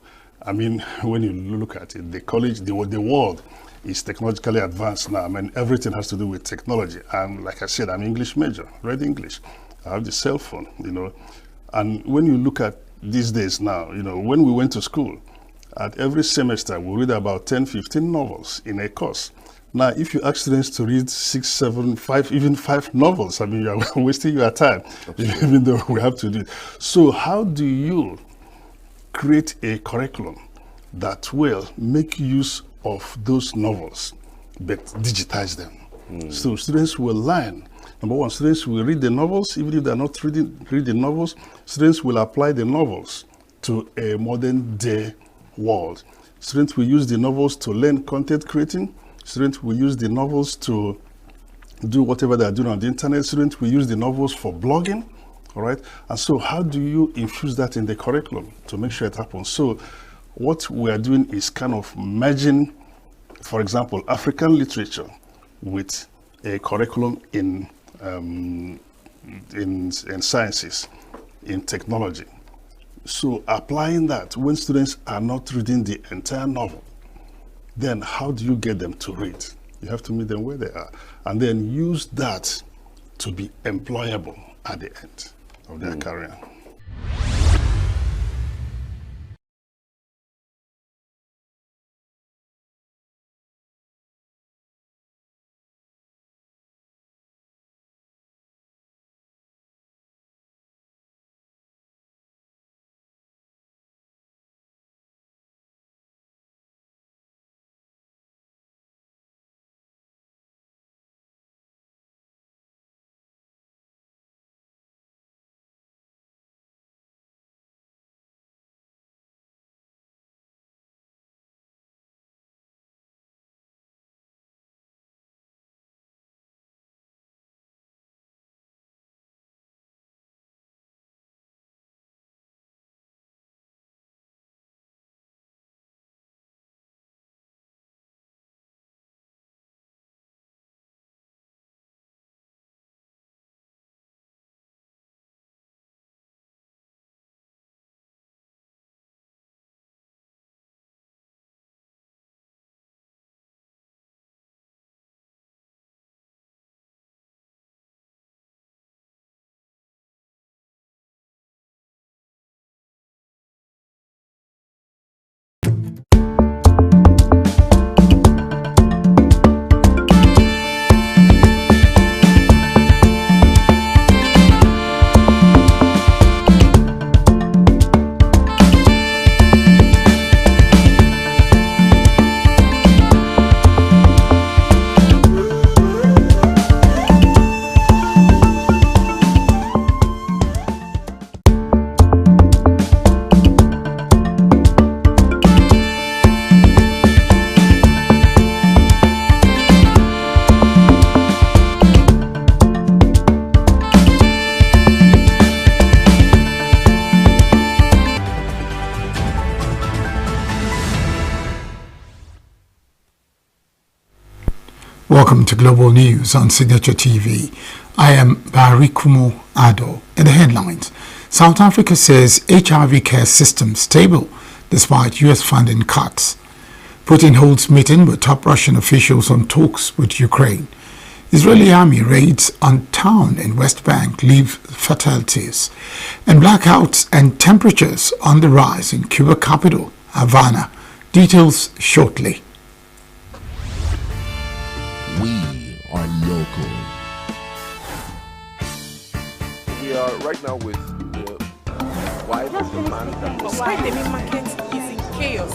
I mean, when you look at it, the college, the world is technologically advanced now. I mean, everything has to do with technology. And like I said, I'm English major, read English. I have the cell phone, you know. And when you look at these days now, you know, when we went to school, at every semester, we read about 10, 15 novels in a course. Now, if you ask students to read 6, 7, 5, even 5 novels, I mean, you are wasting your time, even though we have to do it. So how do you create a curriculum that will make use of those novels, but digitize them? So students will learn. Number one, students will read the novels, even if they're not read the novels. Students will apply the novels to a modern day world. Students will use the novels to learn content creating. Students will use the novels to do whatever they're doing on the internet. Students will use the novels for blogging, all right? And so how do you infuse that in the curriculum to make sure it happens? So what we are doing is kind of merging, for example, African literature with a curriculum in sciences, in technology. So applying that, when students are not reading the entire novel, then how do you get them to read? You have to meet them where they are, and then use that to be employable at the end of their career. Welcome to Global News on Signature TV. I am Barikumo Ado. In the headlines, South Africa says HIV care system stable despite US funding cuts. Putin holds meeting with top Russian officials on talks with Ukraine. Israeli army raids on town in West Bank leave fatalities. And blackouts and temperatures on the rise in Cuba capital, Havana. Details shortly. We are local. We are right now with the wife of the man that was... Why the main market is in chaos.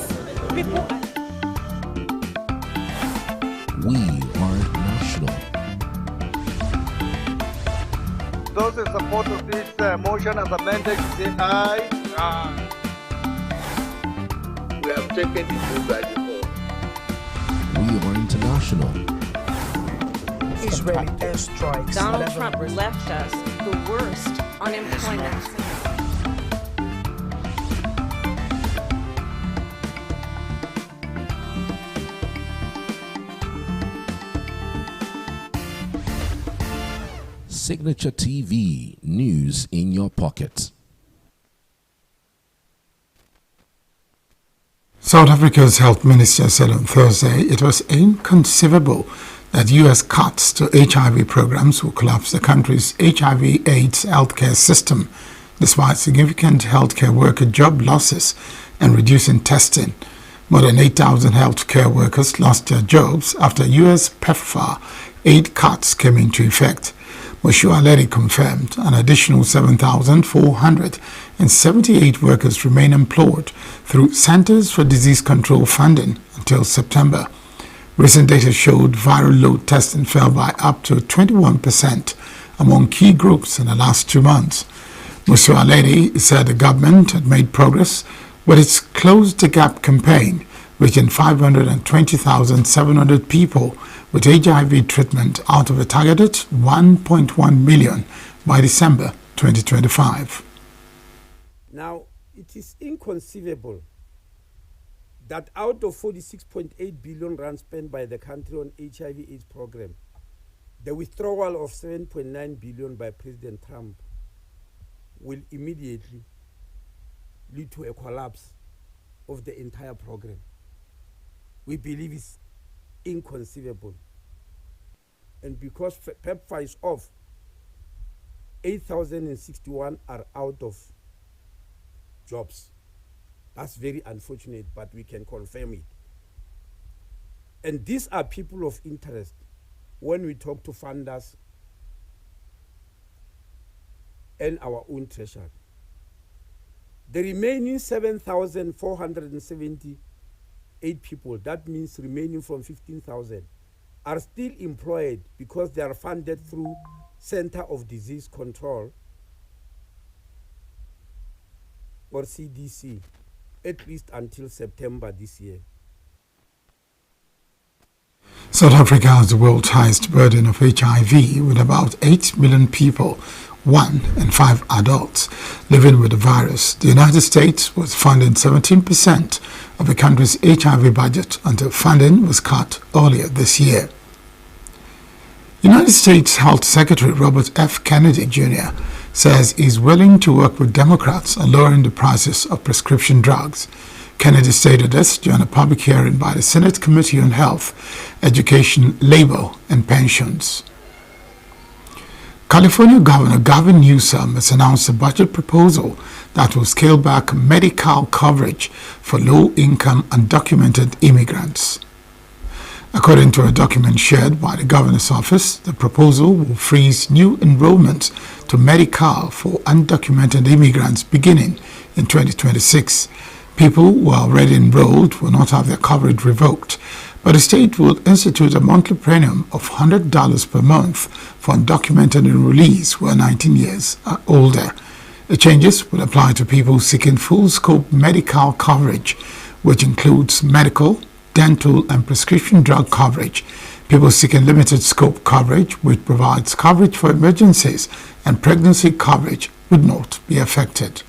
People... We are national. Those in support of this motion as amended, say aye. Aye. We have taken the vote by default. We are international. Israeli airstrikes. Donald Trump left us the worst unemployment. Signature TV, news in your pocket. South Africa's health minister said on Thursday it was inconceivable that U.S. cuts to HIV programs will collapse the country's HIV/AIDS healthcare system, despite significant healthcare worker job losses and reducing testing. More than 8,000 healthcare workers lost their jobs after U.S. PEPFAR aid cuts came into effect. Moshoaledi confirmed an additional 7,478 workers remain employed through Centers for Disease Control funding until September. Recent data showed viral load testing fell by up to 21% among key groups in the last 2 months. Moshoaledi said the government had made progress with its Close the Gap campaign, reaching 520,700 people with HIV treatment out of a targeted 1.1 million by December 2025. Now, it is inconceivable that out of 46.8 billion rand spent by the country on HIV/AIDS program, the withdrawal of 7.9 billion by President Trump will immediately lead to a collapse of the entire program. We believe it's inconceivable. And because PEPFAR is off, 8,061 are out of jobs. That's very unfortunate, but we can confirm it. And these are people of interest when we talk to funders and our own treasury. The remaining 7,478 people, that means remaining from 15,000, are still employed because they are funded through Center of Disease Control, or CDC, at least until September this year. South Africa has the world's highest burden of HIV, with about 8 million people, 1 in 5 adults, living with the virus. The United States was funding 17% of the country's HIV budget until funding was cut earlier this year. United States Health Secretary Robert F. Kennedy Jr. says he's willing to work with Democrats on lowering the prices of prescription drugs. Kennedy stated this during a public hearing by the Senate Committee on Health, Education, Labor, and Pensions. California Governor Gavin Newsom has announced a budget proposal that will scale back medical coverage for low-income undocumented immigrants. According to a document shared by the governor's office, the proposal will freeze new enrollments to Medi-Cal for undocumented immigrants beginning in 2026. People who are already enrolled will not have their coverage revoked, but the state will institute a monthly premium of $100 per month for undocumented enrollees who are 19 years or older. The changes will apply to people seeking full-scope medical coverage, which includes medical, dental, and prescription drug coverage. People seeking limited scope coverage, which provides coverage for emergencies and pregnancy coverage, would not be affected.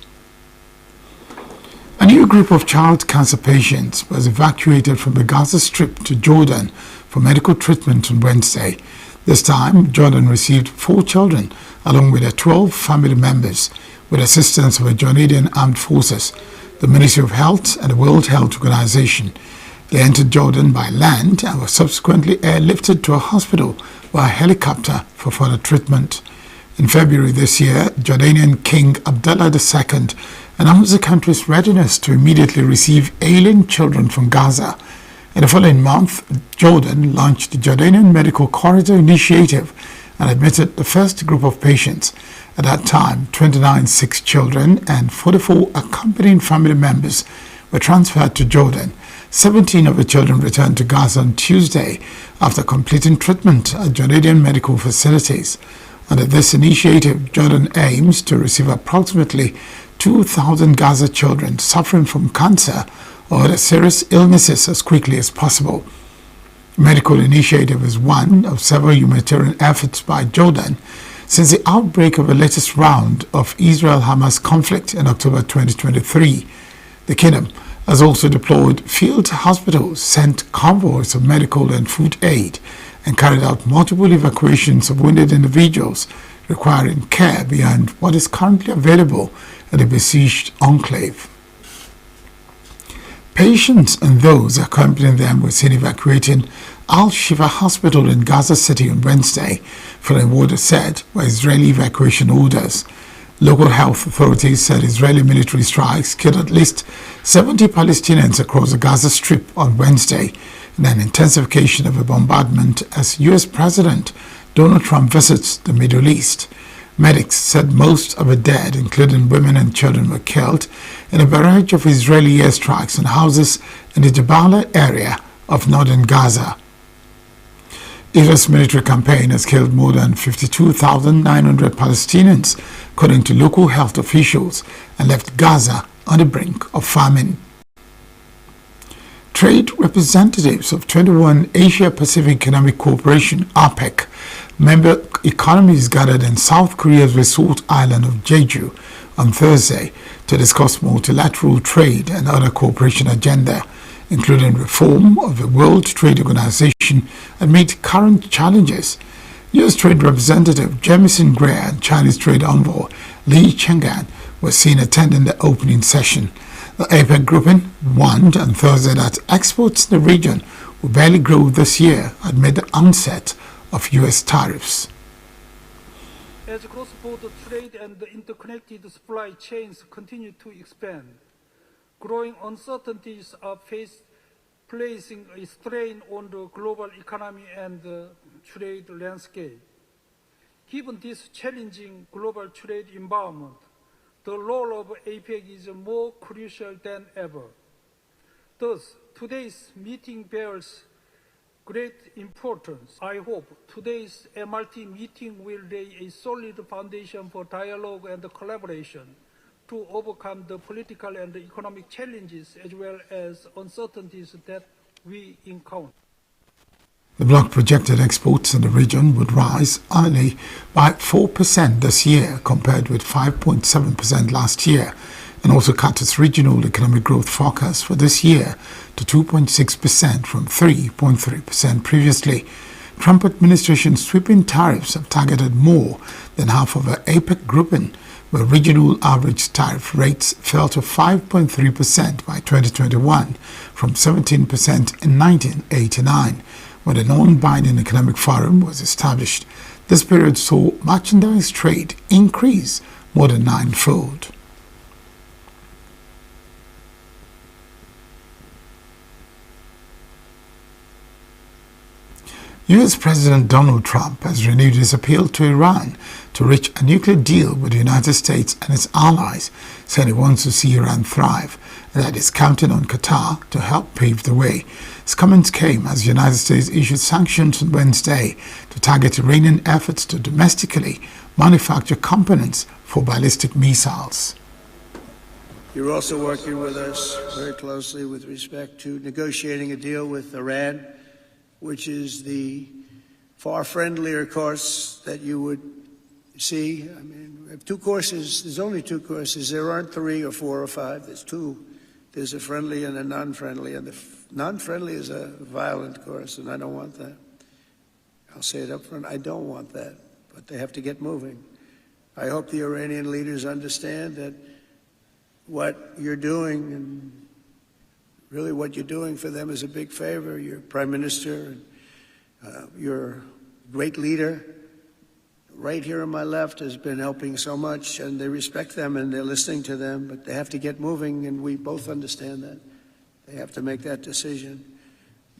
A new group of child cancer patients was evacuated from the Gaza Strip to Jordan for medical treatment on Wednesday. This time, Jordan received 4 children along with their 12 family members with assistance of the Jordanian Armed Forces, the Ministry of Health and the World Health Organization. They entered Jordan by land and were subsequently airlifted to a hospital by a helicopter for further treatment. In February this year, Jordanian King Abdullah II announced the country's readiness to immediately receive alien children from Gaza. In the following month, Jordan launched the Jordanian Medical Corridor Initiative and admitted the first group of patients. At that time, 29 sick children and 44 accompanying family members were transferred to Jordan. 17 of the children returned to Gaza on Tuesday after completing treatment at Jordanian medical facilities. Under this initiative, Jordan aims to receive approximately 2,000 Gaza children suffering from cancer or other serious illnesses as quickly as possible. The medical initiative is one of several humanitarian efforts by Jordan since the outbreak of the latest round of Israel-Hamas conflict in October 2023. The kingdom has also deployed field hospitals, sent convoys of medical and food aid, and carried out multiple evacuations of wounded individuals requiring care beyond what is currently available at the besieged enclave. Patients and those accompanying them were seen evacuating Al-Shifa Hospital in Gaza City on Wednesday, following what is said were Israeli evacuation orders. Local health authorities said Israeli military strikes killed at least 70 Palestinians across the Gaza Strip on Wednesday, in an intensification of a bombardment as U.S. President Donald Trump visits the Middle East. Medics said most of the dead, including women and children, were killed in a barrage of Israeli airstrikes on houses in the Jabalia area of northern Gaza. Israel's military campaign has killed more than 52,900 Palestinians, according to local health officials, and left Gaza on the brink of famine. Trade representatives of 21 Asia-Pacific Economic Cooperation (APEC) member economies gathered in South Korea's resort island of Jeju on Thursday to discuss multilateral trade and other cooperation agenda, including reform of the World Trade Organization and meet current challenges. U.S. Trade Representative Jamieson Greer and Chinese Trade Envoy Li Cheng'an were seen attending the opening session. The APEC grouping warned on Thursday that exports in the region will barely grow this year amid the onset of U.S. tariffs. As cross-border trade and interconnected supply chains continue to expand, growing uncertainties are faced, placing a strain on the global economy and the trade landscape. Given this challenging global trade environment, the role of APEC is more crucial than ever. Thus, today's meeting bears great importance. I hope today's MRT meeting will lay a solid foundation for dialogue and collaboration to overcome the political and economic challenges as well as uncertainties that we encounter. The bloc projected exports in the region would rise only by 4% this year compared with 5.7% last year, and also cut its regional economic growth forecast for this year to 2.6% from 3.3% previously. Trump administration sweeping tariffs have targeted more than half of the APEC grouping, where regional average tariff rates fell to 5.3% by 2021 from 17% in 1989, when the non-binding economic forum was established. This period saw merchandise trade increase more than ninefold. U.S. President Donald Trump has renewed his appeal to Iran to reach a nuclear deal with the United States and its allies, saying he wants to see Iran thrive and that is counting on Qatar to help pave the way. His comments came as the United States issued sanctions on Wednesday to target Iranian efforts to domestically manufacture components for ballistic missiles. You're also working with us very closely with respect to negotiating a deal with Iran, which is the far friendlier course that you would see. I mean, we have two courses. There's only two courses. There aren't 3 or 4 or 5. There's two there's a friendly and a non-friendly, and the non-friendly is a violent course, and I don't want that. I'll say it up front, I don't want that, but they have to get moving. I hope the Iranian leaders understand that what you're doing, and really what you're doing for them, is a big favor. Your prime minister, your great leader, right here on my left, has been helping so much, and they respect them and they're listening to them, but they have to get moving, and we both understand that. They have to make that decision.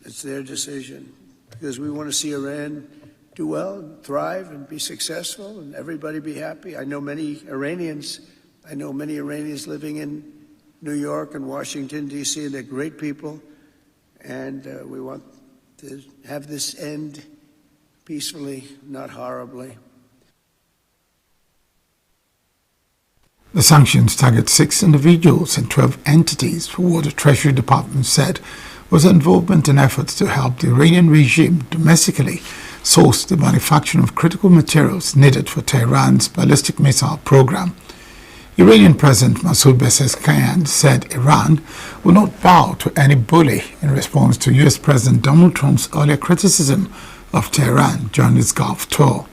It's their decision, because we want to see Iran do well, and thrive, and be successful, and everybody be happy. I know many Iranians living in New York and Washington, D.C., and they're great people, and we want to have this end peacefully, not horribly. The sanctions target 6 individuals and 12 entities for what the Treasury Department said was involvement in efforts to help the Iranian regime domestically source the manufacturing of critical materials needed for Tehran's ballistic missile program. Iranian President Masoud Pezeshkian said Iran will not bow to any bully in response to U.S. President Donald Trump's earlier criticism of Tehran during his Gulf tour.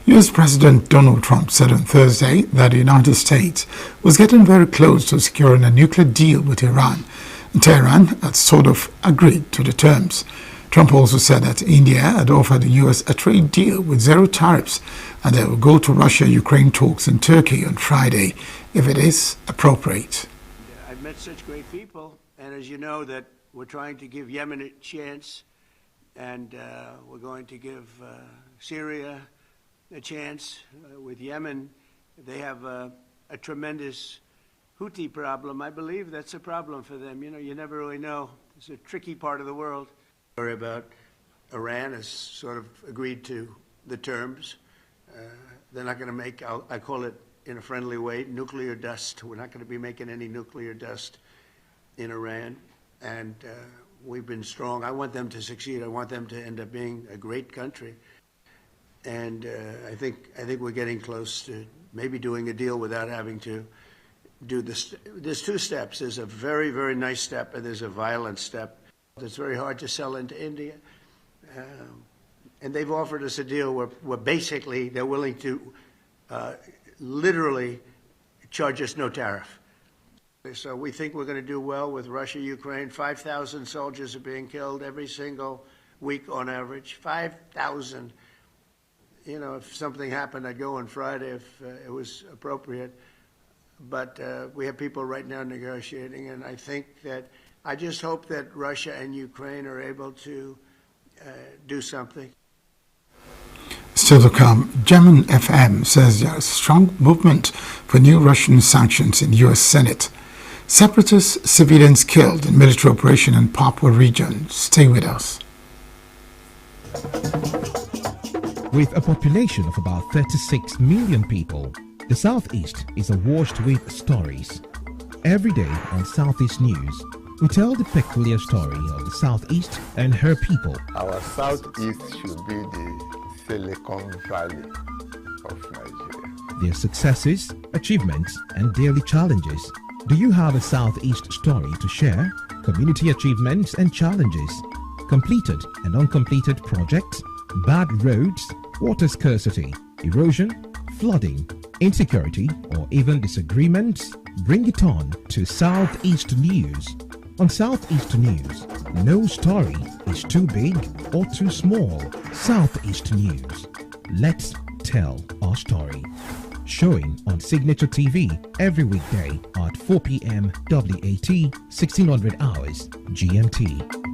U.S. President Donald Trump said on Thursday that the United States was getting very close to securing a nuclear deal with Iran, and Tehran had sort of agreed to the terms. Trump also said that India had offered the U.S. a trade deal with zero tariffs, and they will go to Russia-Ukraine talks in Turkey on Friday if it is appropriate. I've met such great people, and as you know, that we're trying to give Yemen a chance, and we're going to give Syria a chance. With Yemen, they have a tremendous Houthi problem. I believe that's a problem for them. You know, you never really know. It's a tricky part of the world. Worry about Iran has sort of agreed to the terms. They're not going to make, I call it in a friendly way, nuclear dust. We're not going to be making any nuclear dust in Iran. And we've been strong. I want them to succeed. I want them to end up being a great country. And I think we're getting close to maybe doing a deal without having to do this. There's 2 steps. There's a very, very nice step, and there's a violent step. It's very hard to sell into India. And they've offered us a deal where basically they're willing to literally charge us no tariff. So we think we're going to do well with Russia, Ukraine. 5,000 soldiers are being killed every single week on average. 5,000. You know, if something happened, I'd go on Friday if it was appropriate. But we have people right now negotiating, and I think that I just hope that Russia and Ukraine are able to do something. Still to come, German FM says there is strong movement for new Russian sanctions in U.S. Senate. Separatists, civilians killed in military operation in Papua region. Stay with us. With a population of about 36 million people, the Southeast is awash with stories. Every day on Southeast News, we tell the peculiar story of the Southeast and her people. Our Southeast should be the Silicon Valley of Nigeria. Their successes, achievements, and daily challenges. Do you have a Southeast story to share? Community achievements and challenges, completed and uncompleted projects, bad roads, water scarcity, erosion, flooding, insecurity, or even disagreements? Bring it on to Southeast News. On Southeast News, no story is too big or too small. Southeast News. Let's tell our story. Showing on Signature TV every weekday at 4 p.m. WAT, 1600 hours GMT.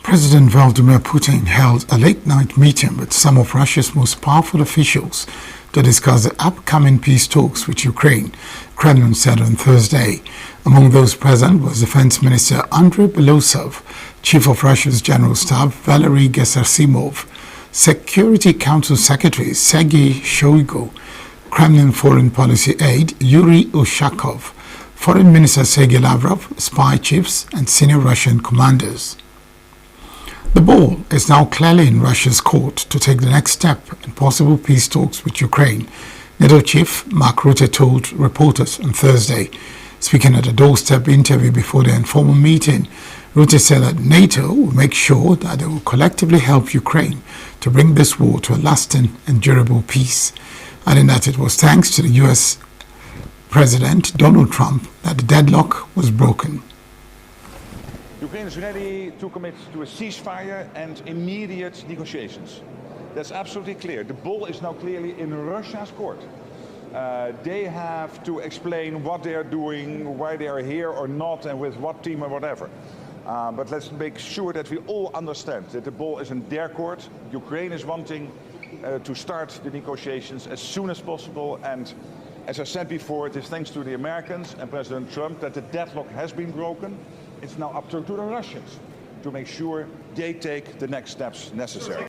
President Vladimir Putin held a late-night meeting with some of Russia's most powerful officials to discuss the upcoming peace talks with Ukraine, Kremlin said on Thursday. Among those present was Defense Minister Andrei Belosov, Chief of Russia's General Staff Valery Gerasimov, Security Council Secretary Sergei Shoigu, Kremlin Foreign Policy Aide Yuri Ushakov, Foreign Minister Sergei Lavrov, spy chiefs, and senior Russian commanders. The ball is now clearly in Russia's court to take the next step in possible peace talks with Ukraine, NATO chief Mark Rutte told reporters on Thursday. Speaking at a doorstep interview before the informal meeting, Rutte said that NATO will make sure that they will collectively help Ukraine to bring this war to a lasting and durable peace, adding that it was thanks to the US President Donald Trump that the deadlock was broken. Ukraine is ready to commit to a ceasefire and immediate negotiations. That's absolutely clear. The ball is now clearly in Russia's court. They have to explain what they are doing, why they are here or not, and with what team or whatever. But let's make sure that we all understand that the ball is in their court. Ukraine is wanting to start the negotiations as soon as possible. And as I said before, it is thanks to the Americans and President Trump that the deadlock has been broken. It's now up to the Russians to make sure they take the next steps necessary.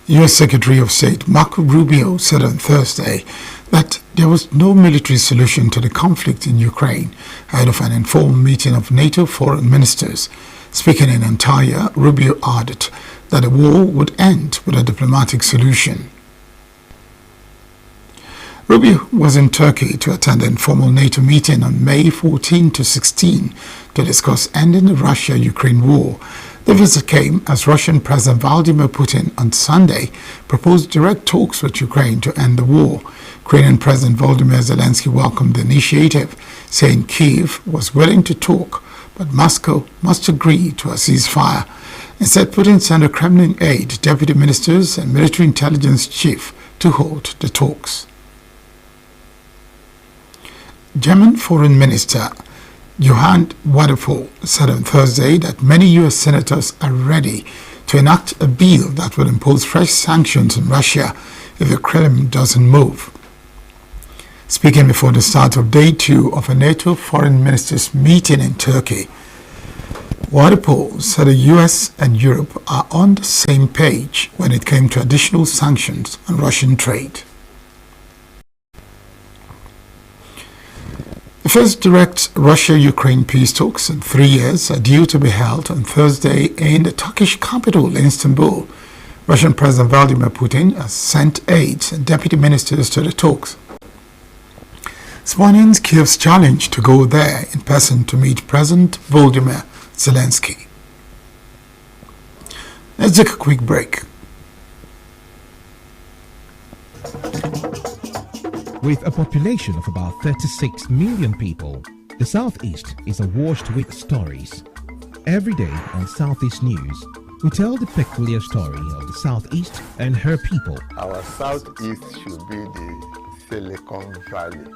U.S. Secretary of State Marco Rubio said on Thursday that there was no military solution to the conflict in Ukraine ahead of an informal meeting of NATO foreign ministers. Speaking in Antalya, Rubio added that the war would end with a diplomatic solution. Rubio was in Turkey to attend an informal NATO meeting on May 14 to 16 to discuss ending the Russia-Ukraine war. The visit came as Russian President Vladimir Putin on Sunday proposed direct talks with Ukraine to end the war. Ukrainian President Volodymyr Zelensky welcomed the initiative, saying Kyiv was willing to talk, but Moscow must agree to a ceasefire. Instead, Putin sent a Kremlin aide, deputy ministers and military intelligence chief to hold the talks. German Foreign Minister Johann Wadephol said on Thursday that many U.S. senators are ready to enact a bill that will impose fresh sanctions on Russia if the Kremlin doesn't move. Speaking before the start of Day 2 of a NATO foreign ministers meeting in Turkey, Wadephol said the U.S. and Europe are on the same page when it came to additional sanctions on Russian trade. The first direct Russia-Ukraine peace talks in 3 years are due to be held on Thursday in the Turkish capital, Istanbul. Russian President Vladimir Putin has sent aides and deputy ministers to the talks, spawning Kyiv's challenge to go there in person to meet President Volodymyr Zelensky. Let's take a quick break. With a population of about 36 million people, the Southeast is awash with stories. Every day on Southeast News, we tell the peculiar story of the Southeast and her people. Our Southeast should be the Silicon Valley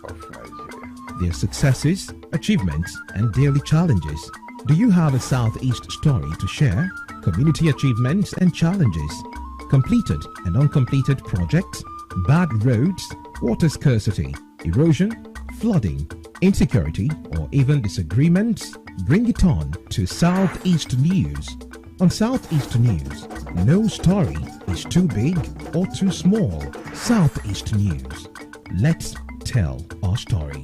of Nigeria. Their successes, achievements, and daily challenges. Do you have a Southeast story to share? Community achievements and challenges, completed and uncompleted projects, bad roads, water scarcity, erosion, flooding, insecurity, or even disagreements? Bring it on to Southeast News. On Southeast News, no story is too big or too small. Southeast News. Let's tell our story.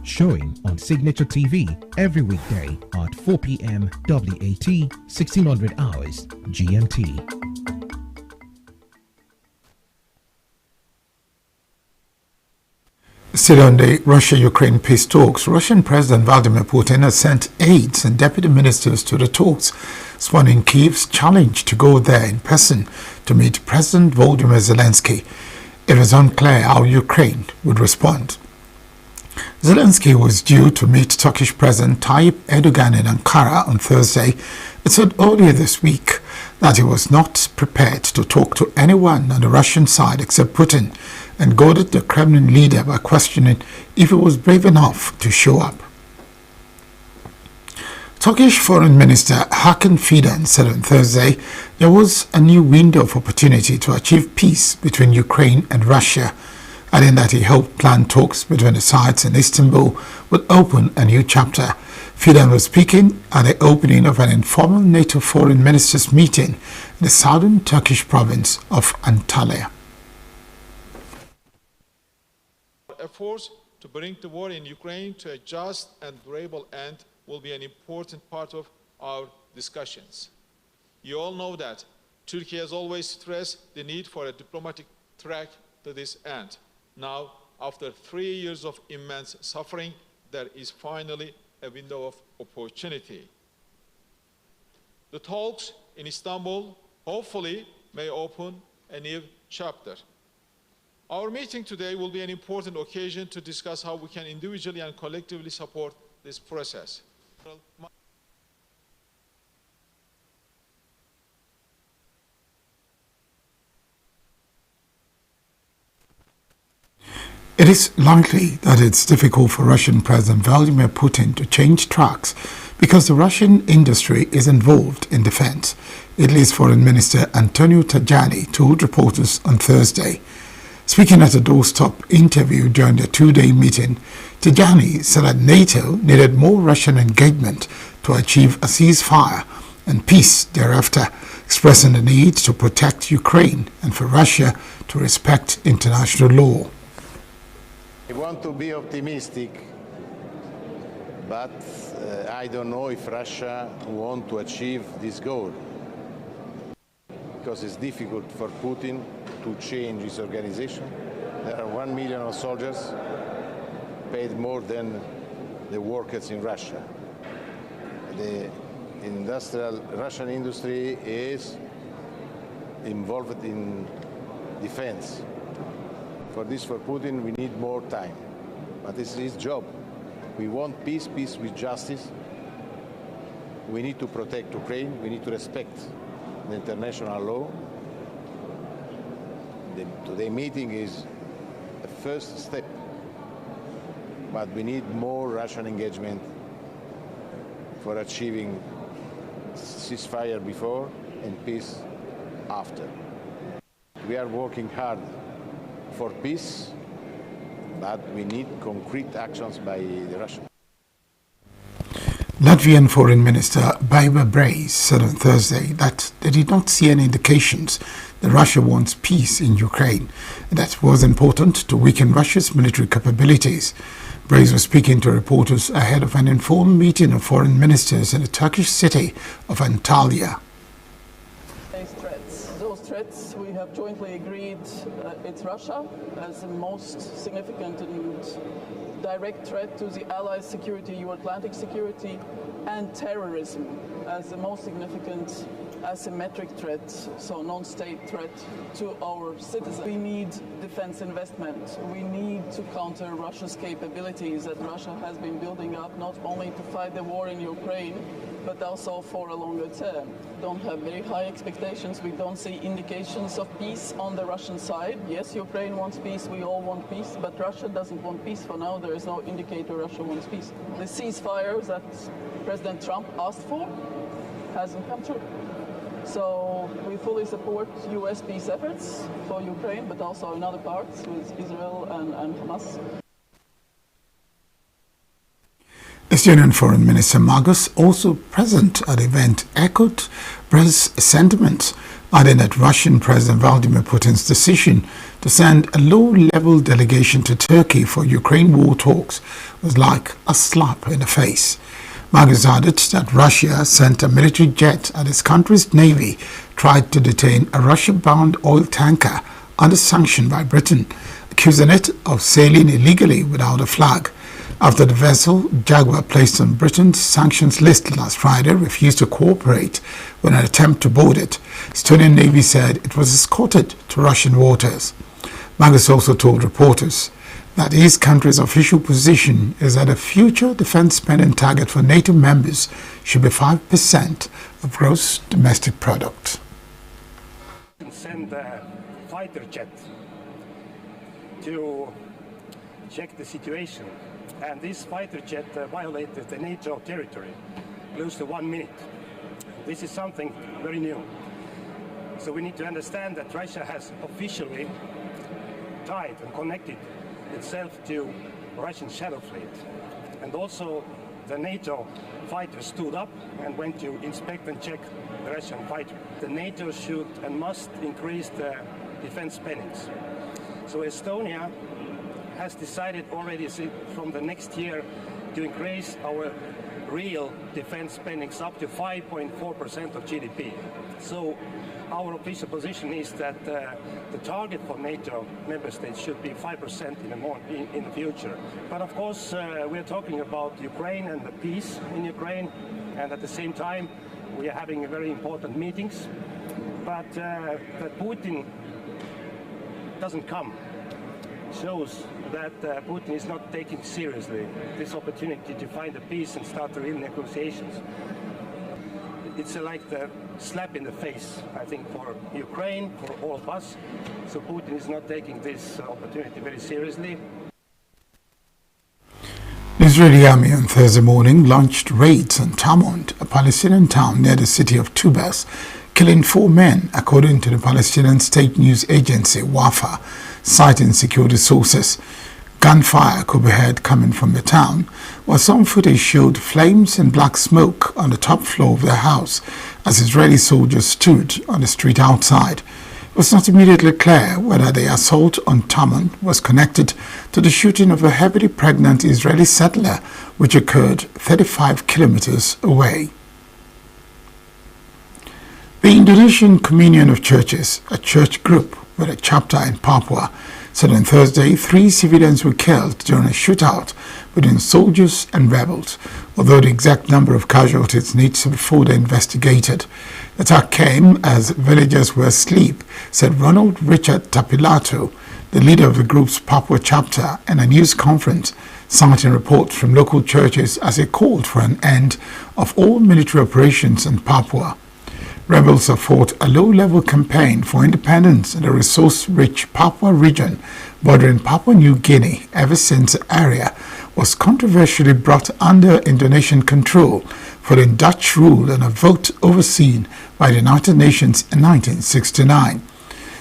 Showing on Signature TV every weekday at 4 p.m. WAT, 1600 hours GMT. Still on the Russia-Ukraine peace talks, Russian President Vladimir Putin has sent aides and deputy ministers to the talks, spawning Kyiv's challenge to go there in person to meet President Volodymyr Zelensky. It is unclear how Ukraine would respond. Zelensky was due to meet Turkish President Tayyip Erdogan in Ankara on Thursday. It said earlier this week that he was not prepared to talk to anyone on the Russian side except Putin, and goaded the Kremlin leader by questioning if he was brave enough to show up. Turkish Foreign Minister Hakan Fidan said on Thursday there was a new window of opportunity to achieve peace between Ukraine and Russia, adding that he hoped planned talks between the sides in Istanbul would open a new chapter. Fidan was speaking at the opening of an informal NATO foreign ministers meeting in the southern Turkish province of Antalya. Efforts to bring the war in Ukraine to a just and durable end will be an important part of our discussions. You all know that Turkey has always stressed the need for a diplomatic track to this end. Now, after 3 years of immense suffering, there is finally a window of opportunity. The talks in Istanbul hopefully may open a new chapter. Our meeting today will be an important occasion to discuss how we can individually and collectively support this process. It is likely that it's difficult for Russian President Vladimir Putin to change tracks because the Russian industry is involved in defense, Italy's Foreign Minister Antonio Tajani told reporters on Thursday. Speaking at a doorstop interview during the two-day meeting, Tajani said that NATO needed more Russian engagement to achieve a ceasefire and peace thereafter, expressing the need to protect Ukraine and for Russia to respect international law. I want to be optimistic, but I don't know if Russia wants to achieve this goal, because it's difficult for Putin to change his organization. There are 1 million of soldiers paid more than the workers in Russia. The industrial Russian industry is involved in defense. For this, for Putin, we need more time. But this is his job. We want peace, peace with justice. We need to protect Ukraine. We need to respect the international law. Today's meeting is a first step. But we need more Russian engagement for achieving ceasefire before and peace after. We are working hard for peace, but we need concrete actions by the Russians. Latvian Foreign Minister Baiba Brace said on Thursday that they did not see any indications that Russia wants peace in Ukraine, and that was important to weaken Russia's military capabilities. Brace was speaking to reporters ahead of an informal meeting of foreign ministers in the Turkish city of Antalya. Those threats we have jointly agreed it's Russia as the most significant and direct threat to the Allies' security, Euro-Atlantic security, and terrorism as the most significant asymmetric threat, so non-state threat to our citizens. We need defense investment. We need to counter Russia's capabilities that Russia has been building up, not only to fight the war in Ukraine, but also for a longer term. Don't have very high expectations. We don't see indications of peace on the Russian side. Yes, Ukraine wants peace. We all want peace, but Russia doesn't want peace for now. There is no indicator Russia wants peace. The ceasefire that President Trump asked for hasn't come true. So we fully support U.S. peace efforts for Ukraine, but also in other parts with Israel and Hamas. Estonian Foreign Minister Margus, also present at the event, echoed Brace's sentiments, adding that Russian President Vladimir Putin's decision to send a low-level delegation to Turkey for Ukraine war talks was like a slap in the face. Margus added that Russia sent a military jet and its country's navy tried to detain a Russia-bound oil tanker under sanction by Britain, accusing it of sailing illegally without a flag. After the vessel, Jaguar, placed on Britain's sanctions list last Friday, refused to cooperate with an attempt to board it, Estonian Navy said it was escorted to Russian waters. Margus also told reporters that his country's official position is that a future defense spending target for NATO members should be 5% of gross domestic product. Send a fighter jet to check the situation, and this fighter jet violated the NATO territory close to 1 minute. This is something very new. So we need to understand that Russia has officially tied and connected itself to Russian shadow fleet. And also the NATO fighter stood up and went to inspect and check the Russian fighter. The NATO should and must increase the defense spendings. So Estonia has decided already from the next year to increase our real defense spendings up to 5.4% of GDP. So our official position is that the target for NATO member states should be 5% in the future. But of course, we're talking about Ukraine and the peace in Ukraine, and at the same time, we are having very important meetings. But that Putin doesn't come shows that Putin is not taking seriously this opportunity to find a peace and start the real negotiations. It's like the slap in the face, I think, for Ukraine, for all of us. So Putin is not taking this opportunity very seriously. The Israeli army on Thursday morning launched raids on Tamont, a Palestinian town near the city of Tubas, killing 4 men, according to the Palestinian state news agency WAFA, citing security sources. Gunfire could be heard coming from the town, while some footage showed flames and black smoke on the top floor of their house as Israeli soldiers stood on the street outside. It was not immediately clear whether the assault on Tamont was connected to the shooting of a heavily pregnant Israeli settler, which occurred 35 kilometers away. The Indonesian Communion of Churches, a church group with a chapter in Papua, said on Thursday 3 civilians were killed during a shootout between soldiers and rebels, although the exact number of casualties needs to be further investigated. The attack came as villagers were asleep, said Ronald Richard Tapilato, the leader of the group's Papua chapter, in a news conference, citing reports from local churches as he called for an end of all military operations in Papua. Rebels have fought a low-level campaign for independence in the resource-rich Papua region bordering Papua New Guinea ever since the area was controversially brought under Indonesian control following Dutch rule and a vote overseen by the United Nations in 1969.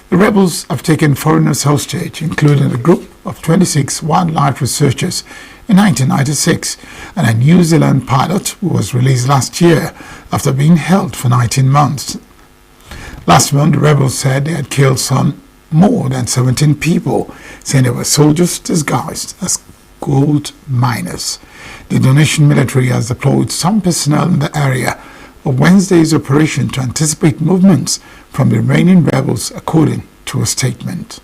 The rebels have taken foreigners hostage, including a group of 26 wildlife researchers in 1996 and a New Zealand pilot who was released last year after being held for 19 months. Last month, the rebels said they had killed more than 17 people, saying they were soldiers disguised as gold miners. The Indonesian military has deployed some personnel in the area for Wednesday's operation to anticipate movements from the remaining rebels, according to a statement.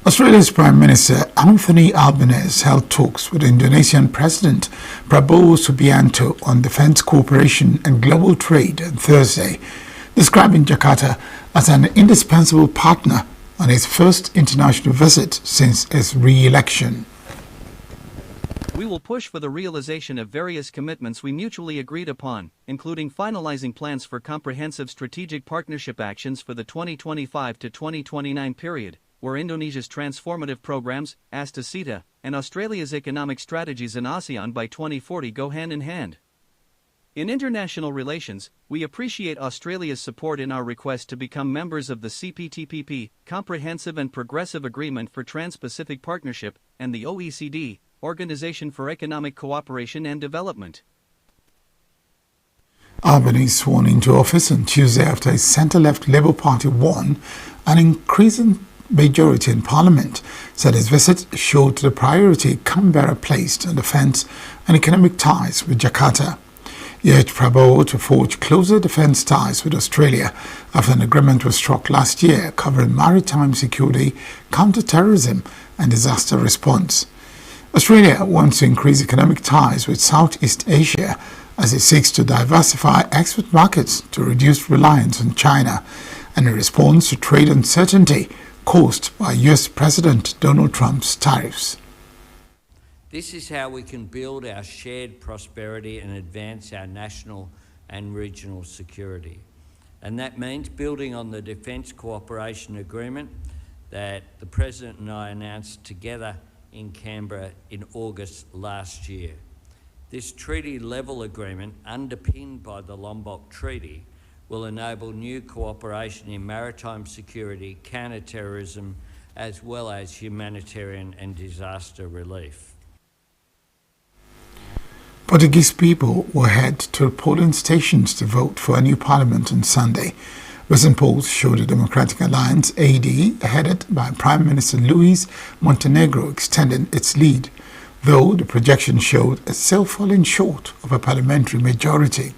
Australia's Prime Minister Anthony Albanese held talks with Indonesian President Prabowo Subianto on defense cooperation and global trade on Thursday, describing Jakarta as an indispensable partner on his first international visit since his re-election. We will push for the realization of various commitments we mutually agreed upon, including finalizing plans for comprehensive strategic partnership actions for the 2025 to 2029 period, where Indonesia's transformative programs, ASTA-CETA, and Australia's economic strategies in ASEAN by 2040 go hand in hand. In international relations, we appreciate Australia's support in our request to become members of the CPTPP, Comprehensive and Progressive Agreement for Trans-Pacific Partnership, and the OECD, Organization for Economic Cooperation and Development. Albanese sworn into office on Tuesday after his centre-left Labour Party won an increasing majority in Parliament, said his visit showed the priority Canberra placed on defence and economic ties with Jakarta. He urged Prabowo to forge closer defence ties with Australia after an agreement was struck last year covering maritime security, counter-terrorism and disaster response. Australia wants to increase economic ties with Southeast Asia as it seeks to diversify export markets to reduce reliance on China and in response to trade uncertainty caused by US President Donald Trump's tariffs. This is how we can build our shared prosperity and advance our national and regional security. And that means building on the Defence Cooperation Agreement that the President and I announced together in Canberra in August last year. This treaty-level agreement, underpinned by the Lombok Treaty, will enable new cooperation in maritime security, counter-terrorism, as well as humanitarian and disaster relief. Portuguese people will head to polling stations to vote for a new parliament on Sunday. Recent polls show the Democratic Alliance, AD, headed by Prime Minister Luis Montenegro, extending its lead, though the projection showed it still falling short of a parliamentary majority.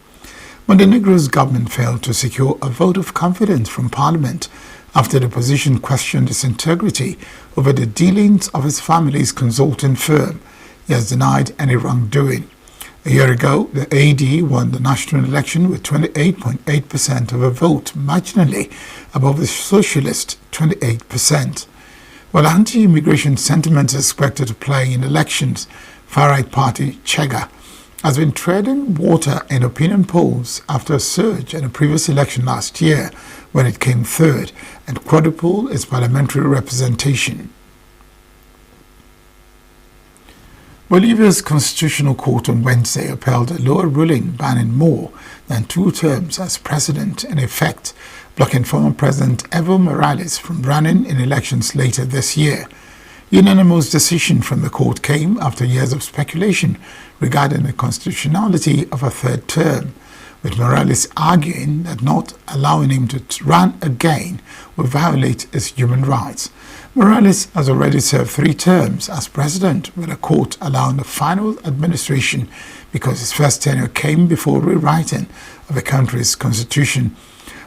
Montenegro's government failed to secure a vote of confidence from Parliament after the opposition questioned its integrity over the dealings of his family's consulting firm. He has denied any wrongdoing. A year ago, the AD won the national election with 28.8% of a vote, marginally above the socialist 28%. While anti-immigration sentiment is expected to play in elections, far-right party Chega has been treading water in opinion polls after a surge in a previous election last year when it came third and quadrupled its parliamentary representation. Bolivia's Constitutional Court on Wednesday upheld a lower ruling banning more than 2 terms as president in effect, blocking former President Evo Morales from running in elections later this year. Unanimous decision from the court came after years of speculation regarding the constitutionality of a 3rd term, with Morales arguing that not allowing him to run again would violate his human rights. Morales has already served 3 terms as president, with a court allowing the final administration because his first tenure came before rewriting of the country's constitution.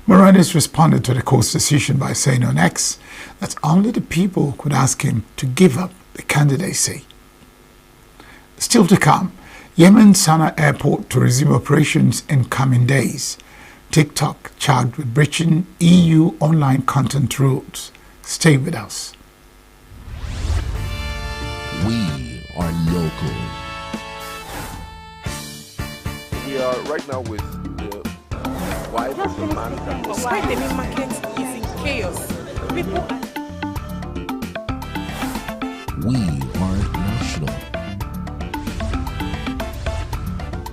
Morales responded to the court's decision by saying on X that only the people could ask him to give up the candidacy. Still to come, Yemen's Sana'a airport to resume operations in coming days. TikTok charged with breaching EU online content rules. Stay with us. We are local. We are right now with the wife of the man that was... Why the main market is in chaos. People We are national.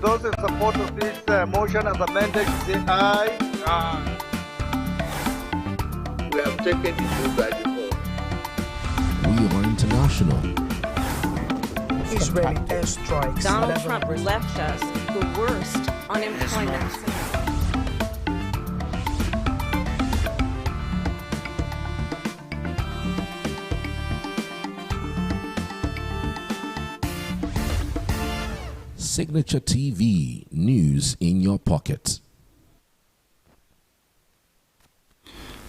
Those in support of this motion as amended, say aye. Aye. We have taken it through by default. We are international. Israeli airstrikes. Donald Trump left us the worst unemployment. Signature TV, news in your pocket.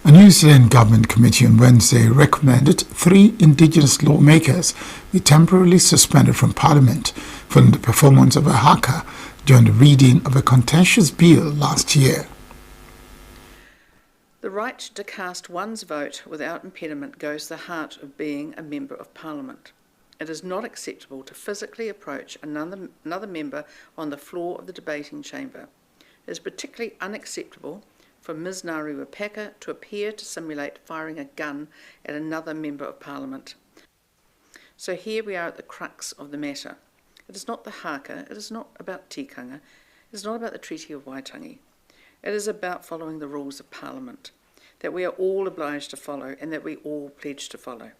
A New Zealand government committee on Wednesday recommended 3 indigenous lawmakers be temporarily suspended from Parliament for the performance of a haka during the reading of a contentious bill last year. The right to cast one's vote without impediment goes to the heart of being a member of Parliament. It is not acceptable to physically approach another member on the floor of the debating chamber. It is particularly unacceptable for Ms. Naru Wapaka to appear to simulate firing a gun at another member of Parliament. So here we are at the crux of the matter. It is not the haka, it is not about tikanga, it is not about the Treaty of Waitangi. It is about following the rules of Parliament, that we are all obliged to follow and that we all pledge to follow.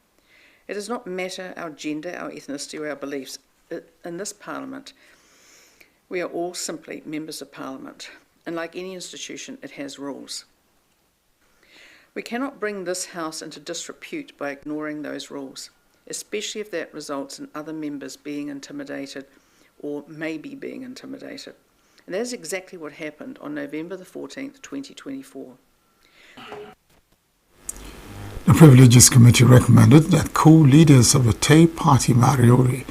It does not matter our gender, our ethnicity or our beliefs. In this Parliament, we are all simply members of Parliament, and like any institution, it has rules. We cannot bring this House into disrepute by ignoring those rules, especially if that results in other members being intimidated or maybe being intimidated. And that is exactly what happened on November the 14th, 2024. The Privileges Committee recommended that co-leaders of the Te Party Māori,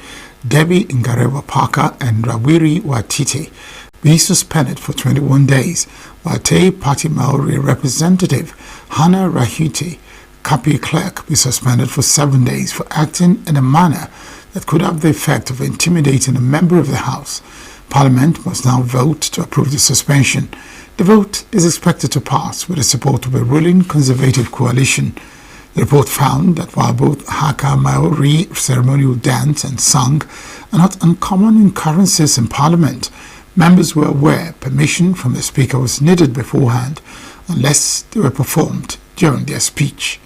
Debbie Ngarewa-Parker and Rawiri Watiti, be suspended for 21 days, while Te Party Māori representative Hana Rahuti Kapi Clerk be suspended for 7 days for acting in a manner that could have the effect of intimidating a member of the House. Parliament must now vote to approve the suspension. The vote is expected to pass with the support of a ruling Conservative coalition. The report found that while both haka Maori ceremonial dance and song are not uncommon occurrences in Parliament, members were aware permission from the Speaker was needed beforehand unless they were performed during their speech.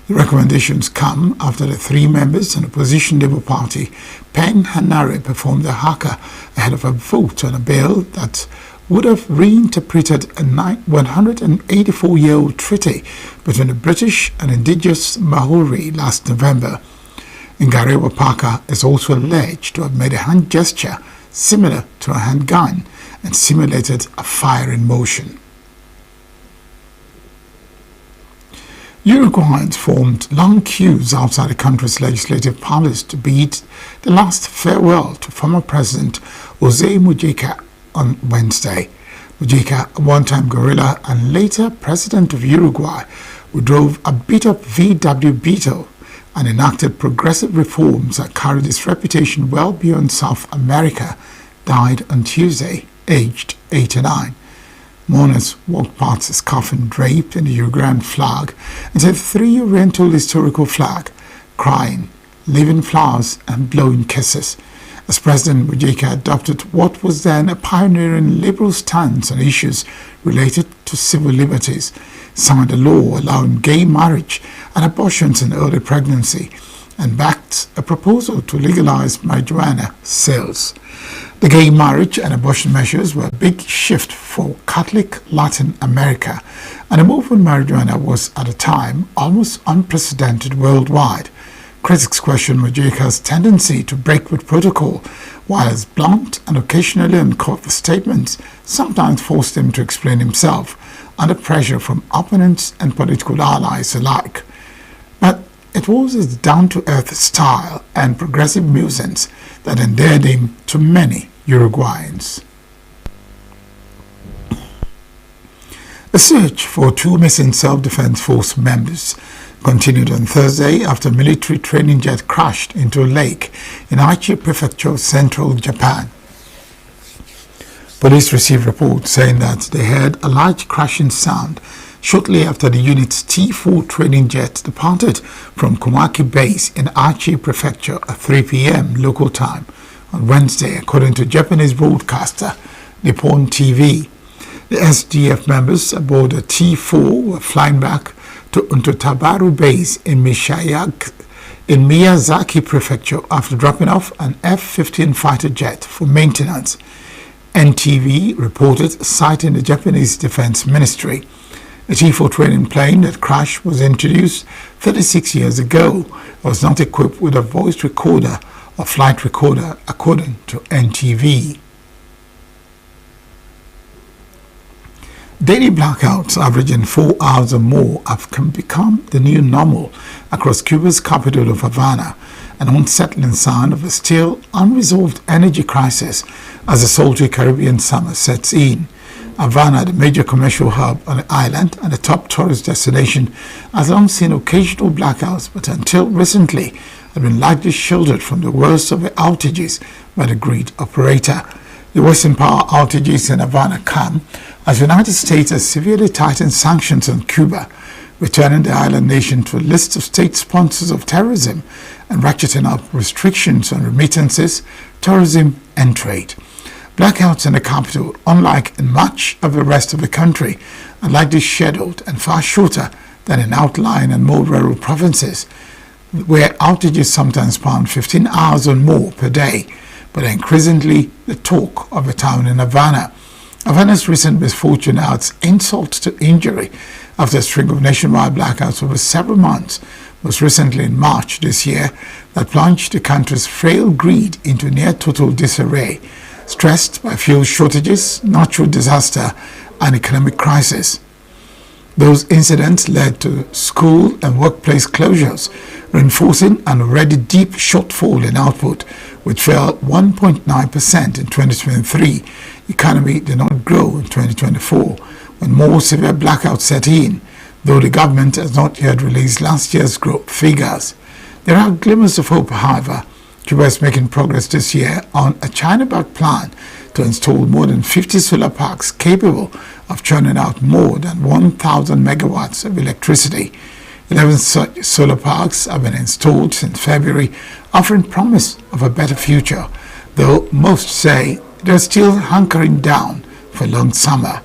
The recommendations come after the 3 members in the opposition Labour Party, Pen Hanare, performed the haka ahead of a vote on a bill that would have reinterpreted a 184-year-old treaty between the British and indigenous Maori last November. Ngarewa Parker is also alleged to have made a hand gesture similar to a handgun and simulated a fire in motion. Uruguayans formed long queues outside the country's legislative palace to bid the last farewell to former President José Mujica on Wednesday. Mujica, a one-time guerrilla and later president of Uruguay, who drove a beat-up VW Beetle and enacted progressive reforms that carried his reputation well beyond South America, died on Tuesday, aged 89. Mourners walked past his coffin draped in the Uruguayan flag and a 3 Oriental historical flag, crying, leaving flowers and blowing kisses, as President Mujica adopted what was then a pioneering liberal stance on issues related to civil liberties, signed a law allowing gay marriage and abortions in early pregnancy, and backed a proposal to legalize marijuana sales. The gay marriage and abortion measures were a big shift for Catholic Latin America, and the move on marijuana was at the time almost unprecedented worldwide. Critics question Mujica's tendency to break with protocol, while his blunt and occasionally uncouth statements sometimes forced him to explain himself under pressure from opponents and political allies alike. But it was his down-to-earth style and progressive musings that endeared him to many Uruguayans. The search for 2 missing self-defense force members continued on Thursday after a military training jet crashed into a lake in Aichi Prefecture, central Japan. Police received reports saying that they heard a large crashing sound shortly after the unit's T-4 training jet departed from Komaki Base in Aichi Prefecture at 3 p.m. local time on Wednesday, according to Japanese broadcaster Nippon TV. The SDF members aboard the T-4 were flying back to Untotabaru Base in Miyazaki Prefecture after dropping off an F-15 fighter jet for maintenance. NTV reported, citing the Japanese Defense Ministry. The T-4 training plane that crashed was introduced 36 years ago. It was not equipped with a voice recorder or flight recorder, according to NTV. Daily blackouts averaging 4 hours or more have become the new normal across Cuba's capital of Havana, an unsettling sign of a still unresolved energy crisis as the sultry Caribbean summer sets in. Havana, the major commercial hub on the island and a top tourist destination, has long seen occasional blackouts, but until recently had been largely shielded from the worst of the outages by the grid operator. The Western power outages in Havana come as the United States has severely tightened sanctions on Cuba, returning the island nation to a list of state sponsors of terrorism and ratcheting up restrictions on remittances, tourism and trade. Blackouts in the capital, unlike in much of the rest of the country, are likely scheduled and far shorter than in outlying and more rural provinces, where outages sometimes span 15 hours or more per day, but are increasingly the talk of the town in Havana. Havana's recent misfortune adds insult to injury after a string of nationwide blackouts over several months, most recently in March this year, that plunged the country's frail grid into near total disarray, stressed by fuel shortages, natural disaster, and economic crisis. Those incidents led to school and workplace closures, reinforcing an already deep shortfall in output, which fell 1.9% in 2023. The economy did not grow in 2024, when more severe blackouts set in, though the government has not yet released last year's growth figures. There are glimmers of hope, however. Cuba is making progress this year on a China-backed plan to install more than 50 solar parks capable of churning out more than 1,000 megawatts of electricity. 11 such solar parks have been installed since February, offering promise of a better future, though most say they're still hunkering down for a long summer.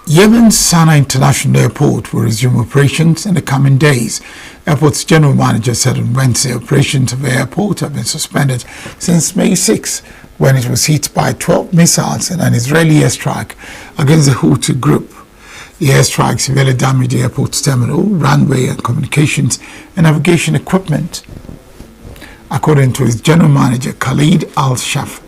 Yemen's Sana'a International Airport will resume operations in the coming days. Airport's general manager said on Wednesday operations of the airport have been suspended since May 6, when it was hit by 12 missiles in an Israeli airstrike against the Houthi group. The airstrike severely damaged the airport's terminal, runway and communications and navigation equipment, according to its general manager Khalid Al-Shaf.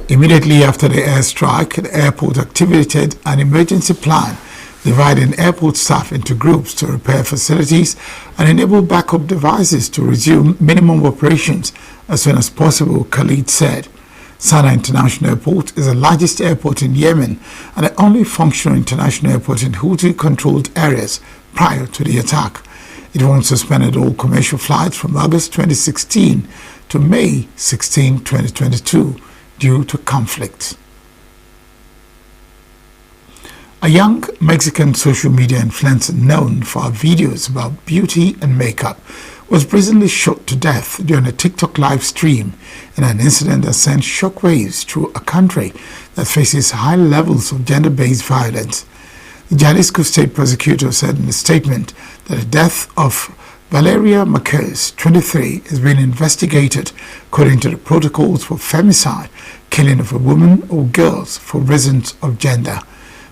Immediately after the airstrike, the airport activated an emergency plan dividing airport staff into groups to repair facilities and enable backup devices to resume minimum operations as soon as possible, Khalid said. Sana'a International Airport is the largest airport in Yemen and the only functional international airport in Houthi-controlled areas prior to the attack. It once suspended all commercial flights from August 2016 to May 16, 2022 due to conflict. A young Mexican social media influencer known for her videos about beauty and makeup was brazenly shot to death during a TikTok live stream in an incident that sent shockwaves through a country that faces high levels of gender-based violence. The Jalisco State Prosecutor said in a statement that the death of Valeria Marquez, 23, is being investigated according to the protocols for femicide, killing of a woman or girls for reasons of gender.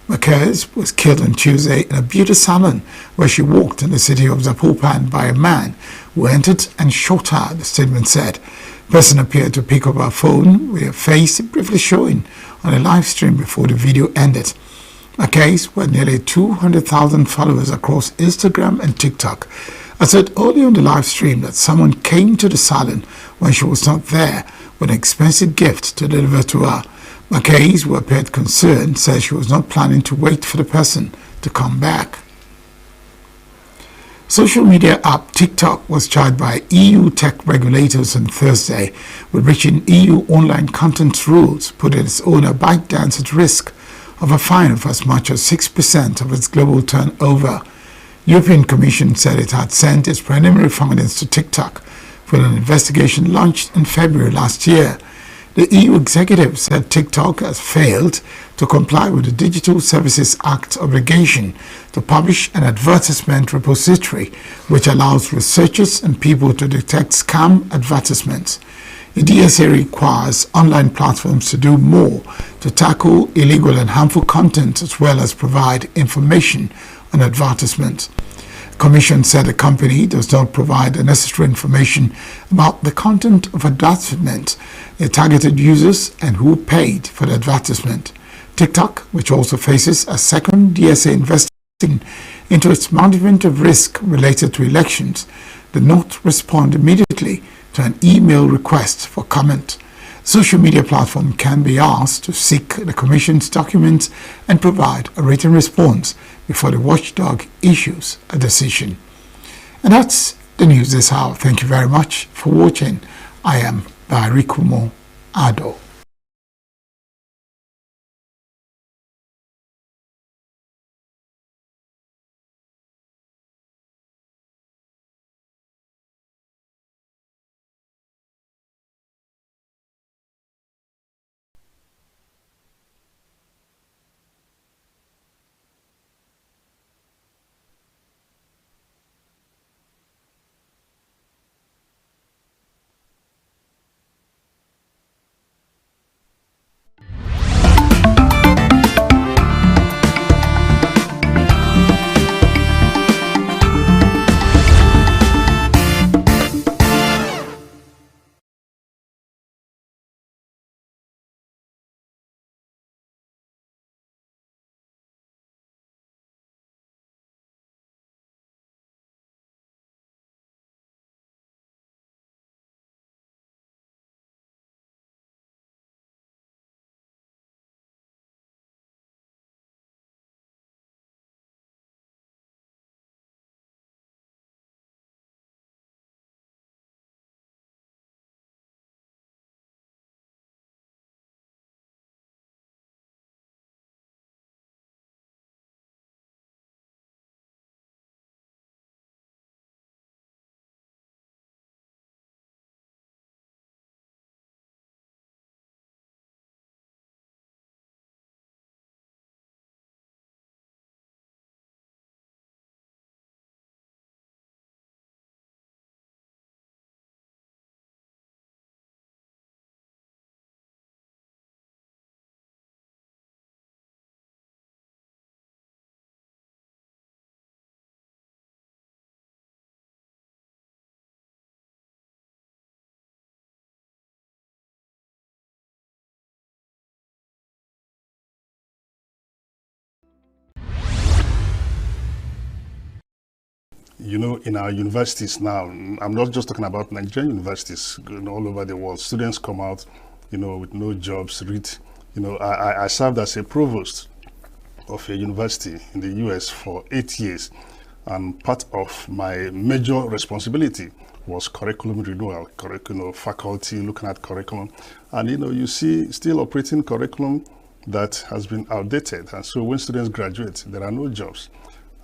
Marquez was killed on Tuesday in a beauty salon where she worked in the city of Zapopan by a man who entered and shot her, the statement said. The person appeared to pick up her phone with her face briefly showing on a live stream before the video ended. Marquez, with nearly 200,000 followers across Instagram and TikTok, I said earlier on the live stream that someone came to the salon when she was not there with an expensive gift to deliver to her. Marquez, who appeared concerned, said she was not planning to wait for the person to come back. Social media app TikTok was charged by EU tech regulators on Thursday with breaching EU online content rules, putting its owner ByteDance at risk of a fine of as much as 6% of its global turnover. The European Commission said it had sent its preliminary findings to TikTok for an investigation launched in February last year. The EU executive said TikTok has failed to comply with the Digital Services Act obligation to publish an advertisement repository which allows researchers and people to detect scam advertisements. The DSA requires online platforms to do more to tackle illegal and harmful content as well as provide information on advertisements. The Commission said the company does not provide the necessary information about the content of advertisement, the targeted users, and who paid for the advertisement. TikTok, which also faces a second DSA investigation into its management of risk related to elections, did not respond immediately to an email request for comment. Social media platform can be asked to seek the Commission's documents and provide a written response before the watchdog issues a decision. And that's the news this hour. Thank you very much for watching. I am Barikumo Ado. You know, in our universities now, I'm not just talking about Nigerian universities, all over the world, students come out, you know, with no jobs, you know, I served as a provost of a university in the US for 8 years, and part of my major responsibility was curriculum renewal, faculty looking at curriculum, and you know, you see still operating curriculum that has been outdated, and so when students graduate, there are no jobs.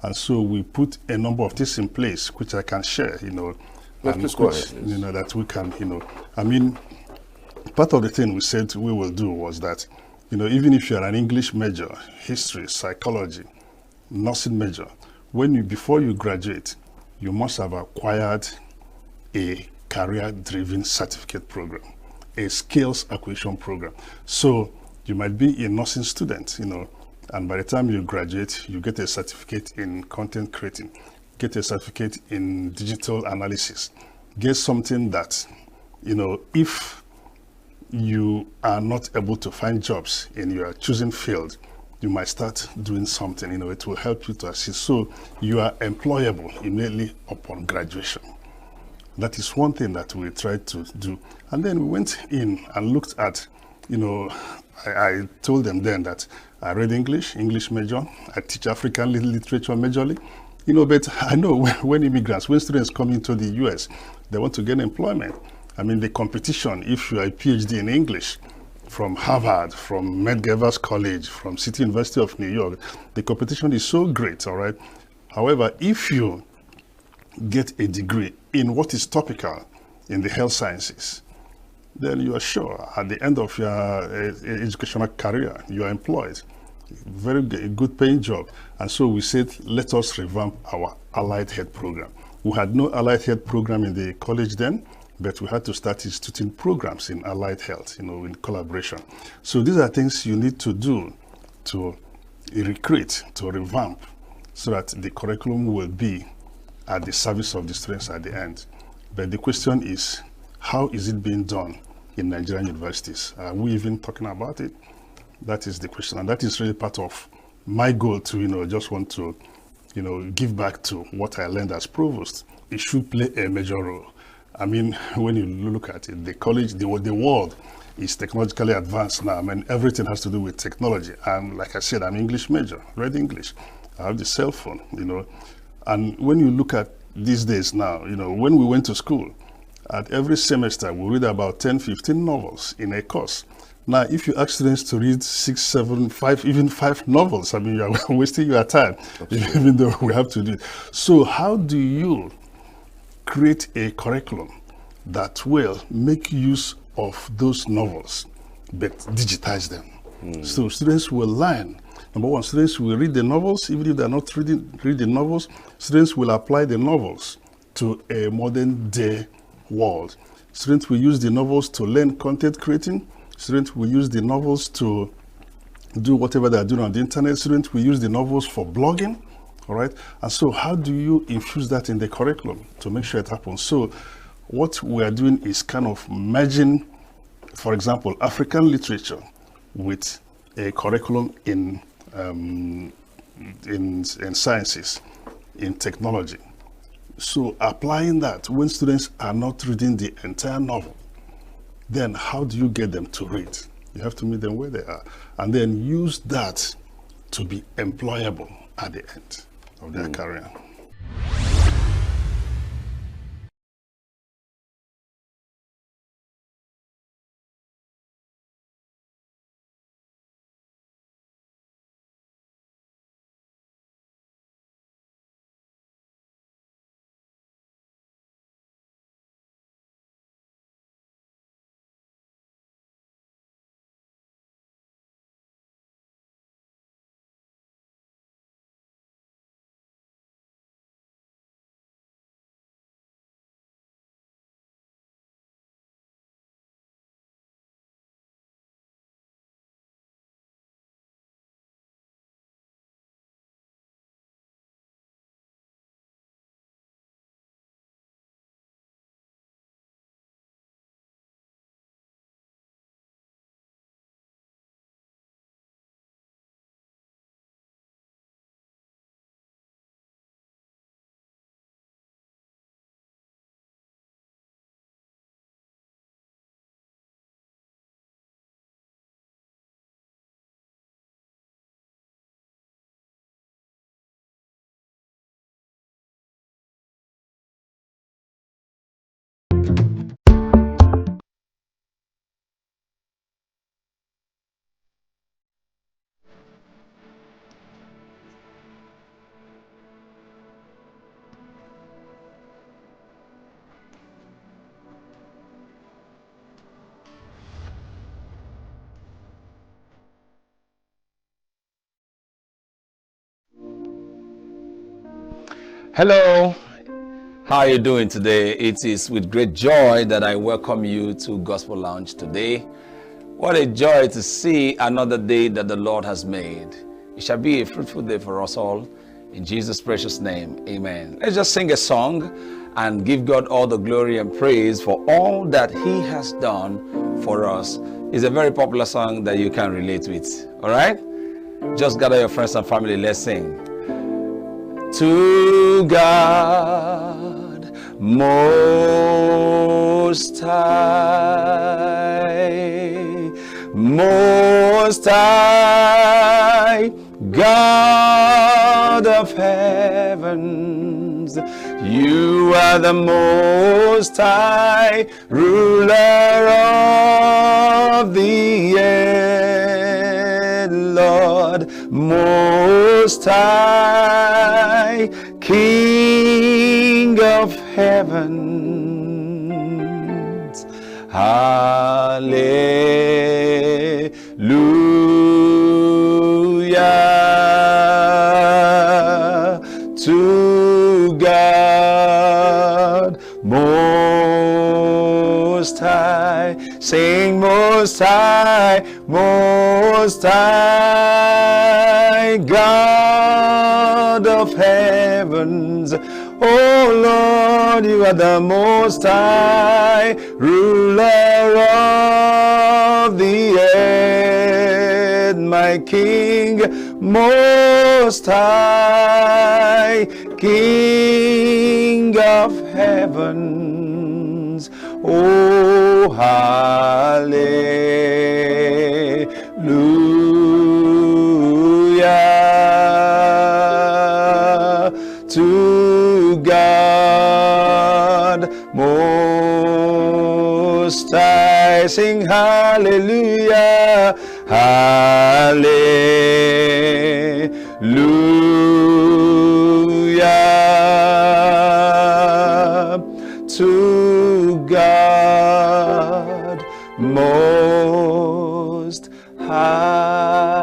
And so we put a number of things in place, which I can share, you know, and please go ahead, you know, that we can, you know, I mean, part of the thing we said we will do was that, you know, even if you're an English major, history, psychology, nursing major, before you graduate, you must have acquired a career-driven certificate program, a skills acquisition program. So you might be a nursing student, you know, and by the time you graduate, you get a certificate in content creating, get a certificate in digital analysis, get something that, you know, if you are not able to find jobs in your chosen field, you might start doing something, you know, it will help you to assist. So you are employable immediately upon graduation. That is one thing that we tried to do. And then we went in and looked at, you know, I told them then that I read English major, I teach African literature majorly, you know, but I know when students come into the US, they want to get employment. I mean, the competition, if you are a PhD in English, from Harvard, from Medgar College, from City University of New York, the competition is so great, all right? However, if you get a degree in what is topical in the health sciences, then you are sure at the end of your educational career, you are employed. Very good paying job. And so we said, let us revamp our allied health program. We had no allied health program in the college then, but we had to start instituting programs in allied health, you know, in collaboration. So these are things you need to do to recreate, to revamp, so that the curriculum will be at the service of the students at the end. But the question is, how is it being done in Nigerian universities? Are we even talking about it? That is the question, and that is really part of my goal to, you know, just want to, you know, give back to what I learned as provost. It should play a major role. I mean, when you look at it, the college, the world is technologically advanced now. I mean, everything has to do with technology. Like I said, I'm English major, read English. I have the cell phone, you know. And when you look at these days now, you know, when we went to school, at every semester, we read about 10, 15 novels in a course. Now, if you ask students to read 6, 7, 5, even 5 novels, I mean, you are wasting your time, even though we have to do it. So how do you create a curriculum that will make use of those novels, but digitize them? So students will learn. Number one, students will read the novels, even if they're not read the novels. Students will apply the novels to a modern day world. Students will use the novels to learn content creating. Students will use the novels to do whatever they're doing on the internet. Students will use the novels for blogging, all right? And so how do you infuse that in the curriculum to make sure it happens? So what we are doing is kind of merging, for example, African literature with a curriculum in sciences, in technology. So applying that, when students are not reading the entire novel, then how do you get them to read? You have to meet them where they are, and then use that to be employable at the end of their career. Hello, how are you doing today? It is with great joy that I welcome you to Gospel Lounge today. What a joy to see another day that the Lord has made. It shall be a fruitful day for us all. In Jesus' precious name, amen. Let's just sing a song and give God all the glory and praise for all that He has done for us. It's a very popular song that you can relate with. All right? Just gather your friends and family. Let's sing. To God Most High, Most High, God of heavens, you are the Most High, ruler of the earth, Lord, Most High, King of heavens, hallelujah, to God Most High, sing Most High, Most High, God of heavens, oh Lord, you are the Most High, ruler of the earth, my King, Most High, King of heavens, oh hallelujah, to God Most High, sing hallelujah, hallelujah, to God Most High.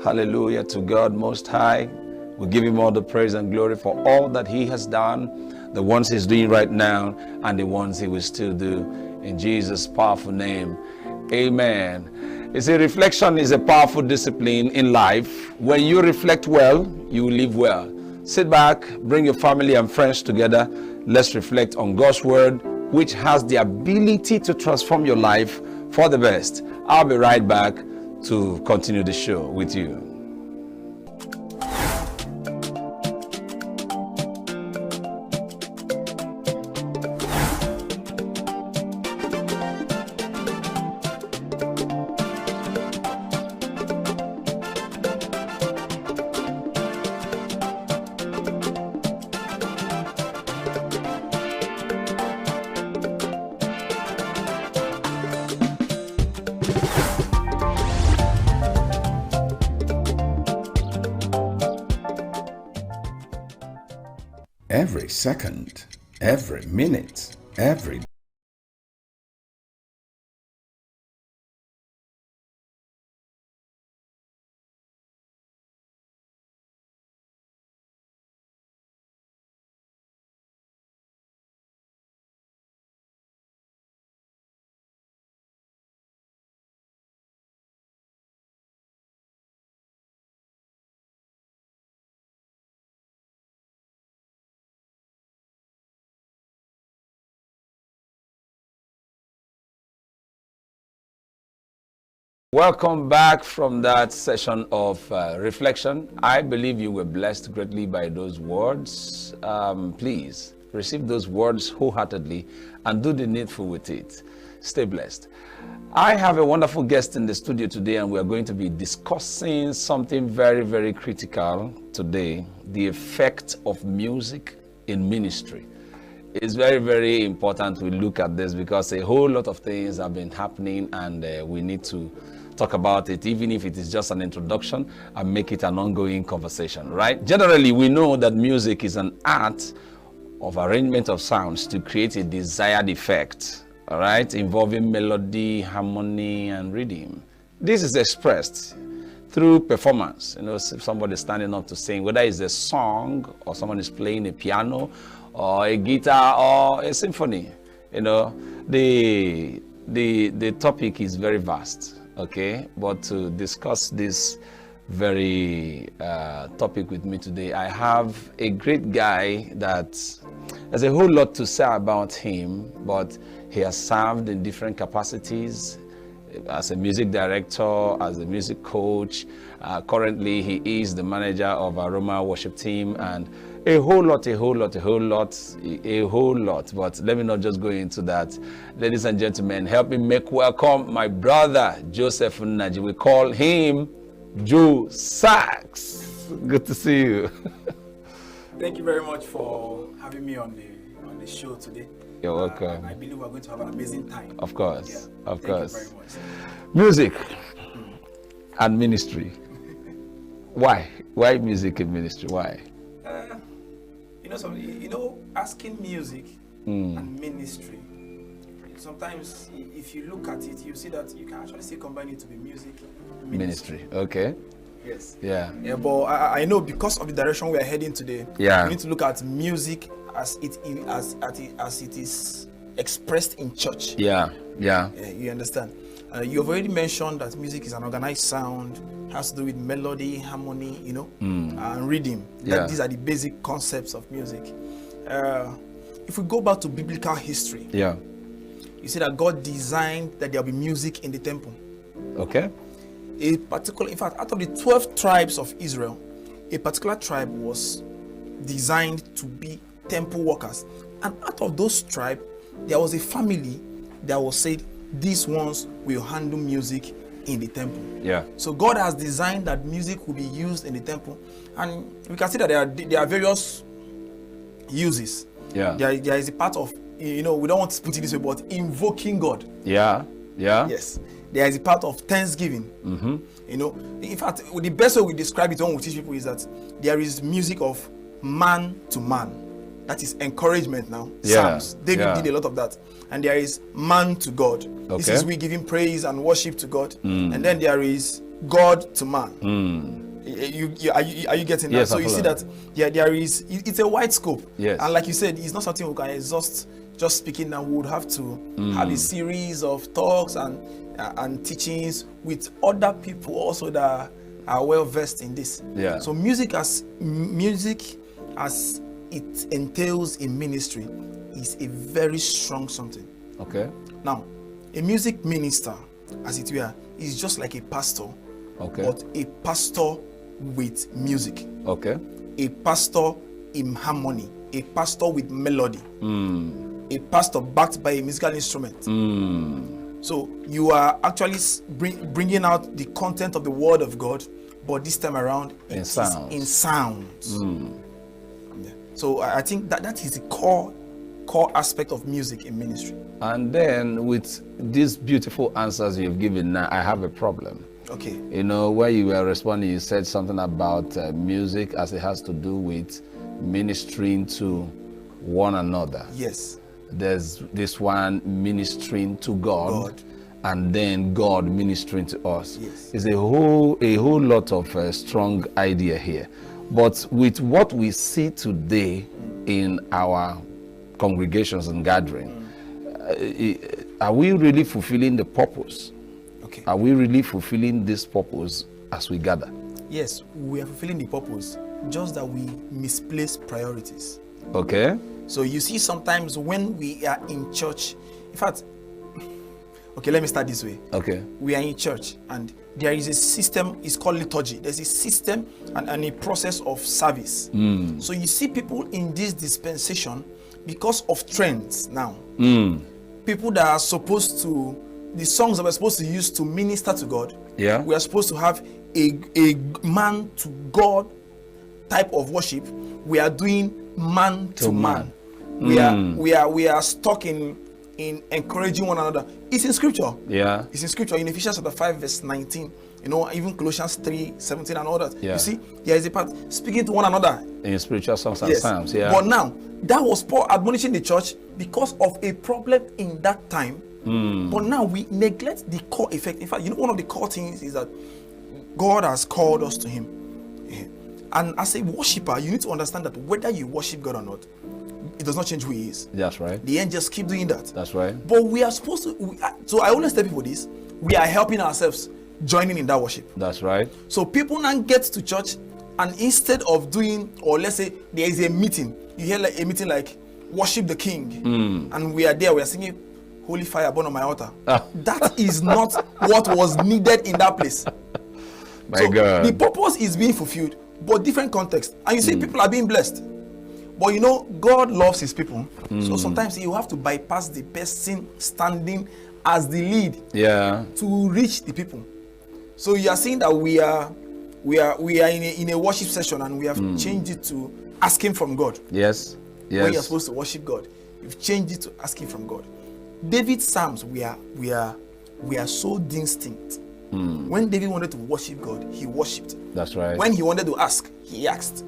Hallelujah to God Most High. We give Him all the praise and glory for all that He has done, the ones He's doing right now, and the ones He will still do. In Jesus' powerful name, amen. You see, reflection is a powerful discipline in life. When you reflect well, you live well. Sit back, bring your family and friends together. Let's reflect on God's Word, which has the ability to transform your life for the best. I'll be right back to continue the show with you. Every second, every minute, every Welcome back from that session of reflection. I believe you were blessed greatly by those words. Please receive those words wholeheartedly and do the needful with it. Stay blessed. I have a wonderful guest in the studio today, and we are going to be discussing something very, very critical today: the effect of music in ministry. It's very, very important we look at this because a whole lot of things have been happening, and we need to talk about it, even if it is just an introduction, and make it an ongoing conversation, right? Generally, we know that music is an art of arrangement of sounds to create a desired effect, all right, involving melody, harmony, and rhythm. This is expressed through performance. You know, somebody standing up to sing, whether it's a song or someone is playing a piano or a guitar or a symphony. You know, the topic is very vast, okay? But to discuss this very topic with me today, I have a great guy that there's a whole lot to say about him, but he has served in different capacities as a music director, as a music coach. Currently, he is the manager of Aroma Worship Team, and a whole lot. But let me not just go into that. Ladies and gentlemen, help me make welcome my brother, Joseph Naji. We call him Joe Sax. Good to see you. Thank you very much for having me on the show today. You're welcome. I believe we're going to have an amazing time. Of course, yeah. of Thank course. you very much. Music and ministry. Why? Why music and ministry? Why? Asking music and ministry. Sometimes, if you look at it, you see that you can actually still combine it to be music, Ministry. Okay. Yes. Yeah. Yeah, but I know because of the direction we are heading today, yeah, we need to look at music as it is expressed in church. Yeah. Yeah. You understand? You've already mentioned that music is an organized sound, has to do with melody, harmony, and rhythm. Yeah. These are the basic concepts of music. If we go back to biblical history, yeah, you see that God designed that there will be music in the temple. Okay. In fact, out of the 12 tribes of Israel, a particular tribe was designed to be temple workers. And out of those tribes, there was a family that was said, these ones will handle music in the temple. Yeah. So God has designed that music will be used in the temple. And we can see that there are various uses. Yeah. There is a part of, we don't want to put it this way, but invoking God. Yeah. Yeah. Yes. There is a part of thanksgiving. Mm-hmm. In fact, the best way we describe it when we teach people is that there is music of man to man. That is encouragement now. Yeah. Psalms. David did a lot of that. And there is man to God. Okay. This is we giving praise and worship to God. And then there is God to man. Are you getting that? Yes, so you see that there is, it's a wide scope. Yes. And like you said, it's not something we can exhaust just speaking. Now we would have to have a series of talks and teachings with other people also that are well versed in this. Yeah. So music as it entails in ministry is a very strong something. Okay. Now, a music minister, as it were, is just like a pastor. Okay. But a pastor with music. Okay. A pastor in harmony. A pastor with melody. A pastor backed by a musical instrument. So you are actually bringing out the content of the word of God, but this time around in sounds. Yeah. So I think that is the core aspect of music in ministry. And then with these beautiful answers you've given now, I have a problem. Okay. Where you were responding, you said something about music as it has to do with ministering to one another. Yes. There's this one ministering to God. And then God ministering to us. Yes. It's a whole lot of strong idea here. But with what we see today in our congregations and gathering, are we really fulfilling the purpose? Okay. Are we really fulfilling this purpose as we gather? Yes, we are fulfilling the purpose, just that we misplace priorities. Okay. So you see, sometimes when we are in church, in fact, okay, let me start this way. Okay. We are in church and there is a system, it's called liturgy. There's a system and a process of service. So you see people in this dispensation, because of trends now, people that are supposed to, the songs that we're supposed to use to minister to God, we are supposed to have a man to God type of worship. We are doing man to man. We are stuck in encouraging one another. It's in scripture. Yeah. It's in scripture in Ephesians chapter 5 verse 19. Even Colossians 3:17 and all that. Yeah. You see, there is a part speaking to one another in spiritual songs and psalms. Yeah. But now that was Paul admonishing the church because of a problem in that time. But now we neglect the core effect. In fact, one of the core things is that God has called us to him. And as a worshiper, you need to understand that whether you worship God or not, it does not change who he is. That's right. The angels keep doing that. That's right. But we are supposed to, so I always tell people this, we are helping ourselves joining in that worship. That's right. So people now get to church, and instead of doing, or let's say there is a meeting, you hear like a meeting like worship the king, and we are there, we are singing holy fire burn on my altar. That is not what was needed in that place. My God. The purpose is being fulfilled, but different context. And you see people are being blessed. But you know, God loves his people. So sometimes you have to bypass the person standing as the lead to reach the people. So you are seeing that we are in a worship session, and we have changed it to asking from God. Yes. Yes. When you're supposed to worship God, you've changed it to asking from God. David's Psalms, we are so distinct. When David wanted to worship God, he worshipped. That's right. When he wanted to ask, he asked.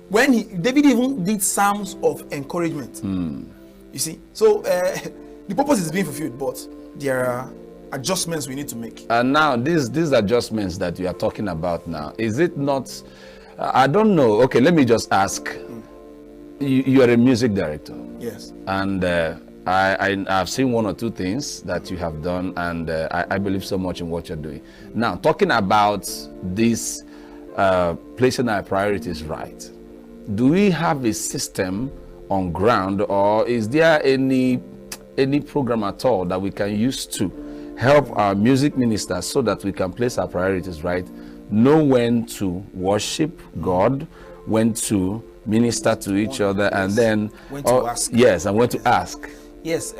David even did Psalms of encouragement. You see, so the purpose is being fulfilled, but there are adjustments we need to make. And now these adjustments that you are talking about now, is it not? I don't know. Okay, let me just ask. You are a music director. Yes. And I've seen one or two things that you have done, and I believe so much in what you're doing. Now, talking about this, placing our priorities right, do we have a system on ground, or is there any program at all that we can use to help our music ministers so that we can place our priorities right, know when to worship God, when to minister to each other, and then when to ask. Yes, and when to ask. Yes,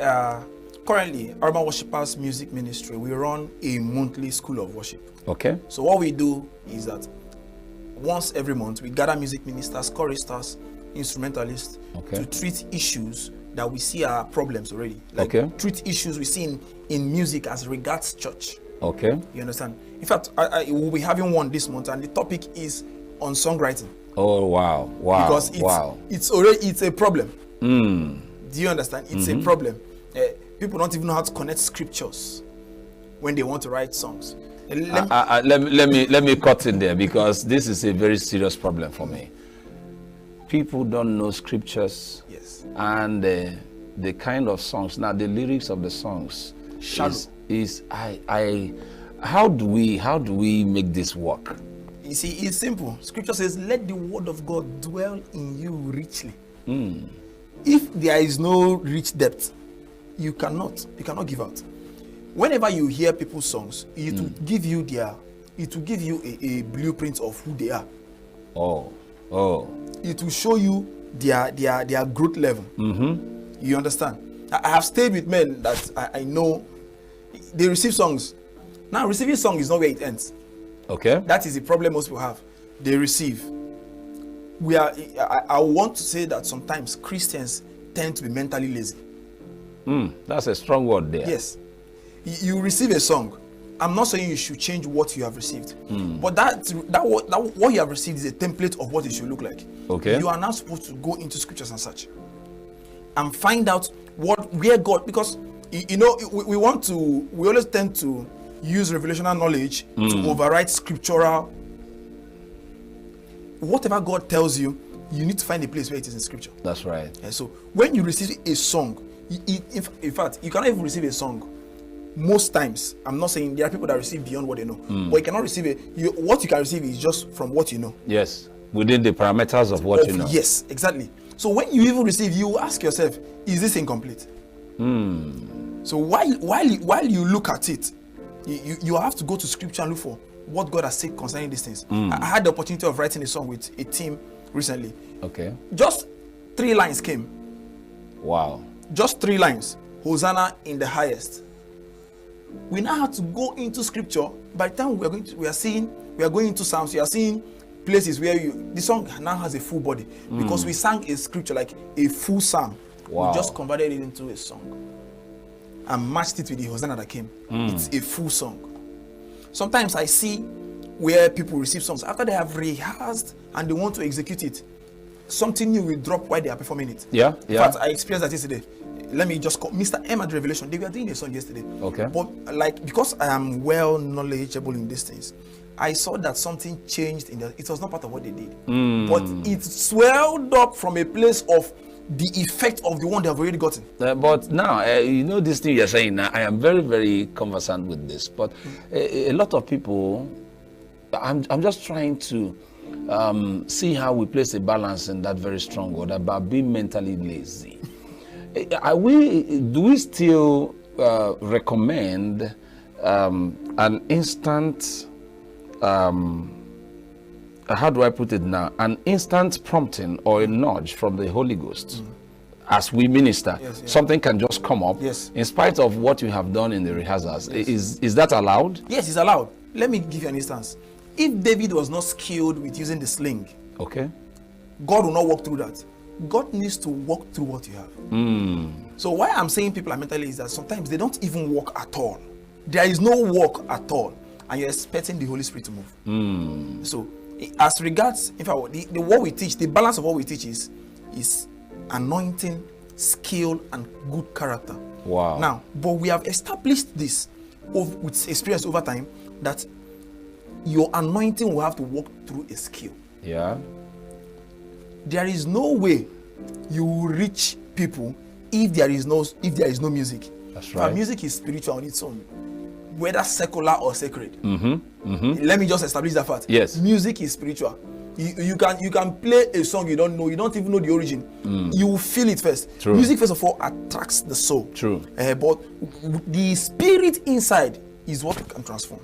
currently, Urban Worshipers Music Ministry, we run a monthly school of worship. Okay. So what we do is that once every month, we gather music ministers, choristers, instrumentalists to treat issues that we see are problems already. Like treat issues we see in music as regards church. Okay. You understand? In fact, I will be having one this month, and the topic is on songwriting. Oh, wow. Wow. Because it's a problem. Do you understand? It's a problem. People don't even know how to connect scriptures when they want to write songs. Let me cut in there, because this is a very serious problem for me. People don't know scriptures. Yes. And the kind of songs, now the lyrics of the songs how do we make this work? You see, it's simple. Scripture says, let the word of God dwell in you richly. If there is no rich depth, you cannot give out. Whenever you hear people's songs, it will give you a blueprint of who they are. It will show you their growth level. You understand? I have stayed with men that I know they receive songs. Now, receiving song is not where it ends. Okay. That is the problem most people have. They receive. I want to say that sometimes Christians tend to be mentally lazy. That's a strong word there. Yes. You receive a song. I'm not saying you should change what you have received. But what you have received is a template of what it should look like. Okay. You are now supposed to go into scriptures and such and find out where God, because we always tend to use revelational knowledge to override scriptural. Whatever God tells you, you need to find a place where it is in scripture. That's right. And so when you receive a song, in fact, you cannot even receive a song. Most times, I'm not saying there are people that receive beyond what they know, but you cannot receive it. What you can receive is just from what you know. Yes, within the parameters of what you know. Yes, exactly. So when you even receive, you ask yourself, is this incomplete? So while you look at it, you have to go to scripture and look for what God has said concerning these things. I had the opportunity of writing a song with a team recently. Okay. Just 3 lines came. Wow. Just 3 lines. Hosanna in the highest. We now have to go into scripture. By the time we are going into Psalms, we are seeing places where the song now has a full body, because we sang a scripture like a full psalm. Wow. We just converted it into a song and matched it with the Hosanna that came. It's a full song. Sometimes I see where people receive songs after they have rehearsed and they want to execute it, something new will drop while they are performing it. Yeah. In fact, I experienced that yesterday. Let me just call Mr. M at Revelation. They were doing a song yesterday. Okay. But because I am well knowledgeable in these things, I saw that something changed in it was not part of what they did. But it swelled up from a place of the effect of the one they have already gotten. But now, you know this thing you're saying now, I am very, very conversant with this. But a lot of people, I'm just trying to see how we place a balance in that very strong word about being mentally lazy. Do we still recommend an instant, how do I put it now, an instant prompting or a nudge from the Holy Ghost as we minister? Yes, yeah. Something can just come up in spite of what you have done in the rehearsals. Is that allowed? Yes, it's allowed. Let me give you an instance. If David was not skilled with using the sling, okay, God will not walk through that. God needs to walk through what you have. So why I'm saying people are mentally is that sometimes they don't even walk at all. There is no walk at all, and you're expecting the Holy Spirit to move. So as regards, in fact, the what we teach, the balance of what we teach is anointing, skill, and good character. Wow. Now, but we have established this with experience over time that your anointing will have to walk through a skill. Yeah. There is no way you will reach people if there is no music. That's right. Music is spiritual on its own, whether secular or sacred. Let me just establish that fact. Yes. Music is spiritual. You can play a song you don't know, you don't even know the origin. You will feel it first. True. Music first of all attracts the soul. True. But the spirit inside is what can transform.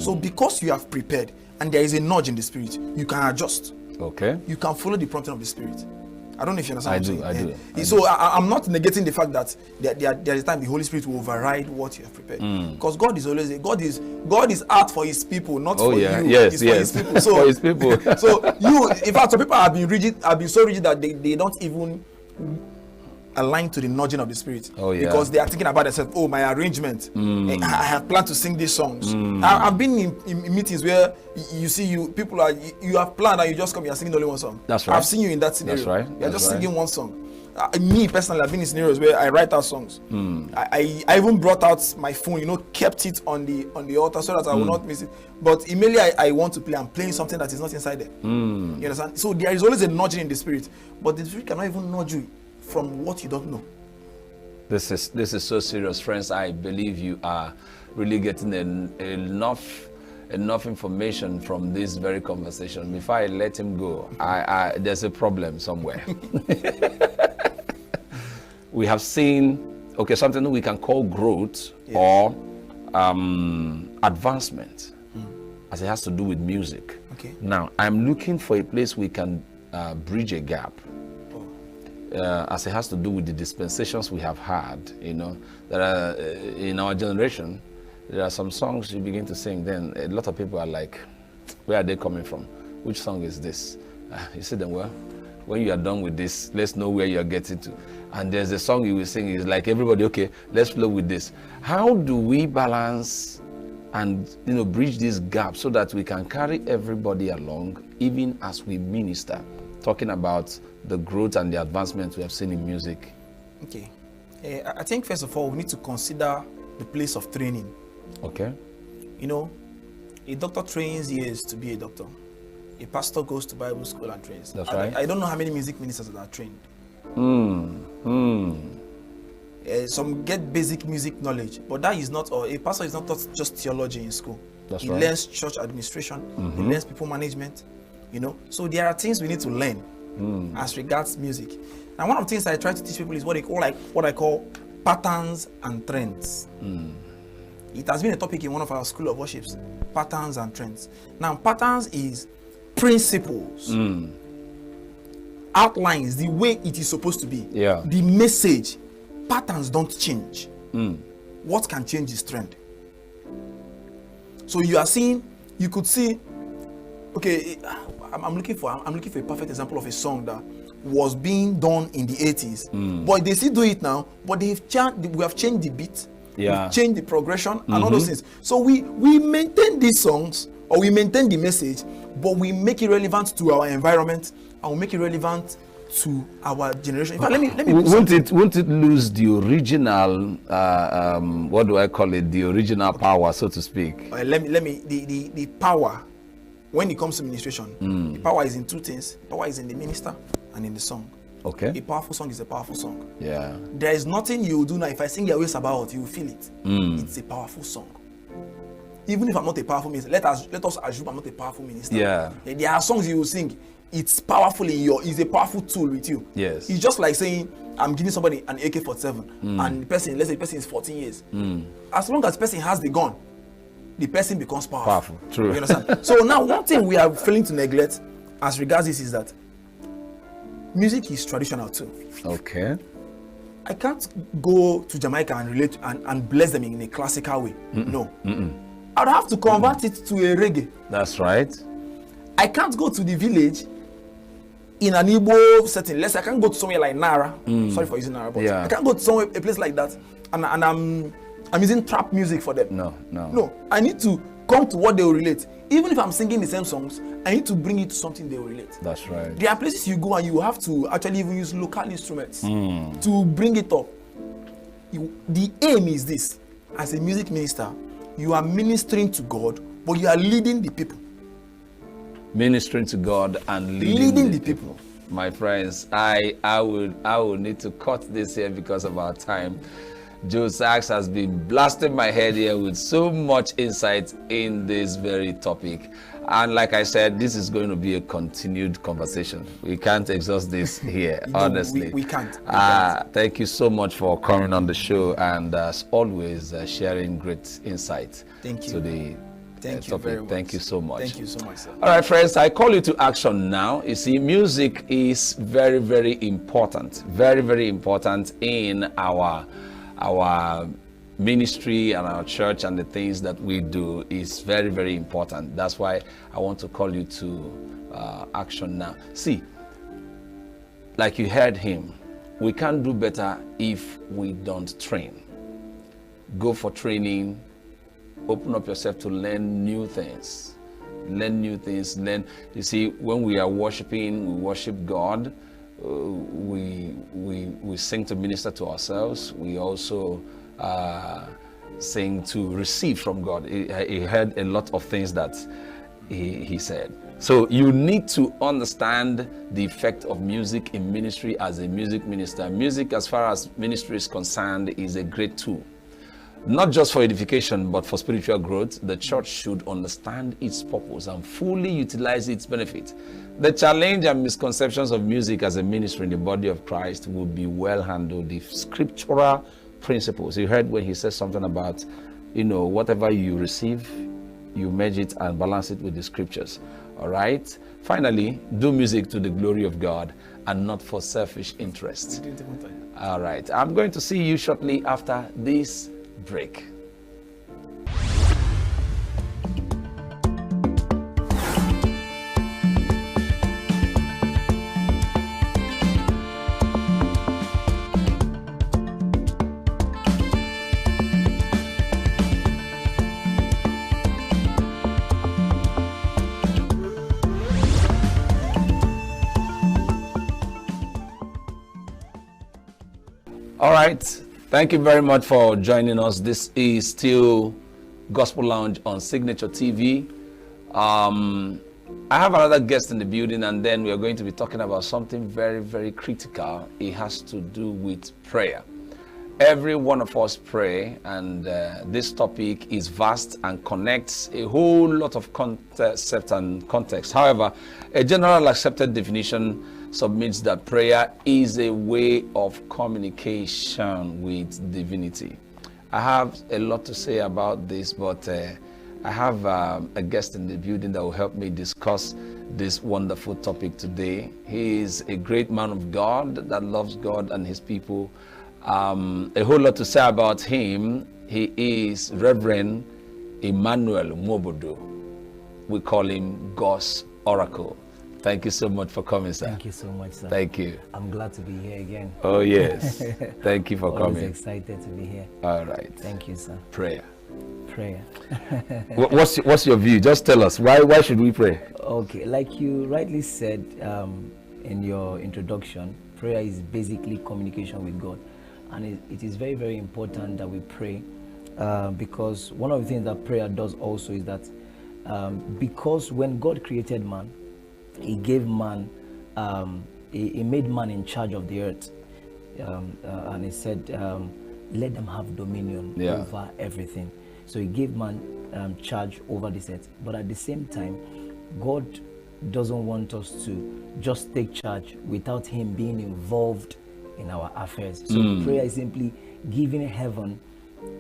So because you have prepared and there is a nudge in the spirit, you can adjust. Okay. You can follow the prompting of the spirit. I don't know if you understand. I do. So I'm not negating the fact that there is a time the Holy Spirit will override what you have prepared. Because God is always God is out for His people, not for you. Yes, it's for His people. So, for His people. So in fact, some people have been so rigid that they don't even align to the nudging of the Spirit. Because they are thinking about themselves. Oh, my arrangement. I have planned to sing these songs. I've been in meetings where you see you have planned and you just come, you're singing only one song. That's right. I've seen you in that scenario. That's right. You're just singing one song. Me personally, I've been in scenarios where I write out songs. I even brought out my phone, kept it on the altar so that I will not miss it. But immediately I want to play, I'm playing something that is not inside there. You understand? So there is always a nudging in the Spirit, but the Spirit cannot even nudge you from what you don't know. This is so serious, friends. I believe you are really getting enough information from this very conversation. Before I let him go, there's a problem somewhere. We have seen, something we can call growth or advancement, as it has to do with music. Now, I'm looking for a place we can bridge a gap. As it has to do with the dispensations we have had, that are in our generation. There are some songs you begin to sing, then a lot of people are like, where are they coming from? Which song is this? You say them, well, when you are done with this, let's know where you're getting to. And there's a song you will sing, it's like everybody, okay, let's flow with this. How do we balance and bridge this gap so that we can carry everybody along, even as we minister, talking about the growth and the advancement we have seen in music? Okay. I think first of all, we need to consider the place of training. Okay. A doctor trains years to be a doctor. A pastor goes to Bible school and trains. That's right. I don't know how many music ministers that are trained. Some get basic music knowledge, but that is not all. A pastor is not taught just theology in school. That's he right. learns church administration. He learns people management. So there are things we need to learn as regards music. And one of the things I try to teach people is what I call patterns and trends. It has been a topic in one of our school of worships, patterns and trends. Now, patterns is principles, outlines, the way it is supposed to be, the message. Patterns don't change. What can change is trend. So you could see, okay, I'm looking for a perfect example of a song that was being done in the 80s, but they still do it now, but we have changed the beat. Yeah. We change the progression and all those things. So we maintain these songs, or we maintain the message, but we make it relevant to our environment and we make it relevant to our generation. In fact, let me won't it lose the original what do I call it? The original power, so to speak. The power when it comes to ministration, power is in two things. Power is in the minister and in the song. Okay. A powerful song is a powerful song. Yeah. There is nothing you will do now. If I sing your ways about, you will feel it. It's a powerful song. Even if I'm not a powerful minister, let us assume I'm not a powerful minister. Yeah. There are songs you will sing. It's powerful it's a powerful tool with you. Yes. It's just like saying I'm giving somebody an AK-47 and the person, let's say the person is 14 years. As long as the person has the gun, the person becomes powerful. True. You understand? So now one thing we are failing to neglect as regards this is that music is traditional too. Okay. I can't go to Jamaica and relate and bless them in a classical way. No. I'd have to convert it to a reggae. That's right. I can't go to the village in an Igbo setting. Let's say I can't go to somewhere like Nara. Sorry for using Nara, but I can't go to somewhere, a place like that, and I'm using trap music for them. No. I need to come to what they will relate. Even if I'm singing the same songs, I need to bring it to something they will relate. That's right. There are places you go and you have to actually even use local instruments to bring it up. The aim is this: as a music minister, you are ministering to God, but you are leading the people. Ministering to God and leading the people. My friends, I would need to cut this here because of our time. Joe Sachs has been blasting my head here with so much insight in this very topic. And like I said, this is going to be a continued conversation. We can't exhaust this here, honestly. We can't. Thank you so much for coming on the show and as always sharing great insight to the Thank you topic. very much. Thank you so much. Thank you so much, sir. All right, friends, I call you to action now. You see, music is very, very important. Very, very important in our ministry and our church, and the things that we do is very, very important. That's why I want to call you to action now. See, like you heard him, we can't do better if we don't train. Go for training. Open up yourself to learn new things. Learn new things. You see, when we are worshiping, we worship God. We sing to minister to ourselves. We also sing to receive from God. He heard a lot of things that he said. So you need to understand the effect of music in ministry as a music minister. Music, as far as ministry is concerned, is a great tool. Not just for edification, but for spiritual growth. The church should understand its purpose and fully utilize its benefit. The challenge and misconceptions of music as a ministry in the body of Christ will be well handled if scriptural principles. You heard when he said something about, whatever you receive, you merge it and balance it with the scriptures. All right? Finally, do music to the glory of God and not for selfish interest. All right. I'm going to see you shortly after this break. All right. Thank you very much for joining us. This is still Gospel Lounge on Signature TV. I have another guest in the building, and then we are going to be talking about something very, very critical. It has to do with prayer. Every one of us pray, and this topic is vast and connects a whole lot of concept and context. However, a general accepted definition submits that prayer is a way of communication with divinity. I have a lot to say about this, but I have a guest in the building that will help me discuss this wonderful topic today. He is a great man of God that loves God and his people. A whole lot to say about him. He is Reverend Emmanuel Mwobodo. We call him God's Oracle. Thank you so much for coming, sir. Thank you so much, sir. Thank you. I'm glad to be here again. Oh, yes. Thank you for coming. Always excited to be here. All right. Thank you, sir. Prayer. Prayer. What's your view? Just tell us. Why should we pray? Okay. Like you rightly said in your introduction, prayer is basically communication with God. And it is very, very important that we pray because one of the things that prayer does also is that because when God created man, he gave man, he made man in charge of the earth. And he said, let them have dominion over everything. So he gave man charge over this earth. But at the same time, God doesn't want us to just take charge without him being involved in our affairs. So prayer is simply giving heaven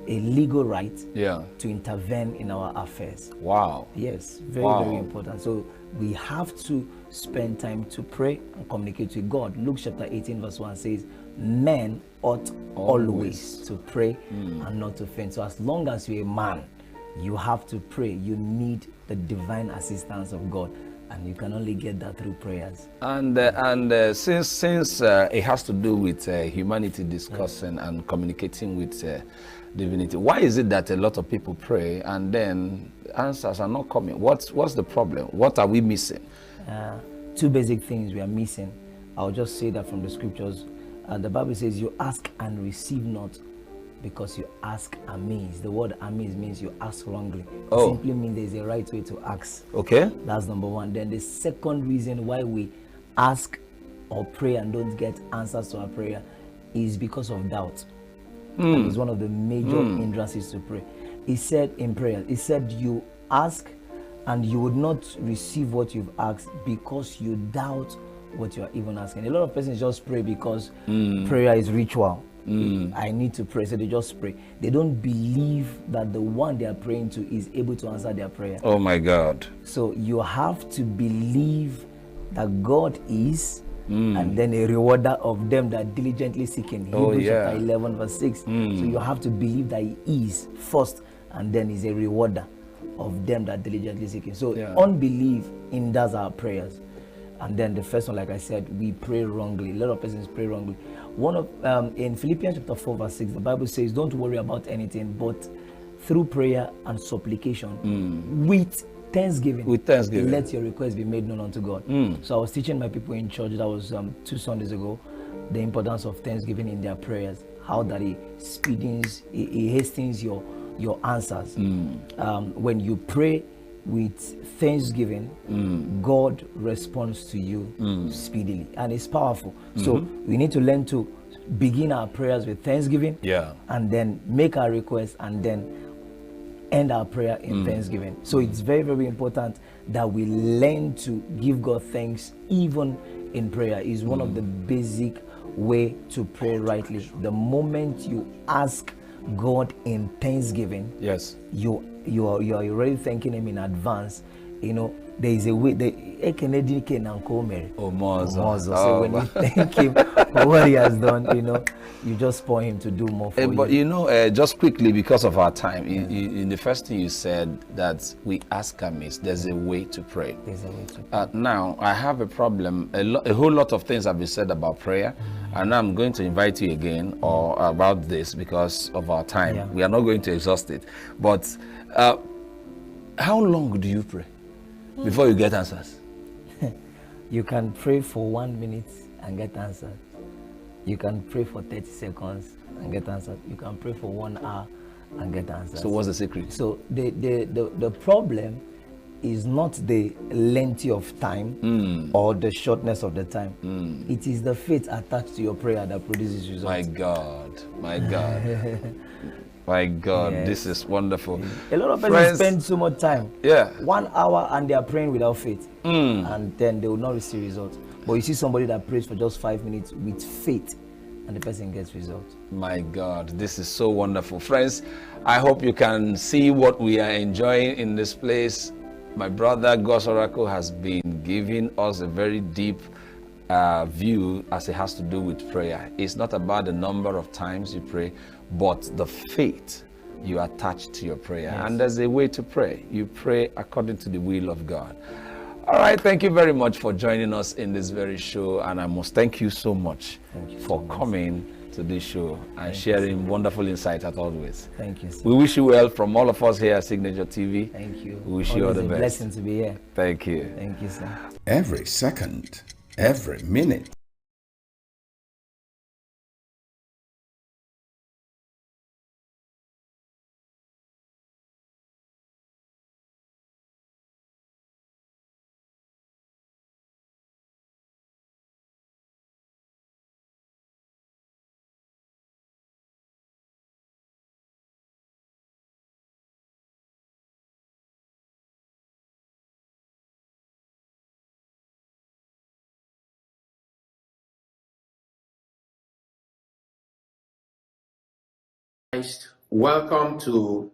a legal right to intervene in our affairs. Wow. Yes, very important. So we have to spend time to pray and communicate with God. Luke chapter 18 verse 1 says, men ought always to pray and not to faint. So as long as you're a man, you have to pray. You need the divine assistance of God, and you can only get that through prayers. And since it has to do with humanity discussing and communicating with divinity, why is it that a lot of people pray and then answers are not coming? What's the problem? What are we missing? Two basic things we are missing. I'll just say that from the scriptures. The Bible says, you ask and receive not because you ask amiss. The word amiss means you ask wrongly. It simply means there's a right way to ask. Okay. That's number one. Then the second reason why we ask or pray and don't get answers to our prayer is because of doubt. And it's one of the major hindrances to pray. He said in prayer, he said you ask and you would not receive what you've asked because you doubt what you are even asking. A lot of persons just pray because prayer is ritual. I need to pray, so they just pray. They don't believe that the one they are praying to is able to answer their prayer. Oh my God. So you have to believe that God is, and then a rewarder of them that diligently seek him. Hebrews chapter 11 verse 6. So you have to believe that he is first, and then he's a rewarder of them that diligently seek him. So unbelief hinders our prayers. And then the first one, like I said, we pray wrongly. A lot of persons pray wrongly. One of in Philippians chapter 4 verse 6, the Bible says, don't worry about anything, but through prayer and supplication with thanksgiving, let your request be made known unto God. So I was teaching my people in church, that was 2 Sundays ago, the importance of thanksgiving in their prayers, how that he hastens your answers. When you pray with thanksgiving, God responds to you speedily, and it's powerful. So we need to learn to begin our prayers with thanksgiving, and then make our request, and then end our prayer in thanksgiving. So it's very, very important that we learn to give God thanks even in prayer. Is one of the basic way to pray rightly. The moment you ask God in thanksgiving, you are already thanking him in advance. You know, there is a way. So when you thank him for what he has done, you know, you just pour him to do more for you. But you know, just quickly, because of our time, in the first thing you said that we ask amiss, there's a way to pray. There's a way to pray. Now, I have a problem. A whole lot of things have been said about prayer, and I'm going to invite you again or about this because of our time. We are not going to exhaust it. But how long do you pray before you get answers? You can pray for 1 minute and get answered. You can pray for 30 seconds and get answered. You can pray for 1 hour and get answered. So what's the secret? So the problem is not the length of time or the shortness of the time. It is the faith attached to your prayer that produces results. My God, my God. My God, this is wonderful. A lot of people spend so much time. 1 hour and they are praying without faith. And then they will not receive results. But you see somebody that prays for just 5 minutes with faith, and the person gets results. My God, this is so wonderful. Friends, I hope you can see what we are enjoying in this place. My brother God's Oracle has been giving us a very deep view as it has to do with prayer. It's not about the number of times you pray, but the faith you attach to your prayer. And there's a way to pray. You pray according to the will of God. All right, thank you very much for joining us in this very show, and I must thank you so much for coming to this show and sharing wonderful insight as always. Thank you, sir. We wish you well from all of us here at Signature TV. Thank you. We wish you all the best. It's a blessing to be here. Thank you. Thank you, sir. Every second, every minute, Welcome to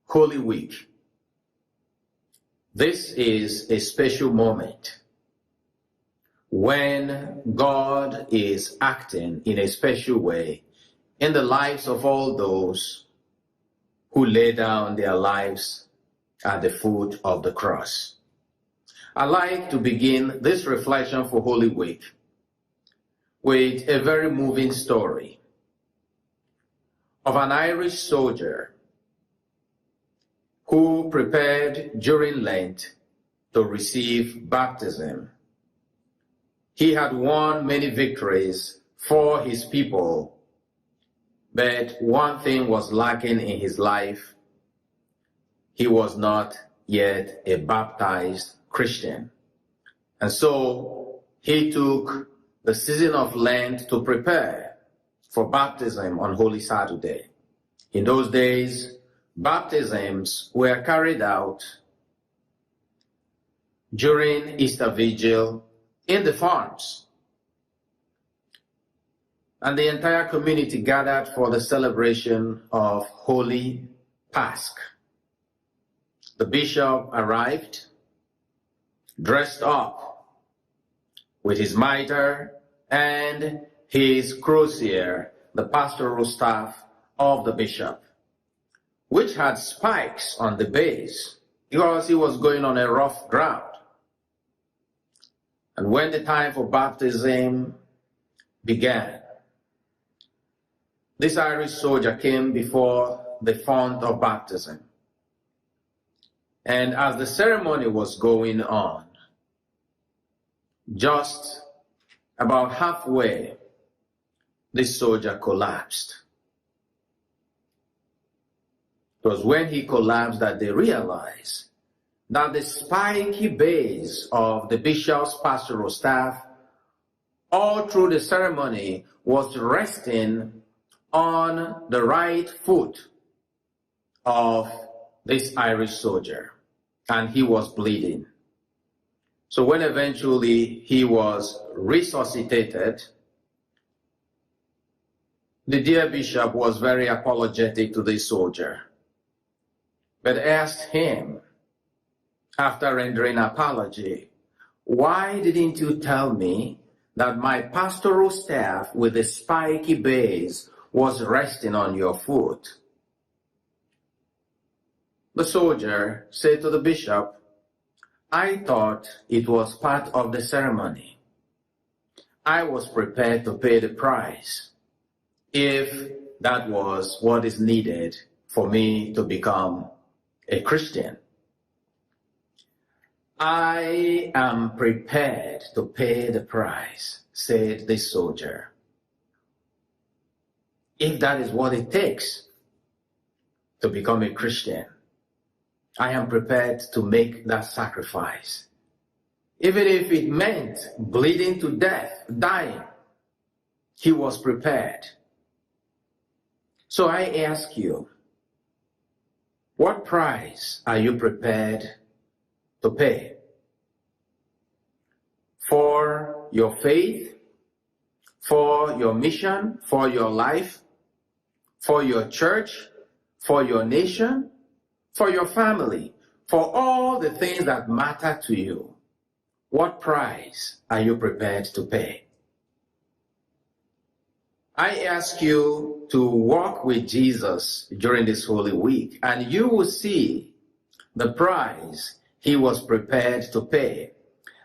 Holy Week. This is a special moment when God is acting in a special way in the lives of all those who lay down their lives at the foot of the cross. I'd like to begin this reflection for Holy Week with a very moving story of an Irish soldier who prepared during Lent to receive baptism. He had won many victories for his people, but one thing was lacking in his life. He was not yet a baptized Christian. And so he took the season of Lent to prepare for baptism on Holy Saturday. In those days, baptisms were carried out during Easter Vigil in the farms. And the entire community gathered for the celebration of Holy Pasch. The bishop arrived, dressed up with his mitre and his crosier, the pastoral staff of the bishop, which had spikes on the base because he was going on a rough ground. And when the time for baptism began, this Irish soldier came before the font of baptism. And as the ceremony was going on, just about halfway, this soldier collapsed. It was when he collapsed that they realized that the spiky base of the bishop's pastoral staff all through the ceremony was resting on the right foot of this Irish soldier, and he was bleeding. So when eventually he was resuscitated, the dear bishop was very apologetic to this soldier, but asked him, after rendering apology, "Why didn't you tell me that my pastoral staff with the spiky base was resting on your foot?" The soldier said to the bishop, "I thought it was part of the ceremony. I was prepared to pay the price if that was what is needed for me to become a Christian." "I am prepared to pay the price," said this soldier, "if that is what it takes to become a Christian. I am prepared to make that sacrifice. Even if it meant bleeding to death, dying, he was prepared." So I ask you, what price are you prepared to pay for your faith, for your mission, for your life, for your church, for your nation, for your family, for all the things that matter to you? What price are you prepared to pay? I ask you to walk with Jesus during this Holy Week, and you will see the price he was prepared to pay,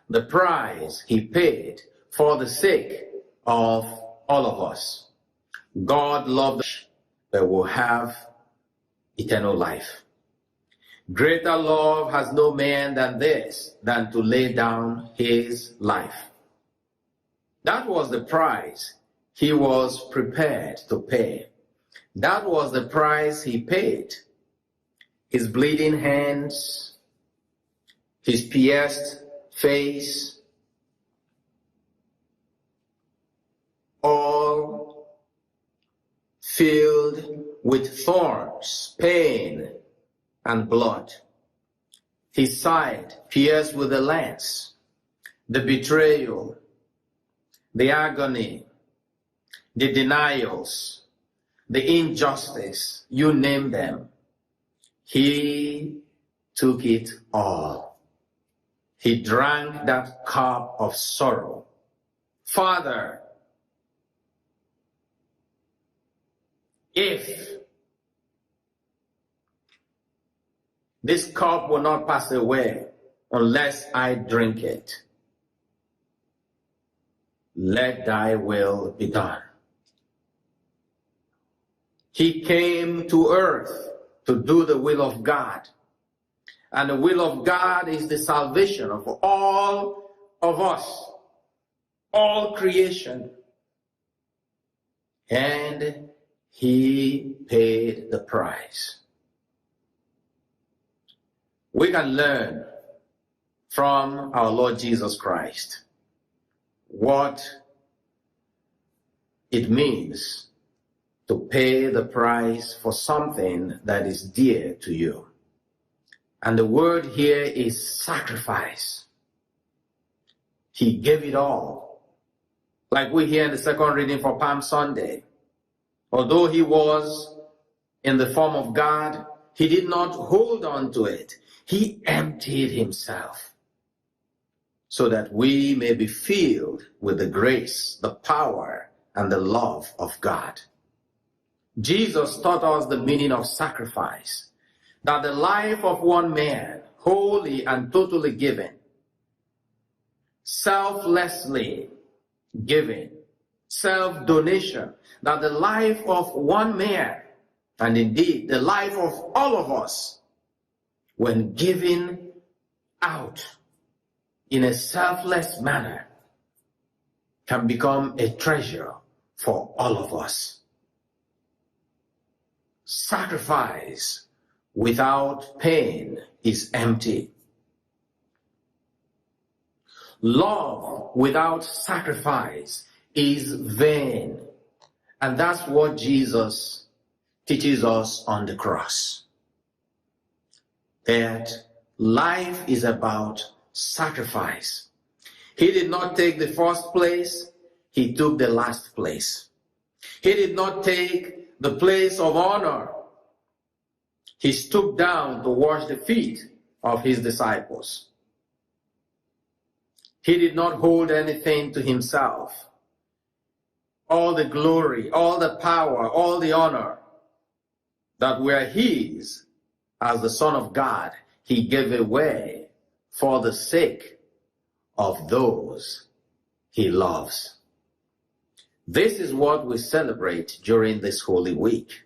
the price he paid for the sake of all of us. God loved us, but will have eternal life. Greater love has no man than this, than to lay down his life. That was the price he was prepared to pay. That was the price he paid. His bleeding hands, his pierced face, all filled with thorns, pain, and blood. His side pierced with a lance, the betrayal, the agony, the denials, the injustice, you name them. He took it all. He drank that cup of sorrow. Father, if this cup will not pass away unless I drink it, let thy will be done. He came to earth to do the will of God. And the will of God is the salvation of all of us, all creation. And he paid the price. We can learn from our Lord Jesus Christ what it means to pay the price for something that is dear to you. And the word here is sacrifice. He gave it all. Like we hear in the second reading for Palm Sunday. Although he was in the form of God, he did not hold on to it. He emptied himself so that we may be filled with the grace, the power, and the love of God. Jesus taught us the meaning of sacrifice, that the life of one man, wholly and totally given, selflessly given, self-donation, that the life of one man, and indeed the life of all of us, when given out in a selfless manner, can become a treasure for all of us. Sacrifice without pain is empty. Love without sacrifice is vain. And that's what Jesus teaches us on the cross. That life is about sacrifice. He did not take the first place, he took the last place. He did not take the place of honor. He stooped down to wash the feet of his disciples. He did not hold anything to himself. All the glory, all the power, all the honor that were his as the Son of God, he gave away for the sake of those he loves. This is what we celebrate during this Holy Week,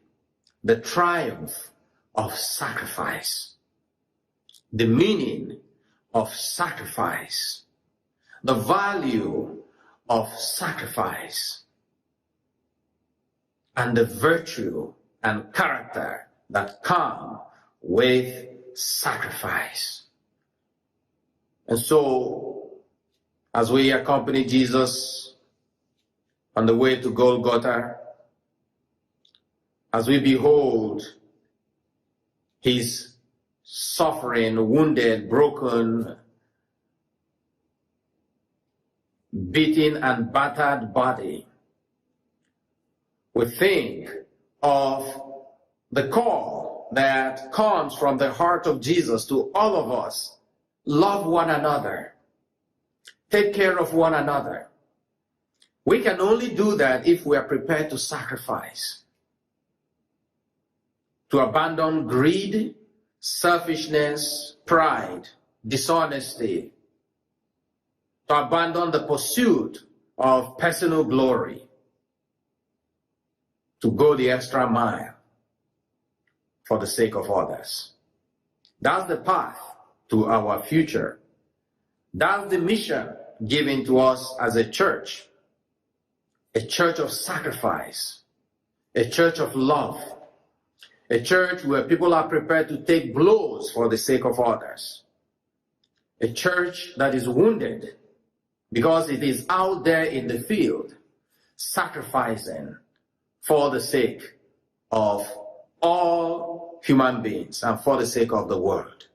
the triumph of sacrifice, the meaning of sacrifice, the value of sacrifice, and the virtue and character that come with sacrifice. And so, as we accompany Jesus on the way to Golgotha, as we behold his suffering, wounded, broken, beaten and battered body, we think of the call that comes from the heart of Jesus to all of us. Love one another. Take care of one another. We can only do that if we are prepared to sacrifice, to abandon greed, selfishness, pride, dishonesty, to abandon the pursuit of personal glory, to go the extra mile for the sake of others. That's the path to our future. That's the mission given to us as a church of sacrifice, a church of love, a church where people are prepared to take blows for the sake of others, a church that is wounded because it is out there in the field sacrificing for the sake of all human beings and for the sake of the world.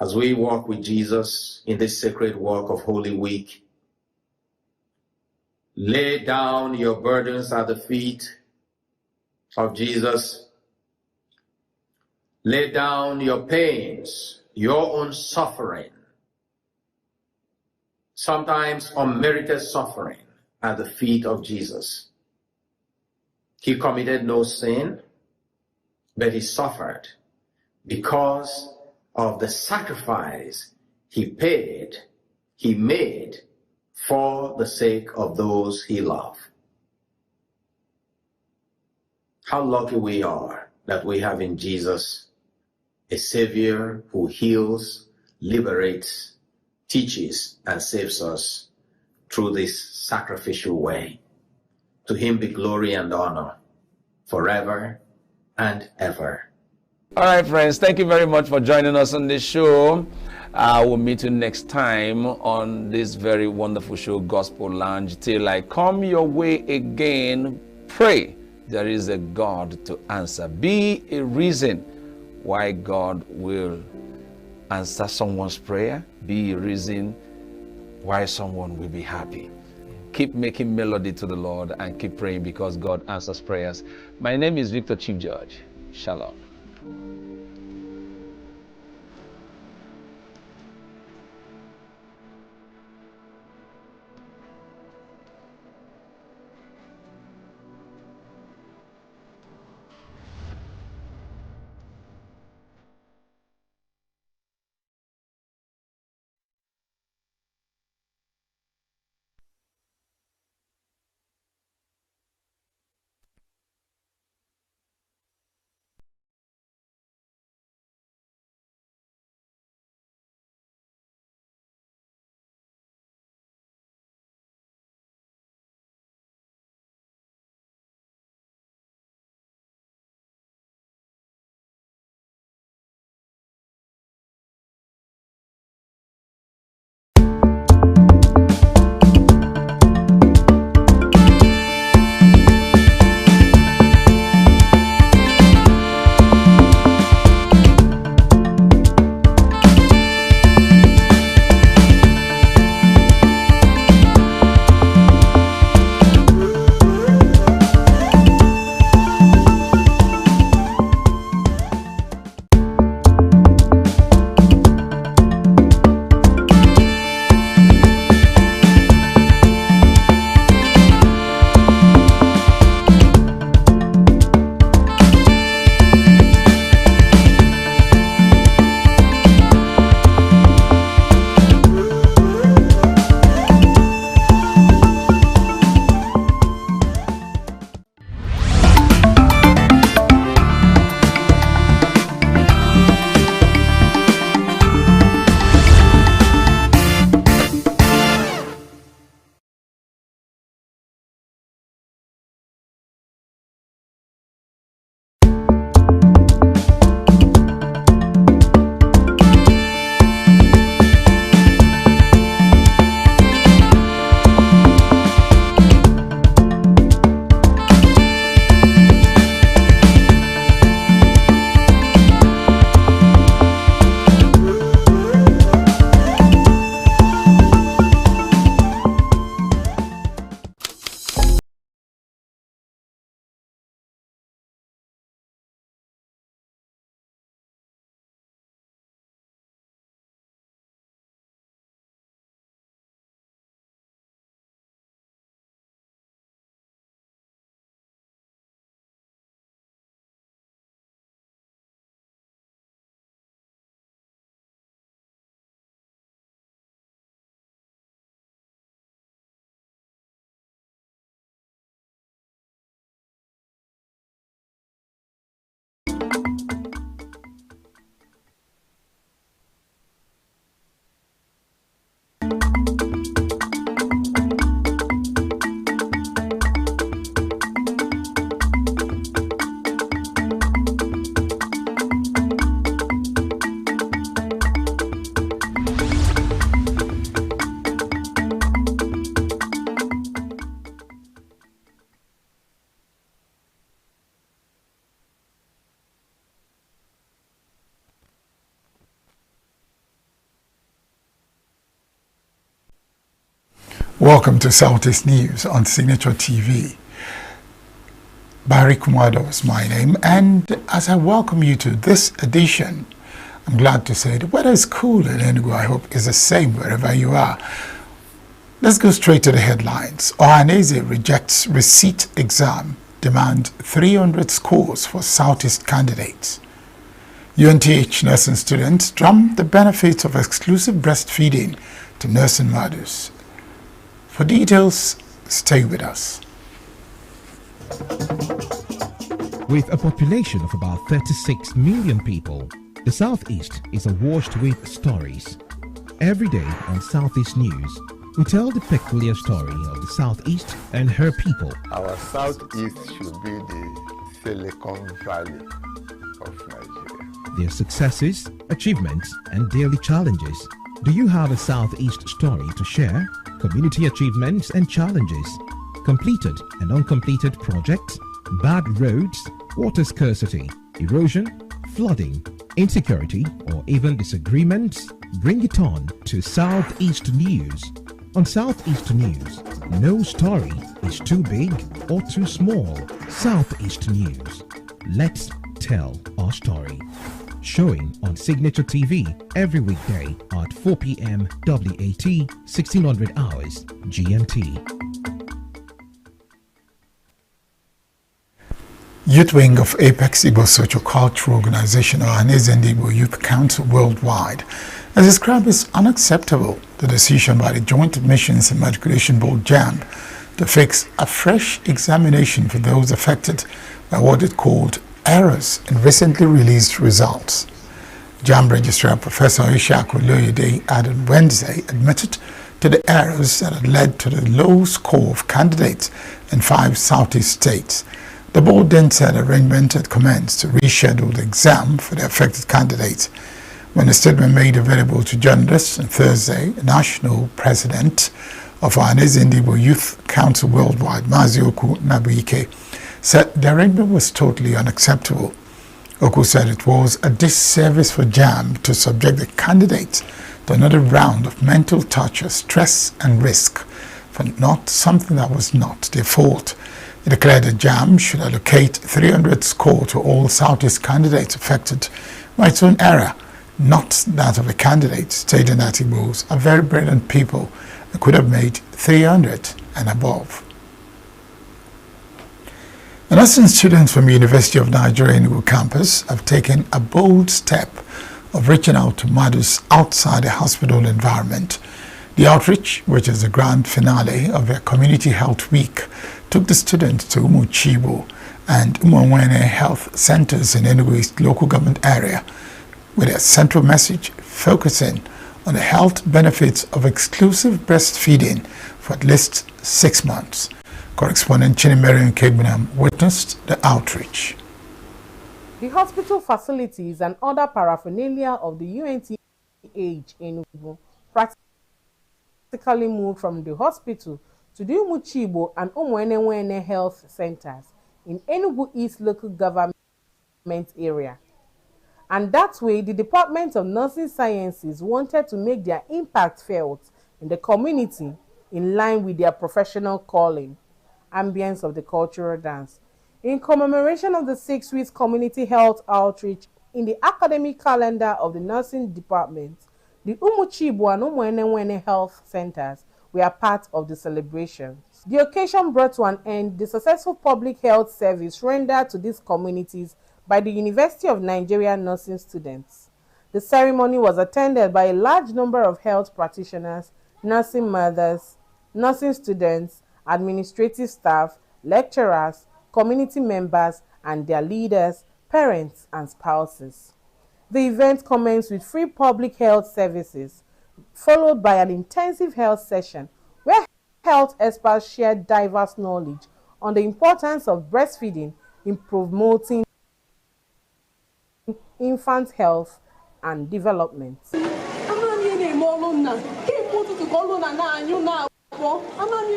As we walk with Jesus in this sacred walk of Holy Week, lay down your burdens at the feet of Jesus, lay down your pains, your own suffering, sometimes unmerited suffering, at the feet of Jesus. He committed no sin, but he suffered because of the sacrifice he paid, he made for the sake of those he loved. How lucky we are that we have in Jesus a Savior who heals, liberates, teaches, and saves us through this sacrificial way. To him be glory and honor forever and ever. All right, friends, thank you very much for joining us on this show. We'll meet you next time on this very wonderful show, Gospel Lounge. Till I come your way again, pray there is a God to answer. Be a reason why God will answer someone's prayer. Be a reason why someone will be happy. Keep making melody to the Lord and keep praying because God answers prayers. My name is Victor Chief Judge. Shalom. Welcome to Southeast News on Signature TV. Barry Kumado is my name, and as I welcome you to this edition, I'm glad to say the weather is cool in ENUGU. I hope it's the same wherever you are. Let's go straight to the headlines. Ohanaeze rejects receipt exam, demand 300 scores for Southeast candidates. UNTH nursing students drum the benefits of exclusive breastfeeding to nursing mothers. For details, stay with us. With a population of about 36 million people, the Southeast is awash with stories. Every day on Southeast News, we tell the peculiar story of the Southeast and her people. Our Southeast should be the Silicon Valley of Nigeria. Their successes, achievements, and daily challenges. Do you have a Southeast story to share? Community achievements and challenges. Completed and uncompleted projects. Bad roads, water scarcity, erosion, flooding, insecurity, or even disagreements? Bring it on to Southeast News. On Southeast News, no story is too big or too small. Southeast News. Let's tell our story. Showing on Signature TV every weekday at 4 p.m. WAT, 1600 hours GMT. Youth Wing of Apex Igbo Socio-Cultural Organization, Ohanaeze Igbo Youth Council Worldwide, has described as unacceptable the decision by the Joint Admissions and Matriculation Board JAMB to fix a fresh examination for those affected by what it called errors in recently released results. JAMB Registrar Professor Ishaku Loyede on Wednesday admitted to the errors that had led to the low score of candidates in 5 Southeast states. The board then said arrangement had commenced to reschedule the exam for the affected candidates. When a statement made available to journalists on Thursday, the national president of Ohanaeze Igbo Youth Council Worldwide, Mazi Oku Nabuike, said the arrangement was totally unacceptable. Oku said it was a disservice for JAMB to subject the candidates to another round of mental torture, stress and risk for not something that was not their fault. He declared that JAMB should allocate 300 score to all Southeast candidates affected by its own error, not that of the candidates, stating that Igbos are very brilliant people and could have made 300 and above. Nursing students from University of Nigeria ENUGU campus have taken a bold step of reaching out to mothers outside the hospital environment. The outreach, which is the grand finale of their Community Health Week, took the students to Umuchibo and Umuwene health centers in ENUGU East local government area, with a central message focusing on the health benefits of exclusive breastfeeding for at least 6 months. Correspondent Chinimerian Kegminam witnessed the outreach. The hospital facilities and other paraphernalia of the UNTH ENUGU practically moved from the hospital to the Umuchibo and Umuenewene health centers in ENUGU East local government area. And that way, the Department of Nursing Sciences wanted to make their impact felt in the community in line with their professional calling, ambience of the cultural dance. In commemoration of the 6 weeks community health outreach in the academic calendar of the nursing department, the Umuchibo and Umuenewene health centers were part of the celebrations. The occasion brought to an end the successful public health service rendered to these communities by the University of Nigeria nursing students. The ceremony was attended by a large number of health practitioners, nursing mothers, nursing students, administrative staff, lecturers, community members, and their leaders, parents, and spouses. The event commenced with free public health services, followed by an intensive health session where health experts shared diverse knowledge on the importance of breastfeeding in promoting infant health and development.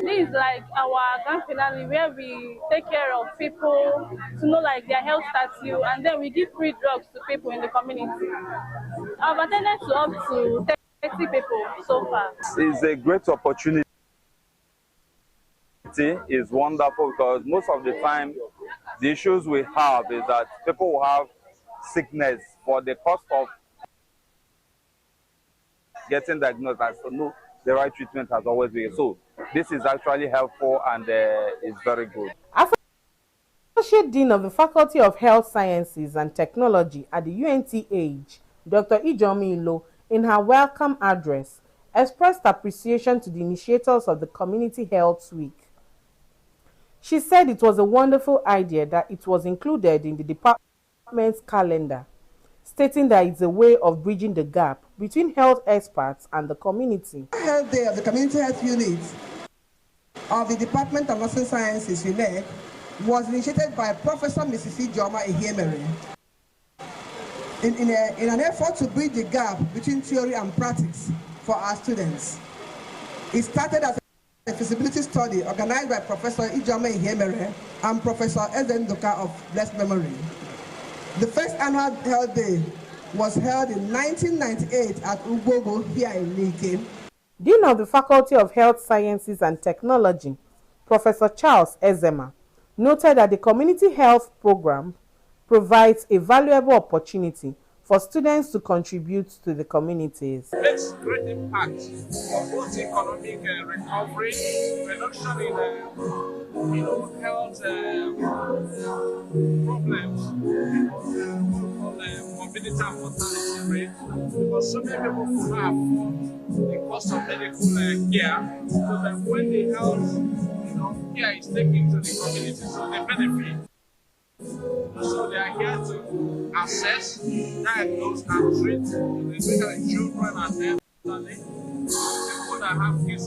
This is like our grand finale where we take care of people to know like their health status, and then we give free drugs to people in the community. I've attended to up to 30 people so far. It's a great opportunity. It's wonderful because most of the time The issues we have is that people will have sickness for the cost of getting diagnosed and so no, the right treatment has always been. So this is actually helpful and is very good. Associate Dean of the Faculty of Health Sciences and Technology at the UNTH, Dr. Ijomi Ilo, in her welcome address, expressed appreciation to the initiators of the Community Health Week. She said it was a wonderful idea that it was included in the department's calendar, stating that it's a way of bridging the gap between health experts and the community. Health Day of the Community Health Unit of the Department of Nursing Sciences, UNEC, was initiated by Professor Mrs. Ijoma Ihemere in an effort to bridge the gap between theory and practice for our students. It started as a feasibility study organized by Professor Ijoma Ihemere and Professor Ezen Doka of blessed memory. The first annual Health Day was held in 1998 at ENUGU here in Nike. Dean of the Faculty of Health Sciences and Technology, Professor Charles Ezema, noted that the community health program provides a valuable opportunity for students to contribute to the communities. Makes great impact on both economic recovery, reduction in health problems, morbidity and mortality rate, because so many people could not afford the cost of medical care, so that when the health care is taken to the community, so they benefit. So they are here to assess, diagnose, and treat the children and elderly, people that have kids.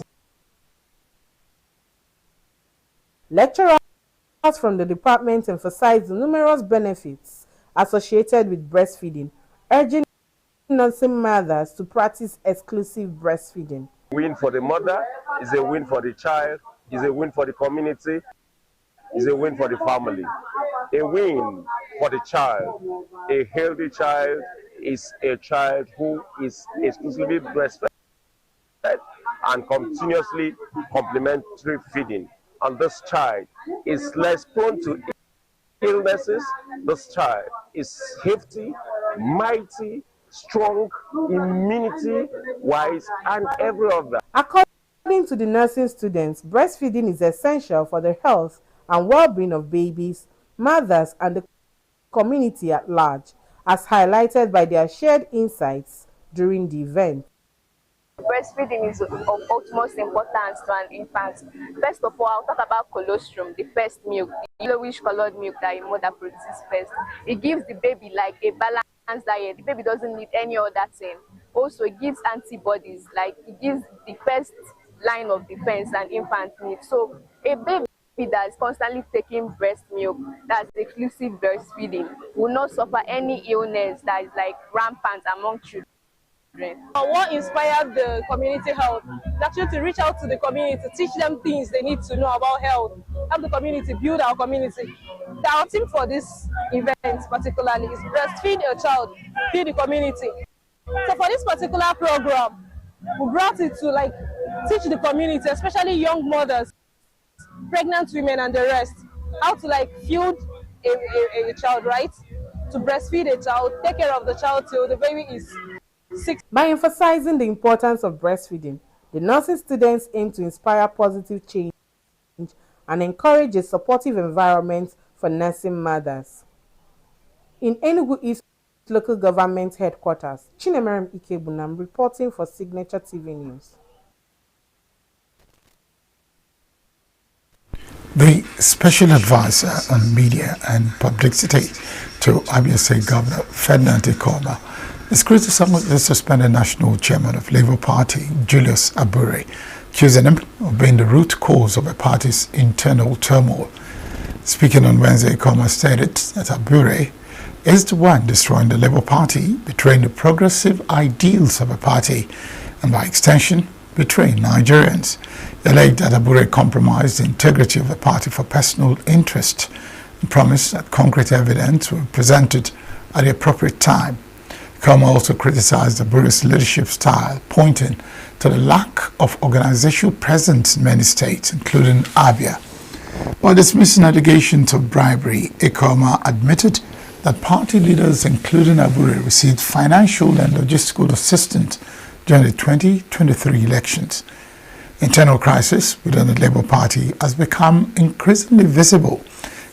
Lecturers from the department emphasized the numerous benefits associated with breastfeeding, urging nursing mothers to practice exclusive breastfeeding. Win for the mother, is a win for the child, is a win for the community, is a win for the family. A win for the child. A healthy child is a child who is exclusively breastfed and continuously complementary feeding. And this child is less prone to illnesses. This child is healthy, mighty, strong, immunity-wise, and every other. According to the nursing students, breastfeeding is essential for the health and well-being of babies, mothers, and the community at large, as highlighted by their shared insights during the event. Breastfeeding is of utmost importance to an infant. First of all, I'll talk about colostrum, the first milk, the yellowish colored milk that a mother produces first. It gives the baby like a balanced diet. The baby doesn't need any other thing. Also, it gives antibodies, like it gives the first line of defense an infant needs. So a baby that is constantly taking breast milk, that's exclusive breastfeeding, will not suffer any illness that is like rampant among children. What inspired the community health is actually to reach out to the community, to teach them things they need to know about health, help the community build our community. Our theme for this event particularly is breastfeed a child, feed the community. So for this particular program, we brought it to like teach the community, especially young mothers, pregnant women and the rest, how to like feed a child, right? To breastfeed a child, take care of the child till the baby is 6. By emphasizing the importance of breastfeeding, the nursing students aim to inspire positive change and encourage a supportive environment for nursing mothers. In ENUGU East Local Government Headquarters, Chinemerem Ikebunam reporting for Signature TV News. The Special Advisor on Media and Publicity to Abia State Governor Ferdinand Ikoma is criticizing the suspended National Chairman of Labour Party, Julius Abure, accusing him of being the root cause of the party's internal turmoil. Speaking on Wednesday, Ikoma stated that Abure is the one destroying the Labour Party, betraying the progressive ideals of the party, and by extension, betraying Nigerians. He alleged that Abure compromised the integrity of the party for personal interest and promised that concrete evidence will be presented at the appropriate time. Ikoma also criticized Abure's leadership style, pointing to the lack of organizational presence in many states, including Abia. While dismissing allegations of bribery, Ekoma admitted that party leaders, including Abure, received financial and logistical assistance during the 2023 elections. Internal crisis within the Labour Party has become increasingly visible,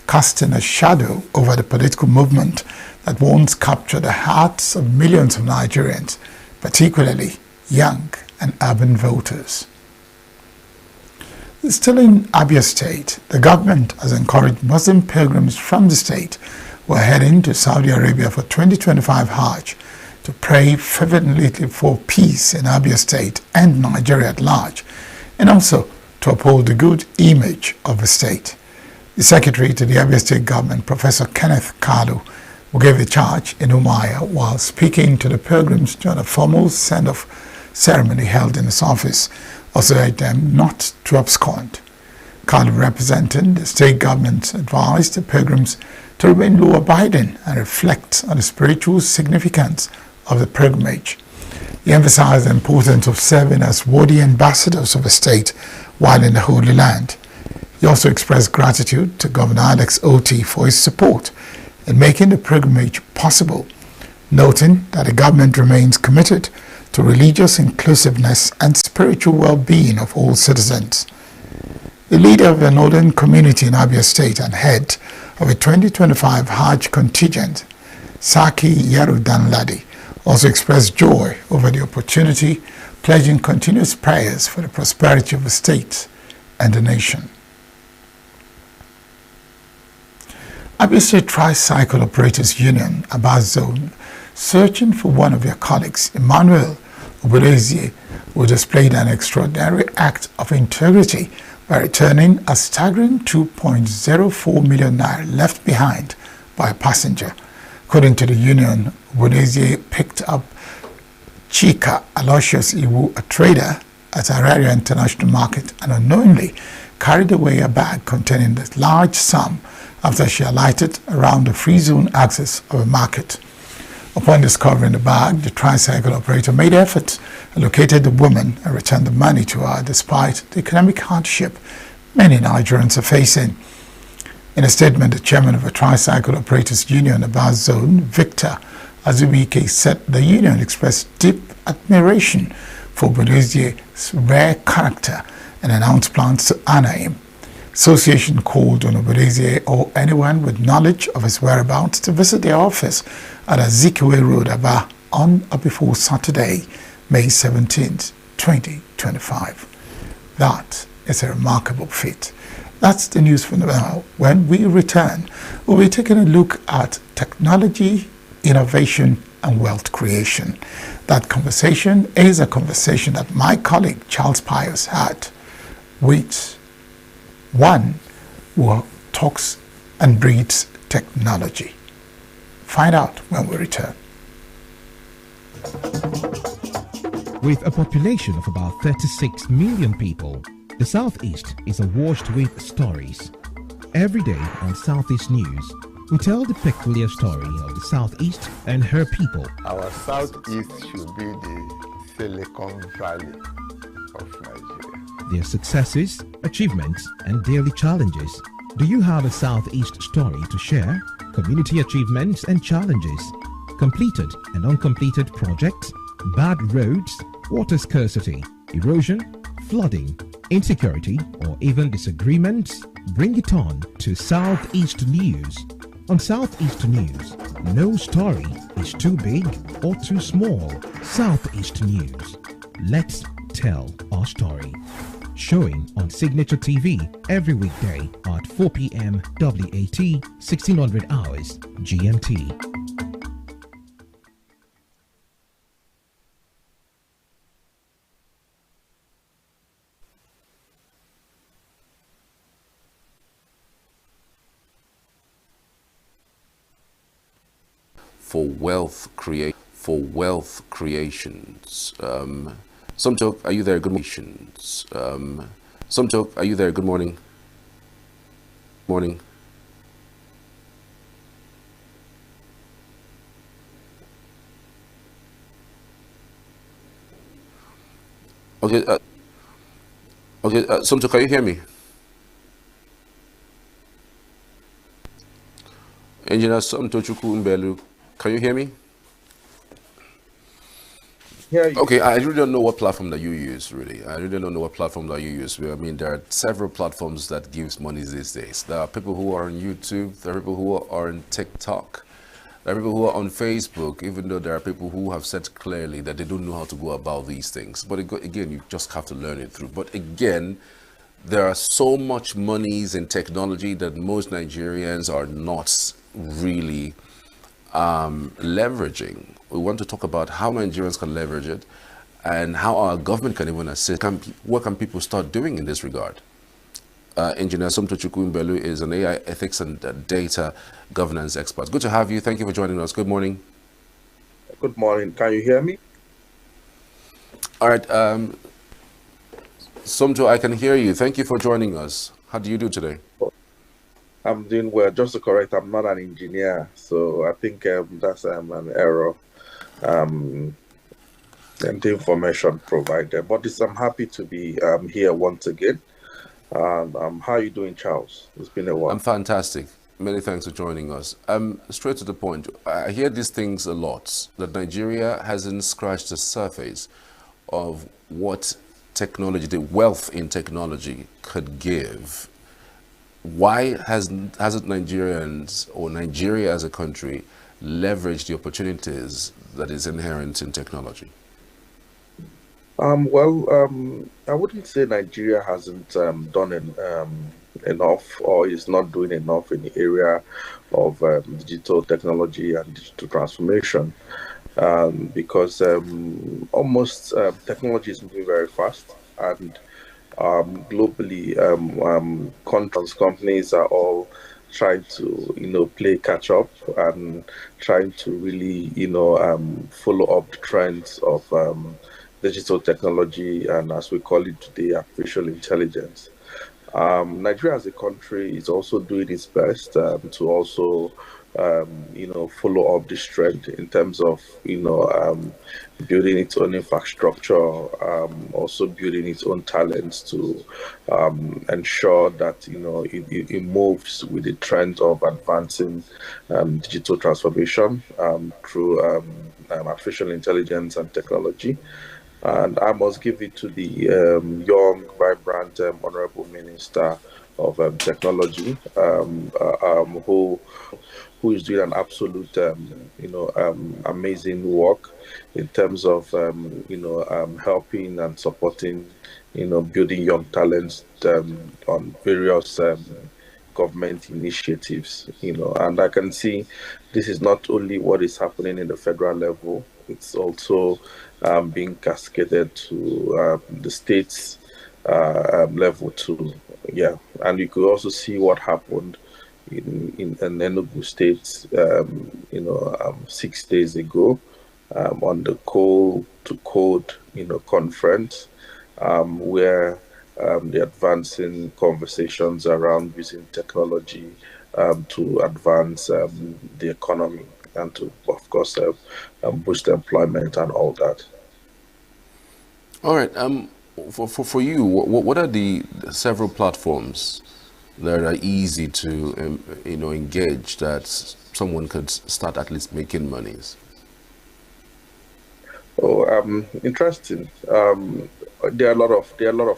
casting a shadow over the political movement that once captured the hearts of millions of Nigerians, particularly young and urban voters. Still in Abia State, the government has encouraged Muslim pilgrims from the state who are heading to Saudi Arabia for 2025 Hajj to pray fervently for peace in Abia State and Nigeria at large, and also to uphold the good image of the state. The secretary to the Abia State government, Professor Kenneth Kado, who gave the charge in Umuahia while speaking to the pilgrims during a formal send-off ceremony held in his office, also urged them not to abscond. Kado, representing the state government, advised the pilgrims to remain law-abiding and reflect on the spiritual significance of the pilgrimage. He emphasized the importance of serving as worthy ambassadors of the state while in the Holy Land. He also expressed gratitude to Governor Alex Oti for his support in making the pilgrimage possible, noting that the government remains committed to religious inclusiveness and spiritual well-being of all citizens. The leader of the northern community in Abia State and head of a 2025 Hajj contingent, Saki Yarudanladi, also expressed joy over the opportunity, pledging continuous prayers for the prosperity of the state and the nation. Abia State Tricycle Operators Union, Aba Zone, searching for one of their colleagues, Emmanuel Obulezie, who displayed an extraordinary act of integrity by returning a staggering 2.04 million naira left behind by a passenger. According to the union, Obulezie picked up Chika Aloysius Iwu, a trader at Araria International Market, and unknowingly carried away a bag containing a large sum after she alighted around the free zone access of a market. Upon discovering the bag, the tricycle operator made efforts and located the woman and returned the money to her despite the economic hardship many Nigerians are facing. In a statement, the chairman of the Tricycle Operators Union, Aba Zone, Victor Azubike, said the union expressed deep admiration for Obulezie's rare character and announced plans to honor him. Association called on Obulezie or anyone with knowledge of his whereabouts to visit their office at Azikiwe Road, Aba, on or before Saturday, May 17, 2025. That is a remarkable feat. That's the news for now. When we return, we'll be taking a look at technology, innovation, and wealth creation. That conversation is a conversation that my colleague Charles Pius had with one who talks and breeds technology. Find out when we return. With a population of about 36 million people, the Southeast is awash with stories. Every day on Southeast News, we tell the peculiar story of the Southeast and her people. Our Southeast should be the Silicon Valley of Nigeria. Their successes, achievements, and daily challenges. Do you have a Southeast story to share? Community achievements and challenges. Completed and uncompleted projects. Bad roads, water scarcity, erosion, flooding, insecurity, or even disagreements? Bring it on to Southeast News. On Southeast News, no story is too big or too small. Southeast News. Let's tell our story. Showing on Signature TV every weekday at 4 p.m. WAT, 1600 hours GMT. For wealth creations. Some talk, are you there? Good morning. Some talk, are you there? Good morning. Morning. Okay. Some talk, can you hear me? Engineer Somtochukwu Mbelu, can you hear me? Yeah. Okay, I really don't know what platform that you use, really. I really don't know what platform that you use. I mean, there are several platforms that gives money these days. There are people who are on YouTube, there are people who are on TikTok, there are people who are on Facebook, even though there are people who have said clearly that they don't know how to go about these things. But again, you just have to learn it through. But again, there are so much monies in technology that most Nigerians are not really leveraging. We want to talk about how Nigerians can leverage it and how our government can even assist. What can people start doing in this regard? Engineer Somtochukwu Mbelu is an AI ethics and data governance expert. Good to have you. Thank you for joining us. Good morning. Good morning. Can you hear me? All right. Somto, I can hear you. Thank you for joining us. How do you do today? I'm doing well. Just to correct, I'm not an engineer, so I think that's an error. And the information provided. But I'm happy to be here once again. How are you doing, Charles? It's been a while. I'm fantastic. Many thanks for joining us. Straight to the point. I hear these things a lot, that Nigeria hasn't scratched the surface of what technology, the wealth in technology could give. Why hasn't Nigerians or Nigeria as a country leveraged the opportunities that is inherent in technology? I wouldn't say Nigeria hasn't done enough or is not doing enough in the area of digital technology and digital transformation, because almost technology is moving very fast, and globally, companies are all trying to, play catch up and trying to really, follow up the trends of digital technology and, as we call it today, artificial intelligence. Nigeria as a country is also doing its best to also, follow up this trend in terms of, building its own infrastructure, also building its own talents to ensure that, it moves with the trend of advancing digital transformation through artificial intelligence and technology. And I must give it to the young, vibrant, honorable minister of technology, who is doing an absolute, amazing work in terms of, helping and supporting, building young talents on various government initiatives, and I can see this is not only what is happening in the federal level, it's also being cascaded to the states level too. Yeah, and you could also see what happened in ENUGU State, 6 days ago, on the Coal to Code, conference, where the advancing conversations around using technology to advance the economy and to, of course, boost employment and all that. All right. For you, what are the several platforms that are easy to engage that someone could start at least making monies? Oh, interesting. There are a lot of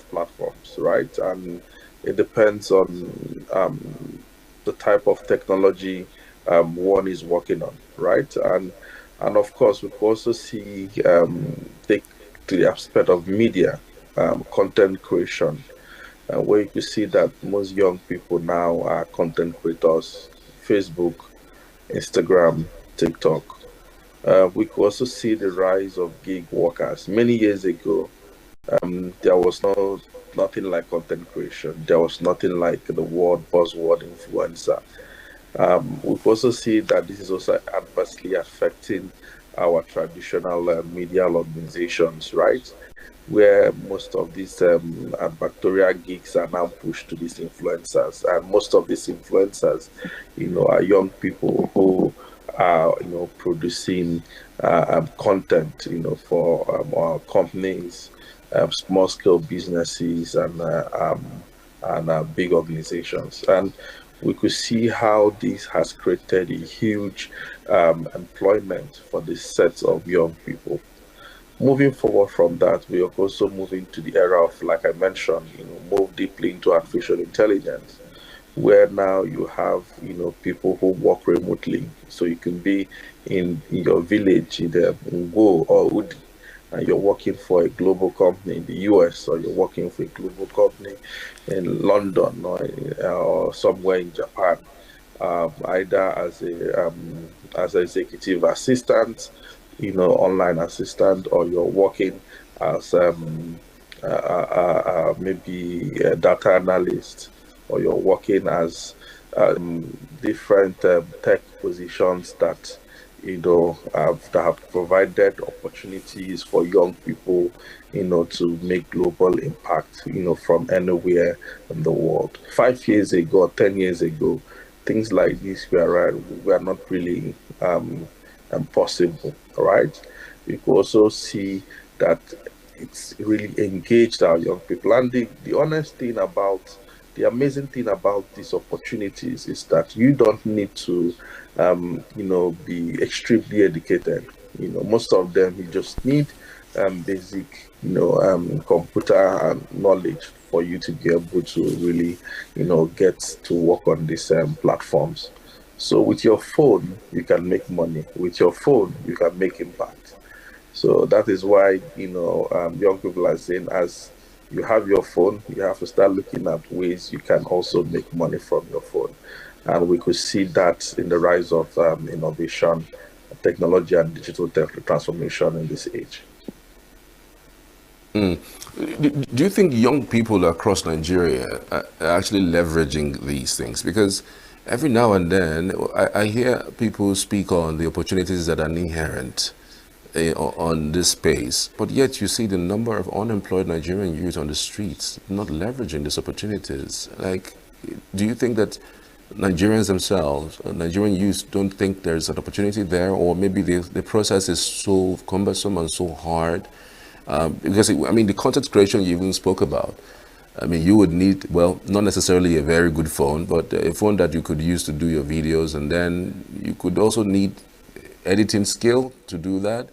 platforms, right? And it depends on the type of technology one is working on, right? And of course, we could also see take to the aspect of media, content creation, where you can see that most young people now are content creators, Facebook, Instagram, TikTok. We could also see the rise of gig workers. Many years ago, there was nothing like content creation. There was nothing like the buzzword influencer. We could also see that this is also adversely affecting our traditional media organizations, right? Where most of these bacterial gigs are now pushed to these influencers, and most of these influencers, are young people who are, producing content, for our companies, small-scale businesses, and big organizations. And we could see how this has created a huge employment for this set of young people. Moving forward from that, we are also moving to the era of, like I mentioned, move deeply into artificial intelligence, where now you have, people who work remotely. So you can be in your village, in the ENUGU or Udi, and you're working for a global company in the US, or you're working for a global company in London, or somewhere in Japan, either as an executive assistant, online assistant, or you're working as maybe a data analyst, or you're working as different tech positions that have provided opportunities for young people, to make global impact, from anywhere in the world. 5 years ago, 10 years ago, things like this were not really possible, right? We could also see that it's really engaged our young people. And the amazing thing about these opportunities is that you don't need to, be extremely educated. Most of them, you just need basic, computer and knowledge for you to be able to really, get to work on these platforms. So with your phone, you can make money. With your phone, you can make impact. So that is why, young people are saying, as you have your phone, you have to start looking at ways you can also make money from your phone. And we could see that in the rise of innovation, technology, and digital transformation in this age. Do you think young people across Nigeria are actually leveraging these things? Because every now and then I hear people speak on the opportunities that are inherent on this space, but yet you see the number of unemployed Nigerian youth on the streets not leveraging these opportunities. Like, do you think that Nigerians themselves, Nigerian youth, don't think there's an opportunity there, or maybe the process is so cumbersome and so hard? Because the content creation you even spoke about, you would need, well, not necessarily a very good phone, but a phone that you could use to do your videos, and then you could also need editing skill to do that.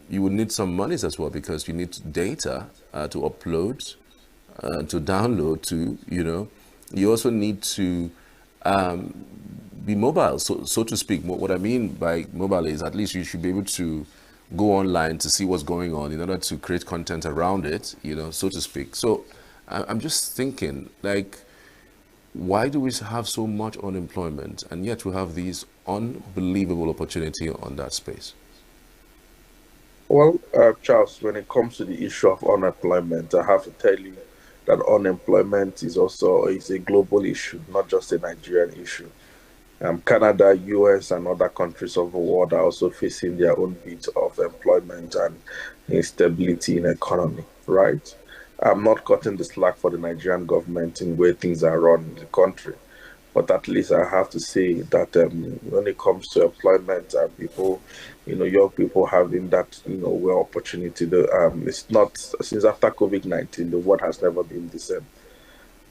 You would need some monies as well, because you need data to upload, to download, you also need to be mobile, so to speak. What I mean by mobile is at least you should be able to go online to see what's going on in order to create content around it, so to speak. So I'm just thinking, like, why do we have so much unemployment and yet we have these unbelievable opportunity on that space? Well, Charles, when it comes to the issue of unemployment, I have to tell you that unemployment is a global issue, not just a Nigerian issue. Canada, US, and other countries of the world are also facing their own bit of employment and instability in economy, right? I'm not cutting the slack for the Nigerian government in where things are run in the country, but at least I have to say that when it comes to employment, people, young people having that, well, opportunity, it's not, since after COVID-19, the world has never been the same.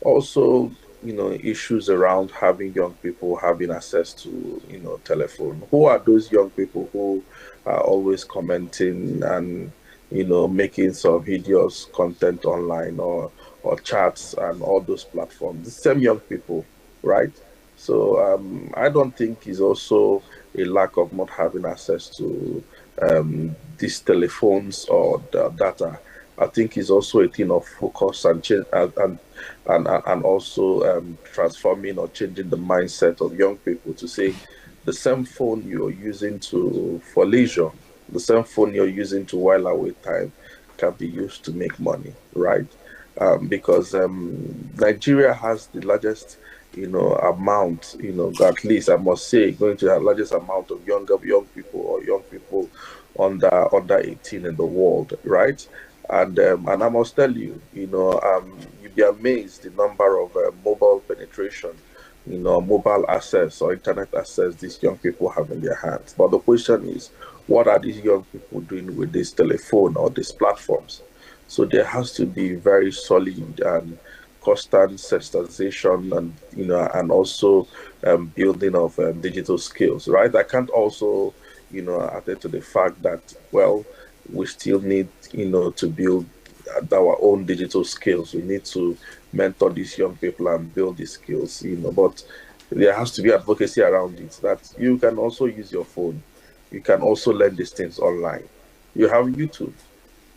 Also, issues around having young people having access to, telephone. Who are those young people who are always commenting and, making some videos, content online, or chats and all those platforms? The same young people, right? So I don't think it's also a lack of not having access to these telephones or the data. I think it's also a thing of focus and change, and also transforming or changing the mindset of young people to say the same phone you're using for leisure, the same phone you're using to while away time can be used to make money, right? Because Nigeria has the largest, amount, at least I must say, going to the largest amount of young people, or young people under 18 in the world, right? And I must tell you, you'd be amazed the number of mobile penetration, mobile access or internet access these young people have in their hands. But the question is, what are these young people doing with this telephone or these platforms? So there has to be very solid and constant sensitization and and also building of digital skills, right? I can't also attend to the fact that, well, we still need to build our own digital skills. We need to mentor these young people and build these skills, but there has to be advocacy around it, that you can also use your phone. You can also learn these things online. You have YouTube.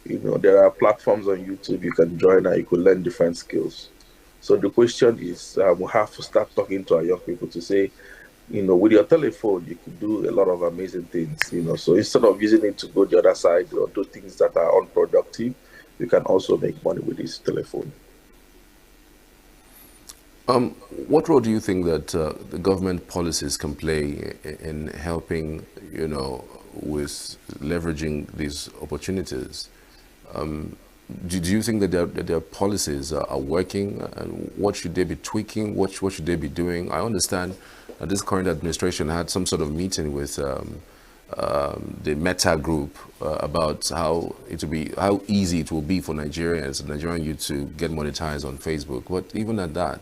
There are platforms on YouTube you can join and you can learn different skills. So the question is, we have to start talking to our young people to say, with your telephone, you can do a lot of amazing things, So instead of using it to go the other side or do things that are unproductive, you can also make money with this telephone. What role do you think that the government policies can play in helping, with leveraging these opportunities? Do you think that their policies are working? And what should they be tweaking? What should they be doing? I understand that this current administration had some sort of meeting with the Meta group about how easy it will be for Nigerian youth to get monetized on Facebook. But even at that,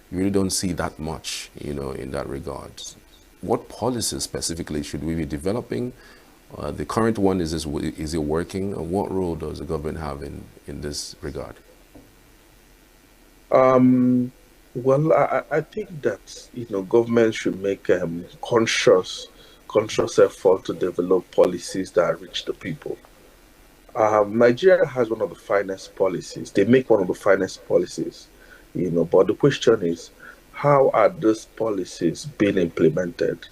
you really don't see that much, in that regard. What policies specifically should we be developing? The current one, is it working? And what role does the government have in this regard? Well, I think that government should make conscious effort to develop policies that reach the people. Nigeria has one of the finest policies. They make one of the finest policies, but the question is, how are those policies being implemented?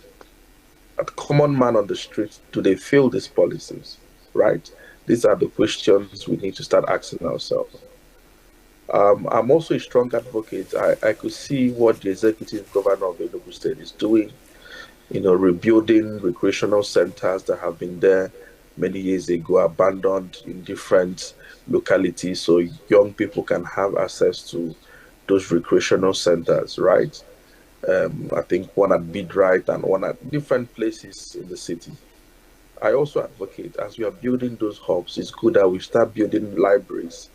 A common man on the street, do they feel these policies, right? These are the questions we need to start asking ourselves. I'm also a strong advocate. I could see what the executive governor of ENUGU State is doing, rebuilding recreational centers that have been there many years ago, abandoned in different localities, so young people can have access to those recreational centers, right? I think one at Bidright and one at different places in the city. I also advocate, as we are building those hubs, it's good that we start building libraries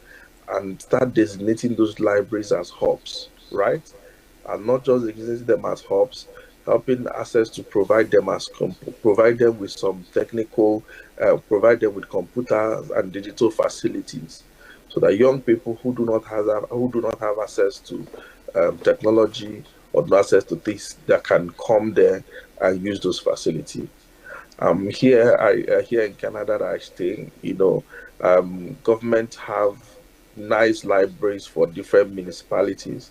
and start designating those libraries as hubs, right? And not just designating them as hubs, helping access to provide them with some technical, provide them with computers and digital facilities, so that young people who do not have access to technology or no access to things that can come there and use those facilities. Here in Canada that I stay, government have nice libraries for different municipalities,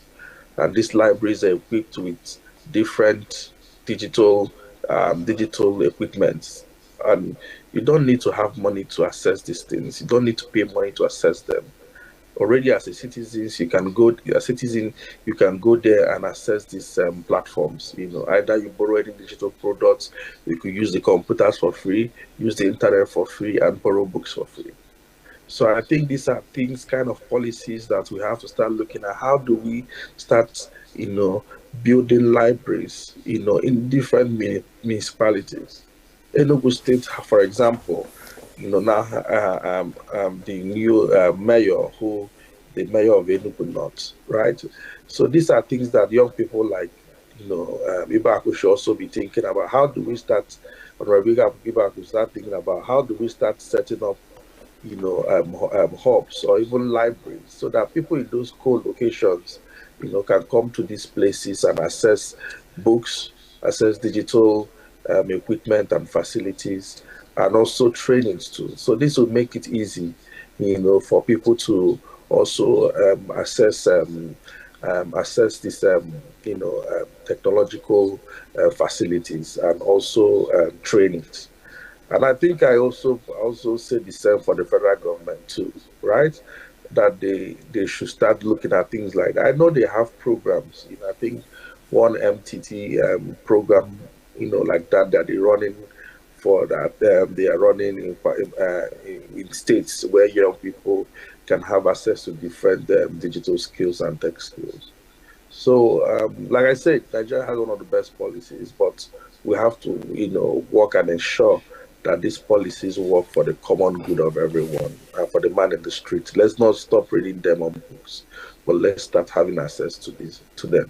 and these libraries are equipped with different digital equipment, and you don't need to have money to access these things. You don't need to pay money to access them. Already as a citizen, you can go there and access these platforms. Either you borrow any digital products, you could use the computers for free, use the internet for free, and borrow books for free. So I think these are things, kind of policies that we have to start looking at. How do we start, building libraries, in different municipalities? Enugu State, for example, now the new mayor, the mayor of Enugu North, right? So these are things that young people like, Ibaku should also be thinking about. How do we start, Ibaku start thinking about how do we start setting up, hubs or even libraries, so that people in those co-locations, can come to these places and access books, access digital equipment and facilities, and also trainings too. So this will make it easy, for people to also access this, technological facilities and also trainings. And I think I also say the same for the federal government too, right? That they should start looking at things like that. I know they have programs. I think one MTT program, like that they're running for that. They are running in states where young people can have access to different digital skills and tech skills. So, like I said, Nigeria has one of the best policies, but we have to, work and ensure that these policies work for the common good of everyone and for the man in the street. Let's not stop reading them on books, but let's start having access to them.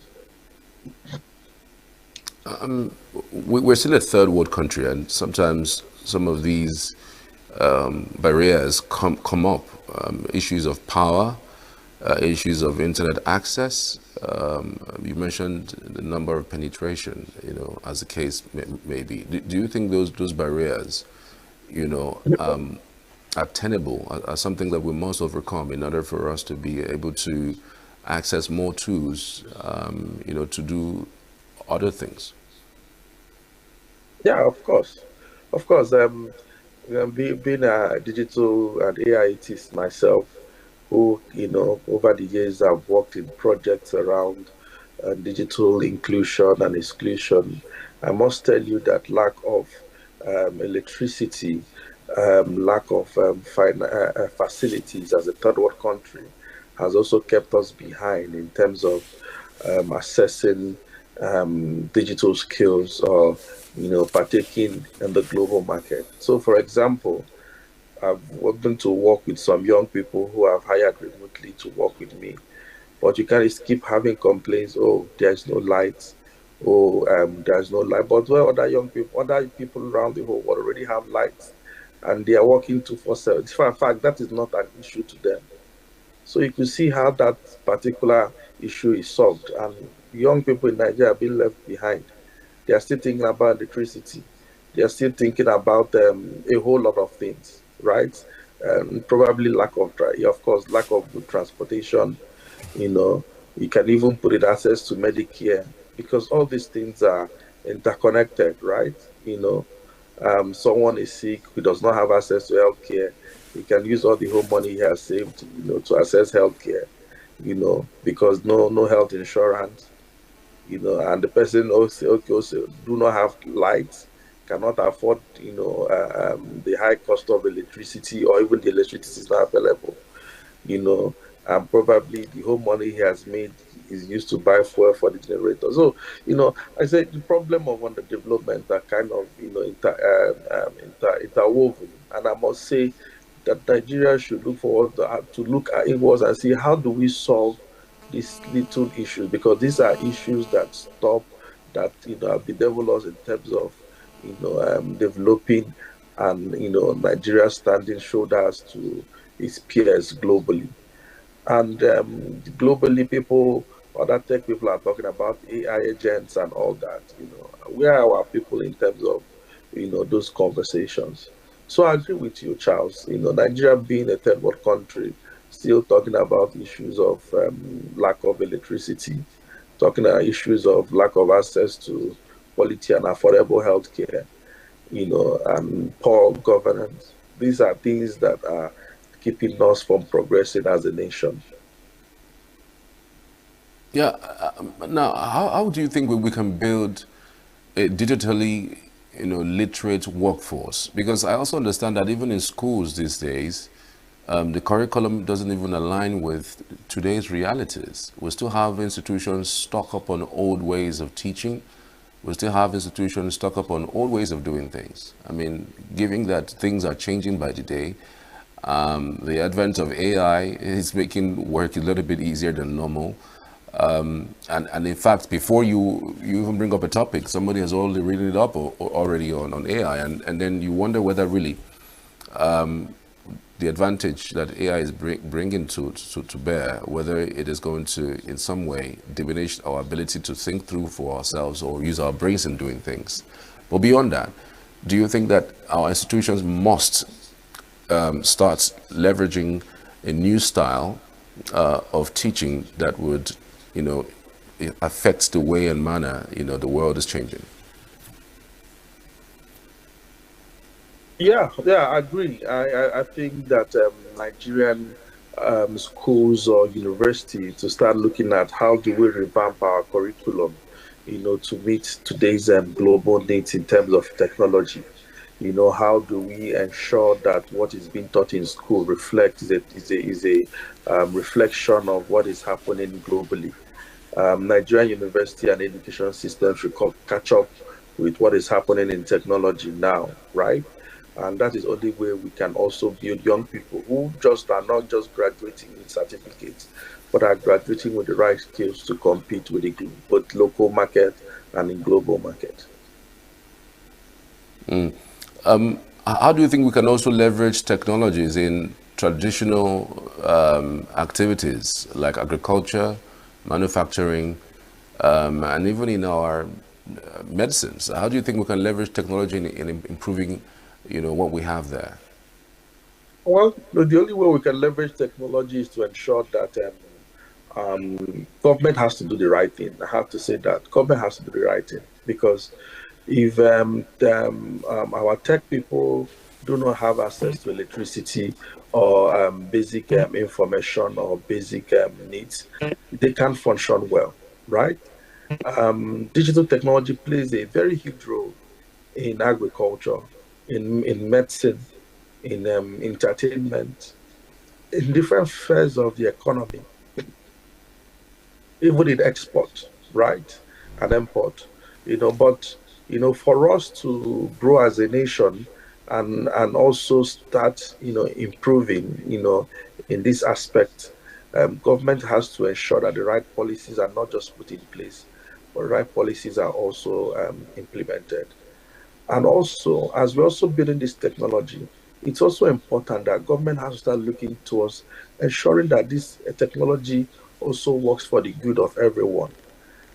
We're still a third world country, and sometimes some of these barriers come up. Issues of power, issues of internet access. You mentioned the number of penetration, as the case may be. Do you think those barriers, are tenable, are something that we must overcome in order for us to be able to access more tools, to do other things? Yeah, of course. Of course. Being a digital and AI artist myself, who, over the years I've worked in projects around digital inclusion and exclusion, I must tell you that lack of electricity, lack of facilities as a third world country has also kept us behind in terms of assessing digital skills or partaking in the global market. So, for example, I've been to work with some young people who have hired remotely to work with me, but you can't just keep having complaints. Oh, there's no light. Oh, there's no light. But well, other people around the whole world already have lights, and they are working 24/7. In fact, that is not an issue to them. So you can see how that particular issue is solved, and young people in Nigeria are being left behind. They are still thinking about electricity. They are still thinking about a whole lot of things, right? Probably lack of good transportation. You can even put it access to Medicare, because all these things are interconnected, right? Someone is sick who does not have access to healthcare. He can use all the home money he has saved, to access healthcare, because no health insurance. And the person also do not have lights, cannot afford, the high cost of electricity, or even the electricity is not available, and probably the whole money he has made is used to buy fuel for the generator. So, I said the problem of underdevelopment are kind of, interwoven, and I must say that Nigeria should look forward to look at inwards and see how do we solve these little issues, because these are issues that have bedeviled us in terms of developing, and Nigeria standing shoulders to its peers globally. And globally, other tech people are talking about AI agents and all that. Where are our people in terms of those conversations? So I agree with you, Charles. Nigeria being a third world country, still talking about issues of lack of electricity, talking about issues of lack of access to quality and affordable healthcare, and poor governance. These are things that are keeping us from progressing as a nation. Yeah. Now, how do you think we can build a digitally, literate workforce? Because I also understand that even in schools these days, the curriculum doesn't even align with today's realities. We still have institutions stuck up on old ways of teaching. We still have institutions stuck up on old ways of doing things. I mean, given that things are changing by the day, the advent of AI is making work a little bit easier than normal. And in fact, before you even bring up a topic, somebody has already written it up already on AI, and then you wonder whether really the advantage that AI is bringing to bear, whether it is going to in some way diminish our ability to think through for ourselves or use our brains in doing things. But beyond that, do you think that our institutions must start leveraging a new style of teaching that would, affect the way and manner, the world is changing? Yeah, I agree. I think that Nigerian schools or university to start looking at how do we revamp our curriculum, to meet today's global needs in terms of technology. How do we ensure that what is being taught in school reflects is a reflection of what is happening globally. Nigerian university and education system should catch up with what is happening in technology now, right? And that is the only way we can also build young people who just are not just graduating with certificates, but are graduating with the right skills to compete with the both local market and in global market. How do you think we can also leverage technologies in traditional activities like agriculture, manufacturing, and even in our medicines? How do you think we can leverage technology in improving, what we have there? Well, the only way we can leverage technology is to ensure that government has to do the right thing. I have to say that government has to do the right thing, because if our tech people do not have access to electricity or basic information or basic needs, they can't function well, right? Digital technology plays a very huge role in agriculture, in medicine, in entertainment, in different spheres of the economy, even in export, right, and import. But for us to grow as a nation and also start, improving, in this aspect, government has to ensure that the right policies are not just put in place, but right policies are also implemented. And also, as we're also building this technology, it's also important that government has to start looking towards ensuring that this technology also works for the good of everyone,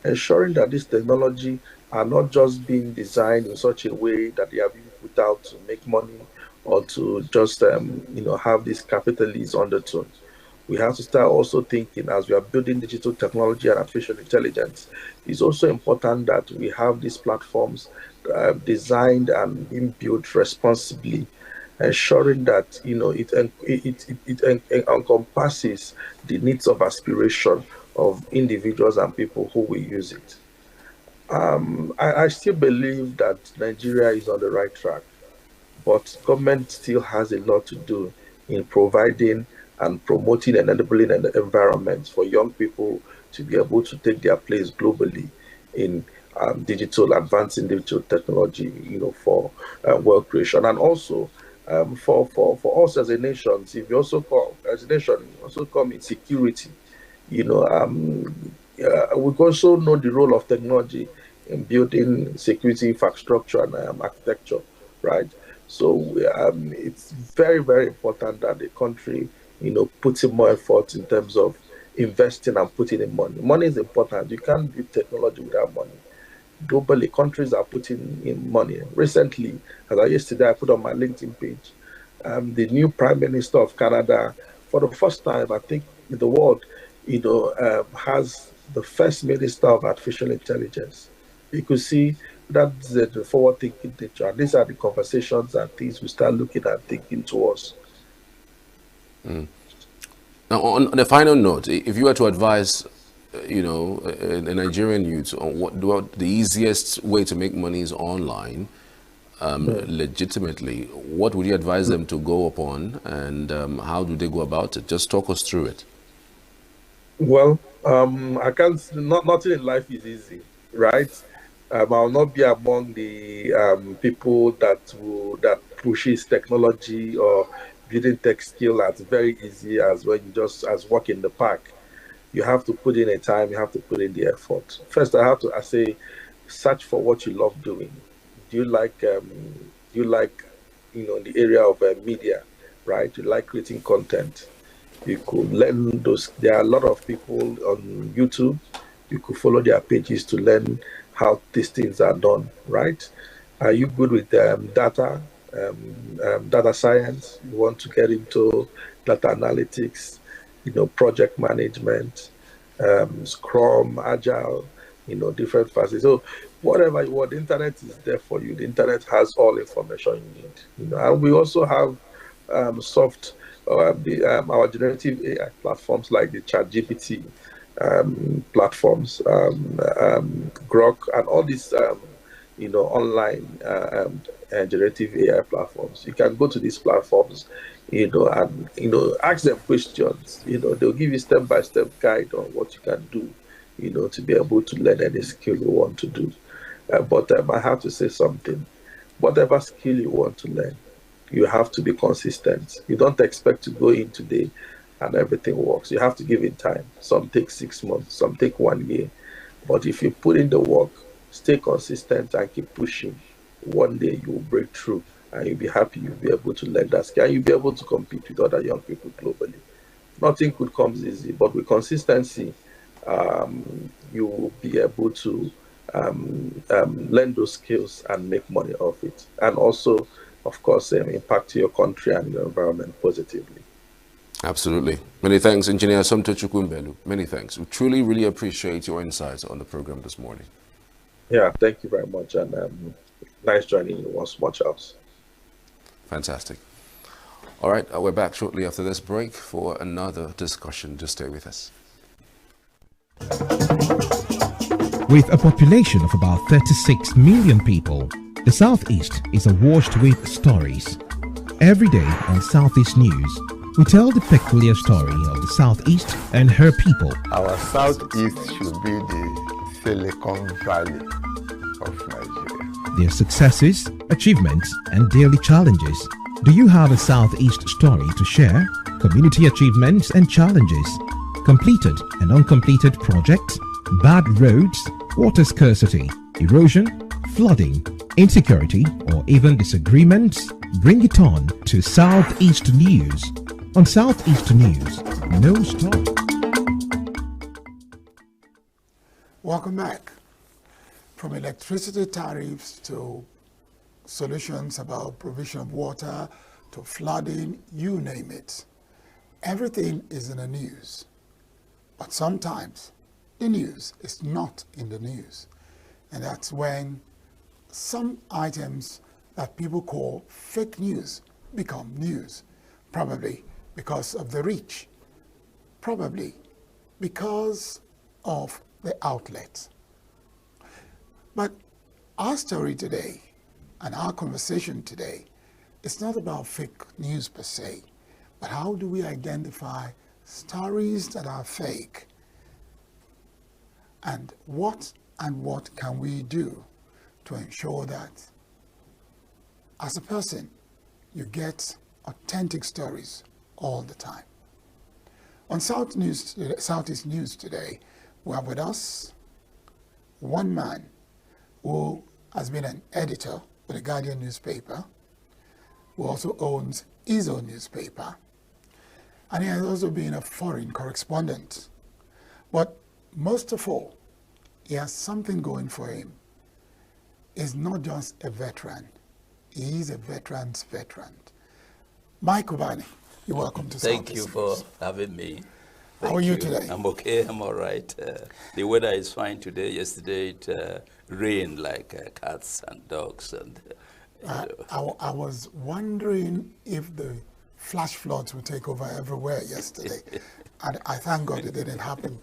ensuring that this technology are not just being designed in such a way that they are being put out to make money or to just have this capitalist undertone. We have to start also thinking, as we are building digital technology and artificial intelligence, it's also important that we have these platforms designed and being built responsibly, ensuring that it encompasses the needs of aspiration of individuals and people who will use it. I still believe that Nigeria is on the right track, but government still has a lot to do in providing and promoting and enabling an environment for young people to be able to take their place globally in advancing digital technology, for wealth creation. And also for us as a nation, if you also call as a nation, also come in security, we also know the role of technology in building security infrastructure and architecture, right? So it's very, very important that the country, puts in more effort in terms of investing and putting in money. Money is important. You can't build technology without money. Globally, countries are putting in money. Recently, yesterday, I put on my LinkedIn page, the new Prime Minister of Canada, for the first time, I think, in the world, has the first Minister of Artificial Intelligence. You could see that's the forward-thinking nature. And these are the conversations and things we start looking at thinking towards. Now, on a final note, if you were to advise, a Nigerian youth on what the easiest way to make money is online, legitimately, what would you advise them to go upon, and how do they go about it? Just talk us through it. Well, I can't. Nothing in life is easy, right? I'll not be among the people that pushes technology or building tech skill as very easy as when you just walk in the park. You have to put in a time. You have to put in the effort. First, I say, search for what you love doing. Do you like the area of media, right? You like creating content. You could learn those. There are a lot of people on YouTube. You could follow their pages to learn how these things are done, right? Are you good with data science? You want to get into data analytics, project management, Scrum, Agile, different phases. So whatever you want, the internet is there for you. The internet has all information you need. And we also have our generative AI platforms like the ChatGPT platforms, Grok, and all these online generative AI platforms. You can go to these platforms, and ask them questions. They'll give you step-by-step guide on what you can do, to be able to learn any skill you want to do. But I have to say something. Whatever skill you want to learn, you have to be consistent. You don't expect to go in today and everything works. You have to give it time. Some take 6 months, some take 1 year. But if you put in the work, stay consistent and keep pushing, one day you will break through and you'll be happy you'll be able to learn that skill and you'll be able to compete with other young people globally. Nothing good comes easy, but with consistency, you will be able to learn those skills and make money off it. And also, of course, impact your country and your environment positively. Absolutely. Many thanks, Engineer Somto Chukwumbelu. Many thanks. We truly, really appreciate your insights on the program this morning. Yeah, thank you very much. And nice joining you once more, Charles. Fantastic. All right, we're back shortly after this break for another discussion. Just stay with us. With a population of about 36 million people, the Southeast is awash with stories. Every day on Southeast News, we tell the peculiar story of the Southeast and her people. Our Southeast should be the Silicon Valley of Nigeria. Their successes, achievements, and daily challenges. Do you have a Southeast story to share? Community achievements and challenges. Completed and uncompleted projects. Bad roads, water scarcity, erosion, flooding, insecurity, or even disagreements? Bring it on to Southeast News. On Southeast News, no stop. Welcome back. From electricity tariffs to solutions about provision of water to flooding, you name it. Everything is in the news. But sometimes the news is not in the news. And that's when some items that people call fake news become news. Probably because of the reach. Probably because of the outlet. But our story today and our conversation today is not about fake news per se, but how do we identify stories that are fake, and what can we do to ensure that as a person you get authentic stories all the time. On Southeast News today, we have with us one man who has been an editor with the Guardian newspaper, who also owns his own newspaper, and he has also been a foreign correspondent. But most of all, he has something going for him. He's not just a veteran, he is a veteran's veteran. Mike Ubani, you're welcome to Thank Southeast you News. for having me. How are you today? I'm okay, I'm all right. The weather is fine today. Yesterday it rained like cats and dogs. And I was wondering if the flash floods would take over everywhere yesterday. And I thank God it didn't happen.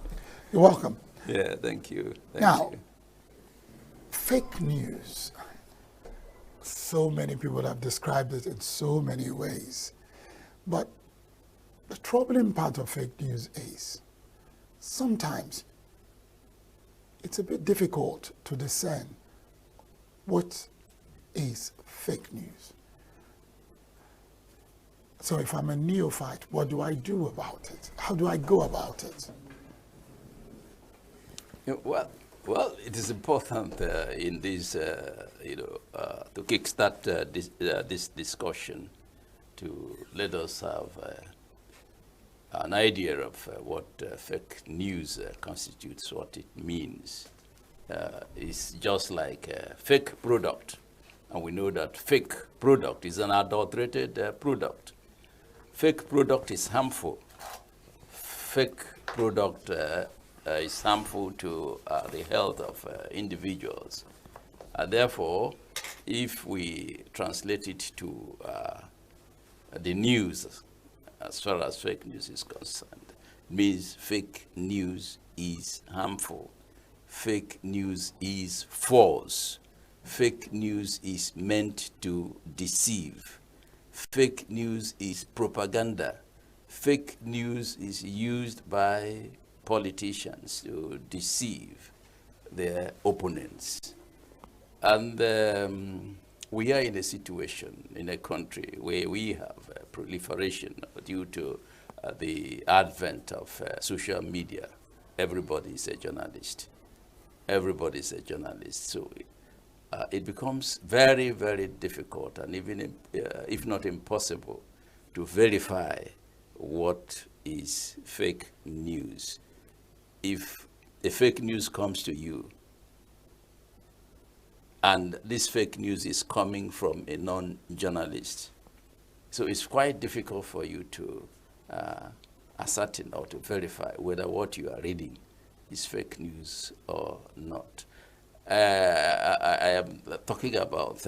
You're welcome. Yeah, thank you. Now, fake news. So many people have described it in so many ways. But the troubling part of fake news is sometimes it's a bit difficult to discern what is fake news. So if I'm a neophyte, what do I do about it? How do I go about it? Well, it is important in this, to kickstart this discussion, to let us have an idea of what fake news constitutes, what it means. It's just like a fake product, and we know that fake product is an adulterated product. Fake product is harmful. Fake product is harmful to the health of individuals. Therefore, if we translate it to the news, as far as fake news is concerned, it means fake news is harmful. Fake news is false. Fake news is meant to deceive. Fake news is propaganda. Fake news is used by politicians to deceive their opponents. And we are in a situation in a country where we have proliferation due to the advent of social media. Everybody is a journalist. Everybody is a journalist. So it becomes very, very difficult and even, if not impossible, to verify what is fake news. If a fake news comes to you, and this fake news is coming from a non-journalist, so it's quite difficult for you to ascertain or to verify whether what you are reading is fake news or not. I am talking about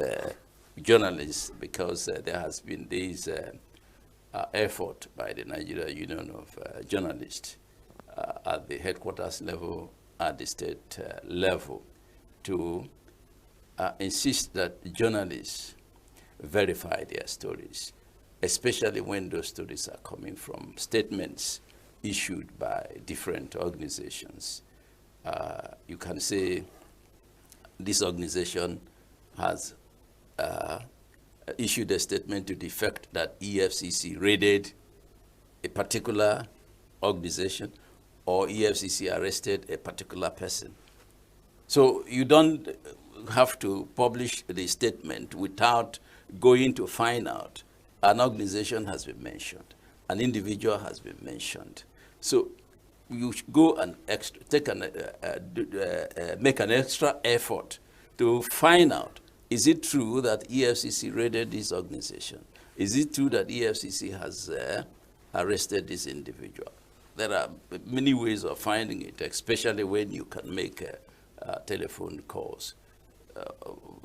journalists because there has been this effort by the Nigeria Union of Journalists at the headquarters level, at the state level, to insist that journalists verify their stories, especially when those stories are coming from statements issued by different organizations. You can say this organization has issued a statement to the effect that EFCC raided a particular organization or EFCC arrested a particular person. So you don't have to publish the statement without going to find out an organization has been mentioned, an individual has been mentioned. So you should go and make an extra effort to find out, is it true that EFCC raided this organization? Is it true that EFCC has arrested this individual? There are many ways of finding it, especially when you can make telephone calls.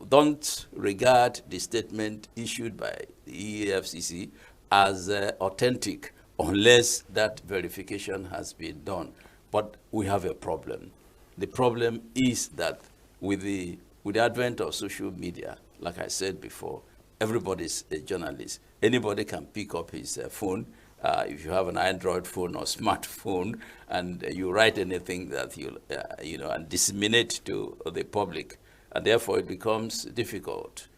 Don't regard the statement issued by the EFCC as authentic unless that verification has been done. But we have a problem. The problem is that with the advent of social media, like I said before, everybody's a journalist. Anybody can pick up his phone. If you have an Android phone or smartphone, and you write anything that and disseminate to the public, and therefore it becomes difficult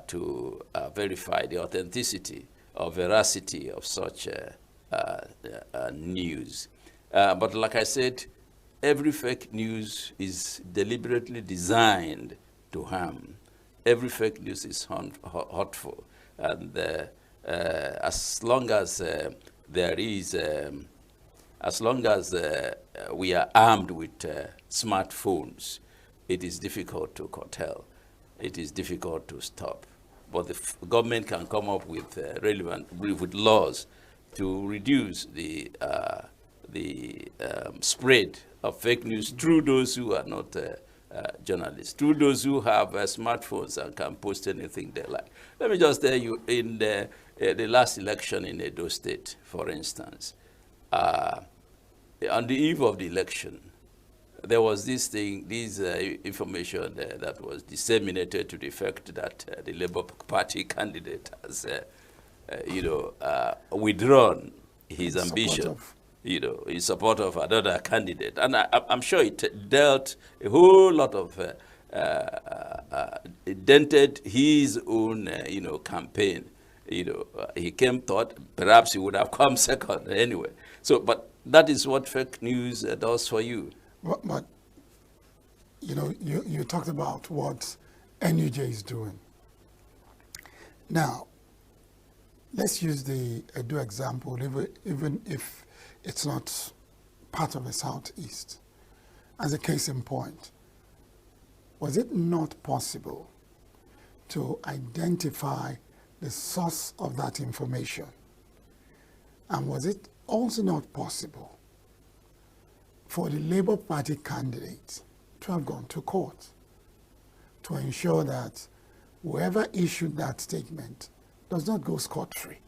to verify the authenticity or veracity of such news. But like I said, every fake news is deliberately designed to harm. Every fake news is hurtful, and as long as we are armed with smartphones, it is difficult to curtail. It is difficult to stop. But the government can come up with with laws to reduce the spread of fake news through those who are not journalists, through those who have smartphones and can post anything they like. Let me just tell you, in the last election in Edo State, for instance, on the eve of the election, there was this information that was disseminated to the effect that the Labour Party candidate has, withdrawn his ambition, in support of another candidate. And I'm sure it dealt a whole lot of, it dented his own, campaign. He came third, perhaps he would have come second anyway. So, but that is what fake news does for you. But you talked about what ENUGU is doing. Now, let's use the Edo example, even if it's not part of the Southeast. As a case in point, was it not possible to identify the source of that information? And was it also not possible for the Labour Party candidate to have gone to court to ensure that whoever issued that statement does not go scot-free?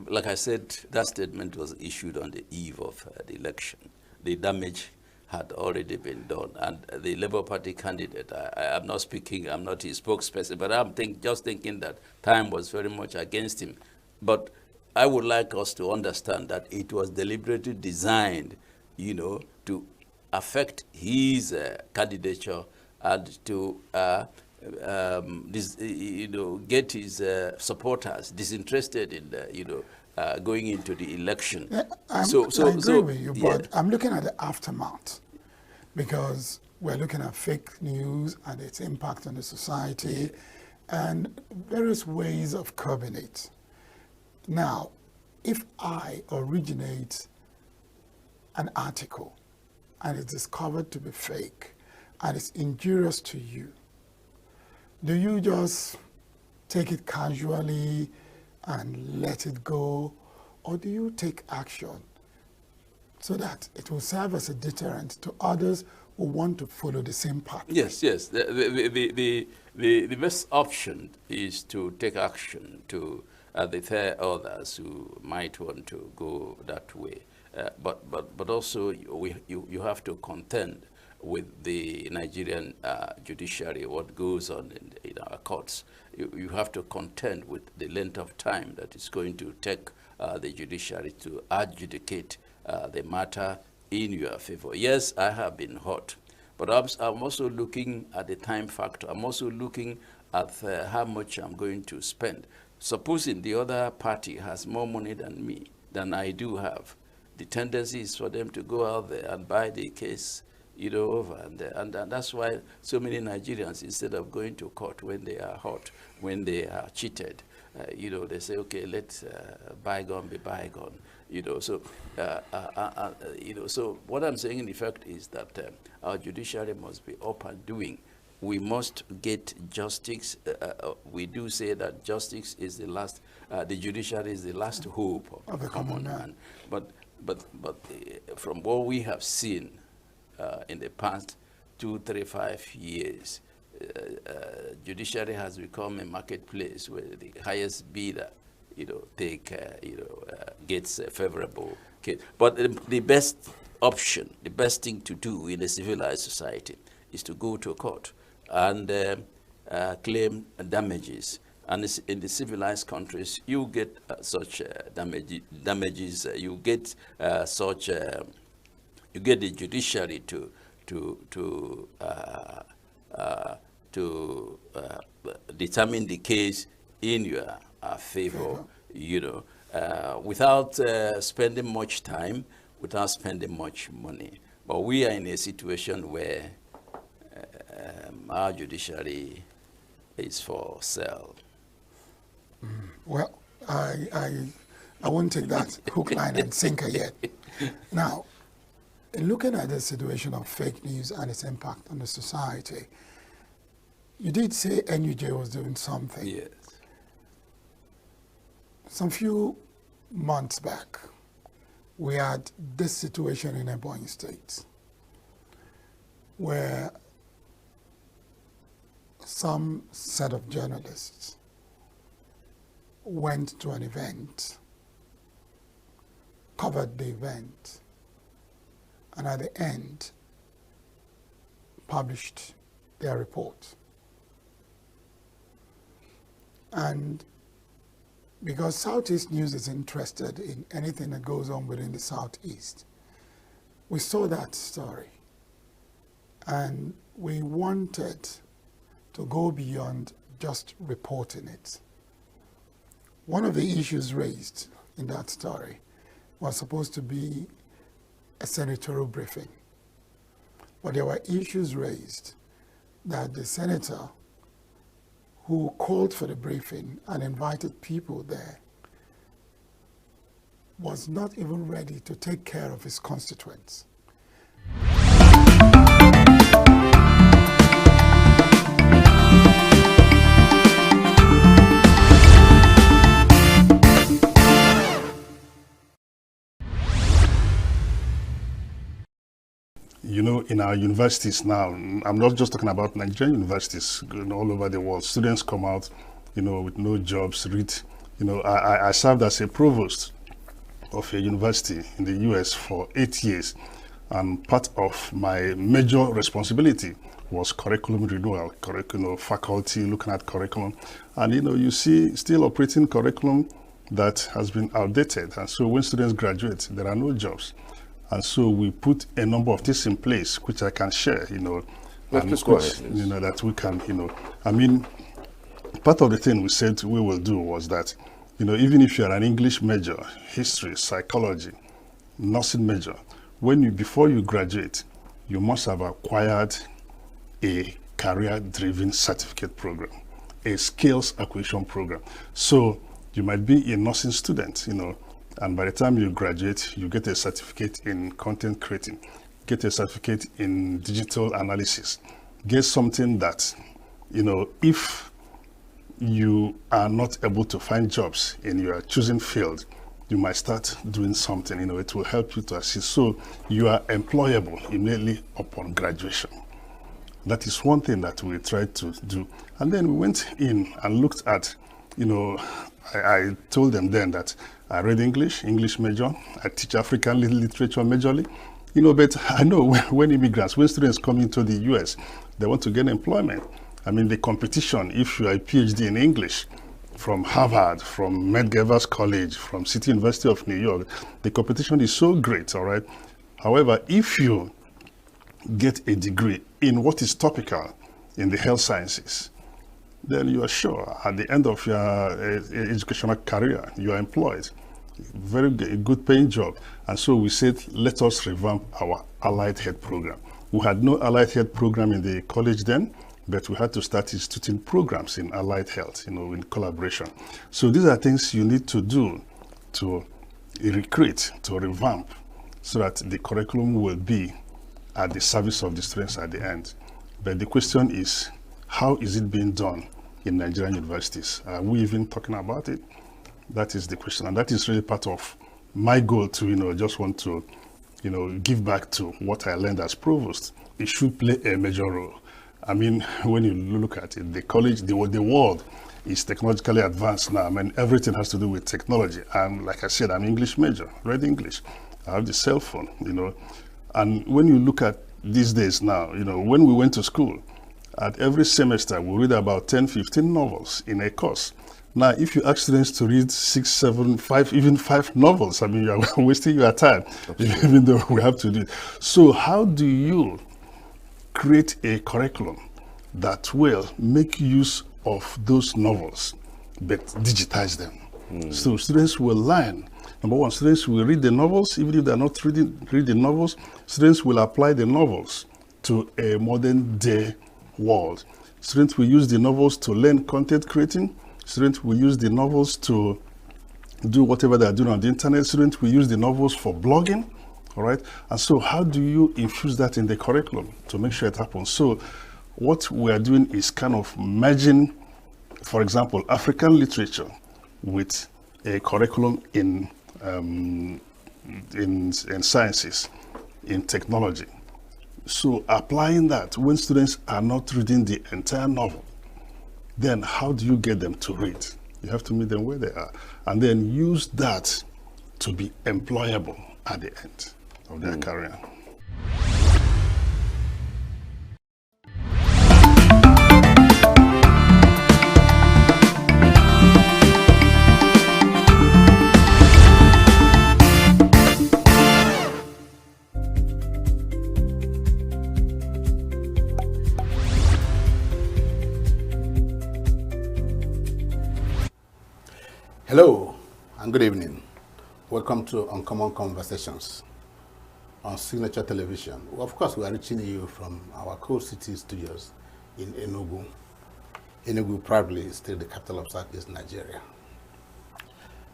Like I said, that statement was issued on the eve of the election. The damage had already been done, and the Labour Party candidate, I'm not speaking, I'm not his spokesperson, but I'm just thinking that time was very much against him. But I would like us to understand that it was deliberately designed, to affect his candidature and to get his supporters disinterested in going into the election. I agree with you, but I'm looking at the aftermath, because we're looking at fake news and its impact on the society and various ways of curbing it. Now, if I originate an article and it's discovered to be fake and it's injurious to you, do you just take it casually and let it go, or do you take action so that it will serve as a deterrent to others who want to follow the same path? Yes, yes. The best option is to take action to deter others who might want to go that way. But also you have to contend with the Nigerian judiciary, what goes on in our courts. You have to contend with the length of time that it's going to take the judiciary to adjudicate the matter in your favor. Yes, I have been hurt, but I'm also looking at the time factor. I'm also looking at how much I'm going to spend. Supposing the other party has more money than I do have, the tendency is for them to go out there and buy the case over, and that's why so many Nigerians, instead of going to court when they are hurt, when they are cheated, they say, okay, let bygone be bygone. So so what I'm saying in effect is that our judiciary must be up and doing. We must get justice. We do say that justice is the last, the judiciary is the last hope of the common man. But from what we have seen in the past 2, 3, 5 years, judiciary has become a marketplace where the highest bidder, gets a favorable case. But the best option, the best thing to do in a civilized society is to go to court and claim damages. And in the civilized countries, you get such damages. You get such. You get the judiciary to determine the case in your favor. Without spending much time, without spending much money. But we are in a situation where our judiciary is for sale. Well, I won't take that hook, line, and sinker yet. Now, in looking at the situation of fake news and its impact on the society, you did say ENUGU was doing something. Yes. Some few months back, we had this situation in Ebonyi State, where some set of journalists went to an event, covered the event, and at the end published their report. And because Southeast News is interested in anything that goes on within the Southeast, we saw that story and we wanted to go beyond just reporting it. One of the issues raised in that story was supposed to be a senatorial briefing. But there were issues raised that the senator who called for the briefing and invited people there was not even ready to take care of his constituents. You know, in our universities now, I'm not just talking about Nigerian universities, all over the world, students come out, with no jobs, I served as a provost of a university in the US for 8 years, and part of my major responsibility was curriculum renewal, faculty looking at curriculum, and you see still operating curriculum that has been outdated, and so when students graduate, there are no jobs. And so we put a number of things in place, which I can share, Please go ahead, please. You know, that we can, you know, I mean, part of the thing we said we will do was that, you know, even if you're an English major, history, psychology, nursing major, before you graduate, you must have acquired a career-driven certificate program, a skills acquisition program. So you might be a nursing student, you know, and by the time you graduate, you get a certificate in content creating, get a certificate in digital analysis, get something that, you know, if you are not able to find jobs in your chosen field, you might start doing something, you know, it will help you to assist. So you are employable immediately upon graduation. That is one thing that we tried to do. And then we went in and looked at, you know, I told them then that I read English major, I teach African literature majorly, you know, but I know when immigrants, when students come into the US, they want to get employment. I mean, the competition, if you are a PhD in English from Harvard, from Medgar College, from City University of New York, the competition is so great, all right? However, if you get a degree in what is topical in the health sciences, then you are sure at the end of your educational career, you are employed. Very good paying job. And so we said, let us revamp our allied health program. We had no allied health program in the college then, but we had to start instituting programs in allied health, you know, in collaboration. So these are things you need to do to recreate, to revamp, so that the curriculum will be at the service of the students at the end. But the question is, how is it being done in Nigerian universities? Are we even talking about it? That is the question. And that is really part of my goal to, you know, just want to, you know, give back to what I learned as provost. It should play a major role. I mean, when you look at it, the college, the world is technologically advanced now. I mean, everything has to do with technology. And like I said, I'm English major, read English. I have the cell phone, you know. And when you look at these days now, you know, when we went to school, at every semester, we read about 10, 15 novels in a course. Now, if you ask students to read 6, 7, 5, even 5 novels, I mean, you are wasting your time, even though we have to do it. So how do you create a curriculum that will make use of those novels, but digitize them? So students will learn. Number one, students will read the novels, even if they're not read the novels. Students will apply the novels to a modern day world. Students will use the novels to learn content creating. Students will use the novels to do whatever they're doing on the internet. Students will use the novels for blogging, all right? And so how do you infuse that in the curriculum to make sure it happens? So what we're doing is kind of merging, for example, African literature with a curriculum in sciences, in technology. So applying that, when students are not reading the entire novel, then how do you get them to read? You have to meet them where they are, and then use that to be employable at the end of their career. Hello and good evening. Welcome to Uncommon Conversations on Signature Television. Well, of course, we are reaching you from our Cool City studios in ENUGU. ENUGU probably is still the capital of Southeast Nigeria.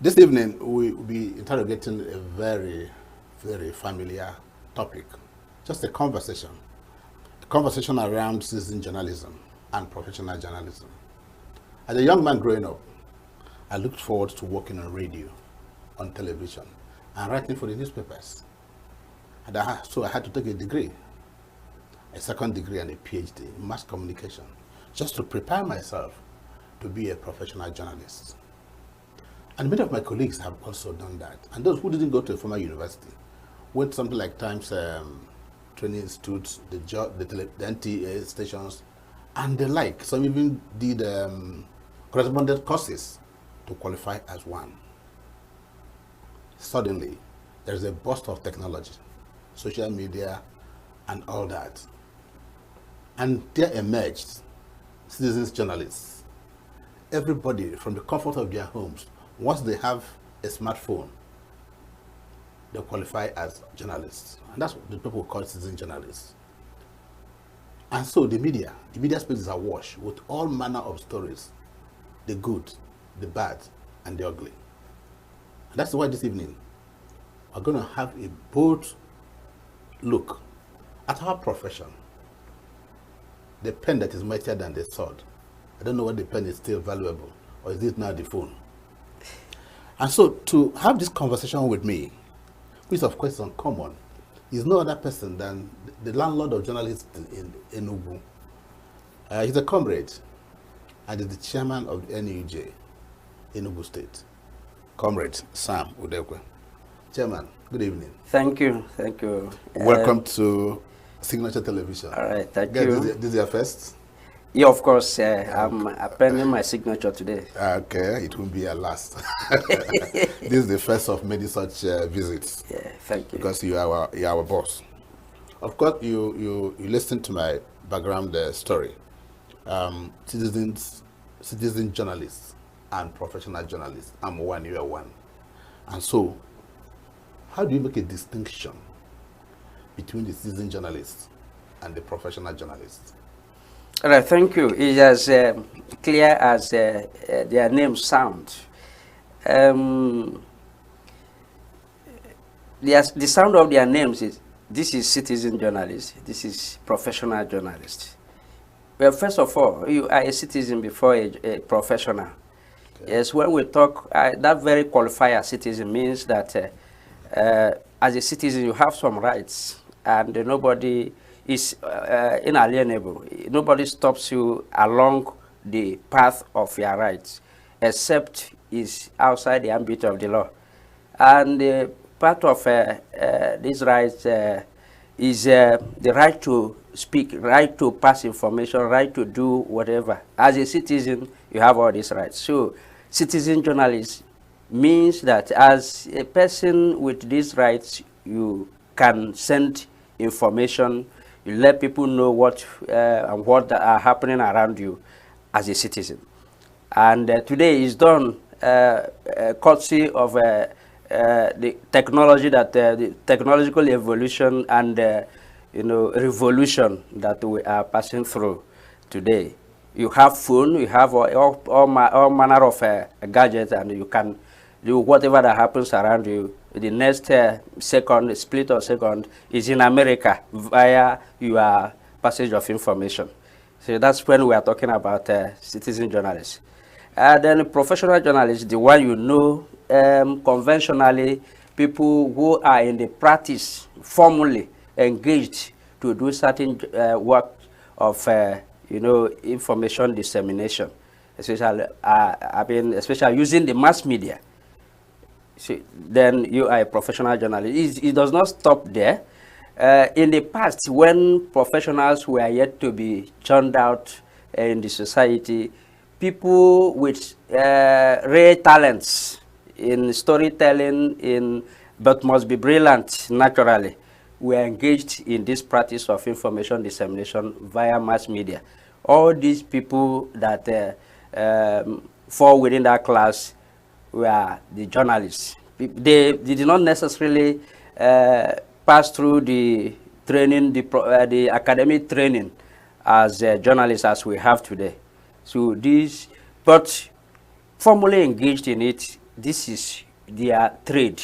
This evening, we will be interrogating a very, very familiar topic, just a conversation around citizen journalism and professional journalism. As a young man growing up, I looked forward to working on radio, on television, and writing for the newspapers. And so I had to take a degree, a second degree and a PhD in mass communication, just to prepare myself to be a professional journalist. And many of my colleagues have also done that. And those who didn't go to a formal university went something like Times Training Institutes, the NTA stations, and the like. Some even did correspondence courses to qualify as one. Suddenly, there's a burst of technology, social media, and all that. And there emerged citizens journalists. Everybody from the comfort of their homes, once they have a smartphone, they qualify as journalists. And that's what the people call citizen journalists. And so the media space is awash with all manner of stories, the good, the bad, and the ugly. And that's why this evening, we're going to have a bold look at our profession. The pen that is mightier than the sword. I don't know whether the pen is still valuable, or is it now the phone? And so to have this conversation with me, which of course is uncommon, is no other person than the landlord of journalists in ENUGU. He's a comrade, and is the chairman of the ENUGU, ENUGU State. Comrade Sam Udekwe. Chairman, good evening. Thank you, thank you. Welcome to Signature Television. All right, thank you. This is your first? Yeah, of course. I'm appending my signature today. Okay, it will be your last. This is the first of many such visits. Yeah, thank you. Because you are our boss. Of course, you listened to my background story. Citizen journalists and professional journalists. I'm one, you are one. And so, how do you make a distinction between the citizen journalists and the professional journalists? All right, thank you. It's as clear as their names sound. The sound of their names is, this is citizen journalist, this is professional journalist. Well, first of all, you are a citizen before a professional. Okay. Yes, when we talk, that very qualifier citizen means that as a citizen you have some rights, and nobody is inalienable. Nobody stops you along the path of your rights, except is outside the ambit of the law. And part of these rights is the right to speak, right to pass information, right to do whatever. As a citizen, you have all these rights. So, citizen journalist means that as a person with these rights, you can send information, you let people know what and what are happening around you as a citizen. And today is done courtesy of the technology that the technological evolution and revolution that we are passing through today. You have phone, you have all manner of gadgets, and you can do whatever that happens around you. The next second, split of second, is in America via your passage of information. So that's when we are talking about citizen journalists. Then professional journalists, the one you know, conventionally, people who are in the practice, formally engaged to do certain work of, information dissemination, especially, especially using the mass media. So then you are a professional journalist. It does not stop there. In the past, when professionals were yet to be churned out in the society, people with rare talents in storytelling, but must be brilliant naturally, were engaged in this practice of information dissemination via mass media. All these people that fall within that class were the journalists. They did not necessarily pass through the training, the academic training as journalists as we have today. So these, but formally engaged in it, this is their trade.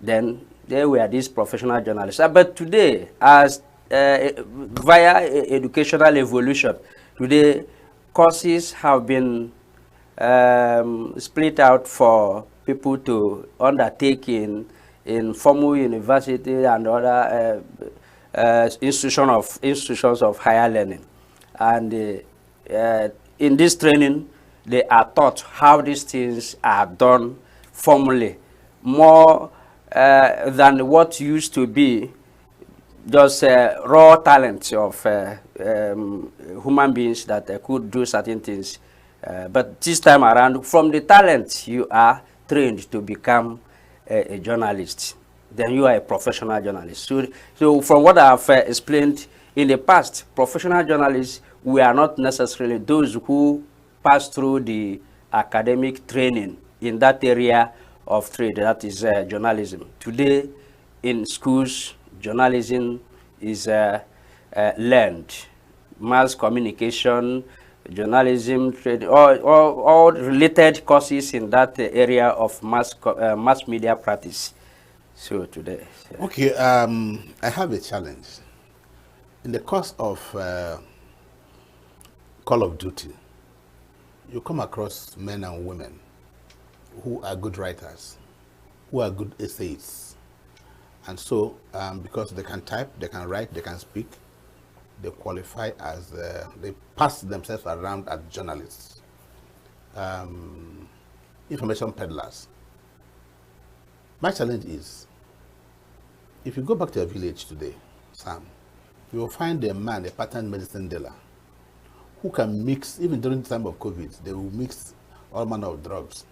Then they were these professional journalists. But today, as via educational evolution, today courses have been split out for people to undertake in formal university and other institutions of higher learning. And in this training, they are taught how these things are done formally, more than what used to be just raw talent of human beings that could do certain things. But this time around, from the talent, you are trained to become a journalist. then you are a professional journalist. So from what I have explained in the past, professional journalists, we are not necessarily those who pass through the academic training in that area of trade, that is journalism. Today, in schools, journalism is learned. Mass communication, journalism, trade, all related courses in that area of mass media practice. So today. Okay, I have a challenge. In the course of Call of Duty, you come across men and women who are good writers, who are good essayists. And so, because they can type, they can write, they can speak, they qualify as, they pass themselves around as journalists, information peddlers. My challenge is, if you go back to a village today, Sam, you will find a man, a pattern medicine dealer, who can mix, even during the time of COVID, they will mix all manner of drugs,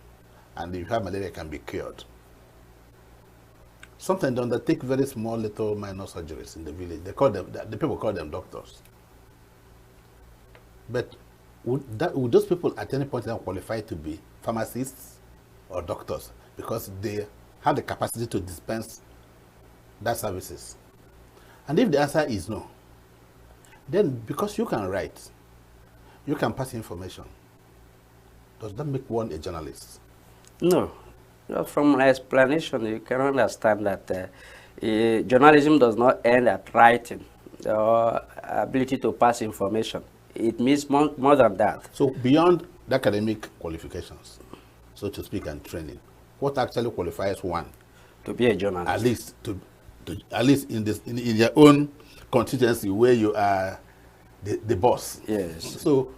and if you have malaria, it can be cured. Sometimes they undertake very small, little, minor surgeries in the village. They call them, the people call them doctors. But would those people at any point in time qualify to be pharmacists or doctors? Because they have the capacity to dispense that services. And if the answer is no, then because you can write, you can pass information, does that make one a journalist? No. From my explanation, you can understand that journalism does not end at writing or ability to pass information. It means more than that. So beyond the academic qualifications, so to speak, and training, what actually qualifies one to be a journalist? At least in your own constituency where you are the boss. Yes. So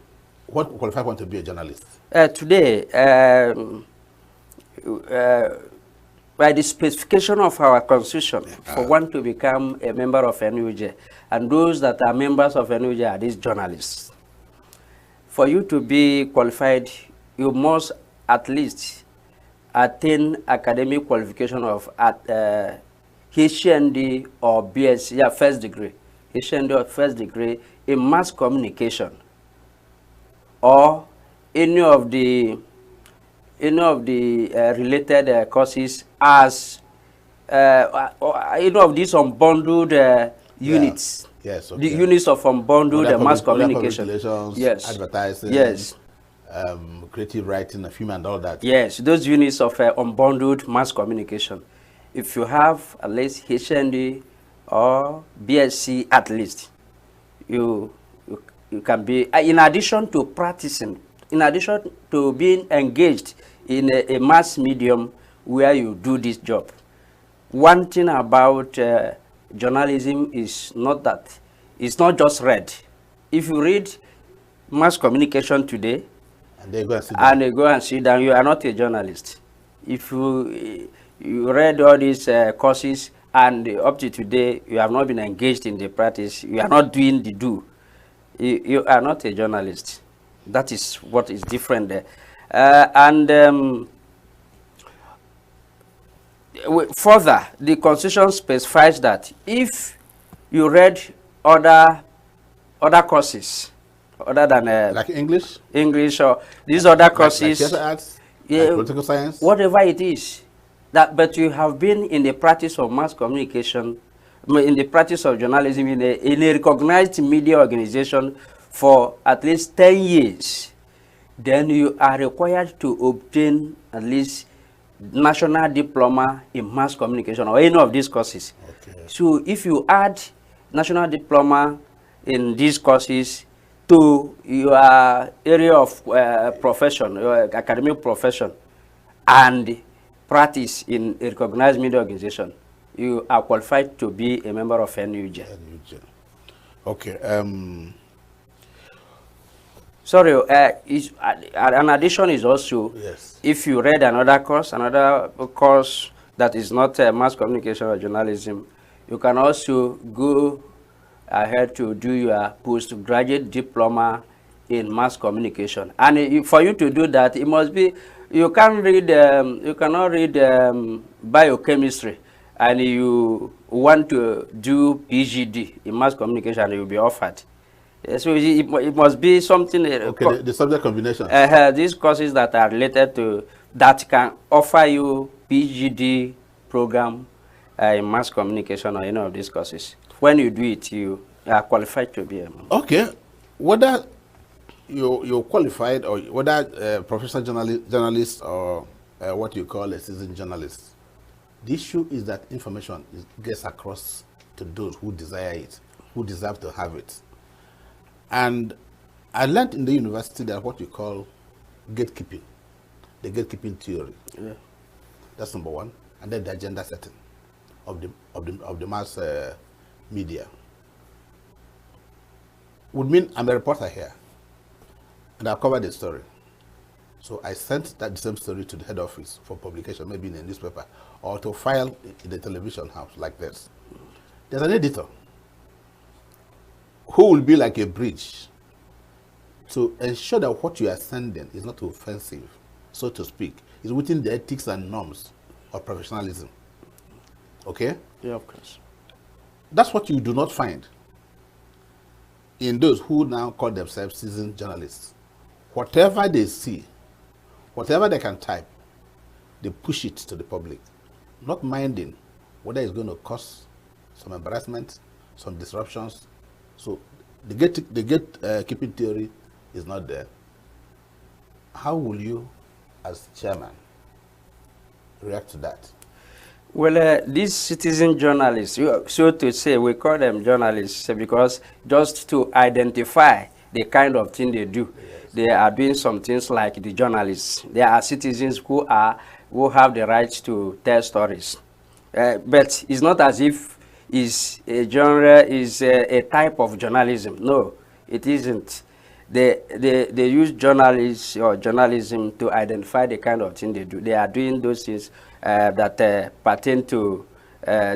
what qualifies one to be a journalist? Today, by the specification of our constitution, for one to become a member of ENUGU, and those that are members of ENUGU are these journalists. For you to be qualified, you must at least attain academic qualification of HND or BSc, yeah, first degree, HND or first degree in mass communication, or any of the related courses as any of these unbundled units. Yes, okay. The units of unbundled mass communication. Yes. Advertising. Yes. Creative writing, film and all that. Yes, those units of unbundled mass communication. If you have at least HND or BSc at least, you can be, in addition to practicing, in addition to being engaged in a mass medium where you do this job. One thing about journalism is not that, it's not just read. If you read mass communication today, and they go and sit down, you are not a journalist. If you read all these courses and up to today, you have not been engaged in the practice, you are not doing the do, you are not a journalist. That is what is different there. Further, the Constitution specifies that if you read other courses other than like English or these other courses, like arts, like political science, whatever it is, but you have been in the practice of mass communication, in the practice of journalism in a recognized media organization for at least 10 years, then you are required to obtain at least national diploma in mass communication or any of these courses. Okay. So if you add national diploma in these courses to your area of profession, your academic profession, and practice in a recognized media organization, you are qualified to be a member of ENUGU. Okay. Sorry, an addition is also, yes, if you read another course that is not mass communication or journalism, you can also go ahead to do your postgraduate diploma in mass communication. And for you to do that, it must be, you cannot read biochemistry and you want to do PGD in mass communication, you will be offered. So it must be something. Okay, the subject combinations. These courses that are related to that can offer you PGD program in mass communication or any of these courses. When you do it, you are qualified to be a Okay, whether you're qualified or whether professional journalist or what you call a citizen journalist, the issue is that information gets across to those who desire it, who deserve to have it. And I learned in the university that what you call gatekeeping, the gatekeeping theory. Yeah. That's number one. And then the agenda setting of the mass media. Would mean I'm a reporter here, and I've covered the story. So I sent the same story to the head office for publication, maybe in a newspaper, or to file in the television house like this. There's an editor who will be like a bridge to ensure that what you are sending is not offensive, so to speak. It's within the ethics and norms of professionalism. Okay? Yeah, of course. That's what you do not find in those who now call themselves citizen journalists. Whatever they see, whatever they can type, they push it to the public, not minding whether it's going to cause some embarrassment, some disruptions. So the gatekeeping theory is not there. How will you, as chairman, react to that? Well, these citizen journalists, so to say, we call them journalists because just to identify the kind of thing they do, they are doing some things like the journalists. They are citizens who have the right to tell stories. But it's not as if it's a genre, is a type of journalism. No, it isn't. They use journalists or journalism to identify the kind of thing they do. They are doing those things that pertain to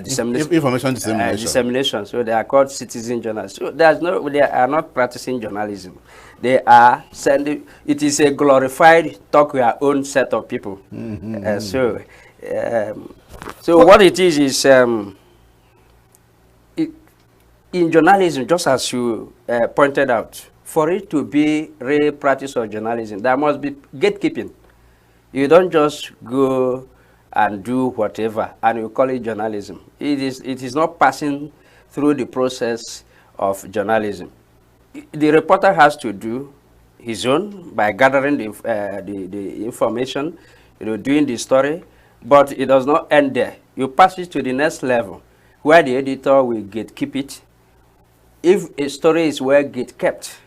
dissemination. Information dissemination. Dissemination. So they are called citizen journalists. So they are not practicing journalism. They are sending. It is a glorified talk your own set of people. So what it is in journalism, just as you pointed out, for it to be real practice of journalism, there must be gatekeeping. You don't just go and do whatever and you call it journalism. It is not passing through the process of journalism. The reporter has to do his own by gathering the information, doing the story, but it does not end there. You pass it to the next level where the editor will gatekeep it. If a story is well gatekept,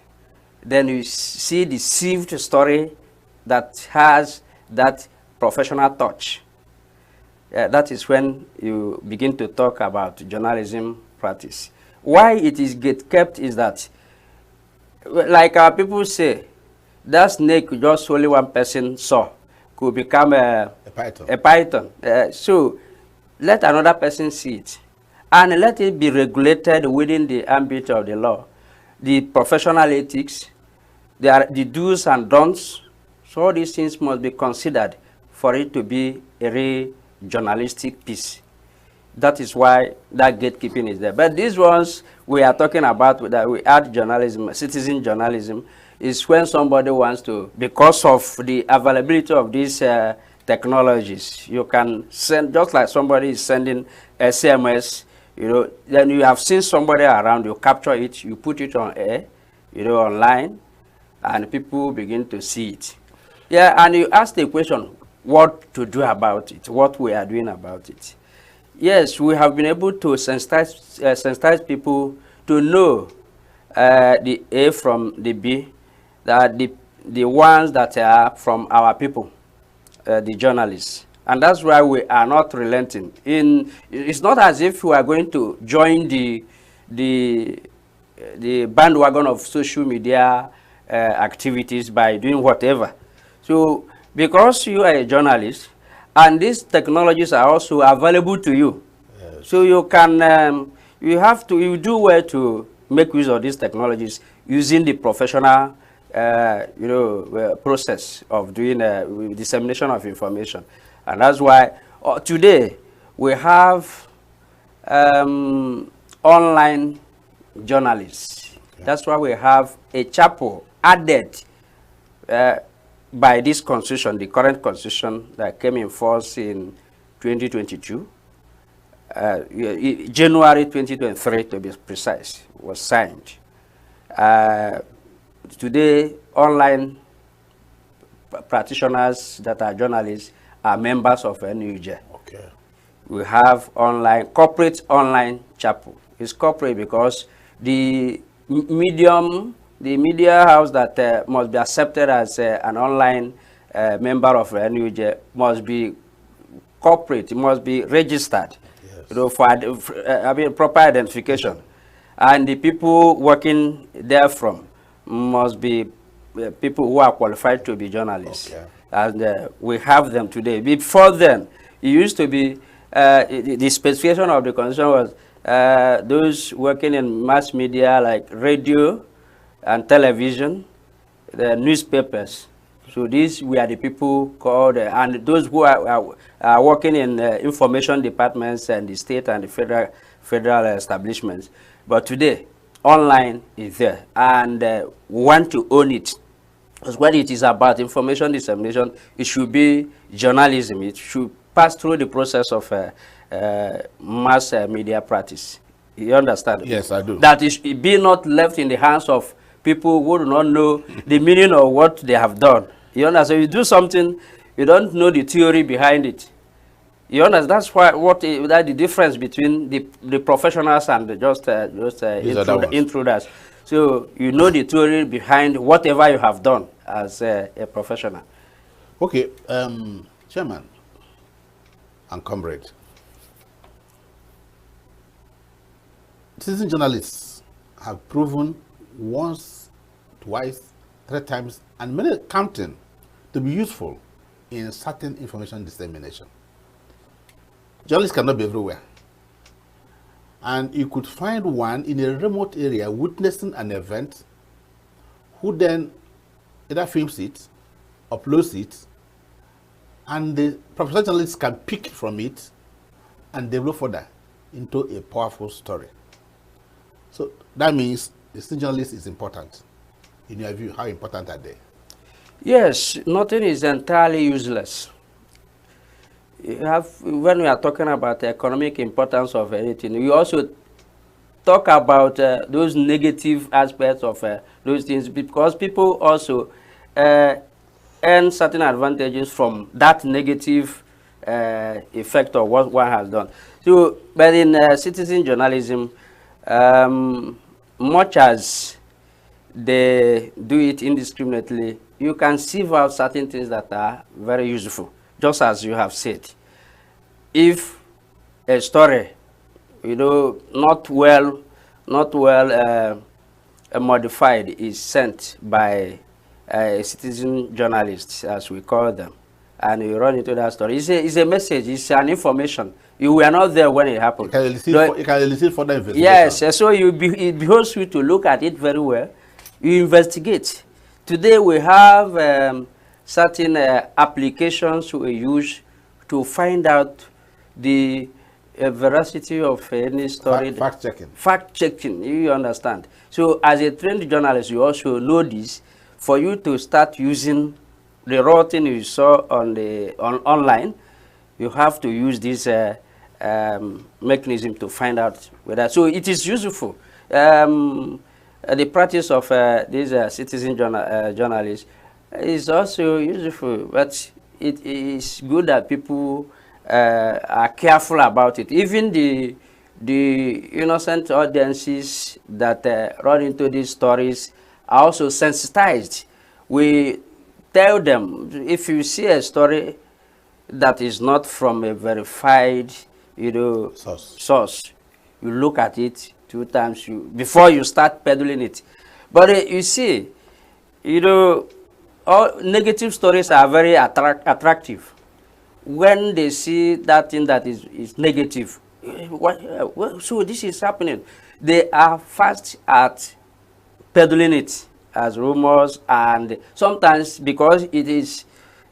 then you see the sieved story that has that professional touch. That is when you begin to talk about journalism practice. Why it is gatekept is that, like our people say, that snake just only one person saw could become a python. So let another person see it, and let it be regulated within the ambit of the law. The professional ethics, the do's and don'ts. So all these things must be considered for it to be a real journalistic piece. That is why that gatekeeping is there. But these ones we are talking about, that we add journalism, citizen journalism, is when somebody wants to, because of the availability of these technologies, you can send, just like somebody is sending SMS, then you have seen somebody around, you capture it, you put it on air, online, and people begin to see it. Yeah, and you ask the question, what to do about it, what we are doing about it. Yes, we have been able to sensitize people to know the A from the B, that the ones that are from our people, the journalists. And that's why we are not relenting. It's not as if we are going to join the bandwagon of social media activities by doing whatever. So because you are a journalist, and these technologies are also available to you, so you can you do well to make use of these technologies using the professional process of doing dissemination of information. And that's why today we have online journalists. Okay. That's why we have a chapel added by this constitution, the current constitution that came in force in 2022. January 2023, to be precise, was signed. Today, online practitioners that are journalists are members of ENUGU. Okay. We have corporate online chapel. It's corporate because the media house that must be accepted as an online member of ENUGU must be corporate. It must be registered, yes, for proper identification, and the people working there from must be people who are qualified to be journalists. Okay. And we have them today. Before then, it used to be the specification of the constitution was those working in mass media like radio and television, the newspapers. So these were the people called, and those who are working in information departments and the state and the federal establishments. But today, online is there, and we want to own it. Because when it is about information dissemination, it should be journalism. It should pass through the process of mass media practice. You understand? Yes, I do. That it be not left in the hands of people who do not know the meaning of what they have done. You understand? You do something, you don't know the theory behind it. You understand? That's why that the difference between the professionals and the intruders. So you know the theory behind whatever you have done as a professional. Okay, Chairman and comrade, citizen journalists have proven once, twice, 3 times, and many counting to be useful in certain information dissemination. Journalists cannot be everywhere. And you could find one in a remote area witnessing an event who then either films it, uploads it, and the professional journalists can pick from it and develop further into a powerful story. So that means the citizen journalist is important. In your view, how important are they? Yes, nothing is entirely useless. When we are talking about the economic importance of anything, we also talk about those negative aspects of those things, because people also earn certain advantages from that negative effect of what one has done. So, but in citizen journalism, much as they do it indiscriminately, you can sieve out certain things that are very useful. Just as you have said, if a story, not well modified is sent by a citizen journalist, as we call them, and you run into that story, it's a message, it's an information. You were not there when it happened. You can elicit further investigation. Yes, so it behoves you to look at it very well. You investigate. Today we have certain applications we use to find out the veracity of any story. Fact-checking. Fact-checking, you understand. So as a trained journalist, you also know this. For you to start using the raw thing you saw on online, you have to use this mechanism to find out whether. So it is useful. The practice of these citizen journalists is also useful, but it is good that people are careful about it. Even the innocent audiences that run into these stories are also sensitized. We tell them, if you see a story that is not from a verified source, you look at it 2 times before you start peddling it. But you see, all negative stories are very attractive. When they see that thing that is negative, so this is happening, they are fast at peddling it as rumors, and sometimes because it is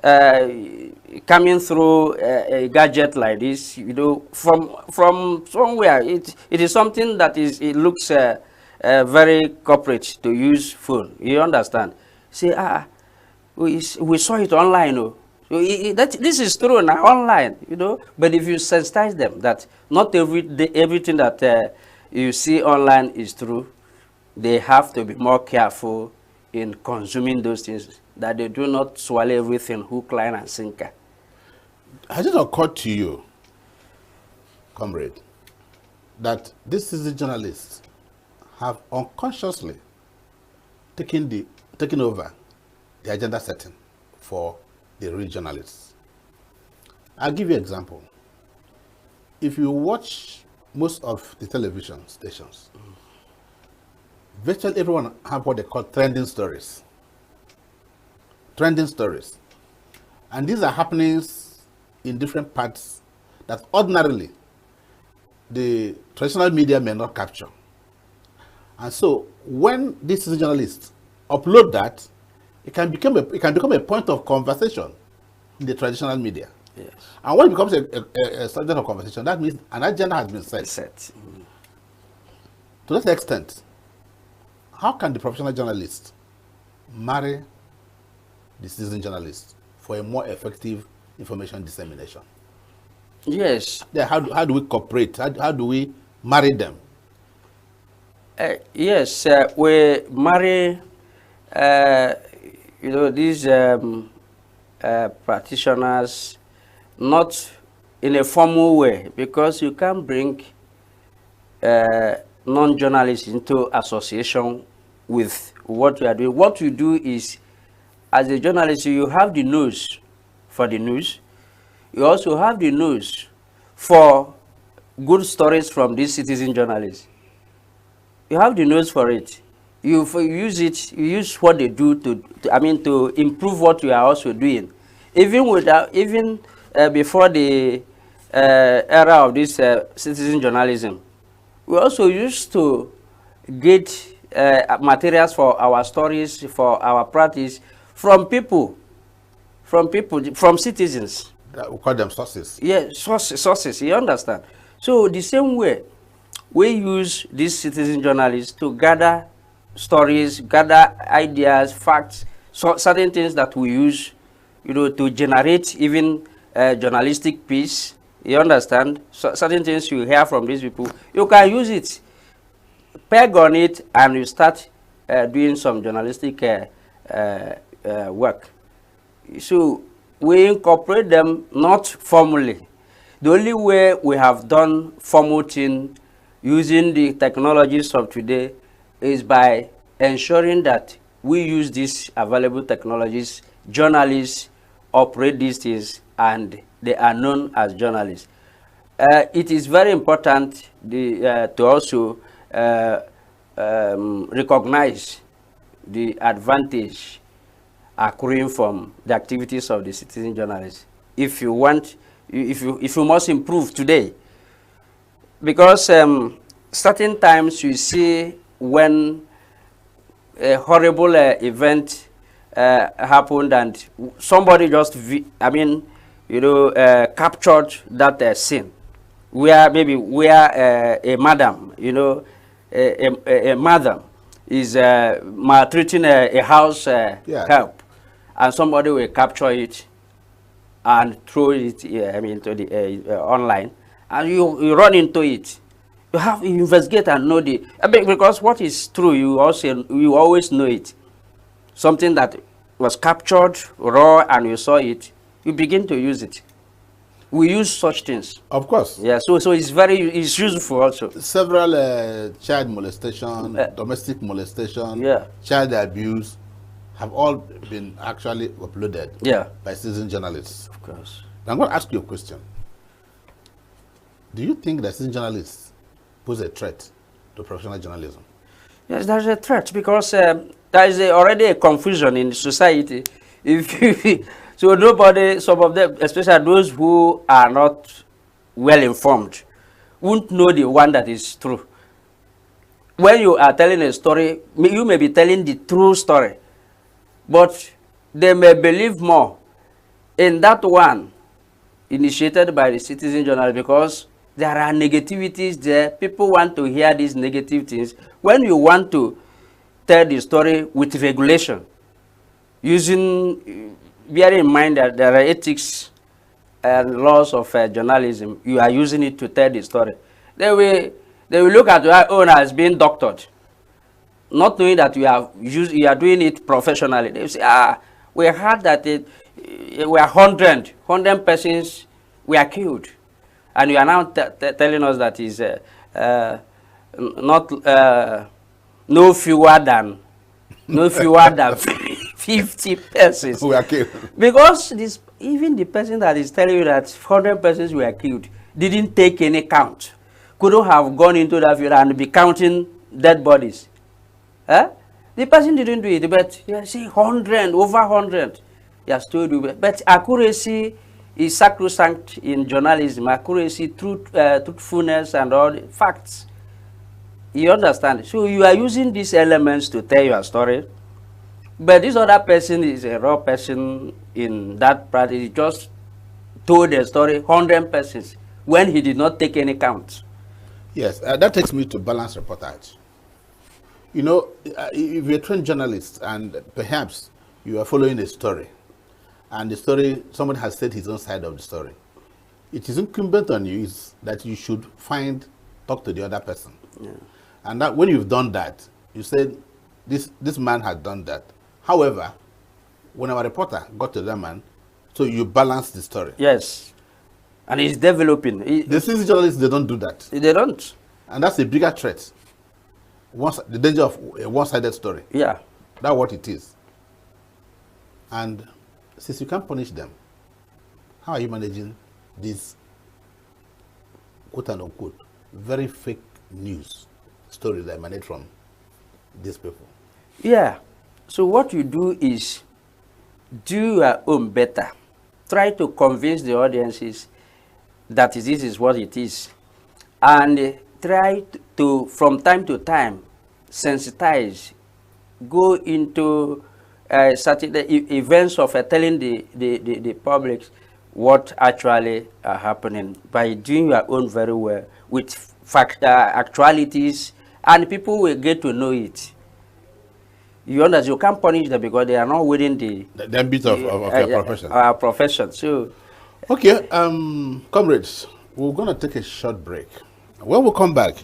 coming through a gadget like this, you know, from somewhere. It is something that it looks very corporate to use phone. You understand? Say, we saw it online. Oh. So this is true now online, you know. But if you sensitize them that not everything that you see online is true, they have to be more careful in consuming those things, that they do not swallow everything hook, line, and sinker. Has it occurred to you, comrade, that these journalists have unconsciously taken over the agenda setting for the real journalists? I'll give you an example. If you watch most of the television stations, virtually everyone have what they call trending stories. Trending stories. And these are happenings in different parts that ordinarily the traditional media may not capture. And so when these journalists upload that, it can become a point of conversation in the traditional media. Yes. And when it becomes a subject of conversation, that means an agenda has been set. Mm. To that extent, how can the professional journalist marry the citizen journalist for a more effective information dissemination? Yes. Yeah, how do we cooperate? How do we marry them? Yes, we marry, you know, these practitioners not in a formal way, because you can't bring non-journalists into association with what you are doing. What you do is, as a journalist, you have the news for the news. You also have the news for good stories from these citizen journalists. You have the news for it. You use it. You use what they do to improve what you are also doing. Even before the era of this citizen journalism, we also used to get materials for our stories, for our practice, from citizens. We call them sources. Yeah, sources, you understand? So the same way, we use these citizen journalists to gather stories, gather ideas, facts, certain things that we use, you know, to generate even journalistic piece. You understand? So certain things you hear from these people, you can use it, peg on it, and you start doing some journalistic work. So we incorporate them not formally. The only way we have done formal thing using the technologies of today is by ensuring that we use these available technologies. Journalists operate these things and they are known as journalists. It is very important to also recognize the advantage accruing from the activities of the citizen journalists. If you want, if you must improve today, because certain times you see when a horrible event happened and somebody just, captured that scene, where a madam, a mother is maltreating a house help, and somebody will capture it and throw it into the online, and you run into it. You have to investigate and know because what is true, you always know it. Something that was captured raw and you saw it, you begin to use it. We use such things. Of course. Yeah, so it's useful also. Several child molestation, domestic molestation, child abuse have all been actually uploaded by citizen journalists. Of course. I'm going to ask you a question. Do you think that citizen journalists pose a threat to professional journalism? Yes, there's a threat because there is already a confusion in society. So nobody, some of them, especially those who are not well informed, won't know the one that is true. When you are telling a story, you may be telling the true story, but they may believe more in that one, initiated by the citizen journal, because there are negativities there. People want to hear these negative things. When you want to tell the story with regulation, using, bearing in mind that there are ethics and laws of journalism, you are using it to tell the story. They will look at your own as being doctored, not knowing that you are doing it professionally. They will say, we heard that we are 100 persons were killed, and you are now telling us that is no fewer than 50 persons were killed. Because even the person that is telling you that 100 persons were killed didn't take any count, couldn't have gone into that field and be counting dead bodies. The person didn't do it, but you see 100, over 100. Yes, told you. But accuracy is sacrosanct in journalism. Accuracy, truthfulness, and all the facts. You understand? So you are using these elements to tell your story. But this other person is a raw person in that part. He just told the story 100 persons when he did not take any count. Yes, that takes me to balanced reportage. You know, if you're a trained journalist and perhaps you are following a story, and the story, somebody has said his own side of the story, it is incumbent on you that you should talk to the other person. Yeah. And that when you've done that, you said, this man has done that. However, when our reporter got to that man, so you balance the story. Yes. And he's developing. The citizen journalists, they don't do that. They don't. And that's a bigger threat. The danger of a one-sided story. Yeah. That's what it is. And since you can't punish them, how are you managing this quote and unquote very fake news stories that emanate from these people? Yeah. So what you do is do your own better. Try to convince the audiences that this is what it is. And try to, from time to time, sensitize, go into certain events of telling the public what actually are happening by doing your own very well with actualities, and people will get to know it. You understand? You can't punish them because they are not within the ambit of your profession. Our profession. So, okay, comrades, we're going to take a short break. When we come back,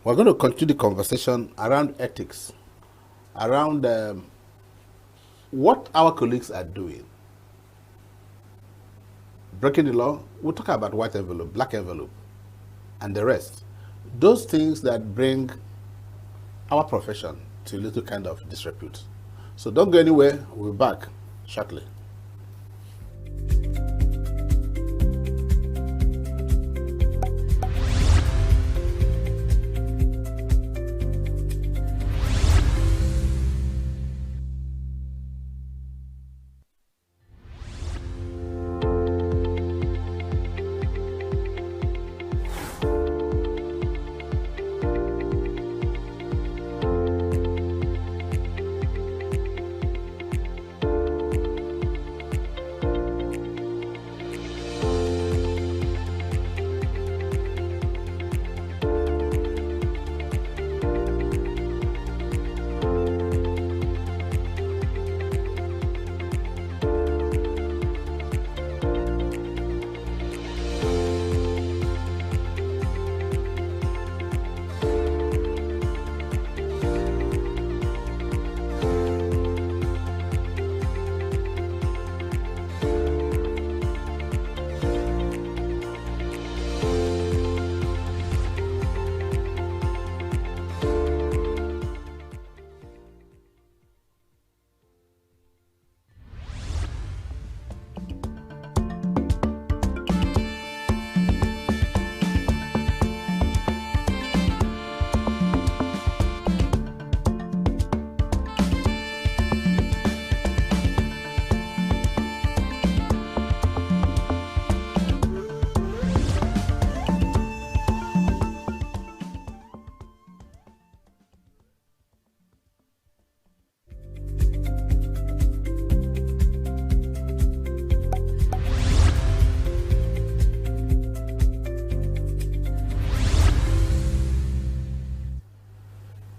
we're going to continue the conversation around ethics, around what our colleagues are doing. Breaking the law, we'll talk about white envelope, black envelope, and the rest. Those things that bring our profession to a little kind of disrepute. So don't go anywhere. We'll be back shortly.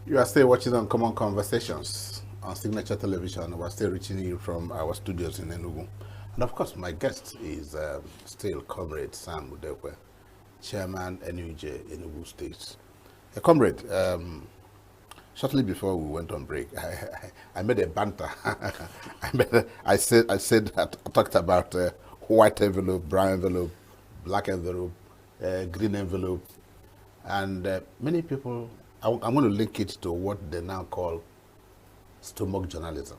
You are still watching Uncommon Conversations on Signature Television. We're still reaching you from our studios in ENUGU. And of course, my guest is still Comrade Sam Udekwe, Chairman ENUGU State. Comrade, shortly before we went on break, I made a banter. I talked about white envelope, brown envelope, black envelope, green envelope, and many people. I'm going to link it to what they now call stomach journalism.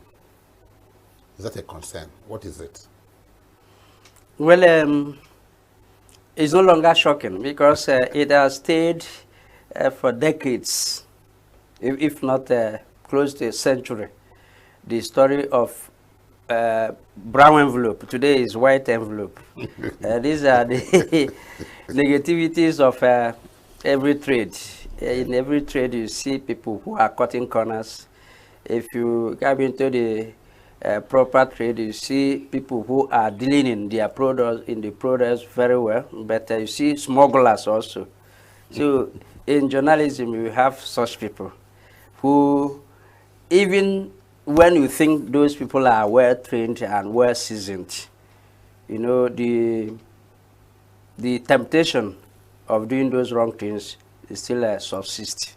Is that a concern? What is it? Well, it's no longer shocking because it has stayed for decades, if not close to a century. The story of brown envelope today is white envelope. These are the negativities of every trade. In every trade, you see people who are cutting corners. If you come into the proper trade, you see people who are dealing in their products very well. But you see smugglers also. So in journalism, you have such people who, even when you think those people are well trained and well seasoned, you know, the temptation of doing those wrong things still subsist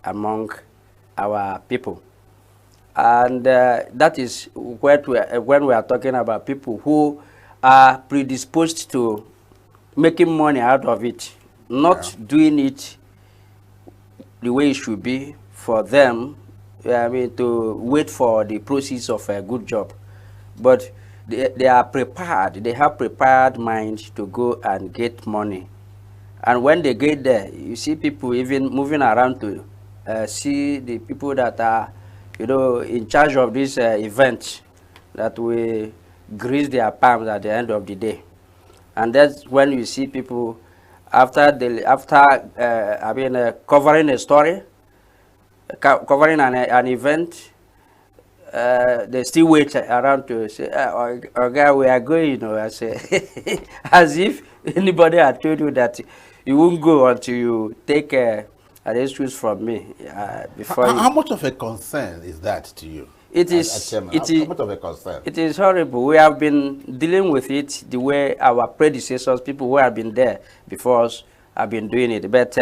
among our people. And that is what when we are talking about people who are predisposed to making money out of it, not doing it the way it should be for them, I mean, to wait for the proceeds of a good job. But they are prepared, they have prepared mind to go and get money. And when they get there, you see people even moving around to see the people that are, you know, in charge of this event, that will grease their palms at the end of the day. And that's when you see people after covering a story, covering an event, they still wait around to say, okay, we are going, you know, I say, as if anybody had told you that you won't go until you take an excuse from me before. How much of a concern is that to you? It is. How much of a concern? It is horrible. We have been dealing with it the way our predecessors, people who have been there before us, have been doing it. But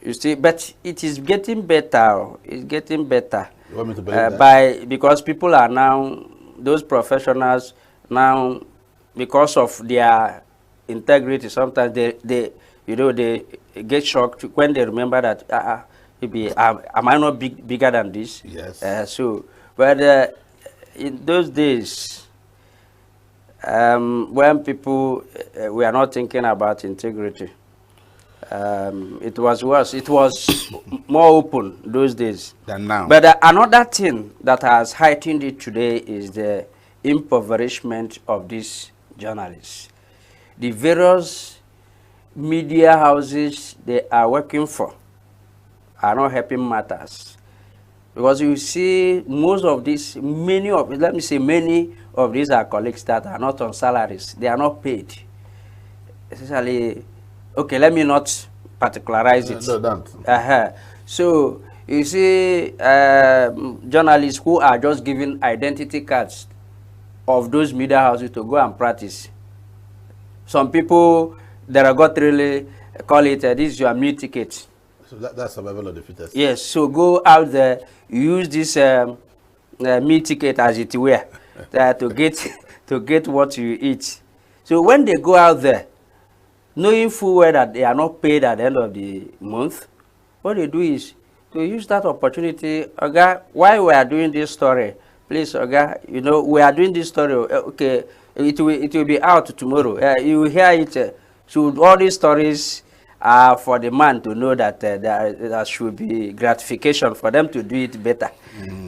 you see, but it is getting better. It's getting better. You want me to believe that? Because people are now, those professionals now, because of their integrity, sometimes they you know, they get shocked when they remember that maybe am I not bigger than this? Yes. But in those days, when people were not thinking about integrity, it was worse. It was more open those days than now. But another thing that has heightened it today is the impoverishment of these journalists. The various media houses they are working for are not helping matters, because you see most of these, many of these are colleagues that are not on salaries. They are not paid. Especially, okay, let me not particularize it. No, don't. So you see journalists who are just giving identity cards of those media houses to go and practice. Some people, they are got really call it, this is your meal ticket. So that's survival of the fittest. Yes, so go out there, use this meal ticket as it were, to get what you eat. So when they go out there, knowing full well that they are not paid at the end of the month, what they do is to use that opportunity. Oga, while we are doing this story, please, Oga, you know, we are doing this story. Okay, it will be out tomorrow. You will hear it. So all these stories are for the man to know that there should be gratification for them to do it better.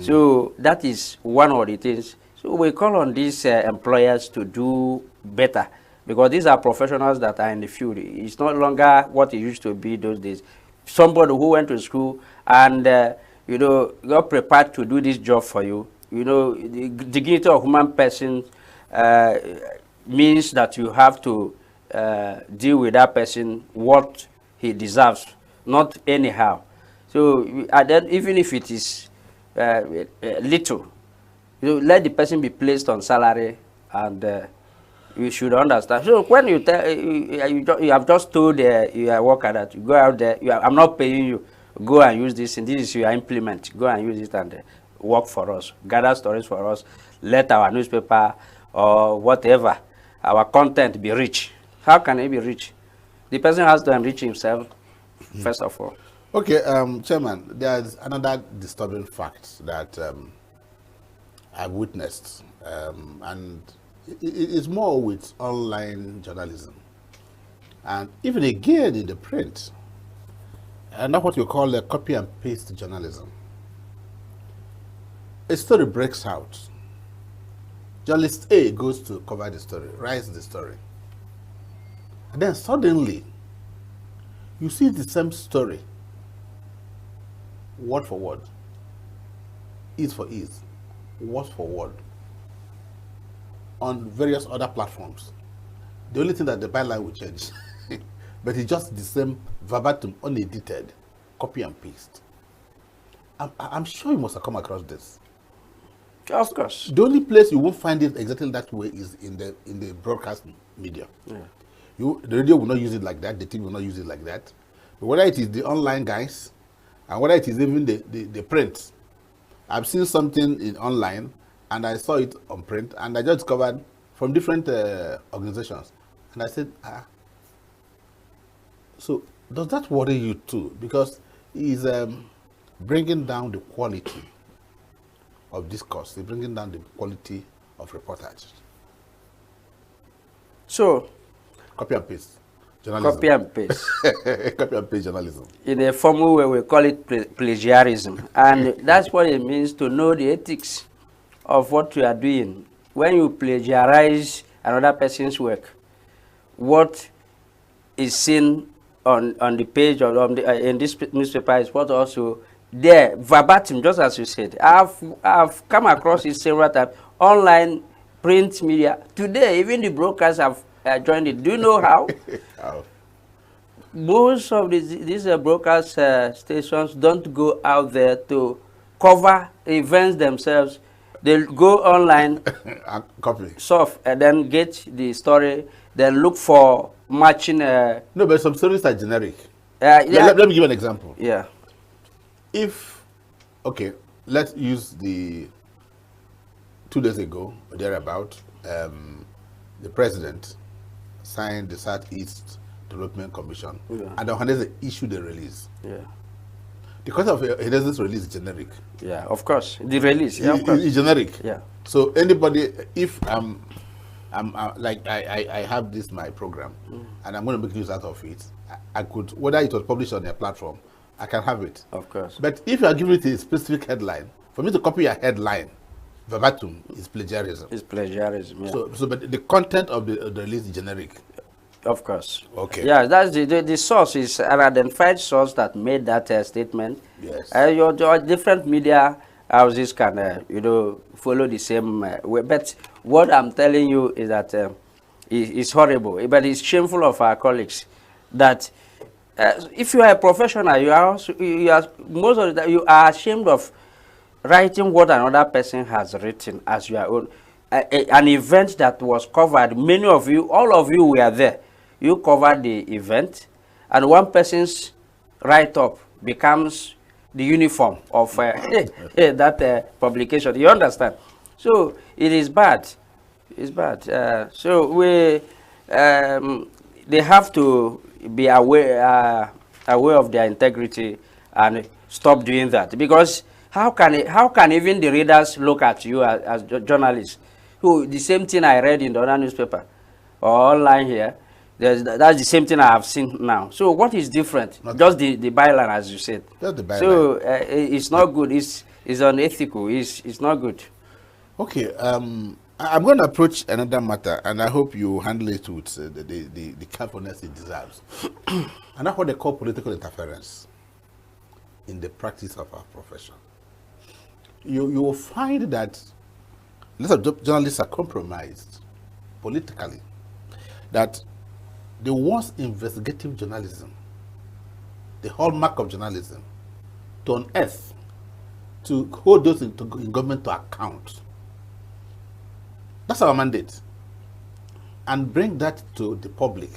So that is one of the things. So we call on these employers to do better, because these are professionals that are in the field. It's no longer what it used to be those days. Somebody who went to school and you know, got prepared to do this job for you. You know, the dignity of human person means that you have to deal with that person what he deserves, not anyhow. So and then even if it is little, let the person be placed on salary, and you should understand. So when you tell you have just told your worker that you go out there, I'm not paying you, go and use this, and this is your implement. Go and use it and work for us, gather stories for us, let our newspaper or whatever, our content be rich. How can it be rich? The person has to enrich himself, first of all. Okay, Chairman, there's another disturbing fact that I've witnessed, and it's more with online journalism. And even again in the print, and that's what you call a copy and paste journalism. A story breaks out. Journalist A goes to cover the story, writes the story. And then suddenly, you see the same story, word for word, ease for ease, word for word, on various other platforms. The only thing that the byline will change, but it's just the same verbatim, unedited, copy and paste. I'm sure you must have come across this. Of course. The only place you won't find it exactly that way is in the broadcast media. Yeah. The radio will not use it like that, the TV will not use it like that. But whether it is the online guys, and whether it is even the print. I've seen something in online, and I saw it on print, and I just discovered from different organizations. And I said, so does that worry you too? Because it's bringing down the quality of discourse, it's bringing down the quality of reportage. So, copy and paste journalism. Copy and paste. Copy and paste journalism. In a formal way, we call it plagiarism. And that's what it means to know the ethics of what you are doing. When you plagiarize another person's work, what is seen on the page or in this newspaper is what also there, verbatim, just as you said. I've come across it several times. Online, print media. Today, even the brokers have joined it. Do you know how? How? Most of these broadcast stations don't go out there to cover events themselves. They go online, copy, surf, and then get the story, then look for matching. No, but some stories are generic. Yeah. Let me give an example. Yeah. If, okay, let's use the 2 days ago, or thereabout, the president signed the Southeast Development Commission, and Ohaneze issued a release. Yeah. Because of Ohaneze's release is generic. Yeah, of course. The release, yeah, of course. It's generic. Yeah. So anybody, if I'm like I have this my program, and I'm going to make use out of it, I could, whether it was published on their platform, I can have it. Of course. But if you are giving it a specific headline, for me to copy a headline verbatim is plagiarism. It's plagiarism, yeah. So but the content of the release is generic. Of course. Okay. Yeah, that's the source is an identified source that made that statement. Yes. Your different media houses can, follow the same way. But what I'm telling you is that it's horrible, but it's shameful of our colleagues that if you are a professional, you are most of the time you are ashamed of writing what another person has written as your own. An event that was covered, many of you, all of you were there. You covered the event, and one person's write-up becomes the uniform of that publication. You understand? So it is bad. It's bad. So they have to be aware of their integrity and stop doing that. Because how can even the readers look at you as journalists? Who the same thing I read in the other newspaper or online here, that's the same thing I have seen now. So what is different? Just the byline, as you said. Just the byline. So it's not good. It's unethical. It's not good. Okay. I'm going to approach another matter, and I hope you handle it with the carefulness it deserves. And that's what they call political interference in the practice of our profession. You will find that lots of journalists are compromised politically. That the worst investigative journalism, the hallmark of journalism, to unearth, to hold those in government to account. That's our mandate. And bring that to the public,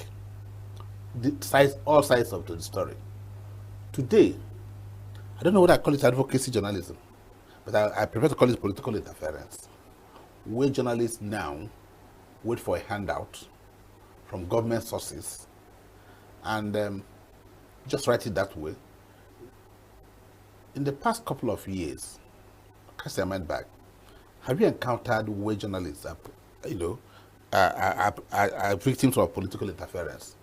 all sides of the story. Today, I don't know what I call it advocacy journalism, but I prefer to call it political interference, where journalists now wait for a handout from government sources and just write it that way. In the past couple of years, cast your mind back, have you encountered where journalists are victims of political interference?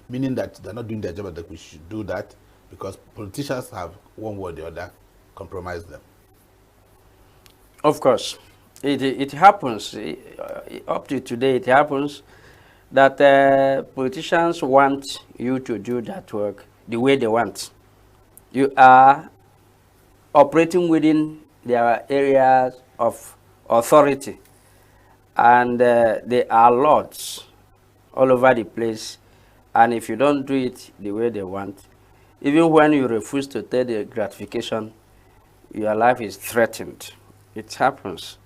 Meaning that they're not doing their job and that we should do that because politicians have one way or the other compromised them. Of course. It happens. Up to today, it happens that politicians want you to do that work the way they want. You are operating within their areas of authority, and there are laws all over the place, and if you don't do it the way they want, even when you refuse to take the gratification, your life is threatened. It happens.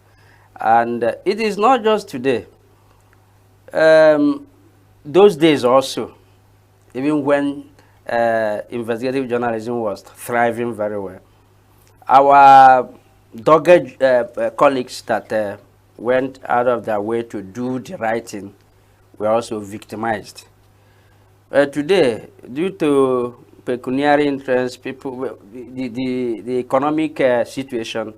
And it is not just today. Those days also, even when investigative journalism was thriving very well, our dogged colleagues that went out of their way to do the writing were also victimized. Today, due to pecuniary interests, people, the economic situation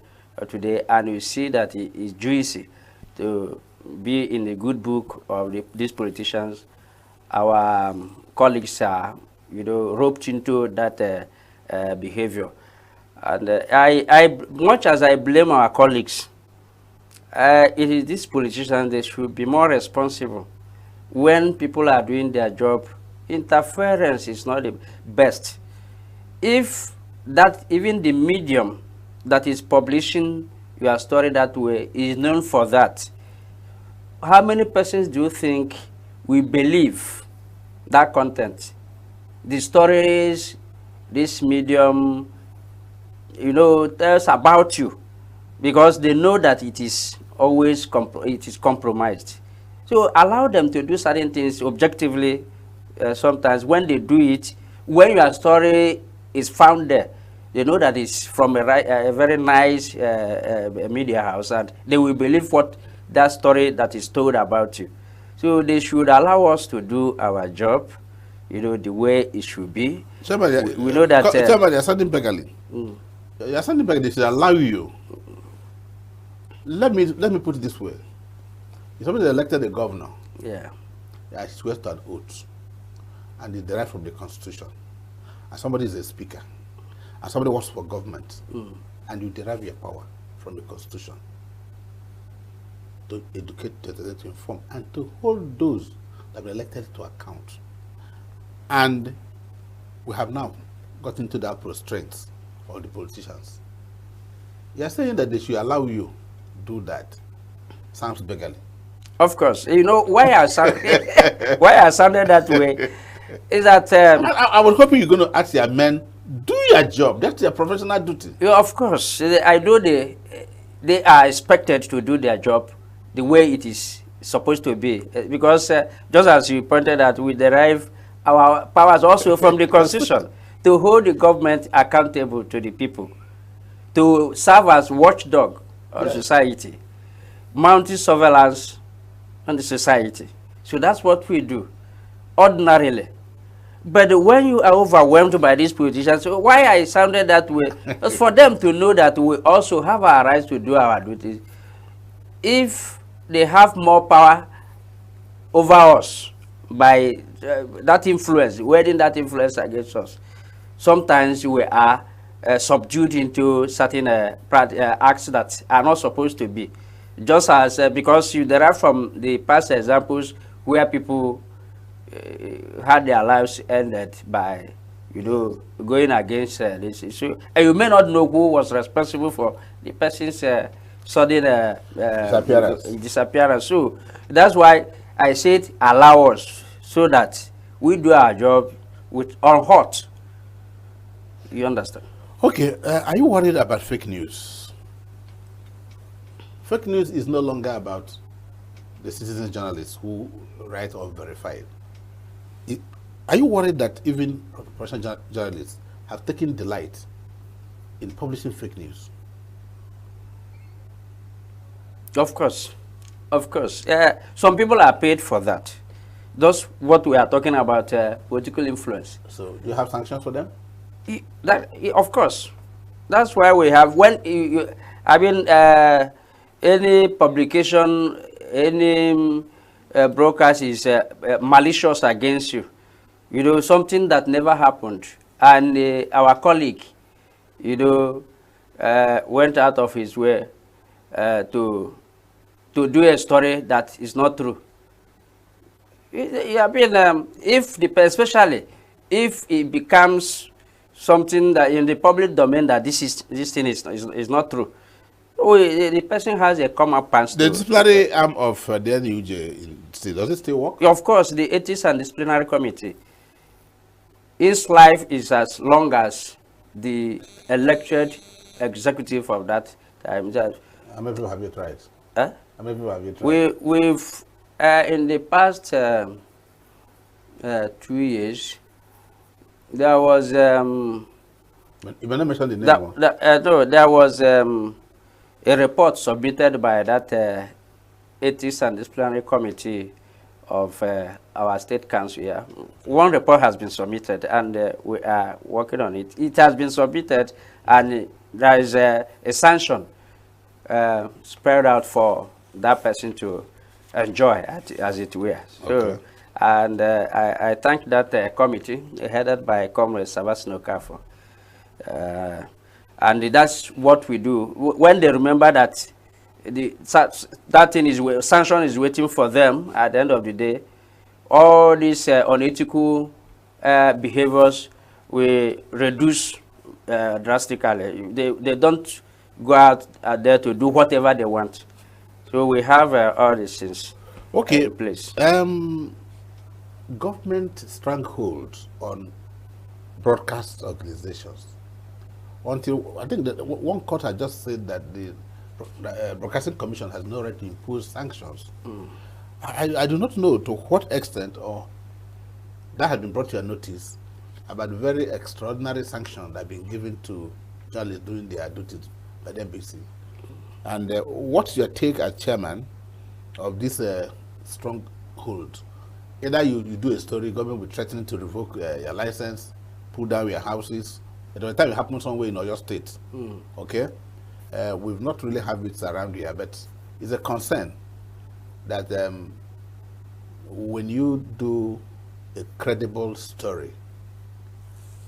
today, and you see that it is juicy to be in the good book of these politicians. Our colleagues are, roped into that behavior. And much as I blame our colleagues, it is these politicians, they should be more responsible. When people are doing their job, interference is not the best. If that, even the medium that is publishing your story that way is known for that, how many persons do you think will believe that content? The stories, this medium, tells about you, because they know that it is always compromised. So allow them to do certain things objectively. Sometimes when they do it, when your story is found there, they know that it's from a very nice media house, and they will believe what that story that is told about you. So they should allow us to do our job, the way it should be. Somebody, we know that somebody is something beggarly. You're something beggarly. They should allow you. Let me put it this way: if somebody elected a governor, yeah, he swears to an oath, and they derive from the Constitution, and somebody is a speaker, and somebody works for government, and you derive your power from the Constitution to educate, to inform, and to hold those that were elected to account. And we have now got into that constraints of the politicians. You are saying that they should allow you do that. Sounds beggarly. Of course. Why I sounded that way is that I was hoping you're going to ask your men, do your job. That's their professional duty. Yeah, of course. I know they are expected to do their job the way it is supposed to be, because just as you pointed out, we derive our powers also from the Constitution to hold the government accountable to the people, to serve as watchdog of society, mounting surveillance on the society. So that's what we do ordinarily. But when you are overwhelmed by these politicians, so why I sounded that way was for them to know that we also have our rights to do our duties. If they have more power over us by that influence, wielding that influence against us, sometimes we are subdued into certain acts that are not supposed to be. Just as, because you derive from the past examples where people had their lives ended by, going against this issue. And you may not know who was responsible for the person's sudden disappearance. So that's why I said allow us, so that we do our job with unhurt. You understand? Okay, are you worried about fake news? Fake news is no longer about the citizen journalists who write or verify. Are you worried that even professional journalists have taken delight in publishing fake news? Of course. Of course. Some people are paid for that. That's what we are talking about, political influence. So, do you have sanctions for them? Of course. That's why we have, any publication, any broadcast is malicious against you. You know, something that never happened. And our colleague, you know, went out of his way to do a story that is not true. Especially if it becomes something that in the public domain that this thing is not true, the person has a common pants. The disciplinary arm of the ENUGU, does it still work? Of course, the Ethics and Disciplinary Committee. Its life is as long as the elected executive of that time. How many people have you tried? Huh? How many people have you tried? We've in the past 2 years, there was you may not mention the name. No, there was a report submitted by that Ethics and Disciplinary Committee of our state council here. One report has been submitted, and we are working on it. It has been submitted, and there is a sanction spread out for that person to enjoy, as it were. So, okay. And I thank that committee headed by Comrade Sabasino Kafo. And that's what we do. When they remember that that thing is, sanction is waiting for them at the end of the day, all these unethical behaviors will reduce drastically. They don't go out there to do whatever they want. So we have all these things in place. Government stranglehold on broadcast organizations. Until I think that one court had just said that the Broadcasting Commission has no right to impose sanctions. I do not know to what extent or that had been brought to your notice about the very extraordinary sanctions that have been given to journalists doing their duties by the NBC. And what's your take as chairman of this stronghold? Either you do a story, government will threaten to revoke your license, pull down your houses. At the time it happened somewhere in your state. Okay? We've not really had it around here, but it's a concern that when you do a credible story,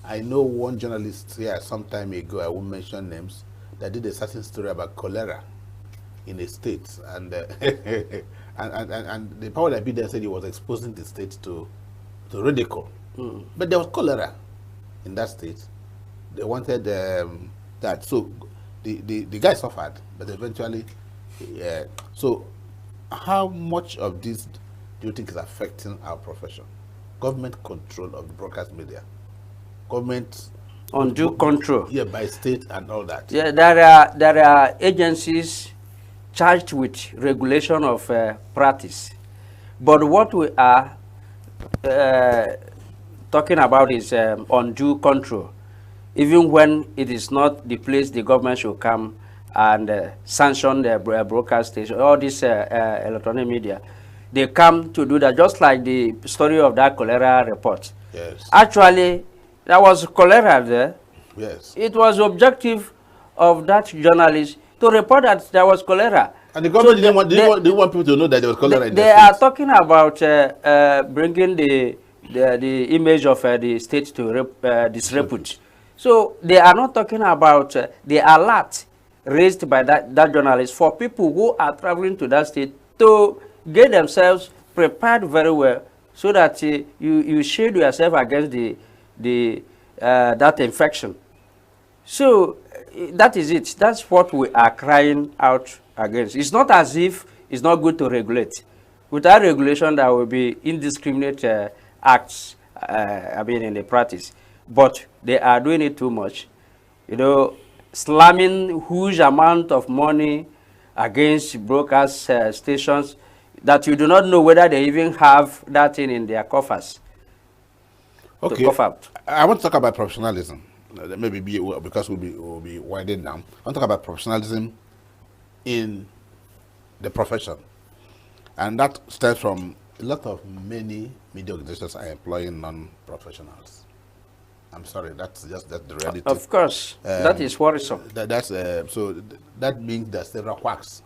I know one journalist here some time ago, I won't mention names, that did a certain story about cholera in a state, and and the power that be there said he was exposing the state to ridicule. But there was cholera in that state. They wanted that, so the guy suffered, but eventually, so how much of this do you think is affecting our profession? Government control of the broadcast media, government undue control, by state and all that. Yeah, there are agencies charged with regulation of practice, but what we are talking about is undue control. Even when it is not the place the government should come and sanction the broadcast station, all this electronic media, they come to do that, just like the story of that cholera report. Yes. Actually, there was cholera there. Yes. It was objective of that journalist to report that there was cholera. And the government didn't want people to know that there was cholera in the They are talking about bringing the image of the state to disrepute. So they are not talking about the alert raised by that journalist for people who are traveling to that state to get themselves prepared very well, so that you shield yourself against that infection. So that is it. That's what we are crying out against. It's not as if it's not good to regulate. Without regulation, there will be indiscriminate acts, in the practice. But they are doing it too much. slamming huge amount of money against broadcast stations that you do not know whether they even have that thing in their coffers. Okay, I want to talk about professionalism. Maybe because we'll be winding down. I want to talk about professionalism in the profession, and that stems from a lot of many media organizations are employing non-professionals. I'm sorry, that's the reality. Of course, that is worrisome. So that means there's several quacks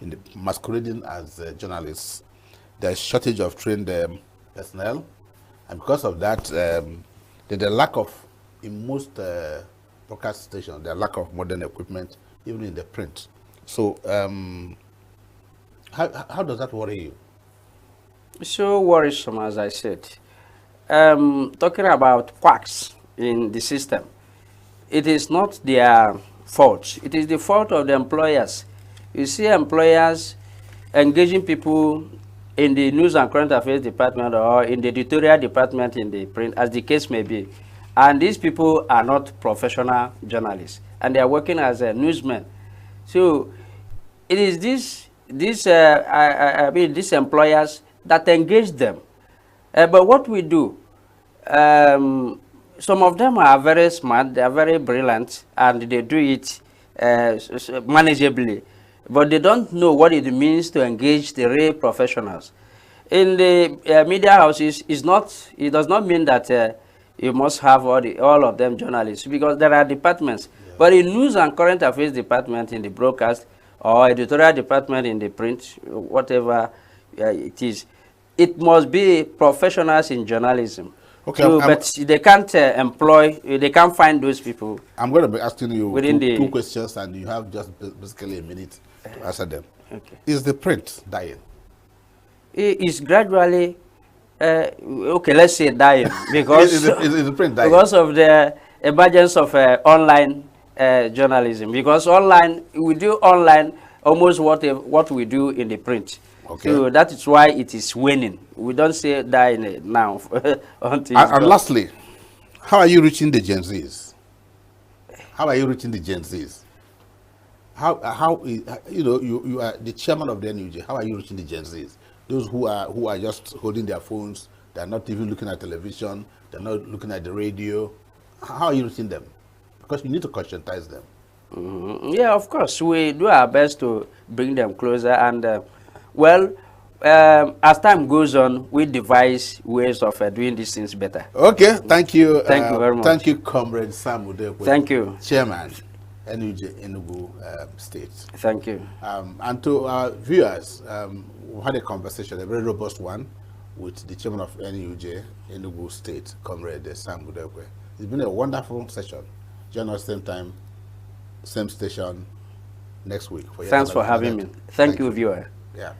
in the masquerading as journalists. There's shortage of trained personnel, and because of that, there's a lack of, in most broadcast stations, the lack of modern equipment, even in the print. So, how does that worry you? So worrisome, as I said. Talking about quacks in the system, it is not their fault. It is the fault of the employers. You see employers engaging people in the news and current affairs department or in the editorial department in the print, as the case may be. And these people are not professional journalists, and they are working as a newsmen. So it is these employers that engage them. But what we do, some of them are very smart, they are very brilliant, and they do it manageably. But they don't know what it means to engage the real professionals. In the media houses, it does not mean that you must have all of them journalists, because there are departments. Yeah. But in news and current affairs department in the broadcast, or editorial department in the print, whatever it is, it must be professionals in journalism. Okay, so, but they can't they can't find those people. I'm going to be asking you two questions, and you have just basically a minute to answer them. Okay. Is the print dying? It is gradually, okay, let's say dying, because, is the print dying? Because of the emergence of online journalism. Because online, we do online almost what we do in the print. Okay. So that is why it is waning. We don't say dying now. And lastly, how are you reaching the Gen Zs? How are you reaching the Gen Zs? How you are the chairman of the ENUGU. How are you reaching the Gen Zs? Those who are just holding their phones, they're not even looking at television, they're not looking at the radio. How are you reaching them? Because you need to conscientize them. Yeah, of course. We do our best to bring them closer, and as time goes on, we devise ways of doing these things better. Okay, thank you. Thank you very much. Thank you, Comrade Sam Udekwe. Thank you. Chairman, ENUGU State. Thank you. And to our viewers, we had a conversation, a very robust one, with the chairman of ENUGU State, Comrade Sam Udekwe. It's been a wonderful session. Join us same time, same station next week. Thanks for having me. Thank you, viewer. Yeah.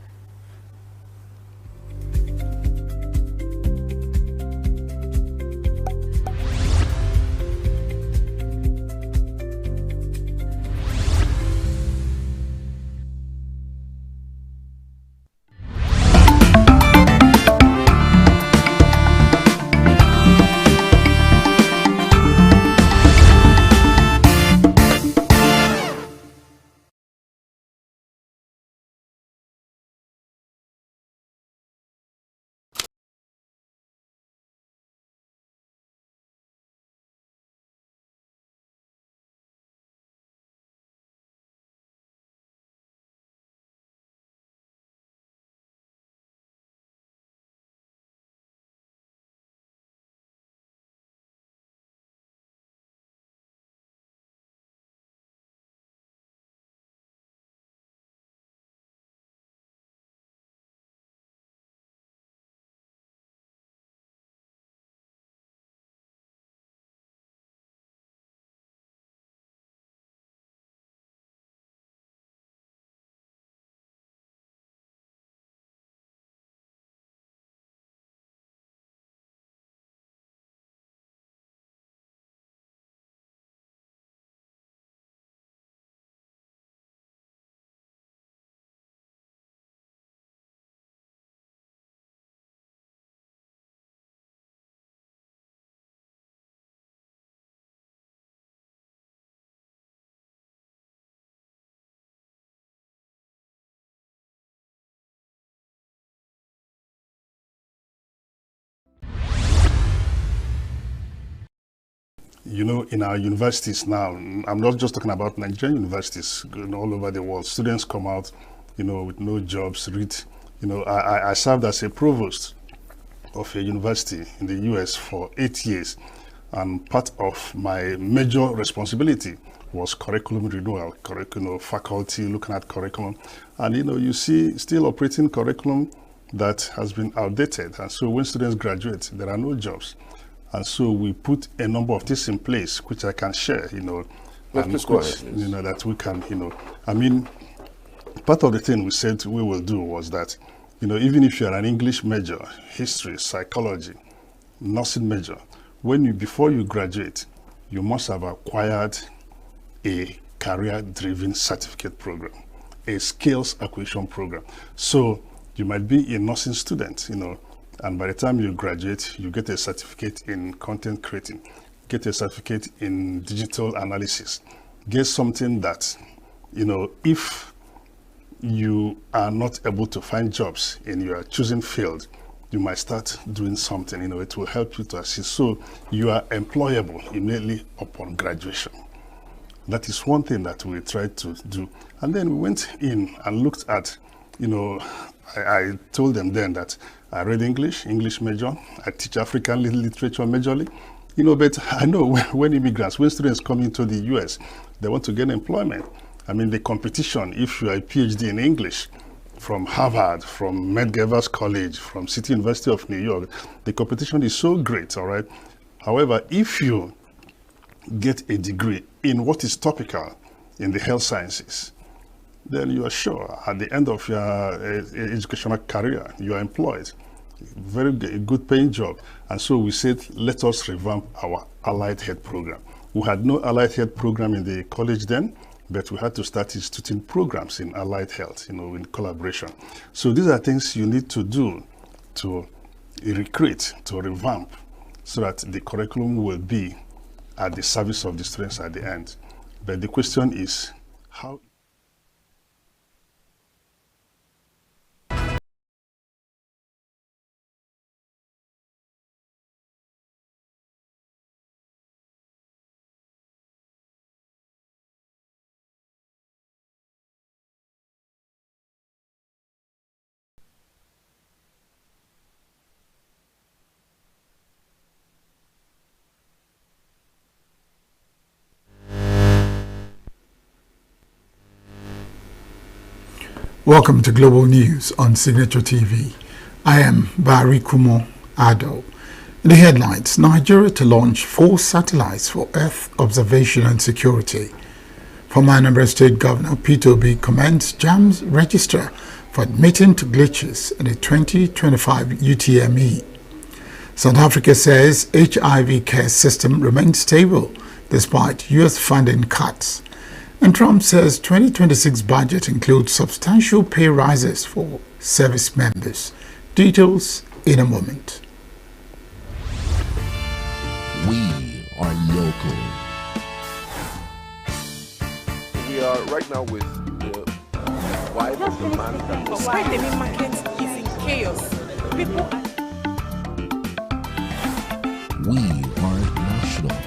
you know, in our universities now, I'm not just talking about Nigerian universities, all over the world, students come out, you know, with no jobs, you know, I served as a provost of a university in the US for 8 years, and part of my major responsibility was curriculum renewal, faculty looking at curriculum, and you know, you see still operating curriculum that has been outdated, and so when students graduate, there are no jobs. And so we put a number of things in place, which I can share, you know, and which, you know, that we can, you know, I mean, part of the thing we said we will do was that, you know, even if you're an English major, history, psychology, nursing major, before you graduate, you must have acquired a career-driven certificate program, a skills acquisition program. So you might be a nursing student, you know, and by the time you graduate, you get a certificate in content creating, get a certificate in digital analysis, get something that, you know, if you are not able to find jobs in your chosen field, you might start doing something, you know, it will help you to assist. So you are employable immediately upon graduation. That is one thing that we tried to do. And then we went in and looked at, you know, I told them then that I read English major, I teach African literature majorly, you know, but I know when immigrants, when students come into the US, they want to get employment. I mean, the competition, if you are a PhD in English from Harvard, from Medgar College, from City University of New York, the competition is so great, all right? However, if you get a degree in what is topical in the health sciences, then you are sure at the end of your educational career, you are employed. Very good paying job. And so we said, let us revamp our allied health program. We had no allied health program in the college then, but we had to start instituting programs in allied health, you know, in collaboration. So these are things you need to do to recreate, to revamp, so that the curriculum will be at the service of the students at the end. But the question is, how? Welcome to Global News on Signature TV. I am Barry Kumo Ado. In the headlines, Nigeria to launch 4 satellites for Earth observation and security. Former Anambra State Governor Peter Obi commends JAMB's registrar for admitting to glitches in the 2025 UTME. South Africa says HIV care system remains stable despite US funding cuts. And Trump says 2026 budget includes substantial pay rises for service members. Details in a moment. We are local. We are right now with the wife of the man that was... Why the main market is in chaos. People We are national.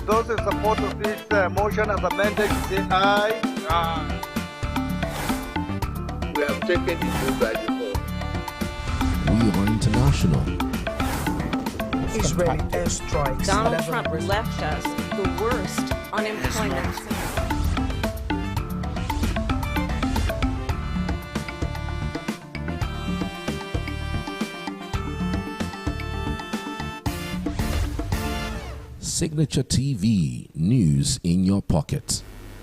Those in support of this motion as amended, say aye. Aye. We have taken the vote by default. We are international. Israeli airstrikes. Donald Trump left us the worst unemployment. Signature TV, news in your pocket.